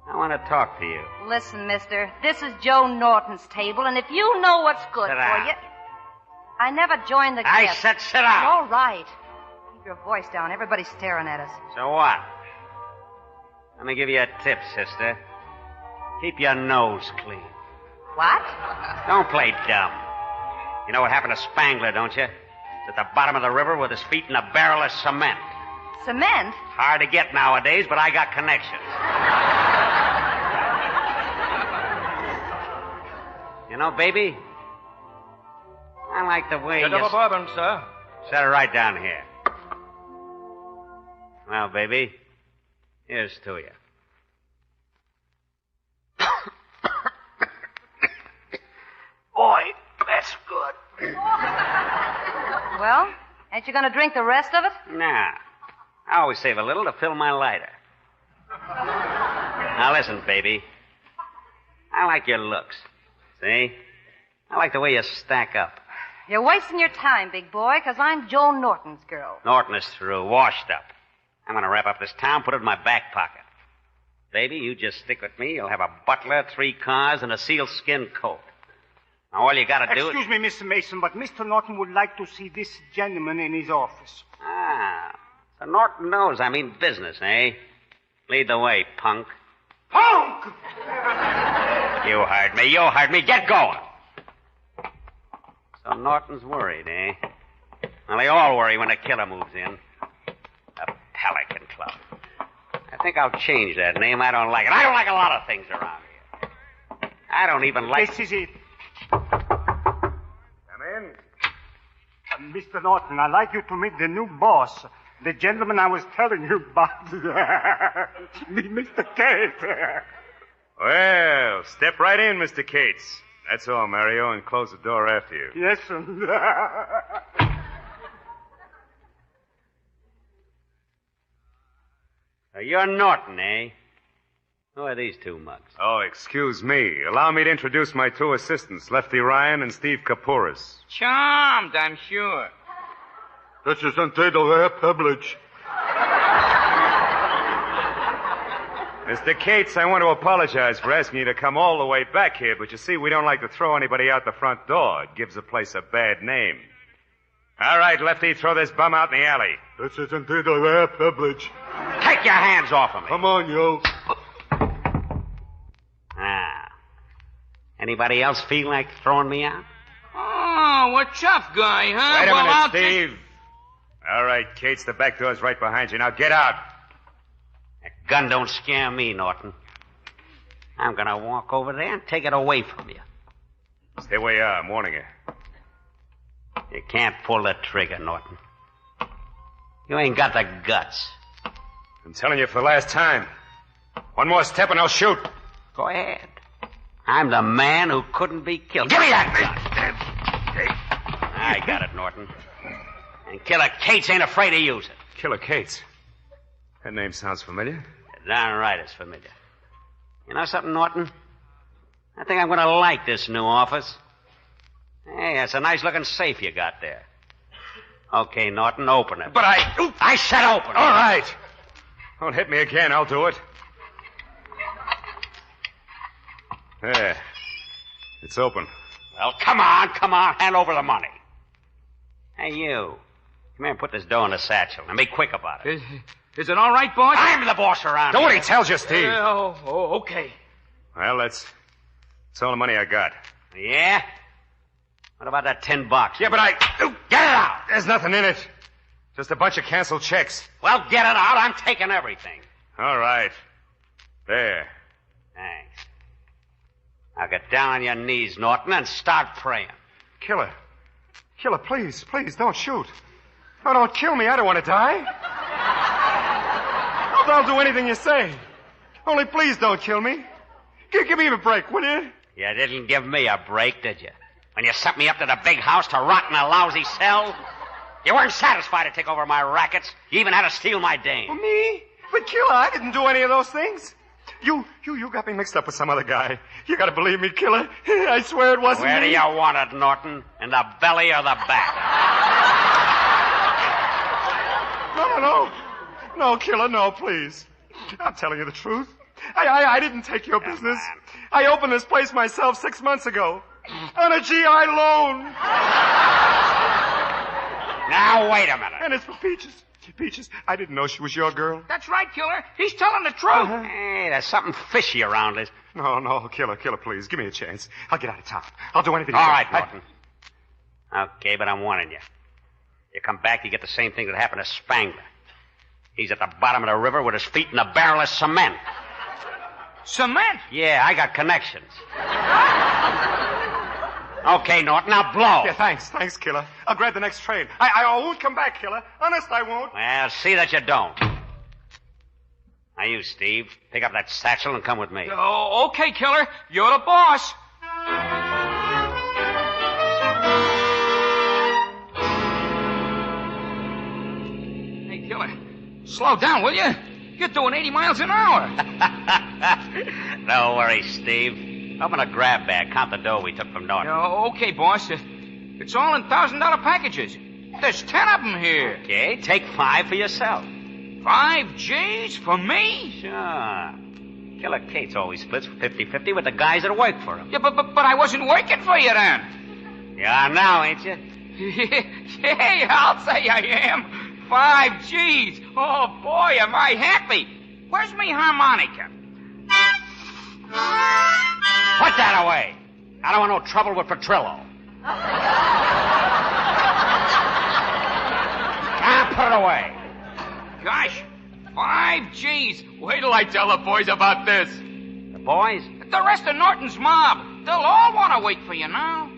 [SPEAKER 2] I want to talk to you.
[SPEAKER 6] Listen, mister, this is Joe Norton's table, and if you know what's good
[SPEAKER 2] Sit
[SPEAKER 6] for
[SPEAKER 2] down.
[SPEAKER 6] you... I never joined the
[SPEAKER 2] I
[SPEAKER 6] guests.
[SPEAKER 2] said sit down.
[SPEAKER 6] All right. Keep your voice down. Everybody's staring at us.
[SPEAKER 2] So what? Let me give you a tip, sister. Keep your nose clean.
[SPEAKER 6] What?
[SPEAKER 2] Don't play dumb. You know what happened to Spangler, don't you? He's at the bottom of the river with his feet in a barrel of cement.
[SPEAKER 6] Cement?
[SPEAKER 2] Hard to get nowadays, but I got connections. You know, baby, I like the way
[SPEAKER 12] A double bourbon, sir.
[SPEAKER 2] Set it right down here. Well, baby, here's to you.
[SPEAKER 16] Boy, that's good.
[SPEAKER 6] Well, ain't you going to drink the rest of it?
[SPEAKER 2] Nah. I always save a little to fill my lighter. Now listen, baby. I like your looks. See? I like the way you stack up.
[SPEAKER 6] You're wasting your time, big boy, because I'm Joe Norton's girl.
[SPEAKER 2] Norton is through, washed up. I'm going to wrap up this town, put it in my back pocket. Baby, you just stick with me. You'll have a butler, 3 cars, and a sealskin coat. Now, all you got to do is...
[SPEAKER 16] Excuse me, Mr. Mason, but Mr. Norton would like to see this gentleman in his office.
[SPEAKER 2] Ah, so Norton knows I mean business, eh? Lead the way, punk.
[SPEAKER 16] Punk!
[SPEAKER 2] You heard me. You heard me. Get going. So Norton's worried, eh? Well, they all worry when a killer moves in. A Pelican Club. I think I'll change that name. I don't like it. I don't like a lot of things around here. I don't even like...
[SPEAKER 16] This is it.
[SPEAKER 9] Come in.
[SPEAKER 16] Mr. Norton, I'd like you to meet the new boss. The gentleman I was telling you about. Mr. Cates.
[SPEAKER 5] Well, step right in, Mr. Cates. That's all, Mario, and close the door after you.
[SPEAKER 16] Yes, sir.
[SPEAKER 2] You're Norton, eh? Who are these 2 mugs?
[SPEAKER 5] Oh, excuse me. Allow me to introduce my 2 assistants, Lefty Ryan and Steve Kapouris.
[SPEAKER 17] Charmed, I'm sure.
[SPEAKER 10] This is entitled their privilege.
[SPEAKER 5] Mr. Cates, I want to apologize for asking you to come all the way back here, but you see, we don't like to throw anybody out the front door. It gives the place a bad name. All right, Lefty, throw this bum out in the alley.
[SPEAKER 16] This isn't a privilege.
[SPEAKER 2] Take your hands off of me.
[SPEAKER 16] Come on, yo.
[SPEAKER 2] Ah. Anybody else feel like throwing me out?
[SPEAKER 19] Oh, what tough guy, huh?
[SPEAKER 5] Wait a
[SPEAKER 19] Well,
[SPEAKER 5] minute,
[SPEAKER 19] I'll
[SPEAKER 5] Steve. All right, Cates, the back door's right behind you. Now get out.
[SPEAKER 2] That gun don't scare me, Norton. I'm gonna walk over there and take it away from you.
[SPEAKER 5] Stay where you are. I'm warning you.
[SPEAKER 2] You can't pull the trigger, Norton. You ain't got the guts.
[SPEAKER 5] I'm telling you for the last time. One more step and I'll shoot.
[SPEAKER 2] Go ahead. I'm the man who couldn't be killed. Give me that gun! I got it, Norton. And Killer Cates ain't afraid to use it.
[SPEAKER 5] Killer Cates? That name sounds familiar.
[SPEAKER 2] Darn right it's familiar. You know something, Norton? I think I'm going to like this new office. Hey, that's a nice-looking safe you got there. Okay, Norton, open it.
[SPEAKER 5] But
[SPEAKER 2] I said open it.
[SPEAKER 5] All right. Don't hit me again. I'll do it. There. It's open.
[SPEAKER 2] Well, come on. Hand over the money. Hey, you. Come here and put this dough in the satchel. And be quick about it.
[SPEAKER 19] Is it all right, boss?
[SPEAKER 2] I'm the boss around
[SPEAKER 5] Do
[SPEAKER 2] here.
[SPEAKER 5] what he tells you, Steve.
[SPEAKER 19] Okay.
[SPEAKER 5] Well, that's all the money I got.
[SPEAKER 2] Yeah? What about that $10?
[SPEAKER 5] Yeah, but
[SPEAKER 2] Get it out!
[SPEAKER 5] There's nothing in it. Just a bunch of canceled checks.
[SPEAKER 2] Well, get it out. I'm taking everything.
[SPEAKER 5] All right. There.
[SPEAKER 2] Thanks. Now get down on your knees, Norton, and start praying.
[SPEAKER 5] Killer, please, don't shoot. No, don't kill me. I don't want to die. I'll do anything you say. Only please don't kill me. Give me a break, will you?
[SPEAKER 2] You didn't give me a break, did you? When you sent me up to the big house to rot in a lousy cell? You weren't satisfied to take over my rackets. You even had to steal my dame.
[SPEAKER 5] Well, me? But, Killer, I didn't do any of those things. You got me mixed up with some other guy. You gotta believe me, Killer. I swear it wasn't
[SPEAKER 2] Where
[SPEAKER 5] me.
[SPEAKER 2] do you want it, Norton? In the belly or the back?
[SPEAKER 5] No, Killer, no, please. I'm telling you the truth. I didn't take your business. I opened this place myself 6 months ago. On a GI loan.
[SPEAKER 2] Now, wait a minute.
[SPEAKER 5] And it's for Peaches. Peaches, I didn't know she was your girl.
[SPEAKER 19] That's right, Killer. He's telling the truth.
[SPEAKER 2] Hey, there's something fishy around this.
[SPEAKER 5] No, Killer, please. Give me a chance. I'll get out of town. I'll do anything.
[SPEAKER 2] All right, Norton. Okay, but I'm warning you. You come back, you get the same thing that happened to Spangler. He's at the bottom of the river with his feet in a barrel of cement.
[SPEAKER 19] Cement?
[SPEAKER 2] Yeah, I got connections. Okay, Norton, now blow.
[SPEAKER 5] Yeah, thanks, Killer. I'll grab the next train. I won't come back, Killer. Honest, I won't.
[SPEAKER 2] Well, see that you don't. Now you, Steve, pick up that satchel and come with me.
[SPEAKER 19] Oh, okay, Killer. You're the boss. Hey, Killer, slow down, will you? You're doing 80 miles an hour.
[SPEAKER 2] Don't worry, Steve. Open a grab bag. Count the dough we took from Norton.
[SPEAKER 19] Okay, boss. It's all in $1,000 packages. There's 10 of them here.
[SPEAKER 2] Okay, take 5 for yourself.
[SPEAKER 19] 5 G's for me?
[SPEAKER 2] Sure. Killer Cates always splits 50-50 with the guys that work for him.
[SPEAKER 19] Yeah, but I wasn't working for you then.
[SPEAKER 2] You are now, ain't you?
[SPEAKER 19] Hey, I'll say I am. 5 G's. Oh, boy, am I happy. Where's me harmonica?
[SPEAKER 2] Put that away. I don't want no trouble with Petrillo. Put it away.
[SPEAKER 19] Gosh, 5 G's. Wait till I tell the boys about this.
[SPEAKER 2] The boys?
[SPEAKER 19] The rest of Norton's mob. They'll all want to wait for you now.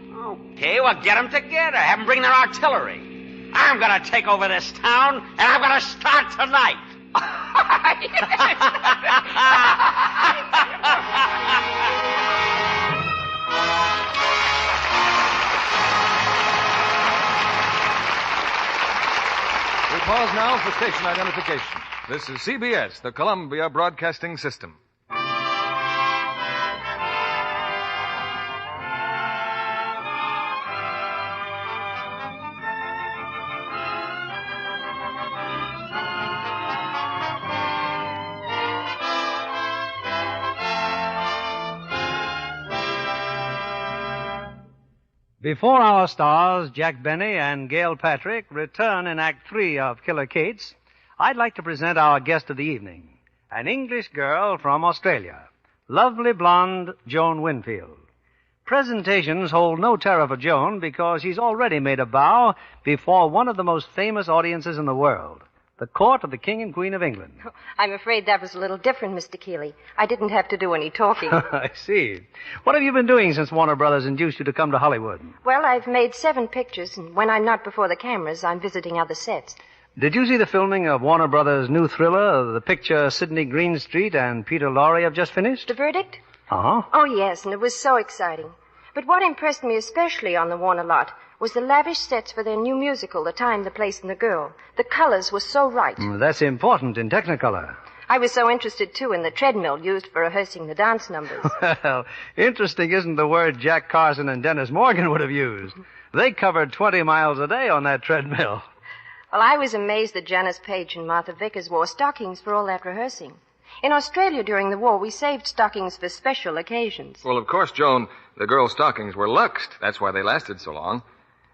[SPEAKER 2] Okay, well, get them together. Have them bring their artillery. I'm going to take over this town, and I'm going to start tonight.
[SPEAKER 12] We pause now for station identification. This is CBS, the Columbia Broadcasting System.
[SPEAKER 13] Before our stars, Jack Benny and Gail Patrick, return in Act 3 of Killer Kate's, I'd like to present our guest of the evening, an English girl from Australia, lovely blonde Joan Winfield. Presentations hold no terror for Joan because she's already made a bow before one of the most famous audiences in the world, the court of the King and Queen of England.
[SPEAKER 3] I'm afraid that was a little different, Mr. Keeley. I didn't have to do any talking.
[SPEAKER 13] I see. What have you been doing since Warner Brothers induced you to come to Hollywood?
[SPEAKER 3] Well, I've made 7 pictures, and when I'm not before the cameras, I'm visiting other sets.
[SPEAKER 13] Did you see the filming of Warner Brothers' new thriller, the picture Sidney Greenstreet and Peter Lorre have just finished?
[SPEAKER 3] The verdict?
[SPEAKER 13] Uh-huh.
[SPEAKER 3] Oh, yes, and it was so exciting. But what impressed me especially on the Warner lot was the lavish sets for their new musical, The Time, the Place, and the Girl. The colors were so right.
[SPEAKER 13] That's important in Technicolor.
[SPEAKER 3] I was so interested, too, in the treadmill used for rehearsing the dance numbers.
[SPEAKER 13] Well, interesting isn't the word Jack Carson and Dennis Morgan would have used. They covered 20 miles a day on that treadmill.
[SPEAKER 3] Well, I was amazed that Janice Page and Martha Vickers wore stockings for all that rehearsing. In Australia during the war, we saved stockings for special occasions.
[SPEAKER 20] Well, of course, Joan, the girls' stockings were luxed. That's why they lasted so long.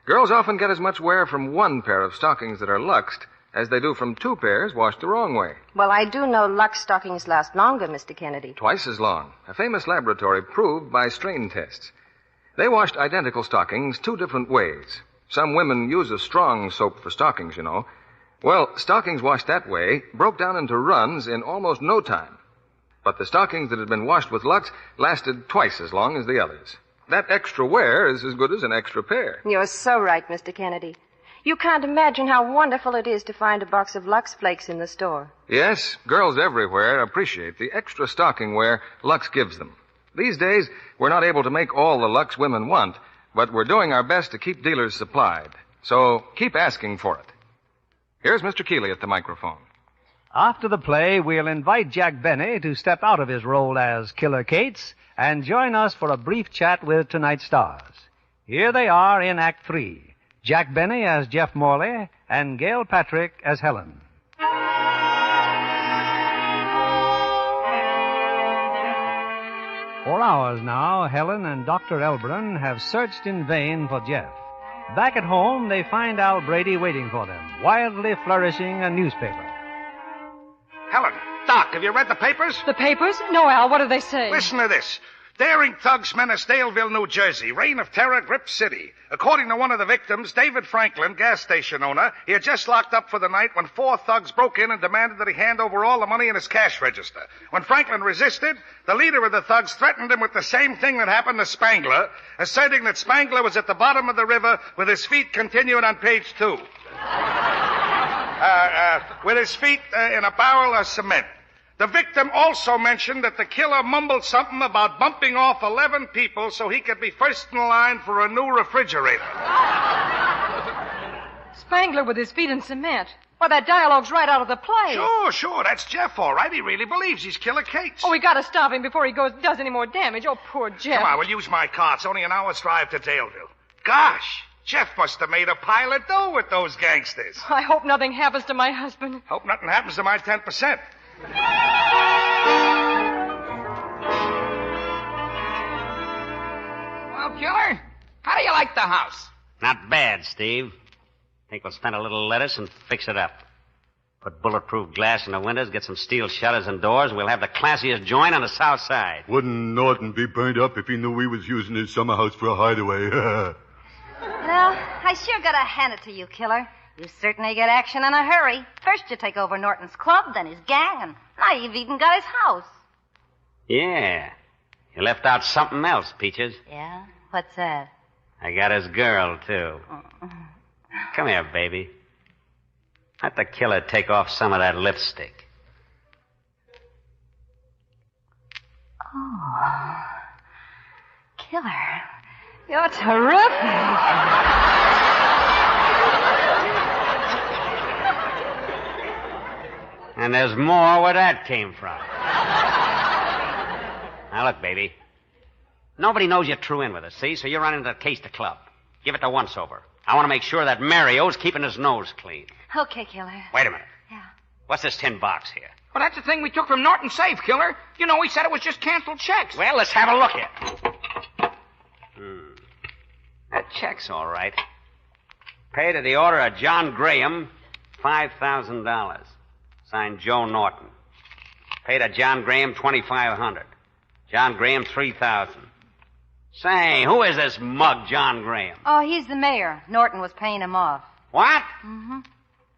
[SPEAKER 20] Girls often get as much wear from one pair of stockings that are luxed as they do from 2 pairs washed the wrong way.
[SPEAKER 3] Well, I do know Lux stockings last longer, Mr. Kennedy.
[SPEAKER 20] Twice as long. A famous laboratory proved by strain tests. They washed identical stockings 2 different ways. Some women use a strong soap for stockings, you know. Well, stockings washed that way broke down into runs in almost no time. But the stockings that had been washed with Lux lasted twice as long as the others. That extra wear is as good as an extra pair.
[SPEAKER 3] You're so right, Mr. Kennedy. You can't imagine how wonderful it is to find a box of Lux Flakes in the store.
[SPEAKER 20] Yes, girls everywhere appreciate the extra stocking wear Lux gives them. These days, we're not able to make all the Lux women want, but we're doing our best to keep dealers supplied. So keep asking for it. Here's Mr. Keeley at the microphone.
[SPEAKER 13] After the play, we'll invite Jack Benny to step out of his role as Killer Kate's and join us for a brief chat with tonight's stars. Here they are in Act 3. Jack Benny as Jeff Morley and Gail Patrick as Helen. For hours now, Helen and Dr. Elbron have searched in vain for Jeff. Back at home, they find Al Brady waiting for them, wildly flourishing a newspaper.
[SPEAKER 9] Helen, Doc, have you read the papers?
[SPEAKER 1] The papers? No, Al, what do they say?
[SPEAKER 9] Listen to this. Daring thugs menace Daleville, New Jersey. Reign of terror grips city. According to one of the victims, David Franklin, gas station owner, he had just locked up for the night when 4 thugs broke in and demanded that he hand over all the money in his cash register. When Franklin resisted, the leader of the thugs threatened him with the same thing that happened to Spangler, asserting that Spangler was at the bottom of the river with his feet continuing on page 2. With his feet in a barrel of cement. The victim also mentioned that the killer mumbled something about bumping off 11 people so he could be first in line for a new refrigerator.
[SPEAKER 1] Spangler with his feet in cement. Why, that dialogue's right out of the play.
[SPEAKER 9] Sure. That's Jeff, all right. He really believes he's Killer Kate's.
[SPEAKER 1] Oh, we gotta stop him before he does any more damage. Oh, poor Jeff.
[SPEAKER 9] Come on, we'll use my car. It's only an hour's drive to Daleville. Gosh, Jeff must have made a pile of dough with those gangsters.
[SPEAKER 1] I hope nothing happens to my husband.
[SPEAKER 9] Hope nothing happens to my 10%.
[SPEAKER 10] Well, Killer, how do you like the house?
[SPEAKER 2] Not bad, Steve. Think we'll spend a little lettuce and fix it up. Put bulletproof glass in the windows, get some steel shutters and doors, and we'll have the classiest joint on the south side.
[SPEAKER 22] Wouldn't Norton be burned up if he knew we was using his summer house for a hideaway?
[SPEAKER 23] Well, I sure gotta hand it to you, Killer. You certainly get action in a hurry. First you take over Norton's club, then his gang, and now you've even got his house.
[SPEAKER 2] Yeah. You left out something else, Peaches.
[SPEAKER 23] Yeah? What's that?
[SPEAKER 2] I got his girl, too. Come here, baby. Let the killer take off some of that lipstick.
[SPEAKER 23] Oh. Killer, you're terrific.
[SPEAKER 2] And there's more where that came from. Now, look, baby. Nobody knows you're true in with us, see? So you're running the case to club. Give it the once-over. I want to make sure that Mario's keeping his nose clean.
[SPEAKER 23] Okay, Killer.
[SPEAKER 2] Wait a minute.
[SPEAKER 23] Yeah.
[SPEAKER 2] What's this tin box here?
[SPEAKER 10] Well, that's the thing we took from Norton's safe, Killer. You know, he said it was just canceled checks.
[SPEAKER 2] Well, let's have a look here. That checks, all right. Paid at the order of John Graham, $5,000. Signed Joe Norton. Paid at John Graham, $2,500. John Graham, $3,000. Say, who is this mug, John Graham?
[SPEAKER 23] Oh, he's the mayor. Norton was paying him off.
[SPEAKER 2] What?
[SPEAKER 23] Mm-hmm.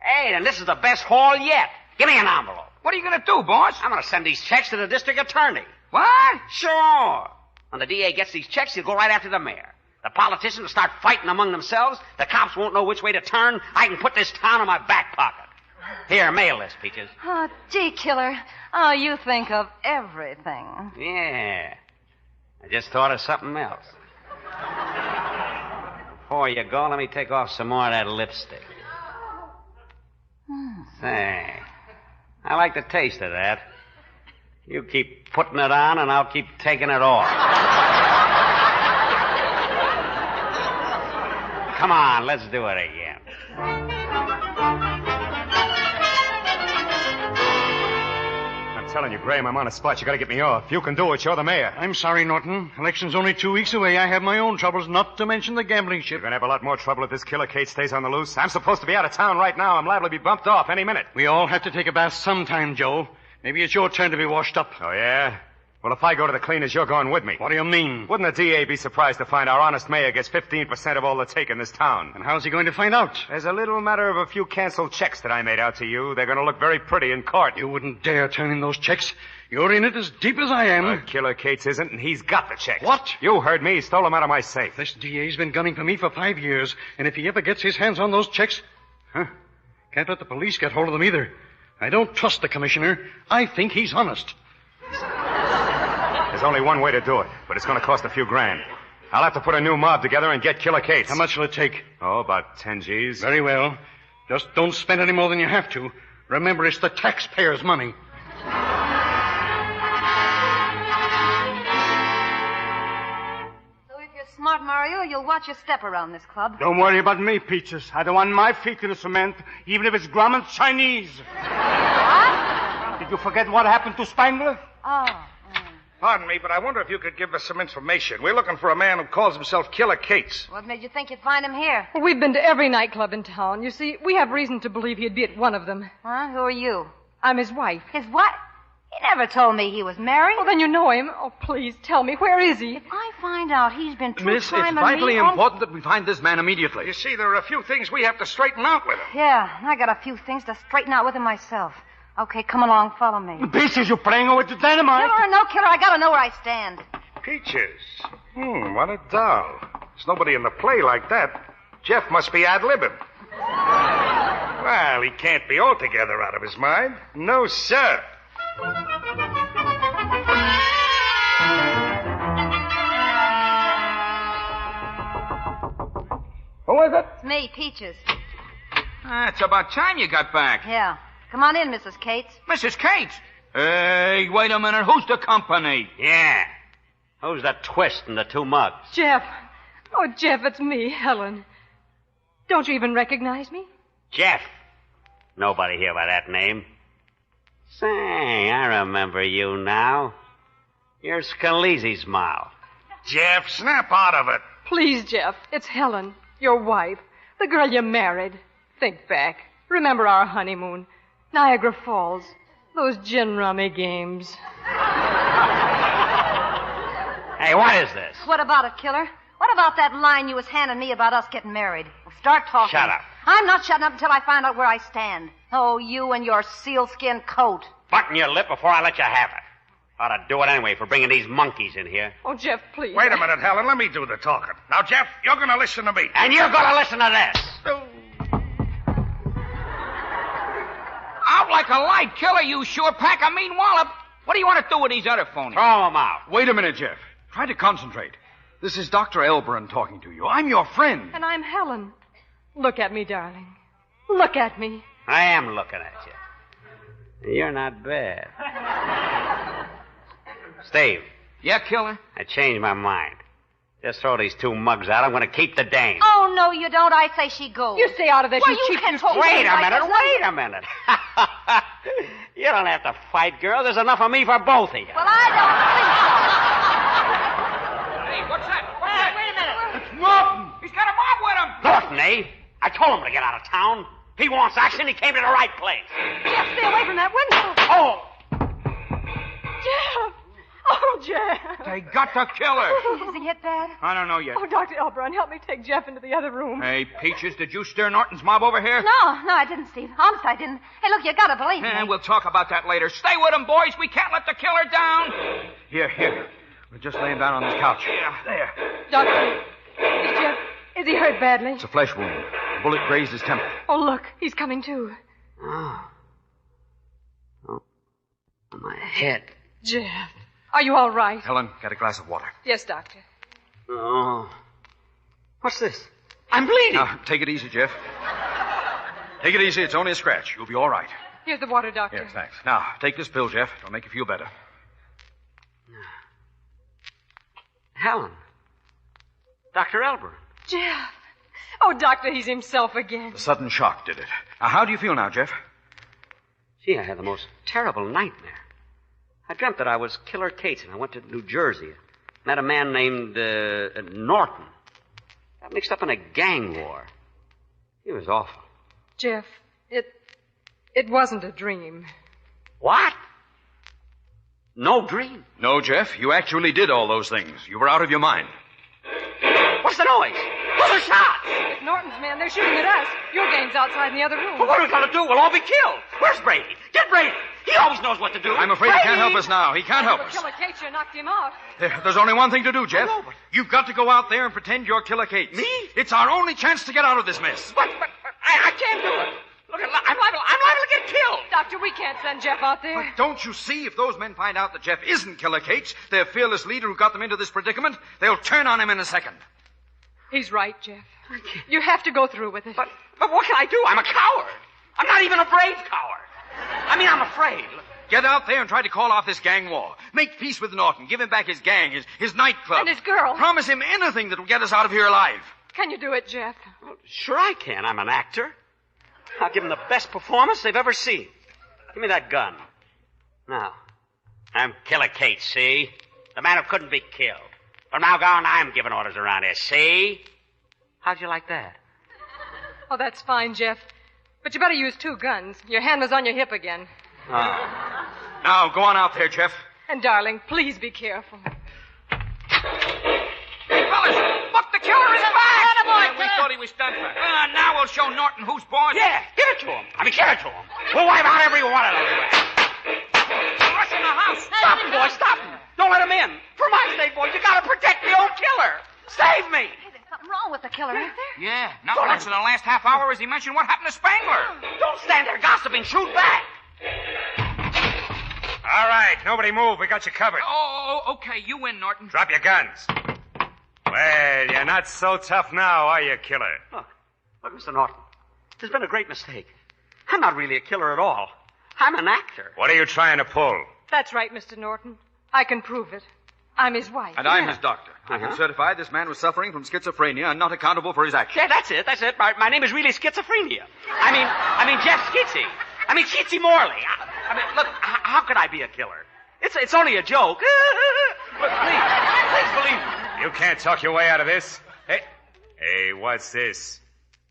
[SPEAKER 2] Hey, then this is the best haul yet. Give me an envelope.
[SPEAKER 10] What are you going to do, boss?
[SPEAKER 2] I'm going to send these checks to the district attorney.
[SPEAKER 10] What?
[SPEAKER 2] Sure. When the DA gets these checks, he'll go right after the mayor. The politicians will start fighting among themselves. The cops won't know which way to turn. I can put this town in my back pocket. Here, mail this, Peaches.
[SPEAKER 23] Oh, gee, Killer. Oh, you think of everything.
[SPEAKER 2] Yeah. I just thought of something else. Before you go, let me take off some more of that lipstick. Say, I like the taste of that. You keep putting it on, and I'll keep taking it off. Come on, let's do it again.
[SPEAKER 5] I'm telling you, Graham, I'm on a spot. You gotta get me off. You can do it. You're the mayor.
[SPEAKER 4] I'm sorry, Norton. Election's only 2 weeks away. I have my own troubles, not to mention the gambling ship.
[SPEAKER 5] You're gonna have a lot more trouble if this killer Kate stays on the loose. I'm supposed to be out of town right now. I'm liable to be bumped off any minute.
[SPEAKER 4] We all have to take a bath sometime, Joe. Maybe it's your turn to be washed up.
[SPEAKER 5] Oh, yeah? Well, if I go to the cleaners, you're going with me.
[SPEAKER 4] What do you mean?
[SPEAKER 5] Wouldn't the DA be surprised to find our honest mayor gets 15% of all the take in this town?
[SPEAKER 4] And how's he going to find out?
[SPEAKER 5] There's a little matter of a few canceled checks that I made out to you. They're going to look very pretty in court.
[SPEAKER 4] You wouldn't dare turn in those checks. You're in it as deep as I am.
[SPEAKER 5] Killer Cates isn't, and he's got the checks.
[SPEAKER 4] What?
[SPEAKER 5] You heard me. He stole them out of my safe.
[SPEAKER 4] This DA's been gunning for me for 5 years, and if he ever gets his hands on those checks... Can't let the police get hold of them either. I don't trust the commissioner. I think he's honest.
[SPEAKER 5] There's only one way to do it, but it's going to cost a few grand. I'll have to put a new mob together and get Killer Cates.
[SPEAKER 4] How much will it take?
[SPEAKER 5] Oh, about 10 G's.
[SPEAKER 4] Very well. Just don't spend any more than you have to. Remember, it's the taxpayers' money.
[SPEAKER 23] So if you're smart, Mario, you'll watch your step around this club.
[SPEAKER 16] Don't worry about me, Peaches. I don't want my feet in the cement, even if it's Grumman's Chinese.
[SPEAKER 23] What?
[SPEAKER 16] Did you forget what happened to Spangler?
[SPEAKER 23] Oh.
[SPEAKER 9] Pardon me, but I wonder if you could give us some information. We're looking for a man who calls himself Killer Cates.
[SPEAKER 23] What made you think you'd find him here?
[SPEAKER 1] Well, we've been to every nightclub in town. You see, we have reason to believe he'd be at one of them.
[SPEAKER 23] Huh? Who are you?
[SPEAKER 1] I'm his wife.
[SPEAKER 23] His what? He never told me he was married.
[SPEAKER 1] Well, then you know him. Oh, please, tell me, where is he?
[SPEAKER 23] If I find out he's been
[SPEAKER 20] Miss, it's
[SPEAKER 23] two-timing
[SPEAKER 20] vitally
[SPEAKER 23] me
[SPEAKER 20] important that we find this man immediately.
[SPEAKER 9] You see, there are a few things we have to straighten out with him.
[SPEAKER 23] Yeah, I got a few things to straighten out with him myself. Okay, come along, follow me.
[SPEAKER 16] Peaches, you're playing with the dynamite.
[SPEAKER 23] Killer or no killer, I gotta know where I stand.
[SPEAKER 9] Peaches. What a doll. There's nobody in the play like that. Jeff must be ad-libbing. Well, he can't be altogether out of his mind. No, sir.
[SPEAKER 16] Who is it?
[SPEAKER 23] It's me, Peaches.
[SPEAKER 10] It's about time you got back.
[SPEAKER 23] Yeah. Come on in, Mrs. Cates.
[SPEAKER 10] Mrs. Cates? Hey, wait a minute. Who's the company?
[SPEAKER 2] Yeah. Who's the twist and the two mugs?
[SPEAKER 1] Jeff. Oh, Jeff, it's me, Helen. Don't you even recognize me?
[SPEAKER 2] Jeff. Nobody here by that name. Say, I remember you now. You're Scalise's mouth.
[SPEAKER 9] Jeff, snap out of it.
[SPEAKER 1] Please, Jeff. It's Helen, your wife, the girl you married. Think back. Remember our honeymoon. Niagara Falls. Those gin rummy games.
[SPEAKER 2] Hey, what is this?
[SPEAKER 23] What about it, Killer? What about that line you was handing me about us getting married? Well, start talking.
[SPEAKER 2] Shut up.
[SPEAKER 23] I'm not shutting up until I find out where I stand. Oh, you and your sealskin coat.
[SPEAKER 2] Button your lip before I let you have it. Ought to do it anyway for bringing these monkeys in here.
[SPEAKER 1] Oh, Jeff, please.
[SPEAKER 9] Wait a minute, Helen. Let me do the talking. Now, Jeff, you're going to listen to me.
[SPEAKER 2] And you're going to listen to this.
[SPEAKER 10] Out like a light, Killer. You sure pack a mean wallop. What do you want to do with these other phonies?
[SPEAKER 2] Throw them out.
[SPEAKER 20] Wait a minute, Jeff. Try to concentrate. This is Dr. Elbron talking to you. I'm your friend.
[SPEAKER 1] And I'm Helen. Look at me, darling. Look at me.
[SPEAKER 2] I am looking at you. You're not bad. Steve.
[SPEAKER 10] Yeah, Killer?
[SPEAKER 2] I changed my mind. Just throw these two mugs out. I'm going to keep the dame.
[SPEAKER 23] Oh, no, you don't. I say she goes.
[SPEAKER 1] You stay out of this,
[SPEAKER 23] Well,
[SPEAKER 1] you
[SPEAKER 23] you
[SPEAKER 1] cheap...
[SPEAKER 23] can't talk
[SPEAKER 2] Wait
[SPEAKER 23] like
[SPEAKER 2] a minute,
[SPEAKER 23] this.
[SPEAKER 2] wait a minute. You don't have to fight, girl. There's enough of me for both of you.
[SPEAKER 23] Well, I don't think so.
[SPEAKER 10] Hey, what's that? What's
[SPEAKER 23] Hey,
[SPEAKER 10] that?
[SPEAKER 23] wait a minute.
[SPEAKER 10] It's Norton. He's got a
[SPEAKER 2] Norton, eh? I told him to get out of town. He wants action. He came to the right place.
[SPEAKER 1] Jeff, stay away from that window.
[SPEAKER 2] Oh!
[SPEAKER 1] Jeff! Oh, Jeff!
[SPEAKER 10] They got the killer.
[SPEAKER 23] Is he hit bad?
[SPEAKER 10] I don't know yet.
[SPEAKER 1] Oh, Dr. Elbron, help me take Jeff into the other room.
[SPEAKER 10] Hey, Peaches, did you steer Norton's mob over here?
[SPEAKER 23] No, I didn't, Steve. Honest, I didn't. Hey, look, you gotta believe me.
[SPEAKER 10] And we'll talk about that later. Stay with him, boys. We can't let the killer down. Here. We're just laying down on this couch. Yeah, there.
[SPEAKER 1] Doctor, is he hurt badly?
[SPEAKER 20] It's a flesh wound. A bullet grazed his temple.
[SPEAKER 1] Oh, look, he's coming to.
[SPEAKER 2] Oh, my head.
[SPEAKER 1] Jeff, are you all right?
[SPEAKER 20] Helen, get a glass of water.
[SPEAKER 1] Yes, Doctor.
[SPEAKER 2] Oh. What's this? I'm bleeding.
[SPEAKER 20] Now, take it easy, Jeff. Take it easy. It's only a scratch. You'll be all right.
[SPEAKER 1] Here's the water, Doctor.
[SPEAKER 20] Yes, thanks. Now, take this pill, Jeff. It'll make you feel better.
[SPEAKER 2] Helen. Dr. Elbron.
[SPEAKER 1] Jeff. Oh, Doctor, he's himself again.
[SPEAKER 20] The sudden shock did it. Now, how do you feel now, Jeff?
[SPEAKER 2] Gee, I had the most terrible nightmare. I dreamt that I was Killer Cates, and I went to New Jersey. Met a man named Norton. Got mixed up in a gang war. He was awful.
[SPEAKER 1] Jeff, it wasn't a dream.
[SPEAKER 2] What? No dream?
[SPEAKER 20] No, Jeff. You actually did all those things. You were out of your mind.
[SPEAKER 2] What's the noise? Another shot!
[SPEAKER 1] It's Norton's men. They're shooting at us. Your gang's outside in the other room.
[SPEAKER 2] Well, what are we going to do? We'll all be killed. Where's Brady? Get Brady. He always knows what to do.
[SPEAKER 20] I'm afraid
[SPEAKER 2] Brady!
[SPEAKER 20] he can't help us now. He can't help us.
[SPEAKER 1] Killer Kate sure knocked him out.
[SPEAKER 20] There's only one thing to do, Jeff.
[SPEAKER 2] I know, but...
[SPEAKER 20] You've got to go out there and pretend you're Killer Kate.
[SPEAKER 2] Me?
[SPEAKER 20] It's our only chance to get out of this mess.
[SPEAKER 2] But I can't do it. Look, I'm liable to get killed.
[SPEAKER 1] Doctor, we can't send Jeff out there.
[SPEAKER 20] But don't you see, if those men find out that Jeff isn't Killer Cates, their fearless leader who got them into this predicament, they'll turn on him in a second.
[SPEAKER 1] He's right, Jeff. You have to go through with it.
[SPEAKER 2] But what can I do? I'm a coward. I'm not even a brave coward. I mean, I'm afraid.
[SPEAKER 20] Get out there and try to call off this gang war. Make peace with Norton. Give him back his gang, his nightclub.
[SPEAKER 1] And his girl.
[SPEAKER 20] Promise him anything that will get us out of here alive.
[SPEAKER 1] Can you do it, Jeff?
[SPEAKER 2] Well, sure I can. I'm an actor. I'll give them the best performance they've ever seen. Give me that gun. Now, I'm Killer Kate, see? The man who couldn't be killed. From now on, I'm giving orders around here, see? How'd you like that?
[SPEAKER 1] Oh, that's fine, Jeff. But you better use 2 guns. Your hand was on your hip again.
[SPEAKER 2] Oh.
[SPEAKER 20] Now, go on out there, Jeff.
[SPEAKER 1] And, darling, please be careful.
[SPEAKER 10] Hey, fellas, look, the killer is back! We thought he was done for. Now we'll show Norton who's boss.
[SPEAKER 2] Yeah, give it to him. Give it to him. We'll wipe out every one of those rats.
[SPEAKER 10] Rush in the house.
[SPEAKER 2] Stop him, boy, stop him. Don't let him in. For my sake, boy, you gotta protect the old killer. Save me.
[SPEAKER 23] Hey, there's something wrong with the killer, isn't there?
[SPEAKER 10] Yeah, not once in the last half hour has he mentioned what happened to Spangler.
[SPEAKER 2] Don't stand there gossiping. Shoot back.
[SPEAKER 5] All right, nobody move. We got you covered.
[SPEAKER 10] Oh, okay. You win, Norton.
[SPEAKER 5] Drop your guns. Well, you're not so tough now, are you, killer?
[SPEAKER 2] Look, Mr. Norton. There's been a great mistake. I'm not really a killer at all. I'm an actor.
[SPEAKER 5] What are you trying to pull?
[SPEAKER 1] That's right, Mr. Norton. I can prove it. I'm his wife.
[SPEAKER 20] And I'm his doctor. I can certify this man was suffering from schizophrenia and not accountable for his actions.
[SPEAKER 2] Yeah, that's it. My name is really schizophrenia. I mean Jeff Skitsy. I mean Skitsy Morley. I mean, look, how could I be a killer? It's only a joke. Look, please believe me.
[SPEAKER 5] You can't talk your way out of this. Hey, what's this?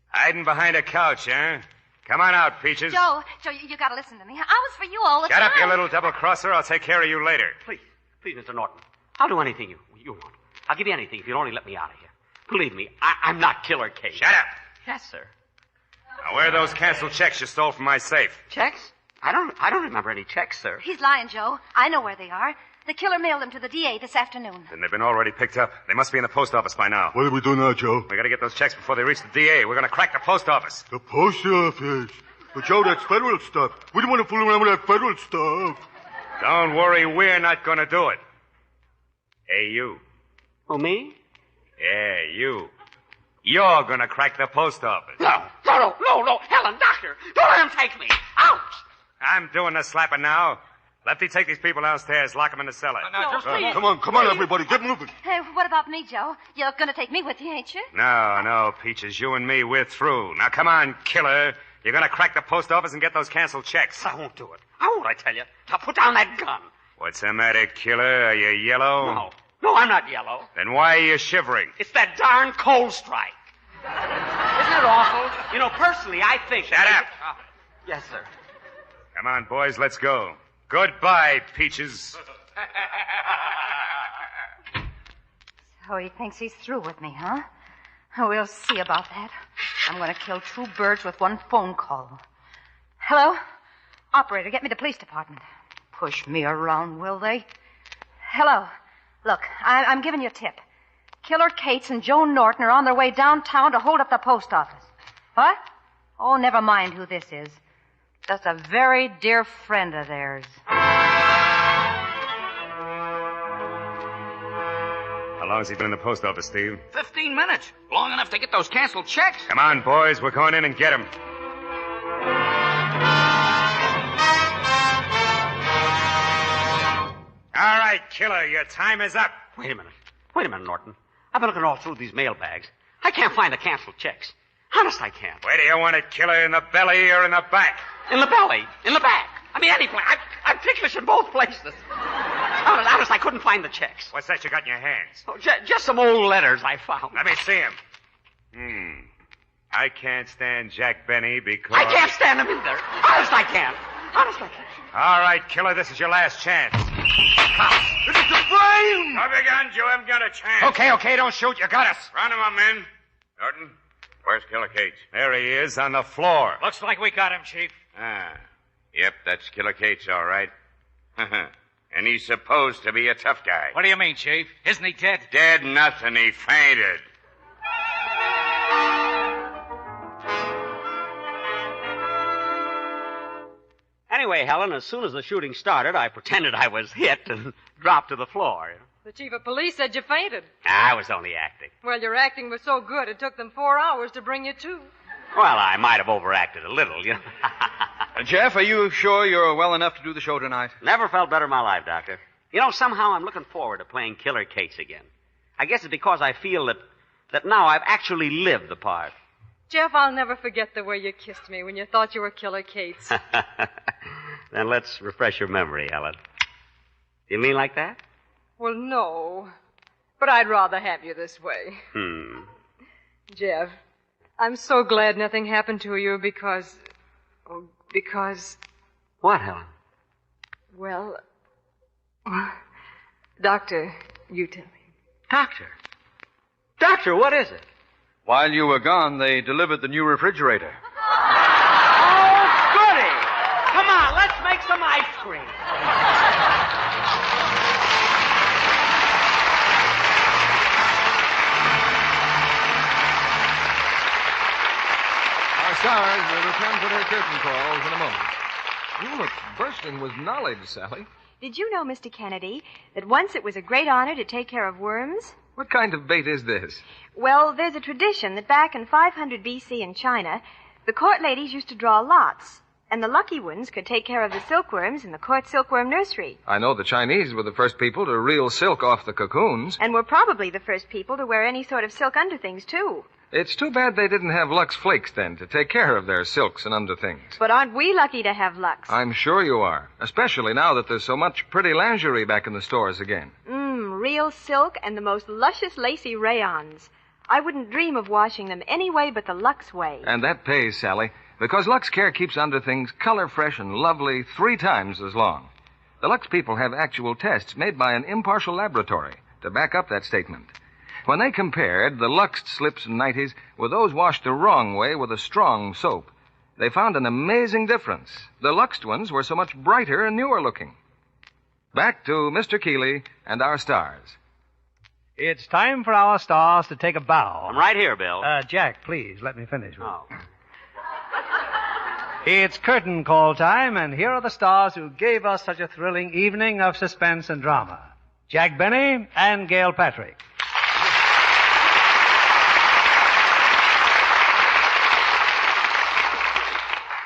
[SPEAKER 5] Hiding behind a couch, huh? Come on out, Peaches.
[SPEAKER 23] Joe, you gotta listen to me. I was for you all the
[SPEAKER 5] Shut
[SPEAKER 23] time.
[SPEAKER 5] up, you little double-crosser. I'll take care of you later.
[SPEAKER 2] Please, Mr. Norton. I'll do anything you want. I'll give you anything if you'll only let me out of here. Believe me, I'm not Killer Kate.
[SPEAKER 5] Shut up.
[SPEAKER 2] Yes, sir.
[SPEAKER 5] Now, where are those canceled checks you stole from my safe?
[SPEAKER 2] Checks? I don't remember any checks, sir.
[SPEAKER 23] He's lying, Joe. I know where they are. The killer mailed them to the DA this afternoon.
[SPEAKER 5] Then they've been already picked up. They must be in the post office by now.
[SPEAKER 22] What do we do now, Joe?
[SPEAKER 5] We gotta get those checks before they reach the DA. We're gonna crack the post office.
[SPEAKER 22] The post office? But, Joe, that's federal stuff. We don't want to fool around with that federal stuff.
[SPEAKER 5] Don't worry, we're not gonna do it. Hey, you.
[SPEAKER 2] Oh, me?
[SPEAKER 5] Yeah, you. You're gonna crack the post office.
[SPEAKER 2] No. Helen, doctor, don't let him take me. Ouch!
[SPEAKER 5] I'm doing the slapping now. Lefty, take these people downstairs. Lock them in the cellar.
[SPEAKER 22] Come on, everybody. Get moving.
[SPEAKER 23] Hey, what about me, Joe? You're gonna take me with you, ain't you?
[SPEAKER 5] No, Peaches. You and me, we're through. Now, come on, killer. You're gonna crack the post office and get those canceled checks.
[SPEAKER 2] I won't do it. I won't, I tell you. Now, put down that gun.
[SPEAKER 5] What's the matter, killer? Are you yellow?
[SPEAKER 2] No, I'm not yellow.
[SPEAKER 5] Then why are you shivering?
[SPEAKER 2] It's that darn cold strike.
[SPEAKER 1] Isn't it
[SPEAKER 2] that awful? You know, personally, I think...
[SPEAKER 5] Shut up.
[SPEAKER 2] Yes, sir.
[SPEAKER 5] Come on, boys, let's go. Goodbye, Peaches.
[SPEAKER 23] So he thinks he's through with me, huh? We'll see about that. I'm going to kill 2 birds with 1 phone call. Hello? Operator, get me the police department. Push me around, will they? Hello. Look, I'm giving you a tip. Killer Cates and Joe Norton are on their way downtown to hold up the post office. What? Oh, never mind who this is. Just a very dear friend of theirs.
[SPEAKER 5] How long has he been in the post office, Steve?
[SPEAKER 10] 15 minutes. Long enough to get those canceled checks.
[SPEAKER 5] Come on, boys. We're going in and get him. All right, killer. Your time is up.
[SPEAKER 2] Wait a minute, Norton. I've been looking all through these mailbags. I can't find the canceled checks. Honest, I can't.
[SPEAKER 5] Where do you want it, killer? In the belly or in the back?
[SPEAKER 2] In the belly. In the back. I mean, any place. I'm ticklish in both places. Honest, I couldn't find the checks.
[SPEAKER 5] What's that you got in your hands?
[SPEAKER 2] Oh, just some old letters I found.
[SPEAKER 5] Let me see them. I can't stand Jack Benny because...
[SPEAKER 2] I can't stand him either. Honest, I can't. Honest, I can't.
[SPEAKER 5] All right, killer, this is your last chance.
[SPEAKER 22] It's a flame!
[SPEAKER 5] Drop your guns, you haven't got a chance. Okay, don't shoot. You got us. Round him up, men. Norton, where's Killer Cates? There he is, on the floor.
[SPEAKER 19] Looks like we got him, Chief.
[SPEAKER 5] Yep, that's Killer Cates, all right. And he's supposed to be a tough guy.
[SPEAKER 19] What do you mean, Chief? Isn't he dead?
[SPEAKER 5] Dead nothing, he fainted.
[SPEAKER 2] Anyway, Helen, as soon as the shooting started, I pretended I was hit and dropped to the floor.
[SPEAKER 1] The chief of police said you fainted.
[SPEAKER 2] I was only acting.
[SPEAKER 1] Well, your acting was so good, it took them 4 hours to bring you to.
[SPEAKER 2] Well, I might have overacted a little, you know.
[SPEAKER 20] Jeff, are you sure you're well enough to do the show tonight?
[SPEAKER 2] Never felt better in my life, Doctor. You know, somehow I'm looking forward to playing Killer Cates again. I guess it's because I feel that now I've actually lived the part.
[SPEAKER 1] Jeff, I'll never forget the way you kissed me when you thought you were Killer Cates.
[SPEAKER 2] Then let's refresh your memory, Helen. You mean like that?
[SPEAKER 1] Well, no. But I'd rather have you this way. Jeff, I'm so glad nothing happened to you because... Oh, because...
[SPEAKER 2] What, Helen?
[SPEAKER 1] Well... Doctor, you tell me.
[SPEAKER 2] Doctor? Doctor, what is it?
[SPEAKER 20] While you were gone, they delivered the new refrigerator.
[SPEAKER 2] Oh, goody! Come on, let's make some ice cream.
[SPEAKER 12] Our stars will return to their curtain calls in a moment. You look bursting with knowledge, Sally.
[SPEAKER 8] Did you know, Mr. Kennedy, that once it was a great honor to take care of worms?
[SPEAKER 12] What kind of bait is this?
[SPEAKER 8] Well, there's a tradition that back in 500 B.C. in China, the court ladies used to draw lots, and the lucky ones could take care of the silkworms in the court silkworm nursery.
[SPEAKER 12] I know the Chinese were the first people to reel silk off the cocoons.
[SPEAKER 8] And were probably the first people to wear any sort of silk underthings, too.
[SPEAKER 12] It's too bad they didn't have Lux Flakes then to take care of their silks and underthings.
[SPEAKER 8] But aren't we lucky to have Lux?
[SPEAKER 12] I'm sure you are, especially now that there's so much pretty lingerie back in the stores again.
[SPEAKER 8] Real silk and the most luscious lacy rayons. I wouldn't dream of washing them any way but the Lux way.
[SPEAKER 12] And that pays, Sally, because Lux Care keeps underthings color fresh and lovely 3 times as long. The Lux people have actual tests made by an impartial laboratory to back up that statement. When they compared the Luxed slips and nighties with those washed the wrong way with a strong soap, they found an amazing difference. The Luxed ones were so much brighter and newer looking. Back to Mr. Keeley and our stars.
[SPEAKER 13] It's time for our stars to take a bow.
[SPEAKER 2] I'm right here, Bill.
[SPEAKER 13] Jack, please, let me finish.
[SPEAKER 2] Oh.
[SPEAKER 13] It's curtain call time, and here are the stars who gave us such a thrilling evening of suspense and drama. Jack Benny and Gail Patrick.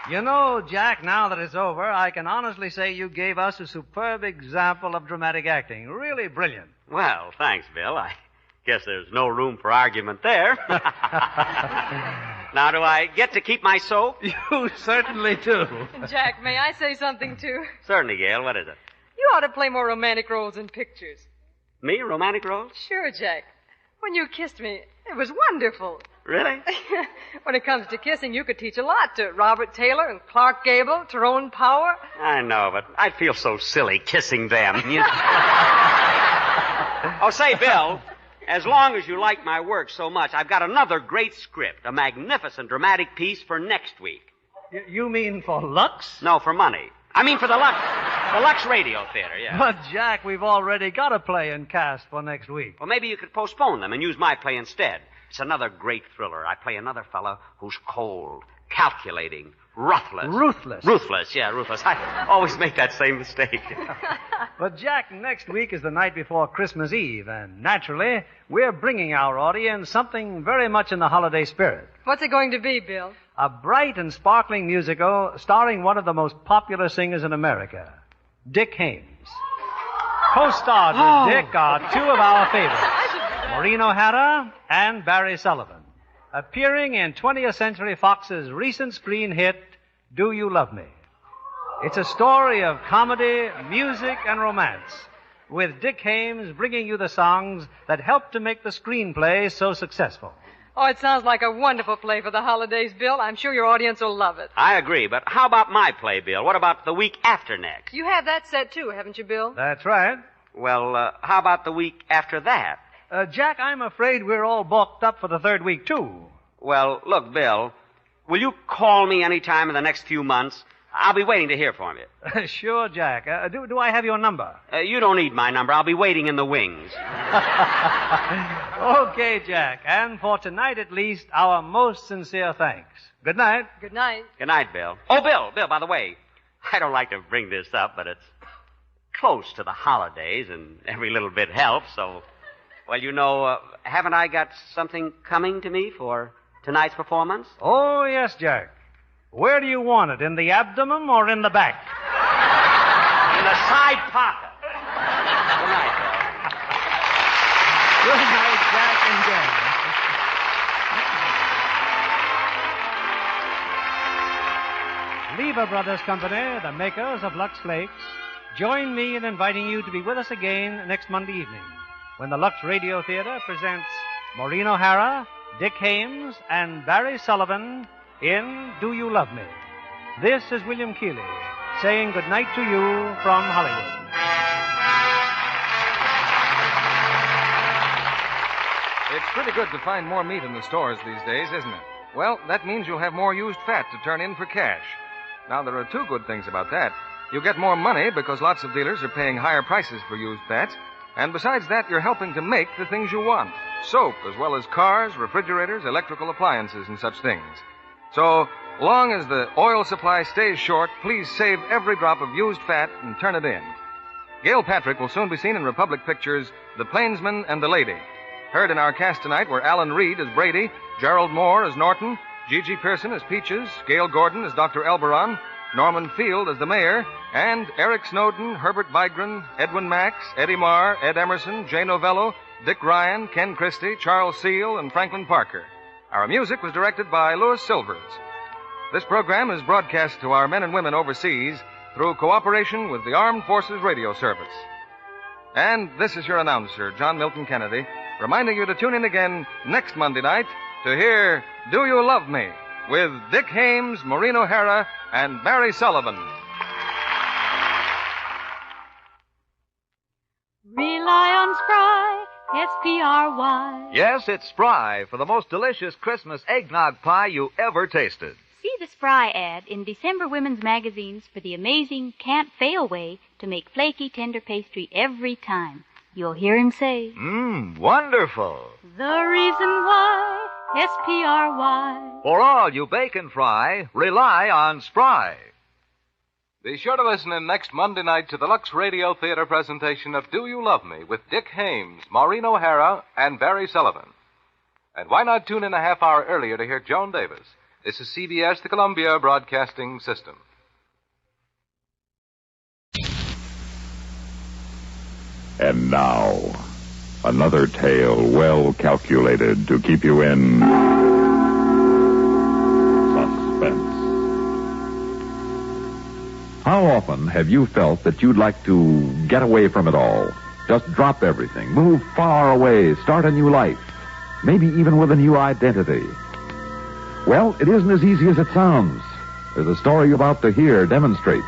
[SPEAKER 13] You know, Jack, now that it's over, I can honestly say you gave us a superb example of dramatic acting. Really brilliant.
[SPEAKER 2] Well, thanks, Bill. I guess there's no room for argument there. Now, do I get to keep my soap?
[SPEAKER 13] You certainly do.
[SPEAKER 1] Jack, may I say something, too?
[SPEAKER 2] Certainly, Gail. What is it?
[SPEAKER 1] You ought to play more romantic roles in pictures.
[SPEAKER 2] Me? Romantic roles?
[SPEAKER 1] Sure, Jack. When you kissed me, it was wonderful.
[SPEAKER 2] Really?
[SPEAKER 1] When it comes to kissing, you could teach a lot to Robert Taylor and Clark Gable, Tyrone Power.
[SPEAKER 2] I know, but I feel so silly kissing them. Oh, say, Bill, as long as you like my work so much, I've got another great script, a magnificent dramatic piece for next week.
[SPEAKER 13] You mean for Lux?
[SPEAKER 2] No, for money. I mean for the Lux Radio Theater, yeah.
[SPEAKER 13] But, Jack, we've already got a play in cast for next week.
[SPEAKER 2] Well, maybe you could postpone them and use my play instead. It's another great thriller. I play another fellow who's cold, calculating, ruthless.
[SPEAKER 13] Ruthless?
[SPEAKER 2] Ruthless, yeah, ruthless. I always make that same mistake.
[SPEAKER 13] But, Jack, next week is the night before Christmas Eve, and naturally, we're bringing our audience something very much in the holiday spirit.
[SPEAKER 1] What's it going to be, Bill?
[SPEAKER 13] A bright and sparkling musical starring one of the most popular singers in America, Dick Haymes. Co-starred with Dick are two of our favorites, Maureen O'Hara and Barry Sullivan, appearing in 20th Century Fox's recent screen hit, Do You Love Me? It's a story of comedy, music, and romance, with Dick Haymes bringing you the songs that helped to make the screenplay so successful.
[SPEAKER 1] Oh, it sounds like a wonderful play for the holidays, Bill. I'm sure your audience will love it.
[SPEAKER 2] I agree, but how about my play, Bill? What about the week after next?
[SPEAKER 1] You have that set, too, haven't you, Bill?
[SPEAKER 13] That's right.
[SPEAKER 2] Well, how about the week after that?
[SPEAKER 13] Jack, I'm afraid we're all booked up for the third week, too.
[SPEAKER 2] Well, look, Bill, will you call me any time in the next few months? I'll be waiting to hear from you.
[SPEAKER 13] Sure, Jack. Do I have your number?
[SPEAKER 2] You don't need my number. I'll be waiting in the wings.
[SPEAKER 13] Okay, Jack. And for tonight, at least, our most sincere thanks. Good night.
[SPEAKER 1] Good night.
[SPEAKER 2] Good night, Bill. Oh, Bill, by the way, I don't like to bring this up, but it's close to the holidays, and every little bit helps, so... Well, you know, haven't I got something coming to me for tonight's performance?
[SPEAKER 13] Oh, yes, Jack. Where do you want it, in the abdomen or in the back?
[SPEAKER 2] In the side pocket. Good night, Bill.
[SPEAKER 13] Good night, Jack and Jen. Lever Brothers Company, the makers of Lux Flakes, join me in inviting you to be with us again next Monday evening, when the Lux Radio Theater presents Maureen O'Hara, Dick Haymes, and Barry Sullivan in Do You Love Me? This is William Keeley saying good night to you from Hollywood.
[SPEAKER 12] It's pretty good to find more meat in the stores these days, isn't it? Well, that means you'll have more used fat to turn in for cash. Now, there are two good things about that. You get more money because lots of dealers are paying higher prices for used fats. And besides that, you're helping to make the things you want. Soap, as well as cars, refrigerators, electrical appliances, and such things. So, long as the oil supply stays short, please save every drop of used fat and turn it in. Gail Patrick will soon be seen in Republic Pictures' The Plainsman and the Lady. Heard in our cast tonight were Alan Reed as Brady, Gerald Moore as Norton, Gigi Pearson as Peaches, Gail Gordon as Dr. Elberon, Norman Field as the mayor, and Eric Snowden, Herbert Vigran, Edwin Max, Eddie Marr, Ed Emerson, Jay Novello, Dick Ryan, Ken Christie, Charles Seal, and Franklin Parker. Our music was directed by Louis Silvers. This program is broadcast to our men and women overseas through cooperation with the Armed Forces Radio Service. And this is your announcer, John Milton Kennedy, reminding you to tune in again next Monday night to hear Do You Love Me? With Dick Haymes, Maureen O'Hara, and Barry Sullivan.
[SPEAKER 11] Rely on Spry, S-P-R-Y.
[SPEAKER 14] Yes, it's Spry for the most delicious Christmas eggnog pie you ever tasted.
[SPEAKER 11] See the Spry ad in December women's magazines for the amazing can't-fail way to make flaky, tender pastry every time. You'll hear him say,
[SPEAKER 14] Wonderful.
[SPEAKER 11] The reason why, S-P-R-Y.
[SPEAKER 14] For all you bake and fry, rely on Spry.
[SPEAKER 12] Be sure to listen in next Monday night to the Lux Radio Theater presentation of Do You Love Me with Dick Haymes, Maureen O'Hara, and Barry Sullivan. And why not tune in a half hour earlier to hear Joan Davis? This is CBS, the Columbia Broadcasting System.
[SPEAKER 15] And now, another tale well calculated to keep you in suspense. How often have you felt that you'd like to get away from it all? Just drop everything, move far away, start a new life. maybe even with a new identity. Well, it isn't as easy as it sounds, as the story you're about to hear demonstrates.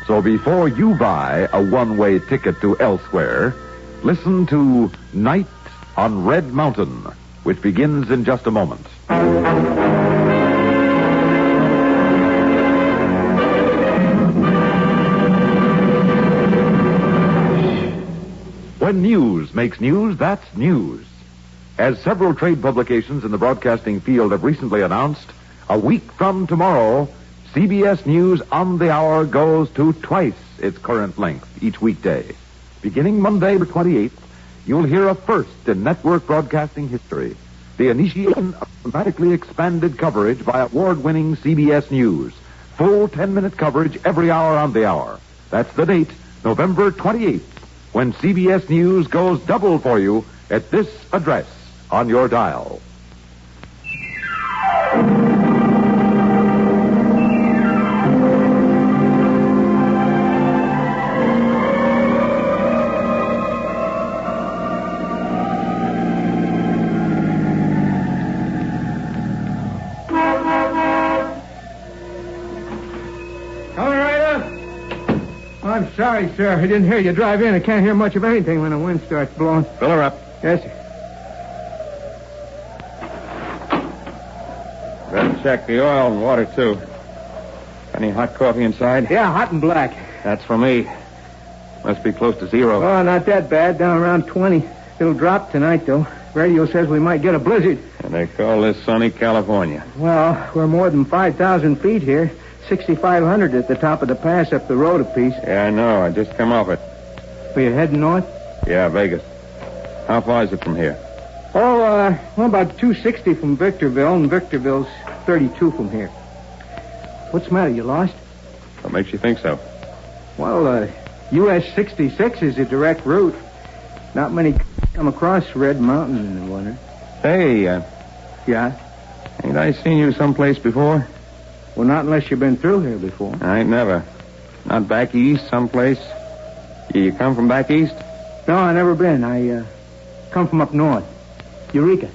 [SPEAKER 15] So before you buy a one-way ticket to elsewhere, listen to Night on Red Mountain, which begins in just a moment. When news makes news, that's news. As several trade publications in the broadcasting field have recently announced, a week from tomorrow, CBS News on the Hour goes to twice its current length each weekday. Beginning Monday the 28th, you'll hear a first in network broadcasting history, the initiation of dramatically expanded coverage by award-winning CBS News. Full 10-minute coverage every hour on the hour. That's the date, November 28th, when CBS News goes double for you at this address on your dial.
[SPEAKER 7] I'm sorry, sir. I didn't hear you drive in. I can't hear much of anything when the wind starts blowing.
[SPEAKER 22] Fill her up.
[SPEAKER 7] Yes, sir.
[SPEAKER 22] Better check the oil and water, too. Any hot coffee inside?
[SPEAKER 7] Yeah, hot and black.
[SPEAKER 22] That's for me. Must be close to zero.
[SPEAKER 7] Oh, not that bad. Down around 20. It'll drop tonight, though. Radio says we might get a blizzard.
[SPEAKER 22] And they call this sunny California.
[SPEAKER 7] Well, we're more than 5,000 feet here. 6,500 at the top of the pass up the road a piece.
[SPEAKER 22] Yeah, I know. I just come off it.
[SPEAKER 7] Are you heading north?
[SPEAKER 22] Yeah, Vegas. How far is it from here?
[SPEAKER 7] Oh, well, about 260 from Victorville, and Victorville's 32 from here. What's the matter? You lost?
[SPEAKER 22] What makes you think so?
[SPEAKER 7] Well, US 66 is a direct route. Not many come across Red Mountain in the winter.
[SPEAKER 22] Hey,
[SPEAKER 7] Yeah?
[SPEAKER 22] ain't I seen you someplace before?
[SPEAKER 7] Well, not unless you've been through here before.
[SPEAKER 22] I ain't never. Not back east someplace? You come from back east?
[SPEAKER 7] No, I never been. I come from up north. Eureka.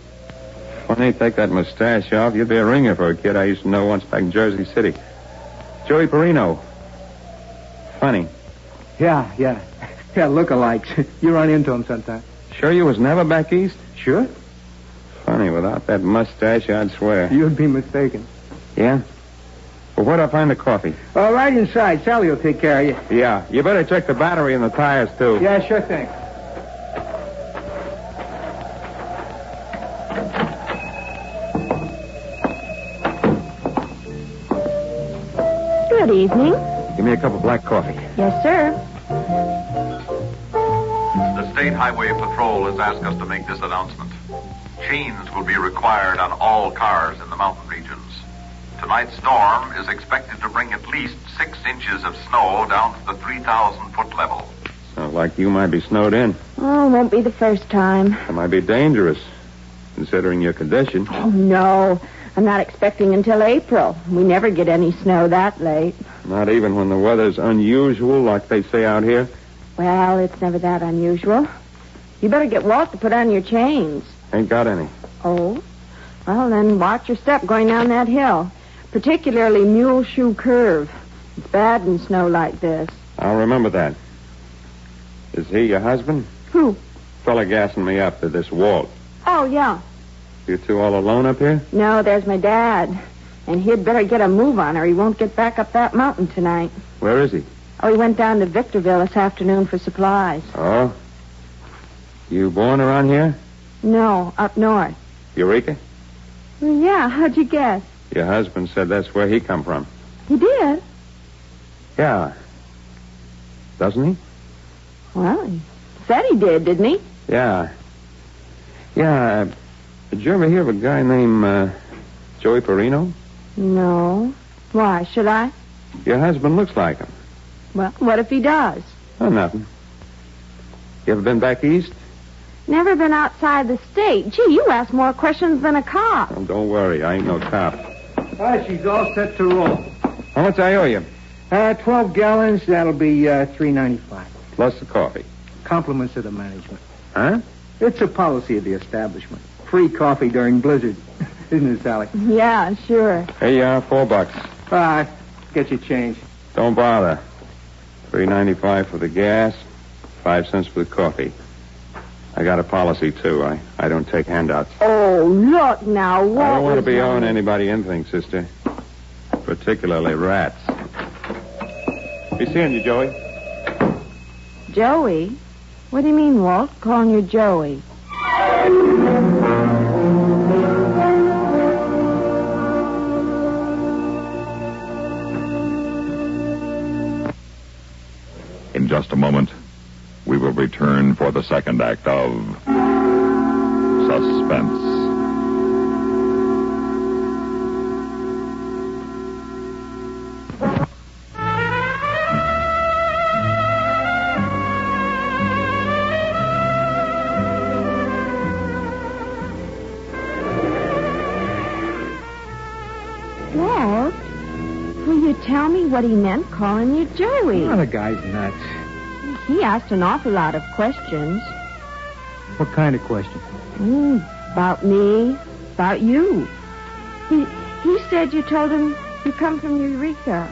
[SPEAKER 22] Funny, take that mustache off. You'd be a ringer for a kid I used to know once back in Jersey City. Joey Perino. Funny.
[SPEAKER 7] Yeah. Yeah, lookalikes. You run into him sometime.
[SPEAKER 22] Sure you was never back east?
[SPEAKER 7] Sure.
[SPEAKER 22] Funny, without that mustache, I'd swear.
[SPEAKER 7] You'd be mistaken.
[SPEAKER 22] Yeah? Well, where'd I find the coffee?
[SPEAKER 7] Oh, right inside. Sally will take care of you.
[SPEAKER 22] Yeah, you better check the battery and the tires, too.
[SPEAKER 7] Yeah, sure thing.
[SPEAKER 18] Good evening.
[SPEAKER 22] Give me a cup of black coffee.
[SPEAKER 18] Yes, sir.
[SPEAKER 21] The State Highway Patrol has asked us to make this announcement. Chains will be required on all cars in the mountain regions. Tonight's storm is expected to bring at least 6 inches of snow down to the 3,000-foot level.
[SPEAKER 22] Sounds like you might be snowed in.
[SPEAKER 18] Oh, won't be the first time.
[SPEAKER 22] It might be dangerous, considering your condition.
[SPEAKER 18] Oh, no. I'm not expecting until April. We never get any snow that late.
[SPEAKER 22] Not even when the weather's unusual, like they say out here?
[SPEAKER 18] Well, it's never that unusual. You better get Walt to put on your chains.
[SPEAKER 22] Ain't got any.
[SPEAKER 18] Oh? Well, then watch your step going down that hill. Particularly Mule Shoe Curve. It's bad in snow like this.
[SPEAKER 22] I'll remember that. Is he your husband?
[SPEAKER 18] Who?
[SPEAKER 22] Fella gassing me up to this Walt.
[SPEAKER 18] Oh, yeah.
[SPEAKER 22] You two all alone up here?
[SPEAKER 18] No, there's my dad. And he'd better get a move on or he won't get back up that mountain tonight.
[SPEAKER 22] Where is he?
[SPEAKER 18] Oh, he went down to Victorville this afternoon for supplies.
[SPEAKER 22] Oh? You born around here?
[SPEAKER 18] No, up north.
[SPEAKER 22] Eureka?
[SPEAKER 18] Well, yeah, how'd you guess?
[SPEAKER 22] Your husband said that's where he come from.
[SPEAKER 18] He did?
[SPEAKER 22] Yeah. Doesn't he?
[SPEAKER 18] Well, he said he did, didn't he?
[SPEAKER 22] Yeah. Yeah. Did you ever hear of a guy named Joey Perino?
[SPEAKER 18] No. Why, should I?
[SPEAKER 22] Your husband looks like him.
[SPEAKER 18] Well, what if he does?
[SPEAKER 22] Oh, nothing. You ever been back east?
[SPEAKER 18] Never been outside the state. Gee, you ask more questions than a cop.
[SPEAKER 22] Oh, don't worry. I ain't no cop.
[SPEAKER 7] She's all set to roll.
[SPEAKER 22] How much I owe you?
[SPEAKER 7] 12 gallons. That'll be $3.95.
[SPEAKER 22] Plus the coffee.
[SPEAKER 7] Compliments of the management.
[SPEAKER 22] Huh?
[SPEAKER 7] It's a policy of the establishment. free coffee during blizzard. Isn't it, Sally?
[SPEAKER 18] Yeah, sure.
[SPEAKER 22] Hey, $4.
[SPEAKER 7] Get your change.
[SPEAKER 22] Don't bother. $3.95 for the gas, 5 cents for the coffee. I got a policy, too. I don't take handouts.
[SPEAKER 18] Oh, look now. What
[SPEAKER 22] I don't want to
[SPEAKER 18] was
[SPEAKER 22] be
[SPEAKER 18] that?
[SPEAKER 22] owing anybody anything, sister. Particularly rats. Be seeing you, Joey.
[SPEAKER 18] Joey? What do you mean, Walt? Calling you Joey?
[SPEAKER 15] In just a moment, we will return for the second act of Suspense.
[SPEAKER 18] Walt? Will you tell me what he meant calling you Joey?
[SPEAKER 7] Oh, the guy's nuts.
[SPEAKER 18] He asked an awful lot of questions.
[SPEAKER 7] What kind of question?
[SPEAKER 18] About me, about you. He said you told him you come from Eureka.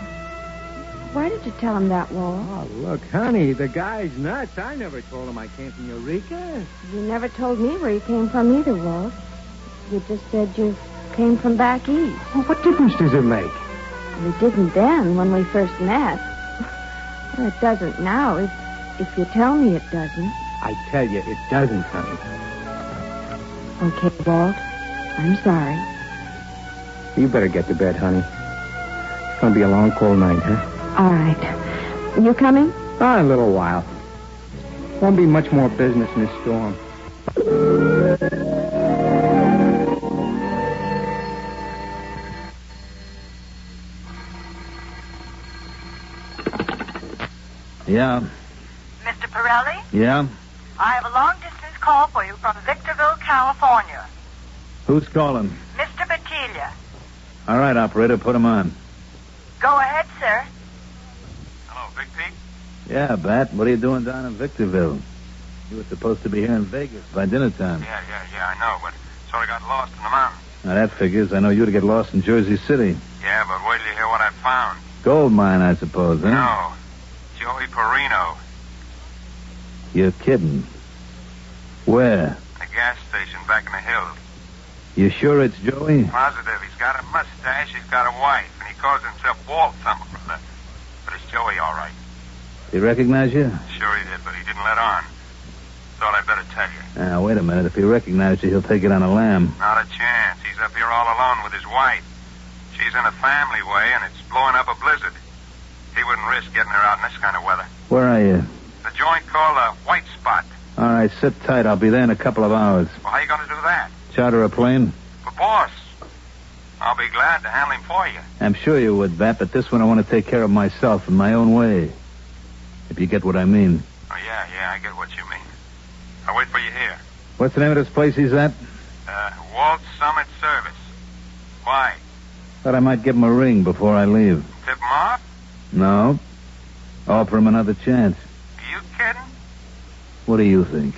[SPEAKER 18] Why did you tell him that, Walt?
[SPEAKER 7] Oh, look, honey, the guy's nuts. I never told him I came from Eureka.
[SPEAKER 18] You never told me where you came from either, Walt. You just said you came from back east.
[SPEAKER 7] Well, what difference does it make?
[SPEAKER 18] We didn't then when we first met. Well, it doesn't now if you tell me it doesn't.
[SPEAKER 7] I tell you, it doesn't, honey.
[SPEAKER 18] Okay, Walt. I'm sorry.
[SPEAKER 7] You better get to bed, honey. It's going to be a long, cold night, huh?
[SPEAKER 18] All right. You coming?
[SPEAKER 7] In a little while. Won't be much more business in this storm.
[SPEAKER 3] Yeah.
[SPEAKER 6] Mr. Pirelli?
[SPEAKER 3] Yeah?
[SPEAKER 6] I have a long-distance call for you from Victorville, California.
[SPEAKER 3] Who's calling?
[SPEAKER 6] Mr. Battaglia.
[SPEAKER 3] All right, operator, put him on.
[SPEAKER 6] Go ahead, sir.
[SPEAKER 21] Hello, Big Pete?
[SPEAKER 3] Yeah, Bat, what are you doing down in Victorville? You were supposed to be here in Vegas by dinner time.
[SPEAKER 21] Yeah, I know, but sort of got lost in the mountains.
[SPEAKER 3] Now, that figures. I know you to get lost in Jersey City.
[SPEAKER 21] Yeah, but wait till you hear what I found.
[SPEAKER 3] Gold mine, I suppose, huh?
[SPEAKER 21] No. Joey Perino.
[SPEAKER 3] You're kidding. Where?
[SPEAKER 21] A gas station back in the hills.
[SPEAKER 3] You sure it's Joey?
[SPEAKER 21] Positive. He's got a mustache, he's got a wife, and he calls himself Walt something. But it's Joey, all right.
[SPEAKER 3] He recognize you?
[SPEAKER 21] Sure he did, but he didn't let on. Thought I'd better tell you.
[SPEAKER 3] Now, wait a minute. If he recognized you, he'll take it on a lamb.
[SPEAKER 21] Not a chance. He's up here all alone with his wife. She's in a family way, and it's blowing up a blizzard. He wouldn't risk getting her out in this kind of weather.
[SPEAKER 3] Where are you?
[SPEAKER 21] The joint called a White Spot.
[SPEAKER 3] All right, sit tight. I'll be there in a couple of hours.
[SPEAKER 21] Well, how you going to do that?
[SPEAKER 3] Charter a plane?
[SPEAKER 21] But, boss, I'll be glad to handle him for you.
[SPEAKER 3] I'm sure you would, Bat, but this one I want to take care of myself in my own way. If you get what I mean.
[SPEAKER 21] Oh, yeah, I get what you mean. I'll wait for you here.
[SPEAKER 3] What's the name of this place he's at?
[SPEAKER 21] Walt Summit Service. Why?
[SPEAKER 3] Thought I might give him a ring before I leave.
[SPEAKER 21] Tip him off?
[SPEAKER 3] No. Offer him another chance.
[SPEAKER 21] Are you kidding?
[SPEAKER 3] What do you think?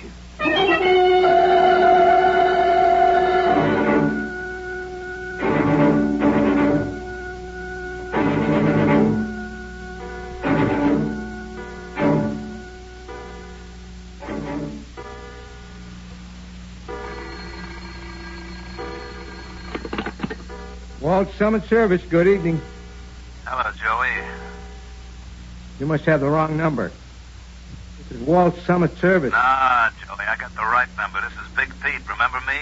[SPEAKER 7] Walt Summit Service, good evening.
[SPEAKER 21] Hello, Joey.
[SPEAKER 7] You must have the wrong number. This is Walt Summit Service.
[SPEAKER 21] Nah, Joey, I got the right number. This is Big Pete. Remember me?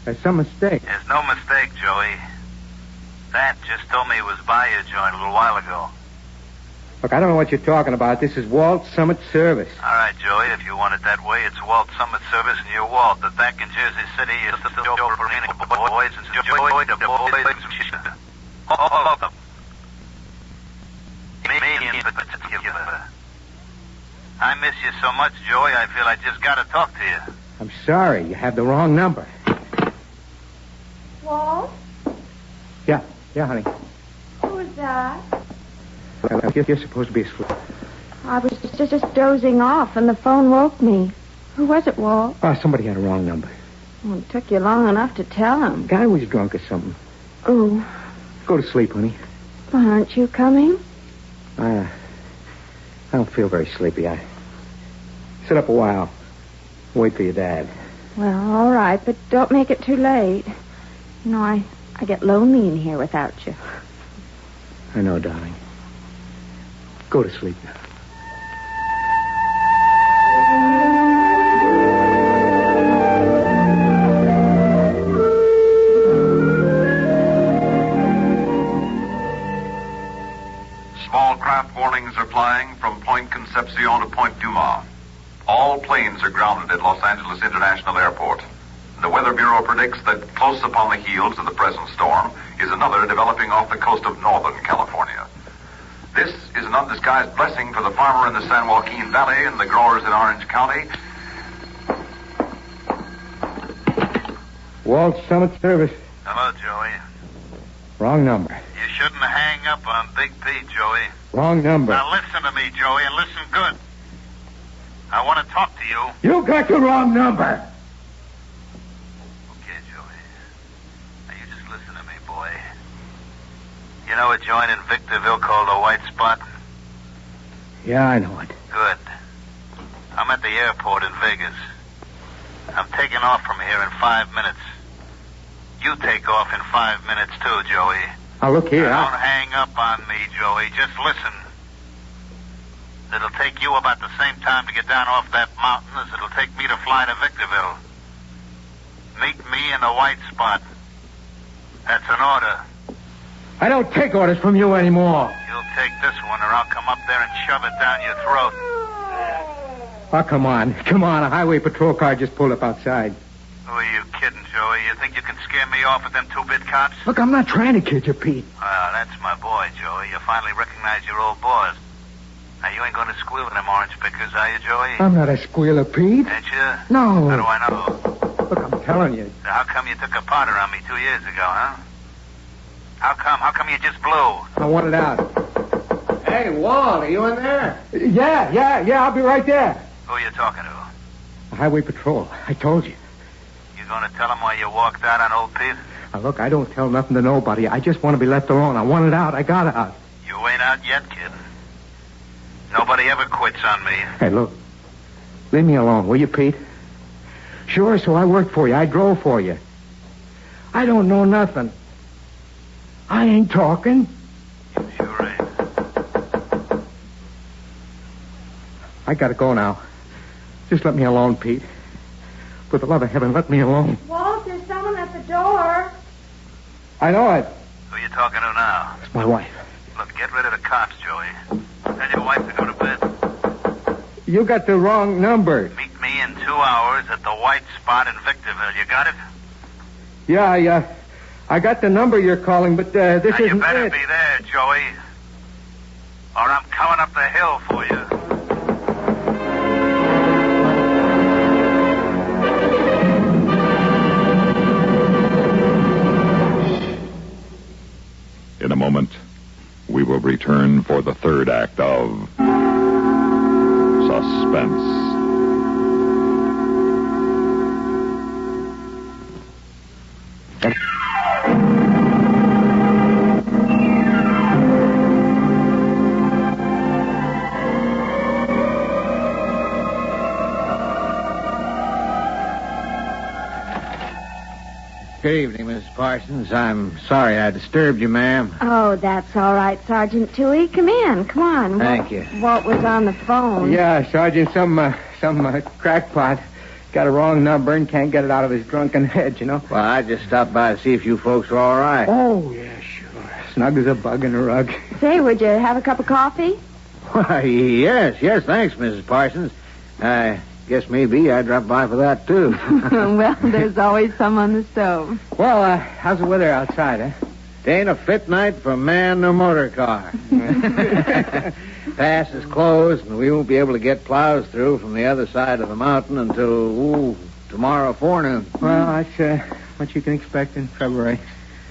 [SPEAKER 7] There's some mistake.
[SPEAKER 21] There's no mistake, Joey. That just told me he was by your joint a little while ago.
[SPEAKER 7] Look, I don't know what you're talking about. This is Walt Summit Service.
[SPEAKER 21] All right, Joey, if you want it that way, it's Walt Summit Service and you're Walt. But back in Jersey City, it's the Joe Perino boys and Joey the boys. All of them. Me in particular. I miss you so much, Joey, I feel I just got to talk to you.
[SPEAKER 7] I'm sorry. You have the wrong number.
[SPEAKER 18] Walt?
[SPEAKER 7] Yeah, honey.
[SPEAKER 18] Who was that?
[SPEAKER 7] You're supposed to be asleep.
[SPEAKER 18] I was just dozing off, and the phone woke me. Who was it, Walt?
[SPEAKER 7] Oh, somebody had a wrong number.
[SPEAKER 18] Well, it took you long enough to tell him.
[SPEAKER 7] Guy was drunk or something.
[SPEAKER 18] Oh,
[SPEAKER 7] Go to sleep, honey.
[SPEAKER 18] well, aren't you coming?
[SPEAKER 7] I don't feel very sleepy. I sit up a while. Wait for your dad.
[SPEAKER 18] Well, all right, but don't make it too late. You know, I get lonely in here without you.
[SPEAKER 7] I know, darling. Go to sleep now.
[SPEAKER 21] Small craft warnings are flying from Point Concepcion to Point Dumas. All planes are grounded at Los Angeles International Airport. The Weather Bureau predicts that close upon the heels of the present storm is another developing off the coast of northern California. This is an undisguised blessing for the farmer in the San Joaquin Valley and the growers in Orange County.
[SPEAKER 7] Walt Summit Service.
[SPEAKER 4] Hello, Joey.
[SPEAKER 7] Wrong number.
[SPEAKER 4] You shouldn't hang up on Big Pete, Joey.
[SPEAKER 7] Wrong number.
[SPEAKER 4] Now listen to me, Joey, and listen good. I want to talk to you.
[SPEAKER 7] You got the wrong number.
[SPEAKER 4] Okay, Joey. Now you just listen to me, boy. You know a joint in Victorville called the White Spot?
[SPEAKER 7] Yeah, I know it.
[SPEAKER 4] Good. I'm at the airport in Vegas. I'm taking off from here in 5 minutes. You take off in 5 minutes, too, Joey.
[SPEAKER 7] Now, look here.
[SPEAKER 4] Don't hang up on me, Joey. Just listen. It'll take you about the same time to get down off that mountain as it'll take me to fly to Victorville. Meet me in the White Spot. That's an order.
[SPEAKER 7] I don't take orders from you anymore.
[SPEAKER 4] You'll take this one, or I'll come up there and shove it down your throat.
[SPEAKER 7] Oh, come on. Come on. A highway patrol car just pulled up outside.
[SPEAKER 4] Who are you kidding, Joey? You think you can scare me off with them two-bit cops?
[SPEAKER 7] Look, I'm not trying to kid you, Pete.
[SPEAKER 4] Well, that's my boy, Joey. You finally recognize your old boss. Now, you ain't going to squeal with them orange pickers, are you, Joey?
[SPEAKER 7] I'm not a squealer, Pete.
[SPEAKER 4] Ain't you?
[SPEAKER 7] No.
[SPEAKER 4] How do I know?
[SPEAKER 7] Look, I'm telling you.
[SPEAKER 4] So how come you took a powder on me 2 years ago, huh? How come? How come you just blew?
[SPEAKER 7] I want it out.
[SPEAKER 10] Hey, Walt, are you in there?
[SPEAKER 7] Yeah, I'll be right there.
[SPEAKER 4] Who are you talking to?
[SPEAKER 7] The highway patrol. I told you.
[SPEAKER 4] You going to tell them why you walked out on old Pete?
[SPEAKER 7] Now, look, I don't tell nothing to nobody. I just want to be left alone. I want it out. I got it out.
[SPEAKER 4] You ain't out yet, kid. Nobody ever quits on me.
[SPEAKER 7] Hey, look. Leave me alone, will you, Pete? Sure, so I worked for you. I drove for you. I don't know nothing. I ain't talking.
[SPEAKER 4] Sure ain't.
[SPEAKER 7] I gotta go now. Just let me alone, Pete. For the love of heaven, let me alone.
[SPEAKER 18] Walt, there's someone at the door.
[SPEAKER 7] I know it.
[SPEAKER 4] Who you talking to now?
[SPEAKER 7] It's my wife.
[SPEAKER 4] Look, get rid of the cops, Joey. Tell your wife to go to bed.
[SPEAKER 7] You got the wrong number.
[SPEAKER 4] Meet me in 2 hours at the White Spot in Victorville. You got it?
[SPEAKER 7] Yeah, I got the number you're calling, but this
[SPEAKER 4] now, you
[SPEAKER 7] isn't
[SPEAKER 4] better
[SPEAKER 7] it.
[SPEAKER 4] be there, Joey. Or I'm coming up the hill for you.
[SPEAKER 15] In a moment, we will return for the third act of Suspense.
[SPEAKER 7] Good evening, Mrs. Parsons. I'm sorry I disturbed you, ma'am.
[SPEAKER 18] Oh, that's all right, Sergeant Toohey. Come in. Come on.
[SPEAKER 7] Thank you.
[SPEAKER 18] Walt was on the phone.
[SPEAKER 7] Yeah, Sergeant, some crackpot got a wrong number and can't get it out of his drunken head, you know.
[SPEAKER 16] Well, I just stopped by to see if you folks were all right.
[SPEAKER 7] Oh, yeah, sure. Snug as a bug in a rug.
[SPEAKER 18] Say, would you have a cup of coffee?
[SPEAKER 16] Why, yes, thanks, Mrs. Parsons. I guess maybe I'd drop by for that, too.
[SPEAKER 18] Well, there's always some on the stove.
[SPEAKER 7] Well, how's the weather outside, eh?
[SPEAKER 16] It ain't a fit night for man nor motor car. Pass is closed, and we won't be able to get plows through from the other side of the mountain until, tomorrow forenoon.
[SPEAKER 7] Well, that's what you can expect in February.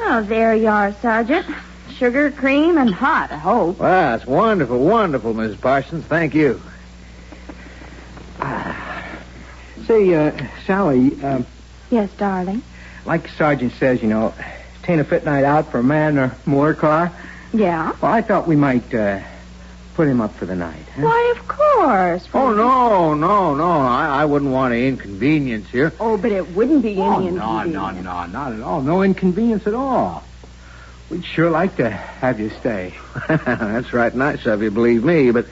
[SPEAKER 18] Oh, there you are, Sergeant. Sugar, cream, and hot, I hope.
[SPEAKER 16] Well, that's wonderful, Mrs. Parsons. Thank you.
[SPEAKER 7] Say, Sally,
[SPEAKER 18] Yes, darling.
[SPEAKER 7] Like the sergeant says, it ain't a fit night out for a man or motor car.
[SPEAKER 18] Yeah?
[SPEAKER 7] Well, I thought we might put him up for the night. Huh?
[SPEAKER 18] Why, of course.
[SPEAKER 16] Oh, no. I wouldn't want to inconvenience you.
[SPEAKER 18] Oh, but it wouldn't be any inconvenience.
[SPEAKER 7] No, not at all. No inconvenience at all. We'd sure like to have you stay.
[SPEAKER 16] That's right nice of you, believe me, but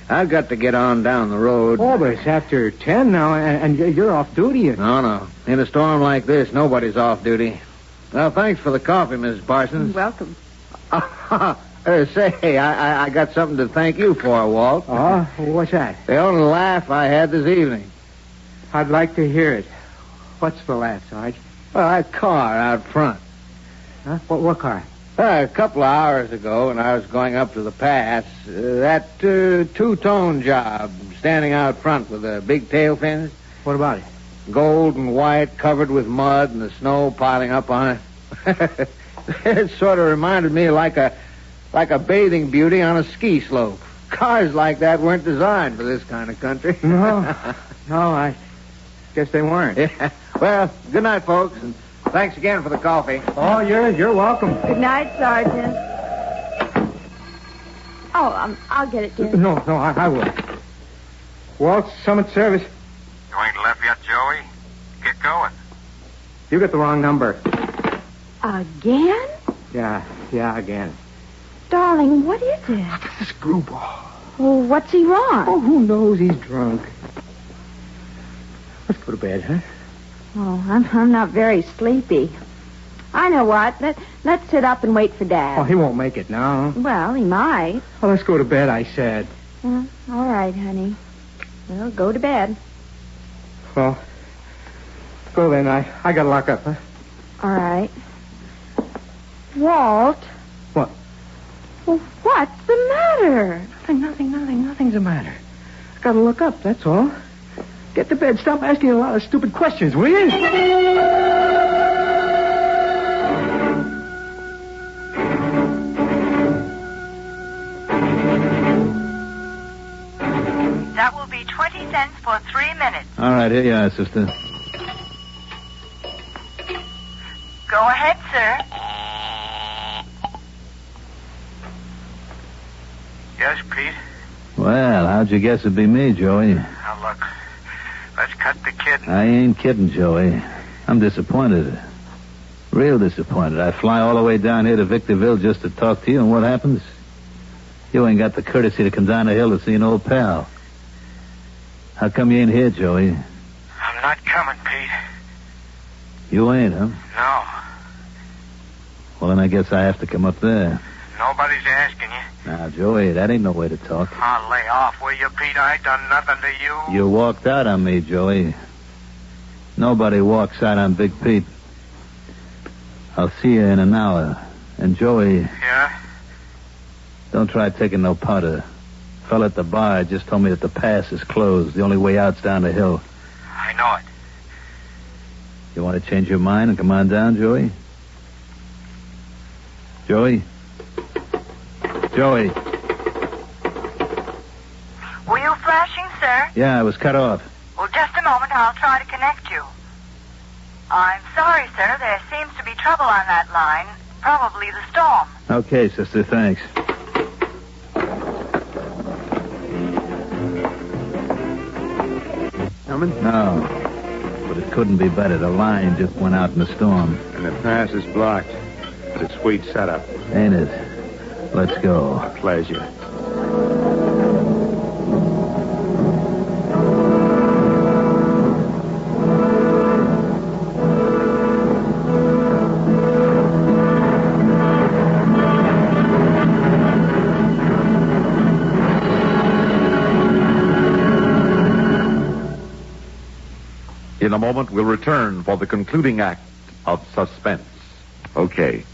[SPEAKER 16] I've got to get on down the road.
[SPEAKER 7] Oh, but it's after 10 now, and you're off duty.
[SPEAKER 16] No. In a storm like this, nobody's off duty. Well, thanks for the coffee, Mrs. Parsons.
[SPEAKER 18] You're welcome.
[SPEAKER 16] Say, I got something to thank you for, Walt.
[SPEAKER 7] Oh, what's that?
[SPEAKER 16] The only laugh I had this evening.
[SPEAKER 7] I'd like to hear it. What's the laugh, Sarge?
[SPEAKER 16] Well, that car out front.
[SPEAKER 7] Huh? What car?
[SPEAKER 16] A couple of hours ago, when I was going up to the pass, that two-tone job standing out front with the big tail fins.
[SPEAKER 7] What about it?
[SPEAKER 16] Gold and white, covered with mud and the snow piling up on it. It sort of reminded me like a bathing beauty on a ski slope. Cars like that weren't designed for this kind of country.
[SPEAKER 7] No, I guess they weren't.
[SPEAKER 16] Yeah. Well, good night, folks, and thanks again for the coffee.
[SPEAKER 7] Oh, you're welcome.
[SPEAKER 18] Good night, Sergeant. Oh, I'll get it, dear.
[SPEAKER 7] No, I will. Walt, summit service.
[SPEAKER 4] You ain't left yet, Joey? Get going.
[SPEAKER 7] You got the wrong number.
[SPEAKER 18] Again?
[SPEAKER 7] Yeah, again.
[SPEAKER 18] Darling, what is it?
[SPEAKER 7] This screwball.
[SPEAKER 18] Oh, what's he wrong?
[SPEAKER 7] Oh, who knows? He's drunk. Let's go to bed, huh?
[SPEAKER 18] Oh, I'm not very sleepy. I know what. Let's sit up and wait for Dad.
[SPEAKER 7] Oh, he won't make it now.
[SPEAKER 18] Well, he might.
[SPEAKER 7] Well, let's go to bed, I said.
[SPEAKER 18] All right, honey. Well, go to bed.
[SPEAKER 7] Well, go then. I gotta lock up, huh?
[SPEAKER 18] All right. Walt.
[SPEAKER 7] What?
[SPEAKER 18] Well, what's the matter?
[SPEAKER 7] Nothing's the matter. I gotta look up, that's all. Get to bed. Stop asking a lot of stupid questions, will you?
[SPEAKER 6] That will be 20 cents for 3 minutes.
[SPEAKER 3] All right, here you are, sister.
[SPEAKER 6] Go ahead, sir.
[SPEAKER 4] Yes, Pete?
[SPEAKER 3] Well, how'd you guess it'd be me, Joey?
[SPEAKER 4] Now, look. Let's cut the kid.
[SPEAKER 3] I ain't kidding, Joey. I'm disappointed. Real disappointed. I fly all the way down here to Victorville just to talk to you, and what happens? You ain't got the courtesy to come down the hill to see an old pal. How come you ain't here, Joey?
[SPEAKER 4] I'm not coming, Pete.
[SPEAKER 3] You ain't, huh?
[SPEAKER 4] No.
[SPEAKER 3] Well, then I guess I have to come up there.
[SPEAKER 4] Nobody's asking you.
[SPEAKER 3] Now, Joey, that ain't no way to talk.
[SPEAKER 4] Oh, lay off, will you, Pete? I ain't done nothing to you.
[SPEAKER 3] You walked out on me, Joey. Nobody walks out on Big Pete. I'll see you in an hour. And, Joey...
[SPEAKER 4] Yeah?
[SPEAKER 3] Don't try taking no powder. Fella at the bar just told me that the pass is closed. The only way out's down the hill.
[SPEAKER 4] I know it.
[SPEAKER 3] You want to change your mind and come on down, Joey? Joey? Joey?
[SPEAKER 6] Were you flashing, sir?
[SPEAKER 3] Yeah, I was cut off.
[SPEAKER 6] Well, just a moment. I'll try to connect you. I'm sorry, sir. There seems to be trouble on that line. Probably the storm.
[SPEAKER 3] Okay, sister, thanks.
[SPEAKER 22] Coming?
[SPEAKER 3] No. But it couldn't be better. The line just went out in the storm.
[SPEAKER 22] And the pass is blocked. It's a sweet setup.
[SPEAKER 3] Ain't it? Let's go.
[SPEAKER 22] Pleasure.
[SPEAKER 15] In a moment, we'll return for the concluding act of Suspense. Okay.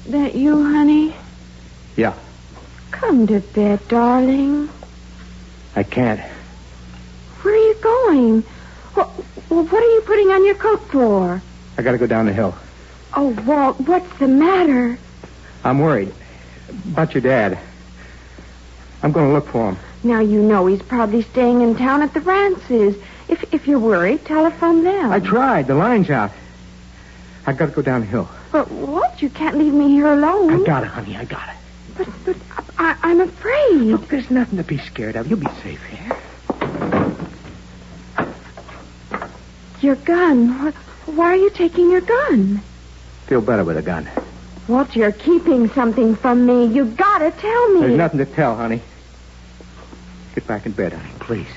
[SPEAKER 18] That you, honey?
[SPEAKER 7] Yeah.
[SPEAKER 18] Come to bed, darling.
[SPEAKER 7] I can't.
[SPEAKER 18] Where are you going? Well, what are you putting on your coat for?
[SPEAKER 7] I gotta go down the hill.
[SPEAKER 18] Oh, Walt, what's the matter?
[SPEAKER 7] I'm worried about your dad. I'm gonna look for him.
[SPEAKER 18] Now, you know he's probably staying in town at the Rances. If you're worried, telephone them.
[SPEAKER 7] I tried. The line's out. I gotta go down the hill.
[SPEAKER 18] But, Walt, you can't leave me here alone.
[SPEAKER 7] I got it, honey. I got it.
[SPEAKER 18] But I'm afraid.
[SPEAKER 7] Look, there's nothing to be scared of. You'll be safe here.
[SPEAKER 18] Your gun. Why are you taking your gun?
[SPEAKER 7] Feel better with a gun.
[SPEAKER 18] Walt, you're keeping something from me. You gotta tell me.
[SPEAKER 7] There's nothing to tell, honey. Get back in bed, honey, please.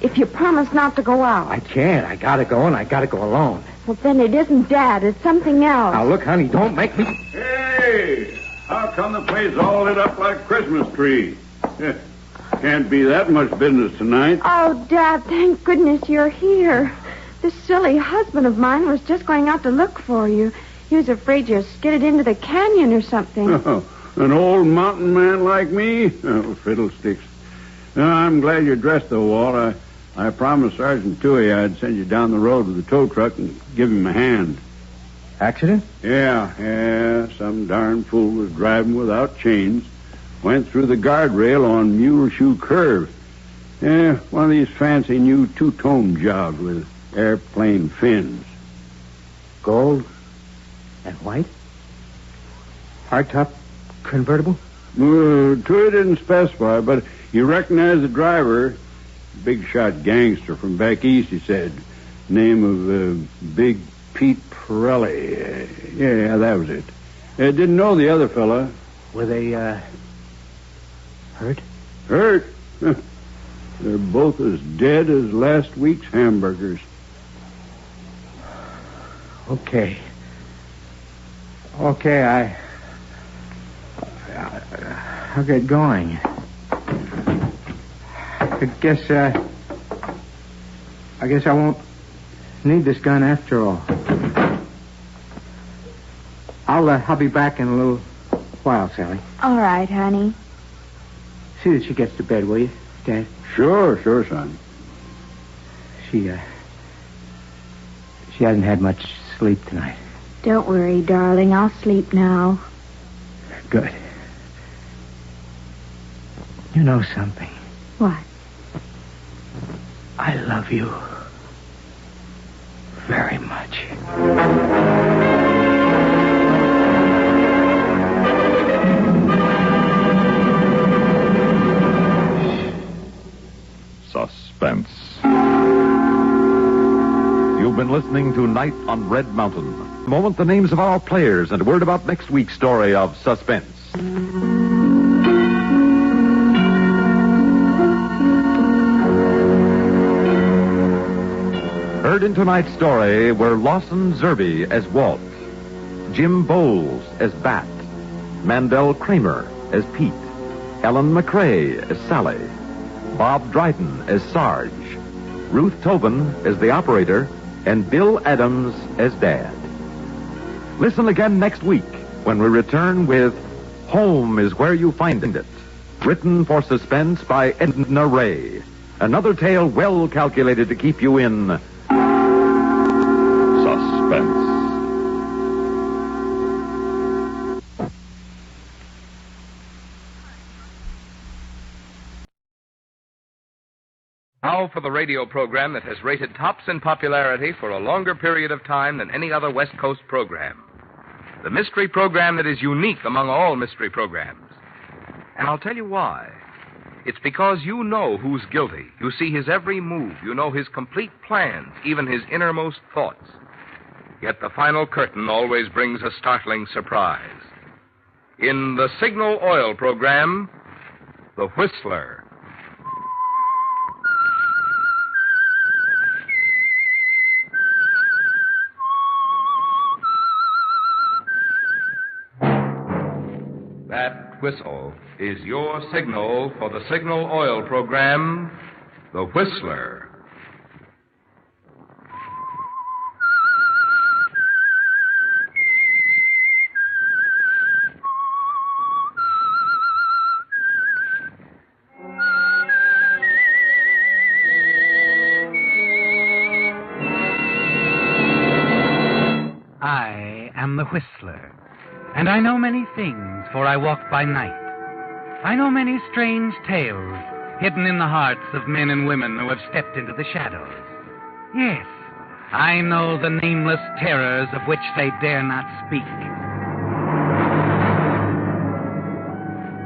[SPEAKER 18] If you promise not to go out.
[SPEAKER 7] I can't. I gotta go, and I gotta go alone.
[SPEAKER 18] Well, then it isn't Dad. It's something else.
[SPEAKER 7] Now, look, honey, don't make me...
[SPEAKER 9] Hey! How come the place all lit up like a Christmas tree? Can't be that much business tonight.
[SPEAKER 18] Oh, Dad, thank goodness you're here. This silly husband of mine was just going out to look for you. He was afraid you skidded into the canyon or something.
[SPEAKER 9] Oh, an old mountain man like me? Oh, fiddlesticks. I'm glad you're dressed, though, Walt. I promised Sergeant Toohey I'd send you down the road with the tow truck and give him a hand.
[SPEAKER 7] Accident?
[SPEAKER 9] Yeah. Some darn fool was driving without chains. Went through the guardrail on Mule Shoe Curve. Yeah, one of these fancy new two-tone jobs with airplane fins.
[SPEAKER 7] Gold and white? Hardtop convertible?
[SPEAKER 9] Toohey didn't specify, but he recognized the driver. Big shot gangster from back east, he said. Name of Big Pete Pirelli. Yeah, that was it. Didn't know the other fella.
[SPEAKER 7] Were they, hurt?
[SPEAKER 9] Hurt? They're both as dead as last week's hamburgers.
[SPEAKER 7] Okay, I'll get going. I guess I won't need this gun after all. I'll be back in a little while, Sally.
[SPEAKER 18] All right, honey.
[SPEAKER 7] See that she gets to bed, will you, Dad?
[SPEAKER 9] Sure, son.
[SPEAKER 7] She hasn't had much sleep tonight.
[SPEAKER 18] Don't worry, darling. I'll sleep now.
[SPEAKER 7] Good. You know something?
[SPEAKER 18] What?
[SPEAKER 7] I love you very much.
[SPEAKER 15] Suspense. You've been listening to Night on Red Mountain. In a moment, the names of our players and a word about next week's story of Suspense. Heard in tonight's story were Lawson Zerby as Walt, Jim Bowles as Bat, Mandel Kramer as Pete, Ellen McCrae as Sally, Bob Dryden as Sarge, Ruth Tobin as the operator, and Bill Adams as Dad. Listen again next week when we return with Home is Where You Find It, written for suspense by Edna Ray. Another tale well calculated to keep you in suspense.
[SPEAKER 12] Now for the radio program that has rated tops in popularity for a longer period of time than any other West Coast program. The mystery program that is unique among all mystery programs. And I'll tell you why. It's because you know who's guilty. You see his every move. You know his complete plans, even his innermost thoughts. Yet the final curtain always brings a startling surprise. In the Signal Oil program, The Whistler. That whistle is your signal for the Signal Oil program, The Whistler.
[SPEAKER 17] am the Whistler, and I know many things, for I walk by night. I know many strange tales hidden in the hearts of men and women who have stepped into the shadows. Yes, I know the nameless terrors of which they dare not speak.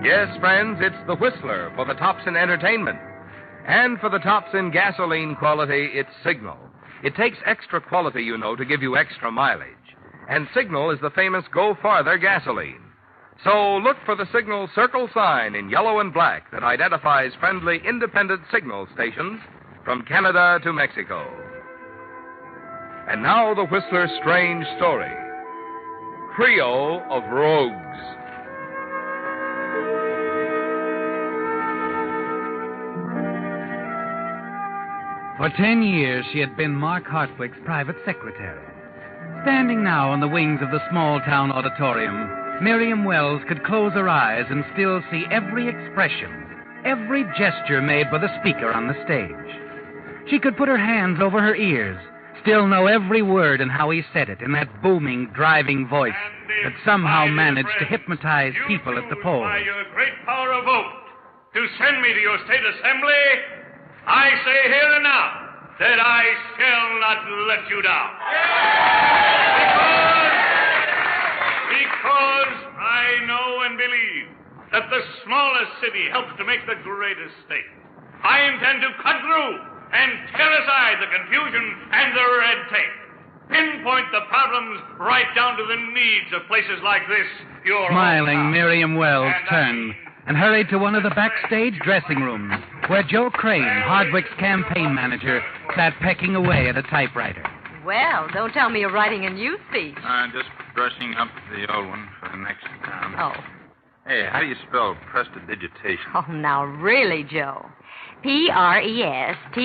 [SPEAKER 12] Yes, friends, it's the Whistler for the tops in entertainment. And for the tops in gasoline quality, it's Signal. It takes extra quality, you know, to give you extra mileage. And Signal is the famous Go Farther gasoline. So look for the Signal circle sign in yellow and black that identifies friendly independent signal stations from Canada to Mexico. And now the Whistler's strange story. Trio of Rogues.
[SPEAKER 17] For 10 years, she had been Mark Hartwick's private secretary. Standing now on the wings of the small-town auditorium, Miriam Wells could close her eyes and still see every expression, every gesture made by the speaker on the stage. She could put her hands over her ears, still know every word and how he said it in that booming, driving voice that somehow managed to hypnotize people at the polls.
[SPEAKER 19] By your great power of vote, to send me to your state assembly, I say here and now that I shall not let you down. Because I know and believe that the smallest city helps to make the greatest state. I intend to cut through and tear aside the confusion and the red tape. Pinpoint the problems right down to the needs of places like this, your
[SPEAKER 17] Smiling, Miriam Wells turned and hurried to one of the backstage dressing rooms where Joe Crane, Hardwick's campaign manager, sat pecking away at a typewriter.
[SPEAKER 23] Well, don't tell me you're writing a new speech.
[SPEAKER 22] I'm just brushing up the old one for the next time.
[SPEAKER 23] Oh.
[SPEAKER 22] Hey, how do you spell prestidigitation?
[SPEAKER 23] Oh, now really, Joe. Prestidig.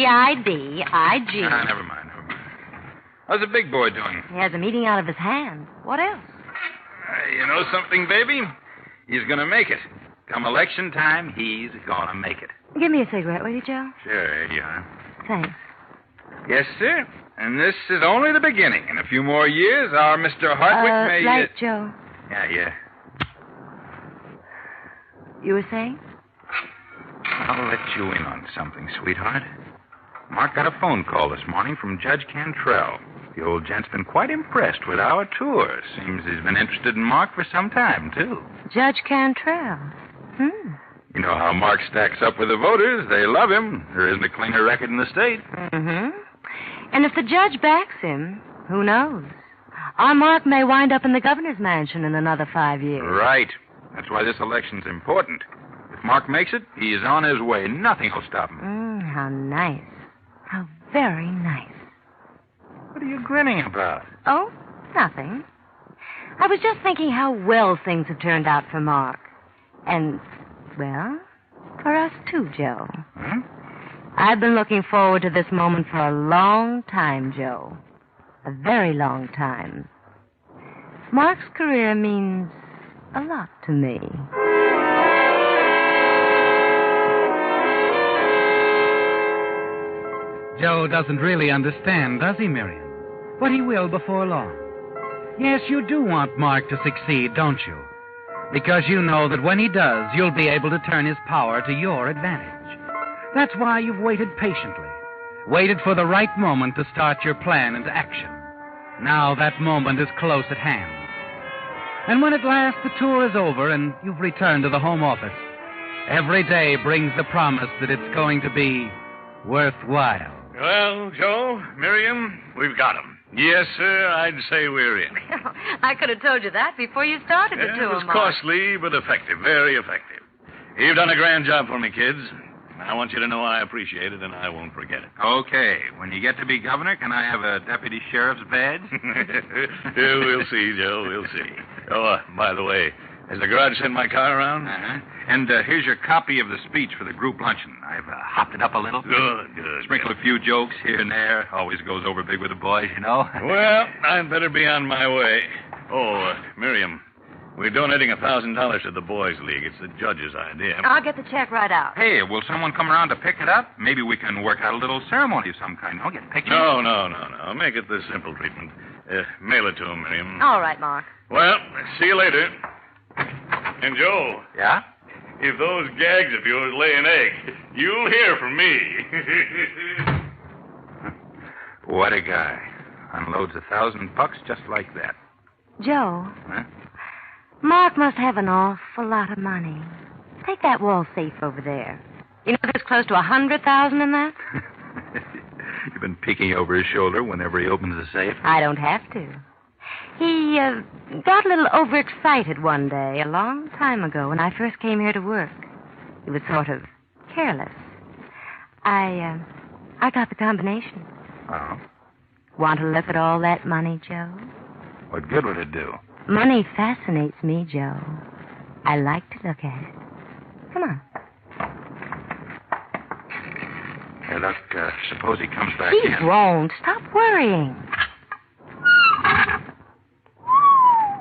[SPEAKER 22] Never mind. How's the big boy doing?
[SPEAKER 23] He has a meeting out of his hand. What else?
[SPEAKER 22] You know something, baby? He's going to make it. Come election time, he's going to make it.
[SPEAKER 23] Give me a cigarette, will you, Joe?
[SPEAKER 22] Sure, here you are.
[SPEAKER 23] Thanks.
[SPEAKER 22] Yes, sir. And this is only the beginning. In a few more years, our Mr. Hartwick may...
[SPEAKER 23] Light, Joe.
[SPEAKER 22] Yeah.
[SPEAKER 23] You were saying?
[SPEAKER 22] I'll let you in on something, sweetheart. Mark got a phone call this morning from Judge Cantrell. The old gent's been quite impressed with our tour. Seems he's been interested in Mark for some time, too.
[SPEAKER 23] Judge Cantrell?
[SPEAKER 22] You know how Mark stacks up with the voters. They love him. There isn't a cleaner record in the state.
[SPEAKER 23] Mm-hmm. And if the judge backs him, who knows? Our Mark may wind up in the governor's mansion in another 5 years.
[SPEAKER 22] Right. That's why this election's important. If Mark makes it, he is on his way. Nothing will stop him.
[SPEAKER 23] How nice. How very nice.
[SPEAKER 22] What are you grinning about?
[SPEAKER 23] Oh, nothing. I was just thinking how well things have turned out for Mark. And, well, for us too, Joe.
[SPEAKER 22] Huh?
[SPEAKER 23] I've been looking forward to this moment for a long time, Joe. A very long time. Mark's career means a lot to me.
[SPEAKER 17] Joe doesn't really understand, does he, Miriam? But he will before long. Yes, you do want Mark to succeed, don't you? Because you know that when he does, you'll be able to turn his power to your advantage. That's why you've waited patiently. Waited for the right moment to start your plan into action. Now that moment is close at hand. And when at last the tour is over and you've returned to the home office, every day brings the promise that it's going to be worthwhile.
[SPEAKER 19] Well, Joe, Miriam, we've got him. Yes, sir, I'd say we're in.
[SPEAKER 23] I could have told you that before you started the tour,
[SPEAKER 19] It was
[SPEAKER 23] Mark.
[SPEAKER 19] costly, but effective, very effective. You've done a grand job for me, kids. I want you to know I appreciate it, and I won't forget it.
[SPEAKER 22] Okay. When you get to be governor, can I have a deputy sheriff's badge?
[SPEAKER 19] Yeah, we'll see, Joe, we'll see. Oh, by the way, has the garage sent my car around?
[SPEAKER 22] Uh-huh. And here's your copy of the speech for the group luncheon. I've hopped it up a little.
[SPEAKER 19] Good.
[SPEAKER 22] Sprinkle a few jokes here and there. Always goes over big with the boys, you know.
[SPEAKER 19] Well, I'd better be on my way. Oh, Miriam, we're donating $1,000 to the Boys League. It's the judge's idea.
[SPEAKER 23] I'll get the check right out.
[SPEAKER 22] Hey, will someone come around to pick it up? Maybe we can work out a little ceremony of some kind. Get pictures.
[SPEAKER 19] No. Make it the simple treatment. Mail it to him, Miriam.
[SPEAKER 23] All right, Mark.
[SPEAKER 19] Well, see you later. And, Joe.
[SPEAKER 22] Yeah?
[SPEAKER 19] If those gags of yours lay an egg, you'll hear from me.
[SPEAKER 22] What a guy. Unloads 1,000 bucks just like that.
[SPEAKER 23] Joe,
[SPEAKER 22] Huh?
[SPEAKER 23] Mark must have an awful lot of money. Take that wall safe over there. You know there's close to 100,000 in that?
[SPEAKER 22] You've been peeking over his shoulder whenever he opens the safe.
[SPEAKER 23] I don't have to. He got a little overexcited one day, a long time ago, when I first came here to work. He was sort of careless. I got the combination.
[SPEAKER 22] Oh?
[SPEAKER 23] Want to look at all that money, Joe?
[SPEAKER 22] What good would it do?
[SPEAKER 23] Money fascinates me, Joe. I like to look at it. Come on.
[SPEAKER 22] Hey, look, suppose he comes back
[SPEAKER 23] He
[SPEAKER 22] in.
[SPEAKER 23] won't. Stop worrying.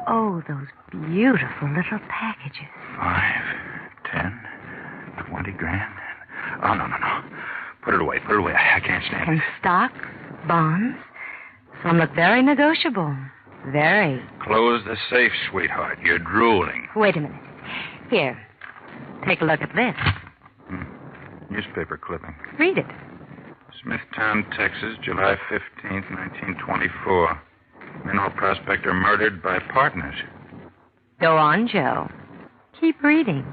[SPEAKER 23] Oh, those beautiful little packages.
[SPEAKER 22] 5, 10, 20 grand. Oh, no. Put it away. I can't stand
[SPEAKER 23] And
[SPEAKER 22] it.
[SPEAKER 23] stocks, bonds. Some look very negotiable. Very.
[SPEAKER 22] Close the safe, sweetheart. You're drooling.
[SPEAKER 23] Wait a minute. Here. Take a look at this.
[SPEAKER 22] Newspaper clipping.
[SPEAKER 23] Read it.
[SPEAKER 22] Smithtown, Texas, July 15th, 1924. Mineral prospector murdered by partners.
[SPEAKER 23] Go on, Joe. Keep reading.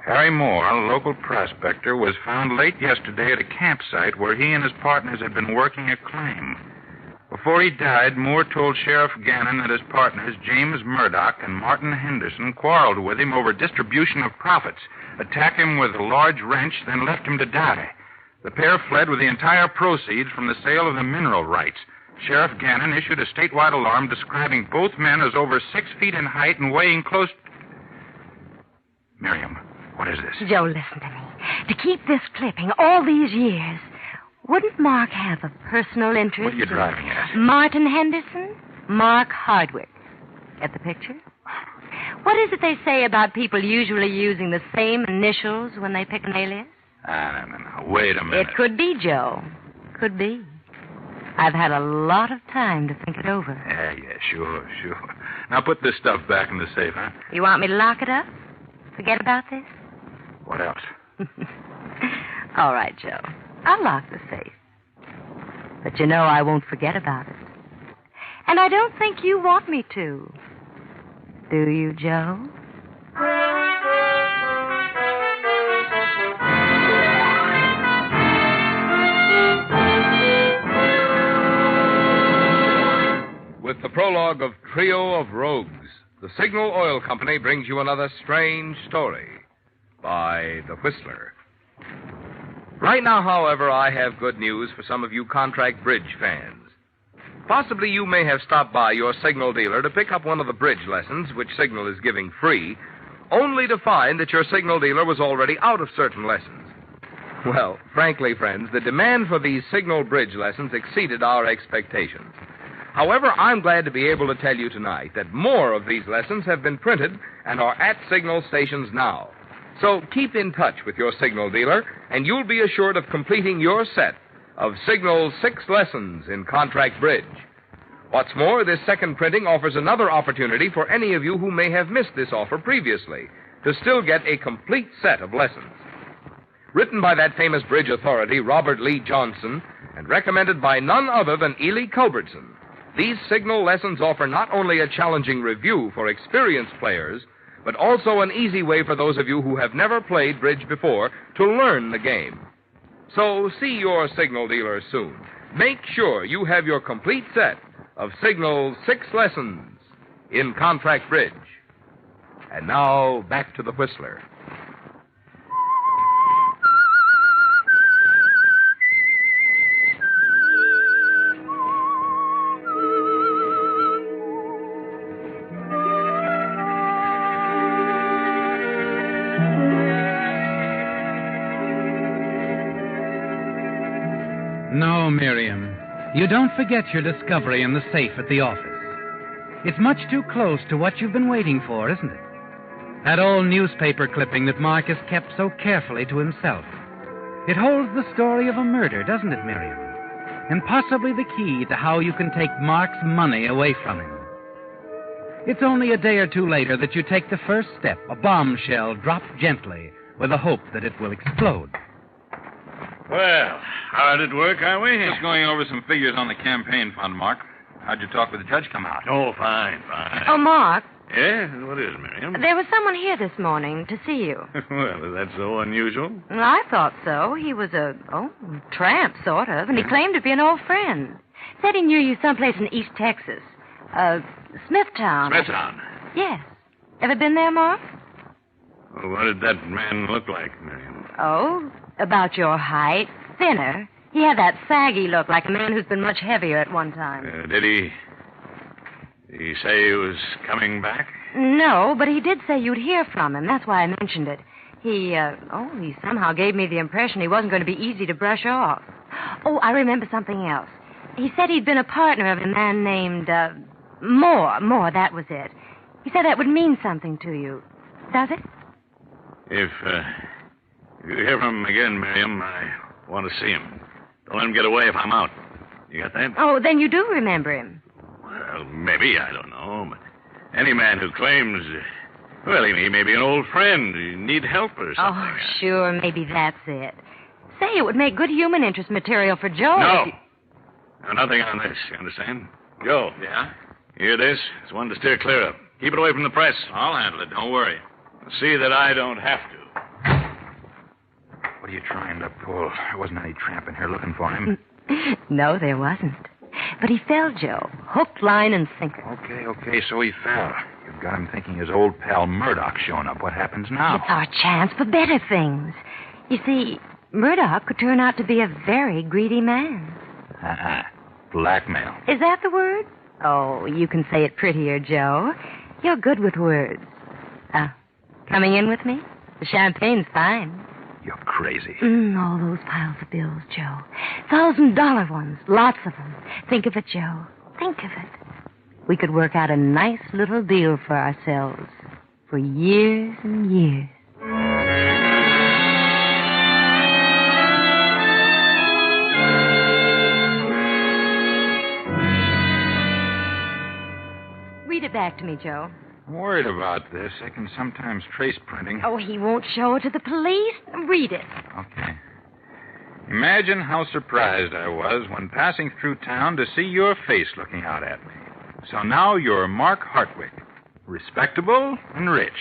[SPEAKER 22] Harry Moore, a local prospector, was found late yesterday at a campsite where he and his partners had been working a claim. Before he died, Moore told Sheriff Gannon that his partners, James Murdoch and Martin Henderson, quarreled with him over distribution of profits, attacked him with a large wrench, then left him to die. The pair fled with the entire proceeds from the sale of the mineral rights. Sheriff Gannon issued a statewide alarm describing both men as over 6 feet in height and weighing close... Miriam, what is this?
[SPEAKER 23] Joe, listen to me. To keep this clipping all these years, wouldn't Mark have a personal interest?
[SPEAKER 22] What are you driving at?
[SPEAKER 23] Martin Henderson, Mark Hardwick. Get the picture? What is it they say about people usually using the same initials when they pick an alias?
[SPEAKER 22] No. Wait a minute.
[SPEAKER 23] It could be, Joe. Could be. I've had a lot of time to think it over.
[SPEAKER 22] Yeah, sure. Now put this stuff back in the safe, huh?
[SPEAKER 23] You want me to lock it up? Forget about this?
[SPEAKER 22] What else?
[SPEAKER 23] All right, Joe. I'll lock the safe. But you know I won't forget about it. And I don't think you want me to. Do you, Joe?
[SPEAKER 12] With the prologue of Trio of Rogues, the Signal Oil Company brings you another strange story by The Whistler. Right now, however, I have good news for some of you contract bridge fans. Possibly you may have stopped by your Signal dealer to pick up one of the bridge lessons, which Signal is giving free, only to find that your Signal dealer was already out of certain lessons. Well, frankly, friends, the demand for these Signal bridge lessons exceeded our expectations. However, I'm glad to be able to tell you tonight that more of these lessons have been printed and are at Signal stations now. So keep in touch with your Signal dealer, and you'll be assured of completing your set of Signal's 6 lessons in contract bridge. What's more, this second printing offers another opportunity for any of you who may have missed this offer previously to still get a complete set of lessons. Written by that famous bridge authority, Robert Lee Johnson, and recommended by none other than Ely Culbertson, these Signal lessons offer not only a challenging review for experienced players, but also an easy way for those of you who have never played bridge before to learn the game. So see your Signal dealer soon. Make sure you have your complete set of Signal's 6 lessons in contract bridge. And now, back to the Whistler.
[SPEAKER 17] No, Miriam. You don't forget your discovery in the safe at the office. It's much too close to what you've been waiting for, isn't it? That old newspaper clipping that Mark has kept so carefully to himself. It holds the story of a murder, doesn't it, Miriam? and possibly the key to how you can take Mark's money away from him. It's only a day or two later that you take the first step, a bombshell dropped gently with the hope that it will explode.
[SPEAKER 22] Well, how did it work, are we? Just going over some figures on the campaign fund, Mark. How'd your talk with the judge come out?
[SPEAKER 5] Oh, fine.
[SPEAKER 23] Oh, Mark,
[SPEAKER 5] Yeah? What is, Miriam?
[SPEAKER 23] there was someone here this morning to see you.
[SPEAKER 5] Well, is that so unusual?
[SPEAKER 23] Well, I thought so. He was a tramp, sort of, and he claimed to be an old friend. Said he knew you someplace in East Texas. Smithtown.
[SPEAKER 5] Smithtown?
[SPEAKER 23] Yes. Ever been there, Mark?
[SPEAKER 5] Well, what did that man look like, Miriam?
[SPEAKER 23] Oh, about your height. Thinner. He had that saggy look like a man who's been much heavier at one time.
[SPEAKER 5] Did he say he was coming back?
[SPEAKER 23] No, but he did say you'd hear from him. That's why I mentioned it. He somehow gave me the impression he wasn't going to be easy to brush off. Oh, I remember something else. He said he'd been a partner of a man named, Moore, that was it. He said that would mean something to you. Does it?
[SPEAKER 5] If you hear from him again, Miriam, I want to see him. Don't let him get away if I'm out. You got that?
[SPEAKER 23] Oh, then you do remember him.
[SPEAKER 5] Well, maybe, I don't know. But any man who claims, well, he may be an old friend. You need help or something.
[SPEAKER 23] Oh, sure, maybe that's it. Say, it would make good human interest material for Joe.
[SPEAKER 5] No.
[SPEAKER 23] if you-
[SPEAKER 5] No, nothing on this, you understand? Joe. Yeah? Hear this? It's one to steer clear of. Keep it away from the press.
[SPEAKER 22] I'll handle it. Don't worry.
[SPEAKER 5] See that I don't have to.
[SPEAKER 22] What are you trying to pull? There wasn't any tramp in here looking for him.
[SPEAKER 23] No, there wasn't. But he fell, Joe. Hook, line, and sinker.
[SPEAKER 22] Okay, so he fell. You've got him thinking his old pal Murdoch's showing up. What happens now?
[SPEAKER 23] It's our chance for better things. You see, Murdoch could turn out to be a very greedy man.
[SPEAKER 22] Blackmail.
[SPEAKER 23] Is that the word? Oh, you can say it prettier, Joe. You're good with words. Coming in with me? The champagne's fine.
[SPEAKER 22] You're crazy.
[SPEAKER 23] All those piles of bills, Joe. $1,000 ones. Lots of them. Think of it, Joe. Think of it. We could work out a nice little deal for ourselves for years and years. Read it back to me, Joe.
[SPEAKER 22] I'm worried about this. I can sometimes trace printing.
[SPEAKER 23] Oh, he won't show it to the police. Read it.
[SPEAKER 22] Okay. Imagine how surprised I was when passing through town to see your face looking out at me. So now you're Mark Hartwick, respectable and rich.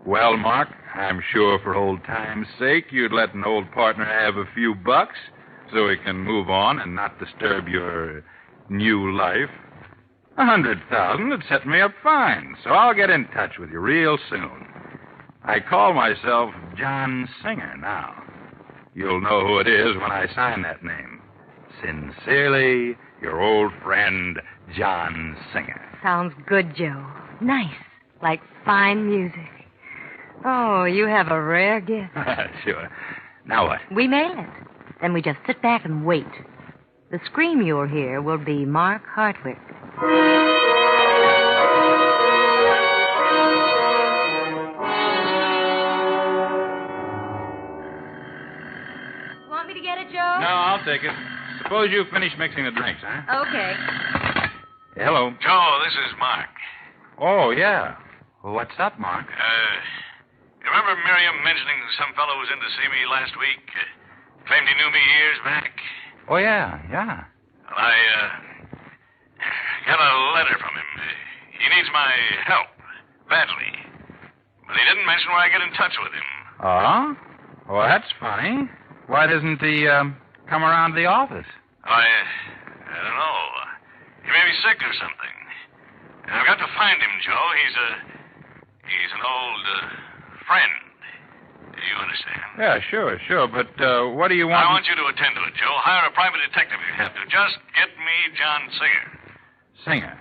[SPEAKER 22] Well, Mark, I'm sure for old time's sake you'd let an old partner have a few bucks so he can move on and not disturb your new life. 100,000 would set me up fine, so I'll get in touch with you real soon. I call myself John Singer now. You'll know who it is when I sign that name. Sincerely, your old friend, John Singer.
[SPEAKER 23] Sounds good, Joe. Nice. Like fine music. Oh, you have a rare gift.
[SPEAKER 22] Sure. Now what?
[SPEAKER 23] We mail it. Then we just sit back and wait. The scream you'll hear will be Mark Hartwick. Want me to get it, Joe?
[SPEAKER 22] No, I'll take it. Suppose you finish mixing the drinks, huh?
[SPEAKER 23] Okay.
[SPEAKER 22] Hello.
[SPEAKER 5] Joe, this is Mark.
[SPEAKER 22] Oh, yeah. Well, what's up, Mark?
[SPEAKER 5] You remember Miriam mentioning some fellow was in to see me last week? Claimed he knew me years back.
[SPEAKER 22] Oh, yeah.
[SPEAKER 5] Well, I got a letter from him. He needs my help, badly. But he didn't mention where I get in touch with him.
[SPEAKER 22] Oh? Well, that's funny. Why doesn't he come around to the office?
[SPEAKER 5] I don't know. He may be sick or something. And I've got to find him, Joe. He's an old friend. Do you understand?
[SPEAKER 22] Yeah, sure. But what do you want?
[SPEAKER 5] I want you to attend to it, Joe. Hire a private detective if you have to. Just get me John Singer.
[SPEAKER 22] Singer.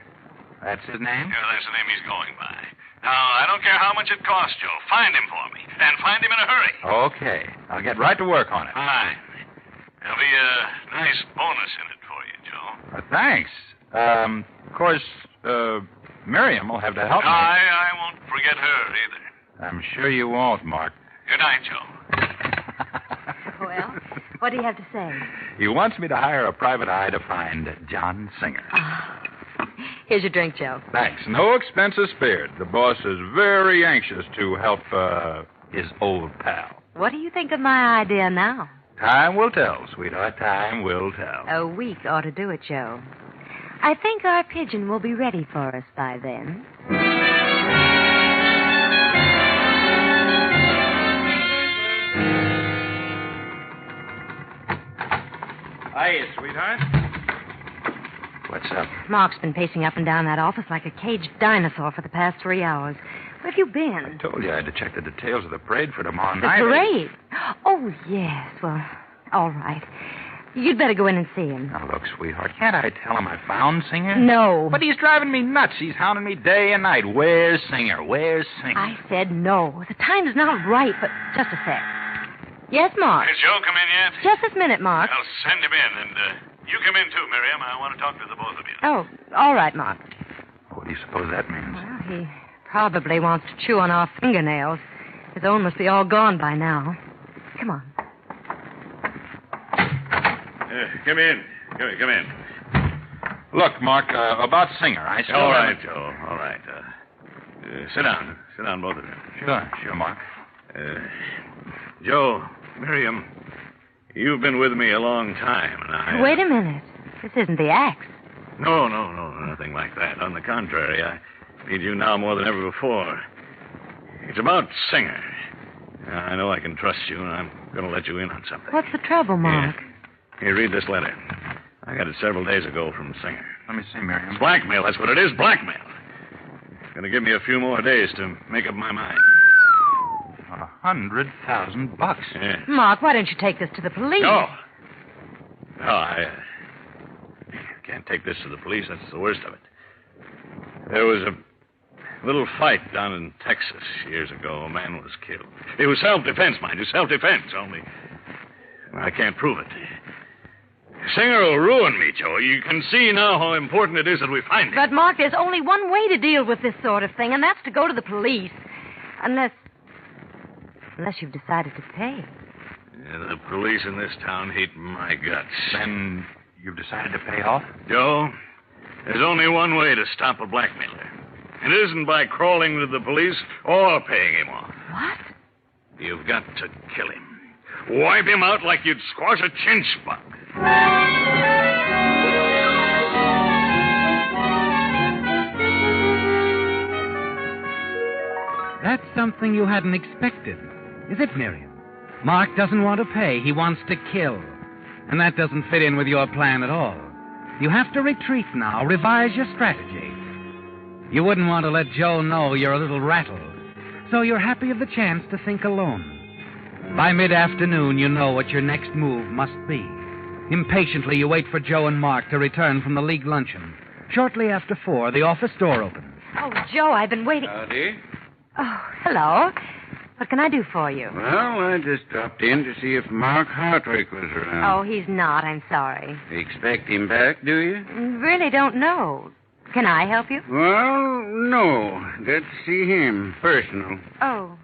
[SPEAKER 22] That's his name?
[SPEAKER 5] Yeah, that's the name he's going by. Now, I don't care how much it costs, Joe. Find him for me. And find him in a hurry.
[SPEAKER 22] Okay. I'll get right to work on it.
[SPEAKER 5] Fine. There'll be a nice bonus in it for you, Joe.
[SPEAKER 22] Thanks. Of course, Miriam will have to help me.
[SPEAKER 5] I won't forget her either.
[SPEAKER 22] I'm sure you won't, Mark.
[SPEAKER 5] Good night, Joe.
[SPEAKER 23] Well, What do you have to say?
[SPEAKER 22] He wants me to hire a private eye to find John Singer.
[SPEAKER 23] Here's your drink, Joe.
[SPEAKER 22] Thanks. No expenses spared. The boss is very anxious to help his old pal.
[SPEAKER 23] What do you think of my idea now?
[SPEAKER 22] Time will tell, sweetheart. Time will tell.
[SPEAKER 23] A week ought to do it, Joe. I think our pigeon will be ready for us by then.
[SPEAKER 22] Hiya, sweetheart. What's up?
[SPEAKER 23] Mark's been pacing up and down that office like a caged dinosaur for the past 3 hours. Where have you been?
[SPEAKER 22] I told you I had to check the details of the parade for tomorrow
[SPEAKER 23] The
[SPEAKER 22] night.
[SPEAKER 23] parade? Oh, yes. Well, all right. You'd better go in and see him.
[SPEAKER 22] Now, look, sweetheart, can't I tell him I found Singer?
[SPEAKER 23] No.
[SPEAKER 22] But he's driving me nuts. He's hounding me day and night. Where's Singer? Where's Singer?
[SPEAKER 23] I said no. The time's not right, but just a sec. Yes, Mark?
[SPEAKER 5] Has Joe come in yet?
[SPEAKER 23] Just this minute, Mark.
[SPEAKER 5] I'll send him in, and you come in too, Miriam. I want to talk to the both of you.
[SPEAKER 23] Oh, all right, Mark.
[SPEAKER 22] What do you suppose that means?
[SPEAKER 23] Well, he probably wants to chew on our fingernails. His own must be all gone by now. Come on.
[SPEAKER 5] Come in. Come in.
[SPEAKER 22] Look, Mark, about Singer, I still
[SPEAKER 5] All right,
[SPEAKER 22] haven't-
[SPEAKER 5] Joe. All right. Sit down. Sit down, both of you.
[SPEAKER 22] Sure, Mark.
[SPEAKER 5] Joe, Miriam, you've been with me a long time, and I...
[SPEAKER 23] Wait a minute. This isn't the axe.
[SPEAKER 5] No, nothing like that. On the contrary, I need you now more than ever before. It's about Singer. I know I can trust you, and I'm going to let you in on something.
[SPEAKER 23] What's the trouble, Mark?
[SPEAKER 5] Here, read this letter. I got it several days ago from Singer.
[SPEAKER 22] Let me see, Miriam.
[SPEAKER 5] It's blackmail, that's what it is, blackmail. Going to give me a few more days to make up my mind.
[SPEAKER 22] $100,000.
[SPEAKER 5] Yeah.
[SPEAKER 23] Mark, why don't you take this to the police?
[SPEAKER 5] No, I can't take this to the police. That's the worst of it. There was a little fight down in Texas years ago. A man was killed. It was self-defense, mind you, self-defense, only I can't prove it. Singer will ruin me, Joe. You can see now how important it is that we find him.
[SPEAKER 23] But, Mark, there's only one way to deal with this sort of thing, and that's to go to the police. Unless you've decided to pay.
[SPEAKER 5] Yeah, the police in this town hate my guts.
[SPEAKER 22] Then you've decided to pay off?
[SPEAKER 5] Joe, there's only one way to stop a blackmailer. It isn't by crawling to the police or paying him off.
[SPEAKER 23] What?
[SPEAKER 5] You've got to kill him. Wipe him out like you'd squash a chinch bug.
[SPEAKER 17] That's something you hadn't expected, is it, Miriam? Mark doesn't want to pay. He wants to kill. And that doesn't fit in with your plan at all. You have to retreat now, revise your strategy. You wouldn't want to let Joe know you're a little rattled. So you're happy of the chance to think alone. By mid-afternoon, you know what your next move must be. Impatiently, you wait for Joe and Mark to return from the league luncheon. Shortly after 4, the office door opens.
[SPEAKER 23] Oh, Joe, I've been waiting.
[SPEAKER 1] Howdy.
[SPEAKER 23] Oh, hello. What can I do for you?
[SPEAKER 1] Well, I just dropped in to see if Mark Hartwick was around.
[SPEAKER 23] Oh, he's not. I'm sorry.
[SPEAKER 1] You expect him back, do you?
[SPEAKER 23] Really don't know. Can I help you?
[SPEAKER 1] Well, no. Let's see him. Personal.
[SPEAKER 23] Oh.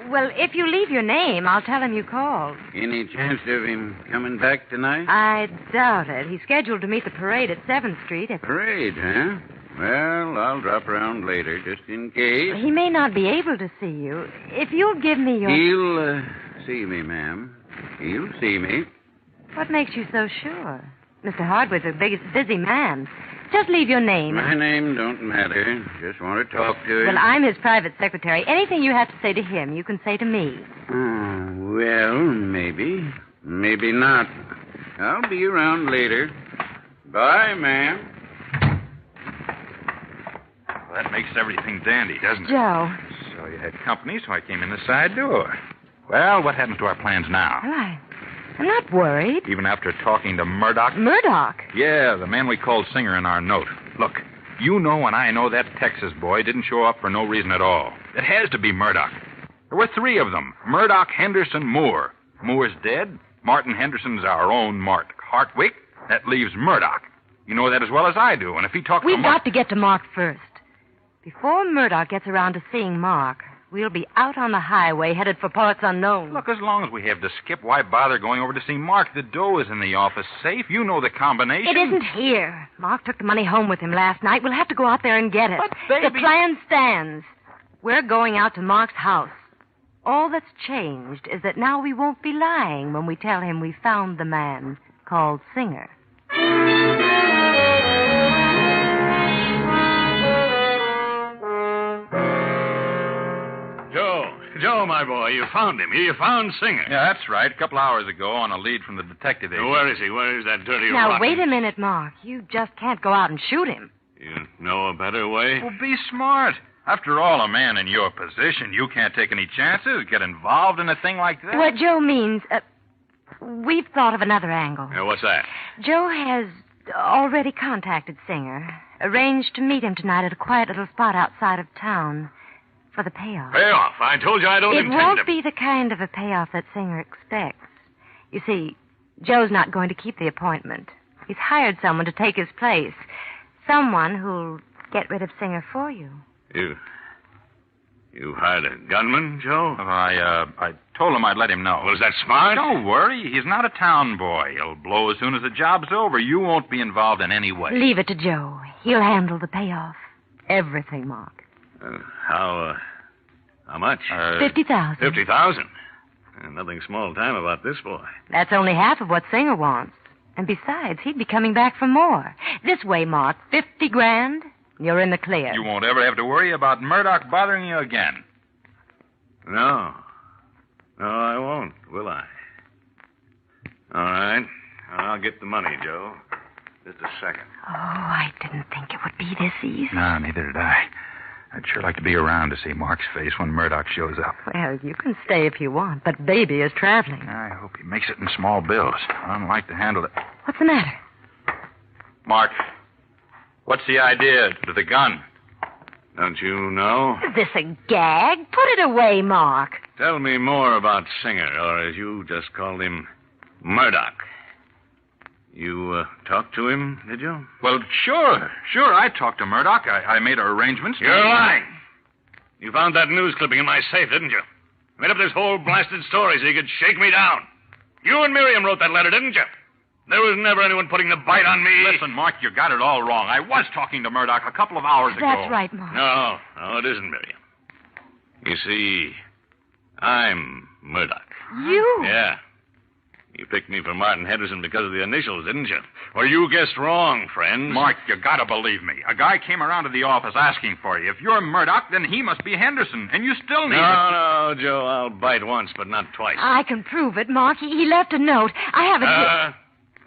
[SPEAKER 23] Well, if you leave your name, I'll tell him you called.
[SPEAKER 1] Any chance of him coming back tonight?
[SPEAKER 23] I doubt it. He's scheduled to meet the parade at 7th Street.
[SPEAKER 1] Parade, huh? Well, I'll drop around later, just in case.
[SPEAKER 23] He may not be able to see you. If you'll give me your...
[SPEAKER 1] He'll see me, ma'am. He'll see me.
[SPEAKER 23] What makes you so sure? Mr. Hardwick's a busy man. Just leave your name.
[SPEAKER 1] My name don't matter. Just want to talk to him.
[SPEAKER 23] Well, I'm his private secretary. Anything you have to say to him, you can say to me.
[SPEAKER 1] Oh, well, maybe. Maybe not. I'll be around later. Bye, ma'am.
[SPEAKER 22] Well, that makes everything dandy, doesn't it?
[SPEAKER 23] Joe.
[SPEAKER 22] So you had company, so I came in the side door. Well, what happens to our plans now?
[SPEAKER 23] Well, I'm not worried.
[SPEAKER 22] Even after talking to Murdoch?
[SPEAKER 23] Murdoch?
[SPEAKER 22] Yeah, the man we called Singer in our note. Look, you know and I know that Texas boy didn't show up for no reason at all. It has to be Murdoch. There were 3 of them. Murdoch, Henderson, Moore. Moore's dead. Martin Henderson's our own Mark Hartwick. That leaves Murdoch. You know that as well as I do. And if he talks
[SPEAKER 23] We've
[SPEAKER 22] to Mark...
[SPEAKER 23] got to get to Mark first. Before Murdoch gets around to seeing Mark, we'll be out on the highway headed for parts unknown.
[SPEAKER 22] Look, as long as we have to skip, why bother going over to see Mark? The dough is in the office safe. You know the combination.
[SPEAKER 23] It isn't here. Mark took the money home with him last night. We'll have to go out there and get it.
[SPEAKER 22] But, baby...
[SPEAKER 23] The plan stands. We're going out to Mark's house. All that's changed is that now we won't be lying when we tell him we found the man called Singer.
[SPEAKER 19] Joe, my boy, you found him. You found Singer.
[SPEAKER 22] Yeah, that's right. A couple hours ago on a lead from the detective agency.
[SPEAKER 19] Where is he? Where is that dirty
[SPEAKER 23] Now,
[SPEAKER 19] rotten...
[SPEAKER 23] wait a minute, Mark. You just can't go out and shoot him.
[SPEAKER 19] You know a better way?
[SPEAKER 22] Well, be smart. After all, a man in your position, you can't take any chances, get involved in a thing like that.
[SPEAKER 23] What Joe means, we've thought of another angle.
[SPEAKER 19] Yeah, what's that?
[SPEAKER 23] Joe has already contacted Singer, arranged to meet him tonight at a quiet little spot outside of town for the payoff.
[SPEAKER 19] Payoff? I told you I don't intend
[SPEAKER 23] It won't
[SPEAKER 19] to...
[SPEAKER 23] be the kind of a payoff that Singer expects. You see, Joe's not going to keep the appointment. He's hired someone to take his place. Someone who'll get rid of Singer for you.
[SPEAKER 19] You hired a gunman, Joe?
[SPEAKER 22] I told him I'd let him know.
[SPEAKER 19] Was that smart?
[SPEAKER 22] Don't worry. He's not a town boy. He'll blow as soon as the job's over. You won't be involved in any way.
[SPEAKER 23] Leave it to Joe. He'll handle the payoff. Everything, Mark.
[SPEAKER 19] How much?
[SPEAKER 23] 50,000.
[SPEAKER 19] 50,000? Nothing small time about this boy.
[SPEAKER 23] That's only half of what Singer wants. And besides, he'd be coming back for more. This way, Mark, 50 grand, you're in the clear.
[SPEAKER 22] You won't ever have to worry about Murdoch bothering you again.
[SPEAKER 19] No. No, I won't, will I? All right. I'll get the money, Joe. Just a second.
[SPEAKER 23] Oh, I didn't think it would be this easy.
[SPEAKER 22] No, neither did I. I'd sure like to be around to see Mark's face when Murdoch shows up.
[SPEAKER 23] Well, you can stay if you want, but Baby is traveling.
[SPEAKER 22] I hope he makes it in small bills. I don't like to handle it.
[SPEAKER 23] What's the matter?
[SPEAKER 22] Mark, what's the idea to the gun?
[SPEAKER 19] Don't you know?
[SPEAKER 23] Is this a gag? Put it away, Mark.
[SPEAKER 19] Tell me more about Singer, or as you just called him, Murdoch. You talked to him, did you?
[SPEAKER 22] Well, sure. I talked to Murdoch. I made arrangements.
[SPEAKER 19] You're lying. You found that news clipping in my safe, didn't you? Made up this whole blasted story so you could shake me down. You and Miriam wrote that letter, didn't you? There was never anyone putting the bite on me.
[SPEAKER 22] Listen, Mark, you got it all wrong. I was talking to Murdoch a couple of hours ago.
[SPEAKER 23] That's right, Mark.
[SPEAKER 19] No, it isn't, Miriam. You see, I'm Murdoch.
[SPEAKER 23] You?
[SPEAKER 19] Yeah. You picked me for Martin Henderson because of the initials, didn't you? Well, you guessed wrong, friends.
[SPEAKER 22] Mark, you gotta believe me. A guy came around to the office asking for you. If you're Murdoch, then he must be Henderson, and you still need
[SPEAKER 19] No, Joe, I'll bite once, but not twice.
[SPEAKER 23] I can prove it, Mark. He left a note. I have it here.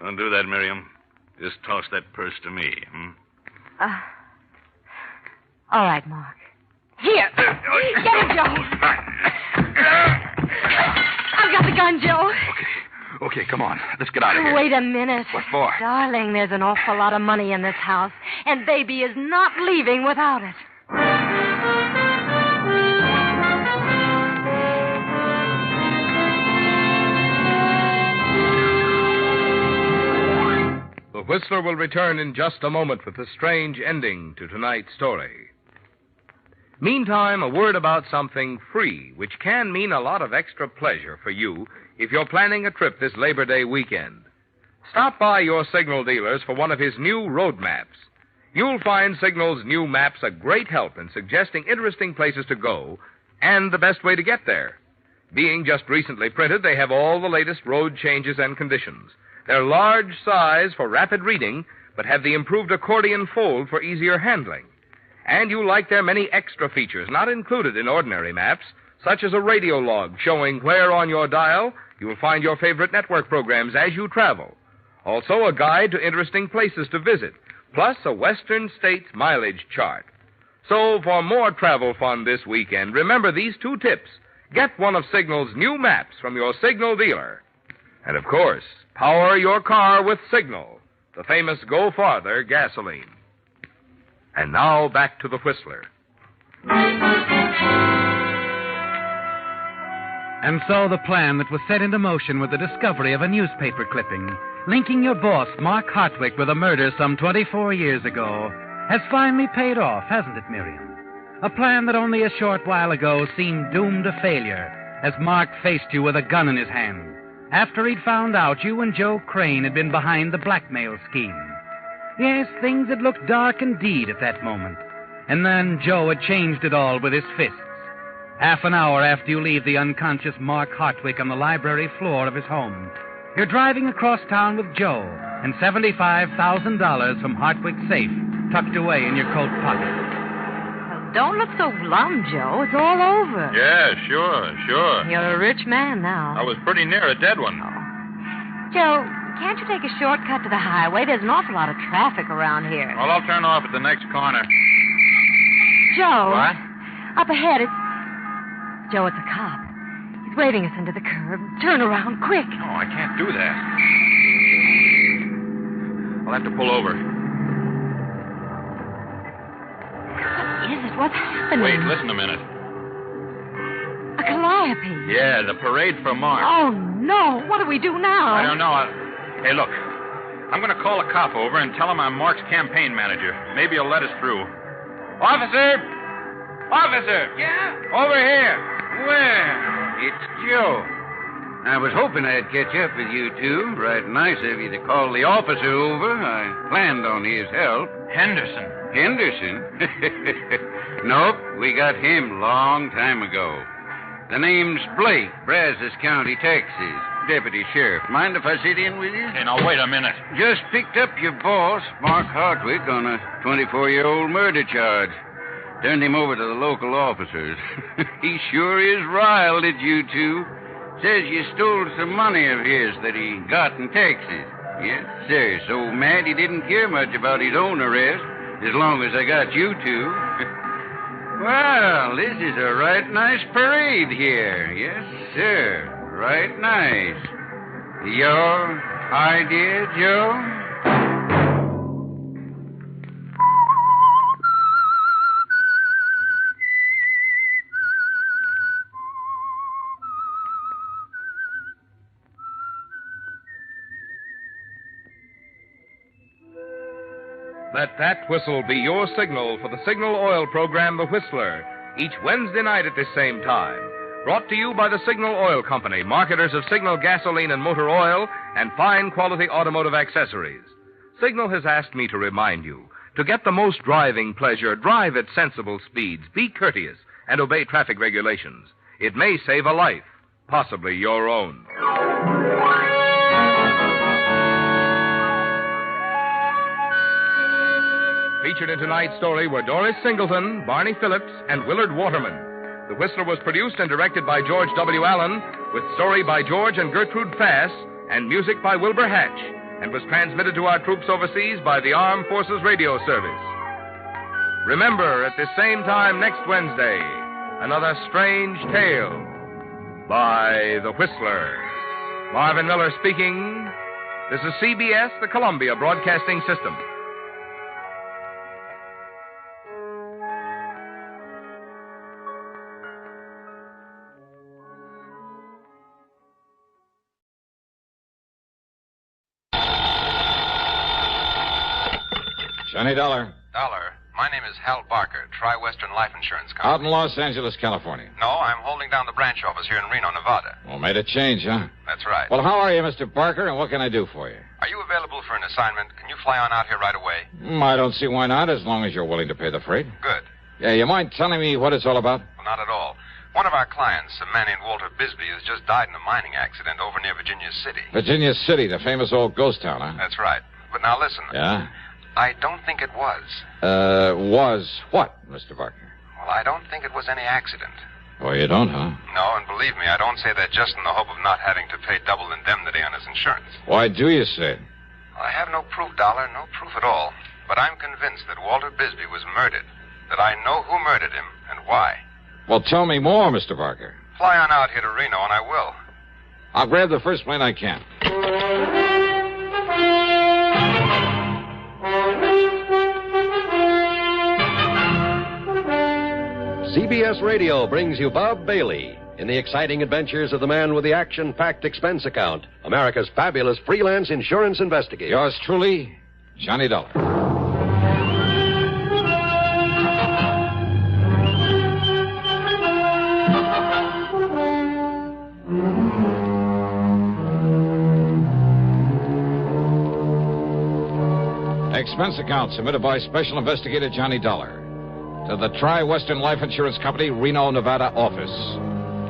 [SPEAKER 19] Don't do that, Miriam. Just toss that purse to me,
[SPEAKER 23] All right, Mark. Here. Get it, Joe. I've got the gun, Joe.
[SPEAKER 22] Okay, come on. Let's get out of here.
[SPEAKER 23] Wait a minute.
[SPEAKER 22] What for?
[SPEAKER 23] Darling, there's an awful lot of money in this house, and Baby is not leaving without it.
[SPEAKER 12] The Whistler will return in just a moment with a strange ending to tonight's story. Meantime, a word about something free, which can mean a lot of extra pleasure for you if you're planning a trip this Labor Day weekend. Stop by your Signal dealers for one of his new road maps. You'll find Signal's new maps a great help in suggesting interesting places to go and the best way to get there. Being just recently printed, they have all the latest road changes and conditions. They're large size for rapid reading, but have the improved accordion fold for easier handling. And you'll like their many extra features not included in ordinary maps, such as a radio log showing where on your dial you'll find your favorite network programs as you travel. Also, a guide to interesting places to visit, plus a Western States mileage chart. So, for more travel fun this weekend, remember these two tips. Get one of Signal's new maps from your Signal dealer. And, of course, power your car with Signal, the famous Go Farther gasoline. And now, back to the Whistler.
[SPEAKER 17] And so the plan that was set into motion with the discovery of a newspaper clipping linking your boss, Mark Hartwick, with a murder some 24 years ago has finally paid off, hasn't it, Miriam? A plan that only a short while ago seemed doomed to failure as Mark faced you with a gun in his hand after he'd found out you and Joe Crane had been behind the blackmail scheme. Yes, things had looked dark indeed at that moment. And then Joe had changed it all with his fists. Half an hour after you leave the unconscious Mark Hartwick on the library floor of his home, you're driving across town with Joe and $75,000 from Hartwick's safe tucked away in your coat pocket.
[SPEAKER 23] Well, don't look so glum, Joe. It's all over.
[SPEAKER 22] Yeah, sure.
[SPEAKER 23] You're a rich man now.
[SPEAKER 22] I was pretty near a dead one.
[SPEAKER 23] Joe, can't you take a shortcut to the highway? There's an awful lot of traffic around here.
[SPEAKER 22] Well, I'll turn off at the next corner.
[SPEAKER 23] Joe.
[SPEAKER 22] What?
[SPEAKER 23] Up ahead, Joe, it's a cop. He's waving us into the curb. Turn around, quick.
[SPEAKER 22] No, I can't do that. I'll have to pull over.
[SPEAKER 23] What is it? What's happening?
[SPEAKER 22] Wait, listen a minute.
[SPEAKER 23] A calliope.
[SPEAKER 22] Yeah, the parade for Mark.
[SPEAKER 23] Oh, no. What do we do now?
[SPEAKER 22] I don't know. Hey, look. I'm going to call a cop over and tell him I'm Mark's campaign manager. Maybe he'll let us through. Officer!
[SPEAKER 1] Yeah?
[SPEAKER 22] Over here.
[SPEAKER 1] Well, it's Joe. I was hoping I'd catch up with you two. Right nice of you to call the officer over. I planned on his help.
[SPEAKER 22] Henderson?
[SPEAKER 1] Nope, we got him long time ago. The name's Blake, Brazos County, Texas. Deputy Sheriff. Mind if I sit in with you?
[SPEAKER 22] Hey, now, wait a minute.
[SPEAKER 1] Just picked up your boss, Mark Hartwick, on a 24-year-old murder charge. Turned him over to the local officers. He sure is riled at you two. Says you stole some money of his that he got in Texas. Yes, sir. So mad he didn't care much about his own arrest, as long as I got you two. Well, this is a right nice parade here. Yes, sir. Right nice. Your idea, Joe?
[SPEAKER 12] Let that whistle be your signal for the Signal Oil program, The Whistler, each Wednesday night at this same time. Brought to you by the Signal Oil Company, marketers of Signal gasoline and motor oil and fine quality automotive accessories. Signal has asked me to remind you, to get the most driving pleasure, drive at sensible speeds, be courteous, and obey traffic regulations. It may save a life, possibly your own. Featured in tonight's story were Doris Singleton, Barney Phillips, and Willard Waterman. The Whistler was produced and directed by George W. Allen, with story by George and Gertrude Fass, and music by Wilbur Hatch, and was transmitted to our troops overseas by the Armed Forces Radio Service. Remember, at this same time next Wednesday, another strange tale by The Whistler. Marvin Miller speaking. This is CBS, the Columbia Broadcasting System.
[SPEAKER 2] Johnny Dollar.
[SPEAKER 8] Dollar, my name is Hal Barker, Tri-Western Life Insurance Company.
[SPEAKER 2] Out in Los Angeles, California.
[SPEAKER 8] No, I'm holding down the branch office here in Reno, Nevada.
[SPEAKER 2] Well, made a change, huh?
[SPEAKER 8] That's right.
[SPEAKER 2] Well, how are you, Mr. Barker, and what can I do for you?
[SPEAKER 8] Are you available for an assignment? Can you fly on out here right away?
[SPEAKER 2] I don't see why not, as long as you're willing to pay the freight.
[SPEAKER 8] Good.
[SPEAKER 2] Yeah, you mind telling me what it's all about?
[SPEAKER 8] Well, not at all. One of our clients, a man named Walter Bisbee, has just died in a mining accident over near Virginia City.
[SPEAKER 2] Virginia City, the famous old ghost town, huh?
[SPEAKER 8] That's right. But now listen.
[SPEAKER 2] Yeah?
[SPEAKER 8] I don't think it was.
[SPEAKER 2] Was what, Mr. Barker?
[SPEAKER 8] Well, I don't think it was any accident.
[SPEAKER 2] Oh, you don't, huh?
[SPEAKER 8] No, and believe me, I don't say that just in the hope of not having to pay double indemnity on his insurance.
[SPEAKER 2] Why do you say it?
[SPEAKER 8] Well, I have no proof, Dollar, no proof at all. But I'm convinced that Walter Bisbee was murdered. That I know who murdered him and why.
[SPEAKER 2] Well, tell me more, Mr. Barker.
[SPEAKER 8] Fly on out here to Reno, and I will.
[SPEAKER 2] I'll grab the first plane I can.
[SPEAKER 20] CBS Radio brings you Bob Bailey in the exciting adventures of the man with the action-packed expense account, America's fabulous freelance insurance investigator.
[SPEAKER 2] Yours truly, Johnny Dollar. Expense account submitted by Special Investigator Johnny Dollar to the Tri-Western Life Insurance Company, Reno, Nevada office.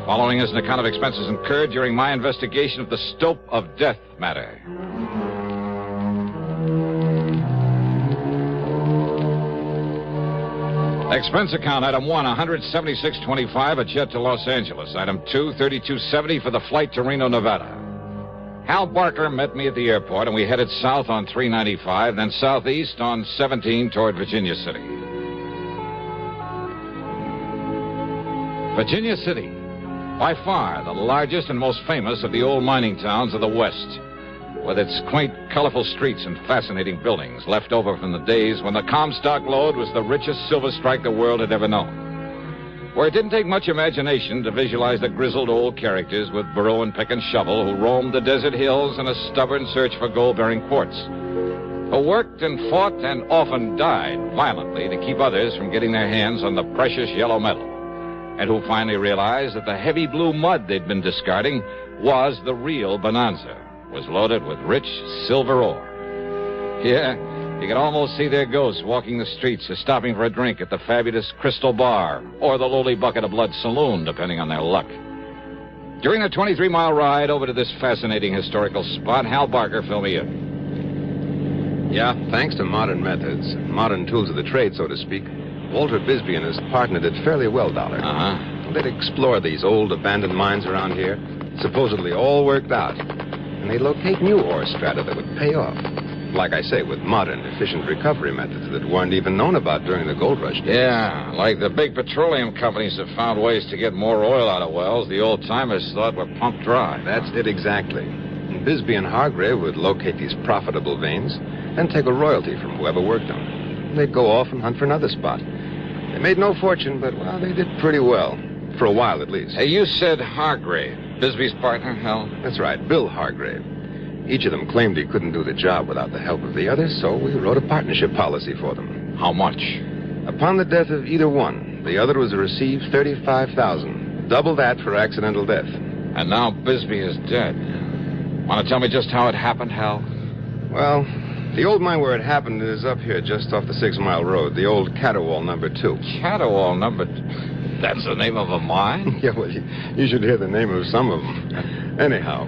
[SPEAKER 2] Following is an account of expenses incurred during my investigation of the Stope of Death matter. Expense account, item 1, $176.25, a jet to Los Angeles. Item 2, $32.70 for the flight to Reno, Nevada. Hal Barker met me at the airport, and we headed south on 395, then southeast on 17 toward Virginia City. Virginia City, by far the largest and most famous of the old mining towns of the West, with its quaint, colorful streets and fascinating buildings left over from the days when the Comstock Lode was the richest silver strike the world had ever known. Where it didn't take much imagination to visualize the grizzled old characters with burro and pick and shovel who roamed the desert hills in a stubborn search for gold-bearing quartz, who worked and fought and often died violently to keep others from getting their hands on the precious yellow metal, and who finally realized that the heavy blue mud they'd been discarding was the real bonanza, was loaded with rich silver ore. Yeah, you could almost see their ghosts walking the streets or stopping for a drink at the fabulous Crystal Bar or the lowly Bucket of Blood Saloon, depending on their luck. During the 23-mile ride over to this fascinating historical spot, Hal Barker filled me in.
[SPEAKER 8] Yeah, thanks to modern methods, modern tools of the trade, so to speak, Walter Bisbee and his partner did fairly well, Dollar.
[SPEAKER 2] Uh-huh.
[SPEAKER 8] They'd explore these old abandoned mines around here, supposedly all worked out, and they'd locate new ore strata that would pay off. Like I say, with modern, efficient recovery methods that weren't even known about during the gold rush days.
[SPEAKER 2] Yeah, like the big petroleum companies have found ways to get more oil out of wells the old-timers thought were pumped dry.
[SPEAKER 8] That's it exactly. And Bisbee and Hargrave would locate these profitable veins and take a royalty from whoever worked them. They'd go off and hunt for another spot. They made no fortune, but, well, they did pretty well. For a while, at least.
[SPEAKER 2] Hey, you said Hargrave, Bisbee's partner, Hal?
[SPEAKER 8] That's right, Bill Hargrave. Each of them claimed he couldn't do the job without the help of the other, so we wrote a partnership policy for them.
[SPEAKER 2] How much?
[SPEAKER 8] Upon the death of either one, the other was to receive $35,000. Double that for accidental death.
[SPEAKER 2] And now Bisbee is dead. Want to tell me just how it happened, Hal?
[SPEAKER 8] Well, the old mine where it happened is up here just off the 6-mile road, the old Caterwall number 2.
[SPEAKER 2] Caterwall number 2? That's the name of a mine?
[SPEAKER 8] Yeah, well, you should hear the name of some of them. Anyhow,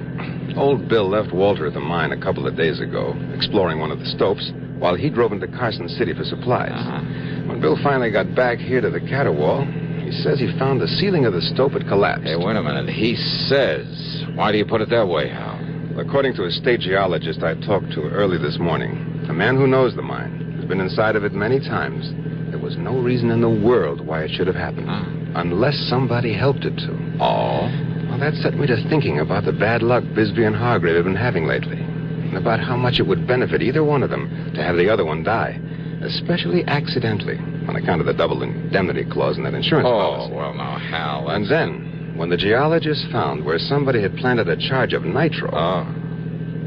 [SPEAKER 8] old Bill left Walter at the mine a couple of days ago, exploring one of the stopes, while he drove into Carson City for supplies.
[SPEAKER 2] Uh-huh.
[SPEAKER 8] When Bill finally got back here to the Caterwall, he says he found the ceiling of the stope had collapsed.
[SPEAKER 2] Hey, wait a minute. He says. Why do you put it that way, Hal?
[SPEAKER 8] According to a state geologist I talked to early this morning, a man who knows the mine, has been inside of it many times, there was no reason in the world why it should have happened. Unless somebody helped it to.
[SPEAKER 2] Oh?
[SPEAKER 8] Well, that set me to thinking about the bad luck Bisbee and Hargrave have been having lately. And about how much it would benefit either one of them to have the other one die. Especially accidentally, on account of the double indemnity clause in that insurance policy.
[SPEAKER 2] Oh, well, now, Hal,
[SPEAKER 8] And then, when the geologists found where somebody had planted a charge of nitro...
[SPEAKER 2] Oh.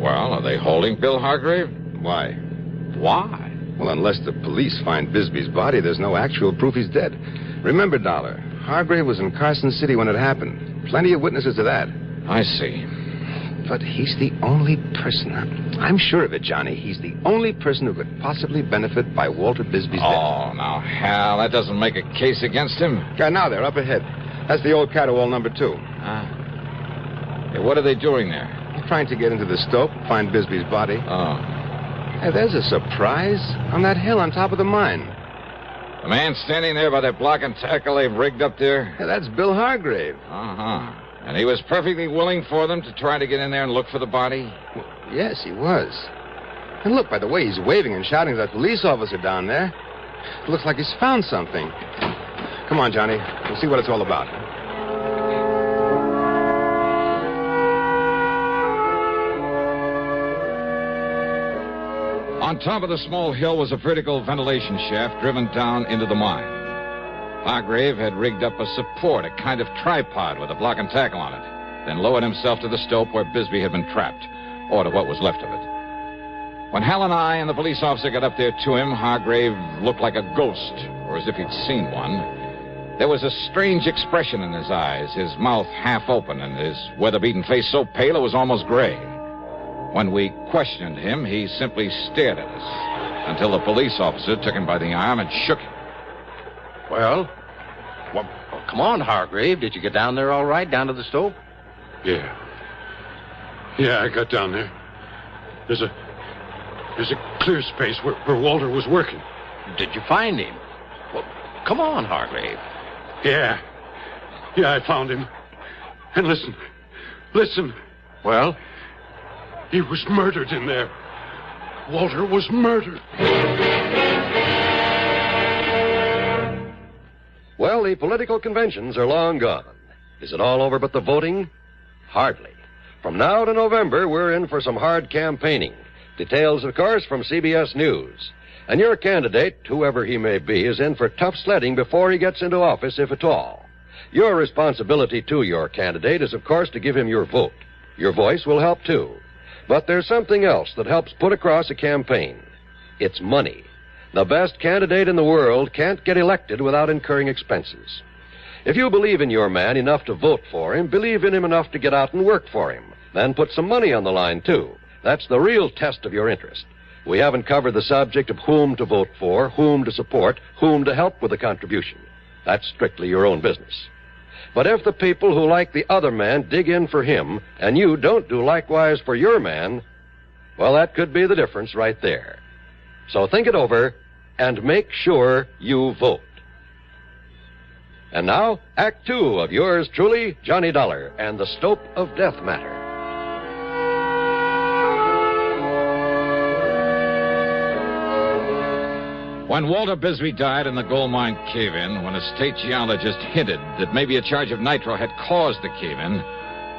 [SPEAKER 2] Well, are they holding Bill Hargrave?
[SPEAKER 8] Why?
[SPEAKER 2] Why?
[SPEAKER 8] Well, unless the police find Bisbee's body, there's no actual proof he's dead. Remember, Dollar, Hargrave was in Carson City when it happened. Plenty of witnesses to that.
[SPEAKER 2] I see.
[SPEAKER 8] But he's the only person. I'm sure of it, Johnny. He's the only person who could possibly benefit by Walter Bisbee's death.
[SPEAKER 2] Oh, now, Hal, that doesn't make a case against him.
[SPEAKER 8] Yeah, now they're up ahead. That's the old Caterwall number 2.
[SPEAKER 2] Hey, what are they doing there?
[SPEAKER 8] They're trying to get into the stope, find Bisbee's body.
[SPEAKER 2] Oh.
[SPEAKER 8] Hey, there's a surprise on that hill on top of the mine.
[SPEAKER 2] The man standing there by that block and tackle they've rigged up there?
[SPEAKER 8] Yeah, that's Bill Hargrave.
[SPEAKER 2] Uh-huh. And he was perfectly willing for them to try to get in there and look for the body?
[SPEAKER 8] Well, yes, he was. And look, by the way, he's waving and shouting at that police officer down there. It looks like he's found something. Come on, Johnny. We'll see what it's all about.
[SPEAKER 2] On top of the small hill was a vertical ventilation shaft driven down into the mine. Hargrave had rigged up a support, a kind of tripod with a block and tackle on it, then lowered himself to the stope where Bisbee had been trapped, or to what was left of it. When Hal and I and the police officer got up there to him, Hargrave looked like a ghost, or as if he'd seen one. There was a strange expression in his eyes, his mouth half open, and his weather-beaten face so pale it was almost gray. When we questioned him, he simply stared at us until the police officer took him by the arm and shook him.
[SPEAKER 11] Well, come on, Hargrave. Did you get down there all right, down to the stove?
[SPEAKER 13] Yeah. Yeah, I got down there. There's a clear space where Walter was working.
[SPEAKER 11] Did you find him? Well, come on, Hargrave.
[SPEAKER 13] Yeah, I found him. And listen.
[SPEAKER 11] Well?
[SPEAKER 13] He was murdered in there. Walter was murdered.
[SPEAKER 20] Well, the political conventions are long gone. Is it all over but the voting? Hardly. From now to November, we're in for some hard campaigning. Details, of course, from CBS News. And your candidate, whoever he may be, is in for tough sledding before he gets into office, if at all. Your responsibility to your candidate is, of course, to give him your vote. Your voice will help, too. But there's something else that helps put across a campaign. It's money. The best candidate in the world can't get elected without incurring expenses. If you believe in your man enough to vote for him, believe in him enough to get out and work for him, then put some money on the line, too. That's the real test of your interest. We haven't covered the subject of whom to vote for, whom to support, whom to help with a contribution. That's strictly your own business. But if the people who like the other man dig in for him, and you don't do likewise for your man, well, that could be the difference right there. So think it over and make sure you vote. And now, Act Two of yours truly, Johnny Dollar, and the Stope of Death Matter.
[SPEAKER 2] When Walter Bisbee died in the gold mine cave-in, when a state geologist hinted that maybe a charge of nitro had caused the cave-in,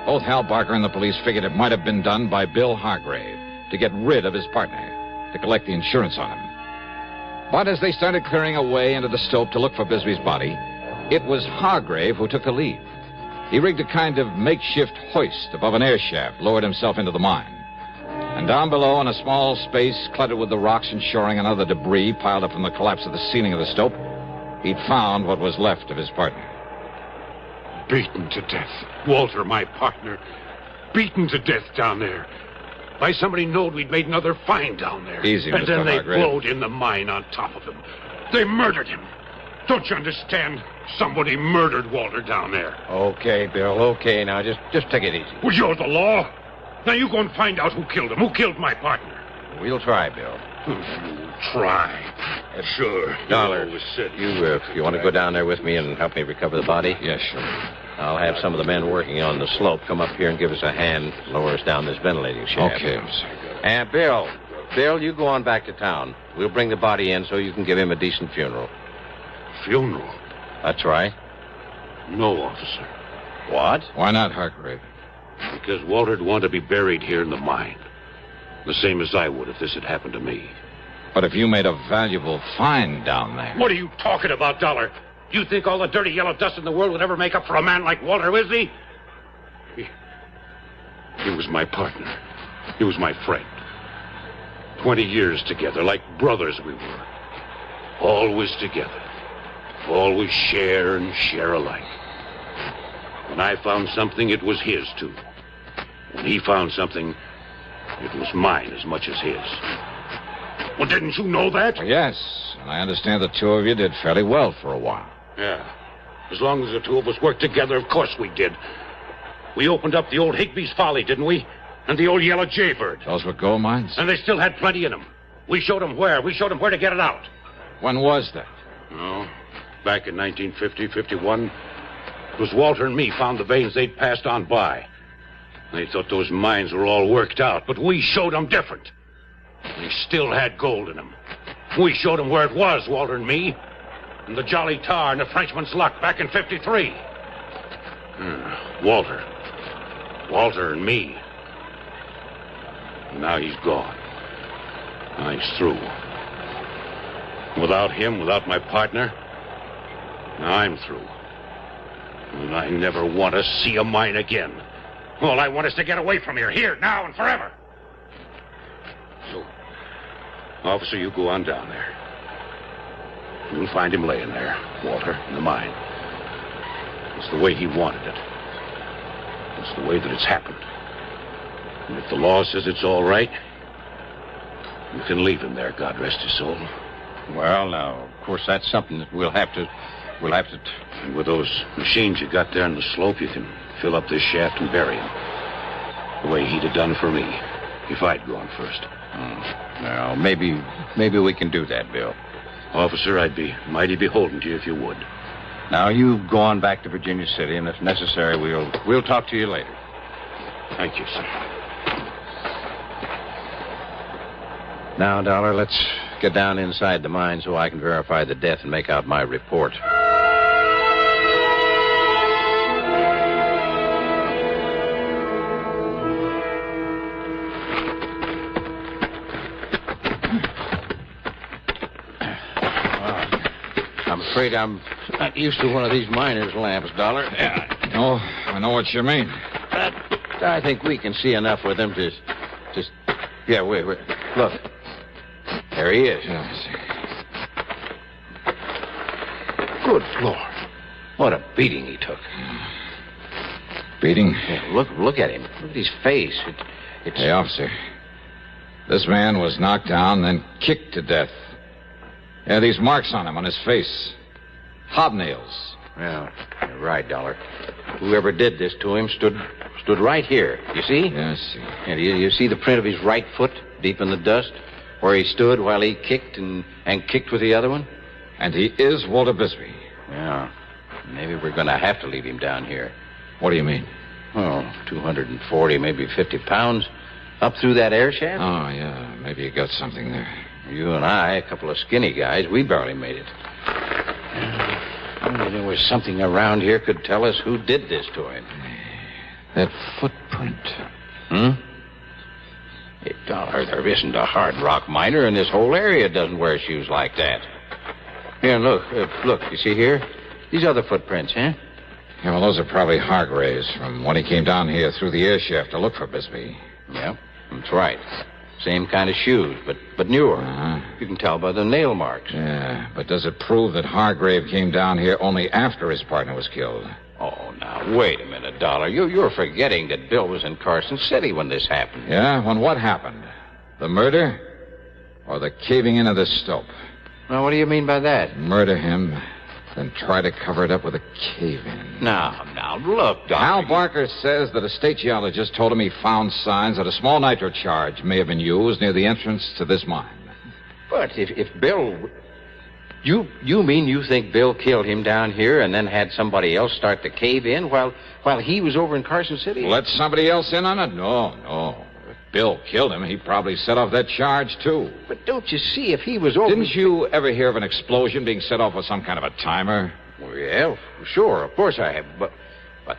[SPEAKER 2] both Hal Barker and the police figured it might have been done by Bill Hargrave to get rid of his partner, to collect the insurance on him. But as they started clearing away into the stope to look for Bisbee's body, it was Hargrave who took the lead. He rigged a kind of makeshift hoist above an air shaft, lowered himself into the mine. And down below, in a small space cluttered with the rocks and shoring and other debris piled up from the collapse of the ceiling of the stope, he'd found what was left of his partner.
[SPEAKER 13] Beaten to death. Walter, my partner, beaten to death down there. By somebody knowed we'd made another find down there.
[SPEAKER 2] Easy,
[SPEAKER 13] and
[SPEAKER 2] Mr.
[SPEAKER 13] then they
[SPEAKER 2] Hargrave.
[SPEAKER 13] blowed in the mine on top of him. They murdered him. Don't you understand? Somebody murdered Walter down there.
[SPEAKER 11] Okay, Bill, okay. Now, just take it easy.
[SPEAKER 13] Well, you're the law. Now you go and find out who killed him. Who killed my partner?
[SPEAKER 11] We'll try, Bill.
[SPEAKER 13] Try. Sure.
[SPEAKER 11] Dollar, you want to go down there with me and help me recover the body?
[SPEAKER 2] Yes, sure.
[SPEAKER 11] I'll have some of the men working on the slope come up here and give us a hand, lower us down this ventilating shaft.
[SPEAKER 2] Okay, sir.
[SPEAKER 11] And Bill, you go on back to town. We'll bring the body in so you can give him a decent funeral.
[SPEAKER 13] Funeral?
[SPEAKER 11] That's right.
[SPEAKER 13] No, officer.
[SPEAKER 11] What?
[SPEAKER 2] Why not, Hargrave?
[SPEAKER 13] Because Walter'd want to be buried here in the mine. The same as I would if this had happened to me.
[SPEAKER 2] But if you made a valuable find down there...
[SPEAKER 13] What are you talking about, Dollar? Do you think all the dirty yellow dust in the world would ever make up for a man like Walter Wisby? He was my partner. He was my friend. 20 years together, like brothers we were. Always together. Always share and share alike. When I found something, it was his, too. When he found something, it was mine as much as his. Well, didn't you know that?
[SPEAKER 2] Yes, and I understand the two of you did fairly well for a while.
[SPEAKER 13] Yeah. As long as the two of us worked together, of course we did. We opened up the old Higby's Folly, didn't we? And the old Yellow Jaybird.
[SPEAKER 2] Those were gold mines?
[SPEAKER 13] And they still had plenty in them. We showed them where. We showed them where to get it out.
[SPEAKER 2] When was that?
[SPEAKER 13] Oh, back in 1950, 51. It was Walter and me found the veins they'd passed on by. They thought those mines were all worked out, but we showed them different. They still had gold in them. We showed them where it was, Walter and me. And the Jolly Tar and the Frenchman's Luck back in 53. Walter and me. Now he's gone. Now he's through. Without him, without my partner, now I'm through. And I never want to see a mine again. All I want is to get away from here, now and forever. So, officer, you go on down there. You'll find him laying there, Walter, in the mine. It's the way he wanted it. It's the way that it's happened. And if the law says it's all right, you can leave him there, God rest his soul.
[SPEAKER 11] Well, now, of course, that's something that we'll have to...
[SPEAKER 13] And with those machines you got there on the slope, you can fill up this shaft and bury him. The way he'd have done for me, if I'd gone first.
[SPEAKER 11] Well, maybe we can do that, Bill.
[SPEAKER 13] Officer, I'd be mighty beholden to you if you would.
[SPEAKER 11] Now, you go on back to Virginia City, and if necessary, we'll talk to you later.
[SPEAKER 13] Thank you, sir.
[SPEAKER 11] Now, Dollar, let's get down inside the mine so I can verify the death and make out my report. I'm afraid I'm not used to one of these miner's lamps, Dollar.
[SPEAKER 2] Oh, I know what you mean.
[SPEAKER 11] But I think we can see enough with him to just... Yeah, wait. Look. There he is.
[SPEAKER 2] Yes.
[SPEAKER 11] Good Lord. What a beating he took.
[SPEAKER 2] Beating?
[SPEAKER 11] Yeah, look at him. Look at his face. It's...
[SPEAKER 2] Hey, officer. This man was knocked down, then kicked to death. Yeah, these marks on him, on his face. Hobnails.
[SPEAKER 11] Yeah, you're right, Dollar. Whoever did this to him stood right here. You see?
[SPEAKER 2] Yes.
[SPEAKER 11] And you see the print of his right foot deep in the dust? Where he stood while he kicked and kicked with the other one?
[SPEAKER 2] And he is Walter Bisbee.
[SPEAKER 11] Yeah. Maybe we're going to have to leave him down here.
[SPEAKER 2] What do you mean?
[SPEAKER 11] Oh, 240, maybe 50 pounds. Up through that air shaft?
[SPEAKER 2] Oh, yeah. Maybe you got something there.
[SPEAKER 11] You and I, a couple of skinny guys, we barely made it. Only there was something around here could tell us who did this to him.
[SPEAKER 2] That footprint.
[SPEAKER 11] Hey, Dollar, there isn't a hard rock miner in this whole area doesn't wear shoes like that. Here, look, you see here? These other footprints, huh?
[SPEAKER 2] Yeah, well, those are probably Hargrave's from when he came down here through the air shaft to look for Bisbee.
[SPEAKER 11] Yeah, that's right. Same kind of shoes, but newer. You can tell by the nail marks.
[SPEAKER 2] Yeah, but does it prove that Hargrave came down here only after his partner was killed?
[SPEAKER 11] Oh, now, wait a minute, Dollar. You're forgetting that Bill was in Carson City when this happened.
[SPEAKER 2] Yeah? When what happened? The murder? Or the caving in of the stope?
[SPEAKER 11] Now, what do you mean by that?
[SPEAKER 2] Murder him, then try to cover it up with a cave-in.
[SPEAKER 11] Now, look, Dollar.
[SPEAKER 2] Hal Barker says that a state geologist told him he found signs that a small nitro charge may have been used near the entrance to this mine.
[SPEAKER 11] But if Bill... You mean you think Bill killed him down here and then had somebody else start the cave-in while he was over in Carson City?
[SPEAKER 2] Let somebody else in on it? No. If Bill killed him, he probably set off that charge, too.
[SPEAKER 11] But don't you see, if he was over...
[SPEAKER 2] Didn't you ever hear of an explosion being set off with some kind of a timer?
[SPEAKER 11] Well, yeah, sure, of course I have, but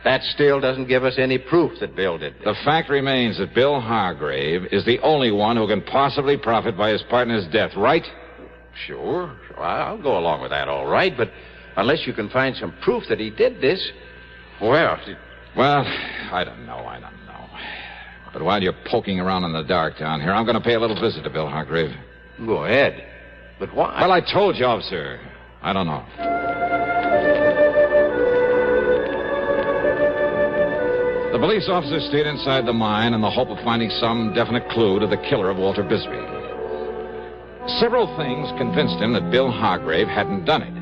[SPEAKER 11] that still doesn't give us any proof that Bill did this.
[SPEAKER 2] The fact remains that Bill Hargrave is the only one who can possibly profit by his partner's death, right?
[SPEAKER 11] Sure, I'll go along with that, all right, but unless you can find some proof that he did this, well,
[SPEAKER 2] I don't know. But while you're poking around in the dark down here, I'm going to pay a little visit to Bill Hargrave.
[SPEAKER 11] Go ahead. But why?
[SPEAKER 2] Well, I told you, officer. I don't know. The police officer stayed inside the mine in the hope of finding some definite clue to the killer of Walter Bisbee. Several things convinced him that Bill Hargrave hadn't done it.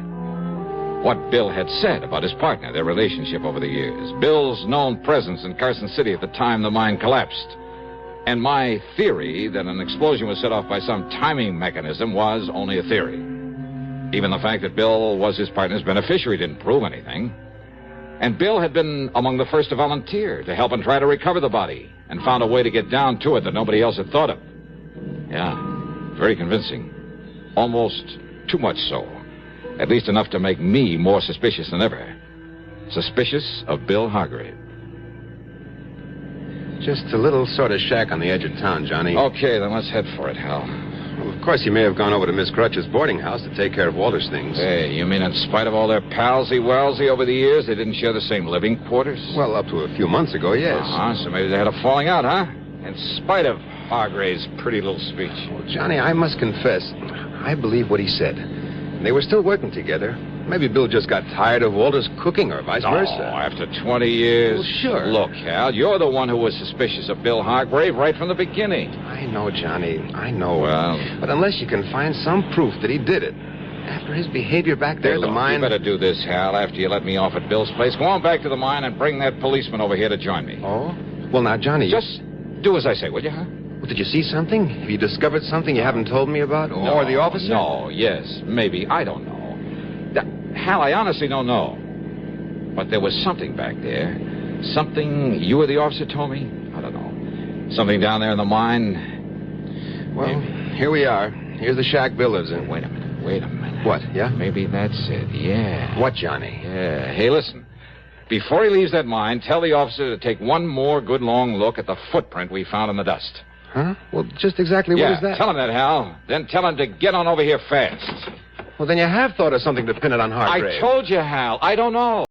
[SPEAKER 2] What Bill had said about his partner, their relationship over the years, Bill's known presence in Carson City at the time the mine collapsed, and my theory that an explosion was set off by some timing mechanism was only a theory. Even the fact that Bill was his partner's beneficiary didn't prove anything. And Bill had been among the first to volunteer to help and try to recover the body, and found a way to get down to it that nobody else had thought of. Yeah, very convincing. Almost too much so. At least enough to make me more suspicious than ever. Suspicious of Bill Hargrave.
[SPEAKER 8] Just a little sort of shack on the edge of town, Johnny.
[SPEAKER 2] Okay, then let's head for it, Hal.
[SPEAKER 8] Well, of course, he may have gone over to Miss Crutch's boarding house to take care of Walter's things.
[SPEAKER 2] Hey, you mean in spite of all their palsy-walsy over the years, they didn't share the same living quarters?
[SPEAKER 8] Well, up to a few months ago, yes.
[SPEAKER 2] So maybe they had a falling out, huh? In spite of Hargrave's pretty little speech.
[SPEAKER 8] Well, Johnny, I must confess, I believe what he said. They were still working together. Maybe Bill just got tired of Walter's cooking or vice versa.
[SPEAKER 2] After 20 years.
[SPEAKER 8] Well, sure.
[SPEAKER 2] Look, Hal, you're the one who was suspicious of Bill Hargrave right from the beginning.
[SPEAKER 8] I know, Johnny. I know.
[SPEAKER 2] Well.
[SPEAKER 8] But unless you can find some proof that he did it, after his behavior back there at the mine...
[SPEAKER 2] You better do this, Hal, after you let me off at Bill's place. Go on back to the mine and bring that policeman over here to join me.
[SPEAKER 8] Oh? Well, now, Johnny...
[SPEAKER 2] Just do as I say, will you, huh?
[SPEAKER 8] Well, did you see something? Have you discovered something you haven't told me about?
[SPEAKER 2] No,
[SPEAKER 8] or the officer?
[SPEAKER 2] No, yes, maybe. I don't know. Hal, I honestly don't know. But there was something back there. Something you or the officer told me? I don't know. Something down there in the mine.
[SPEAKER 8] Well, here we are. Here's the shack Bill lives in.
[SPEAKER 2] Wait a minute.
[SPEAKER 8] What, yeah?
[SPEAKER 2] Maybe that's it, yeah.
[SPEAKER 8] What, Johnny?
[SPEAKER 2] Yeah. Hey, listen. Before he leaves that mine, tell the officer to take one more good long look at the footprint we found in the dust.
[SPEAKER 8] Huh? Well, just exactly what is that?
[SPEAKER 2] Tell him that, Hal. Then tell him to get on over here fast.
[SPEAKER 8] Well, then you have thought of something to pin it on Hargrave.
[SPEAKER 2] I told you, Hal. I don't know.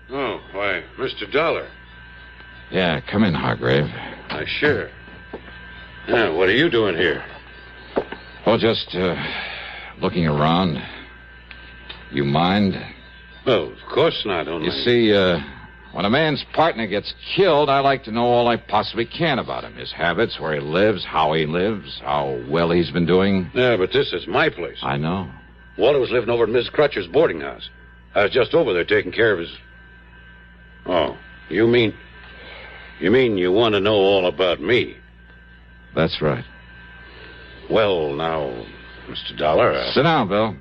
[SPEAKER 13] Oh, why, Mr. Dollar.
[SPEAKER 2] Yeah, come in, Hargrave.
[SPEAKER 13] Sure. Yeah, what are you doing here?
[SPEAKER 2] Oh, just looking around. You mind?
[SPEAKER 13] Well, of course not, only...
[SPEAKER 2] You see, when a man's partner gets killed, I like to know all I possibly can about him. His habits, where he lives, how well he's been doing.
[SPEAKER 13] Yeah, but this is my place.
[SPEAKER 2] I know.
[SPEAKER 13] Walter was living over at Miss Crutcher's boarding house. I was just over there taking care of his... Oh, you mean you want to know all about me?
[SPEAKER 2] That's right.
[SPEAKER 13] Well, now, Mr. Dollar...
[SPEAKER 2] Sit down, Bill.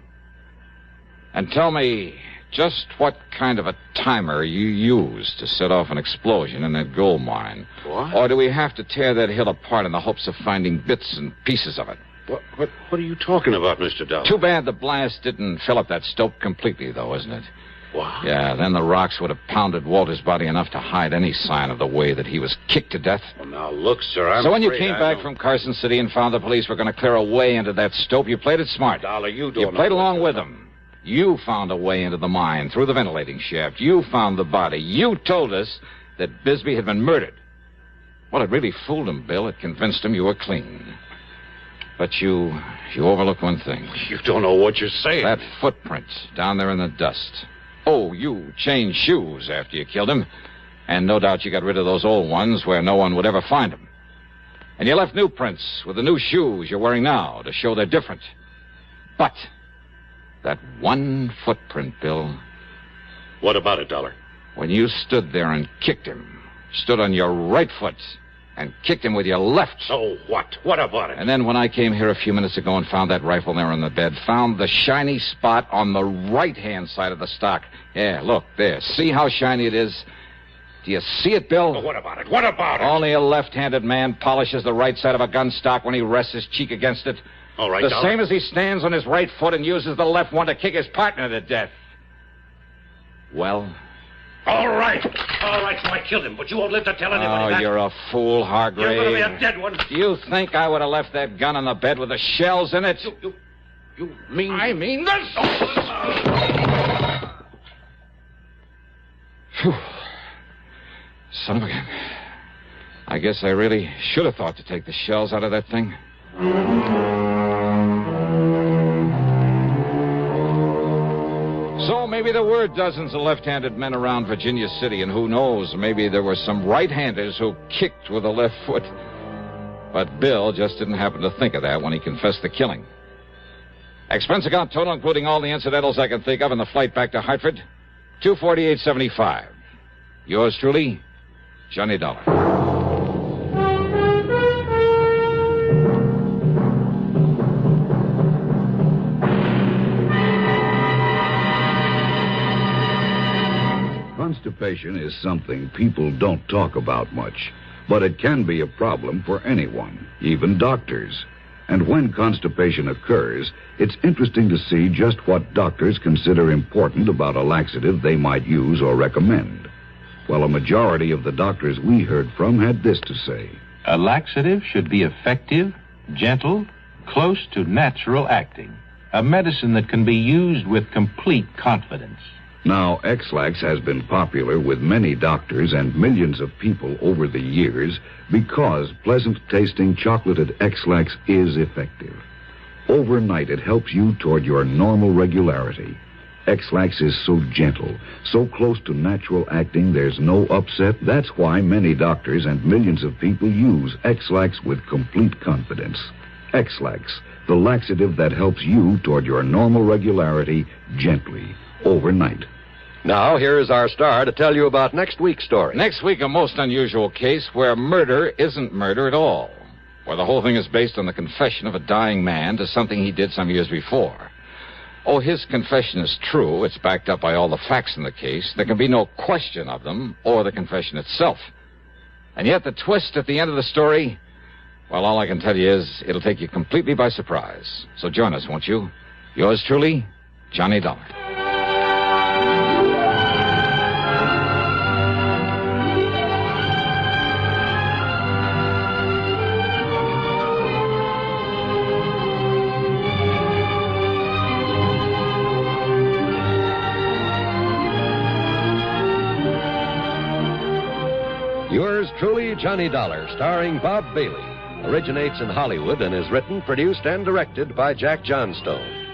[SPEAKER 2] And tell me just what kind of a timer you used to set off an explosion in that gold mine.
[SPEAKER 13] What?
[SPEAKER 2] Or do we have to tear that hill apart in the hopes of finding bits and pieces of it?
[SPEAKER 13] What are you talking about, Mr. Dollar?
[SPEAKER 2] Too bad the blast didn't fill up that stope completely, though, isn't it?
[SPEAKER 13] What?
[SPEAKER 2] Yeah, then the rocks would have pounded Walter's body enough to hide any sign of the way that he was kicked to death.
[SPEAKER 13] Well, now, look, sir,
[SPEAKER 2] So when you came back from Carson City and found the police were going to clear a way into that stope, you played it smart.
[SPEAKER 13] Dollar, you
[SPEAKER 2] played along with them. You found a way into the mine through the ventilating shaft. You found the body. You told us that Bisbee had been murdered. Well, it really fooled him, Bill. It convinced him you were clean. But you overlooked one thing.
[SPEAKER 13] You don't know what you're saying.
[SPEAKER 2] That footprint down there in the dust. Oh, you changed shoes after you killed him. And no doubt you got rid of those old ones where no one would ever find them. And you left new prints with the new shoes you're wearing now to show they're different. But that one footprint, Bill.
[SPEAKER 13] What about it, Dollar?
[SPEAKER 2] When you stood there and kicked him, stood on your right foot and kicked him with your left.
[SPEAKER 13] So what? What about it?
[SPEAKER 2] And then when I came here a few minutes ago and found that rifle there on the bed, found the shiny spot on the right-hand side of the stock. Yeah, look, there. See how shiny it is? Do you see it, Bill?
[SPEAKER 13] Well, what about it? What about it?
[SPEAKER 2] Only a left-handed man polishes the right side of a gun stock when he rests his cheek against it.
[SPEAKER 13] All right,
[SPEAKER 2] The
[SPEAKER 13] Dollar.
[SPEAKER 2] same as he stands on his right foot and uses the left one to kick his partner to death. Well?
[SPEAKER 13] All right, so I killed him, but you won't live to tell anybody
[SPEAKER 2] Oh,
[SPEAKER 13] that.
[SPEAKER 2] you're a fool, Hargrave.
[SPEAKER 13] You're going to be a dead one.
[SPEAKER 2] Do you think I would have left that gun on the bed with the shells in it?
[SPEAKER 13] You mean...
[SPEAKER 2] I mean this! Phew. Son of a gun. I guess I really should have thought to take the shells out of that thing. So maybe there were dozens of left-handed men around Virginia City, and who knows, maybe there were some right-handers who kicked with the left foot. But Bill just didn't happen to think of that when he confessed the killing. Expense account total, including all the incidentals I can think of, and the flight back to Hartford, $248.75. Yours truly, Johnny Dollar.
[SPEAKER 10] Constipation is something people don't talk about much, but it can be a problem for anyone, even doctors. And when constipation occurs, it's interesting to see just what doctors consider important about a laxative they might use or recommend. Well, a majority of the doctors we heard from had this to say.
[SPEAKER 14] A laxative should be effective, gentle, close to natural acting. A medicine that can be used with complete confidence.
[SPEAKER 10] Now, X-Lax has been popular with many doctors and millions of people over the years because pleasant-tasting chocolated X-Lax is effective. Overnight, it helps you toward your normal regularity. X-Lax is so gentle, so close to natural acting, there's no upset. That's why many doctors and millions of people use X-Lax with complete confidence. X-Lax, the laxative that helps you toward your normal regularity gently, overnight.
[SPEAKER 20] Now, here's our star to tell you about next week's story.
[SPEAKER 2] Next week, a most unusual case where murder isn't murder at all. Where the whole thing is based on the confession of a dying man to something he did some years before. Oh, his confession is true. It's backed up by all the facts in the case. There can be no question of them or the confession itself. And yet the twist at the end of the story, well, all I can tell you is it'll take you completely by surprise. So join us, won't you? Yours truly, Johnny Dollar.
[SPEAKER 20] Yours truly, Johnny Dollar, starring Bob Bailey, originates in Hollywood and is written, produced, and directed by Jack Johnstone.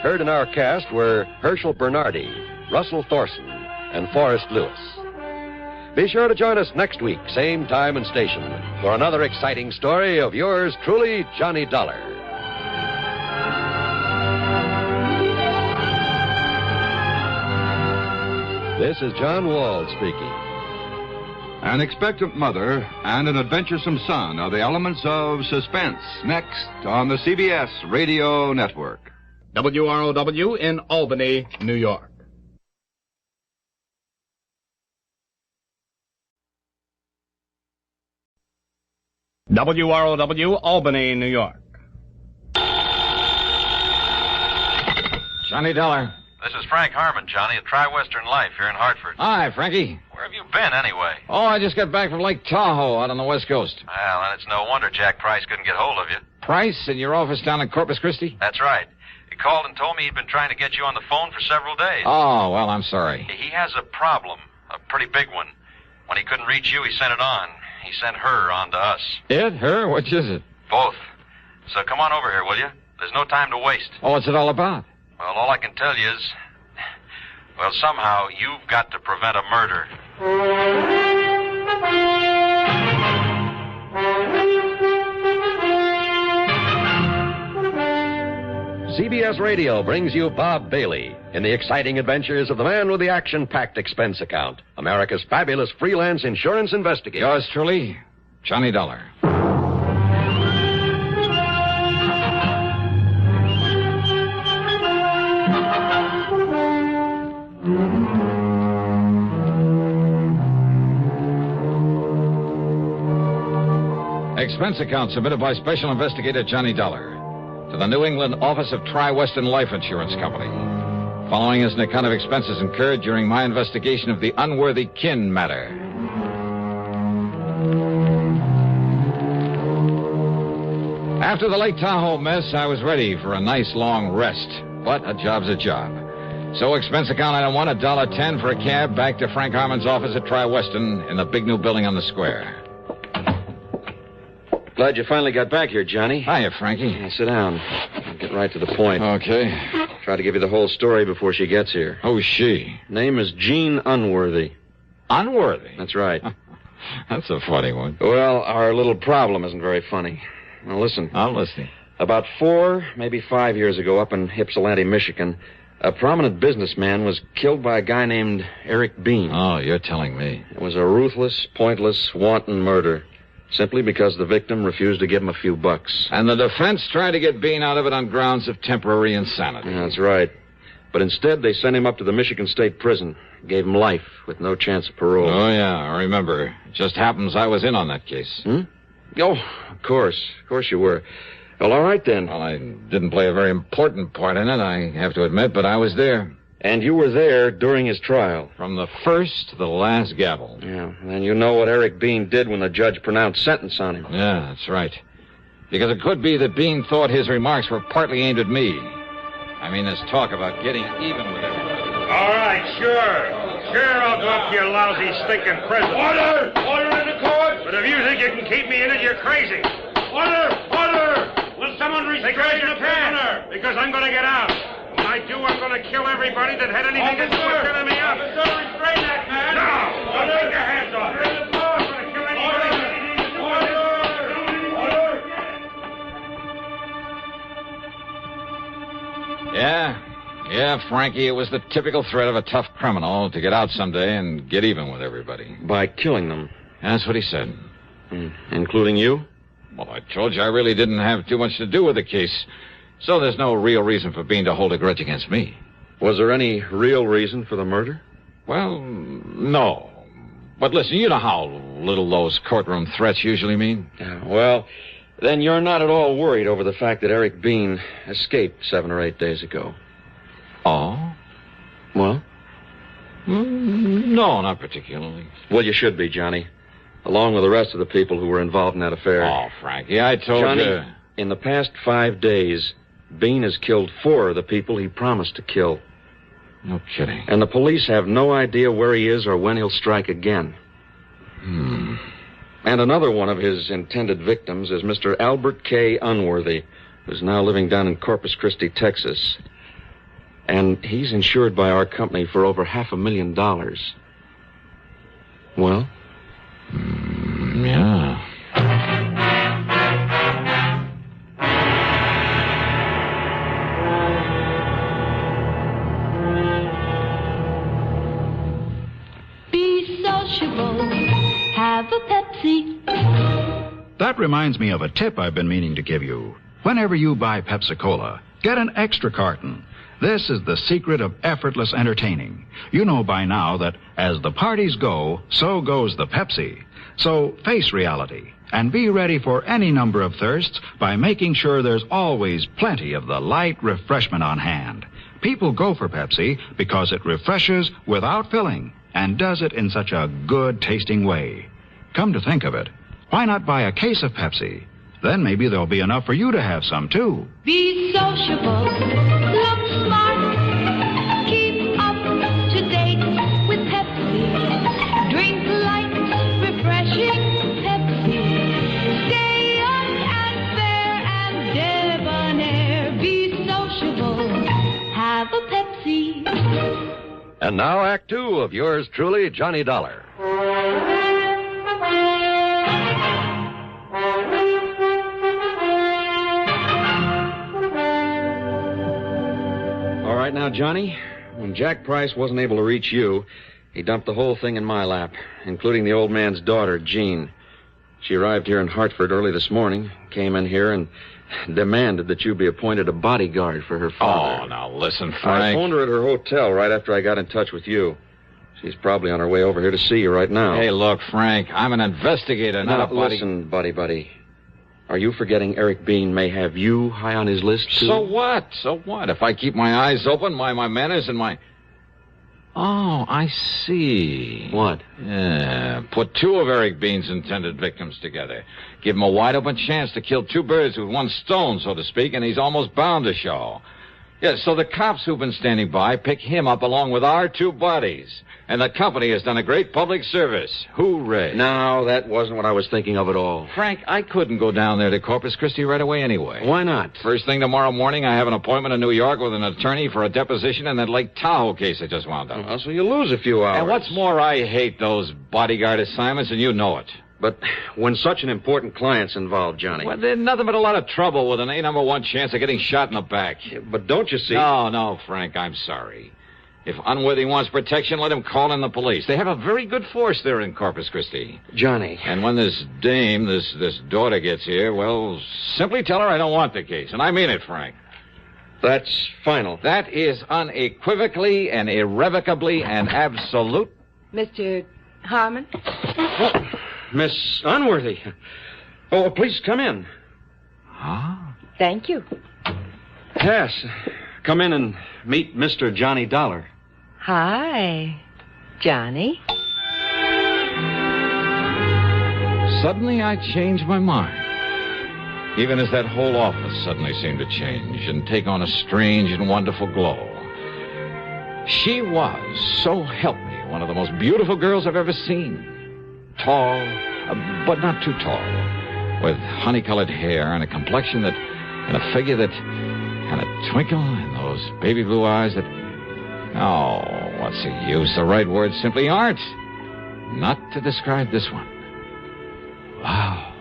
[SPEAKER 20] Heard in our cast were Herschel Bernardi, Russell Thorson, and Forrest Lewis. Be sure to join us next week, same time and station, for another exciting story of yours truly, Johnny Dollar. This is John Wald speaking.
[SPEAKER 21] An expectant mother and an adventuresome son are the elements of suspense. Next on the CBS Radio Network.
[SPEAKER 24] WROW in Albany, New York. WROW, Albany, New York.
[SPEAKER 2] Johnny Dollar.
[SPEAKER 25] This is Frank Harmon, Johnny, at Tri-Western Life here in Hartford.
[SPEAKER 2] Hi, Frankie.
[SPEAKER 25] Where have you been, anyway?
[SPEAKER 2] Oh, I just got back from Lake Tahoe out on the West Coast.
[SPEAKER 25] Well, then it's no wonder Jack Price couldn't get hold of you.
[SPEAKER 2] Price, in your office down in Corpus Christi?
[SPEAKER 25] That's right. He called and told me he'd been trying to get you on the phone for several days.
[SPEAKER 2] Oh, well, I'm sorry.
[SPEAKER 25] He has a problem, a pretty big one. When he couldn't reach you, he sent it on. He sent her on to us.
[SPEAKER 2] It? Her? Which is it?
[SPEAKER 25] Both. So come on over here, will you? There's no time to waste.
[SPEAKER 2] Oh, what's it all about?
[SPEAKER 25] Well, all I can tell you is... Well, somehow, you've got to prevent a murder.
[SPEAKER 20] CBS Radio brings you Bob Bailey in the exciting adventures of the man with the action-packed expense account, America's fabulous freelance insurance investigator.
[SPEAKER 2] Yours truly, Johnny Dollar. Expense account submitted by Special Investigator Johnny Dollar to the New England Office of Tri-Western Life Insurance Company. Following is an account of expenses incurred during my investigation of the unworthy kin matter. After the Lake Tahoe mess, I was ready for a nice long rest. But a job's a job. So expense account item 1, $1.10 for a cab back to Frank Harmon's office at Tri-Western in the big new building on the square.
[SPEAKER 11] Glad you finally got back here, Johnny.
[SPEAKER 2] Hiya, Frankie.
[SPEAKER 11] Sit down. I'll get right to the point.
[SPEAKER 2] Okay.
[SPEAKER 11] Try
[SPEAKER 3] try to give you the whole story before she gets here.
[SPEAKER 2] Who's she?
[SPEAKER 3] Name is Jean Unworthy.
[SPEAKER 2] Unworthy?
[SPEAKER 3] That's right.
[SPEAKER 2] That's a funny one.
[SPEAKER 3] Well, our little problem isn't very funny. Now, listen.
[SPEAKER 2] I'm listening.
[SPEAKER 3] About 4, maybe 5 years ago, up in Ypsilanti, Michigan, a prominent businessman was killed by a guy named Eric Bean.
[SPEAKER 2] Oh, you're telling me.
[SPEAKER 3] It was a ruthless, pointless, wanton murder, simply because the victim refused to give him a few bucks.
[SPEAKER 2] And the defense tried to get Bean out of it on grounds of temporary insanity.
[SPEAKER 3] That's right. But instead, they sent him up to the Michigan State Prison, gave him life with no chance of parole.
[SPEAKER 2] Oh, yeah, I remember. It just happens I was in on that case.
[SPEAKER 3] Oh, of course. Of course you were. Well, all right, then.
[SPEAKER 2] Well, I didn't play a very important part in it, I have to admit, but I was there.
[SPEAKER 3] And you were there during his trial?
[SPEAKER 2] From the first to the last gavel.
[SPEAKER 3] Yeah, and you know what Eric Bean did when the judge pronounced sentence on him.
[SPEAKER 2] Yeah, that's right. Because it could be that Bean thought his remarks were partly aimed at me. I mean, this talk about getting even with everybody.
[SPEAKER 4] All right, sure. Sure, I'll go up to your lousy, stinking prison.
[SPEAKER 6] Order! Order in the court!
[SPEAKER 4] But if you think you can keep me in it, you're crazy.
[SPEAKER 6] Order! Order! Will someone restrain the prisoner?
[SPEAKER 4] Because I'm going to get out. When I do, I'm going to kill everybody that had anything to do with filling me up.
[SPEAKER 6] Officer, restrain that man!
[SPEAKER 4] No! Don't take your hands off me. I'm going to kill anybody that had anything to do with it.
[SPEAKER 2] Yeah, Frankie, it was the typical threat of a tough criminal to get out someday and get even with everybody.
[SPEAKER 3] By killing them?
[SPEAKER 2] That's what he said.
[SPEAKER 3] Including you?
[SPEAKER 2] Well, I told you I really didn't have too much to do with the case. So there's no real reason for Bean to hold a grudge against me.
[SPEAKER 3] Was there any real reason for the murder?
[SPEAKER 2] Well, no. But listen, you know how little those courtroom threats usually mean.
[SPEAKER 3] Yeah, well, then you're not at all worried over the fact that Eric Bean escaped 7 or 8 days ago.
[SPEAKER 2] Oh?
[SPEAKER 3] Well?
[SPEAKER 2] No, not particularly.
[SPEAKER 3] Well, you should be, Johnny. Along with the rest of the people who were involved in that affair.
[SPEAKER 2] Oh, Frankie, I told
[SPEAKER 3] Johnny,
[SPEAKER 2] you.
[SPEAKER 3] In the past 5 days, Bean has killed 4 of the people he promised to kill.
[SPEAKER 2] No kidding.
[SPEAKER 3] And the police have no idea where he is or when he'll strike again.
[SPEAKER 2] Hmm.
[SPEAKER 3] And another one of his intended victims is Mr. Albert K. Unworthy, who's now living down in Corpus Christi, Texas. And he's insured by our company for over $500,000. Well?
[SPEAKER 2] Yeah.
[SPEAKER 9] Be sociable. Have a Pepsi.
[SPEAKER 16] That reminds me of a tip I've been meaning to give you. Whenever you buy Pepsi-Cola, get an extra carton. This is the secret of effortless entertaining. You know by now that as the parties go, so goes the Pepsi. So face reality and be ready for any number of thirsts by making sure there's always plenty of the light refreshment on hand. People go for Pepsi because it refreshes without filling and does it in such a good-tasting way. Come to think of it, why not buy a case of Pepsi? Then maybe there'll be enough for you to have some, too.
[SPEAKER 9] Be sociable. Look smart. Keep up to date with Pepsi. Drink light, refreshing Pepsi. Stay young and fair and debonair. Be sociable. Have a Pepsi.
[SPEAKER 20] And now, Act 2 of yours truly, Johnny Dollar.
[SPEAKER 3] All right now, Johnny, when Jack Price wasn't able to reach you, he dumped the whole thing in my lap, including the old man's daughter, Jean. She arrived here in Hartford early this morning, came in here and demanded that you be appointed a bodyguard for her father.
[SPEAKER 2] Oh, now listen, Frank.
[SPEAKER 3] I phoned her at her hotel right after I got in touch with you. She's probably on her way over here to see you right now.
[SPEAKER 2] Hey, look, Frank, I'm an investigator, not a body...
[SPEAKER 3] Listen, buddy. Are you forgetting Eric Bean may have you high on his list, too?
[SPEAKER 2] So what? So what? If I keep my eyes open, my manners and my... Oh, I see.
[SPEAKER 3] What?
[SPEAKER 2] Yeah, put 2 of Eric Bean's intended victims together. Give him a wide-open chance to kill 2 birds with 1 stone, so to speak, and he's almost bound to show. Yeah, so the cops who've been standing by pick him up along with our 2 bodies. And the company has done a great public service. Hooray.
[SPEAKER 3] No, that wasn't what I was thinking of at all.
[SPEAKER 2] Frank, I couldn't go down there to Corpus Christi right away anyway.
[SPEAKER 3] Why not?
[SPEAKER 2] First thing tomorrow morning, I have an appointment in New York with an attorney for a deposition in that Lake Tahoe case I just wound up.
[SPEAKER 3] Oh, so you lose a few hours.
[SPEAKER 2] And what's more, I hate those bodyguard assignments, and you know it.
[SPEAKER 3] But when such an important client's involved, Johnny...
[SPEAKER 2] Well, there's nothing but a lot of trouble with an A-1 chance of getting shot in the back.
[SPEAKER 3] Yeah, but don't you see...
[SPEAKER 2] No, Frank, I'm sorry. If Unworthy wants protection, let him call in the police. They have a very good force there in Corpus Christi.
[SPEAKER 3] Johnny...
[SPEAKER 2] And when this dame, this daughter gets here, well, simply tell her I don't want the case. And I mean it, Frank.
[SPEAKER 3] That's final.
[SPEAKER 2] That is unequivocally and irrevocably and absolute...
[SPEAKER 5] Mr. Harmon?
[SPEAKER 3] Oh, Miss Unworthy. Oh, please come in.
[SPEAKER 2] Huh?
[SPEAKER 5] Thank you.
[SPEAKER 3] Yes. Come in and meet Mr. Johnny Dollar.
[SPEAKER 5] Hi, Johnny.
[SPEAKER 2] Suddenly I changed my mind. Even as that whole office suddenly seemed to change and take on a strange and wonderful glow. She was, so help me, one of the most beautiful girls I've ever seen. Tall, but not too tall, with honey-colored hair and a complexion that, and a figure that, and a twinkle in those baby blue eyes that, oh, what's the use? The right words simply aren't. Not to describe this one. Wow.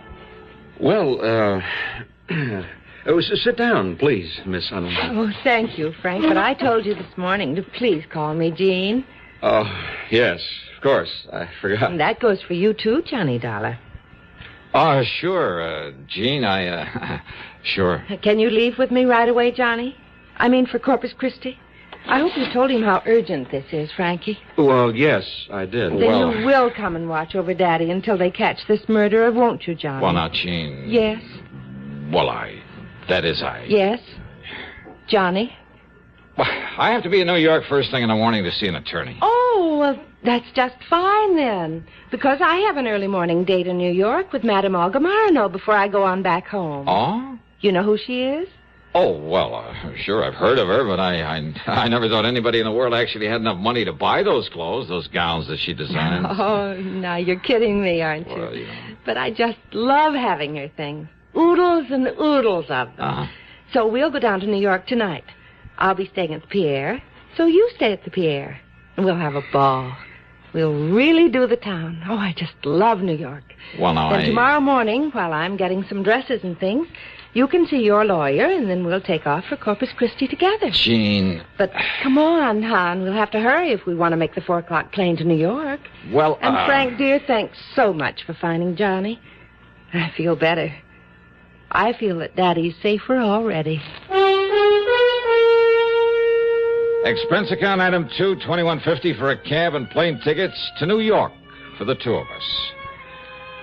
[SPEAKER 3] Well, sit down, please, Miss Unworthy.
[SPEAKER 5] Oh, thank you, Frank, but I told you this morning to please call me Jean.
[SPEAKER 3] Oh, yes, of course. I forgot.
[SPEAKER 5] And that goes for you, too, Johnny Dollar.
[SPEAKER 2] Oh, sure, Jean, sure.
[SPEAKER 5] Can you leave with me right away, Johnny? I mean, for Corpus Christi? I hope you told him how urgent this is, Frankie.
[SPEAKER 3] Well, yes, I did.
[SPEAKER 5] Then you will come and watch over Daddy until they catch this murderer, won't you, Johnny?
[SPEAKER 2] Well, now, Jean...
[SPEAKER 5] Yes?
[SPEAKER 2] Well, that is,
[SPEAKER 5] Yes? Johnny?
[SPEAKER 2] I have to be in New York first thing in the morning to see an attorney.
[SPEAKER 5] Oh, well, that's just fine, then. Because I have an early morning date in New York with Madame Olga Marino before I go on back home.
[SPEAKER 2] Oh?
[SPEAKER 5] You know who she is?
[SPEAKER 2] Oh, well, sure, I've heard of her, but I never thought anybody in the world actually had enough money to buy those clothes, those gowns that she designs.
[SPEAKER 5] Oh, now you're kidding me, aren't you?
[SPEAKER 2] Well, you know.
[SPEAKER 5] But I just love having her things. Oodles and oodles of them.
[SPEAKER 2] Uh-huh.
[SPEAKER 5] So we'll go down to New York tonight. I'll be staying at the Pierre, so you stay at the Pierre. And we'll have a ball. We'll really do the town. Oh, I just love New York.
[SPEAKER 2] Well, now,
[SPEAKER 5] Then tomorrow morning, while I'm getting some dresses and things, you can see your lawyer, and then we'll take off for Corpus Christi together.
[SPEAKER 2] Jean...
[SPEAKER 5] But come on, hon. We'll have to hurry if we want to make the 4 o'clock plane to New York.
[SPEAKER 2] Well,
[SPEAKER 5] And Frank, dear, thanks so much for finding Johnny. I feel better. I feel that Daddy's safer already.
[SPEAKER 2] Expense account item 2, $21.50 for a cab and plane tickets to New York for the 2 of us.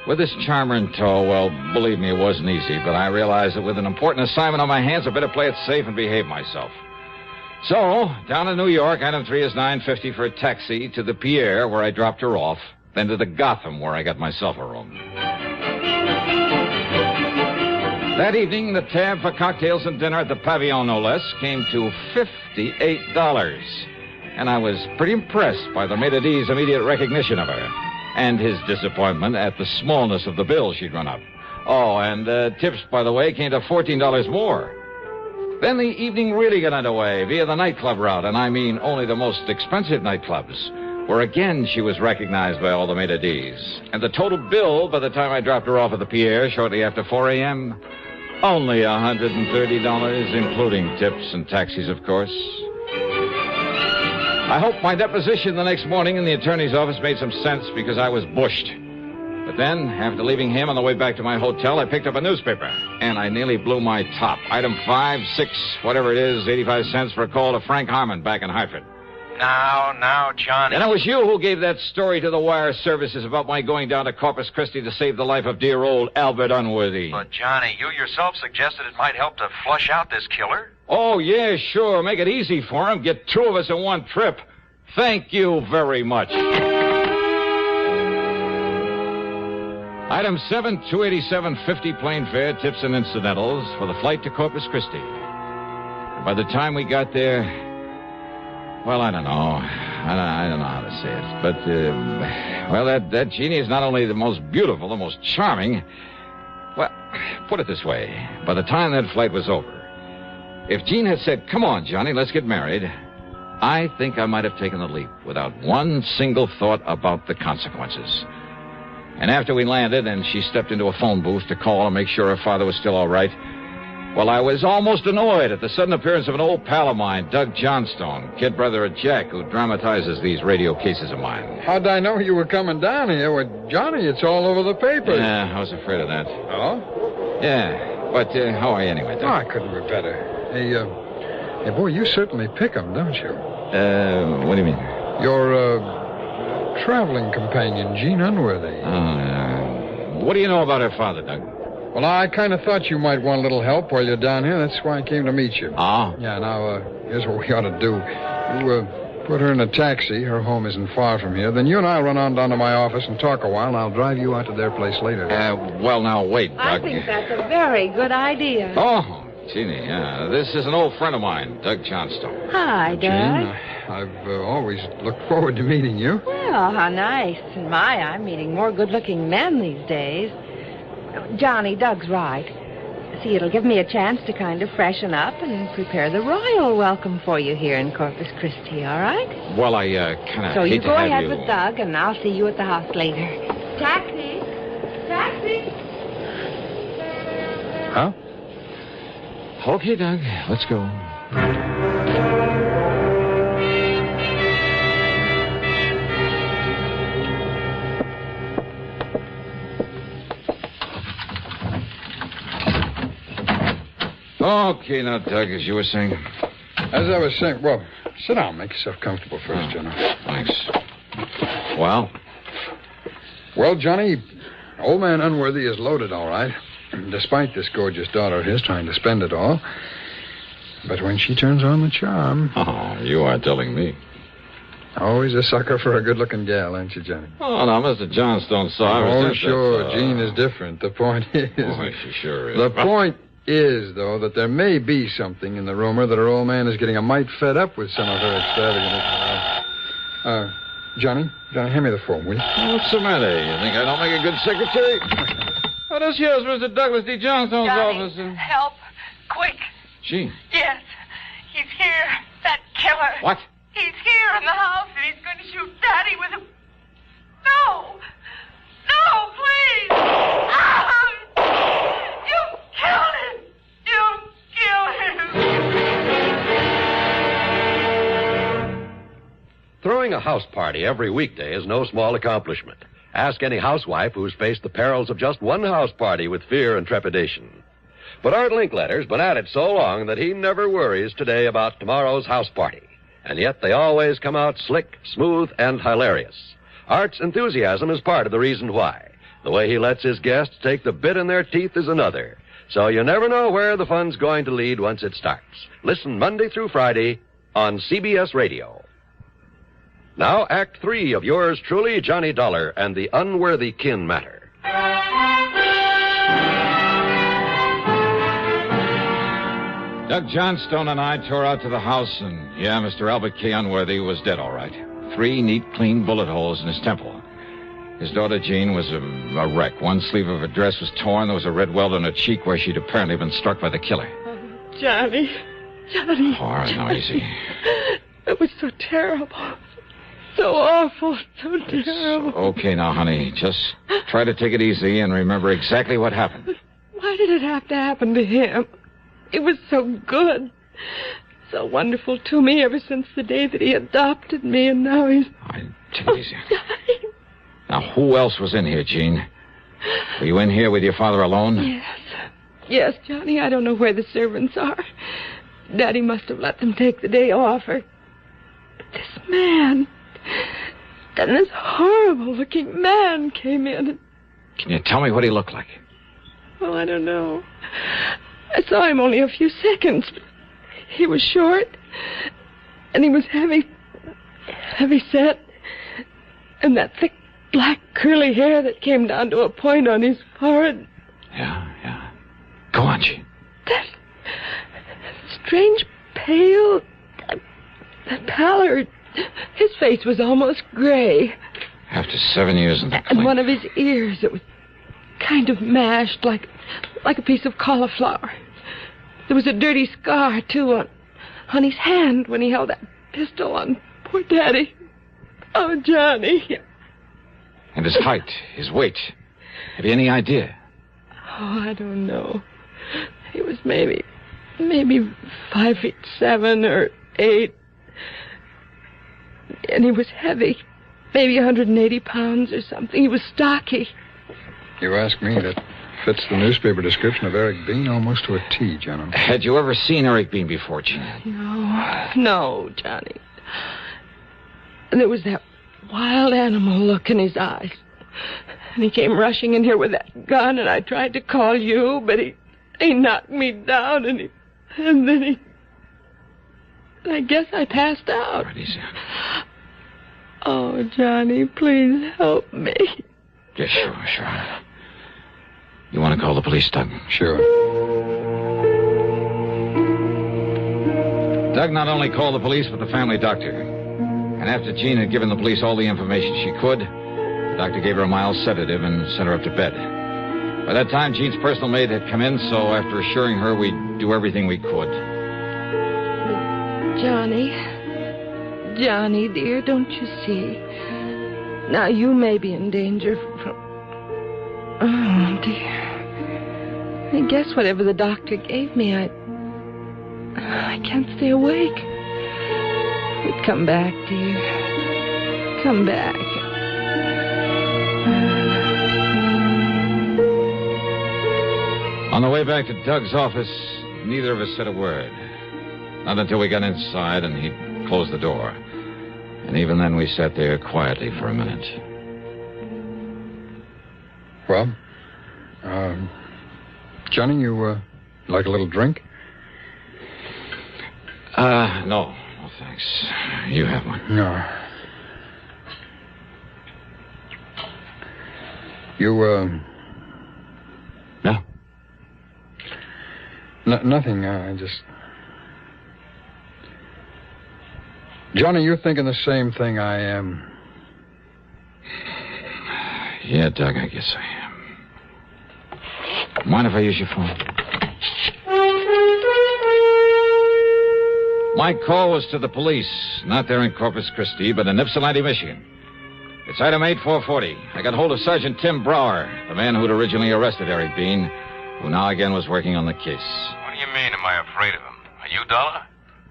[SPEAKER 2] With this charmer in tow, well, believe me, it wasn't easy, but I realized that with an important assignment on my hands, I better play it safe and behave myself. So, down to New York, item 3 is $9.50 for a taxi to the Pierre, where I dropped her off, then to the Gotham, where I got myself a room. That evening, the tab for cocktails and dinner at the Pavillon, no less, came to $58. And I was pretty impressed by the maitre d's immediate recognition of her, and his disappointment at the smallness of the bill she'd run up. Oh, and tips, by the way, came to $14 more. Then the evening really got underway via the nightclub route, and I mean only the most expensive nightclubs, where again she was recognized by all the maitre d's. And the total bill by the time I dropped her off at the Pierre shortly after 4 a.m., only $130, including tips and taxis, of course. I hope my deposition the next morning in the attorney's office made some sense because I was bushed. But then, after leaving him on the way back to my hotel, I picked up a newspaper, and I nearly blew my top. Item 5, 6, whatever it is, 85 cents for a call to Frank Harmon back in Hartford.
[SPEAKER 25] Now, Johnny.
[SPEAKER 2] And it was you who gave that story to the wire services about my going down to Corpus Christi to save the life of dear old Albert Unworthy.
[SPEAKER 25] But, Johnny, you yourself suggested it might help to flush out this killer.
[SPEAKER 2] Oh, yeah, sure. Make it easy for him. Get 2 of us in one trip. Thank you very much. Item 7, $287.50 plane fare, tips and incidentals for the flight to Corpus Christi. And By the time we got there, well, I don't know. I don't know how to say it. But, well, that Jeannie is not only the most beautiful, the most charming. Well, put it this way. By the time that flight was over, if Jean had said, come on, Johnny, let's get married, I think I might have taken the leap without one single thought about the consequences. And after we landed and she stepped into a phone booth to call and make sure her father was still all right, well, I was almost annoyed at the sudden appearance of an old pal of mine, Doug Johnstone, kid brother of Jack, who dramatizes these radio cases of mine.
[SPEAKER 7] How'd I know you were coming down here with Johnny? It's all over the papers.
[SPEAKER 2] Yeah, I was afraid of that.
[SPEAKER 7] Oh?
[SPEAKER 2] Yeah, but how are you anyway, Doug?
[SPEAKER 7] Oh, I couldn't be better. Hey, boy, you certainly pick 'em, don't you?
[SPEAKER 2] What do you mean?
[SPEAKER 7] Your, traveling companion, Jean Unworthy.
[SPEAKER 2] What do you know about her father, Doug?
[SPEAKER 7] Well, I kind of thought you might want a little help while you're down here. That's why I came to meet you.
[SPEAKER 2] Oh?
[SPEAKER 7] Yeah, now, here's what we ought to do. You, put her in a taxi. Her home isn't far from here. Then you and I'll run on down to my office and talk a while, and I'll drive you out to their place later.
[SPEAKER 2] Well, now, wait, Doug.
[SPEAKER 5] I think that's a very good idea.
[SPEAKER 2] Oh, Jeannie, yeah. This is an old friend of mine, Doug Johnstone.
[SPEAKER 5] Hi, Doug.
[SPEAKER 7] Jean, I've always looked forward to meeting you.
[SPEAKER 5] Well, how nice. And I'm meeting more good-looking men these days. Johnny, Doug's right. See, it'll give me a chance to kind of freshen up and prepare the royal welcome for you here in Corpus Christi, all right?
[SPEAKER 2] Well, I kind of
[SPEAKER 5] So
[SPEAKER 2] hate
[SPEAKER 5] you
[SPEAKER 2] to
[SPEAKER 5] go
[SPEAKER 2] have
[SPEAKER 5] ahead
[SPEAKER 2] you...
[SPEAKER 5] with Doug, and I'll see you at the house later. Taxi! Taxi!
[SPEAKER 7] Huh?
[SPEAKER 2] Okay, Doug, let's go. Okay, now, Doug, as you were saying.
[SPEAKER 7] As I was saying, well, sit down. Make yourself comfortable first, Johnny.
[SPEAKER 2] Thanks. Well?
[SPEAKER 7] Well, Johnny, old man Unworthy is loaded, all right. Despite this gorgeous daughter of his trying to spend it all. But when she turns on the charm...
[SPEAKER 2] Oh, you are telling me.
[SPEAKER 7] Always a sucker for a good-looking gal, aren't you, Johnny?
[SPEAKER 2] Oh, now, Mr. Johnstone, sorry.
[SPEAKER 7] Oh, sure. Jean is different. The point is...
[SPEAKER 2] Oh, she sure is.
[SPEAKER 7] The point is, though, that there may be something in the rumor that her old man is getting a mite fed up with some of her extravagant... Johnny, hand me the phone, will you?
[SPEAKER 2] What's the matter? You think I don't make a good secretary? Oh, this here's Mr. Douglas D. Johnstone's office.
[SPEAKER 15] Help. Quick.
[SPEAKER 2] Jean.
[SPEAKER 15] Yes. He's here. That killer.
[SPEAKER 2] What?
[SPEAKER 15] He's here in the house, and he's going to shoot Daddy with a... No! No, please! You killed him! You killed him!
[SPEAKER 20] Throwing a house party every weekday is no small accomplishment. Ask any housewife who's faced the perils of just one house party with fear and trepidation. But Art Linkletter's been at it so long that he never worries today about tomorrow's house party. And yet they always come out slick, smooth, and hilarious. Art's enthusiasm is part of the reason why. The way he lets his guests take the bit in their teeth is another. So you never know where the fun's going to lead once it starts. Listen Monday through Friday on CBS Radio. Now, Act 3 of yours truly, Johnny Dollar, and the Unworthy Kin Matter.
[SPEAKER 2] Doug Johnstone and I tore out to the house, and, yeah, Mr. Albert K. Unworthy was dead, all right. 3 neat, clean bullet holes in his temple. His daughter, Jean, was a wreck. One sleeve of her dress was torn. There was a red welt on her cheek where she'd apparently been struck by the killer.
[SPEAKER 15] Oh, Johnny.
[SPEAKER 2] Oh, all right, now, easy.
[SPEAKER 15] It was so terrible. So awful. So terrible.
[SPEAKER 2] Okay, now, honey. Just try to take it easy and remember exactly what happened.
[SPEAKER 15] Why did it have to happen to him? He was so good. So wonderful to me ever since the day that he adopted me, and now he's...
[SPEAKER 2] Take it easy. Now, who else was in here, Jean? Were you in here with your father alone?
[SPEAKER 15] Yes. Yes, Johnny, I don't know where the servants are. Daddy must have let them take the day off. But this man... Then this horrible-looking man came in.
[SPEAKER 2] Can you tell me what he looked like?
[SPEAKER 15] Well, I don't know. I saw him only a few seconds. He was short, and he was heavy set, and that thick black curly hair that came down to a point on his forehead.
[SPEAKER 2] Yeah. Go on, Jean.
[SPEAKER 15] That strange pale. That pallor. His face was almost gray.
[SPEAKER 2] After 7 years in the
[SPEAKER 15] And one of his ears, it was kind of mashed, like a piece of cauliflower. There was a dirty scar, too, on his hand when he held that pistol on poor Daddy. Oh, Johnny.
[SPEAKER 2] And his height, his weight. Have you any idea?
[SPEAKER 15] Oh, I don't know. He was maybe 5'7" or 8. And he was heavy. Maybe 180 pounds or something. He was stocky.
[SPEAKER 7] You ask me, that fits the newspaper description of Eric Bean almost to a T, John.
[SPEAKER 2] Had you ever seen Eric Bean before, Gina?
[SPEAKER 15] No, Johnny. And there was that wild animal look in his eyes. And he came rushing in here with that gun, and I tried to call you, but he knocked me down, and then I guess I passed out.
[SPEAKER 2] Right, easy.
[SPEAKER 15] Oh, Johnny, please help me.
[SPEAKER 2] Yeah, sure. You want to call the police, Doug?
[SPEAKER 7] Sure.
[SPEAKER 2] Doug not only called the police, but the family doctor. And after Jean had given the police all the information she could, the doctor gave her a mild sedative and sent her up to bed. By that time, Jean's personal maid had come in, so after assuring her we'd do everything we could.
[SPEAKER 15] Johnny, dear, don't you see? Now, you may be in danger from... Oh, dear. I guess whatever the doctor gave me, I can't stay awake. But come back, dear. Come back.
[SPEAKER 2] On the way back to Doug's office, neither of us said a word. Not until we got inside and he closed the door. And even then we sat there quietly for a minute.
[SPEAKER 7] Well, Johnny, you like a little drink?
[SPEAKER 2] No, thanks. You have one.
[SPEAKER 7] No. You,
[SPEAKER 2] No.
[SPEAKER 7] Nothing. I just... Johnny, you're thinking the same thing I am.
[SPEAKER 2] Yeah, Doug, I guess I am. Mind if I use your phone? My call was to the police, not there in Corpus Christi, but in Ypsilanti, Michigan. It's item 8440. I got hold of Sergeant Tim Brower, the man who'd originally arrested Eric Bean, who now again was working on the case.
[SPEAKER 25] What do you mean, am I afraid of him? Are you, Dollar?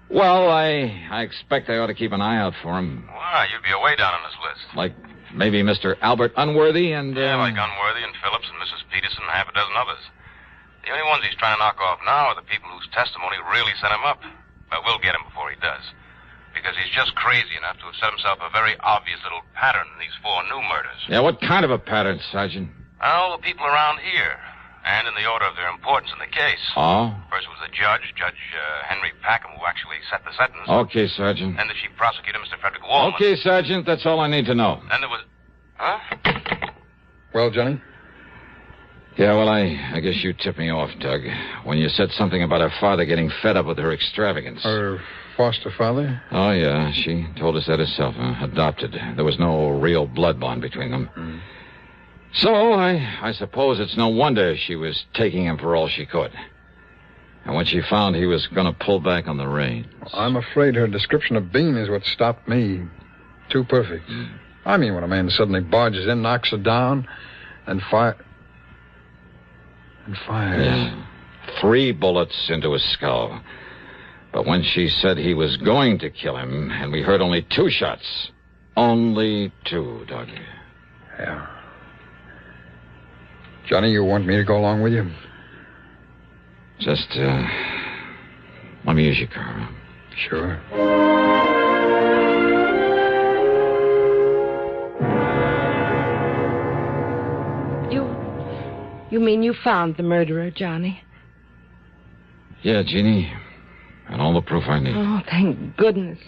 [SPEAKER 2] Well, I expect I ought to keep an eye out for him.
[SPEAKER 25] Why, you'd be away down on this list.
[SPEAKER 2] Like maybe Mr. Albert Unworthy and...
[SPEAKER 25] Yeah, like Unworthy and Phillips and Mrs. Peterson and half a dozen others. The only ones he's trying to knock off now are the people whose testimony really set him up. But we'll get him before he does. Because he's just crazy enough to have set himself a very obvious little pattern in these 4 new murders.
[SPEAKER 2] Yeah, what kind of a pattern, Sergeant?
[SPEAKER 25] All the people around here. And in the order of their importance in the case.
[SPEAKER 2] Oh?
[SPEAKER 25] First was the judge, Judge Henry Packham, who actually set the sentence.
[SPEAKER 2] Okay, Sergeant.
[SPEAKER 25] Then the chief prosecutor, Mr. Frederick Wallman.
[SPEAKER 2] Okay, Sergeant, that's all I need to know.
[SPEAKER 25] Then there was... Huh?
[SPEAKER 7] Well, Johnny?
[SPEAKER 2] Yeah, well, I guess you tipped me off, Doug, when you said something about her father getting fed up with her extravagance.
[SPEAKER 7] Her foster father?
[SPEAKER 2] Oh, yeah, she told us that herself, adopted. There was no real blood bond between them.
[SPEAKER 7] Mm.
[SPEAKER 2] So, I suppose it's no wonder she was taking him for all she could. And when she found he was going to pull back on the reins...
[SPEAKER 7] I'm afraid her description of Bean is what stopped me. Too perfect. I mean, when a man suddenly barges in, knocks her down, and fires...
[SPEAKER 2] Yeah. 3 bullets into his skull. But when she said he was going to kill him, and we heard only 2 shots... Only 2, Doug.
[SPEAKER 7] Yeah. Johnny, you want me to go along with you?
[SPEAKER 2] Just, let me use your car.
[SPEAKER 7] Sure.
[SPEAKER 5] You mean you found the murderer, Johnny?
[SPEAKER 2] Yeah, Jeannie. And all the proof I need.
[SPEAKER 5] Oh, thank goodness.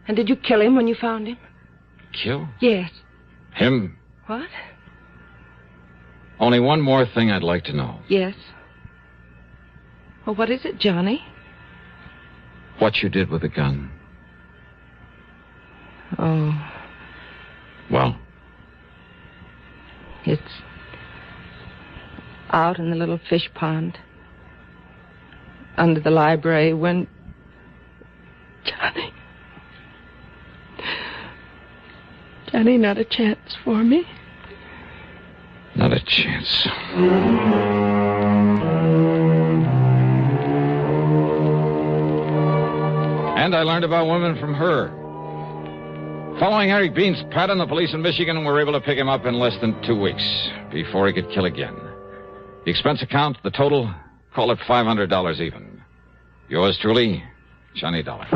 [SPEAKER 5] And did you kill him when you found him?
[SPEAKER 2] Kill?
[SPEAKER 5] Yes.
[SPEAKER 2] Him?
[SPEAKER 5] What?
[SPEAKER 2] Only one more thing I'd like to know.
[SPEAKER 5] Yes. Well, what is it, Johnny?
[SPEAKER 2] what you did with the gun.
[SPEAKER 15] Oh.
[SPEAKER 2] Well?
[SPEAKER 15] It's out in the little fish pond. Under the library when... Johnny, not a chance for me.
[SPEAKER 2] Not a chance. And I learned about women from her. Following Harry Bean's pattern, the police in Michigan were able to pick him up in less than 2 weeks before he could kill again. The expense account, the total, call it $500 even. Yours truly, Johnny Dollar.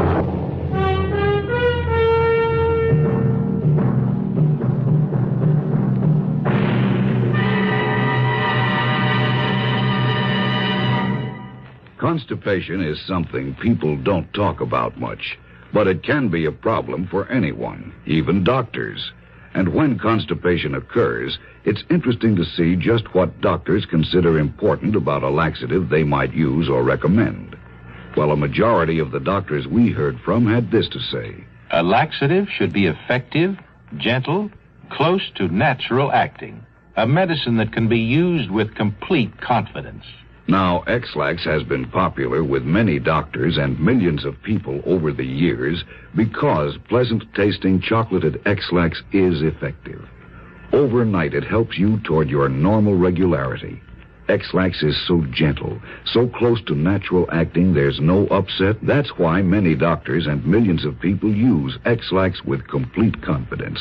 [SPEAKER 10] Constipation is something people don't talk about much, but it can be a problem for anyone, even doctors. And when constipation occurs, it's interesting to see just what doctors consider important about a laxative they might use or recommend. Well, a majority of the doctors we heard from had this to say.
[SPEAKER 14] A laxative should be effective, gentle, close to natural acting. A medicine that can be used with complete confidence.
[SPEAKER 10] Now, X-Lax has been popular with many doctors and millions of people over the years because pleasant-tasting chocolated X-Lax is effective. Overnight, it helps you toward your normal regularity. X-Lax is so gentle, so close to natural acting, there's no upset. That's why many doctors and millions of people use X-Lax with complete confidence.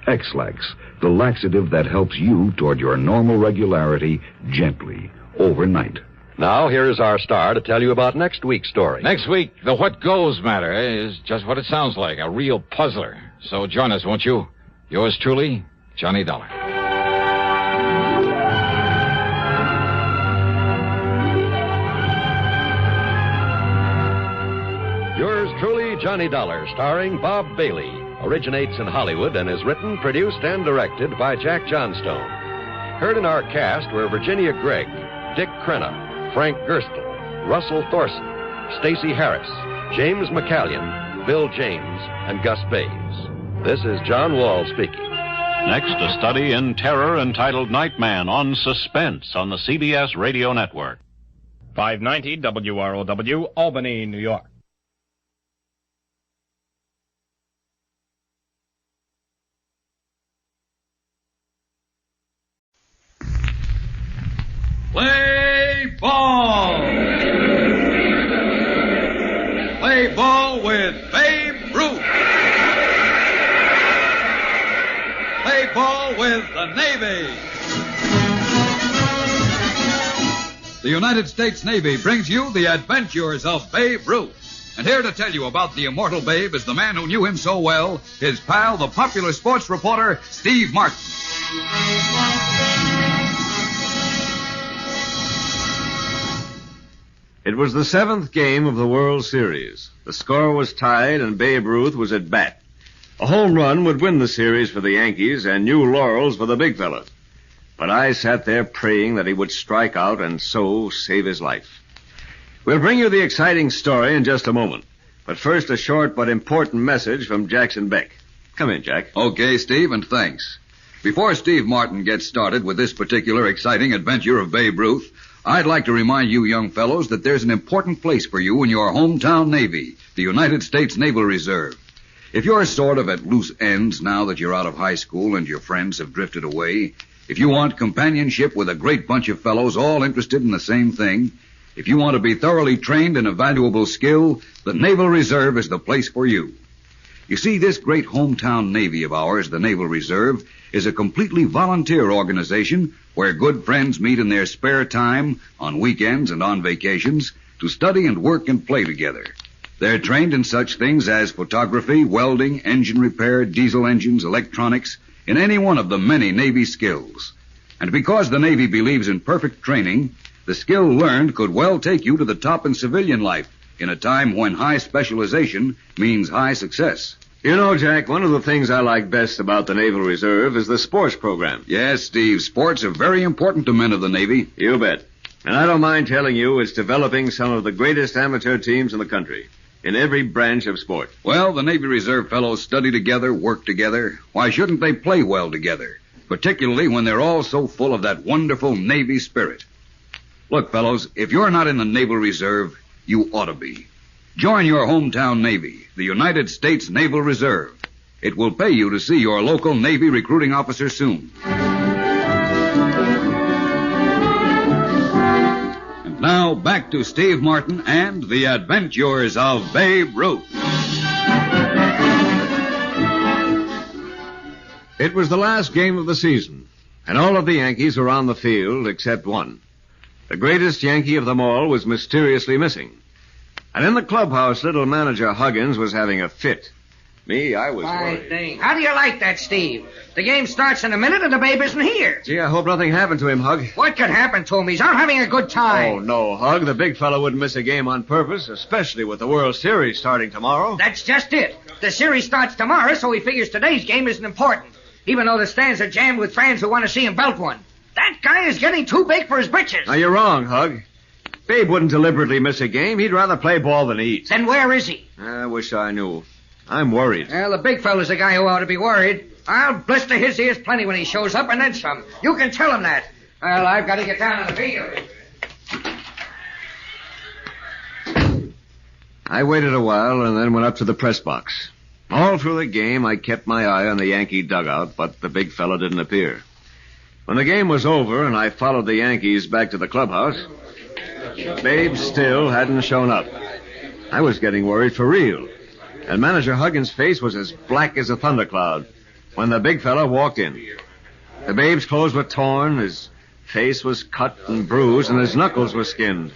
[SPEAKER 10] X-Lax, the laxative that helps you toward your normal regularity gently, overnight.
[SPEAKER 20] Now, here is our star to tell you about next week's story.
[SPEAKER 2] Next week, the what goes matter is just what it sounds like, a real puzzler. So join us, won't you? Yours truly, Johnny Dollar.
[SPEAKER 20] Yours truly, Johnny Dollar, starring Bob Bailey, originates in Hollywood and is written, produced, and directed by Jack Johnstone. Heard in our cast were Virginia Gregg, Dick Crenna, Frank Gerstle, Russell Thorson, Stacey Harris, James McCallion, Bill James, and Gus Bays. This is John Wall speaking.
[SPEAKER 17] Next, a study in terror entitled Nightman on Suspense on the CBS Radio Network.
[SPEAKER 24] 590 WROW, Albany, New York.
[SPEAKER 18] Play ball! Play ball with Babe Ruth! Play ball with the Navy! The United States Navy brings you the adventures of Babe Ruth. And here to tell you about the immortal Babe is the man who knew him so well, his pal, the popular sports reporter, Steve Martin.
[SPEAKER 19] It was the seventh game of the World Series. The score was tied, and Babe Ruth was at bat. A home run would win the series for the Yankees and new laurels for the big fella. But I sat there praying that he would strike out and so save his life. We'll bring you the exciting story in just a moment. But first, a short but important message from Jackson Beck. Come in, Jack.
[SPEAKER 18] Okay, Steve, and thanks. Before Steve Martin gets started with this particular exciting adventure of Babe Ruth, I'd like to remind you young fellows that there's an important place for you in your hometown Navy, the United States Naval Reserve. If you're sort of at loose ends now that you're out of high school and your friends have drifted away, if you want companionship with a great bunch of fellows all interested in the same thing, if you want to be thoroughly trained in a valuable skill, the Naval Reserve is the place for you. You see, this great hometown Navy of ours, the Naval Reserve, is a completely volunteer organization where good friends meet in their spare time, on weekends and on vacations, to study and work and play together. They're trained in such things as photography, welding, engine repair, diesel engines, electronics, in any one of the many Navy skills. And because the Navy believes in perfect training, the skill learned could well take you to the top in civilian life in a time when high specialization means high success.
[SPEAKER 19] You know, Jack, one of the things I like best about the Naval Reserve is the sports program.
[SPEAKER 18] Yes, Steve, sports are very important to men of the Navy.
[SPEAKER 19] You bet. And I don't mind telling you it's developing some of the greatest amateur teams in the country. in every branch of sport.
[SPEAKER 18] Well, the Navy Reserve fellows study together, work together. Why shouldn't they play well together? Particularly when they're all so full of that wonderful Navy spirit. Look, fellows, if you're not in the Naval Reserve, you ought to be. Join your hometown Navy, the United States Naval Reserve. It will pay you to see your local Navy recruiting officer soon. And now, back to Steve Martin and the adventures of Babe Ruth.
[SPEAKER 19] It was the last game of the season, and all of the Yankees were on the field except one. The greatest Yankee of them all was mysteriously missing. And in the clubhouse, little manager Huggins was having a fit. Me, I was worried.
[SPEAKER 1] How do you like that, Steve? The game starts in a minute and the babe isn't here.
[SPEAKER 19] Gee, I hope nothing happened to him, Hug.
[SPEAKER 1] What could happen to him? He's out having a good time.
[SPEAKER 19] Oh, no, Hug. The big fella wouldn't miss a game on purpose, especially with the World Series starting tomorrow.
[SPEAKER 1] That's just it. The series starts tomorrow, so he figures today's game isn't important, even though the stands are jammed with fans who want to see him belt one. That guy is getting too big for his britches.
[SPEAKER 19] Now, you're wrong, Hug. Babe wouldn't deliberately miss a game. He'd rather play ball than eat.
[SPEAKER 1] Then where is he?
[SPEAKER 19] I wish I knew. I'm worried.
[SPEAKER 1] Well, the big fella's the guy who ought to be worried. I'll blister his ears plenty when he shows up, and then some. You can tell him that. Well, I've got to get down to the field.
[SPEAKER 19] I waited a while and then went up to the press box. All through the game, I kept my eye on the Yankee dugout, but the big fella didn't appear. When the game was over and I followed the Yankees back to the clubhouse, Babe still hadn't shown up. I was getting worried for real. And Manager Huggins' face was as black as a thundercloud when the big fella walked in. The Babe's clothes were torn, his face was cut and bruised, and his knuckles were skinned.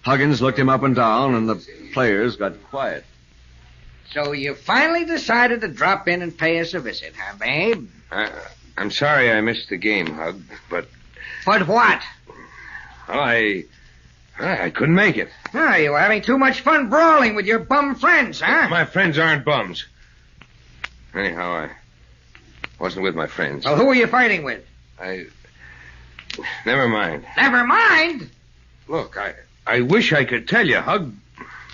[SPEAKER 19] Huggins looked him up and down, and the players got quiet.
[SPEAKER 1] So you finally decided to drop in and pay us a visit, huh, Babe?
[SPEAKER 11] I'm sorry I missed the game, Hug, but...
[SPEAKER 1] But what?
[SPEAKER 11] Well, I couldn't make it.
[SPEAKER 1] Oh, you were having too much fun brawling with your bum friends, huh?
[SPEAKER 11] My friends aren't bums. Anyhow, I wasn't with my friends.
[SPEAKER 1] Well, who were you fighting with?
[SPEAKER 11] Never mind.
[SPEAKER 1] Never mind?
[SPEAKER 11] Look, I wish I could tell you, Hug,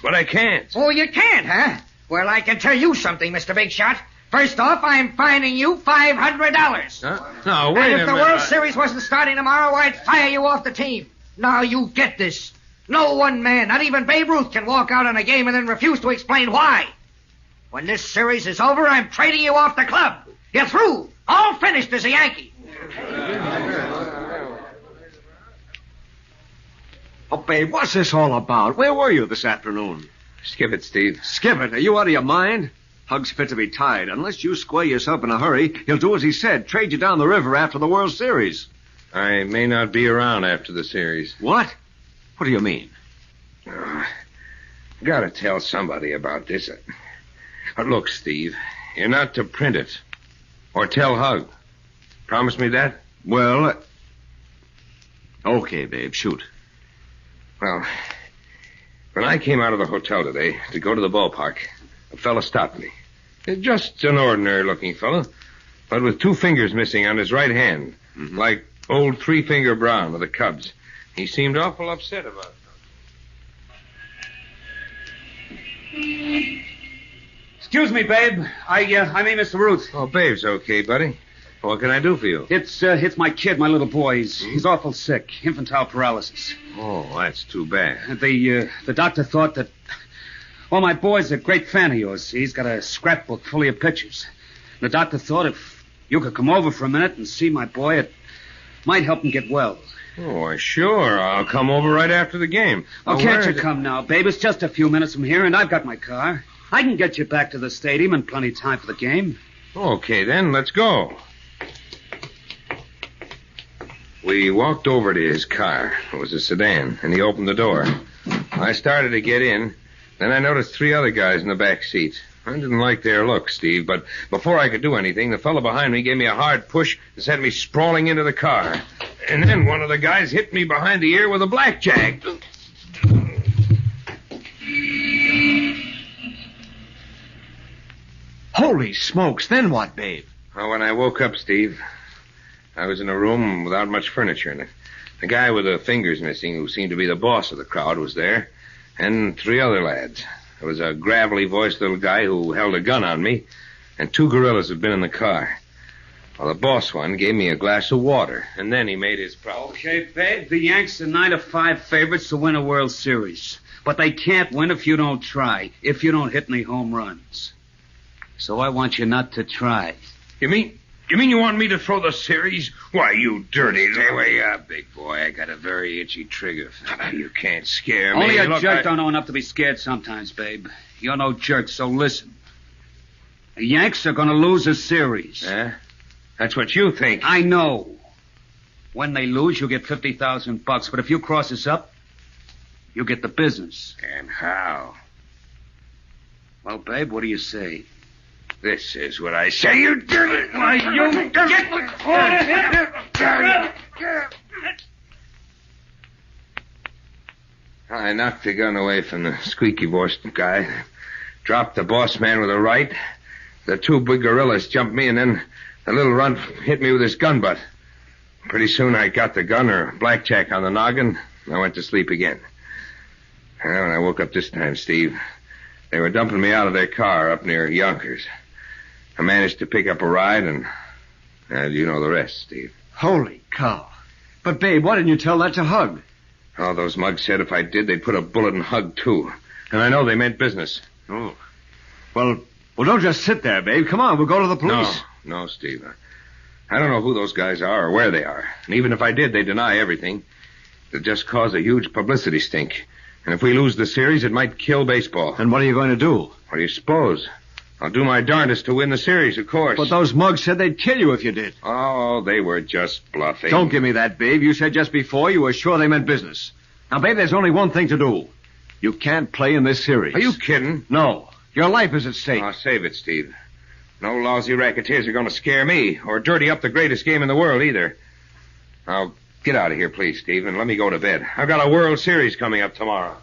[SPEAKER 11] but I can't.
[SPEAKER 1] Oh, you can't, huh? Well, I can tell you something, Mr. Big Shot. First off, I'm fining you $500.
[SPEAKER 11] Huh? No, wait a minute.
[SPEAKER 1] And if the World Series wasn't starting tomorrow, I'd fire you off the team. Now you get this. No one man, not even Babe Ruth, can walk out on a game and then refuse to explain why. When this series is over, I'm trading you off the club. You're through. All finished as a Yankee.
[SPEAKER 19] Oh, Babe, what's this all about? Where were you this afternoon?
[SPEAKER 11] Skip it, Steve.
[SPEAKER 19] Skip it? Are you out of your mind? Hug's fit to be tied. Unless you square yourself in a hurry, he'll do as he said, trade you down the river after the World Series.
[SPEAKER 11] I may not be around after the series.
[SPEAKER 19] What? What do you mean?
[SPEAKER 11] Gotta tell somebody about this. Look, Steve, you're not to print it. Or tell Hug. Promise me that?
[SPEAKER 19] Well, okay, babe, shoot.
[SPEAKER 11] Well, when I came out of the hotel today to go to the ballpark, a fella stopped me. Just an ordinary-looking fella, but with 2 fingers missing on his right hand, like old Three-Finger Brown of the Cubs. He seemed awful upset about it.
[SPEAKER 8] Excuse me, babe. I mean Mr. Ruth.
[SPEAKER 11] Oh, Babe's okay, buddy. What can I do for you?
[SPEAKER 8] It's my kid, my little boy. He's awful sick. Infantile paralysis.
[SPEAKER 11] Oh, that's too bad.
[SPEAKER 8] The doctor thought that... Well, my boy's a great fan of yours. He's got a scrapbook full of pictures. The doctor thought if you could come over for a minute and see my boy, it might help him get well.
[SPEAKER 11] Oh, sure. I'll come over right after the game.
[SPEAKER 8] Oh, can't you come now, babe? It's just a few minutes from here, and I've got my car. I can get you back to the stadium in plenty of time for the game.
[SPEAKER 11] Okay, then, let's go. We walked over to his car. It was a sedan, and he opened the door. I started to get in. Then I noticed 3 other guys in the back seat. I didn't like their look, Steve, but before I could do anything, the fellow behind me gave me a hard push and sent me sprawling into the car. And then one of the guys hit me behind the ear with a blackjack.
[SPEAKER 19] Holy smokes, then what, babe?
[SPEAKER 11] Well, when I woke up, Steve, I was in a room without much furniture in it. The guy with the fingers missing, who seemed to be the boss of the crowd, was there, and 3 other lads. There was a gravelly-voiced little guy who held a gun on me, and 2 gorillas had been in the car. Well, the boss one gave me a glass of water, and then he made his problem.
[SPEAKER 8] Okay, babe, the Yanks are 9-5 favorites to win a World Series. But they can't win if you don't try, if you don't hit any home runs. So I want you not to try.
[SPEAKER 11] You mean you want me to throw the series? Why, you dirty...
[SPEAKER 18] Stay where you are, big boy. I got a very itchy trigger.
[SPEAKER 11] You can't scare me.
[SPEAKER 8] Only a
[SPEAKER 11] Look,
[SPEAKER 8] jerk don't know enough to be scared sometimes, babe. You're no jerk, so listen. The Yanks are going to lose a series.
[SPEAKER 11] Huh? That's what you think.
[SPEAKER 8] I know. When they lose, you'll get $50,000. But if you cross us up, you get the business.
[SPEAKER 11] And how?
[SPEAKER 8] Well, babe, what do you say?
[SPEAKER 11] This is what I say. You dirty... I knocked the gun away from the squeaky-voiced guy. Dropped the boss man with a right. The 2 big gorillas jumped me, and then the little runt hit me with his gun butt. Pretty soon I got the gun or blackjack on the noggin, and I went to sleep again. Well, when I woke up this time, Steve, they were dumping me out of their car up near Yonkers. I managed to pick up a ride, and you know the rest, Steve.
[SPEAKER 19] Holy cow. But, babe, why didn't you tell that to Hug?
[SPEAKER 11] Oh, those mugs said if I did, they'd put a bullet in Hug, too. And I know they meant business.
[SPEAKER 19] Oh. Well, don't just sit there, babe. Come on, we'll go to the police.
[SPEAKER 11] No, Steve. I don't know who those guys are or where they are. And even if I did, they deny everything. It'd just cause a huge publicity stink. And if we lose the series, it might kill baseball.
[SPEAKER 19] And what are you going to do?
[SPEAKER 11] What do you suppose? I'll do my darndest to win the series, of course.
[SPEAKER 19] But those mugs said they'd kill you if you did.
[SPEAKER 11] Oh, they were just bluffing.
[SPEAKER 19] Don't give me that, babe. You said just before you were sure they meant business. Now, babe, there's only one thing to do. You can't play in this series.
[SPEAKER 11] Are you kidding?
[SPEAKER 19] No. Your life is at stake.
[SPEAKER 11] Oh, save it, Steve. No lousy racketeers are going to scare me or dirty up the greatest game in the world either. Now, get out of here, please, Steve, and let me go to bed. I've got a World Series coming up tomorrow.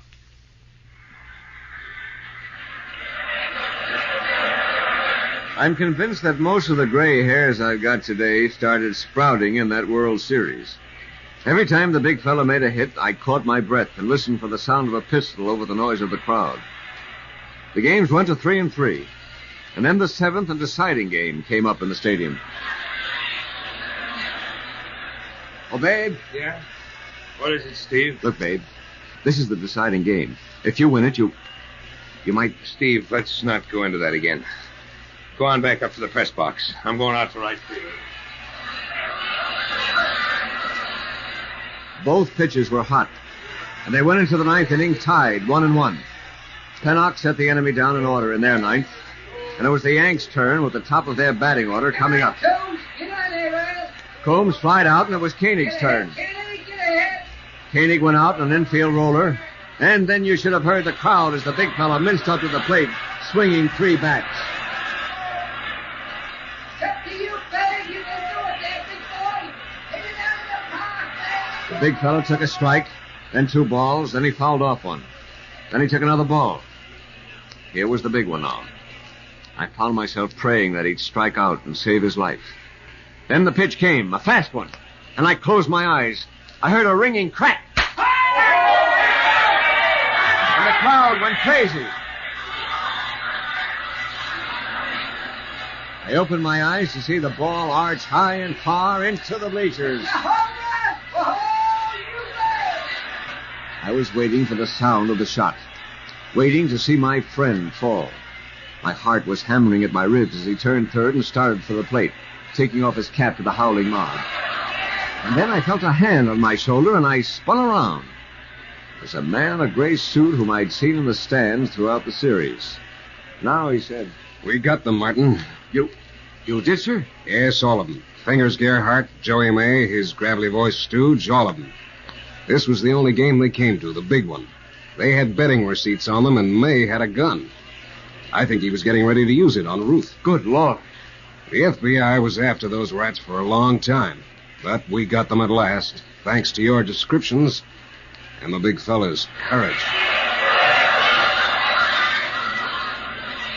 [SPEAKER 19] I'm convinced that most of the gray hairs I've got today started sprouting in that World Series. Every time the big fella made a hit, I caught my breath and listened for the sound of a pistol over the noise of the crowd. The games went to 3-3, and then the 7th and deciding game came up in the stadium. Oh, babe.
[SPEAKER 11] Yeah? What is it, Steve?
[SPEAKER 19] Look, babe, this is the deciding game. If you win it, you might...
[SPEAKER 11] Steve, let's not go into that again. Go on back up to the press box. I'm going out to right field.
[SPEAKER 19] Both pitches were hot, and they went into the 9th inning tied 1-1. Pennock set the enemy down in order in their 9th, and it was the Yanks' turn with the top of their batting order coming up. Combs flied out, and it was Koenig's turn. Koenig went out on an infield roller, and then you should have heard the crowd as the big fella minced up to the plate, swinging 3 bats. The big fellow took a strike, then 2 balls, then he fouled off one. Then he took another ball. Here was the big one now. I found myself praying that he'd strike out and save his life. Then the pitch came, a fast one, and I closed my eyes. I heard a ringing crack. And the crowd went crazy. I opened my eyes to see the ball arch high and far into the bleachers. I was waiting for the sound of the shot, waiting to see my friend fall. My heart was hammering at my ribs as he turned third and started for the plate, taking off his cap to the howling mob. And then I felt a hand on my shoulder, and I spun around. It was a man in a gray suit whom I'd seen in the stands throughout the series. Now he said,
[SPEAKER 12] "We got them, Martin."
[SPEAKER 19] You did, sir?
[SPEAKER 12] Yes, all of them. Fingers Gerhardt, Joey May, his gravelly-voiced stooge, all of them. This was the only game they came to, the big one. They had betting receipts on them, and May had a gun. I think he was getting ready to use it on Ruth.
[SPEAKER 19] Good Lord.
[SPEAKER 12] The FBI was after those rats for a long time, but we got them at last, thanks to your descriptions and the big fella's courage.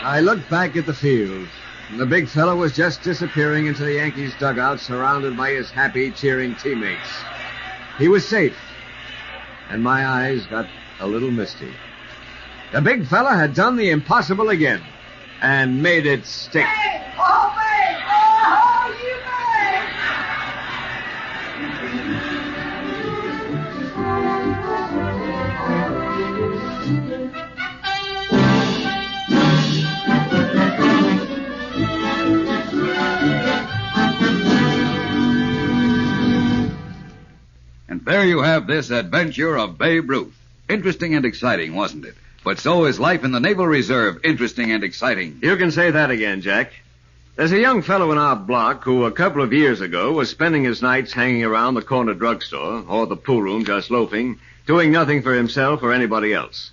[SPEAKER 19] I looked back at the field, and the big fella was just disappearing into the Yankees' dugout, surrounded by his happy, cheering teammates. He was safe, and my eyes got a little misty. The big fella had done the impossible again and made it stick.
[SPEAKER 18] And there you have this adventure of Babe Ruth. Interesting and exciting, wasn't it? But so is life in the Naval Reserve interesting and exciting.
[SPEAKER 19] You can say that again, Jack. There's a young fellow in our block who a couple of years ago was spending his nights hanging around the corner drugstore or the pool room just loafing, doing nothing for himself or anybody else.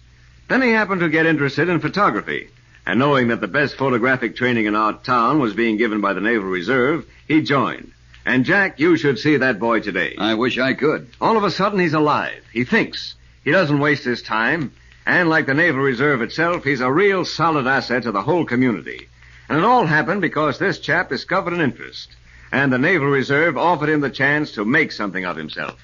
[SPEAKER 19] Then he happened to get interested in photography, and knowing that the best photographic training in our town was being given by the Naval Reserve, he joined. And, Jack, you should see that boy today.
[SPEAKER 18] I wish I could.
[SPEAKER 19] All of a sudden, he's alive. He thinks. He doesn't waste his time. And like the Naval Reserve itself, he's a real solid asset to the whole community. And it all happened because this chap discovered an interest. And the Naval Reserve offered him the chance to make something of himself.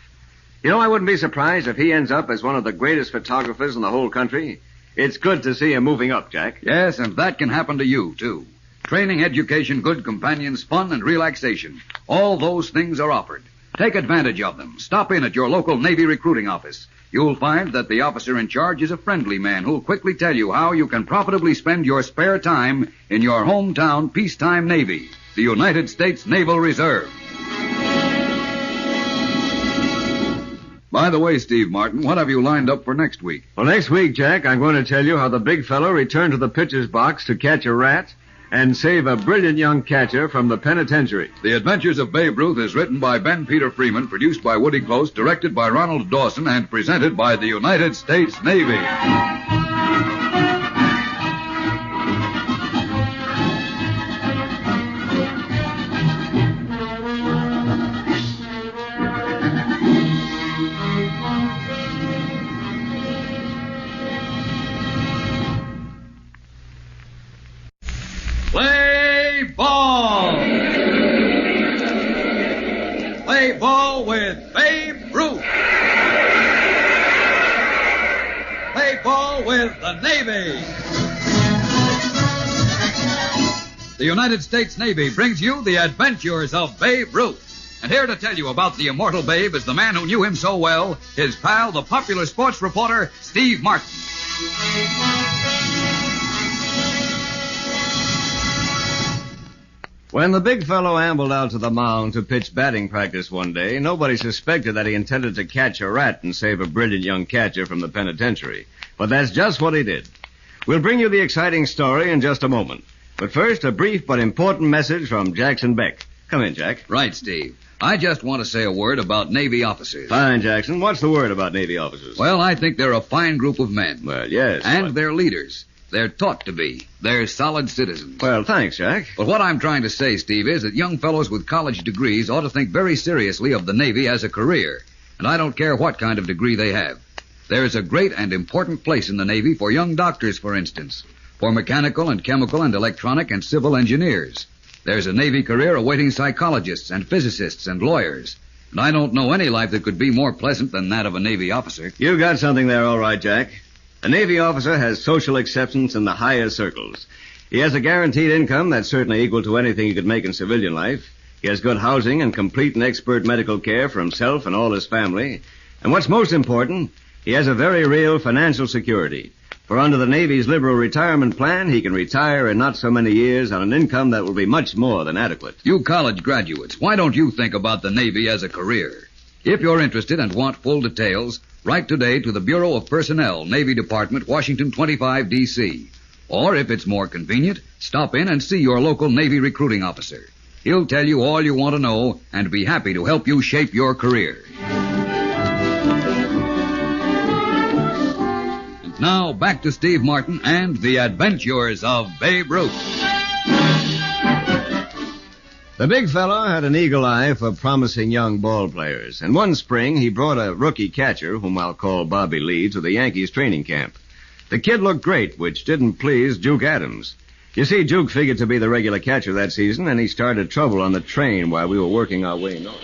[SPEAKER 19] You know, I wouldn't be surprised if he ends up as one of the greatest photographers in the whole country. It's good to see him moving up, Jack.
[SPEAKER 18] Yes, and that can happen to you, too. Training, education, good companions, fun, and relaxation. All those things are offered. Take advantage of them. Stop in at your local Navy recruiting office. You'll find that the officer in charge is a friendly man who'll quickly tell you how you can profitably spend your spare time in your hometown peacetime Navy, the United States Naval Reserve. By the way, Steve Martin, what have you lined up for next week?
[SPEAKER 19] Well, next week, Jack, I'm going to tell you how the big fellow returned to the pitcher's box to catch a rat and save a brilliant young catcher from the penitentiary.
[SPEAKER 18] The Adventures of Babe Ruth is written by Ben Peter Freeman, produced by Woody Close, directed by Ronald Dawson, and presented by the United States Navy.
[SPEAKER 6] Play ball! Play ball with Babe Ruth! Play ball with the Navy!
[SPEAKER 18] The United States Navy brings you the Adventures of Babe Ruth. And here to tell you about the immortal Babe is the man who knew him so well, his pal, the popular sports reporter, Steve Martin.
[SPEAKER 19] When the big fellow ambled out to the mound to pitch batting practice one day, nobody suspected that he intended to catch a rat and save a brilliant young catcher from the penitentiary. But that's just what he did. We'll bring you the exciting story in just a moment. But first, a brief but important message from Jackson Beck. Come in, Jack.
[SPEAKER 18] Right, Steve. I just want to say a word about Navy officers.
[SPEAKER 19] Fine, Jackson. What's the word about Navy officers?
[SPEAKER 18] Well, I think they're a fine group of men.
[SPEAKER 19] Well, yes.
[SPEAKER 18] And they're leaders. They're taught to be. They're solid citizens.
[SPEAKER 19] Well, thanks, Jack.
[SPEAKER 18] But what I'm trying to say, Steve, is that young fellows with college degrees ought to think very seriously of the Navy as a career. And I don't care what kind of degree they have. There's a great and important place in the Navy for young doctors, for instance. For mechanical and chemical and electronic and civil engineers. There's a Navy career awaiting psychologists and physicists and lawyers. And I don't know any life that could be more pleasant than that of a Navy officer.
[SPEAKER 19] You got something there, all right, Jack. A Navy officer has social acceptance in the highest circles. He has a guaranteed income that's certainly equal to anything he could make in civilian life. He has good housing and complete and expert medical care for himself and all his family. And what's most important, he has a very real financial security. For under the Navy's liberal retirement plan, he can retire in not so many years on an income that will be much more than adequate.
[SPEAKER 18] You college graduates, why don't you think about the Navy as a career? If you're interested and want full details, write today to the Bureau of Personnel, Navy Department, Washington 25, D.C. Or, if it's more convenient, stop in and see your local Navy recruiting officer. He'll tell you all you want to know and be happy to help you shape your career. And now, back to Steve Martin and the Adventures of Babe Ruth.
[SPEAKER 19] The big fellow had an eagle eye for promising young ball players, and one spring he brought a rookie catcher, whom I'll call Bobby Lee, to the Yankees training camp. The kid looked great, which didn't please Duke Adams. You see, Duke figured to be the regular catcher that season, and he started trouble on the train while we were working our way north.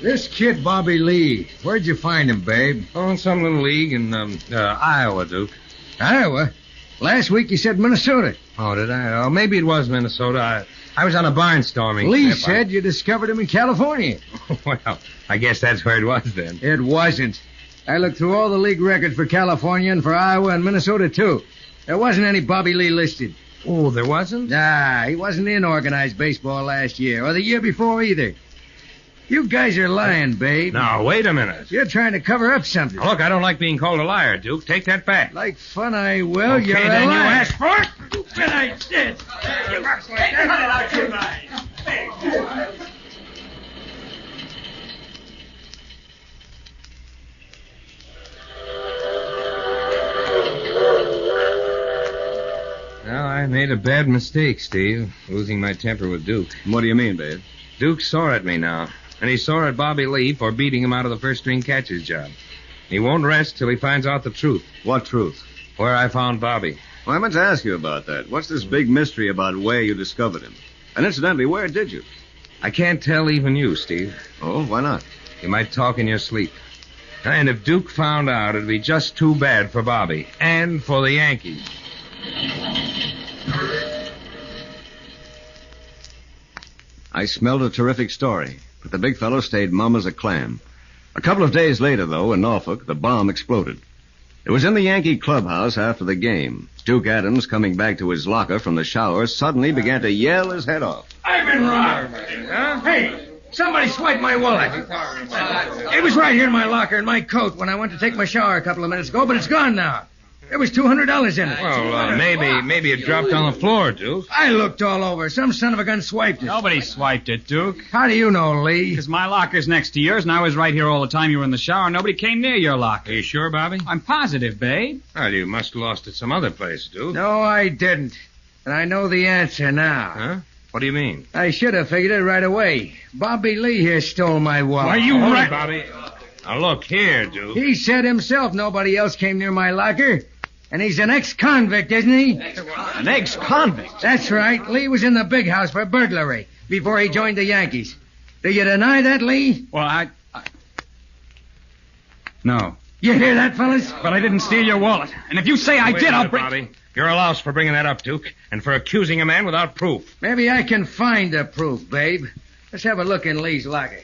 [SPEAKER 7] This kid, Bobby Lee, where'd you find him, babe?
[SPEAKER 11] Oh, in some little league in Iowa, Duke.
[SPEAKER 7] Iowa? Last week you said Minnesota.
[SPEAKER 11] Oh, did I? Oh, maybe it was Minnesota. I was on a barnstorming.
[SPEAKER 7] Lee said you discovered him in California.
[SPEAKER 11] Well, I guess that's where it was then.
[SPEAKER 7] It wasn't. I looked through all the league records for California and for Iowa and Minnesota, too. There wasn't any Bobby Lee listed.
[SPEAKER 11] Oh, there wasn't?
[SPEAKER 7] Nah, he wasn't in organized baseball last year, or the year before either. You guys are lying, babe.
[SPEAKER 11] Now, wait a minute.
[SPEAKER 7] You're trying to cover up something.
[SPEAKER 11] Now, look, I don't like being called a liar, Duke. Take that back.
[SPEAKER 7] Like fun, I will.
[SPEAKER 11] Okay,
[SPEAKER 7] You're
[SPEAKER 11] then
[SPEAKER 7] a liar.
[SPEAKER 11] you asked for it.
[SPEAKER 7] Then I did.
[SPEAKER 11] Well, I made a bad mistake, Steve, losing my temper with Duke.
[SPEAKER 8] What do you mean, babe?
[SPEAKER 11] Duke's sore at me now, and he's sore at Bobby Lee for beating him out of the first-string catcher's job. He won't rest till he finds out the truth.
[SPEAKER 8] What truth?
[SPEAKER 11] Where I found Bobby.
[SPEAKER 8] Well, I meant to ask you about that. What's this big mystery about where you discovered him? And incidentally, where did you?
[SPEAKER 11] I can't tell even you, Steve.
[SPEAKER 8] Oh, why not?
[SPEAKER 11] You might talk in your sleep. And if Duke found out, it'd be just too bad for Bobby and for the Yankees.
[SPEAKER 8] I smelled a terrific story, but the big fellow stayed mum as a clam. A couple of days later, though, in Norfolk, the bomb exploded. It was in the Yankee clubhouse after the game. Duke Adams, coming back to his locker from the shower, suddenly began to yell his head off.
[SPEAKER 7] I've been robbed. Huh? Hey, somebody swiped my wallet. It was right here in my locker in my coat when I went to take my shower a couple of minutes ago, but it's gone now. There was $200 in it.
[SPEAKER 11] Well, maybe it dropped on the floor, Duke.
[SPEAKER 7] I looked all over. Some son of a gun swiped it.
[SPEAKER 4] Nobody swiped it, Duke.
[SPEAKER 7] How do you know, Lee?
[SPEAKER 4] Because my locker's next to yours, and I was right here all the time you were in the shower. Nobody came near your locker.
[SPEAKER 11] Are you sure, Bobby?
[SPEAKER 4] I'm positive, babe.
[SPEAKER 11] Well, you must have lost it some other place, Duke.
[SPEAKER 7] No, I didn't. And I know the answer now.
[SPEAKER 11] Huh? What do you mean?
[SPEAKER 7] I should have figured it right away. Bobby Lee here stole my wallet.
[SPEAKER 11] Why, you right, Bobby. Now, look here, Duke.
[SPEAKER 7] He said himself nobody else came near my locker. And he's an ex-convict, isn't he?
[SPEAKER 4] An ex-convict?
[SPEAKER 7] That's right. Lee was in the big house for burglary before he joined the Yankees. Do you deny that, Lee?
[SPEAKER 4] Well, I... No.
[SPEAKER 7] You hear that, fellas?
[SPEAKER 4] But I didn't steal your wallet. And if you say I did, I'll break...
[SPEAKER 11] Bobby. You're a louse for bringing that up, Duke, and for accusing a man without proof.
[SPEAKER 7] Maybe I can find the proof, babe. Let's have a look in Lee's locker.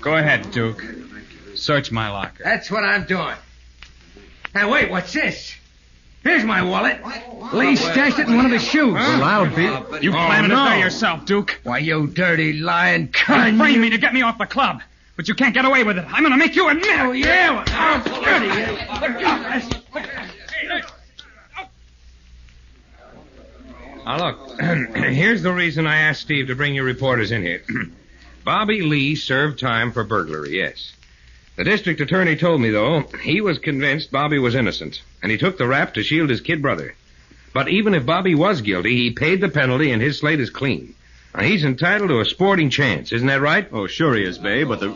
[SPEAKER 4] Go ahead, Duke. Search my locker.
[SPEAKER 7] That's what I'm doing. Hey, wait, what's this? Here's my wallet. Lee stashed it in one of his shoes.
[SPEAKER 4] Huh? Well, I'll be... You planted it there yourself, Duke.
[SPEAKER 7] Why, you dirty, lying cunt.
[SPEAKER 4] You framed me to get me off the club. But you can't get away with it. I'm going to make you admit it.
[SPEAKER 7] Oh, yeah? Well, how dirty.
[SPEAKER 11] Now, look, here's the reason I asked Steve to bring your reporters in here. Bobby Lee served time for burglary, yes. The district attorney told me, though, he was convinced Bobby was innocent, and he took the rap to shield his kid brother. But even if Bobby was guilty, he paid the penalty, and his slate is clean. Now, he's entitled to a sporting chance, isn't that right?
[SPEAKER 8] Oh, sure he is, babe, but the...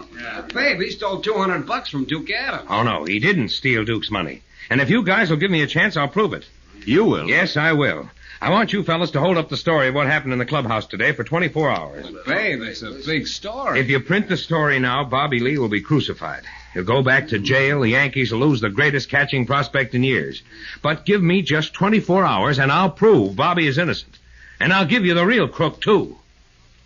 [SPEAKER 12] Babe, he stole $200 from Duke Adams.
[SPEAKER 11] Oh, no, he didn't steal Duke's money. And if you guys will give me a chance, I'll prove it.
[SPEAKER 8] You will?
[SPEAKER 11] Yes, I will. I want you fellas to hold up the story of what happened in the clubhouse today for 24 hours.
[SPEAKER 12] Babe, it's a big story.
[SPEAKER 11] If you print the story now, Bobby Lee will be crucified. He'll go back to jail. The Yankees will lose the greatest catching prospect in years. But give me just 24 hours, and I'll prove Bobby is innocent. And I'll give you the real crook, too.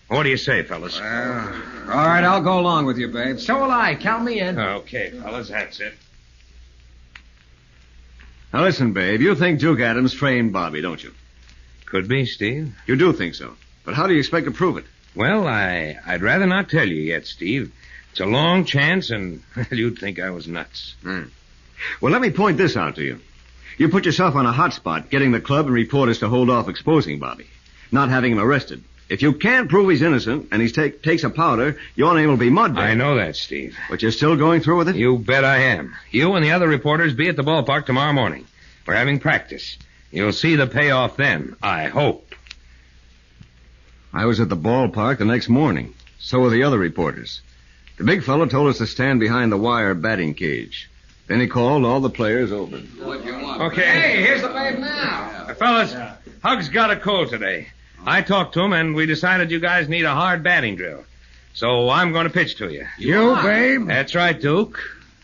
[SPEAKER 11] What do you say, fellas?
[SPEAKER 12] All right, I'll go along with you, babe.
[SPEAKER 7] So will I. Count me in.
[SPEAKER 11] Okay, fellas, that's it.
[SPEAKER 8] Now, listen, babe, you think Duke Adams framed Bobby, don't you?
[SPEAKER 11] Could be, Steve.
[SPEAKER 8] You do think so. But how do you expect to prove it?
[SPEAKER 11] Well, I'd rather not tell you yet, Steve. It's a long chance, and you'd think I was nuts.
[SPEAKER 8] Well, let me point this out to you. You put yourself on a hot spot, getting the club and reporters to hold off exposing Bobby, not having him arrested. If you can't prove he's innocent and he takes a powder, your name will be mud.
[SPEAKER 11] I know that, Steve.
[SPEAKER 8] But you're still going through with it?
[SPEAKER 11] You bet I am. You and the other reporters be at the ballpark tomorrow morning. We're having practice. You'll see the payoff then, I hope.
[SPEAKER 8] I was at the ballpark the next morning. So were the other reporters. The big fellow told us to stand behind the wire batting cage. Then he called all the players over.
[SPEAKER 11] Okay.
[SPEAKER 12] Hey, here's the babe now.
[SPEAKER 11] Fellas, Hug's got a cold today. I talked to him, and we decided you guys need a hard batting drill. So I'm going to pitch to you.
[SPEAKER 13] You, Babe?
[SPEAKER 11] That's right, Duke.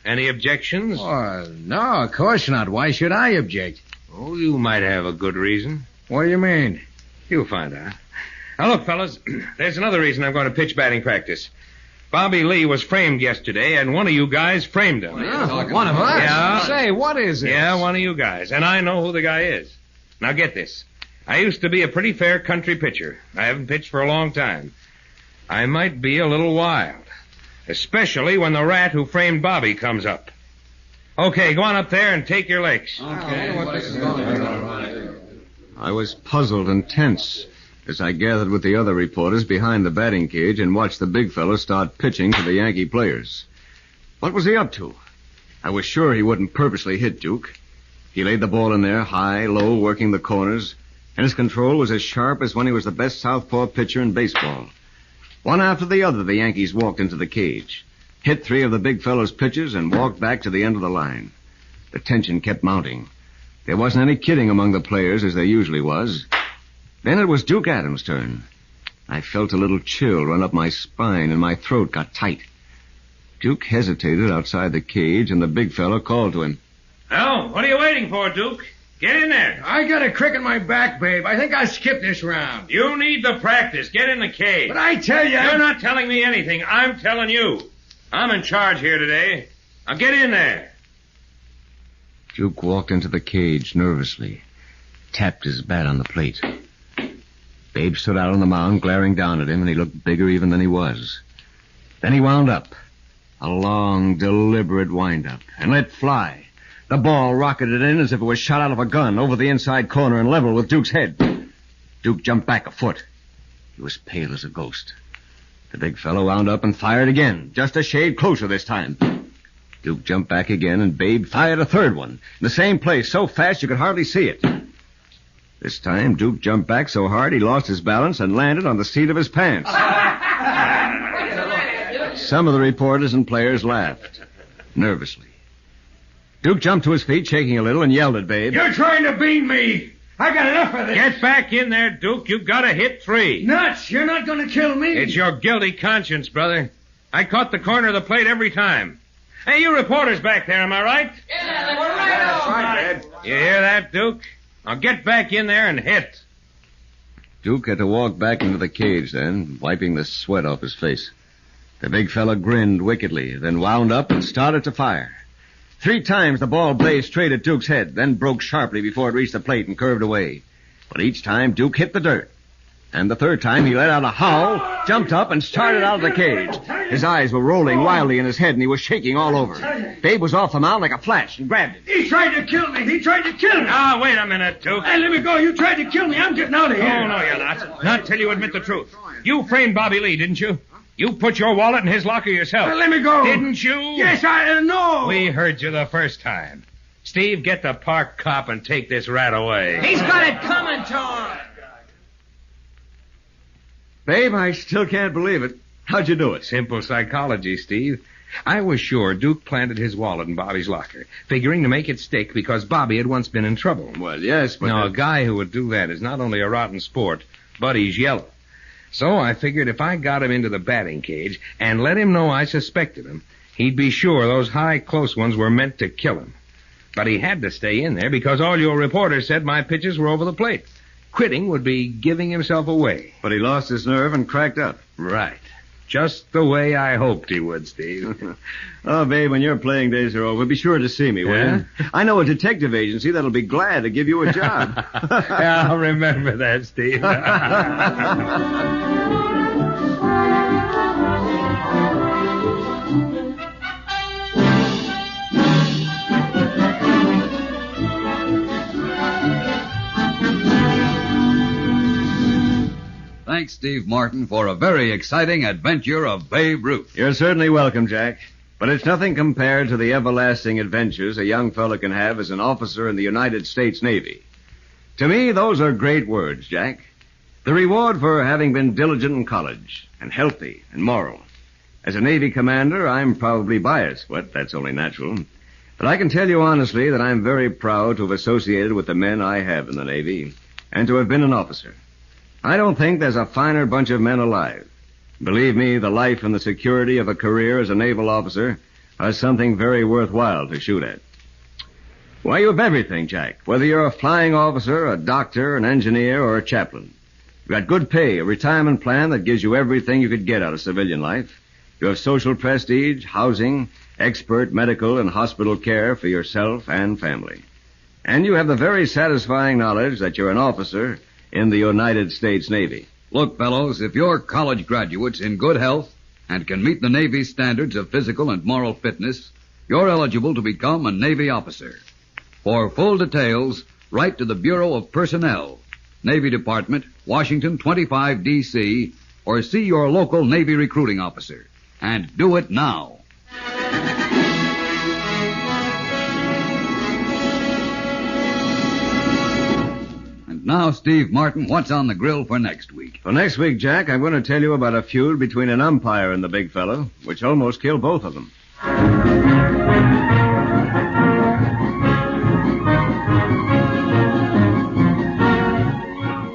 [SPEAKER 11] Any objections?
[SPEAKER 13] Oh, no, of course not. Why should I object?
[SPEAKER 11] Oh, you might have a good reason.
[SPEAKER 13] What do you mean?
[SPEAKER 11] You'll find out. Now, look, fellas, there's another reason I'm going to pitch batting practice. Bobby Lee was framed yesterday, and one of you guys framed him.
[SPEAKER 13] One of us?
[SPEAKER 11] Yeah.
[SPEAKER 13] Say, what is it?
[SPEAKER 11] Yeah, one of you guys. And I know who the guy is. Now, get this. I used to be a pretty fair country pitcher. I haven't pitched for a long time. I might be a little wild. Especially when the rat who framed Bobby comes up. Okay, go on up there and take your licks.
[SPEAKER 19] I was puzzled and tense as I gathered with the other reporters behind the batting cage and watched the big fellow start pitching to the Yankee players. What was he up to? I was sure he wouldn't purposely hit Duke. He laid the ball in there, high, low, working the corners, and his control was as sharp as when he was the best southpaw pitcher in baseball. One after the other, the Yankees walked into the cage, hit 3 of the big fellow's pitches, and walked back to the end of the line. The tension kept mounting. There wasn't any kidding among the players, as there usually was. Then it was Duke Adams' turn. I felt a little chill run up my spine, and my throat got tight. Duke hesitated outside the cage, and the big fellow called to him.
[SPEAKER 11] Well, what are you waiting for, Duke? Get in there.
[SPEAKER 13] I got a crick in my back, Babe. I think I'll skip this round.
[SPEAKER 11] You need the practice. Get in the cage.
[SPEAKER 13] But I tell you...
[SPEAKER 11] You're not telling me anything. I'm telling you. I'm in charge here today. Now get in there.
[SPEAKER 19] Duke walked into the cage nervously, tapped his bat on the plate. Babe stood out on the mound, glaring down at him, and he looked bigger even than he was. Then he wound up. A long, deliberate wind-up, and let fly. The ball rocketed in as if it was shot out of a gun over the inside corner and level with Duke's head. Duke jumped back a foot. He was pale as a ghost. The big fellow wound up and fired again, just a shade closer this time. Duke jumped back again, and Babe fired a third one, in the same place, so fast you could hardly see it. This time, Duke jumped back so hard he lost his balance and landed on the seat of his pants. Some of the reporters and players laughed, nervously. Duke jumped to his feet, shaking a little, and yelled at Babe.
[SPEAKER 13] You're trying to beat me. I got enough of this.
[SPEAKER 11] Get back in there, Duke. You've got to hit 3.
[SPEAKER 13] Nuts. You're not going to kill me.
[SPEAKER 11] It's your guilty conscience, brother. I caught the corner of the plate every time. Hey, you reporters back there, am I right?
[SPEAKER 9] Yeah, we're right on.
[SPEAKER 11] That's right, Ed. You hear that, Duke? Now get back in there and hit.
[SPEAKER 19] Duke had to walk back into the cage then, wiping the sweat off his face. The big fella grinned wickedly, then wound up and started to fire. 3 times the ball blazed straight at Duke's head, then broke sharply before it reached the plate and curved away. But each time, Duke hit the dirt. And the third time, he let out a howl, jumped up, and started out of the cage. His eyes were rolling wildly in his head, and he was shaking all over. Babe was off the mound like a flash and grabbed him.
[SPEAKER 13] He tried to kill me. He tried to kill me.
[SPEAKER 11] Ah, wait a minute, Duke.
[SPEAKER 13] Hey, let me go. You tried to kill me. I'm getting out of here.
[SPEAKER 11] Oh, no, you're not. Not till you admit the truth. You framed Bobby Lee, didn't you? You put your wallet in his locker yourself.
[SPEAKER 13] Let me go.
[SPEAKER 11] Didn't you?
[SPEAKER 13] Yes, I know.
[SPEAKER 11] We heard you the first time. Steve, get the park cop and take this rat away.
[SPEAKER 1] He's got it coming to him.
[SPEAKER 19] Babe, I still can't believe it. How'd you do it?
[SPEAKER 11] Simple psychology, Steve. I was sure Duke planted his wallet in Bobby's locker, figuring to make it stick because Bobby had once been in trouble.
[SPEAKER 19] Well, yes, but...
[SPEAKER 11] Now, a guy who would do that is not only a rotten sport, but he's yellow. So I figured if I got him into the batting cage and let him know I suspected him, he'd be sure those high, close ones were meant to kill him. But he had to stay in there because all your reporters said my pitches were over the plate. Quitting would be giving himself away.
[SPEAKER 19] But he lost his nerve and cracked up.
[SPEAKER 11] Right. Just the way I hoped he would, Steve.
[SPEAKER 19] Oh, babe, when your playing days are over, be sure to see me, will you? I know a detective agency that'll be glad to give you a job.
[SPEAKER 11] Yeah, I'll remember that, Steve.
[SPEAKER 18] Thanks, Steve Martin, for a very exciting adventure of Babe Ruth.
[SPEAKER 19] You're certainly welcome, Jack. But it's nothing compared to the everlasting adventures a young fellow can have as an officer in the United States Navy. To me, those are great words, Jack. The reward for having been diligent in college, and healthy and moral. As a Navy commander, I'm probably biased, but that's only natural. But I can tell you honestly that I'm very proud to have associated with the men I have in the Navy, and to have been an officer. I don't think there's a finer bunch of men alive. Believe me, the life and the security of a career as a naval officer are something very worthwhile to shoot at. Why, you have everything, Jack. Whether you're a flying officer, a doctor, an engineer, or a chaplain. You've got good pay, a retirement plan that gives you everything you could get out of civilian life. You have social prestige, housing, expert medical and hospital care for yourself and family. And you have the very satisfying knowledge that you're an officer in the United States Navy.
[SPEAKER 18] Look, fellows, if you're college graduates in good health and can meet the Navy's standards of physical and moral fitness, you're eligible to become a Navy officer. For full details, write to the Bureau of Personnel, Navy Department, Washington 25 D.C., or see your local Navy recruiting officer. And do it now. And now, Steve Martin, what's on the grill for next week?
[SPEAKER 19] For next week, Jack, I'm going to tell you about a feud between an umpire and the big fellow, which almost killed both of them.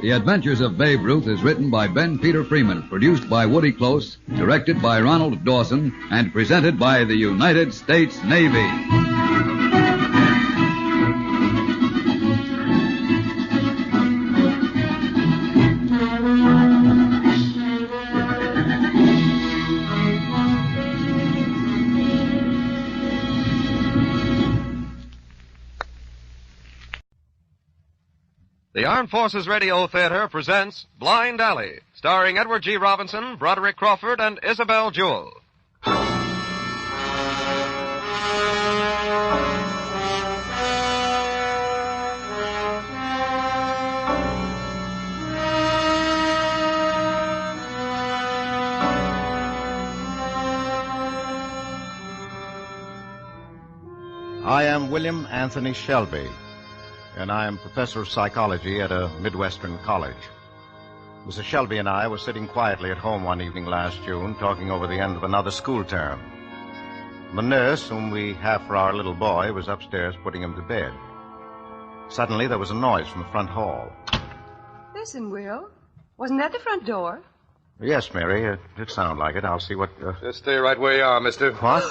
[SPEAKER 18] The Adventures of Babe Ruth is written by Ben Peter Freeman, produced by Woody Close, directed by Ronald Dawson, and presented by the United States Navy.
[SPEAKER 20] The Armed Forces Radio Theater presents Blind Alley, starring Edward G. Robinson, Broderick Crawford, and Isabel Jewell.
[SPEAKER 3] I am William Anthony Shelby, and I am professor of psychology at a Midwestern college. Mrs. Shelby and I were sitting quietly at home one evening last June, talking over the end of another school term. The nurse, whom we have for our little boy, was upstairs putting him to bed. Suddenly, there was a noise from the front hall.
[SPEAKER 15] Listen, Will. Wasn't that the front door?
[SPEAKER 3] Yes, Mary, it did sound like it. I'll see what...
[SPEAKER 11] Just stay right where you are, mister.
[SPEAKER 3] What?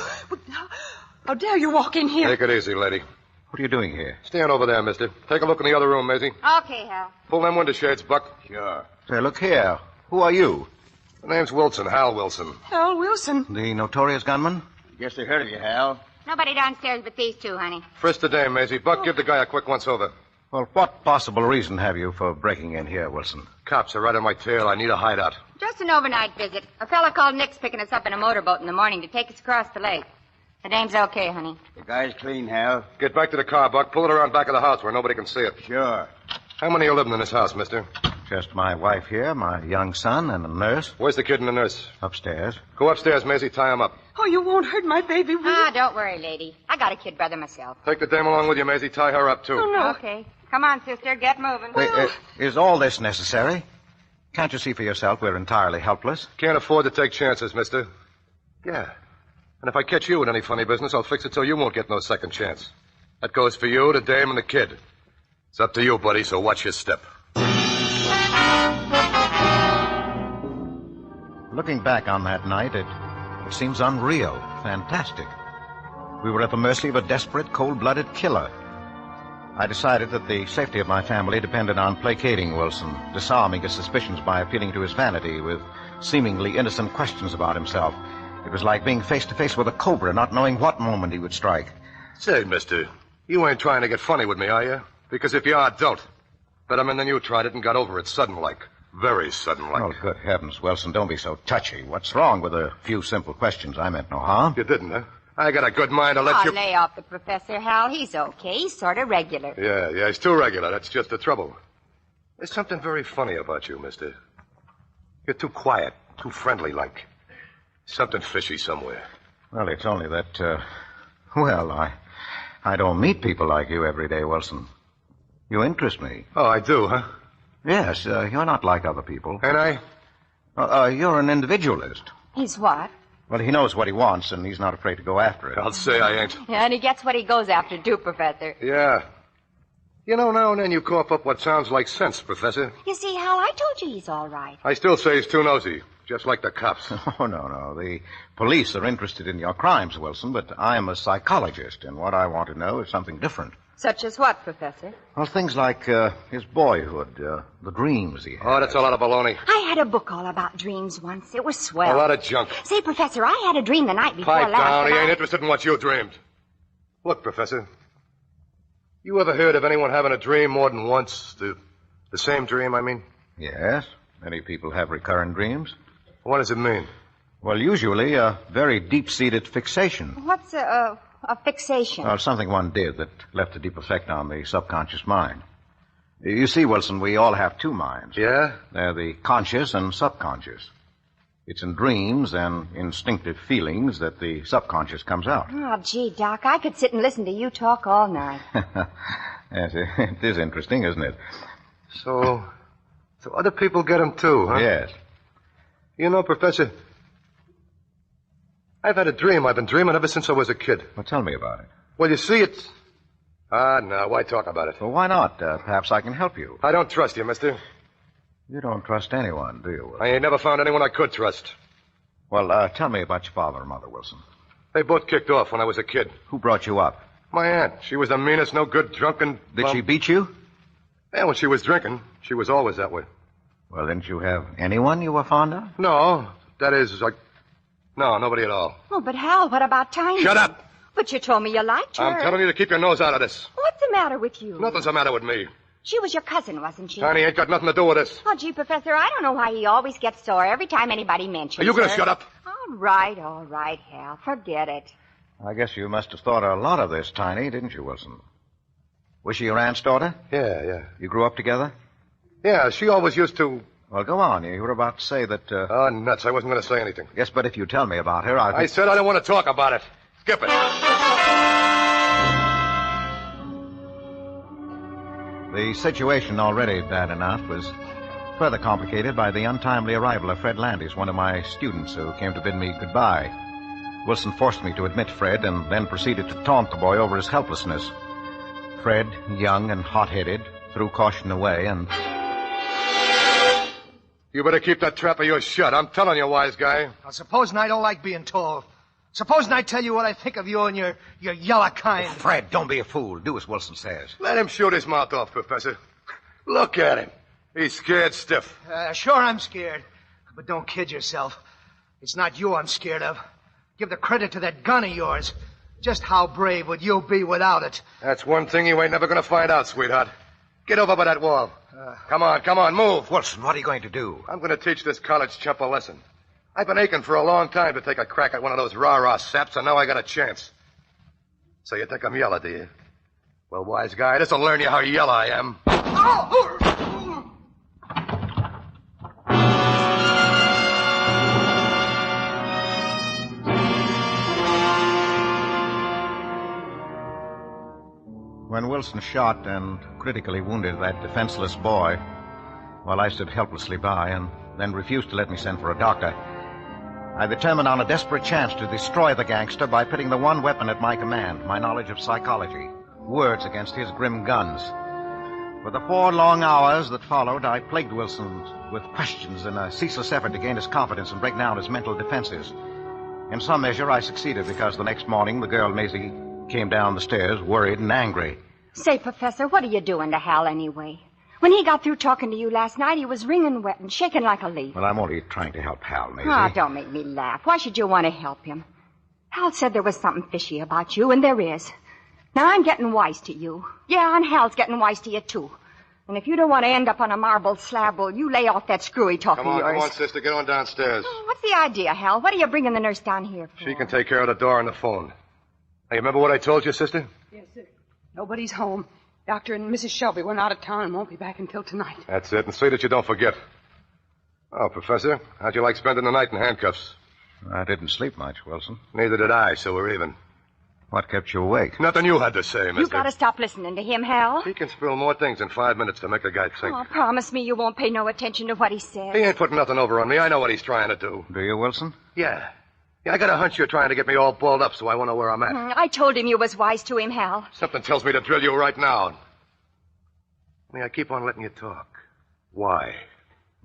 [SPEAKER 15] How dare you walk in here?
[SPEAKER 11] Take it easy, lady.
[SPEAKER 3] What are you doing here?
[SPEAKER 11] Stand over there, mister. Take a look in the other room, Maisie.
[SPEAKER 16] Okay, Hal.
[SPEAKER 11] Pull them window shades, Buck. Sure.
[SPEAKER 3] Say, look here. Who are you?
[SPEAKER 11] The name's Wilson, Hal Wilson.
[SPEAKER 15] Hal Wilson.
[SPEAKER 3] The notorious gunman?
[SPEAKER 19] Guess they heard of you, Hal.
[SPEAKER 16] Nobody downstairs but these two, honey.
[SPEAKER 11] Frisk the dame, Maisie. Buck, give the guy a quick once-over.
[SPEAKER 3] Well, what possible reason have you for breaking in here, Wilson?
[SPEAKER 11] Cops are right on my tail. I need a hideout.
[SPEAKER 16] Just an overnight visit. A fella called Nick's picking us up in a motorboat in the morning to take us across the lake. The dame's okay, honey.
[SPEAKER 19] The guy's clean, Hal.
[SPEAKER 11] Get back to the car, Buck. Pull it around back of the house where nobody can see it.
[SPEAKER 19] Sure.
[SPEAKER 11] How many are living in this house, mister?
[SPEAKER 3] Just my wife here, my young son, and a nurse.
[SPEAKER 11] Where's the kid and the nurse?
[SPEAKER 3] Upstairs.
[SPEAKER 11] Go upstairs, Maisie. Tie him up.
[SPEAKER 15] Oh, you won't hurt my baby, will you?
[SPEAKER 16] Don't worry, lady. I got a kid brother myself.
[SPEAKER 11] Take the dame along with you, Maisie. Tie her up, too.
[SPEAKER 15] Oh, no.
[SPEAKER 16] Okay. Come on, sister. Get moving.
[SPEAKER 3] Wait, is all this necessary? Can't you see for yourself we're entirely helpless?
[SPEAKER 11] Can't afford to take chances, mister. Yeah. And if I catch you in any funny business, I'll fix it so you won't get no second chance. That goes for you, the dame, and the kid. It's up to you, buddy, so watch your step.
[SPEAKER 3] Looking back on that night, it seems unreal, fantastic. We were at the mercy of a desperate, cold-blooded killer. I decided that the safety of my family depended on placating Wilson, disarming his suspicions by appealing to his vanity with seemingly innocent questions about himself. It was like being face to face with a cobra, not knowing what moment he would strike.
[SPEAKER 11] Say, mister, you ain't trying to get funny with me, are you? Because if you are, don't. Better man than you tried it and got over it sudden-like. Very sudden-like.
[SPEAKER 3] Oh, good heavens, Wilson, don't be so touchy. What's wrong with a few simple questions? I meant no harm.
[SPEAKER 11] You didn't, huh? I got a good mind to let you...
[SPEAKER 16] lay off the professor, Hal. He's okay. He's sort of regular.
[SPEAKER 11] Yeah, he's too regular. That's just the trouble. There's something very funny about you, mister. You're too quiet, too friendly-like. Something fishy somewhere.
[SPEAKER 3] Well, it's only that, I don't meet people like you every day, Wilson. You interest me.
[SPEAKER 11] Oh, I do, huh?
[SPEAKER 3] Yes, you're not like other people.
[SPEAKER 11] And I?
[SPEAKER 3] You're an individualist.
[SPEAKER 16] He's what?
[SPEAKER 3] Well, he knows what he wants, and he's not afraid to go after it.
[SPEAKER 11] I'll say I ain't.
[SPEAKER 16] Yeah, and he gets what he goes after, too, Professor.
[SPEAKER 11] Yeah. You know, now and then you cough up what sounds like sense, Professor.
[SPEAKER 16] You see, Hal, I told you he's all right.
[SPEAKER 11] I still say he's too nosy.
[SPEAKER 5] just like the cops.
[SPEAKER 3] Oh, no. The police are interested in your crimes, Wilson, but I am a psychologist, and what I want to know is something different.
[SPEAKER 16] Such as what, Professor?
[SPEAKER 3] Well, things like his boyhood, the dreams he had.
[SPEAKER 5] Oh, that's a lot of baloney.
[SPEAKER 16] I had a book all about dreams once. It was swell.
[SPEAKER 5] A lot of junk.
[SPEAKER 16] Say, Professor, I had a dream the night before
[SPEAKER 5] Pipe
[SPEAKER 16] last.
[SPEAKER 5] down. He ain't interested in what you dreamed. Look, Professor. You ever heard of anyone having a dream more than once? The same dream, I mean?
[SPEAKER 3] Yes. Many people have recurrent dreams.
[SPEAKER 5] What does it mean?
[SPEAKER 3] Well, usually a very deep-seated fixation.
[SPEAKER 16] What's a fixation?
[SPEAKER 3] Well, something one did that left a deep effect on the subconscious mind. You see, Wilson, we all have two minds.
[SPEAKER 5] Yeah?
[SPEAKER 3] They're the conscious and subconscious. It's in dreams and instinctive feelings that the subconscious comes out.
[SPEAKER 16] Oh, gee, Doc, I could sit and listen to you talk all night.
[SPEAKER 3] Yes, it is interesting, isn't it?
[SPEAKER 5] So other people get them too, huh?
[SPEAKER 3] Yes.
[SPEAKER 5] You know, Professor, I've had a dream. I've been dreaming ever since I was a kid.
[SPEAKER 3] Well, tell me about it.
[SPEAKER 5] Well, you see, it's... no, why talk about it?
[SPEAKER 3] Well, why not? Perhaps I can help you.
[SPEAKER 5] I don't trust you, mister.
[SPEAKER 3] You don't trust anyone, do you, Wilson?
[SPEAKER 5] I ain't never found anyone I could trust.
[SPEAKER 3] Well, tell me about your father and mother, Wilson.
[SPEAKER 5] They both kicked off when I was a kid.
[SPEAKER 3] Who brought you up?
[SPEAKER 5] My aunt. She was the meanest, no good, drunken...
[SPEAKER 3] Did she beat you?
[SPEAKER 5] Yeah, when she was drinking. She was always that way.
[SPEAKER 3] Well, didn't you have anyone you were fond of?
[SPEAKER 5] No. That is, no, nobody at all.
[SPEAKER 16] Oh, but Hal, what about Tiny?
[SPEAKER 5] Shut up!
[SPEAKER 16] But you told me you liked her.
[SPEAKER 5] I'm telling you to keep your nose out of this.
[SPEAKER 16] What's the matter with you?
[SPEAKER 5] Nothing's the matter with me.
[SPEAKER 16] She was your cousin, wasn't she?
[SPEAKER 5] Tiny ain't got nothing to do with this.
[SPEAKER 16] Oh, gee, Professor, I don't know why he always gets sore every time anybody mentions
[SPEAKER 5] Are you going to
[SPEAKER 16] her.
[SPEAKER 5] shut up?
[SPEAKER 16] All right, Hal. Forget it.
[SPEAKER 3] I guess you must have thought a lot of this, Tiny, didn't you, Wilson? Was she your aunt's daughter?
[SPEAKER 5] Yeah.
[SPEAKER 3] You grew up together?
[SPEAKER 5] Yeah, she always used to...
[SPEAKER 3] Well, go on. You were about to say that...
[SPEAKER 5] Oh, nuts. I wasn't going to say anything.
[SPEAKER 3] Yes, but if you tell me about her,
[SPEAKER 5] I said I don't want to talk about it. Skip it.
[SPEAKER 3] The situation, already bad enough, was further complicated by the untimely arrival of Fred Landis, one of my students who came to bid me goodbye. Wilson forced me to admit Fred and then proceeded to taunt the boy over his helplessness. Fred, young and hot-headed, threw caution away and...
[SPEAKER 5] You better keep that trap of yours shut. I'm telling you, wise guy.
[SPEAKER 13] Now, supposing I don't like being told. Supposing I tell you what I think of you and your yellow kind.
[SPEAKER 3] Fred, don't be a fool. Do as Wilson says.
[SPEAKER 5] Let him shoot his mouth off, Professor. Look at him. He's scared stiff.
[SPEAKER 13] Sure, I'm scared. But don't kid yourself. It's not you I'm scared of. Give the credit to that gun of yours. Just how brave would you be without it?
[SPEAKER 5] That's one thing you ain't never going to find out, sweetheart. Get over by that wall. Come on, move.
[SPEAKER 3] Wilson, what are you going to do?
[SPEAKER 5] I'm going to teach this college chump a lesson. I've been aching for a long time to take a crack at one of those rah-rah saps, and now I got a chance. So you think I'm yellow, do you? Well, wise guy, this'll learn you how yellow I am.
[SPEAKER 3] When Wilson shot and critically wounded that defenseless boy, while I stood helplessly by and then refused to let me send for a doctor, I determined on a desperate chance to destroy the gangster by pitting the one weapon at my command, my knowledge of psychology, words against his grim guns. For the 4 long hours that followed, I plagued Wilson with questions in a ceaseless effort to gain his confidence and break down his mental defenses. In some measure, I succeeded because the next morning the girl, Maisie, came down the stairs worried and angry.
[SPEAKER 16] Say, Professor, what are you doing to Hal anyway? When he got through talking to you last night, he was wringing wet and shaking like a leaf.
[SPEAKER 3] Well, I'm only trying to help Hal, Maisie.
[SPEAKER 16] Oh, don't make me laugh. Why should you want to help him? Hal said there was something fishy about you, and there is. Now, I'm getting wise to you. Yeah, and Hal's getting wise to you, too. And if you don't want to end up on a marble slab, well, you lay off that screwy talk of yours.
[SPEAKER 5] Come on, sister. Get on downstairs.
[SPEAKER 16] Oh, what's the idea, Hal? What are you bringing the nurse down here for?
[SPEAKER 5] She can take care of the door and the phone. Hey, remember what I told you, sister?
[SPEAKER 21] Yes, sir. Nobody's home. Doctor and Mrs. Shelby went out of town and won't be back until tonight.
[SPEAKER 5] That's it, and see that you don't forget. Oh, Professor, how'd you like spending the night in handcuffs?
[SPEAKER 3] I didn't sleep much, Wilson.
[SPEAKER 5] Neither did I, so we're even.
[SPEAKER 3] What kept you awake?
[SPEAKER 5] Nothing you had to say, mister.
[SPEAKER 16] You gotta stop listening to him, Hal.
[SPEAKER 5] He can spill more things in 5 minutes to make a guy think.
[SPEAKER 16] Oh, promise me you won't pay no attention to what he says.
[SPEAKER 5] He ain't putting nothing over on me. I know what he's trying to do.
[SPEAKER 3] Do you, Wilson?
[SPEAKER 5] Yeah, I got a hunch you're trying to get me all balled up, so I want to know where I'm at.
[SPEAKER 16] I told him you was wise to him, Hal.
[SPEAKER 5] Something tells me to drill you right now. I keep on letting you talk. Why?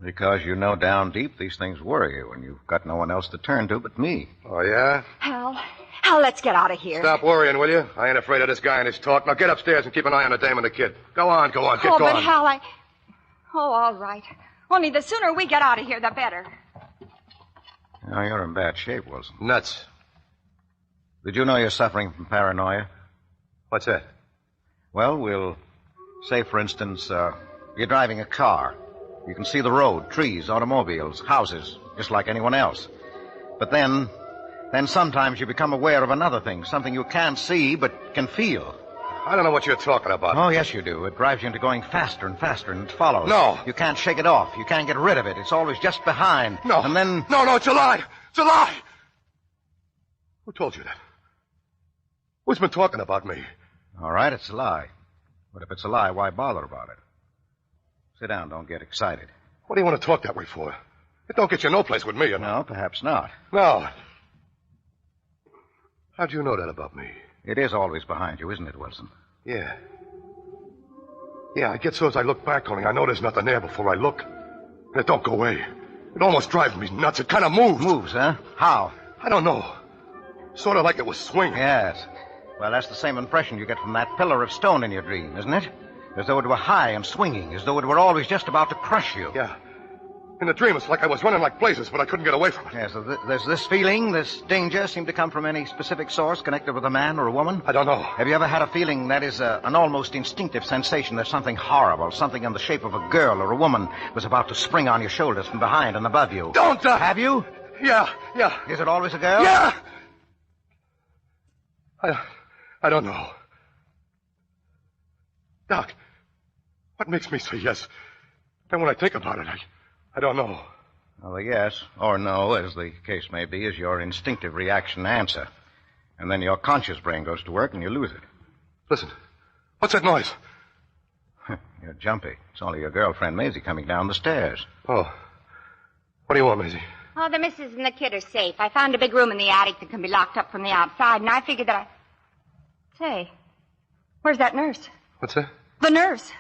[SPEAKER 3] Because you know down deep these things worry you, and you've got no one else to turn to but me.
[SPEAKER 5] Oh, yeah?
[SPEAKER 16] Hal, let's get out of here.
[SPEAKER 5] Stop worrying, will you? I ain't afraid of this guy and his talk. Now get upstairs and keep an eye on the dame and the kid. Go on, get going.
[SPEAKER 16] But Hal, Oh, all right. Only the sooner we get out of here, the better.
[SPEAKER 3] Now, you're in bad shape, Wilson.
[SPEAKER 5] Nuts.
[SPEAKER 3] Did you know you're suffering from paranoia?
[SPEAKER 5] What's that?
[SPEAKER 3] Well, we'll say, for instance, you're driving a car. You can see the road, trees, automobiles, houses, just like anyone else. But then sometimes you become aware of another thing, something you can't see but can feel.
[SPEAKER 5] I don't know what you're talking about.
[SPEAKER 3] Oh, yes, you do. It drives you into going faster and faster, and it follows.
[SPEAKER 5] No.
[SPEAKER 3] You can't shake it off. You can't get rid of it. It's always just behind.
[SPEAKER 5] No.
[SPEAKER 3] And then...
[SPEAKER 5] No, it's a lie. It's a lie. Who told you that? Who's been talking about me?
[SPEAKER 3] All right, it's a lie. But if it's a lie, why bother about it? Sit down. Don't get excited.
[SPEAKER 5] What do you want to talk that way for? It don't get you no place with me, you know.
[SPEAKER 3] No, perhaps not.
[SPEAKER 5] No. How'd you know that about me?
[SPEAKER 3] It is always behind you, isn't it, Wilson?
[SPEAKER 5] Yeah. Yeah, I get so as I look back, only I know there's nothing there before I look. And it don't go away. It almost drives me nuts. It kind of moves.
[SPEAKER 3] Moves, huh? How?
[SPEAKER 5] I don't know. Sort of like it was swinging.
[SPEAKER 3] Yes. Well, that's the same impression you get from that pillar of stone in your dream, isn't it? As though it were high and swinging, as though it were always just about to crush you.
[SPEAKER 5] Yeah. In the dream, it's like I was running like blazes, but I couldn't get away from it.
[SPEAKER 3] Yes, so there's this feeling, this danger, seem to come from any specific source connected with a man or a woman?
[SPEAKER 5] I don't know.
[SPEAKER 3] Have you ever had a feeling that is an almost instinctive sensation that something horrible, something in the shape of a girl or a woman, was about to spring on your shoulders from behind and above you?
[SPEAKER 5] Don't!
[SPEAKER 3] Have you?
[SPEAKER 5] Yeah.
[SPEAKER 3] Is it always a girl?
[SPEAKER 5] Yeah! I don't know. Doc, what makes me say yes? Then when I think about it, I don't know.
[SPEAKER 3] Well, the yes or no, as the case may be, is your instinctive reaction answer. And then your conscious brain goes to work and you lose it.
[SPEAKER 5] Listen, what's that noise?
[SPEAKER 3] You're jumpy. It's only your girlfriend, Maisie, coming down the stairs.
[SPEAKER 5] Oh. What do you want, Maisie?
[SPEAKER 16] Oh, the missus and the kid are safe. I found a big room in the attic that can be locked up from the outside, and I figured that Say, where's that nurse?
[SPEAKER 5] What's that?
[SPEAKER 16] The nurse.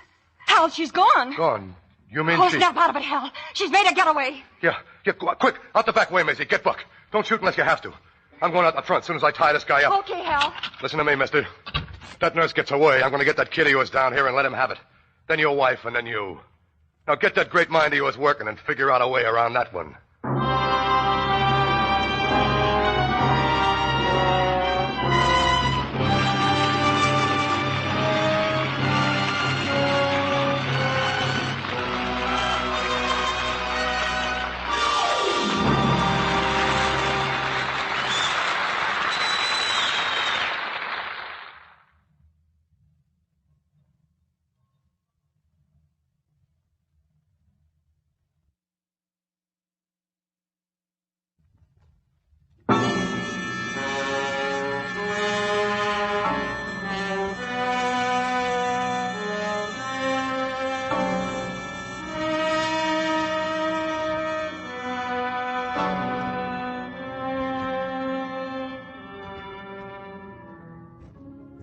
[SPEAKER 16] Hal, she's gone.
[SPEAKER 5] Gone? You mean
[SPEAKER 16] Oh, snap out of it, Hal. She's made a getaway.
[SPEAKER 5] Yeah, go on. Quick, out the back way, Maisie. Get Buck. Don't shoot unless you have to. I'm going out the front as soon as I tie this guy up.
[SPEAKER 16] Okay, Hal.
[SPEAKER 5] Listen to me, mister. That nurse gets away. I'm going to get that kid of yours down here and let him have it. Then your wife, and then you. Now get that great mind of yours working and figure out a way around that one.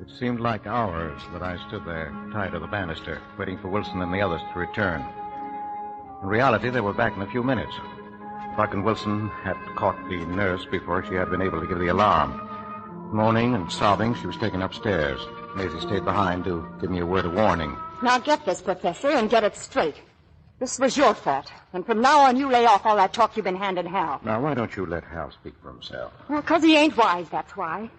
[SPEAKER 3] It seemed like hours that I stood there, tied to the banister, waiting for Wilson and the others to return. In reality, they were back in a few minutes. Buck and Wilson had caught the nurse before she had been able to give the alarm. Moaning and sobbing, she was taken upstairs. Maisie stayed behind to give me a word of warning.
[SPEAKER 16] Now get this, Professor, and get it straight. This was your fault. And from now on, you lay off all that talk you've been handing Hal.
[SPEAKER 3] Now, why don't you let Hal speak for himself?
[SPEAKER 16] Well, 'cause he ain't wise, that's why.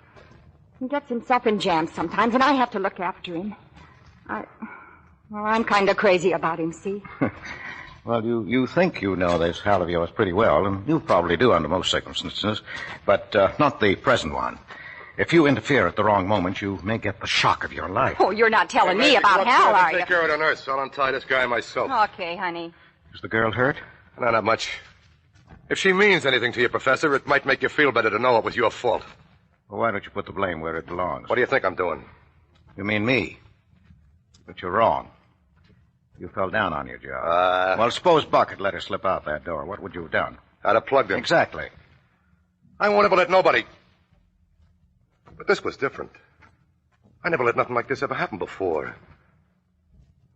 [SPEAKER 16] He gets himself in jams sometimes, and I have to look after him. I'm kind of crazy about him, see?
[SPEAKER 3] Well, you think you know this Hal of yours pretty well, and you probably do under most circumstances, but not the present one. If you interfere at the wrong moment, you may get the shock of your life.
[SPEAKER 16] Oh, you're not telling me about Hal, are you?
[SPEAKER 5] Take care of the nurse. I'll untie this guy myself.
[SPEAKER 16] Okay, honey.
[SPEAKER 3] Is the girl hurt?
[SPEAKER 5] No, not much. If she means anything to you, Professor, it might make you feel better to know it was your fault.
[SPEAKER 3] Well, why don't you put the blame where it belongs?
[SPEAKER 5] What do you think I'm doing?
[SPEAKER 3] You mean me. But you're wrong. You fell down on your job. Well, suppose Buck had let her slip out that door. What would you have done?
[SPEAKER 5] I'd have plugged him.
[SPEAKER 3] Exactly.
[SPEAKER 5] I won't ever let nobody. But this was different. I never let nothing like this ever happen before.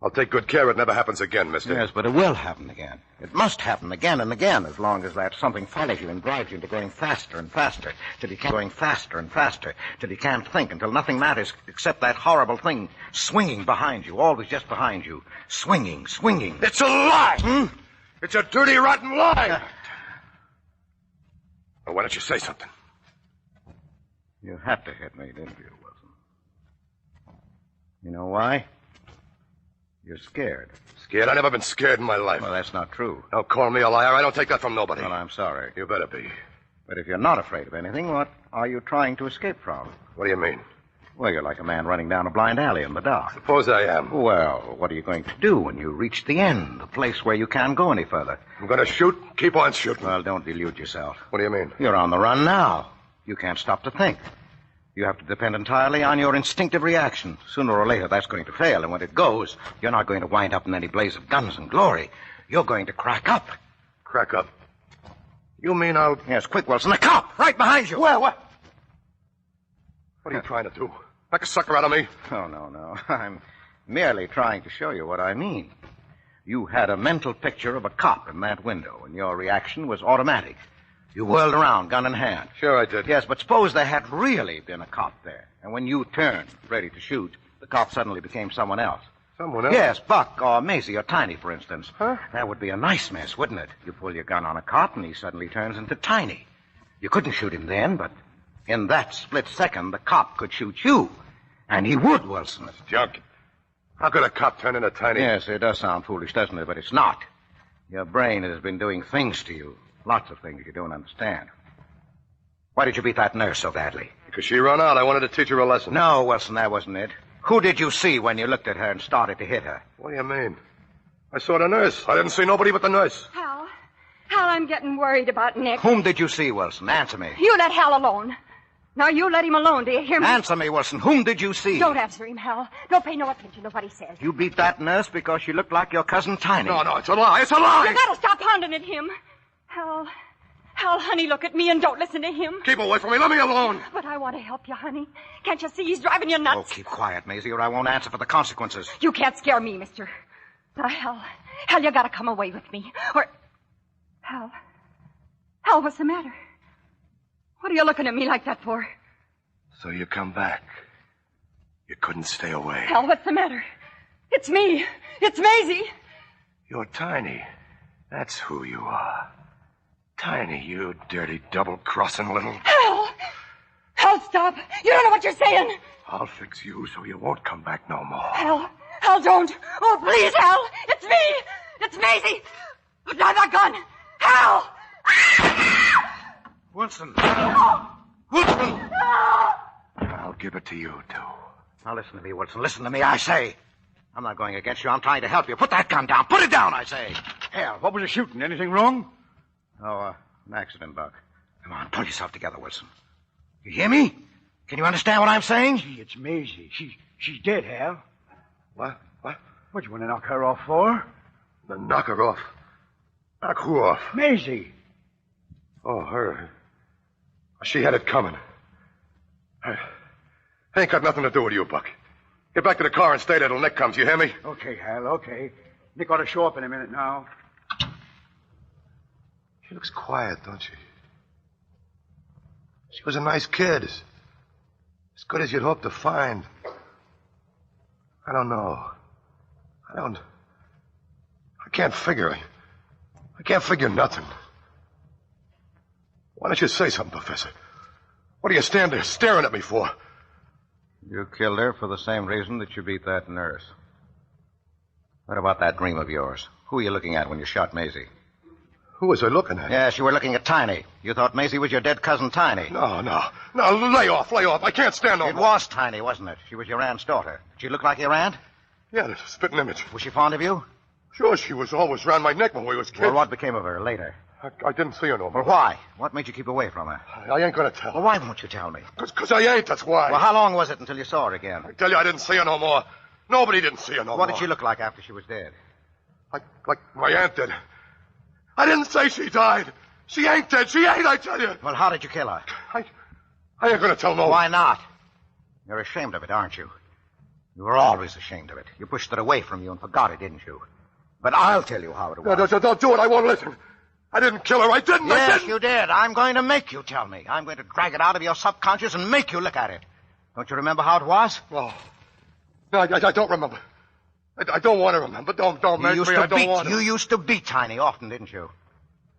[SPEAKER 5] I'll take good care it never happens again, mister.
[SPEAKER 3] Yes, but it will happen again. It must happen again and again, as long as that something follows you and drives you into going faster and faster, till you can't going faster and faster, till you can't think, until nothing matters except that horrible thing swinging behind you, always just behind you, swinging.
[SPEAKER 5] It's a lie! It's a dirty, rotten lie! Well, why don't you say something?
[SPEAKER 3] You had to hit me, didn't you, Wilson? You know why? You're scared.
[SPEAKER 5] Scared? I've never been scared in my life.
[SPEAKER 3] Well, that's not true.
[SPEAKER 5] Don't call me a liar. I don't take that from nobody.
[SPEAKER 3] Well, I'm sorry.
[SPEAKER 5] You better be.
[SPEAKER 3] But if you're not afraid of anything, what are you trying to escape from?
[SPEAKER 5] What do you mean?
[SPEAKER 3] Well, you're like a man running down a blind alley in the dark.
[SPEAKER 5] Suppose I am.
[SPEAKER 3] Well, what are you going to do when you reach the end, the place where you can't go any further?
[SPEAKER 5] I'm going to shoot. Keep on shooting.
[SPEAKER 3] Well, don't delude yourself.
[SPEAKER 5] What do you mean?
[SPEAKER 3] You're on the run now. You can't stop to think. You have to depend entirely on your instinctive reaction. Sooner or later, that's going to fail, and when it goes, you're not going to wind up in any blaze of guns and glory. You're going to crack up.
[SPEAKER 5] Crack up? You mean I'll...
[SPEAKER 3] Yes, quick, Wilson. A cop! Right behind you!
[SPEAKER 5] Where? What? What are you trying to do? Knock a sucker out of me?
[SPEAKER 3] Oh, no. I'm merely trying to show you what I mean. You had a mental picture of a cop in that window, and your reaction was automatic. You whirled around, gun in hand.
[SPEAKER 5] Sure I did.
[SPEAKER 3] Yes, but suppose there had really been a cop there, and when you turned, ready to shoot, the cop suddenly became someone else.
[SPEAKER 5] Someone else?
[SPEAKER 3] Yes, Buck or Maisie or Tiny, for instance.
[SPEAKER 5] Huh?
[SPEAKER 3] That would be a nice mess, wouldn't it? You pull your gun on a cop, and he suddenly turns into Tiny. You couldn't shoot him then, but in that split second, the cop could shoot you. And he would, Wilson.
[SPEAKER 5] That's junk. How could a cop turn into Tiny?
[SPEAKER 3] Yes, it does sound foolish, doesn't it? But it's not. Your brain has been doing things to you. Lots of things you don't understand. Why did you beat that nurse so badly?
[SPEAKER 5] Because she run out. I wanted to teach her a lesson.
[SPEAKER 3] No, Wilson, that wasn't it. Who did you see when you looked at her and started to hit her?
[SPEAKER 5] What do you mean? I saw the nurse. I didn't see nobody but the nurse.
[SPEAKER 16] Hal, I'm getting worried about Nick.
[SPEAKER 3] Whom did you see, Wilson? Answer me.
[SPEAKER 16] You let Hal alone. Now, you let him alone, do you hear me?
[SPEAKER 3] Answer me, Wilson. Whom did you see?
[SPEAKER 16] Don't answer him, Hal. Don't pay no attention to what he says.
[SPEAKER 3] You beat that nurse because she looked like your cousin Tiny.
[SPEAKER 5] No, it's a lie. It's a lie.
[SPEAKER 16] You gotta stop hounding at him. Hal, honey, look at me and don't listen to him.
[SPEAKER 5] Keep away from me. Let me alone.
[SPEAKER 16] But I want to help you, honey. Can't you see he's driving you nuts?
[SPEAKER 3] Oh, keep quiet, Maisie, or I won't answer for the consequences.
[SPEAKER 16] You can't scare me, mister. Now, Hal, you gotta come away with me. Or... Hal, what's the matter? What are you looking at me like that for?
[SPEAKER 5] So you come back. You couldn't stay away.
[SPEAKER 16] Hal, what's the matter? It's me. It's Maisie.
[SPEAKER 5] You're Tiny. That's who you are. Tiny, you dirty double-crossing little...
[SPEAKER 16] Hal, stop. You don't know what you're saying.
[SPEAKER 5] I'll fix you so you won't come back no more.
[SPEAKER 16] Hal, don't. Oh, please, Hal. It's me. It's Maisie. Put down that gun. Hal!
[SPEAKER 3] Wilson.
[SPEAKER 5] Wilson! I'll give it to you, too.
[SPEAKER 3] Now, listen to me, Wilson. Listen to me, I say. I'm not going against you. I'm trying to help you. Put that gun down. Put it down, I say.
[SPEAKER 10] Hell, what was the shooting? Anything wrong?
[SPEAKER 3] Oh, an accident, Buck. Come on, pull yourself together, Wilson. You hear me? Can you understand what I'm saying?
[SPEAKER 10] Gee, it's Maisie. She's dead, Hal.
[SPEAKER 5] What?
[SPEAKER 10] What you want to knock her off for?
[SPEAKER 5] Knock her off? Knock who off?
[SPEAKER 10] Maisie.
[SPEAKER 5] Oh, her. She had it coming. I ain't got nothing to do with you, Buck. Get back to the car and stay there till Nick comes. You hear me?
[SPEAKER 10] Okay, Hal, okay. Nick ought to show up in a minute now.
[SPEAKER 5] She looks quiet, don't she? She was a nice kid. As good as you'd hope to find. I don't know. I can't figure. I can't figure nothing. Why don't you say something, Professor? What do you stand there staring at me for?
[SPEAKER 3] You killed her for the same reason that you beat that nurse. What about that dream of yours? Who were you looking at when you shot Maisie?
[SPEAKER 5] Who was I looking at?
[SPEAKER 3] Yes, you were looking at Tiny. You thought Maisie was your dead cousin Tiny.
[SPEAKER 5] No, lay off. I can't stand no more.
[SPEAKER 3] It was Tiny, wasn't it? She was your aunt's daughter. Did she look like your aunt?
[SPEAKER 5] Yeah, the spitting image.
[SPEAKER 3] Was she fond of you?
[SPEAKER 5] Sure, she was always round my neck when we was kids.
[SPEAKER 3] Well, what became of her later?
[SPEAKER 5] I didn't see her no more.
[SPEAKER 3] Well, why? What made you keep away from her?
[SPEAKER 5] I ain't gonna tell.
[SPEAKER 3] Well, why won't you tell me?
[SPEAKER 5] Because I ain't, that's why.
[SPEAKER 3] Well, how long was it until you saw her again?
[SPEAKER 5] I tell you, I didn't see her no more. Nobody didn't see her no more.
[SPEAKER 3] What did she look like after she was dead?
[SPEAKER 5] Like my aunt did. I didn't say she died. She ain't dead. She ain't, I tell you.
[SPEAKER 3] Well, how did you kill her?
[SPEAKER 5] I ain't gonna tell no one.
[SPEAKER 3] Why not? You're ashamed of it, aren't you? You were always ashamed of it. You pushed it away from you and forgot it, didn't you? But I'll tell you how it was.
[SPEAKER 5] No, don't do it. I won't listen. I didn't kill her. I didn't.
[SPEAKER 3] Yes, you did. I'm going to make you tell me. I'm going to drag it out of your subconscious and make you look at it. Don't you remember how it was?
[SPEAKER 5] No, I don't remember. I don't want to remember. Don't make me. I don't want to.
[SPEAKER 3] You used to beat Tiny often, didn't you?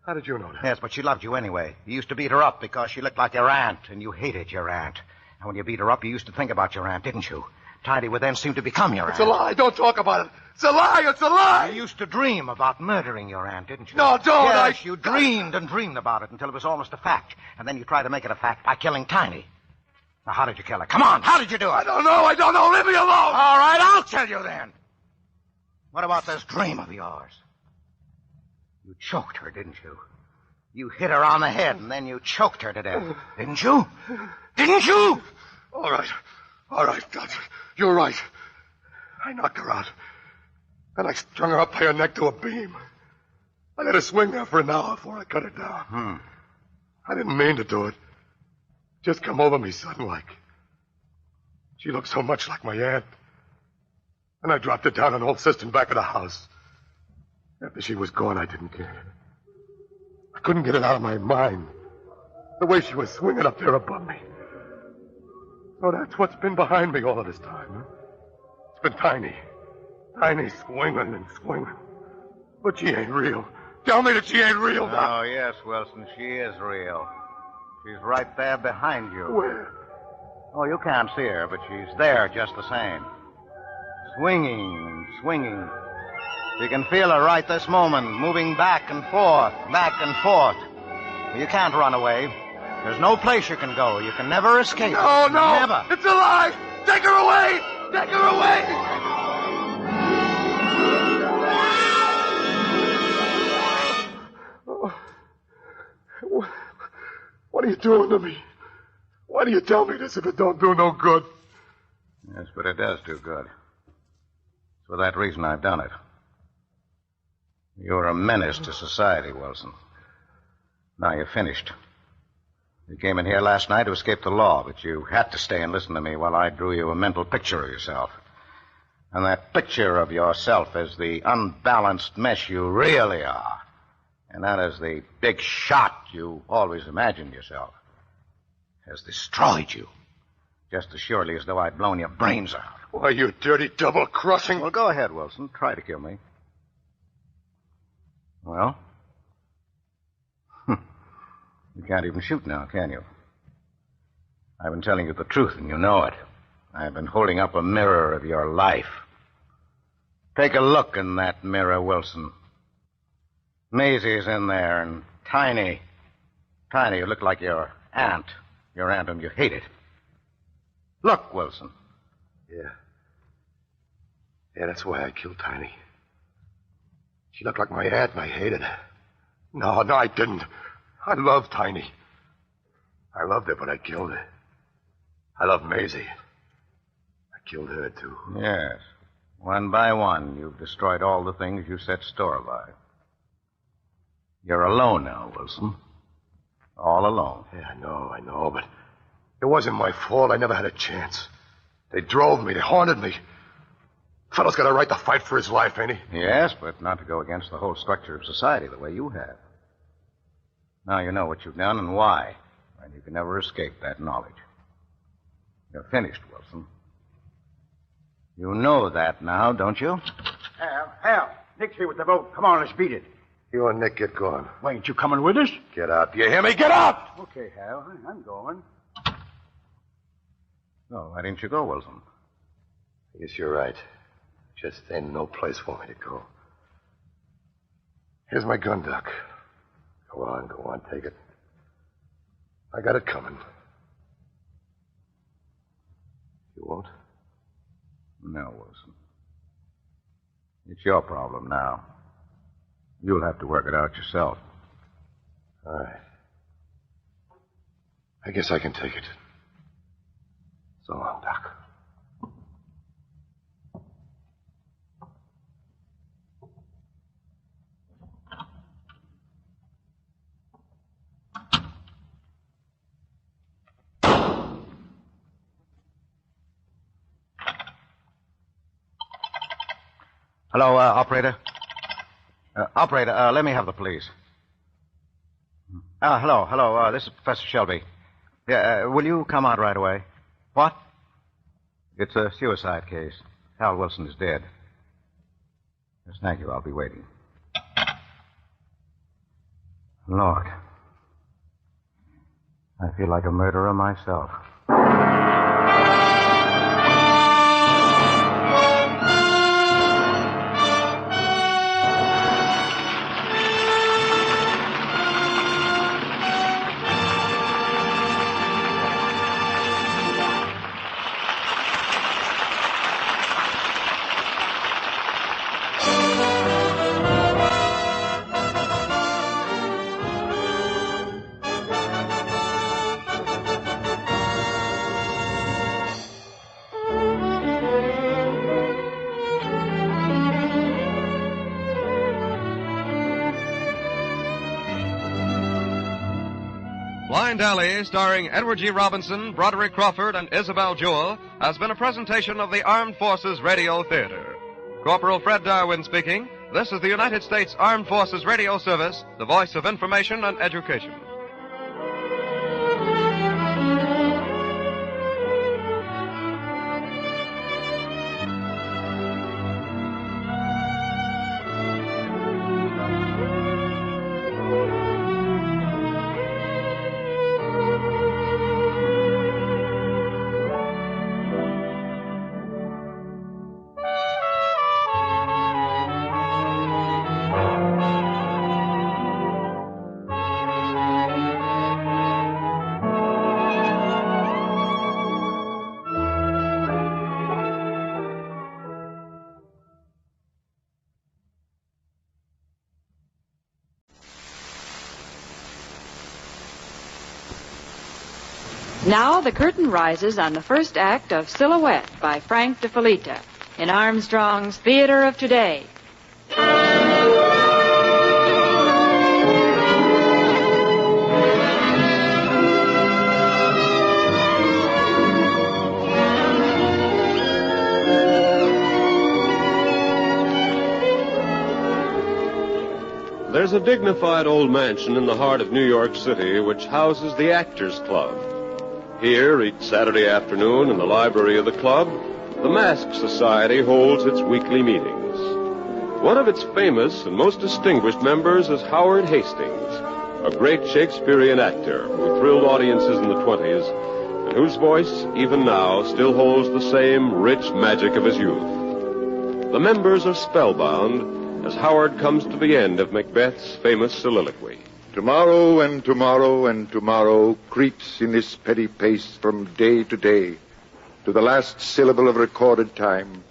[SPEAKER 5] How did you know that?
[SPEAKER 3] Yes, but she loved you anyway. You used to beat her up because she looked like your aunt, and you hated your aunt. And when you beat her up, you used to think about your aunt, didn't you? Tiny would then seem to become your aunt.
[SPEAKER 5] It's a lie. Don't talk about it. It's a lie. It's a lie.
[SPEAKER 3] You used to dream about murdering your aunt, didn't you?
[SPEAKER 5] No, don't.
[SPEAKER 3] Yes, you dreamed and dreamed about it until it was almost a fact. And then you tried to make it a fact by killing Tiny. Now, how did you kill her? Come on, how did you do it?
[SPEAKER 5] I don't know. Leave me alone.
[SPEAKER 3] All right, I'll tell you then. What about this dream of yours? You choked her, didn't you? You hit her on the head, and then you choked her to death. Didn't you? Didn't you?
[SPEAKER 5] All right, Doctor. You're right. I knocked her out. Then I strung her up by her neck to a beam. I let her swing there for an hour before I cut her down. I didn't mean to do it. Just come over me sudden-like. She looked so much like my aunt. And I dropped her down an old cistern back of the house. After she was gone, I didn't care. I couldn't get it out of my mind. The way she was swinging up there above me. So that's what's been behind me all of this time. Huh? It's been Tiny. Tiny swinging and swinging. But she ain't real. Tell me that she ain't real, Doc.
[SPEAKER 3] Oh, yes, Wilson, she is real. She's right there behind you.
[SPEAKER 5] Where?
[SPEAKER 3] Oh, you can't see her, but she's there just the same. Swinging and swinging. You can feel her right this moment, moving back and forth, back and forth. You can't run away. There's no place you can go. You can never escape.
[SPEAKER 5] No,
[SPEAKER 3] Never.
[SPEAKER 5] It's a lie. Take her away. Take her away. What are you doing to me? Why do you tell me this if it don't do no good?
[SPEAKER 3] Yes, but it does do good. It's for that reason I've done it. You're a menace to society, Wilson. Now you're finished. You came in here last night to escape the law, but you had to stay and listen to me while I drew you a mental picture of yourself. And that picture of yourself is the unbalanced mess you really are. And that is the big shot you always imagined yourself. Has destroyed you. Just as surely as though I'd blown your brains out.
[SPEAKER 5] Why, you dirty double-crossing...
[SPEAKER 3] Well, go ahead, Wilson. Try to kill me. Well? You can't even shoot now, can you? I've been telling you the truth, and you know it. I've been holding up a mirror of your life. Take a look in that mirror, Wilson. Maisie's in there, and Tiny. Tiny, you look like your aunt. Your aunt whom you hated. Look, Wilson.
[SPEAKER 5] Yeah, that's why I killed Tiny. She looked like my aunt, and I hated her. No, I didn't. I loved Tiny. I loved her, but I killed her. I love Maisie. I killed her, too.
[SPEAKER 3] Yes. One by one, you've destroyed all the things you set store by. You're alone now, Wilson. All alone.
[SPEAKER 5] Yeah, I know, but it wasn't my fault. I never had a chance. They drove me. They haunted me. Fellow's got a right to fight for his life, ain't he?
[SPEAKER 3] Yes, but not to go against the whole structure of society the way you have. Now you know what you've done and why, and you can never escape that knowledge. You're finished, Wilson. You know that now, don't you?
[SPEAKER 10] Hal, Nick's here with the boat. Come on, let's beat it.
[SPEAKER 5] You and Nick get going.
[SPEAKER 10] Why, ain't you coming with us?
[SPEAKER 5] Get out. You hear me? Get out!
[SPEAKER 10] Okay, Hal, I'm going.
[SPEAKER 3] Oh, why didn't you go, Wilson?
[SPEAKER 5] I guess you're right. Just ain't no place for me to go. Here's my gun, Doc. Go on, take it. I got it coming. You won't?
[SPEAKER 3] No, Wilson. It's your problem now. You'll have to work it out yourself.
[SPEAKER 5] All right. I guess I can take it. So long, Doc.
[SPEAKER 3] Hello, operator. Operator, let me have the police. Hello. This is Professor Shelby. Yeah, will you come out right away? What? It's a suicide case. Hal Wilson is dead. Yes, thank you. I'll be waiting. Lord. I feel like a murderer myself.
[SPEAKER 2] Blind Alley, starring Edward G. Robinson, Broderick Crawford, and Isabel Jewell, has been a presentation of the Armed Forces Radio Theater. Corporal Fred Darwin speaking. This is the United States Armed Forces Radio Service, the voice of information and education.
[SPEAKER 14] Now the curtain rises on the first act of Silhouette by Frank DeFelitta in Armstrong's Theater of Today.
[SPEAKER 20] There's a dignified old mansion in the heart of New York City which houses the Actors Club. Here, each Saturday afternoon in the library of the club, the Mask Society holds its weekly meetings. One of its famous and most distinguished members is Howard Hastings, a great Shakespearean actor who thrilled audiences in the 20s and whose voice, even now, still holds the same rich magic of his youth. The members are spellbound as Howard comes to the end of Macbeth's famous soliloquy.
[SPEAKER 22] Tomorrow and tomorrow and tomorrow creeps in this petty pace from day to day to the last syllable of recorded time,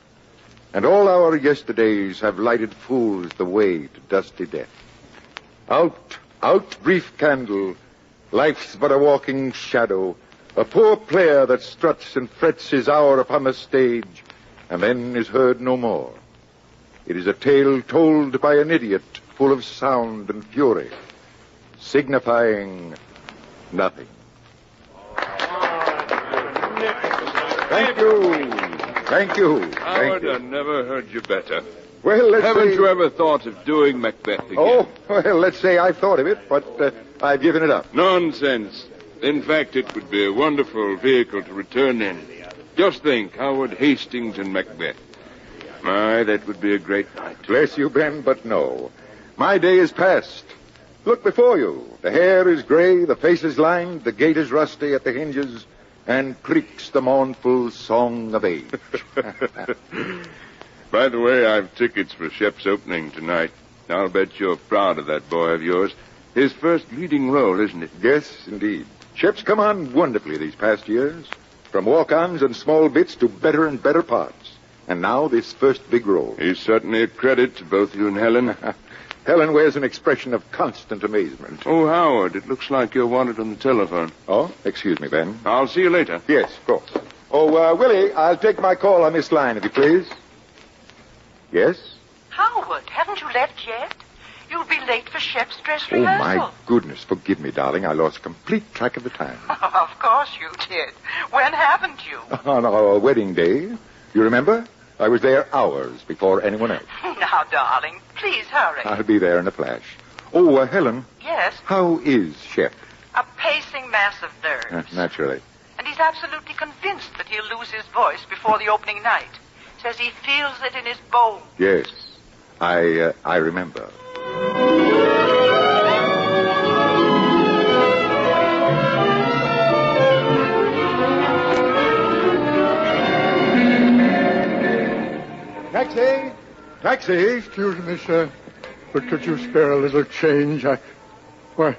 [SPEAKER 22] and all our yesterdays have lighted fools the way to dusty death. Out, brief candle, life's but a walking shadow, a poor player that struts and frets his hour upon the stage, and then is heard no more. It is a tale told by an idiot full of sound and fury, signifying nothing. Thank you.
[SPEAKER 23] Howard, I never heard you better.
[SPEAKER 22] Well,
[SPEAKER 23] Haven't you ever thought of doing Macbeth again?
[SPEAKER 22] Oh, well, let's say I've thought of it, but I've given it up.
[SPEAKER 23] Nonsense. In fact, it would be a wonderful vehicle to return in. Just think, Howard Hastings and Macbeth. My, that would be a great night.
[SPEAKER 22] Bless you, Ben, but no. My day is past. Look before you. The hair is gray, the face is lined, the gate is rusty at the hinges, and creaks the mournful song of age.
[SPEAKER 23] By the way, I've tickets for Shep's opening tonight. I'll bet you're proud of that boy of yours. His first leading role, isn't it?
[SPEAKER 22] Yes, indeed. Shep's come on wonderfully these past years, from walk-ons and small bits to better and better parts. And now this first big role.
[SPEAKER 23] He's certainly a credit to both you and Helen.
[SPEAKER 22] Helen wears an expression of constant amazement.
[SPEAKER 23] Oh, Howard, it looks like you're wanted on the telephone.
[SPEAKER 22] Oh, excuse me, Ben.
[SPEAKER 23] I'll see you later.
[SPEAKER 22] Yes, of course. Oh, Willie, I'll take my call on this line, if you please. Yes?
[SPEAKER 25] Howard, haven't you left yet? You'll be late for Shep's dress
[SPEAKER 22] Oh,
[SPEAKER 25] rehearsal.
[SPEAKER 22] my goodness. Forgive me, darling. I lost complete track of the time.
[SPEAKER 25] Of course you did. When haven't you?
[SPEAKER 22] On our wedding day. You remember? I was there hours before anyone else.
[SPEAKER 25] Now, darling, please hurry.
[SPEAKER 22] I'll be there in a flash. Oh, Helen.
[SPEAKER 25] Yes?
[SPEAKER 22] How is Shep?
[SPEAKER 25] A pacing mass of nerves.
[SPEAKER 22] Naturally.
[SPEAKER 25] And he's absolutely convinced that he'll lose his voice before the opening night. Says he feels it in his bones.
[SPEAKER 22] Yes. I remember.
[SPEAKER 4] Taxi! Taxi! Excuse me, sir, but could you spare a little change? Why,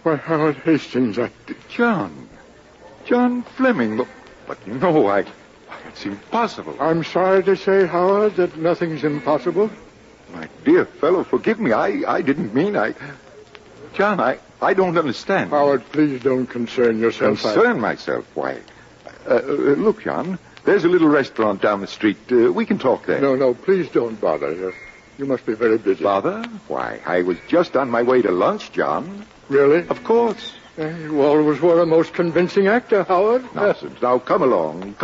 [SPEAKER 4] Howard Hastings,
[SPEAKER 22] John Fleming, but no, it's impossible.
[SPEAKER 4] I'm sorry to say, Howard, that nothing's impossible.
[SPEAKER 22] My dear fellow, forgive me. I didn't mean John, I don't understand.
[SPEAKER 4] Howard, please don't concern yourself.
[SPEAKER 22] Concern myself? Why? Look, John, there's a little restaurant down the street. We can talk there.
[SPEAKER 4] No, please don't bother. You must be very busy.
[SPEAKER 22] Bother? Why, I was just on my way to lunch, John.
[SPEAKER 4] Really?
[SPEAKER 22] Of course.
[SPEAKER 4] You always were a most convincing actor, Howard.
[SPEAKER 22] Nonsense. Now, come along.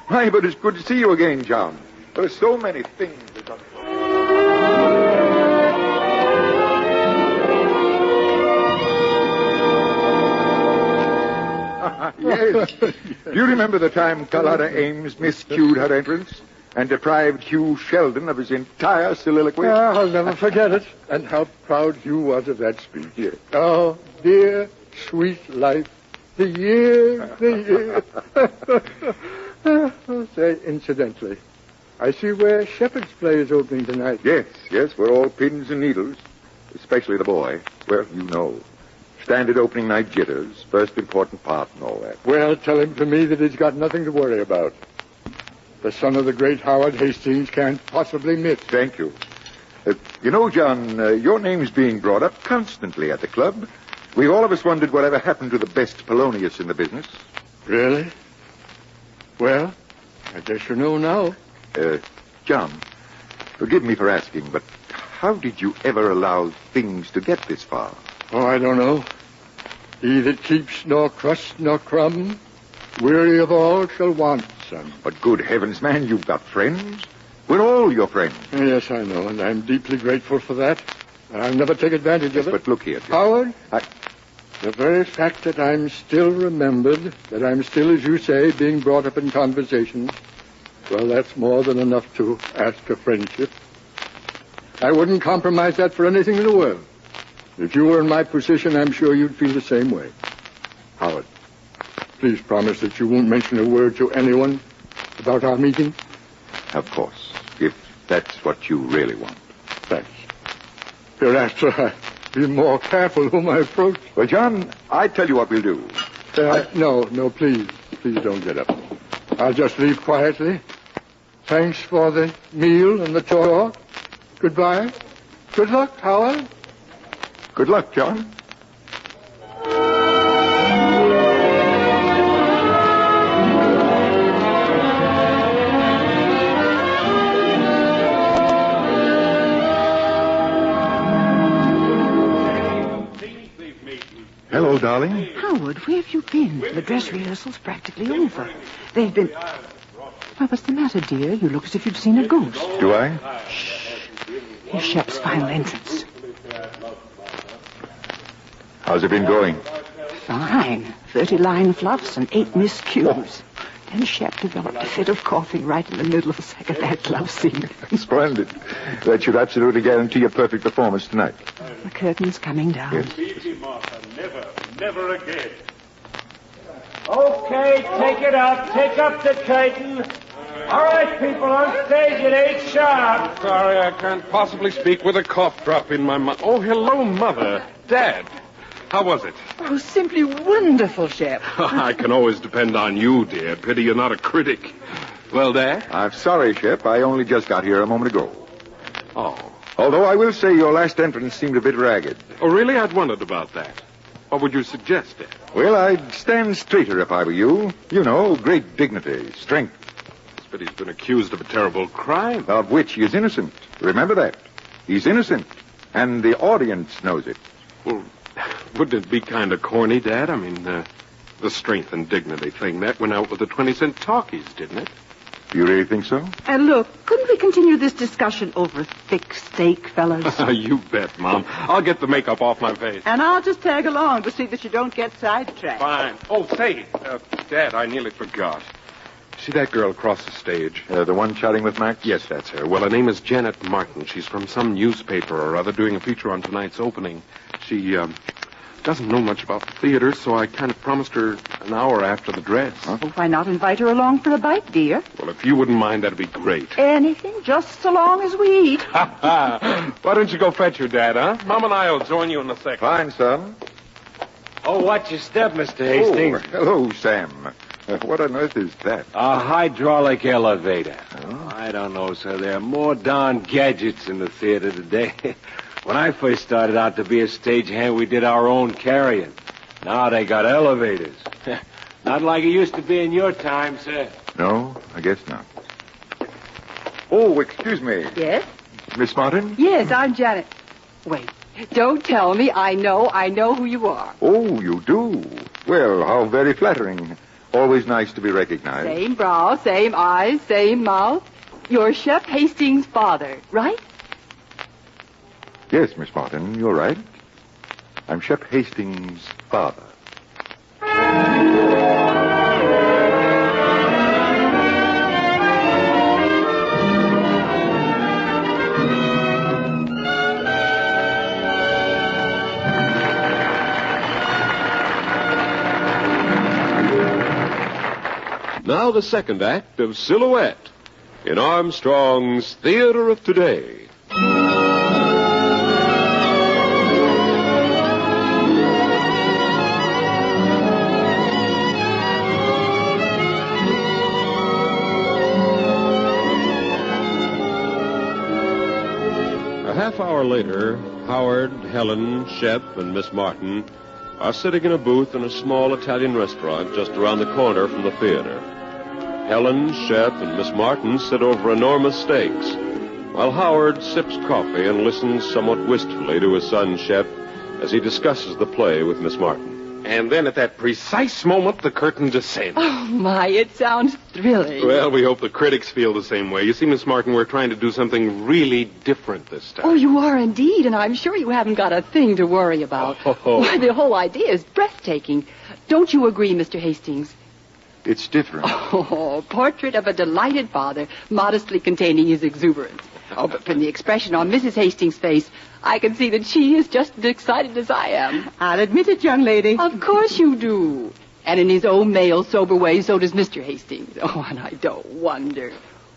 [SPEAKER 22] My, but it's good to see you again, John. There are so many things that... Yes. Do you remember the time Carlotta Ames miscued her entrance and deprived Hugh Sheldon of his entire soliloquy?
[SPEAKER 4] I'll never forget it. And how proud Hugh was of that speech.
[SPEAKER 22] Yes.
[SPEAKER 4] Oh, dear, sweet life. The year. Say, incidentally, I see where Shepherd's play is opening tonight.
[SPEAKER 22] Yes, we're all pins and needles, especially the boy. Well, you know. Standard opening night jitters, first important part and all that.
[SPEAKER 4] Well, tell him to me that he's got nothing to worry about. The son of the great Howard Hastings can't possibly miss.
[SPEAKER 22] Thank you. You know, John, your name's being brought up constantly at the club. We've all of us wondered whatever happened to the best Polonius in the business.
[SPEAKER 4] Really? Well, I guess you know now.
[SPEAKER 22] John, forgive me for asking, but how did you ever allow things to get this far?
[SPEAKER 4] Oh, I don't know. He that keeps nor crust nor crumb, weary of all shall want some.
[SPEAKER 22] But good heavens, man, you've got friends. We're all your friends.
[SPEAKER 4] Yes, I know, and I'm deeply grateful for that. I'll never take advantage of it.
[SPEAKER 22] But look here, John.
[SPEAKER 4] Howard, the very fact that I'm still remembered, that I'm still, as you say, being brought up in conversation, well, that's more than enough to ask a friendship. I wouldn't compromise that for anything in the world. If you were in my position, I'm sure you'd feel the same way. Howard, please promise that you won't mention a word to anyone about our meeting.
[SPEAKER 22] Of course, if that's what you really want.
[SPEAKER 4] Thanks. Hereafter, I'll be more careful whom I approach.
[SPEAKER 22] Well, John, I tell you what we'll do.
[SPEAKER 4] No, please. Please don't get up. I'll just leave quietly. Thanks for the meal and the talk. Goodbye. Good luck, Howard.
[SPEAKER 22] Good luck, John. Hello, darling.
[SPEAKER 21] Howard, where have you been? The dress rehearsal's practically over. They've been... Well, what's the matter, dear? You look as if you'd seen a ghost.
[SPEAKER 22] Do I?
[SPEAKER 21] Shh. Here's Shep's final entrance.
[SPEAKER 22] How's it been going?
[SPEAKER 21] Fine. 30 line fluffs and 8 missed cues. Then Shep developed a fit of coughing right in the middle of the second act love scene.
[SPEAKER 22] Splendid. That should absolutely guarantee a perfect performance tonight.
[SPEAKER 21] The curtain's coming down.
[SPEAKER 22] Yes.
[SPEAKER 6] Easy, Martha. Never again. Okay, take it up. Take up the curtain. All right, people, on stage at 8 sharp.
[SPEAKER 23] Sorry, I can't possibly speak with a cough drop in my mouth. Oh, hello, Mother. Dad. How was it?
[SPEAKER 21] Oh, simply wonderful, Shep.
[SPEAKER 23] I can always depend on you, dear. Pity you're not a critic. Well, Dad?
[SPEAKER 22] I'm sorry, Shep. I only just got here a moment ago.
[SPEAKER 23] Oh.
[SPEAKER 22] Although I will say your last entrance seemed a bit ragged.
[SPEAKER 23] Oh, really? I'd wondered about that. What would you suggest, Dad?
[SPEAKER 22] Well, I'd stand straighter if I were you. You know, great dignity, strength.
[SPEAKER 23] But he's been accused of a terrible crime.
[SPEAKER 22] Of which he is innocent. Remember that. He's innocent. And the audience knows it.
[SPEAKER 23] Well, wouldn't it be kind of corny, Dad? I mean, the strength and dignity thing, that went out with the 20-cent talkies, didn't it?
[SPEAKER 22] You really think so?
[SPEAKER 21] And look, couldn't we continue this discussion over thick steak, fellas?
[SPEAKER 7] You bet, Mom. I'll get the makeup off my face.
[SPEAKER 21] And I'll just tag along to see that you don't get sidetracked.
[SPEAKER 7] Fine. Oh, say, Dad, I nearly forgot. See that girl across the stage?
[SPEAKER 22] The one chatting with Max?
[SPEAKER 7] Yes, that's her. Well, her name is Janet Martin. She's from some newspaper or other doing a feature on tonight's opening. She, doesn't know much about the theater, so I kind of promised her an hour after the dress.
[SPEAKER 21] Well, why not invite her along for a bite, dear?
[SPEAKER 7] Well, if you wouldn't mind, that'd be great.
[SPEAKER 21] Anything, just so long as we eat.
[SPEAKER 7] Why don't you go fetch her, Dad, huh? Mom and I will join you in a second.
[SPEAKER 22] Fine, son.
[SPEAKER 8] Oh, watch your step, Mr. Hastings.
[SPEAKER 22] Oh, hello, Sam. What on earth is that?
[SPEAKER 8] A hydraulic elevator. Oh, I don't know, sir. There are more darn gadgets in the theater today. When I first started out to be a stagehand, we did our own carrying. Now they got elevators. Not like it used to be in your time, sir.
[SPEAKER 22] No, I guess not. Oh, excuse me.
[SPEAKER 21] Yes?
[SPEAKER 22] Miss Martin?
[SPEAKER 21] Yes, I'm Janet. Wait, don't tell me. I know who you are.
[SPEAKER 22] Oh, you do? Well, how very flattering. Always nice to be recognized.
[SPEAKER 21] Same brow, same eyes, same mouth. You're Chef Hastings' father, right?
[SPEAKER 22] Yes, Miss Martin, you're right. I'm Shep Hastings' father.
[SPEAKER 20] Now the second act of Silhouette in Armstrong's Theater of Today. A half hour later, Howard, Helen, Shep, and Miss Martin are sitting in a booth in a small Italian restaurant just around the corner from the theater. Helen, Shep, and Miss Martin sit over enormous steaks, while Howard sips coffee and listens somewhat wistfully to his son, Shep, as he discusses the play with Miss Martin.
[SPEAKER 7] And then at that precise moment, the curtain descends.
[SPEAKER 21] Oh, my, it sounds thrilling.
[SPEAKER 7] Well, we hope the critics feel the same way. You see, Miss Martin, we're trying to do something really different this time.
[SPEAKER 21] Oh, you are indeed, and I'm sure you haven't got a thing to worry about.
[SPEAKER 7] Oh.
[SPEAKER 21] Why, the whole idea is breathtaking. Don't you agree, Mr. Hastings?
[SPEAKER 22] It's different.
[SPEAKER 21] Oh, portrait of a delighted father, modestly containing his exuberance. Oh, but from the expression on Mrs. Hastings' face, I can see that she is just as excited as I am. I'll admit it, young lady. Of course you do. And in his own male, sober way, so does Mr. Hastings. Oh, and I don't wonder.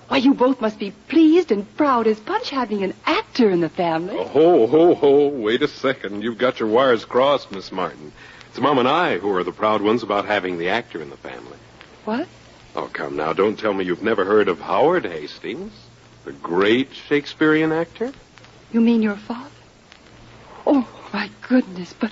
[SPEAKER 21] Why, you both must be pleased and proud as punch having an actor in the family.
[SPEAKER 7] Oh, wait a second. You've got your wires crossed, Miss Martin. It's Mom and I who are the proud ones about having the actor in the family.
[SPEAKER 21] What?
[SPEAKER 7] Oh, come now. Don't tell me you've never heard of Howard Hastings, the great Shakespearean actor.
[SPEAKER 21] You mean your father? Oh, my goodness, but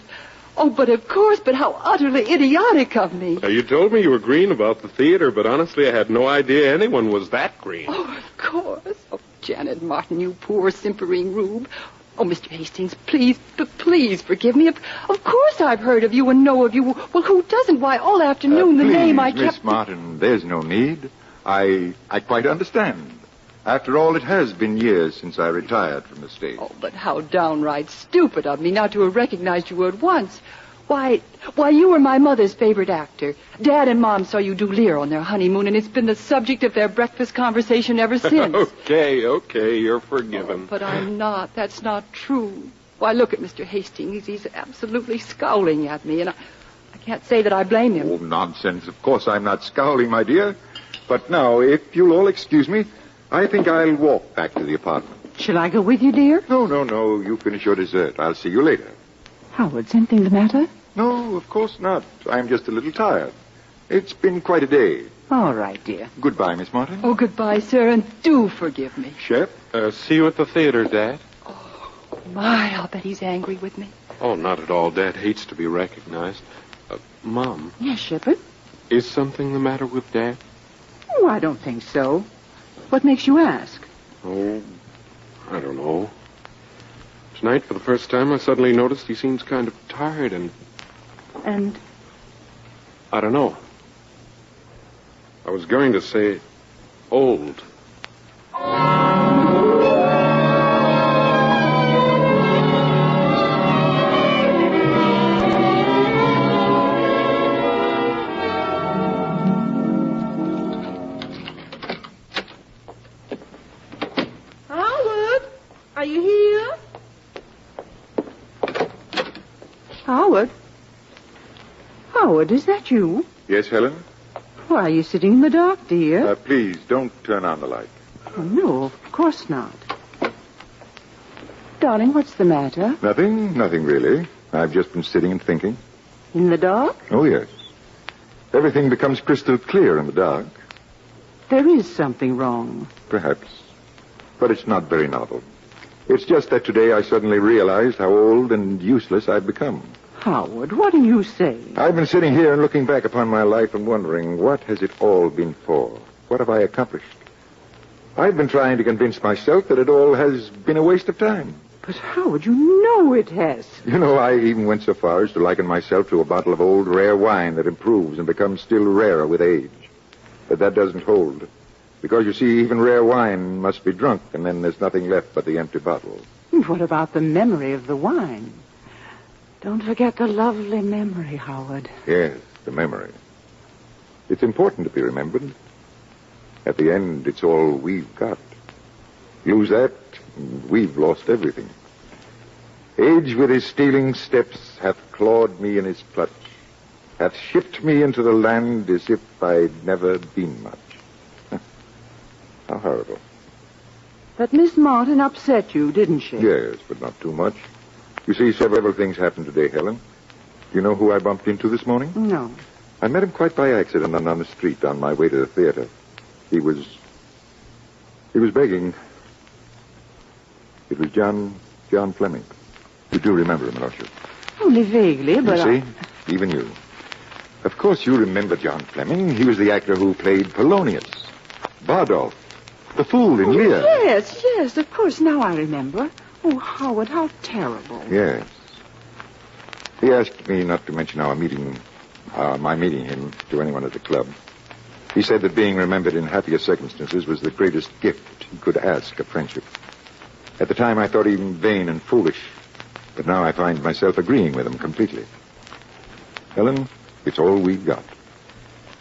[SPEAKER 21] of course, but how utterly idiotic of me.
[SPEAKER 7] Now, you told me you were green about the theater, but honestly, I had no idea anyone was that green.
[SPEAKER 21] Oh, of course. Oh, Janet Martin, you poor simpering rube. Oh, Mr. Hastings, please forgive me. Of course I've heard of you and know of you. Well, who doesn't? Why, all afternoon the name I kept...
[SPEAKER 22] Miss Martin, there's no need. I quite understand. After all, it has been years since I retired from the stage.
[SPEAKER 21] Oh, but how downright stupid of me not to have recognized you at once. Why, you were my mother's favorite actor. Dad and Mom saw you do Lear on their honeymoon, and it's been the subject of their breakfast conversation ever since.
[SPEAKER 7] Okay, you're forgiven.
[SPEAKER 21] Oh, but I'm not. That's not true. Why, look at Mr. Hastings. He's absolutely scowling at me, and I can't say that I blame him.
[SPEAKER 22] Oh, nonsense. Of course I'm not scowling, my dear. But now, if you'll all excuse me, I think I'll walk back to the apartment.
[SPEAKER 21] Shall I go with you, dear?
[SPEAKER 22] No. You finish your dessert. I'll see you later.
[SPEAKER 21] Howard, anything the matter?
[SPEAKER 22] No, of course not. I'm just a little tired. It's been quite a day.
[SPEAKER 21] All right, dear.
[SPEAKER 22] Goodbye, Miss Martin.
[SPEAKER 21] Oh, goodbye, sir, and do forgive me.
[SPEAKER 22] Shep?
[SPEAKER 7] See you at the theater, Dad.
[SPEAKER 21] Oh, my, I'll bet he's angry with me.
[SPEAKER 7] Oh, not at all. Dad hates to be recognized. Mom.
[SPEAKER 21] Yes, Shepard?
[SPEAKER 7] Is something the matter with Dad?
[SPEAKER 21] Oh, I don't think so. What makes you ask?
[SPEAKER 7] Oh, I don't know. Tonight, for the first time, I suddenly noticed he seems kind of tired and... I don't know. I was going to say, old.
[SPEAKER 21] Howard, are you here? Howard? Howard, is that you?
[SPEAKER 22] Yes, Helen?
[SPEAKER 21] Why are you sitting in the dark, dear?
[SPEAKER 22] Please, don't turn on the light.
[SPEAKER 21] Oh, no, of course not. Darling, what's the matter?
[SPEAKER 22] Nothing really. I've just been sitting and thinking.
[SPEAKER 21] In the dark?
[SPEAKER 22] Oh, yes. Everything becomes crystal clear in the dark.
[SPEAKER 21] There is something wrong.
[SPEAKER 22] Perhaps. But it's not very novel. It's just that today I suddenly realized how old and useless I've become.
[SPEAKER 21] Howard, what are you saying?
[SPEAKER 22] I've been sitting here and looking back upon my life and wondering, what has it all been for? What have I accomplished? I've been trying to convince myself that it all has been a waste of time.
[SPEAKER 21] But Howard, you know it has.
[SPEAKER 22] You know, I even went so far as to liken myself to a bottle of old rare wine that improves and becomes still rarer with age. But that doesn't hold. Because, you see, even rare wine must be drunk, and then there's nothing left but the empty bottle.
[SPEAKER 21] What about the memory of the wine? Don't forget the lovely memory, Howard.
[SPEAKER 22] Yes, the memory. It's important to be remembered. At the end, it's all we've got. Lose that, and we've lost everything. Age with his stealing steps hath clawed me in his clutch, hath shipped me into the land as if I'd never been much. How horrible.
[SPEAKER 21] But Miss Martin upset you, didn't she?
[SPEAKER 22] Yes, but not too much. You see, several things happened today, Helen. Do you know who I bumped into this morning?
[SPEAKER 21] No.
[SPEAKER 22] I met him quite by accident on the street on my way to the theater. He was begging. It was John Fleming. You do remember him, don't you?
[SPEAKER 21] Only vaguely, but
[SPEAKER 22] You see? Even you. Of course you remember John Fleming. He was the actor who played Polonius, Bardolph, the fool in Lear.
[SPEAKER 21] Yes, of course, now I remember. Oh, Howard, how terrible.
[SPEAKER 22] Yes. He asked me not to mention my meeting him to anyone at the club. He said that being remembered in happier circumstances was the greatest gift he could ask of friendship. At the time, I thought him vain and foolish, but now I find myself agreeing with him completely. Helen, it's all we've got.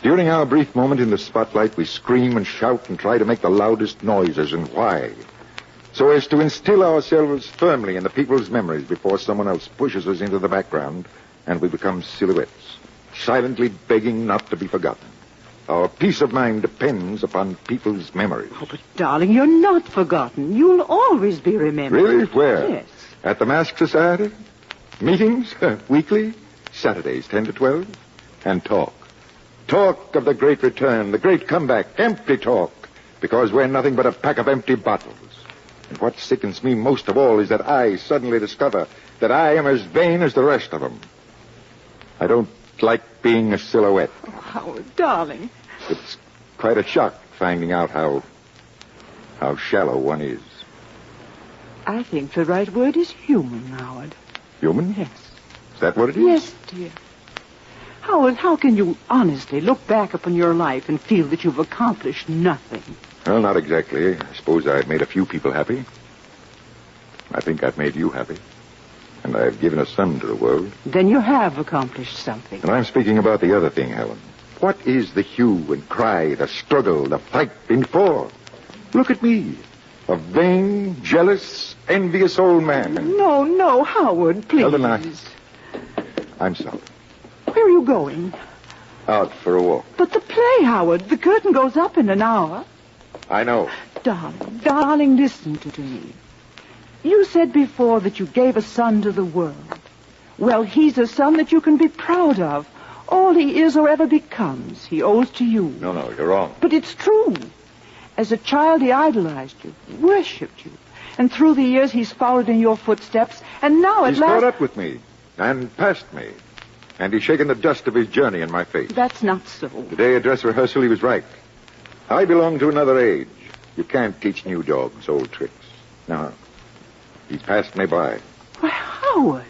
[SPEAKER 22] During our brief moment in the spotlight, we scream and shout and try to make the loudest noises, and why? So as to instill ourselves firmly in the people's memories before someone else pushes us into the background and we become silhouettes, silently begging not to be forgotten. Our peace of mind depends upon people's memories.
[SPEAKER 21] Oh, but darling, you're not forgotten. You'll always be remembered.
[SPEAKER 22] Really? Where?
[SPEAKER 21] Yes.
[SPEAKER 22] At the Mask Society? Meetings? Weekly? Saturdays, 10 to 12? And talk. Talk of the great return, the great comeback, empty talk, because we're nothing but a pack of empty bottles. And what sickens me most of all is that I suddenly discover that I am as vain as the rest of them. I don't like being a silhouette.
[SPEAKER 21] Oh, Howard, darling.
[SPEAKER 22] It's quite a shock finding out how shallow one is.
[SPEAKER 21] I think the right word is human, Howard.
[SPEAKER 22] Human?
[SPEAKER 21] Yes.
[SPEAKER 22] Is that what it is?
[SPEAKER 21] Yes, dear. Howard, how can you honestly look back upon your life and feel that you've accomplished nothing?
[SPEAKER 22] Well, not exactly. I suppose I've made a few people happy. I think I've made you happy. And I've given a son to the world.
[SPEAKER 21] Then you have accomplished something.
[SPEAKER 22] And I'm speaking about the other thing, Helen. What is the hue and cry, the struggle, the fight been for? Look at me. A vain, jealous, envious old man.
[SPEAKER 21] No, Howard, please.
[SPEAKER 22] Helen, I'm sorry.
[SPEAKER 21] Where are you going?
[SPEAKER 22] Out for a walk.
[SPEAKER 21] But the play, Howard. The curtain goes up in an hour.
[SPEAKER 22] I know.
[SPEAKER 21] Darling, listen to me. You said before that you gave a son to the world. Well, he's a son that you can be proud of. All he is or ever becomes, he owes to you.
[SPEAKER 22] No, you're wrong.
[SPEAKER 21] But it's true. As a child, he idolized you, worshipped you. And through the years, he's followed in your footsteps. And now,
[SPEAKER 22] He's caught up with me and passed me. And he's shaken the dust of his journey in my face.
[SPEAKER 21] That's not so.
[SPEAKER 22] Today at dress rehearsal, he was right. I belong to another age. You can't teach new dogs old tricks. No. He passed me by.
[SPEAKER 21] Why, Howard,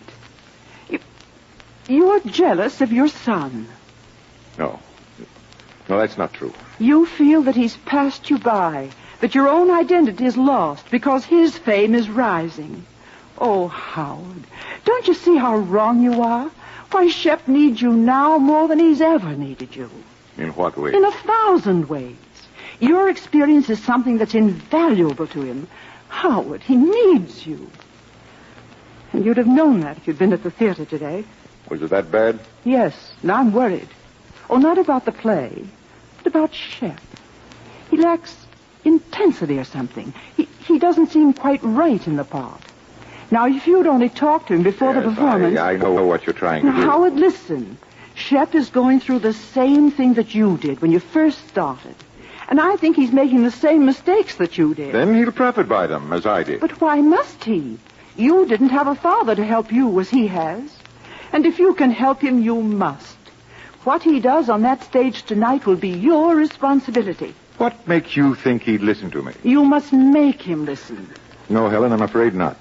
[SPEAKER 21] you're jealous of your son.
[SPEAKER 22] No, that's not true.
[SPEAKER 1] You feel that he's passed you by, that your own identity is lost because his fame is rising. Oh, Howard, don't you see how wrong you are? Why, Shep needs you now more than he's ever needed you.
[SPEAKER 22] In what way?
[SPEAKER 1] In 1,000 ways. Your experience is something that's invaluable to him. Howard, he needs you. And you'd have known that if you'd been at the theater today.
[SPEAKER 22] Was it that bad?
[SPEAKER 1] Yes, and I'm worried. Oh, not about the play, but about Shep. He lacks intensity or something. He doesn't seem quite right in the part. Now, if you'd only talked to him before the performance...
[SPEAKER 22] I know what you're trying to do.
[SPEAKER 1] Howard, listen. Shep is going through the same thing that you did when you first started. And I think he's making the same mistakes that you did.
[SPEAKER 22] Then he'll profit by them, as I did.
[SPEAKER 1] But why must he? You didn't have a father to help you as he has. And if you can help him, you must. What he does on that stage tonight will be your responsibility.
[SPEAKER 22] What makes you think he'd listen to me?
[SPEAKER 1] You must make him listen.
[SPEAKER 22] No, Helen, I'm afraid not.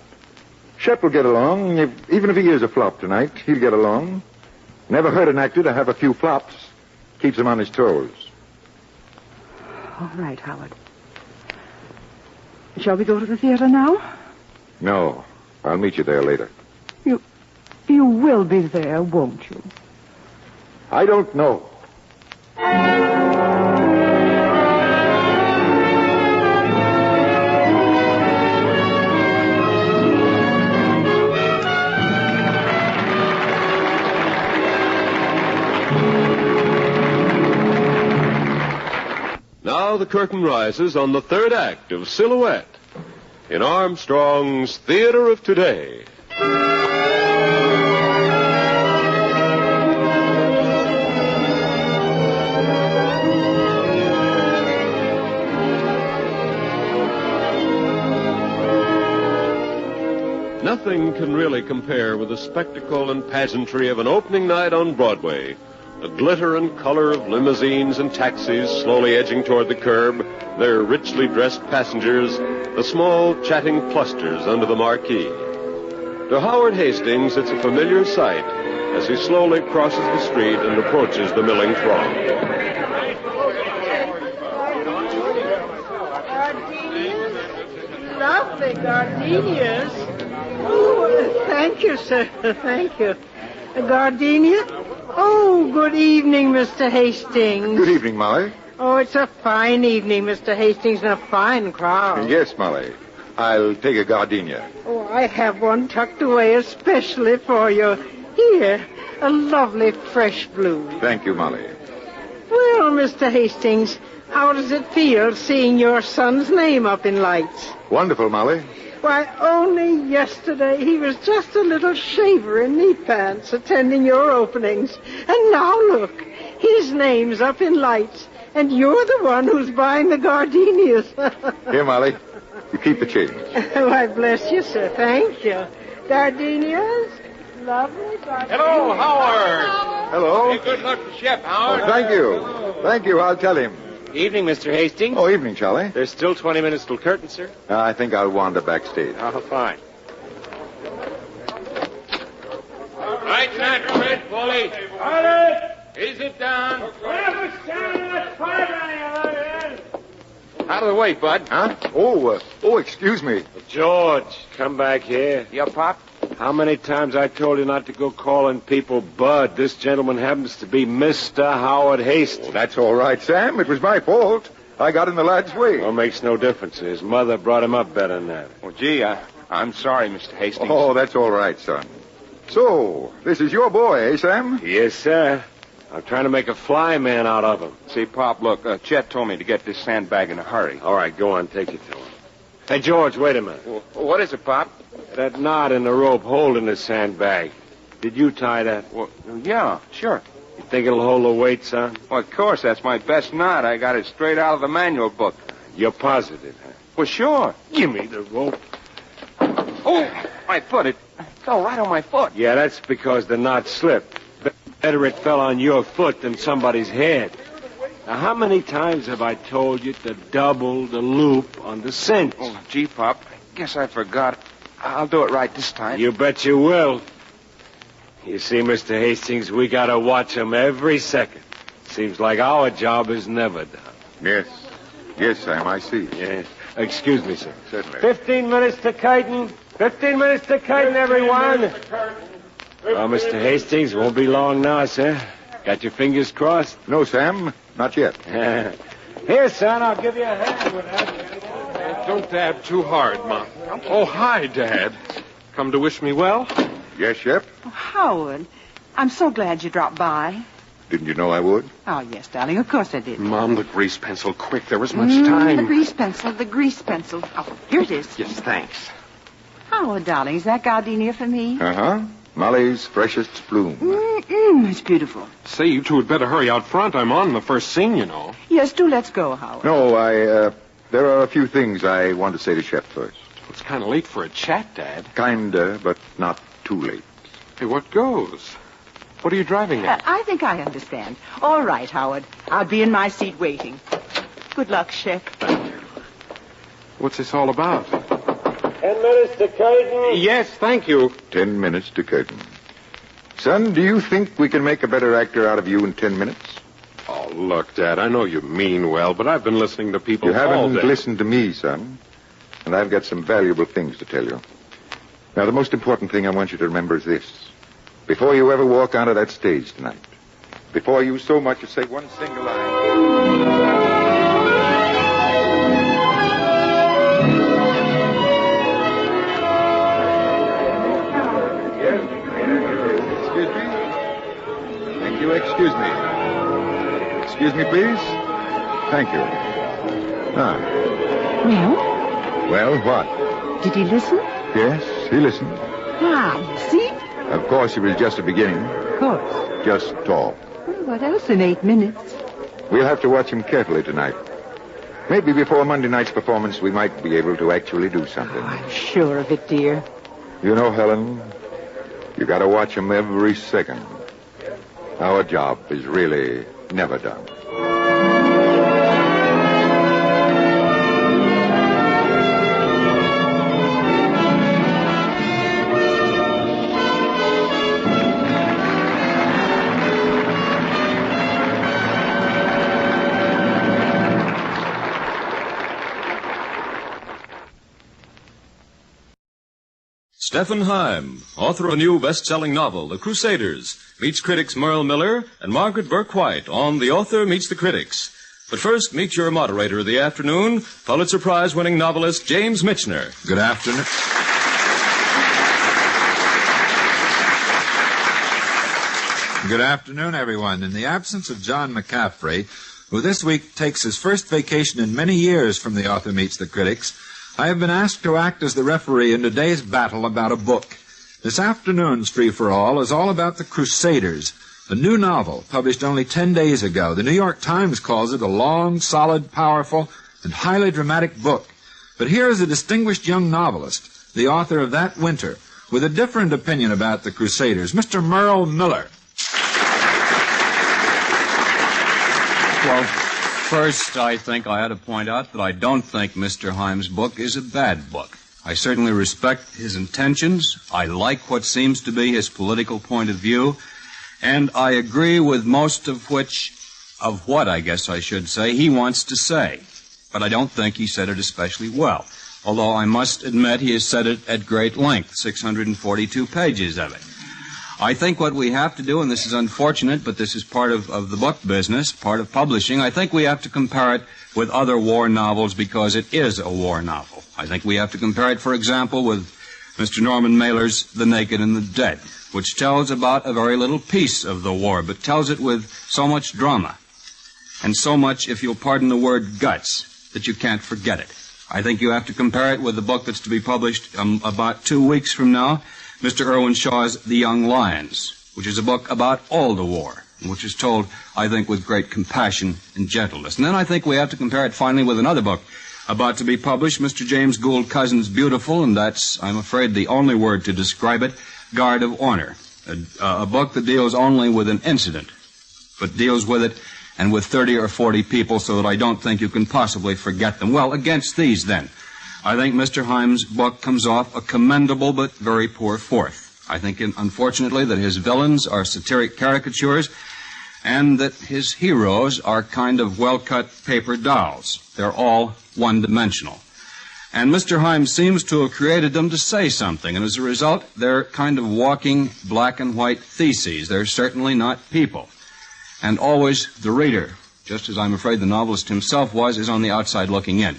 [SPEAKER 22] Shep will get along. Even if he is a flop tonight, he'll get along. Never hurt an actor to have a few flops. Keeps him on his toes.
[SPEAKER 1] All right, Howard. Shall we go to the theater now?
[SPEAKER 22] No. I'll meet you there later.
[SPEAKER 1] You will be there, won't you?
[SPEAKER 22] I don't know.
[SPEAKER 9] Now the curtain rises on the third act of Silhouette in Armstrong's Theater of Today. Nothing can really compare with the spectacle and pageantry of an opening night on Broadway. The glitter and color of limousines and taxis slowly edging toward the curb, their richly dressed passengers, the small chatting clusters under the marquee. To Howard Hastings, it's a familiar sight as he slowly crosses the street and approaches the milling throng.
[SPEAKER 12] Lovely gardenias. Oh, thank you, sir. Thank you. A gardenia? Oh, good evening, Mr. Hastings.
[SPEAKER 22] Good evening, Molly.
[SPEAKER 12] Oh, it's a fine evening, Mr. Hastings, and a fine crowd.
[SPEAKER 22] Yes, Molly. I'll take a gardenia.
[SPEAKER 12] Oh, I have one tucked away especially for you. Here, a lovely fresh blue.
[SPEAKER 22] Thank you, Molly.
[SPEAKER 12] Well, Mr. Hastings, how does it feel seeing your son's name up in lights?
[SPEAKER 22] Wonderful, Molly.
[SPEAKER 12] Why, only yesterday he was just a little shaver in knee pants attending your openings. And now look, his name's up in lights, and you're the one who's buying the gardenias.
[SPEAKER 22] Here, Molly. You keep the change.
[SPEAKER 12] Why, bless you, sir. Thank you. Gardenias? Lovely gardenias.
[SPEAKER 8] Hello, Howard.
[SPEAKER 22] Hello.
[SPEAKER 8] Hey, good luck to Shep, Howard.
[SPEAKER 22] Oh, thank you. Thank you. I'll tell him.
[SPEAKER 8] Evening, Mr. Hastings.
[SPEAKER 22] Oh, evening, Charlie.
[SPEAKER 8] There's still 20 minutes till curtain, sir.
[SPEAKER 22] I think I'll wander backstage.
[SPEAKER 8] Oh, fine. Right, Matt, Red, Polly. Is it down?
[SPEAKER 6] Whatever's standing in that fire,
[SPEAKER 8] Out of the way, Bud.
[SPEAKER 22] Huh? Excuse me.
[SPEAKER 8] George, come back here.
[SPEAKER 10] Yeah, Pop?
[SPEAKER 8] How many times I told you not to go calling people Bud? This gentleman happens to be Mr. Howard Hastings.
[SPEAKER 22] Oh, that's all right, Sam. It was my fault. I got in the lad's way.
[SPEAKER 8] Well, makes no difference. His mother brought him up better than that.
[SPEAKER 10] Oh, gee, I'm sorry, Mr. Hastings.
[SPEAKER 22] Oh, that's all right, son. So, this is your boy, eh, Sam?
[SPEAKER 8] Yes, sir. I'm trying to make a fly man out of him.
[SPEAKER 10] See, Pop, look, Chet told me to get this sandbag in a hurry.
[SPEAKER 8] All right, go on, take it to him. Hey, George, wait a minute.
[SPEAKER 10] Well, what is it, Pop?
[SPEAKER 8] That knot in the rope holding the sandbag. Did you tie that?
[SPEAKER 10] Well, yeah, sure.
[SPEAKER 8] You think it'll hold the weight, son?
[SPEAKER 10] Well, of course, that's my best knot. I got it straight out of the manual book.
[SPEAKER 8] You're positive, huh?
[SPEAKER 10] Well, sure.
[SPEAKER 8] Give me the rope.
[SPEAKER 10] Oh, my foot. It fell right on my foot.
[SPEAKER 8] Yeah, that's because the knot slipped. Better it fell on your foot than somebody's head. Now, how many times have I told you to double the loop on the cinch?
[SPEAKER 10] Oh, gee, Pop, I guess I forgot. I'll do it right this time.
[SPEAKER 8] You bet you will. You see, Mr. Hastings, we gotta watch him every second. Seems like our job is never done.
[SPEAKER 22] Yes. Yes, Sam, I see.
[SPEAKER 8] Yes. Excuse me, sir.
[SPEAKER 22] Certainly.
[SPEAKER 6] 15 minutes to curtain. 15 minutes to curtain, everyone.
[SPEAKER 8] Oh, Mr. Hastings, won't be long now, sir. Got your fingers crossed?
[SPEAKER 22] No, Sam, not yet.
[SPEAKER 6] Here, son, I'll give you a hand with that.
[SPEAKER 7] Don't dab too hard, Mom. Oh, hi, Dad. Come to wish me well?
[SPEAKER 22] Yes, Shep?
[SPEAKER 1] Oh, Howard, I'm so glad you dropped by.
[SPEAKER 22] Didn't you know I would?
[SPEAKER 1] Oh, yes, darling, of course I did.
[SPEAKER 7] Mom, the grease pencil, quick. There isn't much time.
[SPEAKER 1] The grease pencil. Oh, here it is.
[SPEAKER 7] Yes, thanks.
[SPEAKER 1] Howard, darling, is that gardenia for me?
[SPEAKER 22] Uh-huh. Molly's freshest bloom.
[SPEAKER 1] It's beautiful.
[SPEAKER 7] Say, you two had better hurry out front. I'm on the first scene, you know.
[SPEAKER 1] Yes, do let's go, Howard.
[SPEAKER 22] No, there are a few things I want to say to Shep first.
[SPEAKER 7] It's kind of late for a chat, Dad.
[SPEAKER 22] Kinda, but not too late.
[SPEAKER 7] Hey, what goes? What are you driving at?
[SPEAKER 1] I think I understand. All right, Howard. I'll be in my seat waiting. Good luck, Shep.
[SPEAKER 7] What's this all about?
[SPEAKER 6] 10 minutes to curtain.
[SPEAKER 7] Yes, thank you.
[SPEAKER 22] 10 minutes to curtain. Son, do you think we can make a better actor out of you in 10 minutes?
[SPEAKER 7] Oh, look, Dad, I know you mean well, but I've been listening to people
[SPEAKER 22] You
[SPEAKER 7] all
[SPEAKER 22] haven't
[SPEAKER 7] day.
[SPEAKER 22] listened to me, son. And I've got some valuable things to tell you. Now, the most important thing I want you to remember is this. Before you ever walk onto that stage tonight, before you so much as say one single line... Excuse me. Excuse me, please. Thank you. Well, what?
[SPEAKER 1] Did he listen?
[SPEAKER 22] Yes, he listened.
[SPEAKER 1] You see?
[SPEAKER 22] Of course, it was just a beginning.
[SPEAKER 1] Of course.
[SPEAKER 22] Just talk.
[SPEAKER 1] Well, what else in 8 minutes?
[SPEAKER 22] We'll have to watch him carefully tonight. Maybe before Monday night's performance, we might be able to actually do something.
[SPEAKER 1] I'm sure of it, dear.
[SPEAKER 22] You know, Helen, you got to watch him every second. Our job is really never done.
[SPEAKER 15] Stephen Heim, author of a new best-selling novel, The Crusaders, meets critics Merle Miller and Margaret Burke White on The Author Meets the Critics. But first, meet your moderator of the afternoon, Pulitzer Prize-winning novelist James Michener.
[SPEAKER 17] Good afternoon. Good afternoon, everyone. In the absence of John McCaffrey, who this week takes his first vacation in many years from The Author Meets the Critics, I have been asked to act as the referee in today's battle about a book. This afternoon's free-for-all is all about The Crusaders, a new novel published only 10 days ago. The New York Times calls it a long, solid, powerful, and highly dramatic book. But here is a distinguished young novelist, the author of That Winter, with a different opinion about The Crusaders, Mr. Merle Miller.
[SPEAKER 18] Well, first, I think I ought to point out that I don't think Mr. Heim's book is a bad book. I certainly respect his intentions. I like what seems to be his political point of view. And I agree with most of what I guess I should say, he wants to say. But I don't think he said it especially well. Although I must admit he has said it at great length, 642 pages of it. I think what we have to do, and this is unfortunate, but this is part of the book business, part of publishing, I think we have to compare it with other war novels because it is a war novel. I think we have to compare it, for example, with Mr. Norman Mailer's The Naked and the Dead, which tells about a very little piece of the war, but tells it with so much drama and so much, if you'll pardon the word, guts, that you can't forget it. I think you have to compare it with the book that's to be published about 2 weeks from now, Mr. Irwin Shaw's The Young Lions, which is a book about all the war, and which is told, I think, with great compassion and gentleness. And then I think we have to compare it finally with another book about to be published, Mr. James Gould Cousin's beautiful, and that's, I'm afraid, the only word to describe it, Guard of Honor, a book that deals only with an incident, but deals with it and with 30 or 40 people so that I don't think you can possibly forget them. Well, against these, then, I think Mr. Heim's book comes off a commendable but very poor fourth. I think, unfortunately, that his villains are satiric caricatures, and that his heroes are kind of well-cut paper dolls. They're all one-dimensional. And Mr. Himes seems to have created them to say something, and as a result, they're kind of walking black and white theses. They're certainly not people. And always the reader, just as I'm afraid the novelist himself was, is on the outside looking in.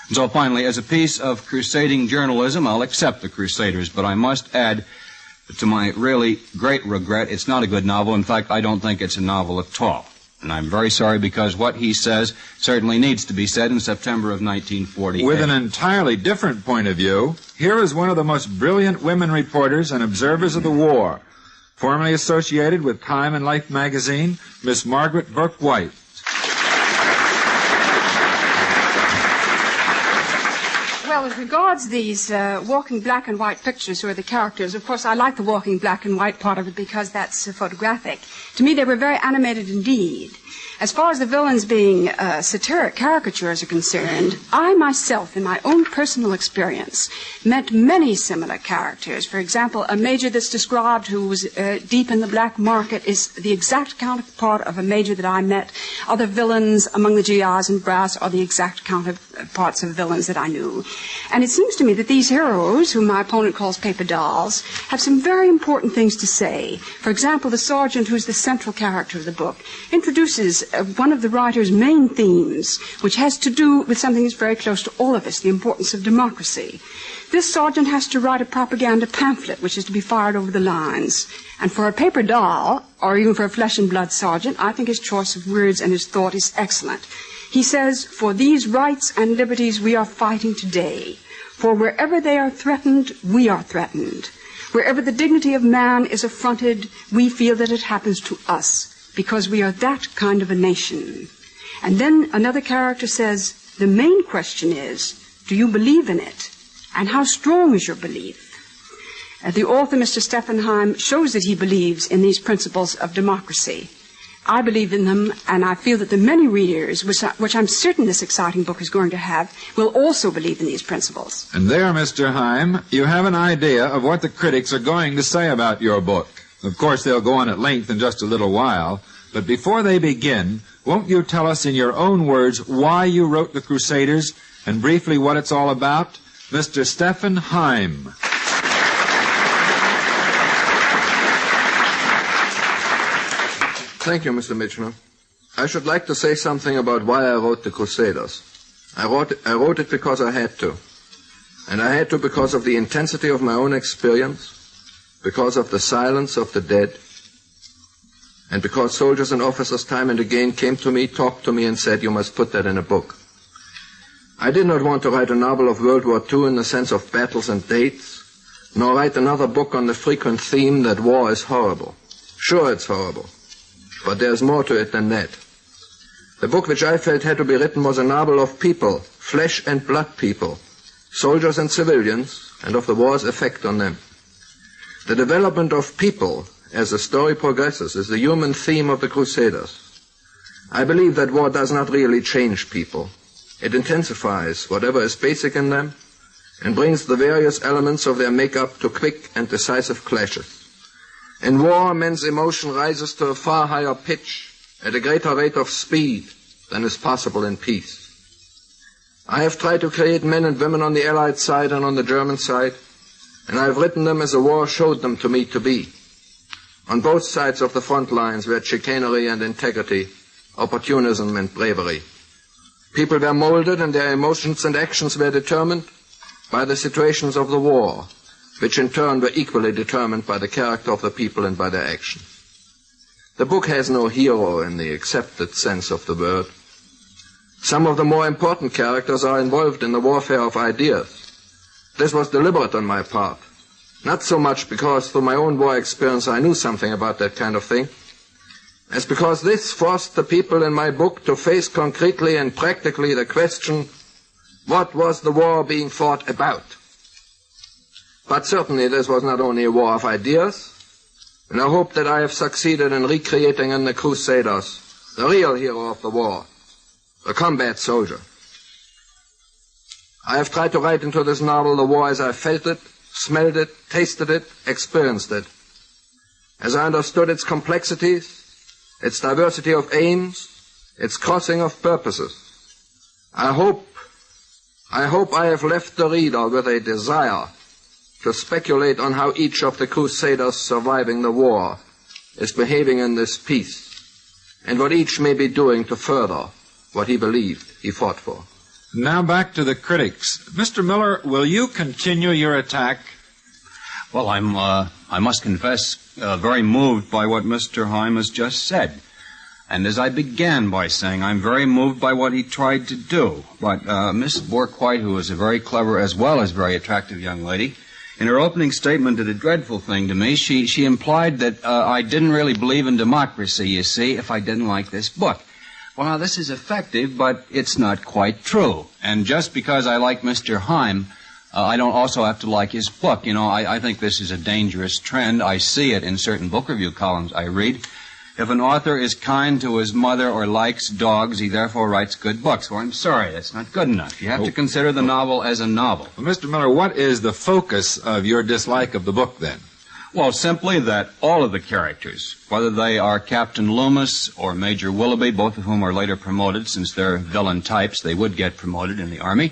[SPEAKER 18] And so finally, as a piece of crusading journalism, I'll accept The Crusaders, but I must add, to my really great regret, it's not a good novel. In fact, I don't think it's a novel at all. And I'm very sorry because what he says certainly needs to be said in September of 1948.
[SPEAKER 17] With an entirely different point of view, here is one of the most brilliant women reporters and observers of the war, formerly associated with Time and Life magazine, Miss Margaret Burke White.
[SPEAKER 11] Well, as regards these walking black and white pictures who are the characters, of course, I like the walking black and white part of it because that's photographic. To me, they were very animated indeed. As far as the villains being satiric caricatures are concerned, I myself, in my own personal experience, met many similar characters. For example, a major that's described who was deep in the black market is the exact counterpart of a major that I met. Other villains among the GIs and brass are the exact counterparts of villains that I knew. And it seems to me that these heroes, whom my opponent calls paper dolls, have some very important things to say. For example, the sergeant, who's the central character of the book, introduces one of the writer's main themes, which has to do with something that's very close to all of us, the importance of democracy. This sergeant has to write a propaganda pamphlet, which is to be fired over the lines. And for a paper doll, or even for a flesh and blood sergeant, I think his choice of words and his thought is excellent. He says, "For these rights and liberties we are fighting today. For wherever they are threatened, we are threatened. Wherever the dignity of man is affronted, we feel that it happens to us, because we are that kind of a nation." And then another character says, "The main question is, do you believe in it? And how strong is your belief?" The author, Mr. Stephen Heim, shows that he believes in these principles of democracy. I believe in them, and I feel that the many readers, which I'm certain this exciting book is going to have, will also believe in these principles.
[SPEAKER 17] And there, Mr. Heim, you have an idea of what the critics are going to say about your book. Of course, they'll go on at length in just a little while, but before they begin, won't you tell us in your own words why you wrote The Crusaders and briefly what it's all about? Mr. Stephen Heim.
[SPEAKER 13] Thank you, Mr. Mitchell. I should like to say something about why I wrote The Crusaders. I wrote it because I had to. And I had to because of the intensity of my own experience, because of the silence of the dead, and because soldiers and officers time and again came to me, talked to me, and said, "You must put that in a book." I did not want to write a novel of World War II in the sense of battles and dates, nor write another book on the frequent theme that war is horrible. Sure, it's horrible, but there's more to it than that. The book which I felt had to be written was a novel of people, flesh and blood people, soldiers and civilians, and of the war's effect on them. The development of people as the story progresses is the human theme of The Crusaders. I believe that war does not really change people. It intensifies whatever is basic in them and brings the various elements of their makeup to quick and decisive clashes. In war, men's emotion rises to a far higher pitch at a greater rate of speed than is possible in peace. I have tried to create men and women on the Allied side and on the German side, and I have written them as the war showed them to me to be. On both sides of the front lines were chicanery and integrity, opportunism and bravery. People were molded and their emotions and actions were determined by the situations of the war, which in turn were equally determined by the character of the people and by their actions. The book has no hero in the accepted sense of the word. Some of the more important characters are involved in the warfare of ideas. This was deliberate on my part. Not so much because through my own war experience I knew something about that kind of thing, as because this forced the people in my book to face concretely and practically the question, what was the war being fought about? But certainly this was not only a war of ideas, and I hope that I have succeeded in recreating in The Crusaders the real hero of the war, the combat soldier. I have tried to write into this novel the war as I felt it, smelled it, tasted it, experienced it, as I understood its complexities, its diversity of aims, its crossing of purposes. I hope I have left the reader with a desire to speculate on how each of the Crusaders surviving the war is behaving in this peace, and what each may be doing to further what he believed he fought for.
[SPEAKER 17] Now back to the critics. Mr. Miller, will you continue your attack?
[SPEAKER 18] Well, I must confess, very moved by what Mr. Heim has just said. And as I began by saying, I'm very moved by what he tried to do. But Miss Borquite, who is a very clever as well as very attractive young lady, in her opening statement did a dreadful thing to me. She implied that I didn't really believe in democracy, you see, if I didn't like this book. Well, now, this is effective, but it's not quite true. And just because I like Mr. Heim, I don't also have to like his book. You know, I think this is a dangerous trend. I see it in certain book review columns I read. If an author is kind to his mother or likes dogs, he therefore writes good books. Well, I'm sorry, that's not good enough. You have to consider the novel as a novel.
[SPEAKER 17] Well, Mr. Miller, what is the focus of your dislike of the book, then?
[SPEAKER 18] Well, simply that all of the characters, whether they are Captain Loomis or Major Willoughby, both of whom are later promoted, since they're villain types, they would get promoted in the Army,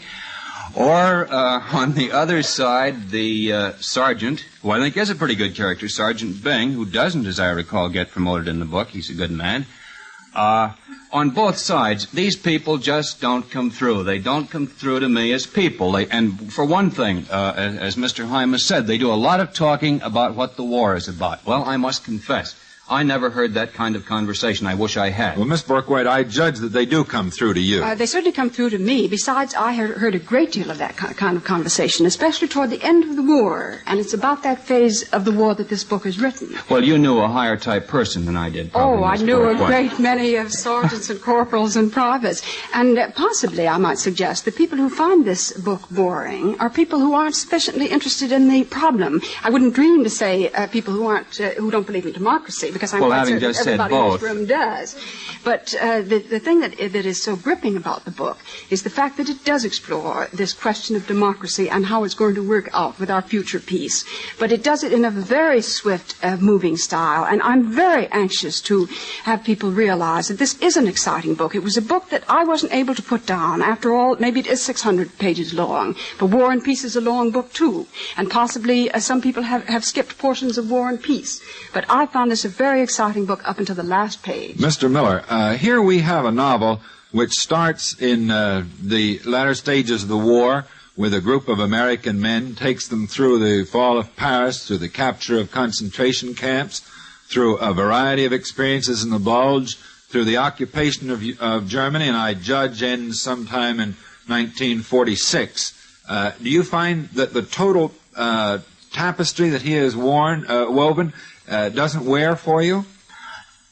[SPEAKER 18] or on the other side, the sergeant, who I think is a pretty good character, Sergeant Bing, who doesn't, as I recall, get promoted in the book. He's a good man. On both sides, these people just don't come through. They don't come through to me as people. And for one thing, as Mr. Heim has said, they do a lot of talking about what the war is about. Well, I must confess, I never heard that kind of conversation. I wish I had.
[SPEAKER 17] Well, Miss Borquite, I judge that they do come through to you.
[SPEAKER 11] They certainly come through to me. Besides, I heard a great deal of that kind of conversation, especially toward the end of the war. And it's about that phase of the war that this book is written.
[SPEAKER 18] Well, you knew a higher type person than I did, probably.
[SPEAKER 11] Oh, I knew a great many of sergeants and corporals and privates. And possibly, I might suggest, the people who find this book boring are people who aren't sufficiently interested in the problem. I wouldn't dream to say people who don't believe in democracy, because I'm quite certain everybody in this room does. But the thing that is so gripping about the book is the fact that it does explore this question of democracy and how it's going to work out with our future peace. But it does it in a very swift, moving style. And I'm very anxious to have people realize that this is an exciting book. It was a book that I wasn't able to put down. After all, maybe it is 600 pages long. But War and Peace is a long book, too. And possibly some people have skipped portions of War and Peace. But I found this a very exciting book up until the last page.
[SPEAKER 17] Mr. Miller, here we have a novel which starts in the latter stages of the war with a group of American men, takes them through the fall of Paris, through the capture of concentration camps, through a variety of experiences in the Bulge, through the occupation of Germany, and I judge ends sometime in 1946. Do you find that the total tapestry that he has woven doesn't wear for you?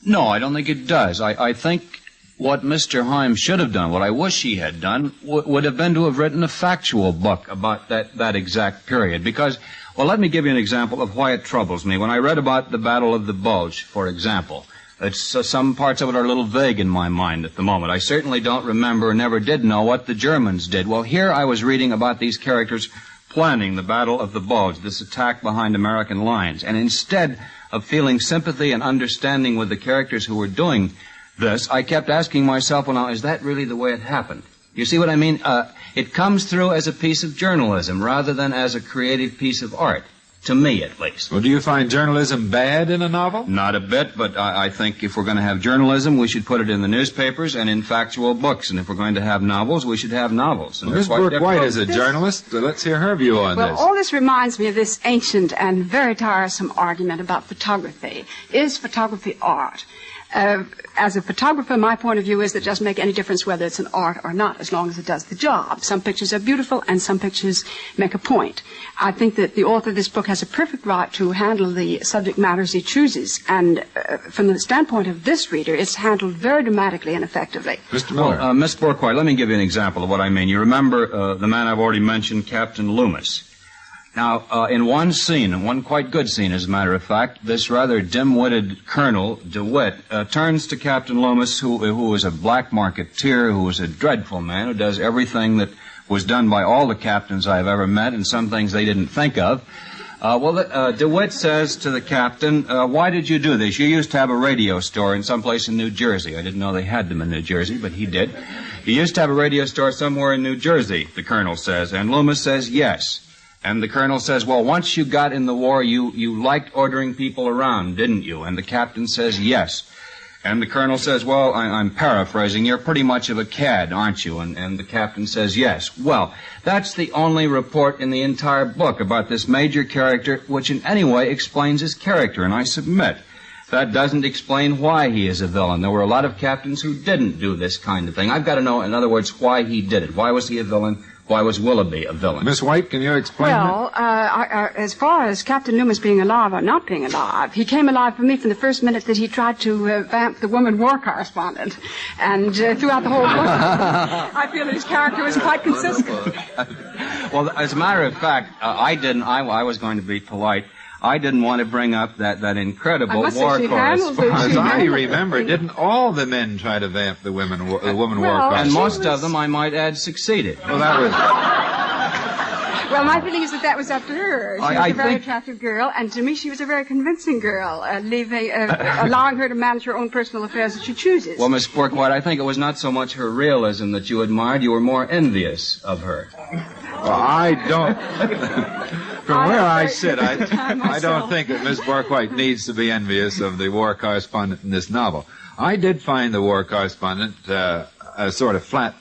[SPEAKER 18] No, I don't think it does. I think what Mr. Heim should have done, what I wish he had done, would have been to have written a factual book about that exact period. Because, well, let me give you an example of why it troubles me. When I read about the Battle of the Bulge, for example, some parts of it are a little vague in my mind at the moment. I certainly don't remember, never did know what the Germans did. Well, here I was reading about these characters planning the Battle of the Bulge, this attack behind American lines. And instead of feeling sympathy and understanding with the characters who were doing this, I kept asking myself, well, now, is that really the way it happened? You see what I mean? It comes through as a piece of journalism rather than as a creative piece of art. To me, at least.
[SPEAKER 17] Well, do you find journalism bad in a novel?
[SPEAKER 18] Not a bit, but I think if we're going to have journalism, we should put it in the newspapers and in factual books. And if we're going to have novels, we should have novels.
[SPEAKER 17] Well, Miss Borquite is a journalist. Let's hear her view on this.
[SPEAKER 11] Well, all this reminds me of this ancient and very tiresome argument about photography. Is photography art? As a photographer, my point of view is that it doesn't make any difference whether it's an art or not, as long as it does the job. Some pictures are beautiful, and some pictures make a point. I think that the author of this book has a perfect right to handle the subject matters he chooses, and from the standpoint of this reader, it's handled very dramatically and effectively.
[SPEAKER 18] Mr. Miller. Well, Miss Borquite, let me give you an example of what I mean. You remember the man I've already mentioned, Captain Loomis. Now, in one scene, one quite good scene, as a matter of fact, this rather dim-witted Colonel DeWitt turns to Captain Loomis, who is a black marketeer, who is a dreadful man, who does everything that was done by all the captains I've ever met, and some things they didn't think of. DeWitt says to the captain, why did you do this? You used to have a radio store in someplace in New Jersey. I didn't know they had them in New Jersey, but he did. He used to have a radio store somewhere in New Jersey, the colonel says. And Loomis says yes. And the colonel says, well, once you got in the war, you liked ordering people around, didn't you? And the captain says yes. And the colonel says, well, I'm paraphrasing, you're pretty much of a cad, aren't you? And the captain says yes. Well, that's the only report in the entire book about this major character which in any way explains his character, and I submit that doesn't explain why he is a villain. There were a lot of captains who didn't do this kind of thing. I've got to know, in other words, why he did it. Why was he a villain? Why was Willoughby a villain?
[SPEAKER 17] Miss White, can you explain
[SPEAKER 11] that? Well, as far as Captain Loomis being alive or not being alive, he came alive for me from the first minute that he tried to vamp the woman war correspondent. And throughout the whole book, I feel that his character was quite consistent.
[SPEAKER 18] Well, as a matter of fact, I was going to be polite. I didn't want to bring up that incredible war correspondent.
[SPEAKER 17] As I remember, didn't all the men try to vamp the woman war correspondent?
[SPEAKER 18] And most of them, I might add, succeeded.
[SPEAKER 17] Well, that was...
[SPEAKER 11] Well, my feeling is that was up to her. She was a very attractive girl, and to me she was a very convincing girl, allowing her to manage her own personal affairs as she chooses.
[SPEAKER 18] Well, Miss Borkwhite, I think it was not so much her realism that you admired. You were more envious of her.
[SPEAKER 17] Well, I don't... From where I sit, I don't think that Miss Borkwhite needs to be envious of the war correspondent in this novel. I did find the war correspondent a sort of flat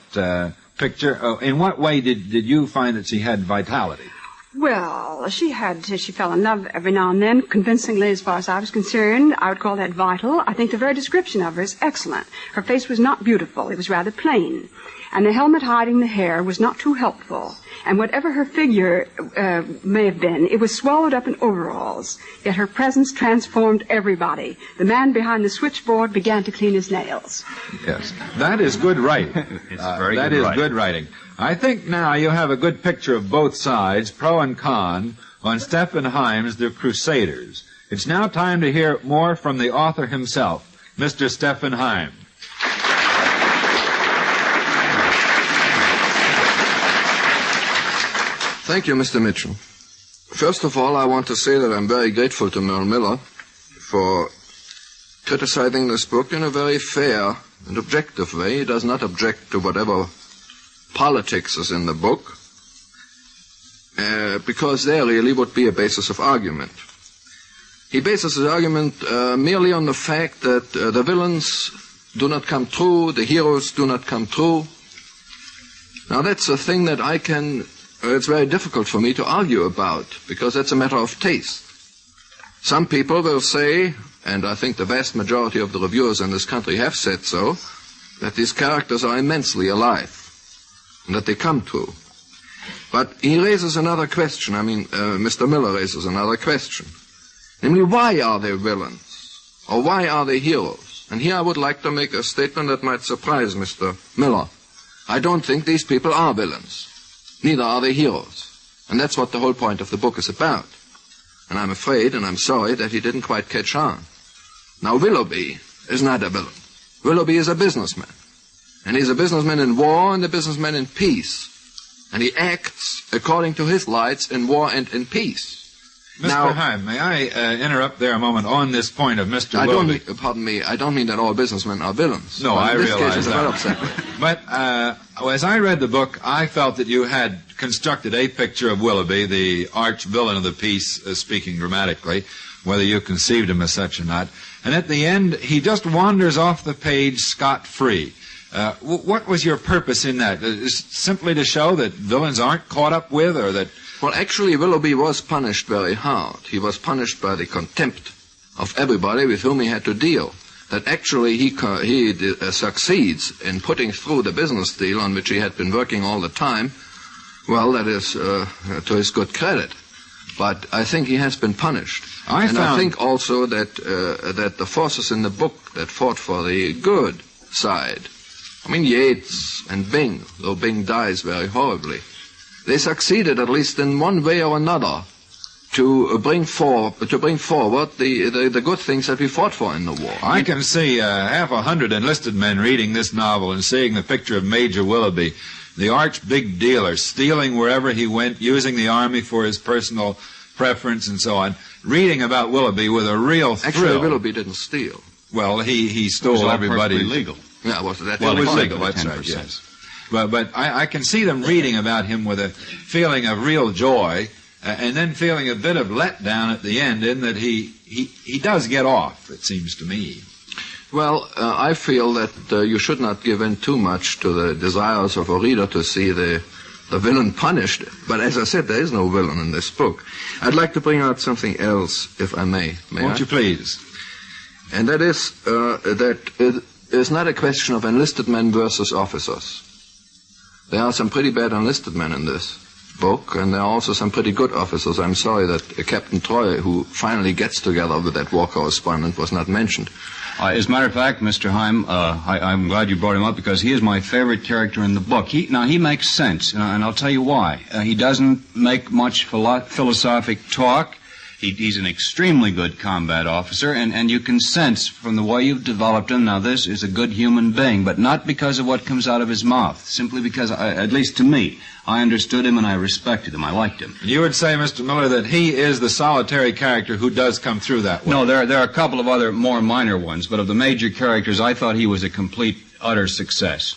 [SPEAKER 17] picture. In what way did you find that she had vitality?
[SPEAKER 11] Well, she fell in love every now and then, convincingly as far as I was concerned. I would call that vital. I think the very description of her is excellent. Her face was not beautiful. It was rather plain. And the helmet hiding the hair was not too helpful. And whatever her figure may have been, it was swallowed up in overalls. Yet her presence transformed everybody. The man behind the switchboard began to clean his nails.
[SPEAKER 17] Yes, that is good writing. That is good writing. I think now you have a good picture of both sides, pro and con, on Stephen Himes' The Crusaders. It's now time to hear more from the author himself, Mr. Stephen Himes.
[SPEAKER 13] Thank you, Mr. Mitchell. First of all, I want to say that I'm very grateful to Merle Miller for criticizing this book in a very fair and objective way. He does not object to whatever politics is in the book, because there really would be a basis of argument. He bases his argument merely on the fact that the villains do not come true, the heroes do not come true. Now, that's a thing that it's very difficult for me to argue about, because that's a matter of taste. Some people will say, and I think the vast majority of the reviewers in this country have said so, that these characters are immensely alive, and that they come true. But he raises another question. Mr. Miller raises another question. Namely, why are they villains? Or why are they heroes? And here I would like to make a statement that might surprise Mr. Miller. I don't think these people are villains. Neither are they heroes. And that's what the whole point of the book is about. And I'm afraid, and I'm sorry, that he didn't quite catch on. Now, Willoughby is not a villain. Willoughby is a businessman. And he's a businessman in war and a businessman in peace. And he acts according to his lights in war and in peace.
[SPEAKER 17] Mr. Heim, may I interrupt there a moment on this point of Mr. Willoughby?
[SPEAKER 13] Pardon me, I don't mean that all businessmen are villains.
[SPEAKER 17] No, I realize
[SPEAKER 13] that.
[SPEAKER 17] But as I read the book, I felt that you had constructed a picture of Willoughby, the arch villain of the piece, speaking dramatically, whether you conceived him as such or not. And at the end, he just wanders off the page scot-free. What was your purpose in that? Simply to show that villains aren't caught up with, or that...
[SPEAKER 13] Well, actually, Willoughby was punished very hard. He was punished by the contempt of everybody with whom he had to deal. That actually he succeeds in putting through the business deal on which he had been working all the time. Well, that is to his good credit. But I think he has been punished. I think also that the forces in the book that fought for the good side, Yates and Byng, though Byng dies very horribly, they succeeded, at least in one way or another, to bring forward the good things that we fought for in the war.
[SPEAKER 17] I can see 100 enlisted men reading this novel and seeing the picture of Major Willoughby, the arch big dealer, stealing wherever he went, using the army for his personal preference and so on, reading about Willoughby with a real thrill.
[SPEAKER 13] Actually, Willoughby didn't steal.
[SPEAKER 17] Well, he stole everybody's...
[SPEAKER 18] legal.
[SPEAKER 13] Yeah, was that?
[SPEAKER 17] Well, it was legal,
[SPEAKER 18] that's
[SPEAKER 17] right, yes. But I can see them reading about him with a feeling of real joy, and then feeling a bit of letdown at the end in that he does get off, it seems to me.
[SPEAKER 13] Well, I feel that you should not give in too much to the desires of a reader to see the villain punished. But as I said, there is no villain in this book. I'd like to bring out something else, if I may.
[SPEAKER 17] Won't you please?
[SPEAKER 13] And that is that it is not a question of enlisted men versus officers. There are some pretty bad enlisted men in this book, and there are also some pretty good officers. I'm sorry that Captain Troy, who finally gets together with that war correspondent, was not mentioned.
[SPEAKER 18] As a matter of fact, Mr. Heim, I'm glad you brought him up because he is my favorite character in the book. He makes sense, and I'll tell you why. He doesn't make much philosophic talk. He's an extremely good combat officer, and you can sense from the way you've developed him, now this is a good human being, but not because of what comes out of his mouth, simply because, at least to me, I understood him and I respected him. I liked him.
[SPEAKER 17] You would say, Mr. Miller, that he is the solitary character who does come through that way.
[SPEAKER 18] No, there are a couple of other more minor ones, but of the major characters, I thought he was a complete, utter success.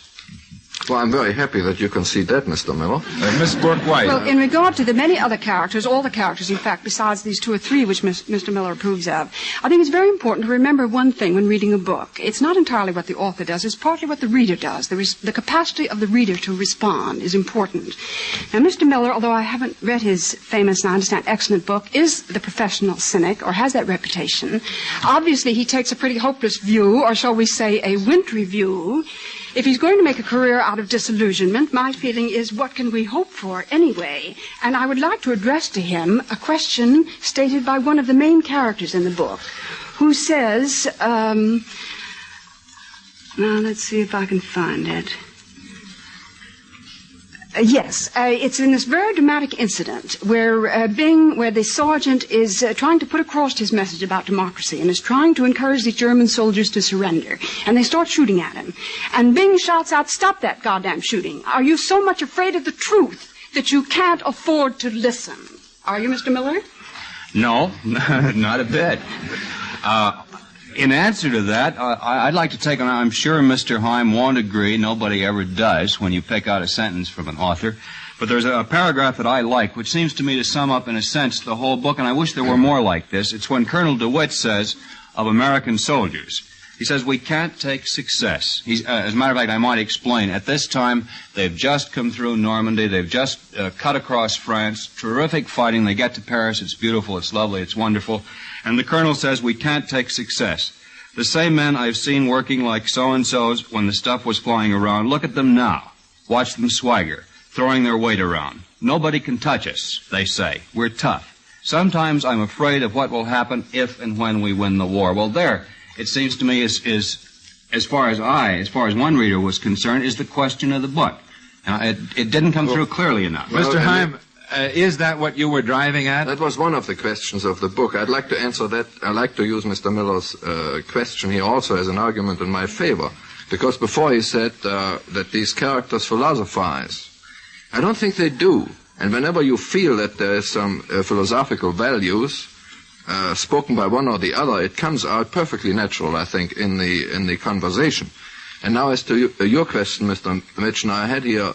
[SPEAKER 13] Well, I'm very happy that you can see that, Mr. Miller.
[SPEAKER 17] Miss Burke-White.
[SPEAKER 11] Well, in regard to the many other characters, all the characters, in fact, besides these two or three which Mr. Miller approves of, I think it's very important to remember one thing when reading a book. It's not entirely what the author does, it's partly what the reader does. The capacity of the reader to respond is important. Now, Mr. Miller, although I haven't read his famous, and I understand, excellent book, is the professional cynic, or has that reputation. Obviously, he takes a pretty hopeless view, or shall we say a wintry view. If he's going to make a career out of disillusionment, my feeling is, what can we hope for anyway? And I would like to address to him a question stated by one of the main characters in the book, who says, now let's see if I can find it. Yes, it's in this very dramatic incident where where the sergeant is trying to put across his message about democracy and is trying to encourage the German soldiers to surrender. And they start shooting at him. And Bing shouts out, "Stop that goddamn shooting. Are you so much afraid of the truth that you can't afford to listen?" Are you, Mr. Miller?
[SPEAKER 18] No, not a bit. In answer to that, I'd like to take on, I'm sure Mr. Heim won't agree, nobody ever does when you pick out a sentence from an author, but there's a paragraph that I like, which seems to me to sum up, in a sense, the whole book, and I wish there were more like this. It's when Colonel DeWitt says of American soldiers, he says, "We can't take success." As a matter of fact, I might explain. At this time, they've just come through Normandy. They've just cut across France. Terrific fighting. They get to Paris. It's beautiful. It's lovely. It's wonderful. And the colonel says, "We can't take success. The same men I've seen working like so-and-sos when the stuff was flying around, look at them now. Watch them swagger, throwing their weight around. Nobody can touch us, they say. We're tough. Sometimes I'm afraid of what will happen if and when we win the war." Well, there, it seems to me, is as far as one reader was concerned, is the question of the book. It didn't come through clearly enough.
[SPEAKER 17] Mr. Heim, is that what you were driving at?
[SPEAKER 13] That was one of the questions of the book. I'd like to answer that. I'd like to use Mr. Miller's question here also as an argument in my favor. Because before he said that these characters philosophize. I don't think they do. And whenever you feel that there is some philosophical values spoken by one or the other, it comes out perfectly natural, I think, in the conversation. And now as to your question, Mr. Mitchell, I had here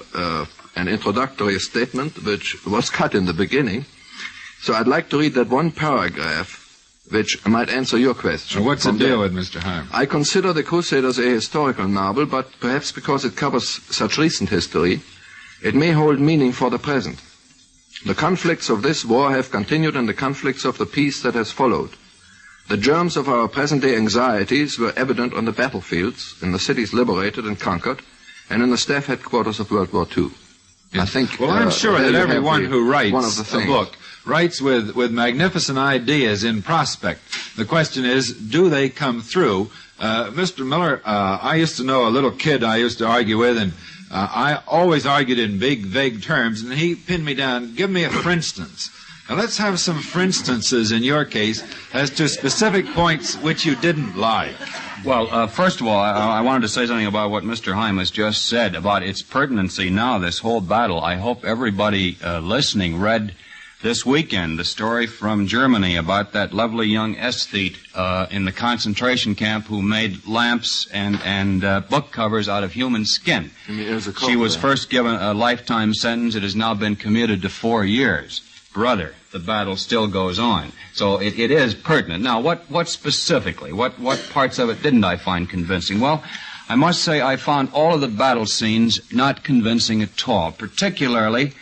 [SPEAKER 13] an introductory statement which was cut in the beginning. So I'd like to read that one paragraph which might answer your question.
[SPEAKER 17] What's the deal with Mr. Heim?
[SPEAKER 13] I consider The Crusaders a historical novel, but perhaps because it covers such recent history, it may hold meaning for the present. The conflicts of this war have continued in the conflicts of the peace that has followed. The germs of our present-day anxieties were evident on the battlefields, in the cities liberated and conquered, and in the staff headquarters of World War II. I think.
[SPEAKER 17] Well, I'm sure that everyone who writes a book writes with magnificent ideas in prospect. The question is, do they come through? Mr. Miller, I used to know a little kid I used to argue with, and I always argued in big, vague terms, and he pinned me down. Give me a for instance. Now, let's have some for instances in your case as to specific points which you didn't like.
[SPEAKER 18] Well, first of all, I wanted to say something about what Mr. Heim has just said about its pertinency now, this whole battle. I hope everybody listening read this weekend, the story from Germany about that lovely young aesthete in the concentration camp who made lamps and book covers out of human skin. She was first given a lifetime sentence. It has now been commuted to 4 years. Brother, the battle still goes on. So it is pertinent. Now, what specifically? What parts of it didn't I find convincing? Well, I must say I found all of the battle scenes not convincing at all, particularly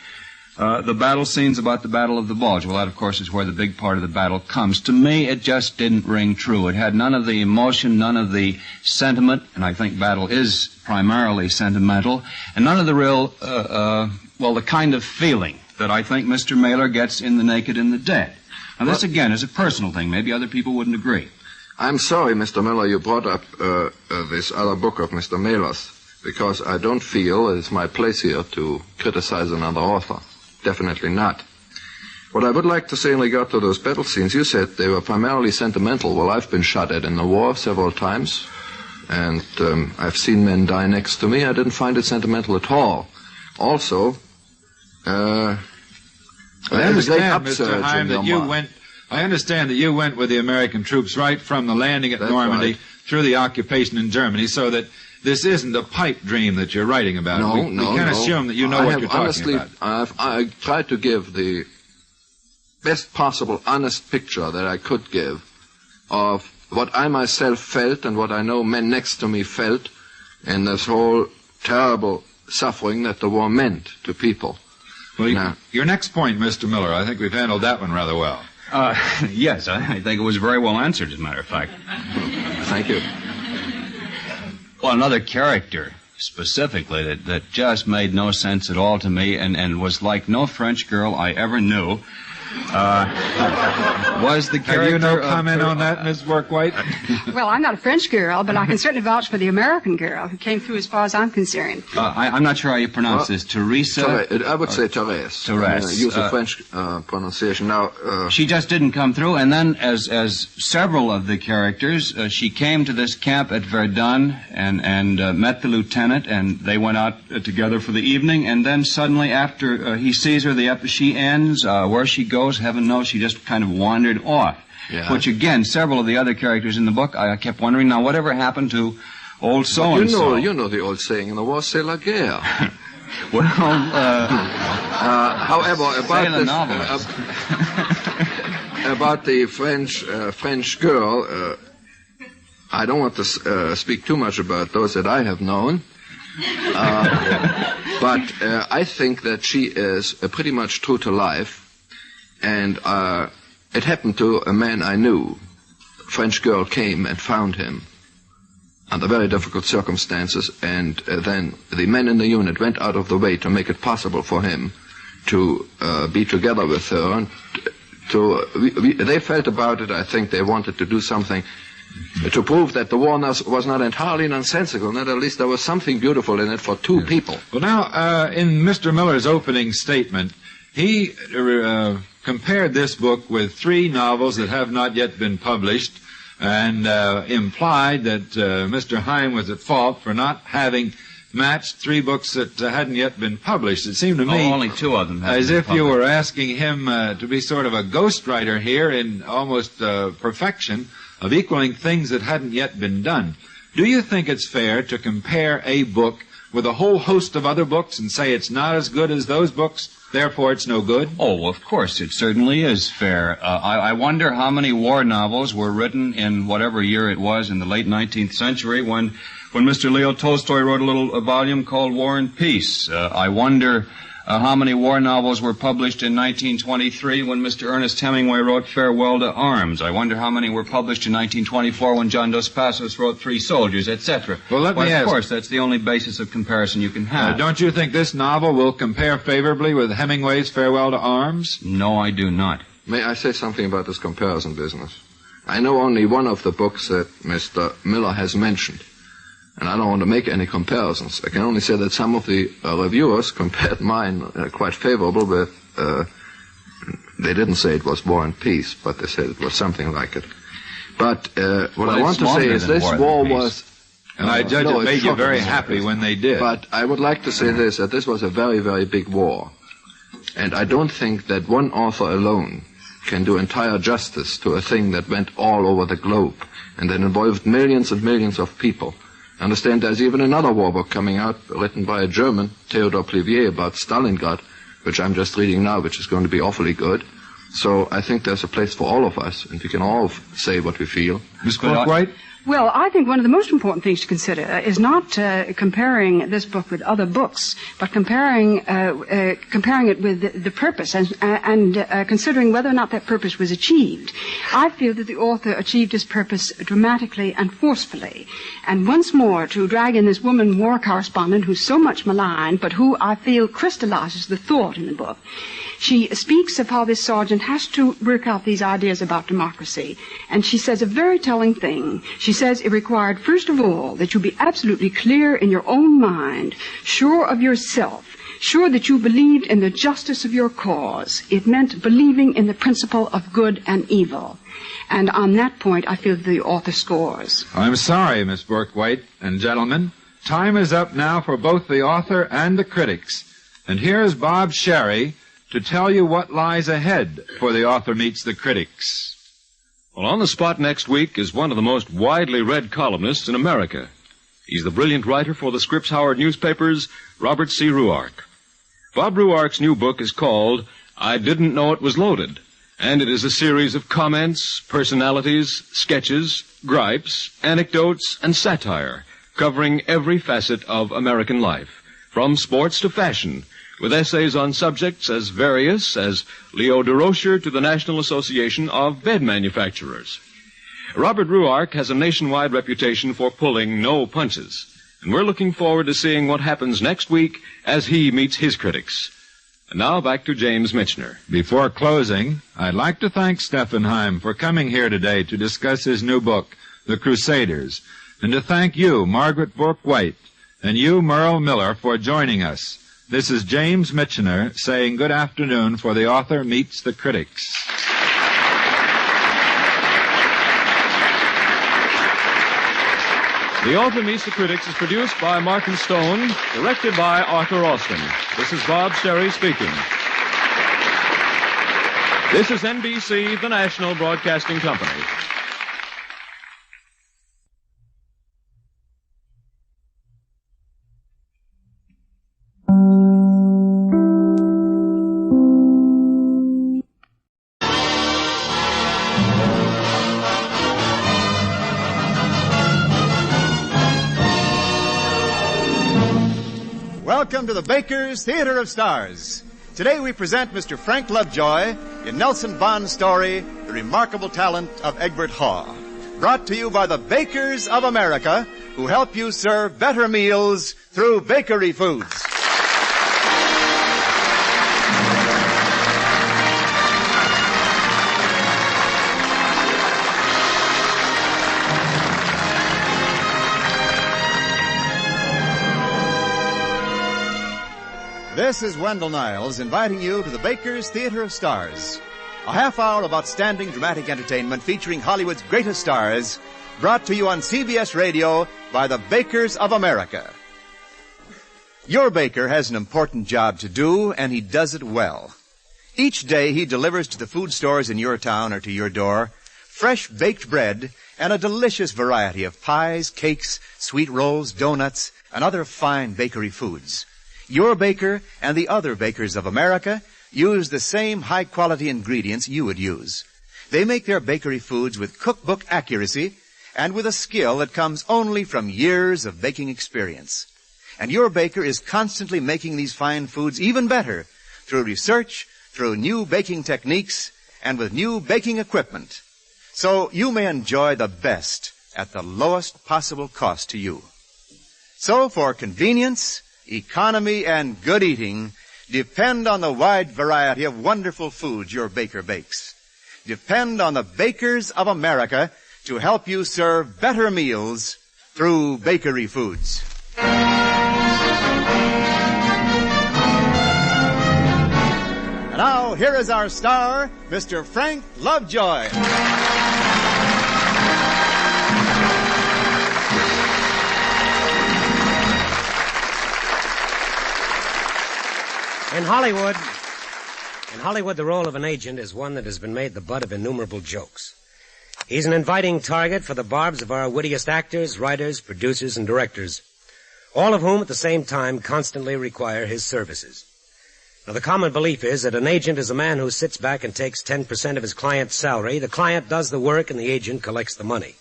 [SPEAKER 18] the battle scenes about the Battle of the Bulge. Well, that, of course, is where the big part of the battle comes. To me, it just didn't ring true. It had none of the emotion, none of the sentiment, and I think battle is primarily sentimental, and none of the real, the kind of feeling that I think Mr. Mailer gets in The Naked and the Dead. Now, this, again, is a personal thing. Maybe other people wouldn't agree.
[SPEAKER 13] I'm sorry, Mr. Miller, you brought up this other book of Mr. Mailer's, because I don't feel it's my place here to criticize another author. Definitely not. What I would like to say in regard to those battle scenes, you said they were primarily sentimental. Well, I've been shot at in the war several times, and I've seen men die next to me. I didn't find it sentimental at all. Also,
[SPEAKER 17] I understand, Mr. Heim, that you went. I understand that you went with the American troops right from the landing at Normandy through the occupation in Germany, so that this isn't a pipe dream that you're writing about.
[SPEAKER 13] No,
[SPEAKER 17] we can assume that you know what you're talking about.
[SPEAKER 13] I tried to give the best possible honest picture that I could give of what I myself felt and what I know men next to me felt in this whole terrible suffering that the war meant to people.
[SPEAKER 17] Well, your next point, Mr. Miller, I think we've handled that one rather well.
[SPEAKER 18] Yes, I think it was very well answered, as a matter of fact.
[SPEAKER 13] Thank you.
[SPEAKER 18] Well, another character, specifically, that just made no sense at all to me and was like no French girl I ever knew, was the character...
[SPEAKER 17] Have you no comment on that, Ms. Workwhite?
[SPEAKER 11] Well, I'm not a French girl, but I can certainly vouch for the American girl who came through as far as I'm concerned.
[SPEAKER 18] I'm not sure how you pronounce this. Teresa?
[SPEAKER 13] I would say Therese.
[SPEAKER 18] Therese.
[SPEAKER 13] Use a French pronunciation. Now,
[SPEAKER 18] she just didn't come through, and then as several of the characters, she came to this camp at Verdun and met the lieutenant, and they went out together for the evening, and then suddenly after he sees her, she ends. Where she goes, heaven knows, she just kind of wandered off. Yeah. Which, again, several of the other characters in the book, I kept wondering, now, whatever happened to old so-and-so?
[SPEAKER 13] You know the old saying in the war, c'est la guerre.
[SPEAKER 18] Well,
[SPEAKER 13] however, about the French girl, I don't want to speak too much about those that I have known. But I think that she is pretty much true to life. And it happened to a man I knew. A French girl came and found him under very difficult circumstances, and then the men in the unit went out of the way to make it possible for him to be together with her. And they felt about it, I think they wanted to do something to prove that the war was not entirely nonsensical, that at least there was something beautiful in it for two people.
[SPEAKER 17] Well, now, in Mr. Miller's opening statement, he compared this book with 3 novels that have not yet been published and implied that Mr. Heim was at fault for not having matched 3 books that hadn't yet been published. It seemed to me
[SPEAKER 18] only 2 of them
[SPEAKER 17] as if you were asking him to be sort of a ghostwriter here in almost perfection of equaling things that hadn't yet been done. Do you think it's fair to compare a book with a whole host of other books and say it's not as good as those books, therefore it's no good?
[SPEAKER 18] Oh, of course, it certainly is fair. I wonder how many war novels were written in whatever year it was in the late 19th century when Mr. Leo Tolstoy wrote a volume called War and Peace. I wonder how many war novels were published in 1923 when Mr. Ernest Hemingway wrote Farewell to Arms. I wonder how many were published in 1924 when John Dos Passos wrote Three Soldiers, etc.
[SPEAKER 17] Well, let me ask.
[SPEAKER 18] Of course, that's the only basis of comparison you can have.
[SPEAKER 17] Don't you think this novel will compare favorably with Hemingway's Farewell to Arms?
[SPEAKER 18] No, I do not.
[SPEAKER 13] May I say something about this comparison business? I know only one of the books that Mr. Miller has mentioned, and I don't want to make any comparisons. I can only say that some of the reviewers compared mine quite favorable with, they didn't say it was War and Peace, but they said it was something like it. But what I want to say is this war was...
[SPEAKER 17] And I judge it made you very happy when they did.
[SPEAKER 13] But I would like to say this, that this was a very, very big war. And I don't think that one author alone can do entire justice to a thing that went all over the globe and that involved millions and millions of people. I understand there's even another war book coming out written by a German, Theodor Plivier, about Stalingrad, which I'm just reading now, which is going to be awfully good. So I think there's a place for all of us, and we can all say what we feel.
[SPEAKER 17] Miss White?
[SPEAKER 11] Well, I think one of the most important things to consider is not comparing this book with other books, but comparing it with the purpose and considering whether or not that purpose was achieved. I feel that the author achieved his purpose dramatically and forcefully. And once more, to drag in this woman war correspondent who's so much maligned, but who I feel crystallizes the thought in the book. She speaks of how this sergeant has to work out these ideas about democracy. And she says a very telling thing. She says it required, first of all, that you be absolutely clear in your own mind, sure of yourself, sure that you believed in the justice of your cause. It meant believing in the principle of good and evil. And on that point, I feel the author scores.
[SPEAKER 17] I'm sorry, Miss Burke-White and gentlemen. Time is up now for both the author and the critics. And here's Bob Sherry to tell you what lies ahead for The Author Meets the Critics.
[SPEAKER 15] Well, on the spot next week is one of the most widely read columnists in America. He's the brilliant writer for the Scripps Howard newspapers, Robert C. Ruark. Bob Ruark's new book is called I Didn't Know It Was Loaded, and it is a series of comments, personalities, sketches, gripes, anecdotes, and satire, covering every facet of American life, from sports to fashion, with essays on subjects as various as Leo DeRocher to the National Association of Bed Manufacturers. Robert Ruark has a nationwide reputation for pulling no punches, and we're looking forward to seeing what happens next week as he meets his critics. And now back to James Michener.
[SPEAKER 17] Before closing, I'd like to thank Stephen Heim for coming here today to discuss his new book, The Crusaders, and to thank you, Margaret Burke-White, and you, Merle Miller, for joining us. This is James Michener saying good afternoon for The Author Meets the Critics.
[SPEAKER 15] The Author Meets the Critics is produced by Martin Stone, directed by Arthur Austin. This is Bob Sherry speaking. This is NBC, the National Broadcasting Company.
[SPEAKER 3] Welcome to the Baker's Theater of Stars. Today we present Mr. Frank Lovejoy in Nelson Bond's story, The Remarkable Talent of Egbert Haw. Brought to you by the Bakers of America, who help you serve better meals through bakery foods. This is Wendell Niles inviting you to the Baker's Theater of Stars, a half hour of outstanding dramatic entertainment featuring Hollywood's greatest stars, brought to you on CBS Radio by the Bakers of America. Your baker has an important job to do, and he does it well. Each day he delivers to the food stores in your town or to your door fresh baked bread and a delicious variety of pies, cakes, sweet rolls, donuts, and other fine bakery foods. Your baker and the other bakers of America use the same high-quality ingredients you would use. They make their bakery foods with cookbook accuracy and with a skill that comes only from years of baking experience. And your baker is constantly making these fine foods even better through research, through new baking techniques, and with new baking equipment. So you may enjoy the best at the lowest possible cost to you. So for convenience, economy, and good eating, depend on the wide variety of wonderful foods your baker bakes. Depend on the Bakers of America to help you serve better meals through bakery foods. And now, here is our star, Mr. Frank Lovejoy.
[SPEAKER 5] In Hollywood,
[SPEAKER 2] Hollywood, the role of an agent is one that has been made the butt of innumerable jokes. He's an inviting target for the barbs of our wittiest actors, writers, producers, and directors, all of whom at the same time constantly require his services. Now, the common belief is that an agent is a man who sits back and takes 10% of his client's salary. The client does the work and the agent collects the money.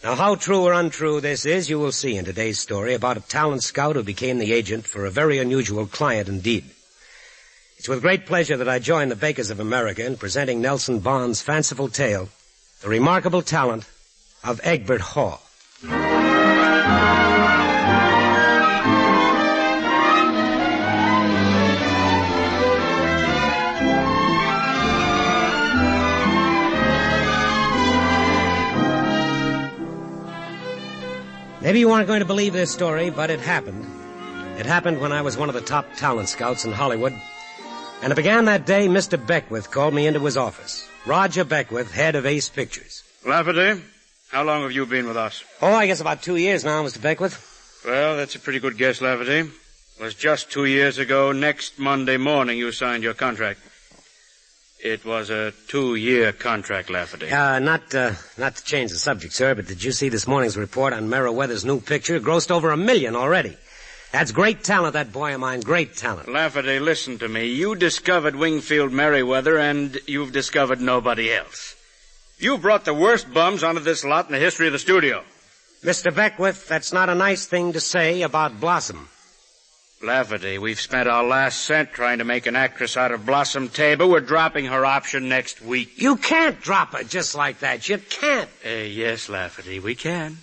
[SPEAKER 2] Now, how true or untrue this is, you will see in today's story about a talent scout who became the agent for a very unusual client indeed. It's with great pleasure that I join the Bakers of America in presenting Nelson Bond's fanciful tale, The Remarkable Talent of Egbert Hall. Maybe you aren't going to believe this story, but it happened. It happened when I was one of the top talent scouts in Hollywood. And it began that day Mr. Beckwith called me into his office. Roger Beckwith, head of Ace Pictures.
[SPEAKER 5] Lafferty, how long have you been with us?
[SPEAKER 2] Oh, I guess about 2 years now, Mr. Beckwith.
[SPEAKER 5] Well, that's a pretty good guess, Lafferty. It was just 2 years ago, next Monday morning, you signed your contract. It was a 2-year contract, Lafferty.
[SPEAKER 2] Not to change the subject, sir, but did you see this morning's report on Merriweather's new picture? It grossed over $1 million already. That's great talent, that boy of mine, great talent.
[SPEAKER 5] Lafferty, listen to me. You discovered Wingfield Merriweather, and you've discovered nobody else. You brought the worst bums onto this lot in the history of the studio.
[SPEAKER 2] Mr. Beckwith, that's not a nice thing to say about Blossom.
[SPEAKER 5] Lafferty, we've spent our last cent trying to make an actress out of Blossom Tabor. We're dropping her option next week.
[SPEAKER 2] You can't drop her just like that. You can't.
[SPEAKER 5] Yes, Lafferty, we can.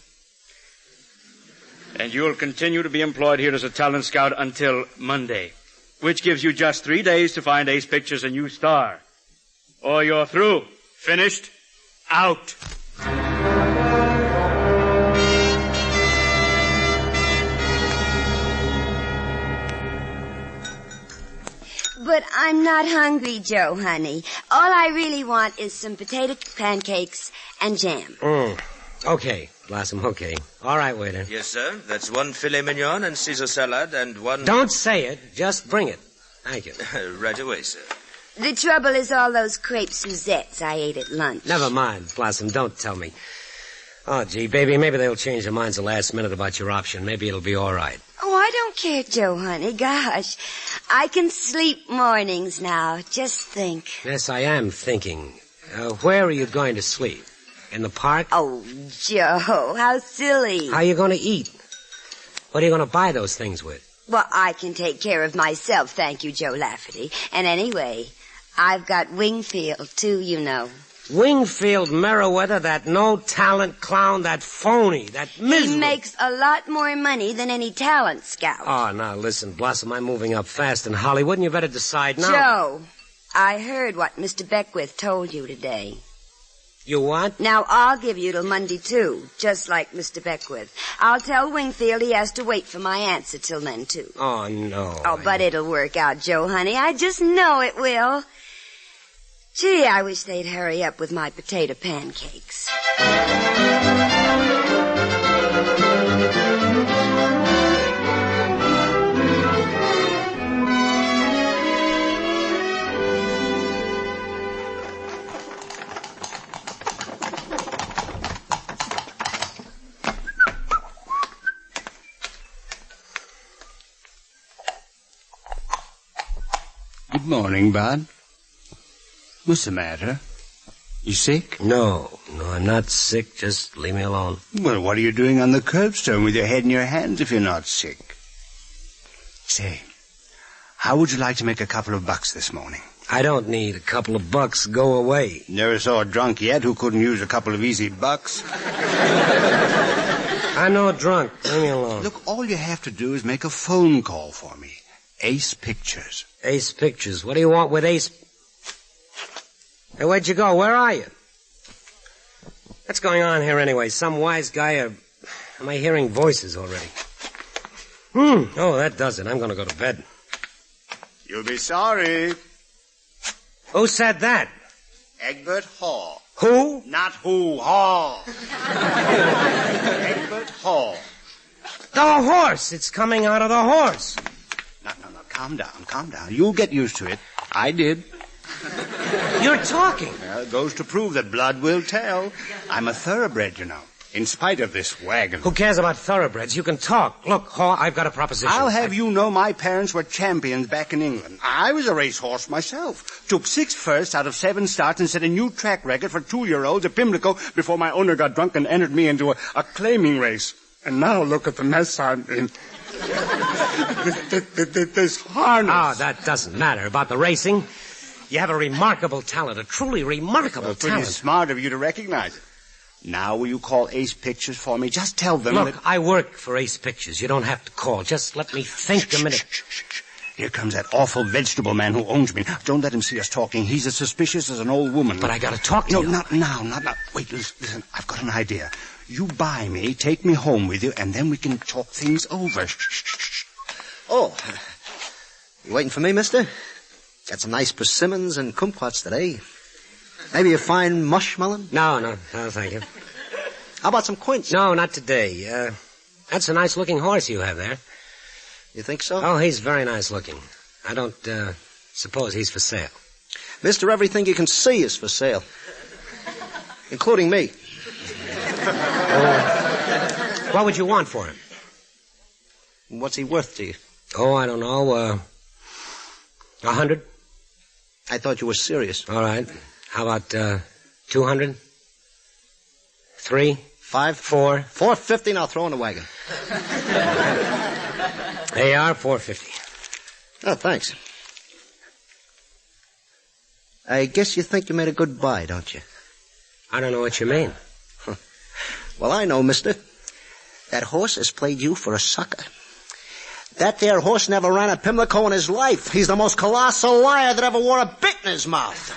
[SPEAKER 5] And you'll continue to be employed here as a talent scout until Monday, which gives you just 3 days to find Ace Pictures a new star. Or you're through. Finished. Out.
[SPEAKER 16] But I'm not hungry, Joe, honey. All I really want is some potato pancakes and jam.
[SPEAKER 2] Okay, Blossom, okay. All right, waiter.
[SPEAKER 19] Yes, sir. That's 1 filet mignon and Caesar salad and 1...
[SPEAKER 2] Don't say it. Just bring it. Thank you.
[SPEAKER 19] Right away, sir.
[SPEAKER 16] The trouble is all those crepe Suzettes I ate at lunch.
[SPEAKER 2] Never mind, Blossom. Don't tell me. Oh, gee, baby, maybe they'll change their minds the last minute about your option. Maybe it'll be all right.
[SPEAKER 16] Oh, I don't care, Joe, honey. Gosh, I can sleep mornings now. Just think.
[SPEAKER 2] Yes, I am thinking. Where are you going to sleep? In the park?
[SPEAKER 16] Oh, Joe, how silly.
[SPEAKER 2] How are you going to eat? What are you going to buy those things with?
[SPEAKER 16] Well, I can take care of myself, thank you, Joe Lafferty. And anyway, I've got Wingfield, too, you know.
[SPEAKER 2] Wingfield Merriweather, that no-talent clown, that phony, that miserable...
[SPEAKER 16] He makes a lot more money than any talent scout.
[SPEAKER 2] Oh, now, listen, Blossom, I'm moving up fast in Hollywood, and you better decide now.
[SPEAKER 16] Joe, I heard what Mr. Beckwith told you today.
[SPEAKER 2] You what?
[SPEAKER 16] Now, I'll give you till Monday, too, just like Mr. Beckwith. I'll tell Wingfield he has to wait for my answer till then, too.
[SPEAKER 2] Oh, no.
[SPEAKER 16] Oh, but it'll work out, Joe, honey. I just know it will. Gee, I wish they'd hurry up with my potato pancakes.
[SPEAKER 24] Good morning, Bud. What's the matter? You sick?
[SPEAKER 2] No, I'm not sick. Just leave me alone.
[SPEAKER 24] Well, what are you doing on the curbstone with your head in your hands if you're not sick? Say, how would you like to make a couple of bucks this morning?
[SPEAKER 2] I don't need a couple of bucks. Go away.
[SPEAKER 24] Never saw a drunk yet who couldn't use a couple of easy bucks.
[SPEAKER 2] I'm no drunk. Leave me alone.
[SPEAKER 24] Look, all you have to do is make a phone call for me. Ace Pictures.
[SPEAKER 2] Ace Pictures? What do you want with Ace... Hey, where'd you go? Where are you? What's going on here anyway? Some wise guy or... Am I hearing voices already? Oh, that does it. I'm going to go to bed.
[SPEAKER 24] You'll be sorry.
[SPEAKER 2] Who said that?
[SPEAKER 24] Egbert Hall.
[SPEAKER 2] Who?
[SPEAKER 24] Not who, Hall. Egbert Hall.
[SPEAKER 2] The horse. It's coming out of the horse.
[SPEAKER 24] No. Calm down. You'll get used to it. I did.
[SPEAKER 2] You're talking.
[SPEAKER 24] Well, it goes to prove that blood will tell. I'm a thoroughbred, you know, in spite of this wagon.
[SPEAKER 2] Who cares about thoroughbreds? You can talk. Look, Haw, I've got a proposition.
[SPEAKER 24] I'll have you know my parents were champions back in England. I was a racehorse myself. Took 6 firsts out of 7 starts and set a new track record for 2-year-olds at Pimlico before my owner got drunk and entered me into a claiming race. And now look at the mess I'm in. This harness.
[SPEAKER 2] Ah, that doesn't matter about the racing. You have a remarkable talent, a truly remarkable
[SPEAKER 24] pretty
[SPEAKER 2] talent.
[SPEAKER 24] Smart of you to recognize it. Now will you call Ace Pictures for me? Just tell them
[SPEAKER 2] Look,
[SPEAKER 24] that...
[SPEAKER 2] I work for Ace Pictures. You don't have to call. Just let me think a minute.
[SPEAKER 24] Here comes that awful vegetable man who owns me. Don't let him see us talking. He's as suspicious as an old woman.
[SPEAKER 2] But I gotta talk to you.
[SPEAKER 24] No, not now. Wait, listen. I've got an idea. You buy me, take me home with you, and then we can talk things over.
[SPEAKER 4] Oh, you waiting for me, mister? Got some nice persimmons and kumquats today. Maybe a fine mushmelon?
[SPEAKER 2] No, thank you.
[SPEAKER 4] How about some quince?
[SPEAKER 2] No, not today. That's a nice-looking horse you have there.
[SPEAKER 4] You think so?
[SPEAKER 2] Oh, he's very nice-looking. I don't suppose he's for sale.
[SPEAKER 4] Mister, everything you can see is for sale. Including me.
[SPEAKER 2] What would you want for him?
[SPEAKER 4] What's he worth to you?
[SPEAKER 2] Oh, I don't know. 100?
[SPEAKER 4] I thought you were serious.
[SPEAKER 2] All right. How about 200? 3?
[SPEAKER 4] 5?
[SPEAKER 2] 4?
[SPEAKER 4] 450, and I'll throw in the wagon.
[SPEAKER 2] There you are, 450.
[SPEAKER 4] Oh, thanks. I guess you think you made a good buy, don't you?
[SPEAKER 2] I don't know what you mean.
[SPEAKER 4] Well, I know, mister. That horse has played you for a sucker. That there horse never ran a Pimlico in his life. He's the most colossal liar that ever wore a bit in his mouth.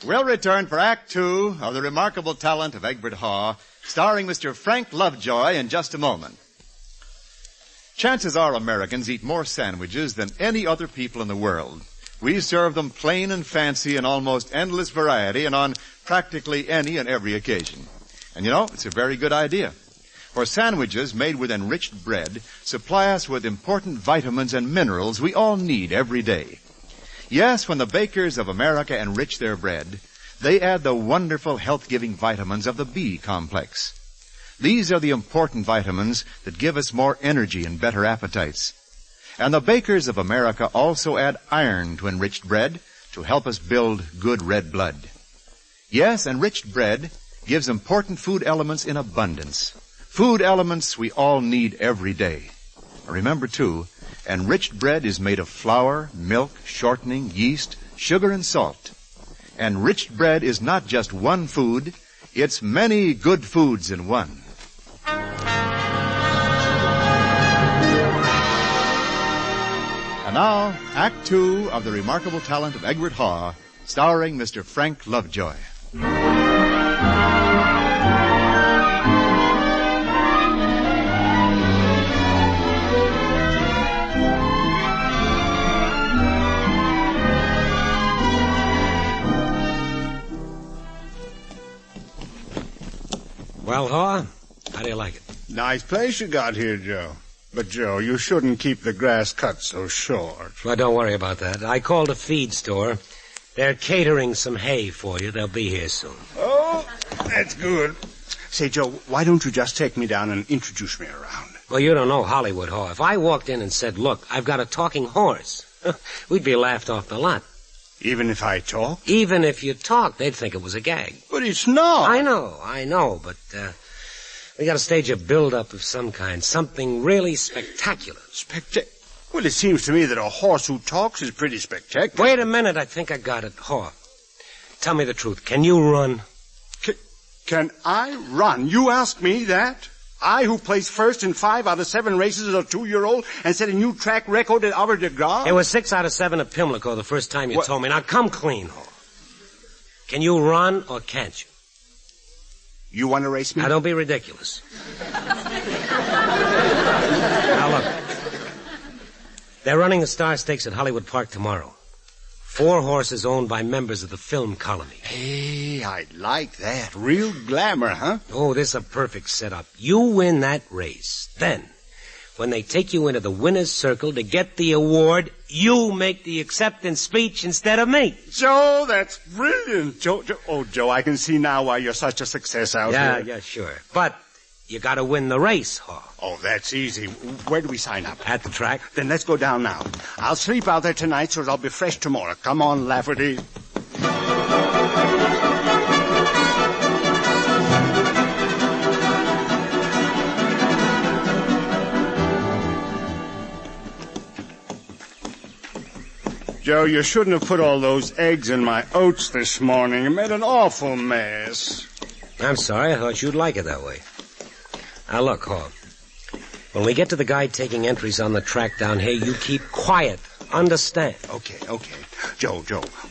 [SPEAKER 3] We'll return for Act 2 of The Remarkable Talent of Egbert Haw, starring Mr. Frank Lovejoy in just a moment. Chances are Americans eat more sandwiches than any other people in the world. We serve them plain and fancy in almost endless variety and on practically any and every occasion. And you know, it's a very good idea. For sandwiches made with enriched bread supply us with important vitamins and minerals we all need every day. Yes, when the bakers of America enrich their bread, they add the wonderful health-giving vitamins of the B complex. These are the important vitamins that give us more energy and better appetites. And the bakers of America also add iron to enriched bread to help us build good red blood. Yes, enriched bread gives important food elements in abundance. Food elements we all need every day. Remember, too, enriched bread is made of flour, milk, shortening, yeast, sugar, and salt. Enriched bread is not just one food, it's many good foods in one. And now, Act 2 of The Remarkable Talent of Egbert Haw, starring Mr. Frank Lovejoy.
[SPEAKER 2] Well, Haw, how do you like it?
[SPEAKER 24] Nice place you got here, Joe. But, Joe, you shouldn't keep the grass cut so short.
[SPEAKER 2] Well, don't worry about that. I called a feed store. They're catering some hay for you. They'll be here soon.
[SPEAKER 24] Oh, that's good. Say, Joe, why don't you just take me down and introduce me around?
[SPEAKER 2] Well, you don't know Hollywood, Haw. If I walked in and said, look, I've got a talking horse, we'd be laughed off the lot.
[SPEAKER 24] Even if I talk?
[SPEAKER 2] Even if you talk, they'd think it was a gag.
[SPEAKER 24] But it's not.
[SPEAKER 2] I know, but we got to stage a build-up of some kind, something really spectacular.
[SPEAKER 24] Well, it seems to me that a horse who talks is pretty spectacular.
[SPEAKER 2] Wait a minute, I think I got it. Haw, tell me the truth. Can you run?
[SPEAKER 24] Can I run? You ask me that? I, who placed first in 5 out of 7 races as a 2-year-old and set a new track record at Havre de Grace?
[SPEAKER 2] It was 6 out of 7 at Pimlico the first time you told me. Now, come clean, Haw. Can you run or can't you?
[SPEAKER 24] You want to race me?
[SPEAKER 2] Now, don't be ridiculous. Now, look. They're running the Star Stakes at Hollywood Park tomorrow. 4 horses owned by members of the film colony.
[SPEAKER 24] Hey, I like that. Real glamour, huh?
[SPEAKER 2] Oh, this is a perfect setup. You win that race. Then, when they take you into the winner's circle to get the award, you make the acceptance speech instead of me.
[SPEAKER 24] Joe, that's brilliant. Joe, I can see now why you're such a success out here.
[SPEAKER 2] Yeah, sure. But you gotta win the race, Haw.
[SPEAKER 24] Oh, that's easy. Where do we sign up?
[SPEAKER 2] At the track.
[SPEAKER 24] Then let's go down now. I'll sleep out there tonight so I'll be fresh tomorrow. Come on, Lafferty. Joe, you shouldn't have put all those eggs in my oats this morning. It made an awful mess.
[SPEAKER 2] I'm sorry. I thought you'd like it that way. Now, look, Haw. When we get to the guy taking entries on the track down here, you keep quiet. Understand?
[SPEAKER 24] Okay. Joe,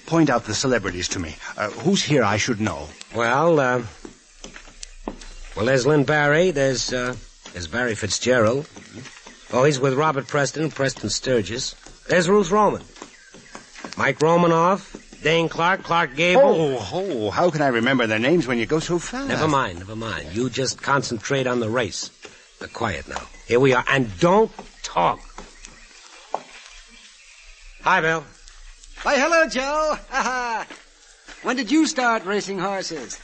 [SPEAKER 24] point out the celebrities to me. Who's here I should know?
[SPEAKER 2] Well, there's Lynn Barry. There's Barry Fitzgerald. Oh, he's with Robert Preston, Preston Sturgis. There's Ruth Roman. Mike Romanoff, Dane Clark, Clark Gable.
[SPEAKER 24] Oh, how can I remember their names when you go so fast?
[SPEAKER 2] Never mind. You just concentrate on the race. Now, quiet now. Here we are, and don't talk. Hi, Bill.
[SPEAKER 14] Why, hello, Joe. When did you start racing horses?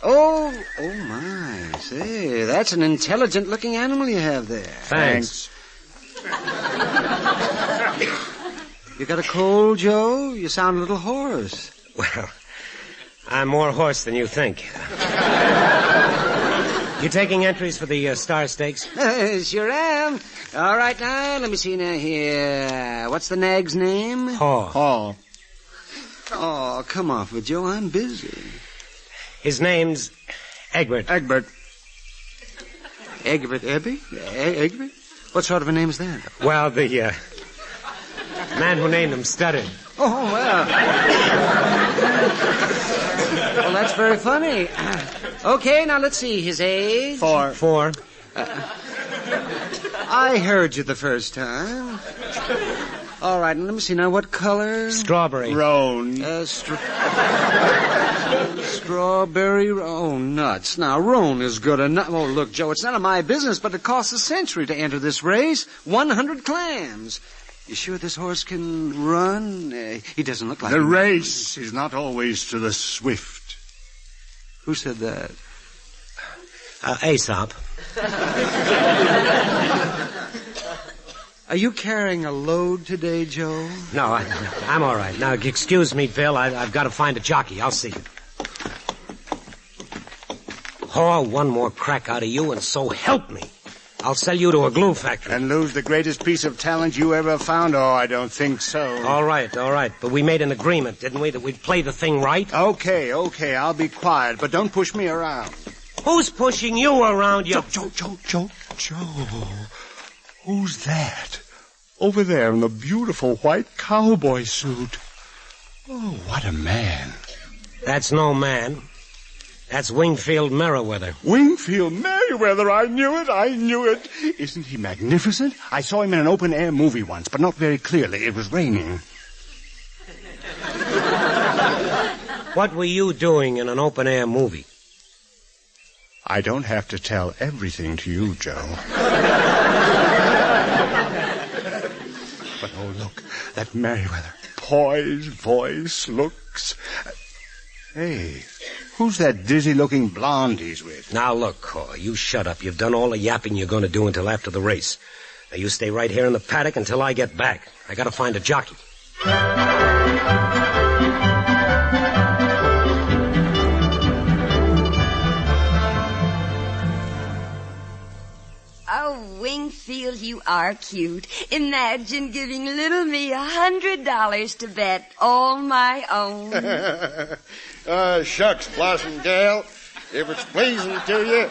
[SPEAKER 14] Oh, my. Say, that's an intelligent-looking animal you have there.
[SPEAKER 2] Thanks.
[SPEAKER 14] You got a cold, Joe? You sound a little hoarse.
[SPEAKER 2] Well, I'm more hoarse than you think. You taking entries for the Star Stakes?
[SPEAKER 14] Sure am. All right, now, let me see now here. What's the nag's name?
[SPEAKER 2] Haw.
[SPEAKER 14] Oh, come off it, Joe. I'm busy.
[SPEAKER 2] His name's Egbert.
[SPEAKER 14] Egbert Ebby? Egbert? What sort of a name is that?
[SPEAKER 2] Well, the man who named him stuttered.
[SPEAKER 14] Oh, well. Well, that's very funny. Okay, now let's see. His age?
[SPEAKER 2] 4.
[SPEAKER 14] I heard you the first time. All right, and let me see now. What color?
[SPEAKER 2] Strawberry.
[SPEAKER 24] Roan.
[SPEAKER 14] Strawberry. Oh, nuts. Now, Roan is good enough. Oh, look, Joe, it's none of my business, but it costs a century to enter this race. 100 clams. You sure this horse can run? He doesn't look like...
[SPEAKER 24] The race is not always to the swift.
[SPEAKER 14] Who said that?
[SPEAKER 2] Aesop.
[SPEAKER 14] Are you carrying a load today, Joe?
[SPEAKER 2] No, I'm all right. Now, excuse me, Bill. I've got to find a jockey. I'll see you. Haw, one more crack out of you, and so help me. I'll sell you to a glue factory.
[SPEAKER 24] And lose the greatest piece of talent you ever found? Oh, I don't think so.
[SPEAKER 2] All right. But we made an agreement, didn't we, that we'd play the thing right?
[SPEAKER 24] Okay. I'll be quiet, but don't push me around.
[SPEAKER 2] Who's pushing you around, you...
[SPEAKER 24] Joe. Who's that? Over there in the beautiful white cowboy suit. Oh, what a man.
[SPEAKER 2] That's no man. That's Wingfield Merriweather.
[SPEAKER 24] Wingfield Merriweather, I knew it. Isn't he magnificent? I saw him in an open-air movie once, but not very clearly. It was raining.
[SPEAKER 2] What were you doing in an open-air movie?
[SPEAKER 24] I don't have to tell everything to you, Joe. But, oh, look, that Merriweather. Poise, voice, looks. Hey, who's that dizzy-looking blonde he's with?
[SPEAKER 2] Now, look, Haw, you shut up. You've done all the yapping you're going to do until after the race. Now, you stay right here in the paddock until I get back. I got to find a jockey.
[SPEAKER 16] Oh, Wingfield, you are cute. Imagine giving little me $100 to bet all my own.
[SPEAKER 20] Shucks, Blossom gal. If it's pleasing to you,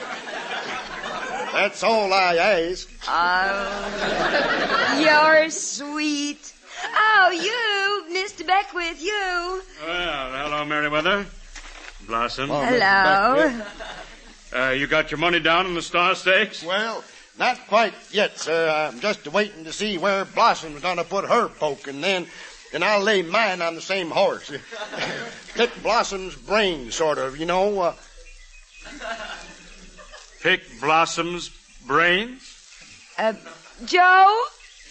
[SPEAKER 20] that's all I ask.
[SPEAKER 16] Oh, you're sweet. Oh, you, Mr. Beckwith, you.
[SPEAKER 5] Well, hello, Merriweather. Blossom.
[SPEAKER 16] Hello.
[SPEAKER 5] You got your money down in the Star Stakes?
[SPEAKER 20] Well, not quite yet, sir. I'm just waiting to see where Blossom's going to put her poke, and then and I'll lay mine on the same horse. Pick Blossom's brain, sort of, you know.
[SPEAKER 5] Pick Blossom's brains?
[SPEAKER 16] Joe?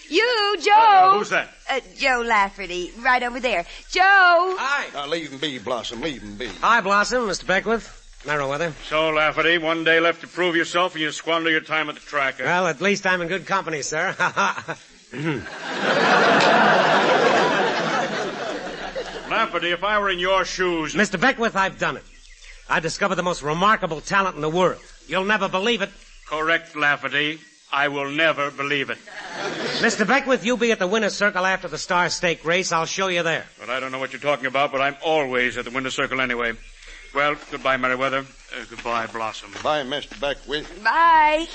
[SPEAKER 16] Joe.
[SPEAKER 5] Who's that?
[SPEAKER 16] Joe Lafferty, right over there. Joe.
[SPEAKER 2] Hi.
[SPEAKER 20] Leave him be, Blossom, leave him be.
[SPEAKER 2] Hi, Blossom, Mr. Beckwith. Merriweather.
[SPEAKER 5] So, Lafferty, one day left to prove yourself, and you squander your time at the track.
[SPEAKER 2] Well, at least I'm in good company, sir.
[SPEAKER 5] Lafferty, if I were in your shoes...
[SPEAKER 2] Mr. Beckwith, I've done it. I discovered the most remarkable talent in the world. You'll never believe it.
[SPEAKER 5] Correct, Lafferty. I will never believe it.
[SPEAKER 2] Mr. Beckwith, you be at the winner's circle after the Star Stake race. I'll show you there.
[SPEAKER 5] But I don't know what you're talking about, but I'm always at the winner's circle anyway. Well, goodbye, Merriweather. Goodbye, Blossom.
[SPEAKER 20] Bye, Mr. Beckwith.
[SPEAKER 16] Bye.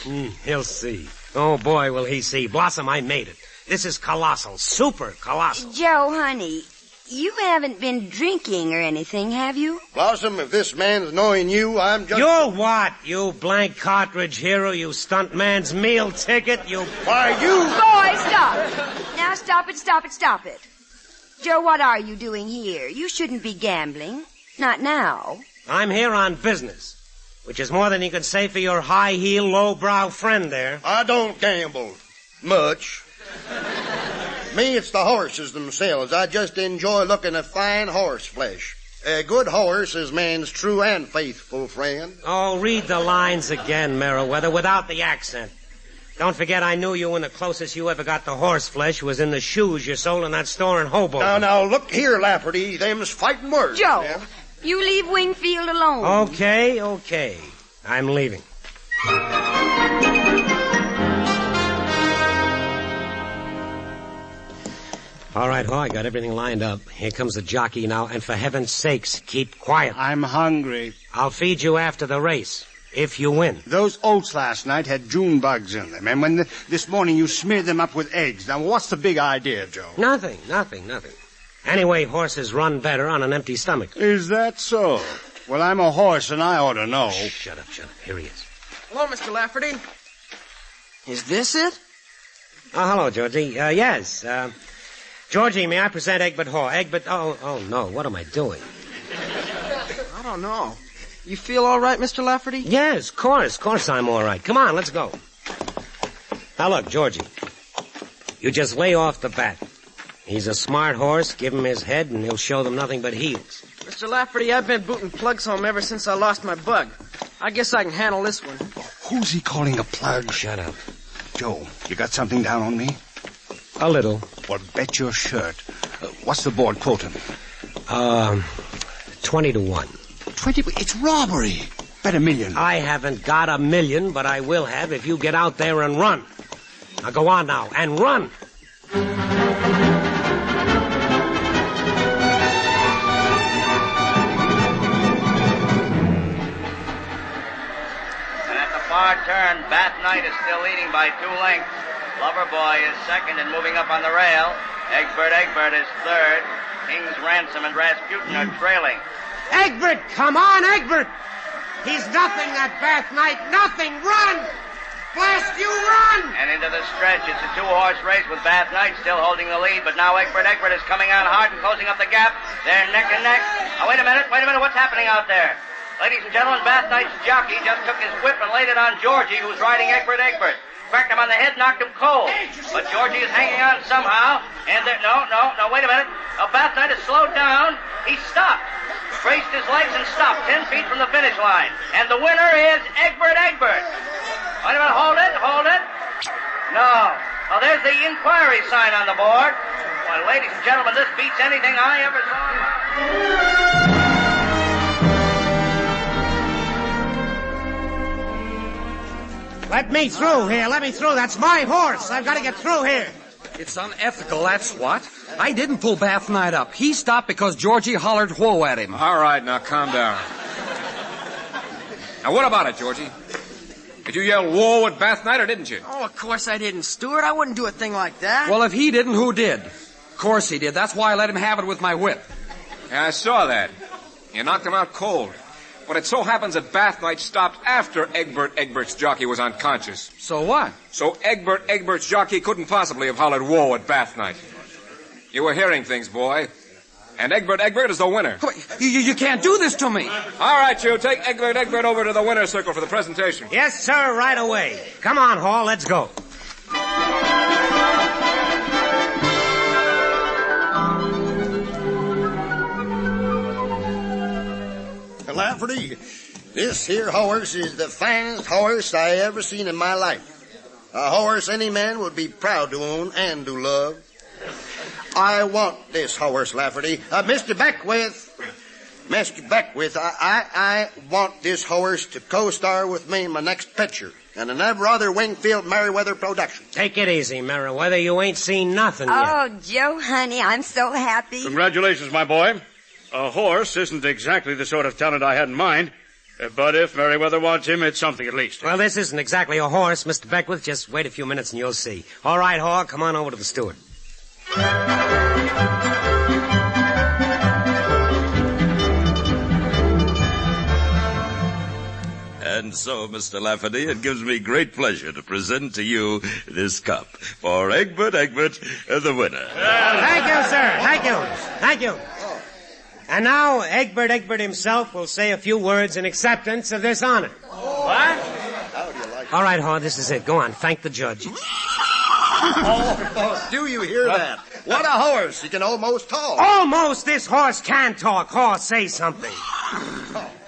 [SPEAKER 2] He'll see. Oh, boy, will he see. Blossom, I made it. This is colossal. Super colossal.
[SPEAKER 16] Joe, honey, you haven't been drinking or anything, have you?
[SPEAKER 20] Blossom, if this man's knowing you, I'm just...
[SPEAKER 2] You're what? You blank cartridge hero, you stunt man's meal ticket, you...
[SPEAKER 20] Why, you...
[SPEAKER 16] Boy, stop. Now stop it. Joe, what are you doing here? You shouldn't be gambling. Not now.
[SPEAKER 2] I'm here on business, which is more than you can say for your high-heel, low-brow friend there.
[SPEAKER 20] I don't gamble. Much. Me, it's the horses themselves. I just enjoy looking at fine horse flesh. A good horse is man's true and faithful friend.
[SPEAKER 2] Oh, read the lines again, Merriweather, without the accent. Don't forget I knew you when the closest you ever got to horse flesh was in the shoes you sold in that store in Hoboken.
[SPEAKER 20] Now, look here, Lafferty. Them's fighting words.
[SPEAKER 16] Joe,
[SPEAKER 20] Yeah.
[SPEAKER 16] you leave Wingfield alone.
[SPEAKER 2] Okay. I'm leaving. All right, Ho, I got everything lined up. Here comes the jockey now, and for heaven's sakes, keep quiet.
[SPEAKER 24] I'm hungry.
[SPEAKER 2] I'll feed you after the race, if you win.
[SPEAKER 24] Those oats last night had June bugs in them, and this morning you smeared them up with eggs. Now, what's the big idea, Joe?
[SPEAKER 2] Nothing. Anyway, horses run better on an empty stomach.
[SPEAKER 24] Is that so? Well, I'm a horse, and I ought to know.
[SPEAKER 2] Shut up. Here he is.
[SPEAKER 9] Hello, Mr. Lafferty. Is this it?
[SPEAKER 2] Oh, hello, Georgie. Yes. Georgie, may I present Egbert Hall? Oh, no, what am I doing?
[SPEAKER 9] I don't know. You feel all right, Mr. Lafferty?
[SPEAKER 2] Yes, of course I'm all right. Come on, let's go. Now, look, Georgie, you just lay off the bat. He's a smart horse. Give him his head, and he'll show them nothing but heels.
[SPEAKER 9] Mr. Lafferty, I've been booting plugs home ever since I lost my bug. I guess I can handle this one.
[SPEAKER 24] Who's he calling a plug?
[SPEAKER 2] Shut up.
[SPEAKER 24] Joe, you got something down on me?
[SPEAKER 2] A little.
[SPEAKER 24] Well, bet your shirt. What's the board quoting?
[SPEAKER 2] 20 to 1.
[SPEAKER 24] 20? It's robbery. Bet $1 million.
[SPEAKER 2] I haven't got $1 million, but I will have if you get out there and run. Now go on now, and run.
[SPEAKER 12] And at the far turn, Bath Knight is still leading by 2 lengths. Loverboy is second and moving up on the rail. Egbert is third. King's Ransom and Rasputin are trailing.
[SPEAKER 2] Egbert, come on, Egbert! He's nothing, that Bath Knight, nothing! Run! Blast you, run!
[SPEAKER 12] And into the stretch, it's a 2-horse race with Bath Knight still holding the lead, but now Egbert is coming on hard and closing up the gap. They're neck and neck. Oh, wait a minute, what's happening out there? Ladies and gentlemen, Bath Knight's jockey just took his whip and laid it on Georgie, who's riding Egbert. Cracked him on the head, knocked him cold. But Georgie is hanging on somehow. And there, no, wait a minute. Bath Knight has slowed down. He stopped. Braced his legs and stopped 10 feet from the finish line. And the winner is Egbert. Wait a minute, hold it. No. Oh, there's the inquiry sign on the board. Well, ladies and gentlemen, this beats anything I ever saw.
[SPEAKER 2] Let me through here. That's my horse. I've got to get through here.
[SPEAKER 14] It's unethical, that's what. I didn't pull Bath Knight up. He stopped because Georgie hollered whoa at him.
[SPEAKER 8] All right, now calm down. Now, what about it, Georgie? Did you yell whoa at Bath Knight, or didn't you?
[SPEAKER 9] Oh, of course I didn't, Stuart. I wouldn't do a thing like that.
[SPEAKER 14] Well, if he didn't, who did? Of course he did. That's why I let him have it with my whip.
[SPEAKER 8] Yeah, I saw that. You knocked him out cold. But it so happens that Bath Knight stopped after Egbert's jockey was unconscious.
[SPEAKER 14] So what?
[SPEAKER 8] So Egbert's jockey couldn't possibly have hollered whoa at Bath Knight.
[SPEAKER 6] You were hearing things, boy. And Egbert is the winner.
[SPEAKER 14] You can't do this to me.
[SPEAKER 6] All right, you. Take Egbert over to the winner's circle for the presentation.
[SPEAKER 2] Yes, sir, right away. Come on, Hall, let's go.
[SPEAKER 20] Lafferty, this here horse is the finest horse I ever seen in my life. A horse any man would be proud to own and to love. I want this horse, Lafferty. Mr. Beckwith, I want this horse to co-star with me in my next picture and in every other Wingfield Merriweather production.
[SPEAKER 2] Take it easy, Merriweather. You ain't seen nothing yet.
[SPEAKER 16] Oh, Joe, honey, I'm so happy.
[SPEAKER 5] Congratulations, my boy. A horse isn't exactly the sort of talent I had in mind, but if Merriweather wants him, it's something at least.
[SPEAKER 2] Well, this isn't exactly a horse, Mr. Beckwith. Just wait a few minutes and you'll see. All right, Hall, come on over to the steward.
[SPEAKER 10] And so, Mr. Lafferty, it gives me great pleasure to present to you this cup for Egbert, the winner.
[SPEAKER 2] Thank you, sir. Thank you. And now, Egbert himself will say a few words in acceptance of this honor.
[SPEAKER 20] What? How do you like it?
[SPEAKER 2] All right, Hall, this is it. Go on, thank the judge.
[SPEAKER 20] Oh, do you hear that? What a horse. He can almost talk.
[SPEAKER 2] Almost? This horse can talk. Hall, say something.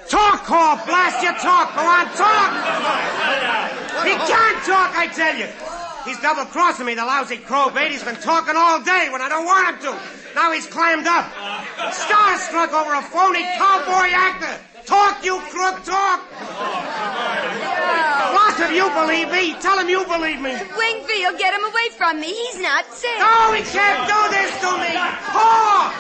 [SPEAKER 2] Talk, Hall. Blast your talk. Go on, talk. He can't talk, I tell you. He's double-crossing me, the lousy crowbait. He's been talking all day when I don't want him to. Now he's clammed up. Starstruck over a phony cowboy actor. Talk, you crook, talk. Blossom, you believe me. Tell him you believe me.
[SPEAKER 16] Wingfield, get him away from me. He's not sick.
[SPEAKER 2] No, he can't do this to me. Talk!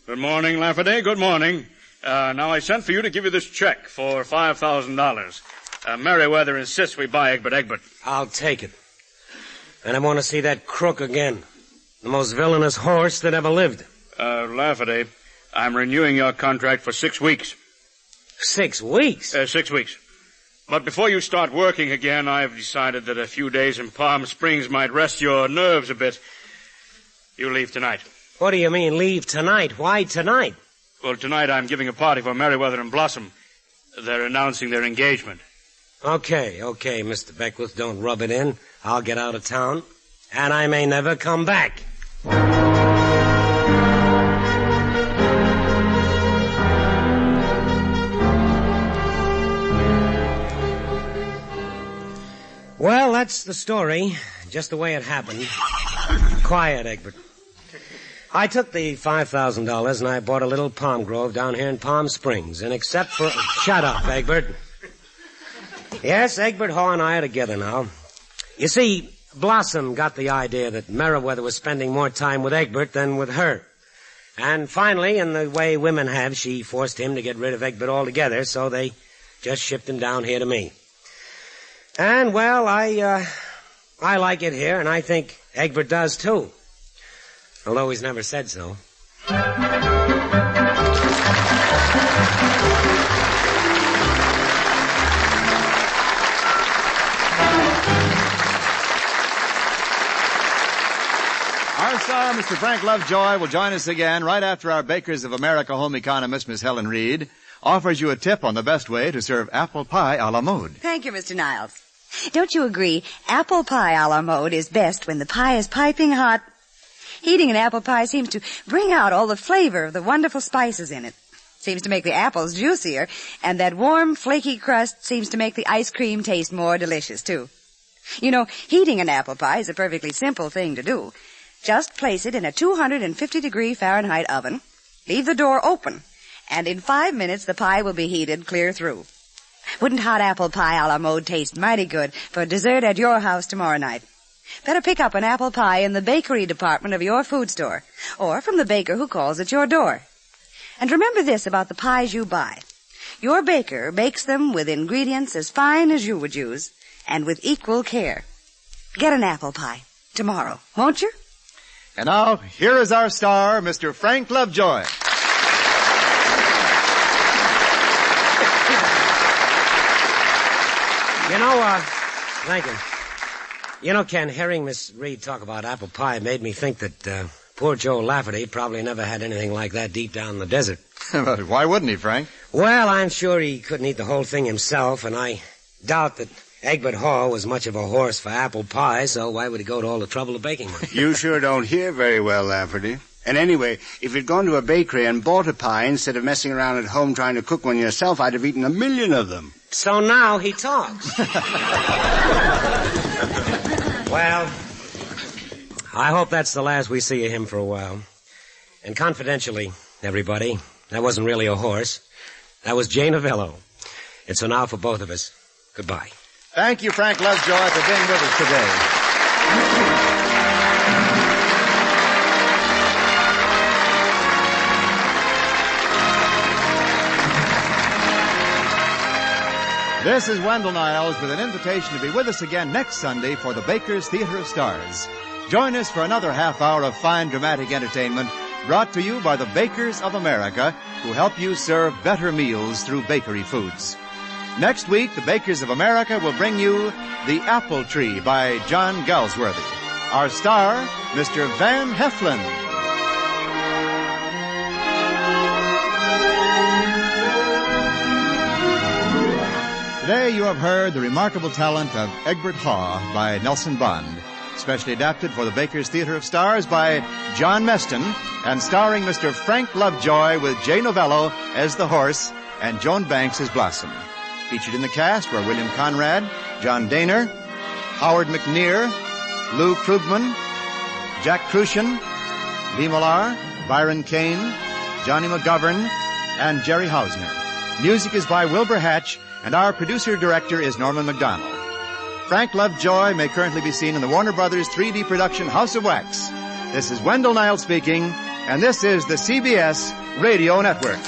[SPEAKER 5] Good morning, Lafferty. Good morning. Now, I sent for you to give you this check for $5,000. Merriweather insists we buy Egbert.
[SPEAKER 2] I'll take it. And I want to see that crook again. The most villainous horse that ever lived.
[SPEAKER 5] Lafferty, I'm renewing your contract for 6 weeks.
[SPEAKER 2] 6 weeks?
[SPEAKER 5] 6 weeks. But before you start working again, I've decided that a few days in Palm Springs might rest your nerves a bit. You leave tonight.
[SPEAKER 2] What do you mean, leave tonight? Why tonight?
[SPEAKER 5] Well, tonight I'm giving a party for Merriweather and Blossom. They're announcing their engagement.
[SPEAKER 2] Okay, Mr. Beckwith, don't rub it in. I'll get out of town, and I may never come back. Well, that's the story, just the way it happened. Quiet, Egbert. I took the $5,000 and I bought a little palm grove down here in Palm Springs, and except for... Shut up, Egbert. Yes, Egbert Hall and I are together now. You see, Blossom got the idea that Merriweather was spending more time with Egbert than with her. And finally, in the way women have, she forced him to get rid of Egbert altogether, so they just shipped him down here to me. And, well, I like it here, and I think Egbert does, too. Although he's never said so.
[SPEAKER 3] Our star, Mr. Frank Lovejoy, will join us again right after our Bakers of America home economist, Miss Helen Reed, offers you a tip on the best way to serve apple pie a la mode.
[SPEAKER 16] Thank you, Mr. Niles. Don't you agree? Apple pie a la mode is best when the pie is piping hot. Heating an apple pie seems to bring out all the flavor of the wonderful spices in it. Seems to make the apples juicier, and that warm, flaky crust seems to make the ice cream taste more delicious, too. You know, heating an apple pie is a perfectly simple thing to do. Just place it in a 250-degree Fahrenheit oven, leave the door open, and in 5 minutes the pie will be heated clear through. Wouldn't hot apple pie a la mode taste mighty good for dessert at your house tomorrow night? Better pick up an apple pie in the bakery department of your food store, or from the baker who calls at your door. And remember this about the pies you buy. Your baker bakes them with ingredients as fine as you would use, and with equal care. Get an apple pie tomorrow, won't you?
[SPEAKER 3] And now, here is our star, Mr. Frank Lovejoy.
[SPEAKER 2] Thank you. You know, Ken, hearing Miss Reed talk about apple pie made me think that poor Joe Lafferty probably never had anything like that deep down in the desert.
[SPEAKER 3] But why wouldn't he, Frank?
[SPEAKER 2] Well, I'm sure he couldn't eat the whole thing himself, and I doubt that Egbert Hall was much of a horse for apple pie, so why would he go to all the trouble of baking one?
[SPEAKER 24] You sure don't hear very well, Lafferty. And anyway, if you'd gone to a bakery and bought a pie instead of messing around at home trying to cook one yourself, I'd have eaten 1,000,000 of them.
[SPEAKER 2] So now he talks. Well, I hope that's the last we see of him for a while. And confidentially, everybody, that wasn't really a horse. That was Jane Novello. And so now for both of us, goodbye.
[SPEAKER 3] Thank you, Frank Lovejoy, for being with us today. This is Wendell Niles with an invitation to be with us again next Sunday for the Baker's Theater of Stars. Join us for another half hour of fine dramatic entertainment brought to you by the Bakers of America, who help you serve better meals through bakery foods. Next week, the Bakers of America will bring you The Apple Tree by John Galsworthy. Our star, Mr. Van Heflin. Today you have heard the remarkable talent of Egbert Haw by Nelson Bond, specially adapted for the Baker's Theater of Stars by John Meston, and starring Mr. Frank Lovejoy with Jay Novello as the horse and Joan Banks as Blossom. Featured in the cast were William Conrad, John Daner, Howard McNear, Lou Krugman, Jack Crucian, Lee Millar, Byron Kane, Johnny McGovern, and Jerry Hausner. Music is by Wilbur Hatch, and our producer-director is Norman McDonald. Frank Lovejoy may currently be seen in the Warner Brothers 3D production House of Wax. This is Wendell Niles speaking, and this is the CBS Radio Network.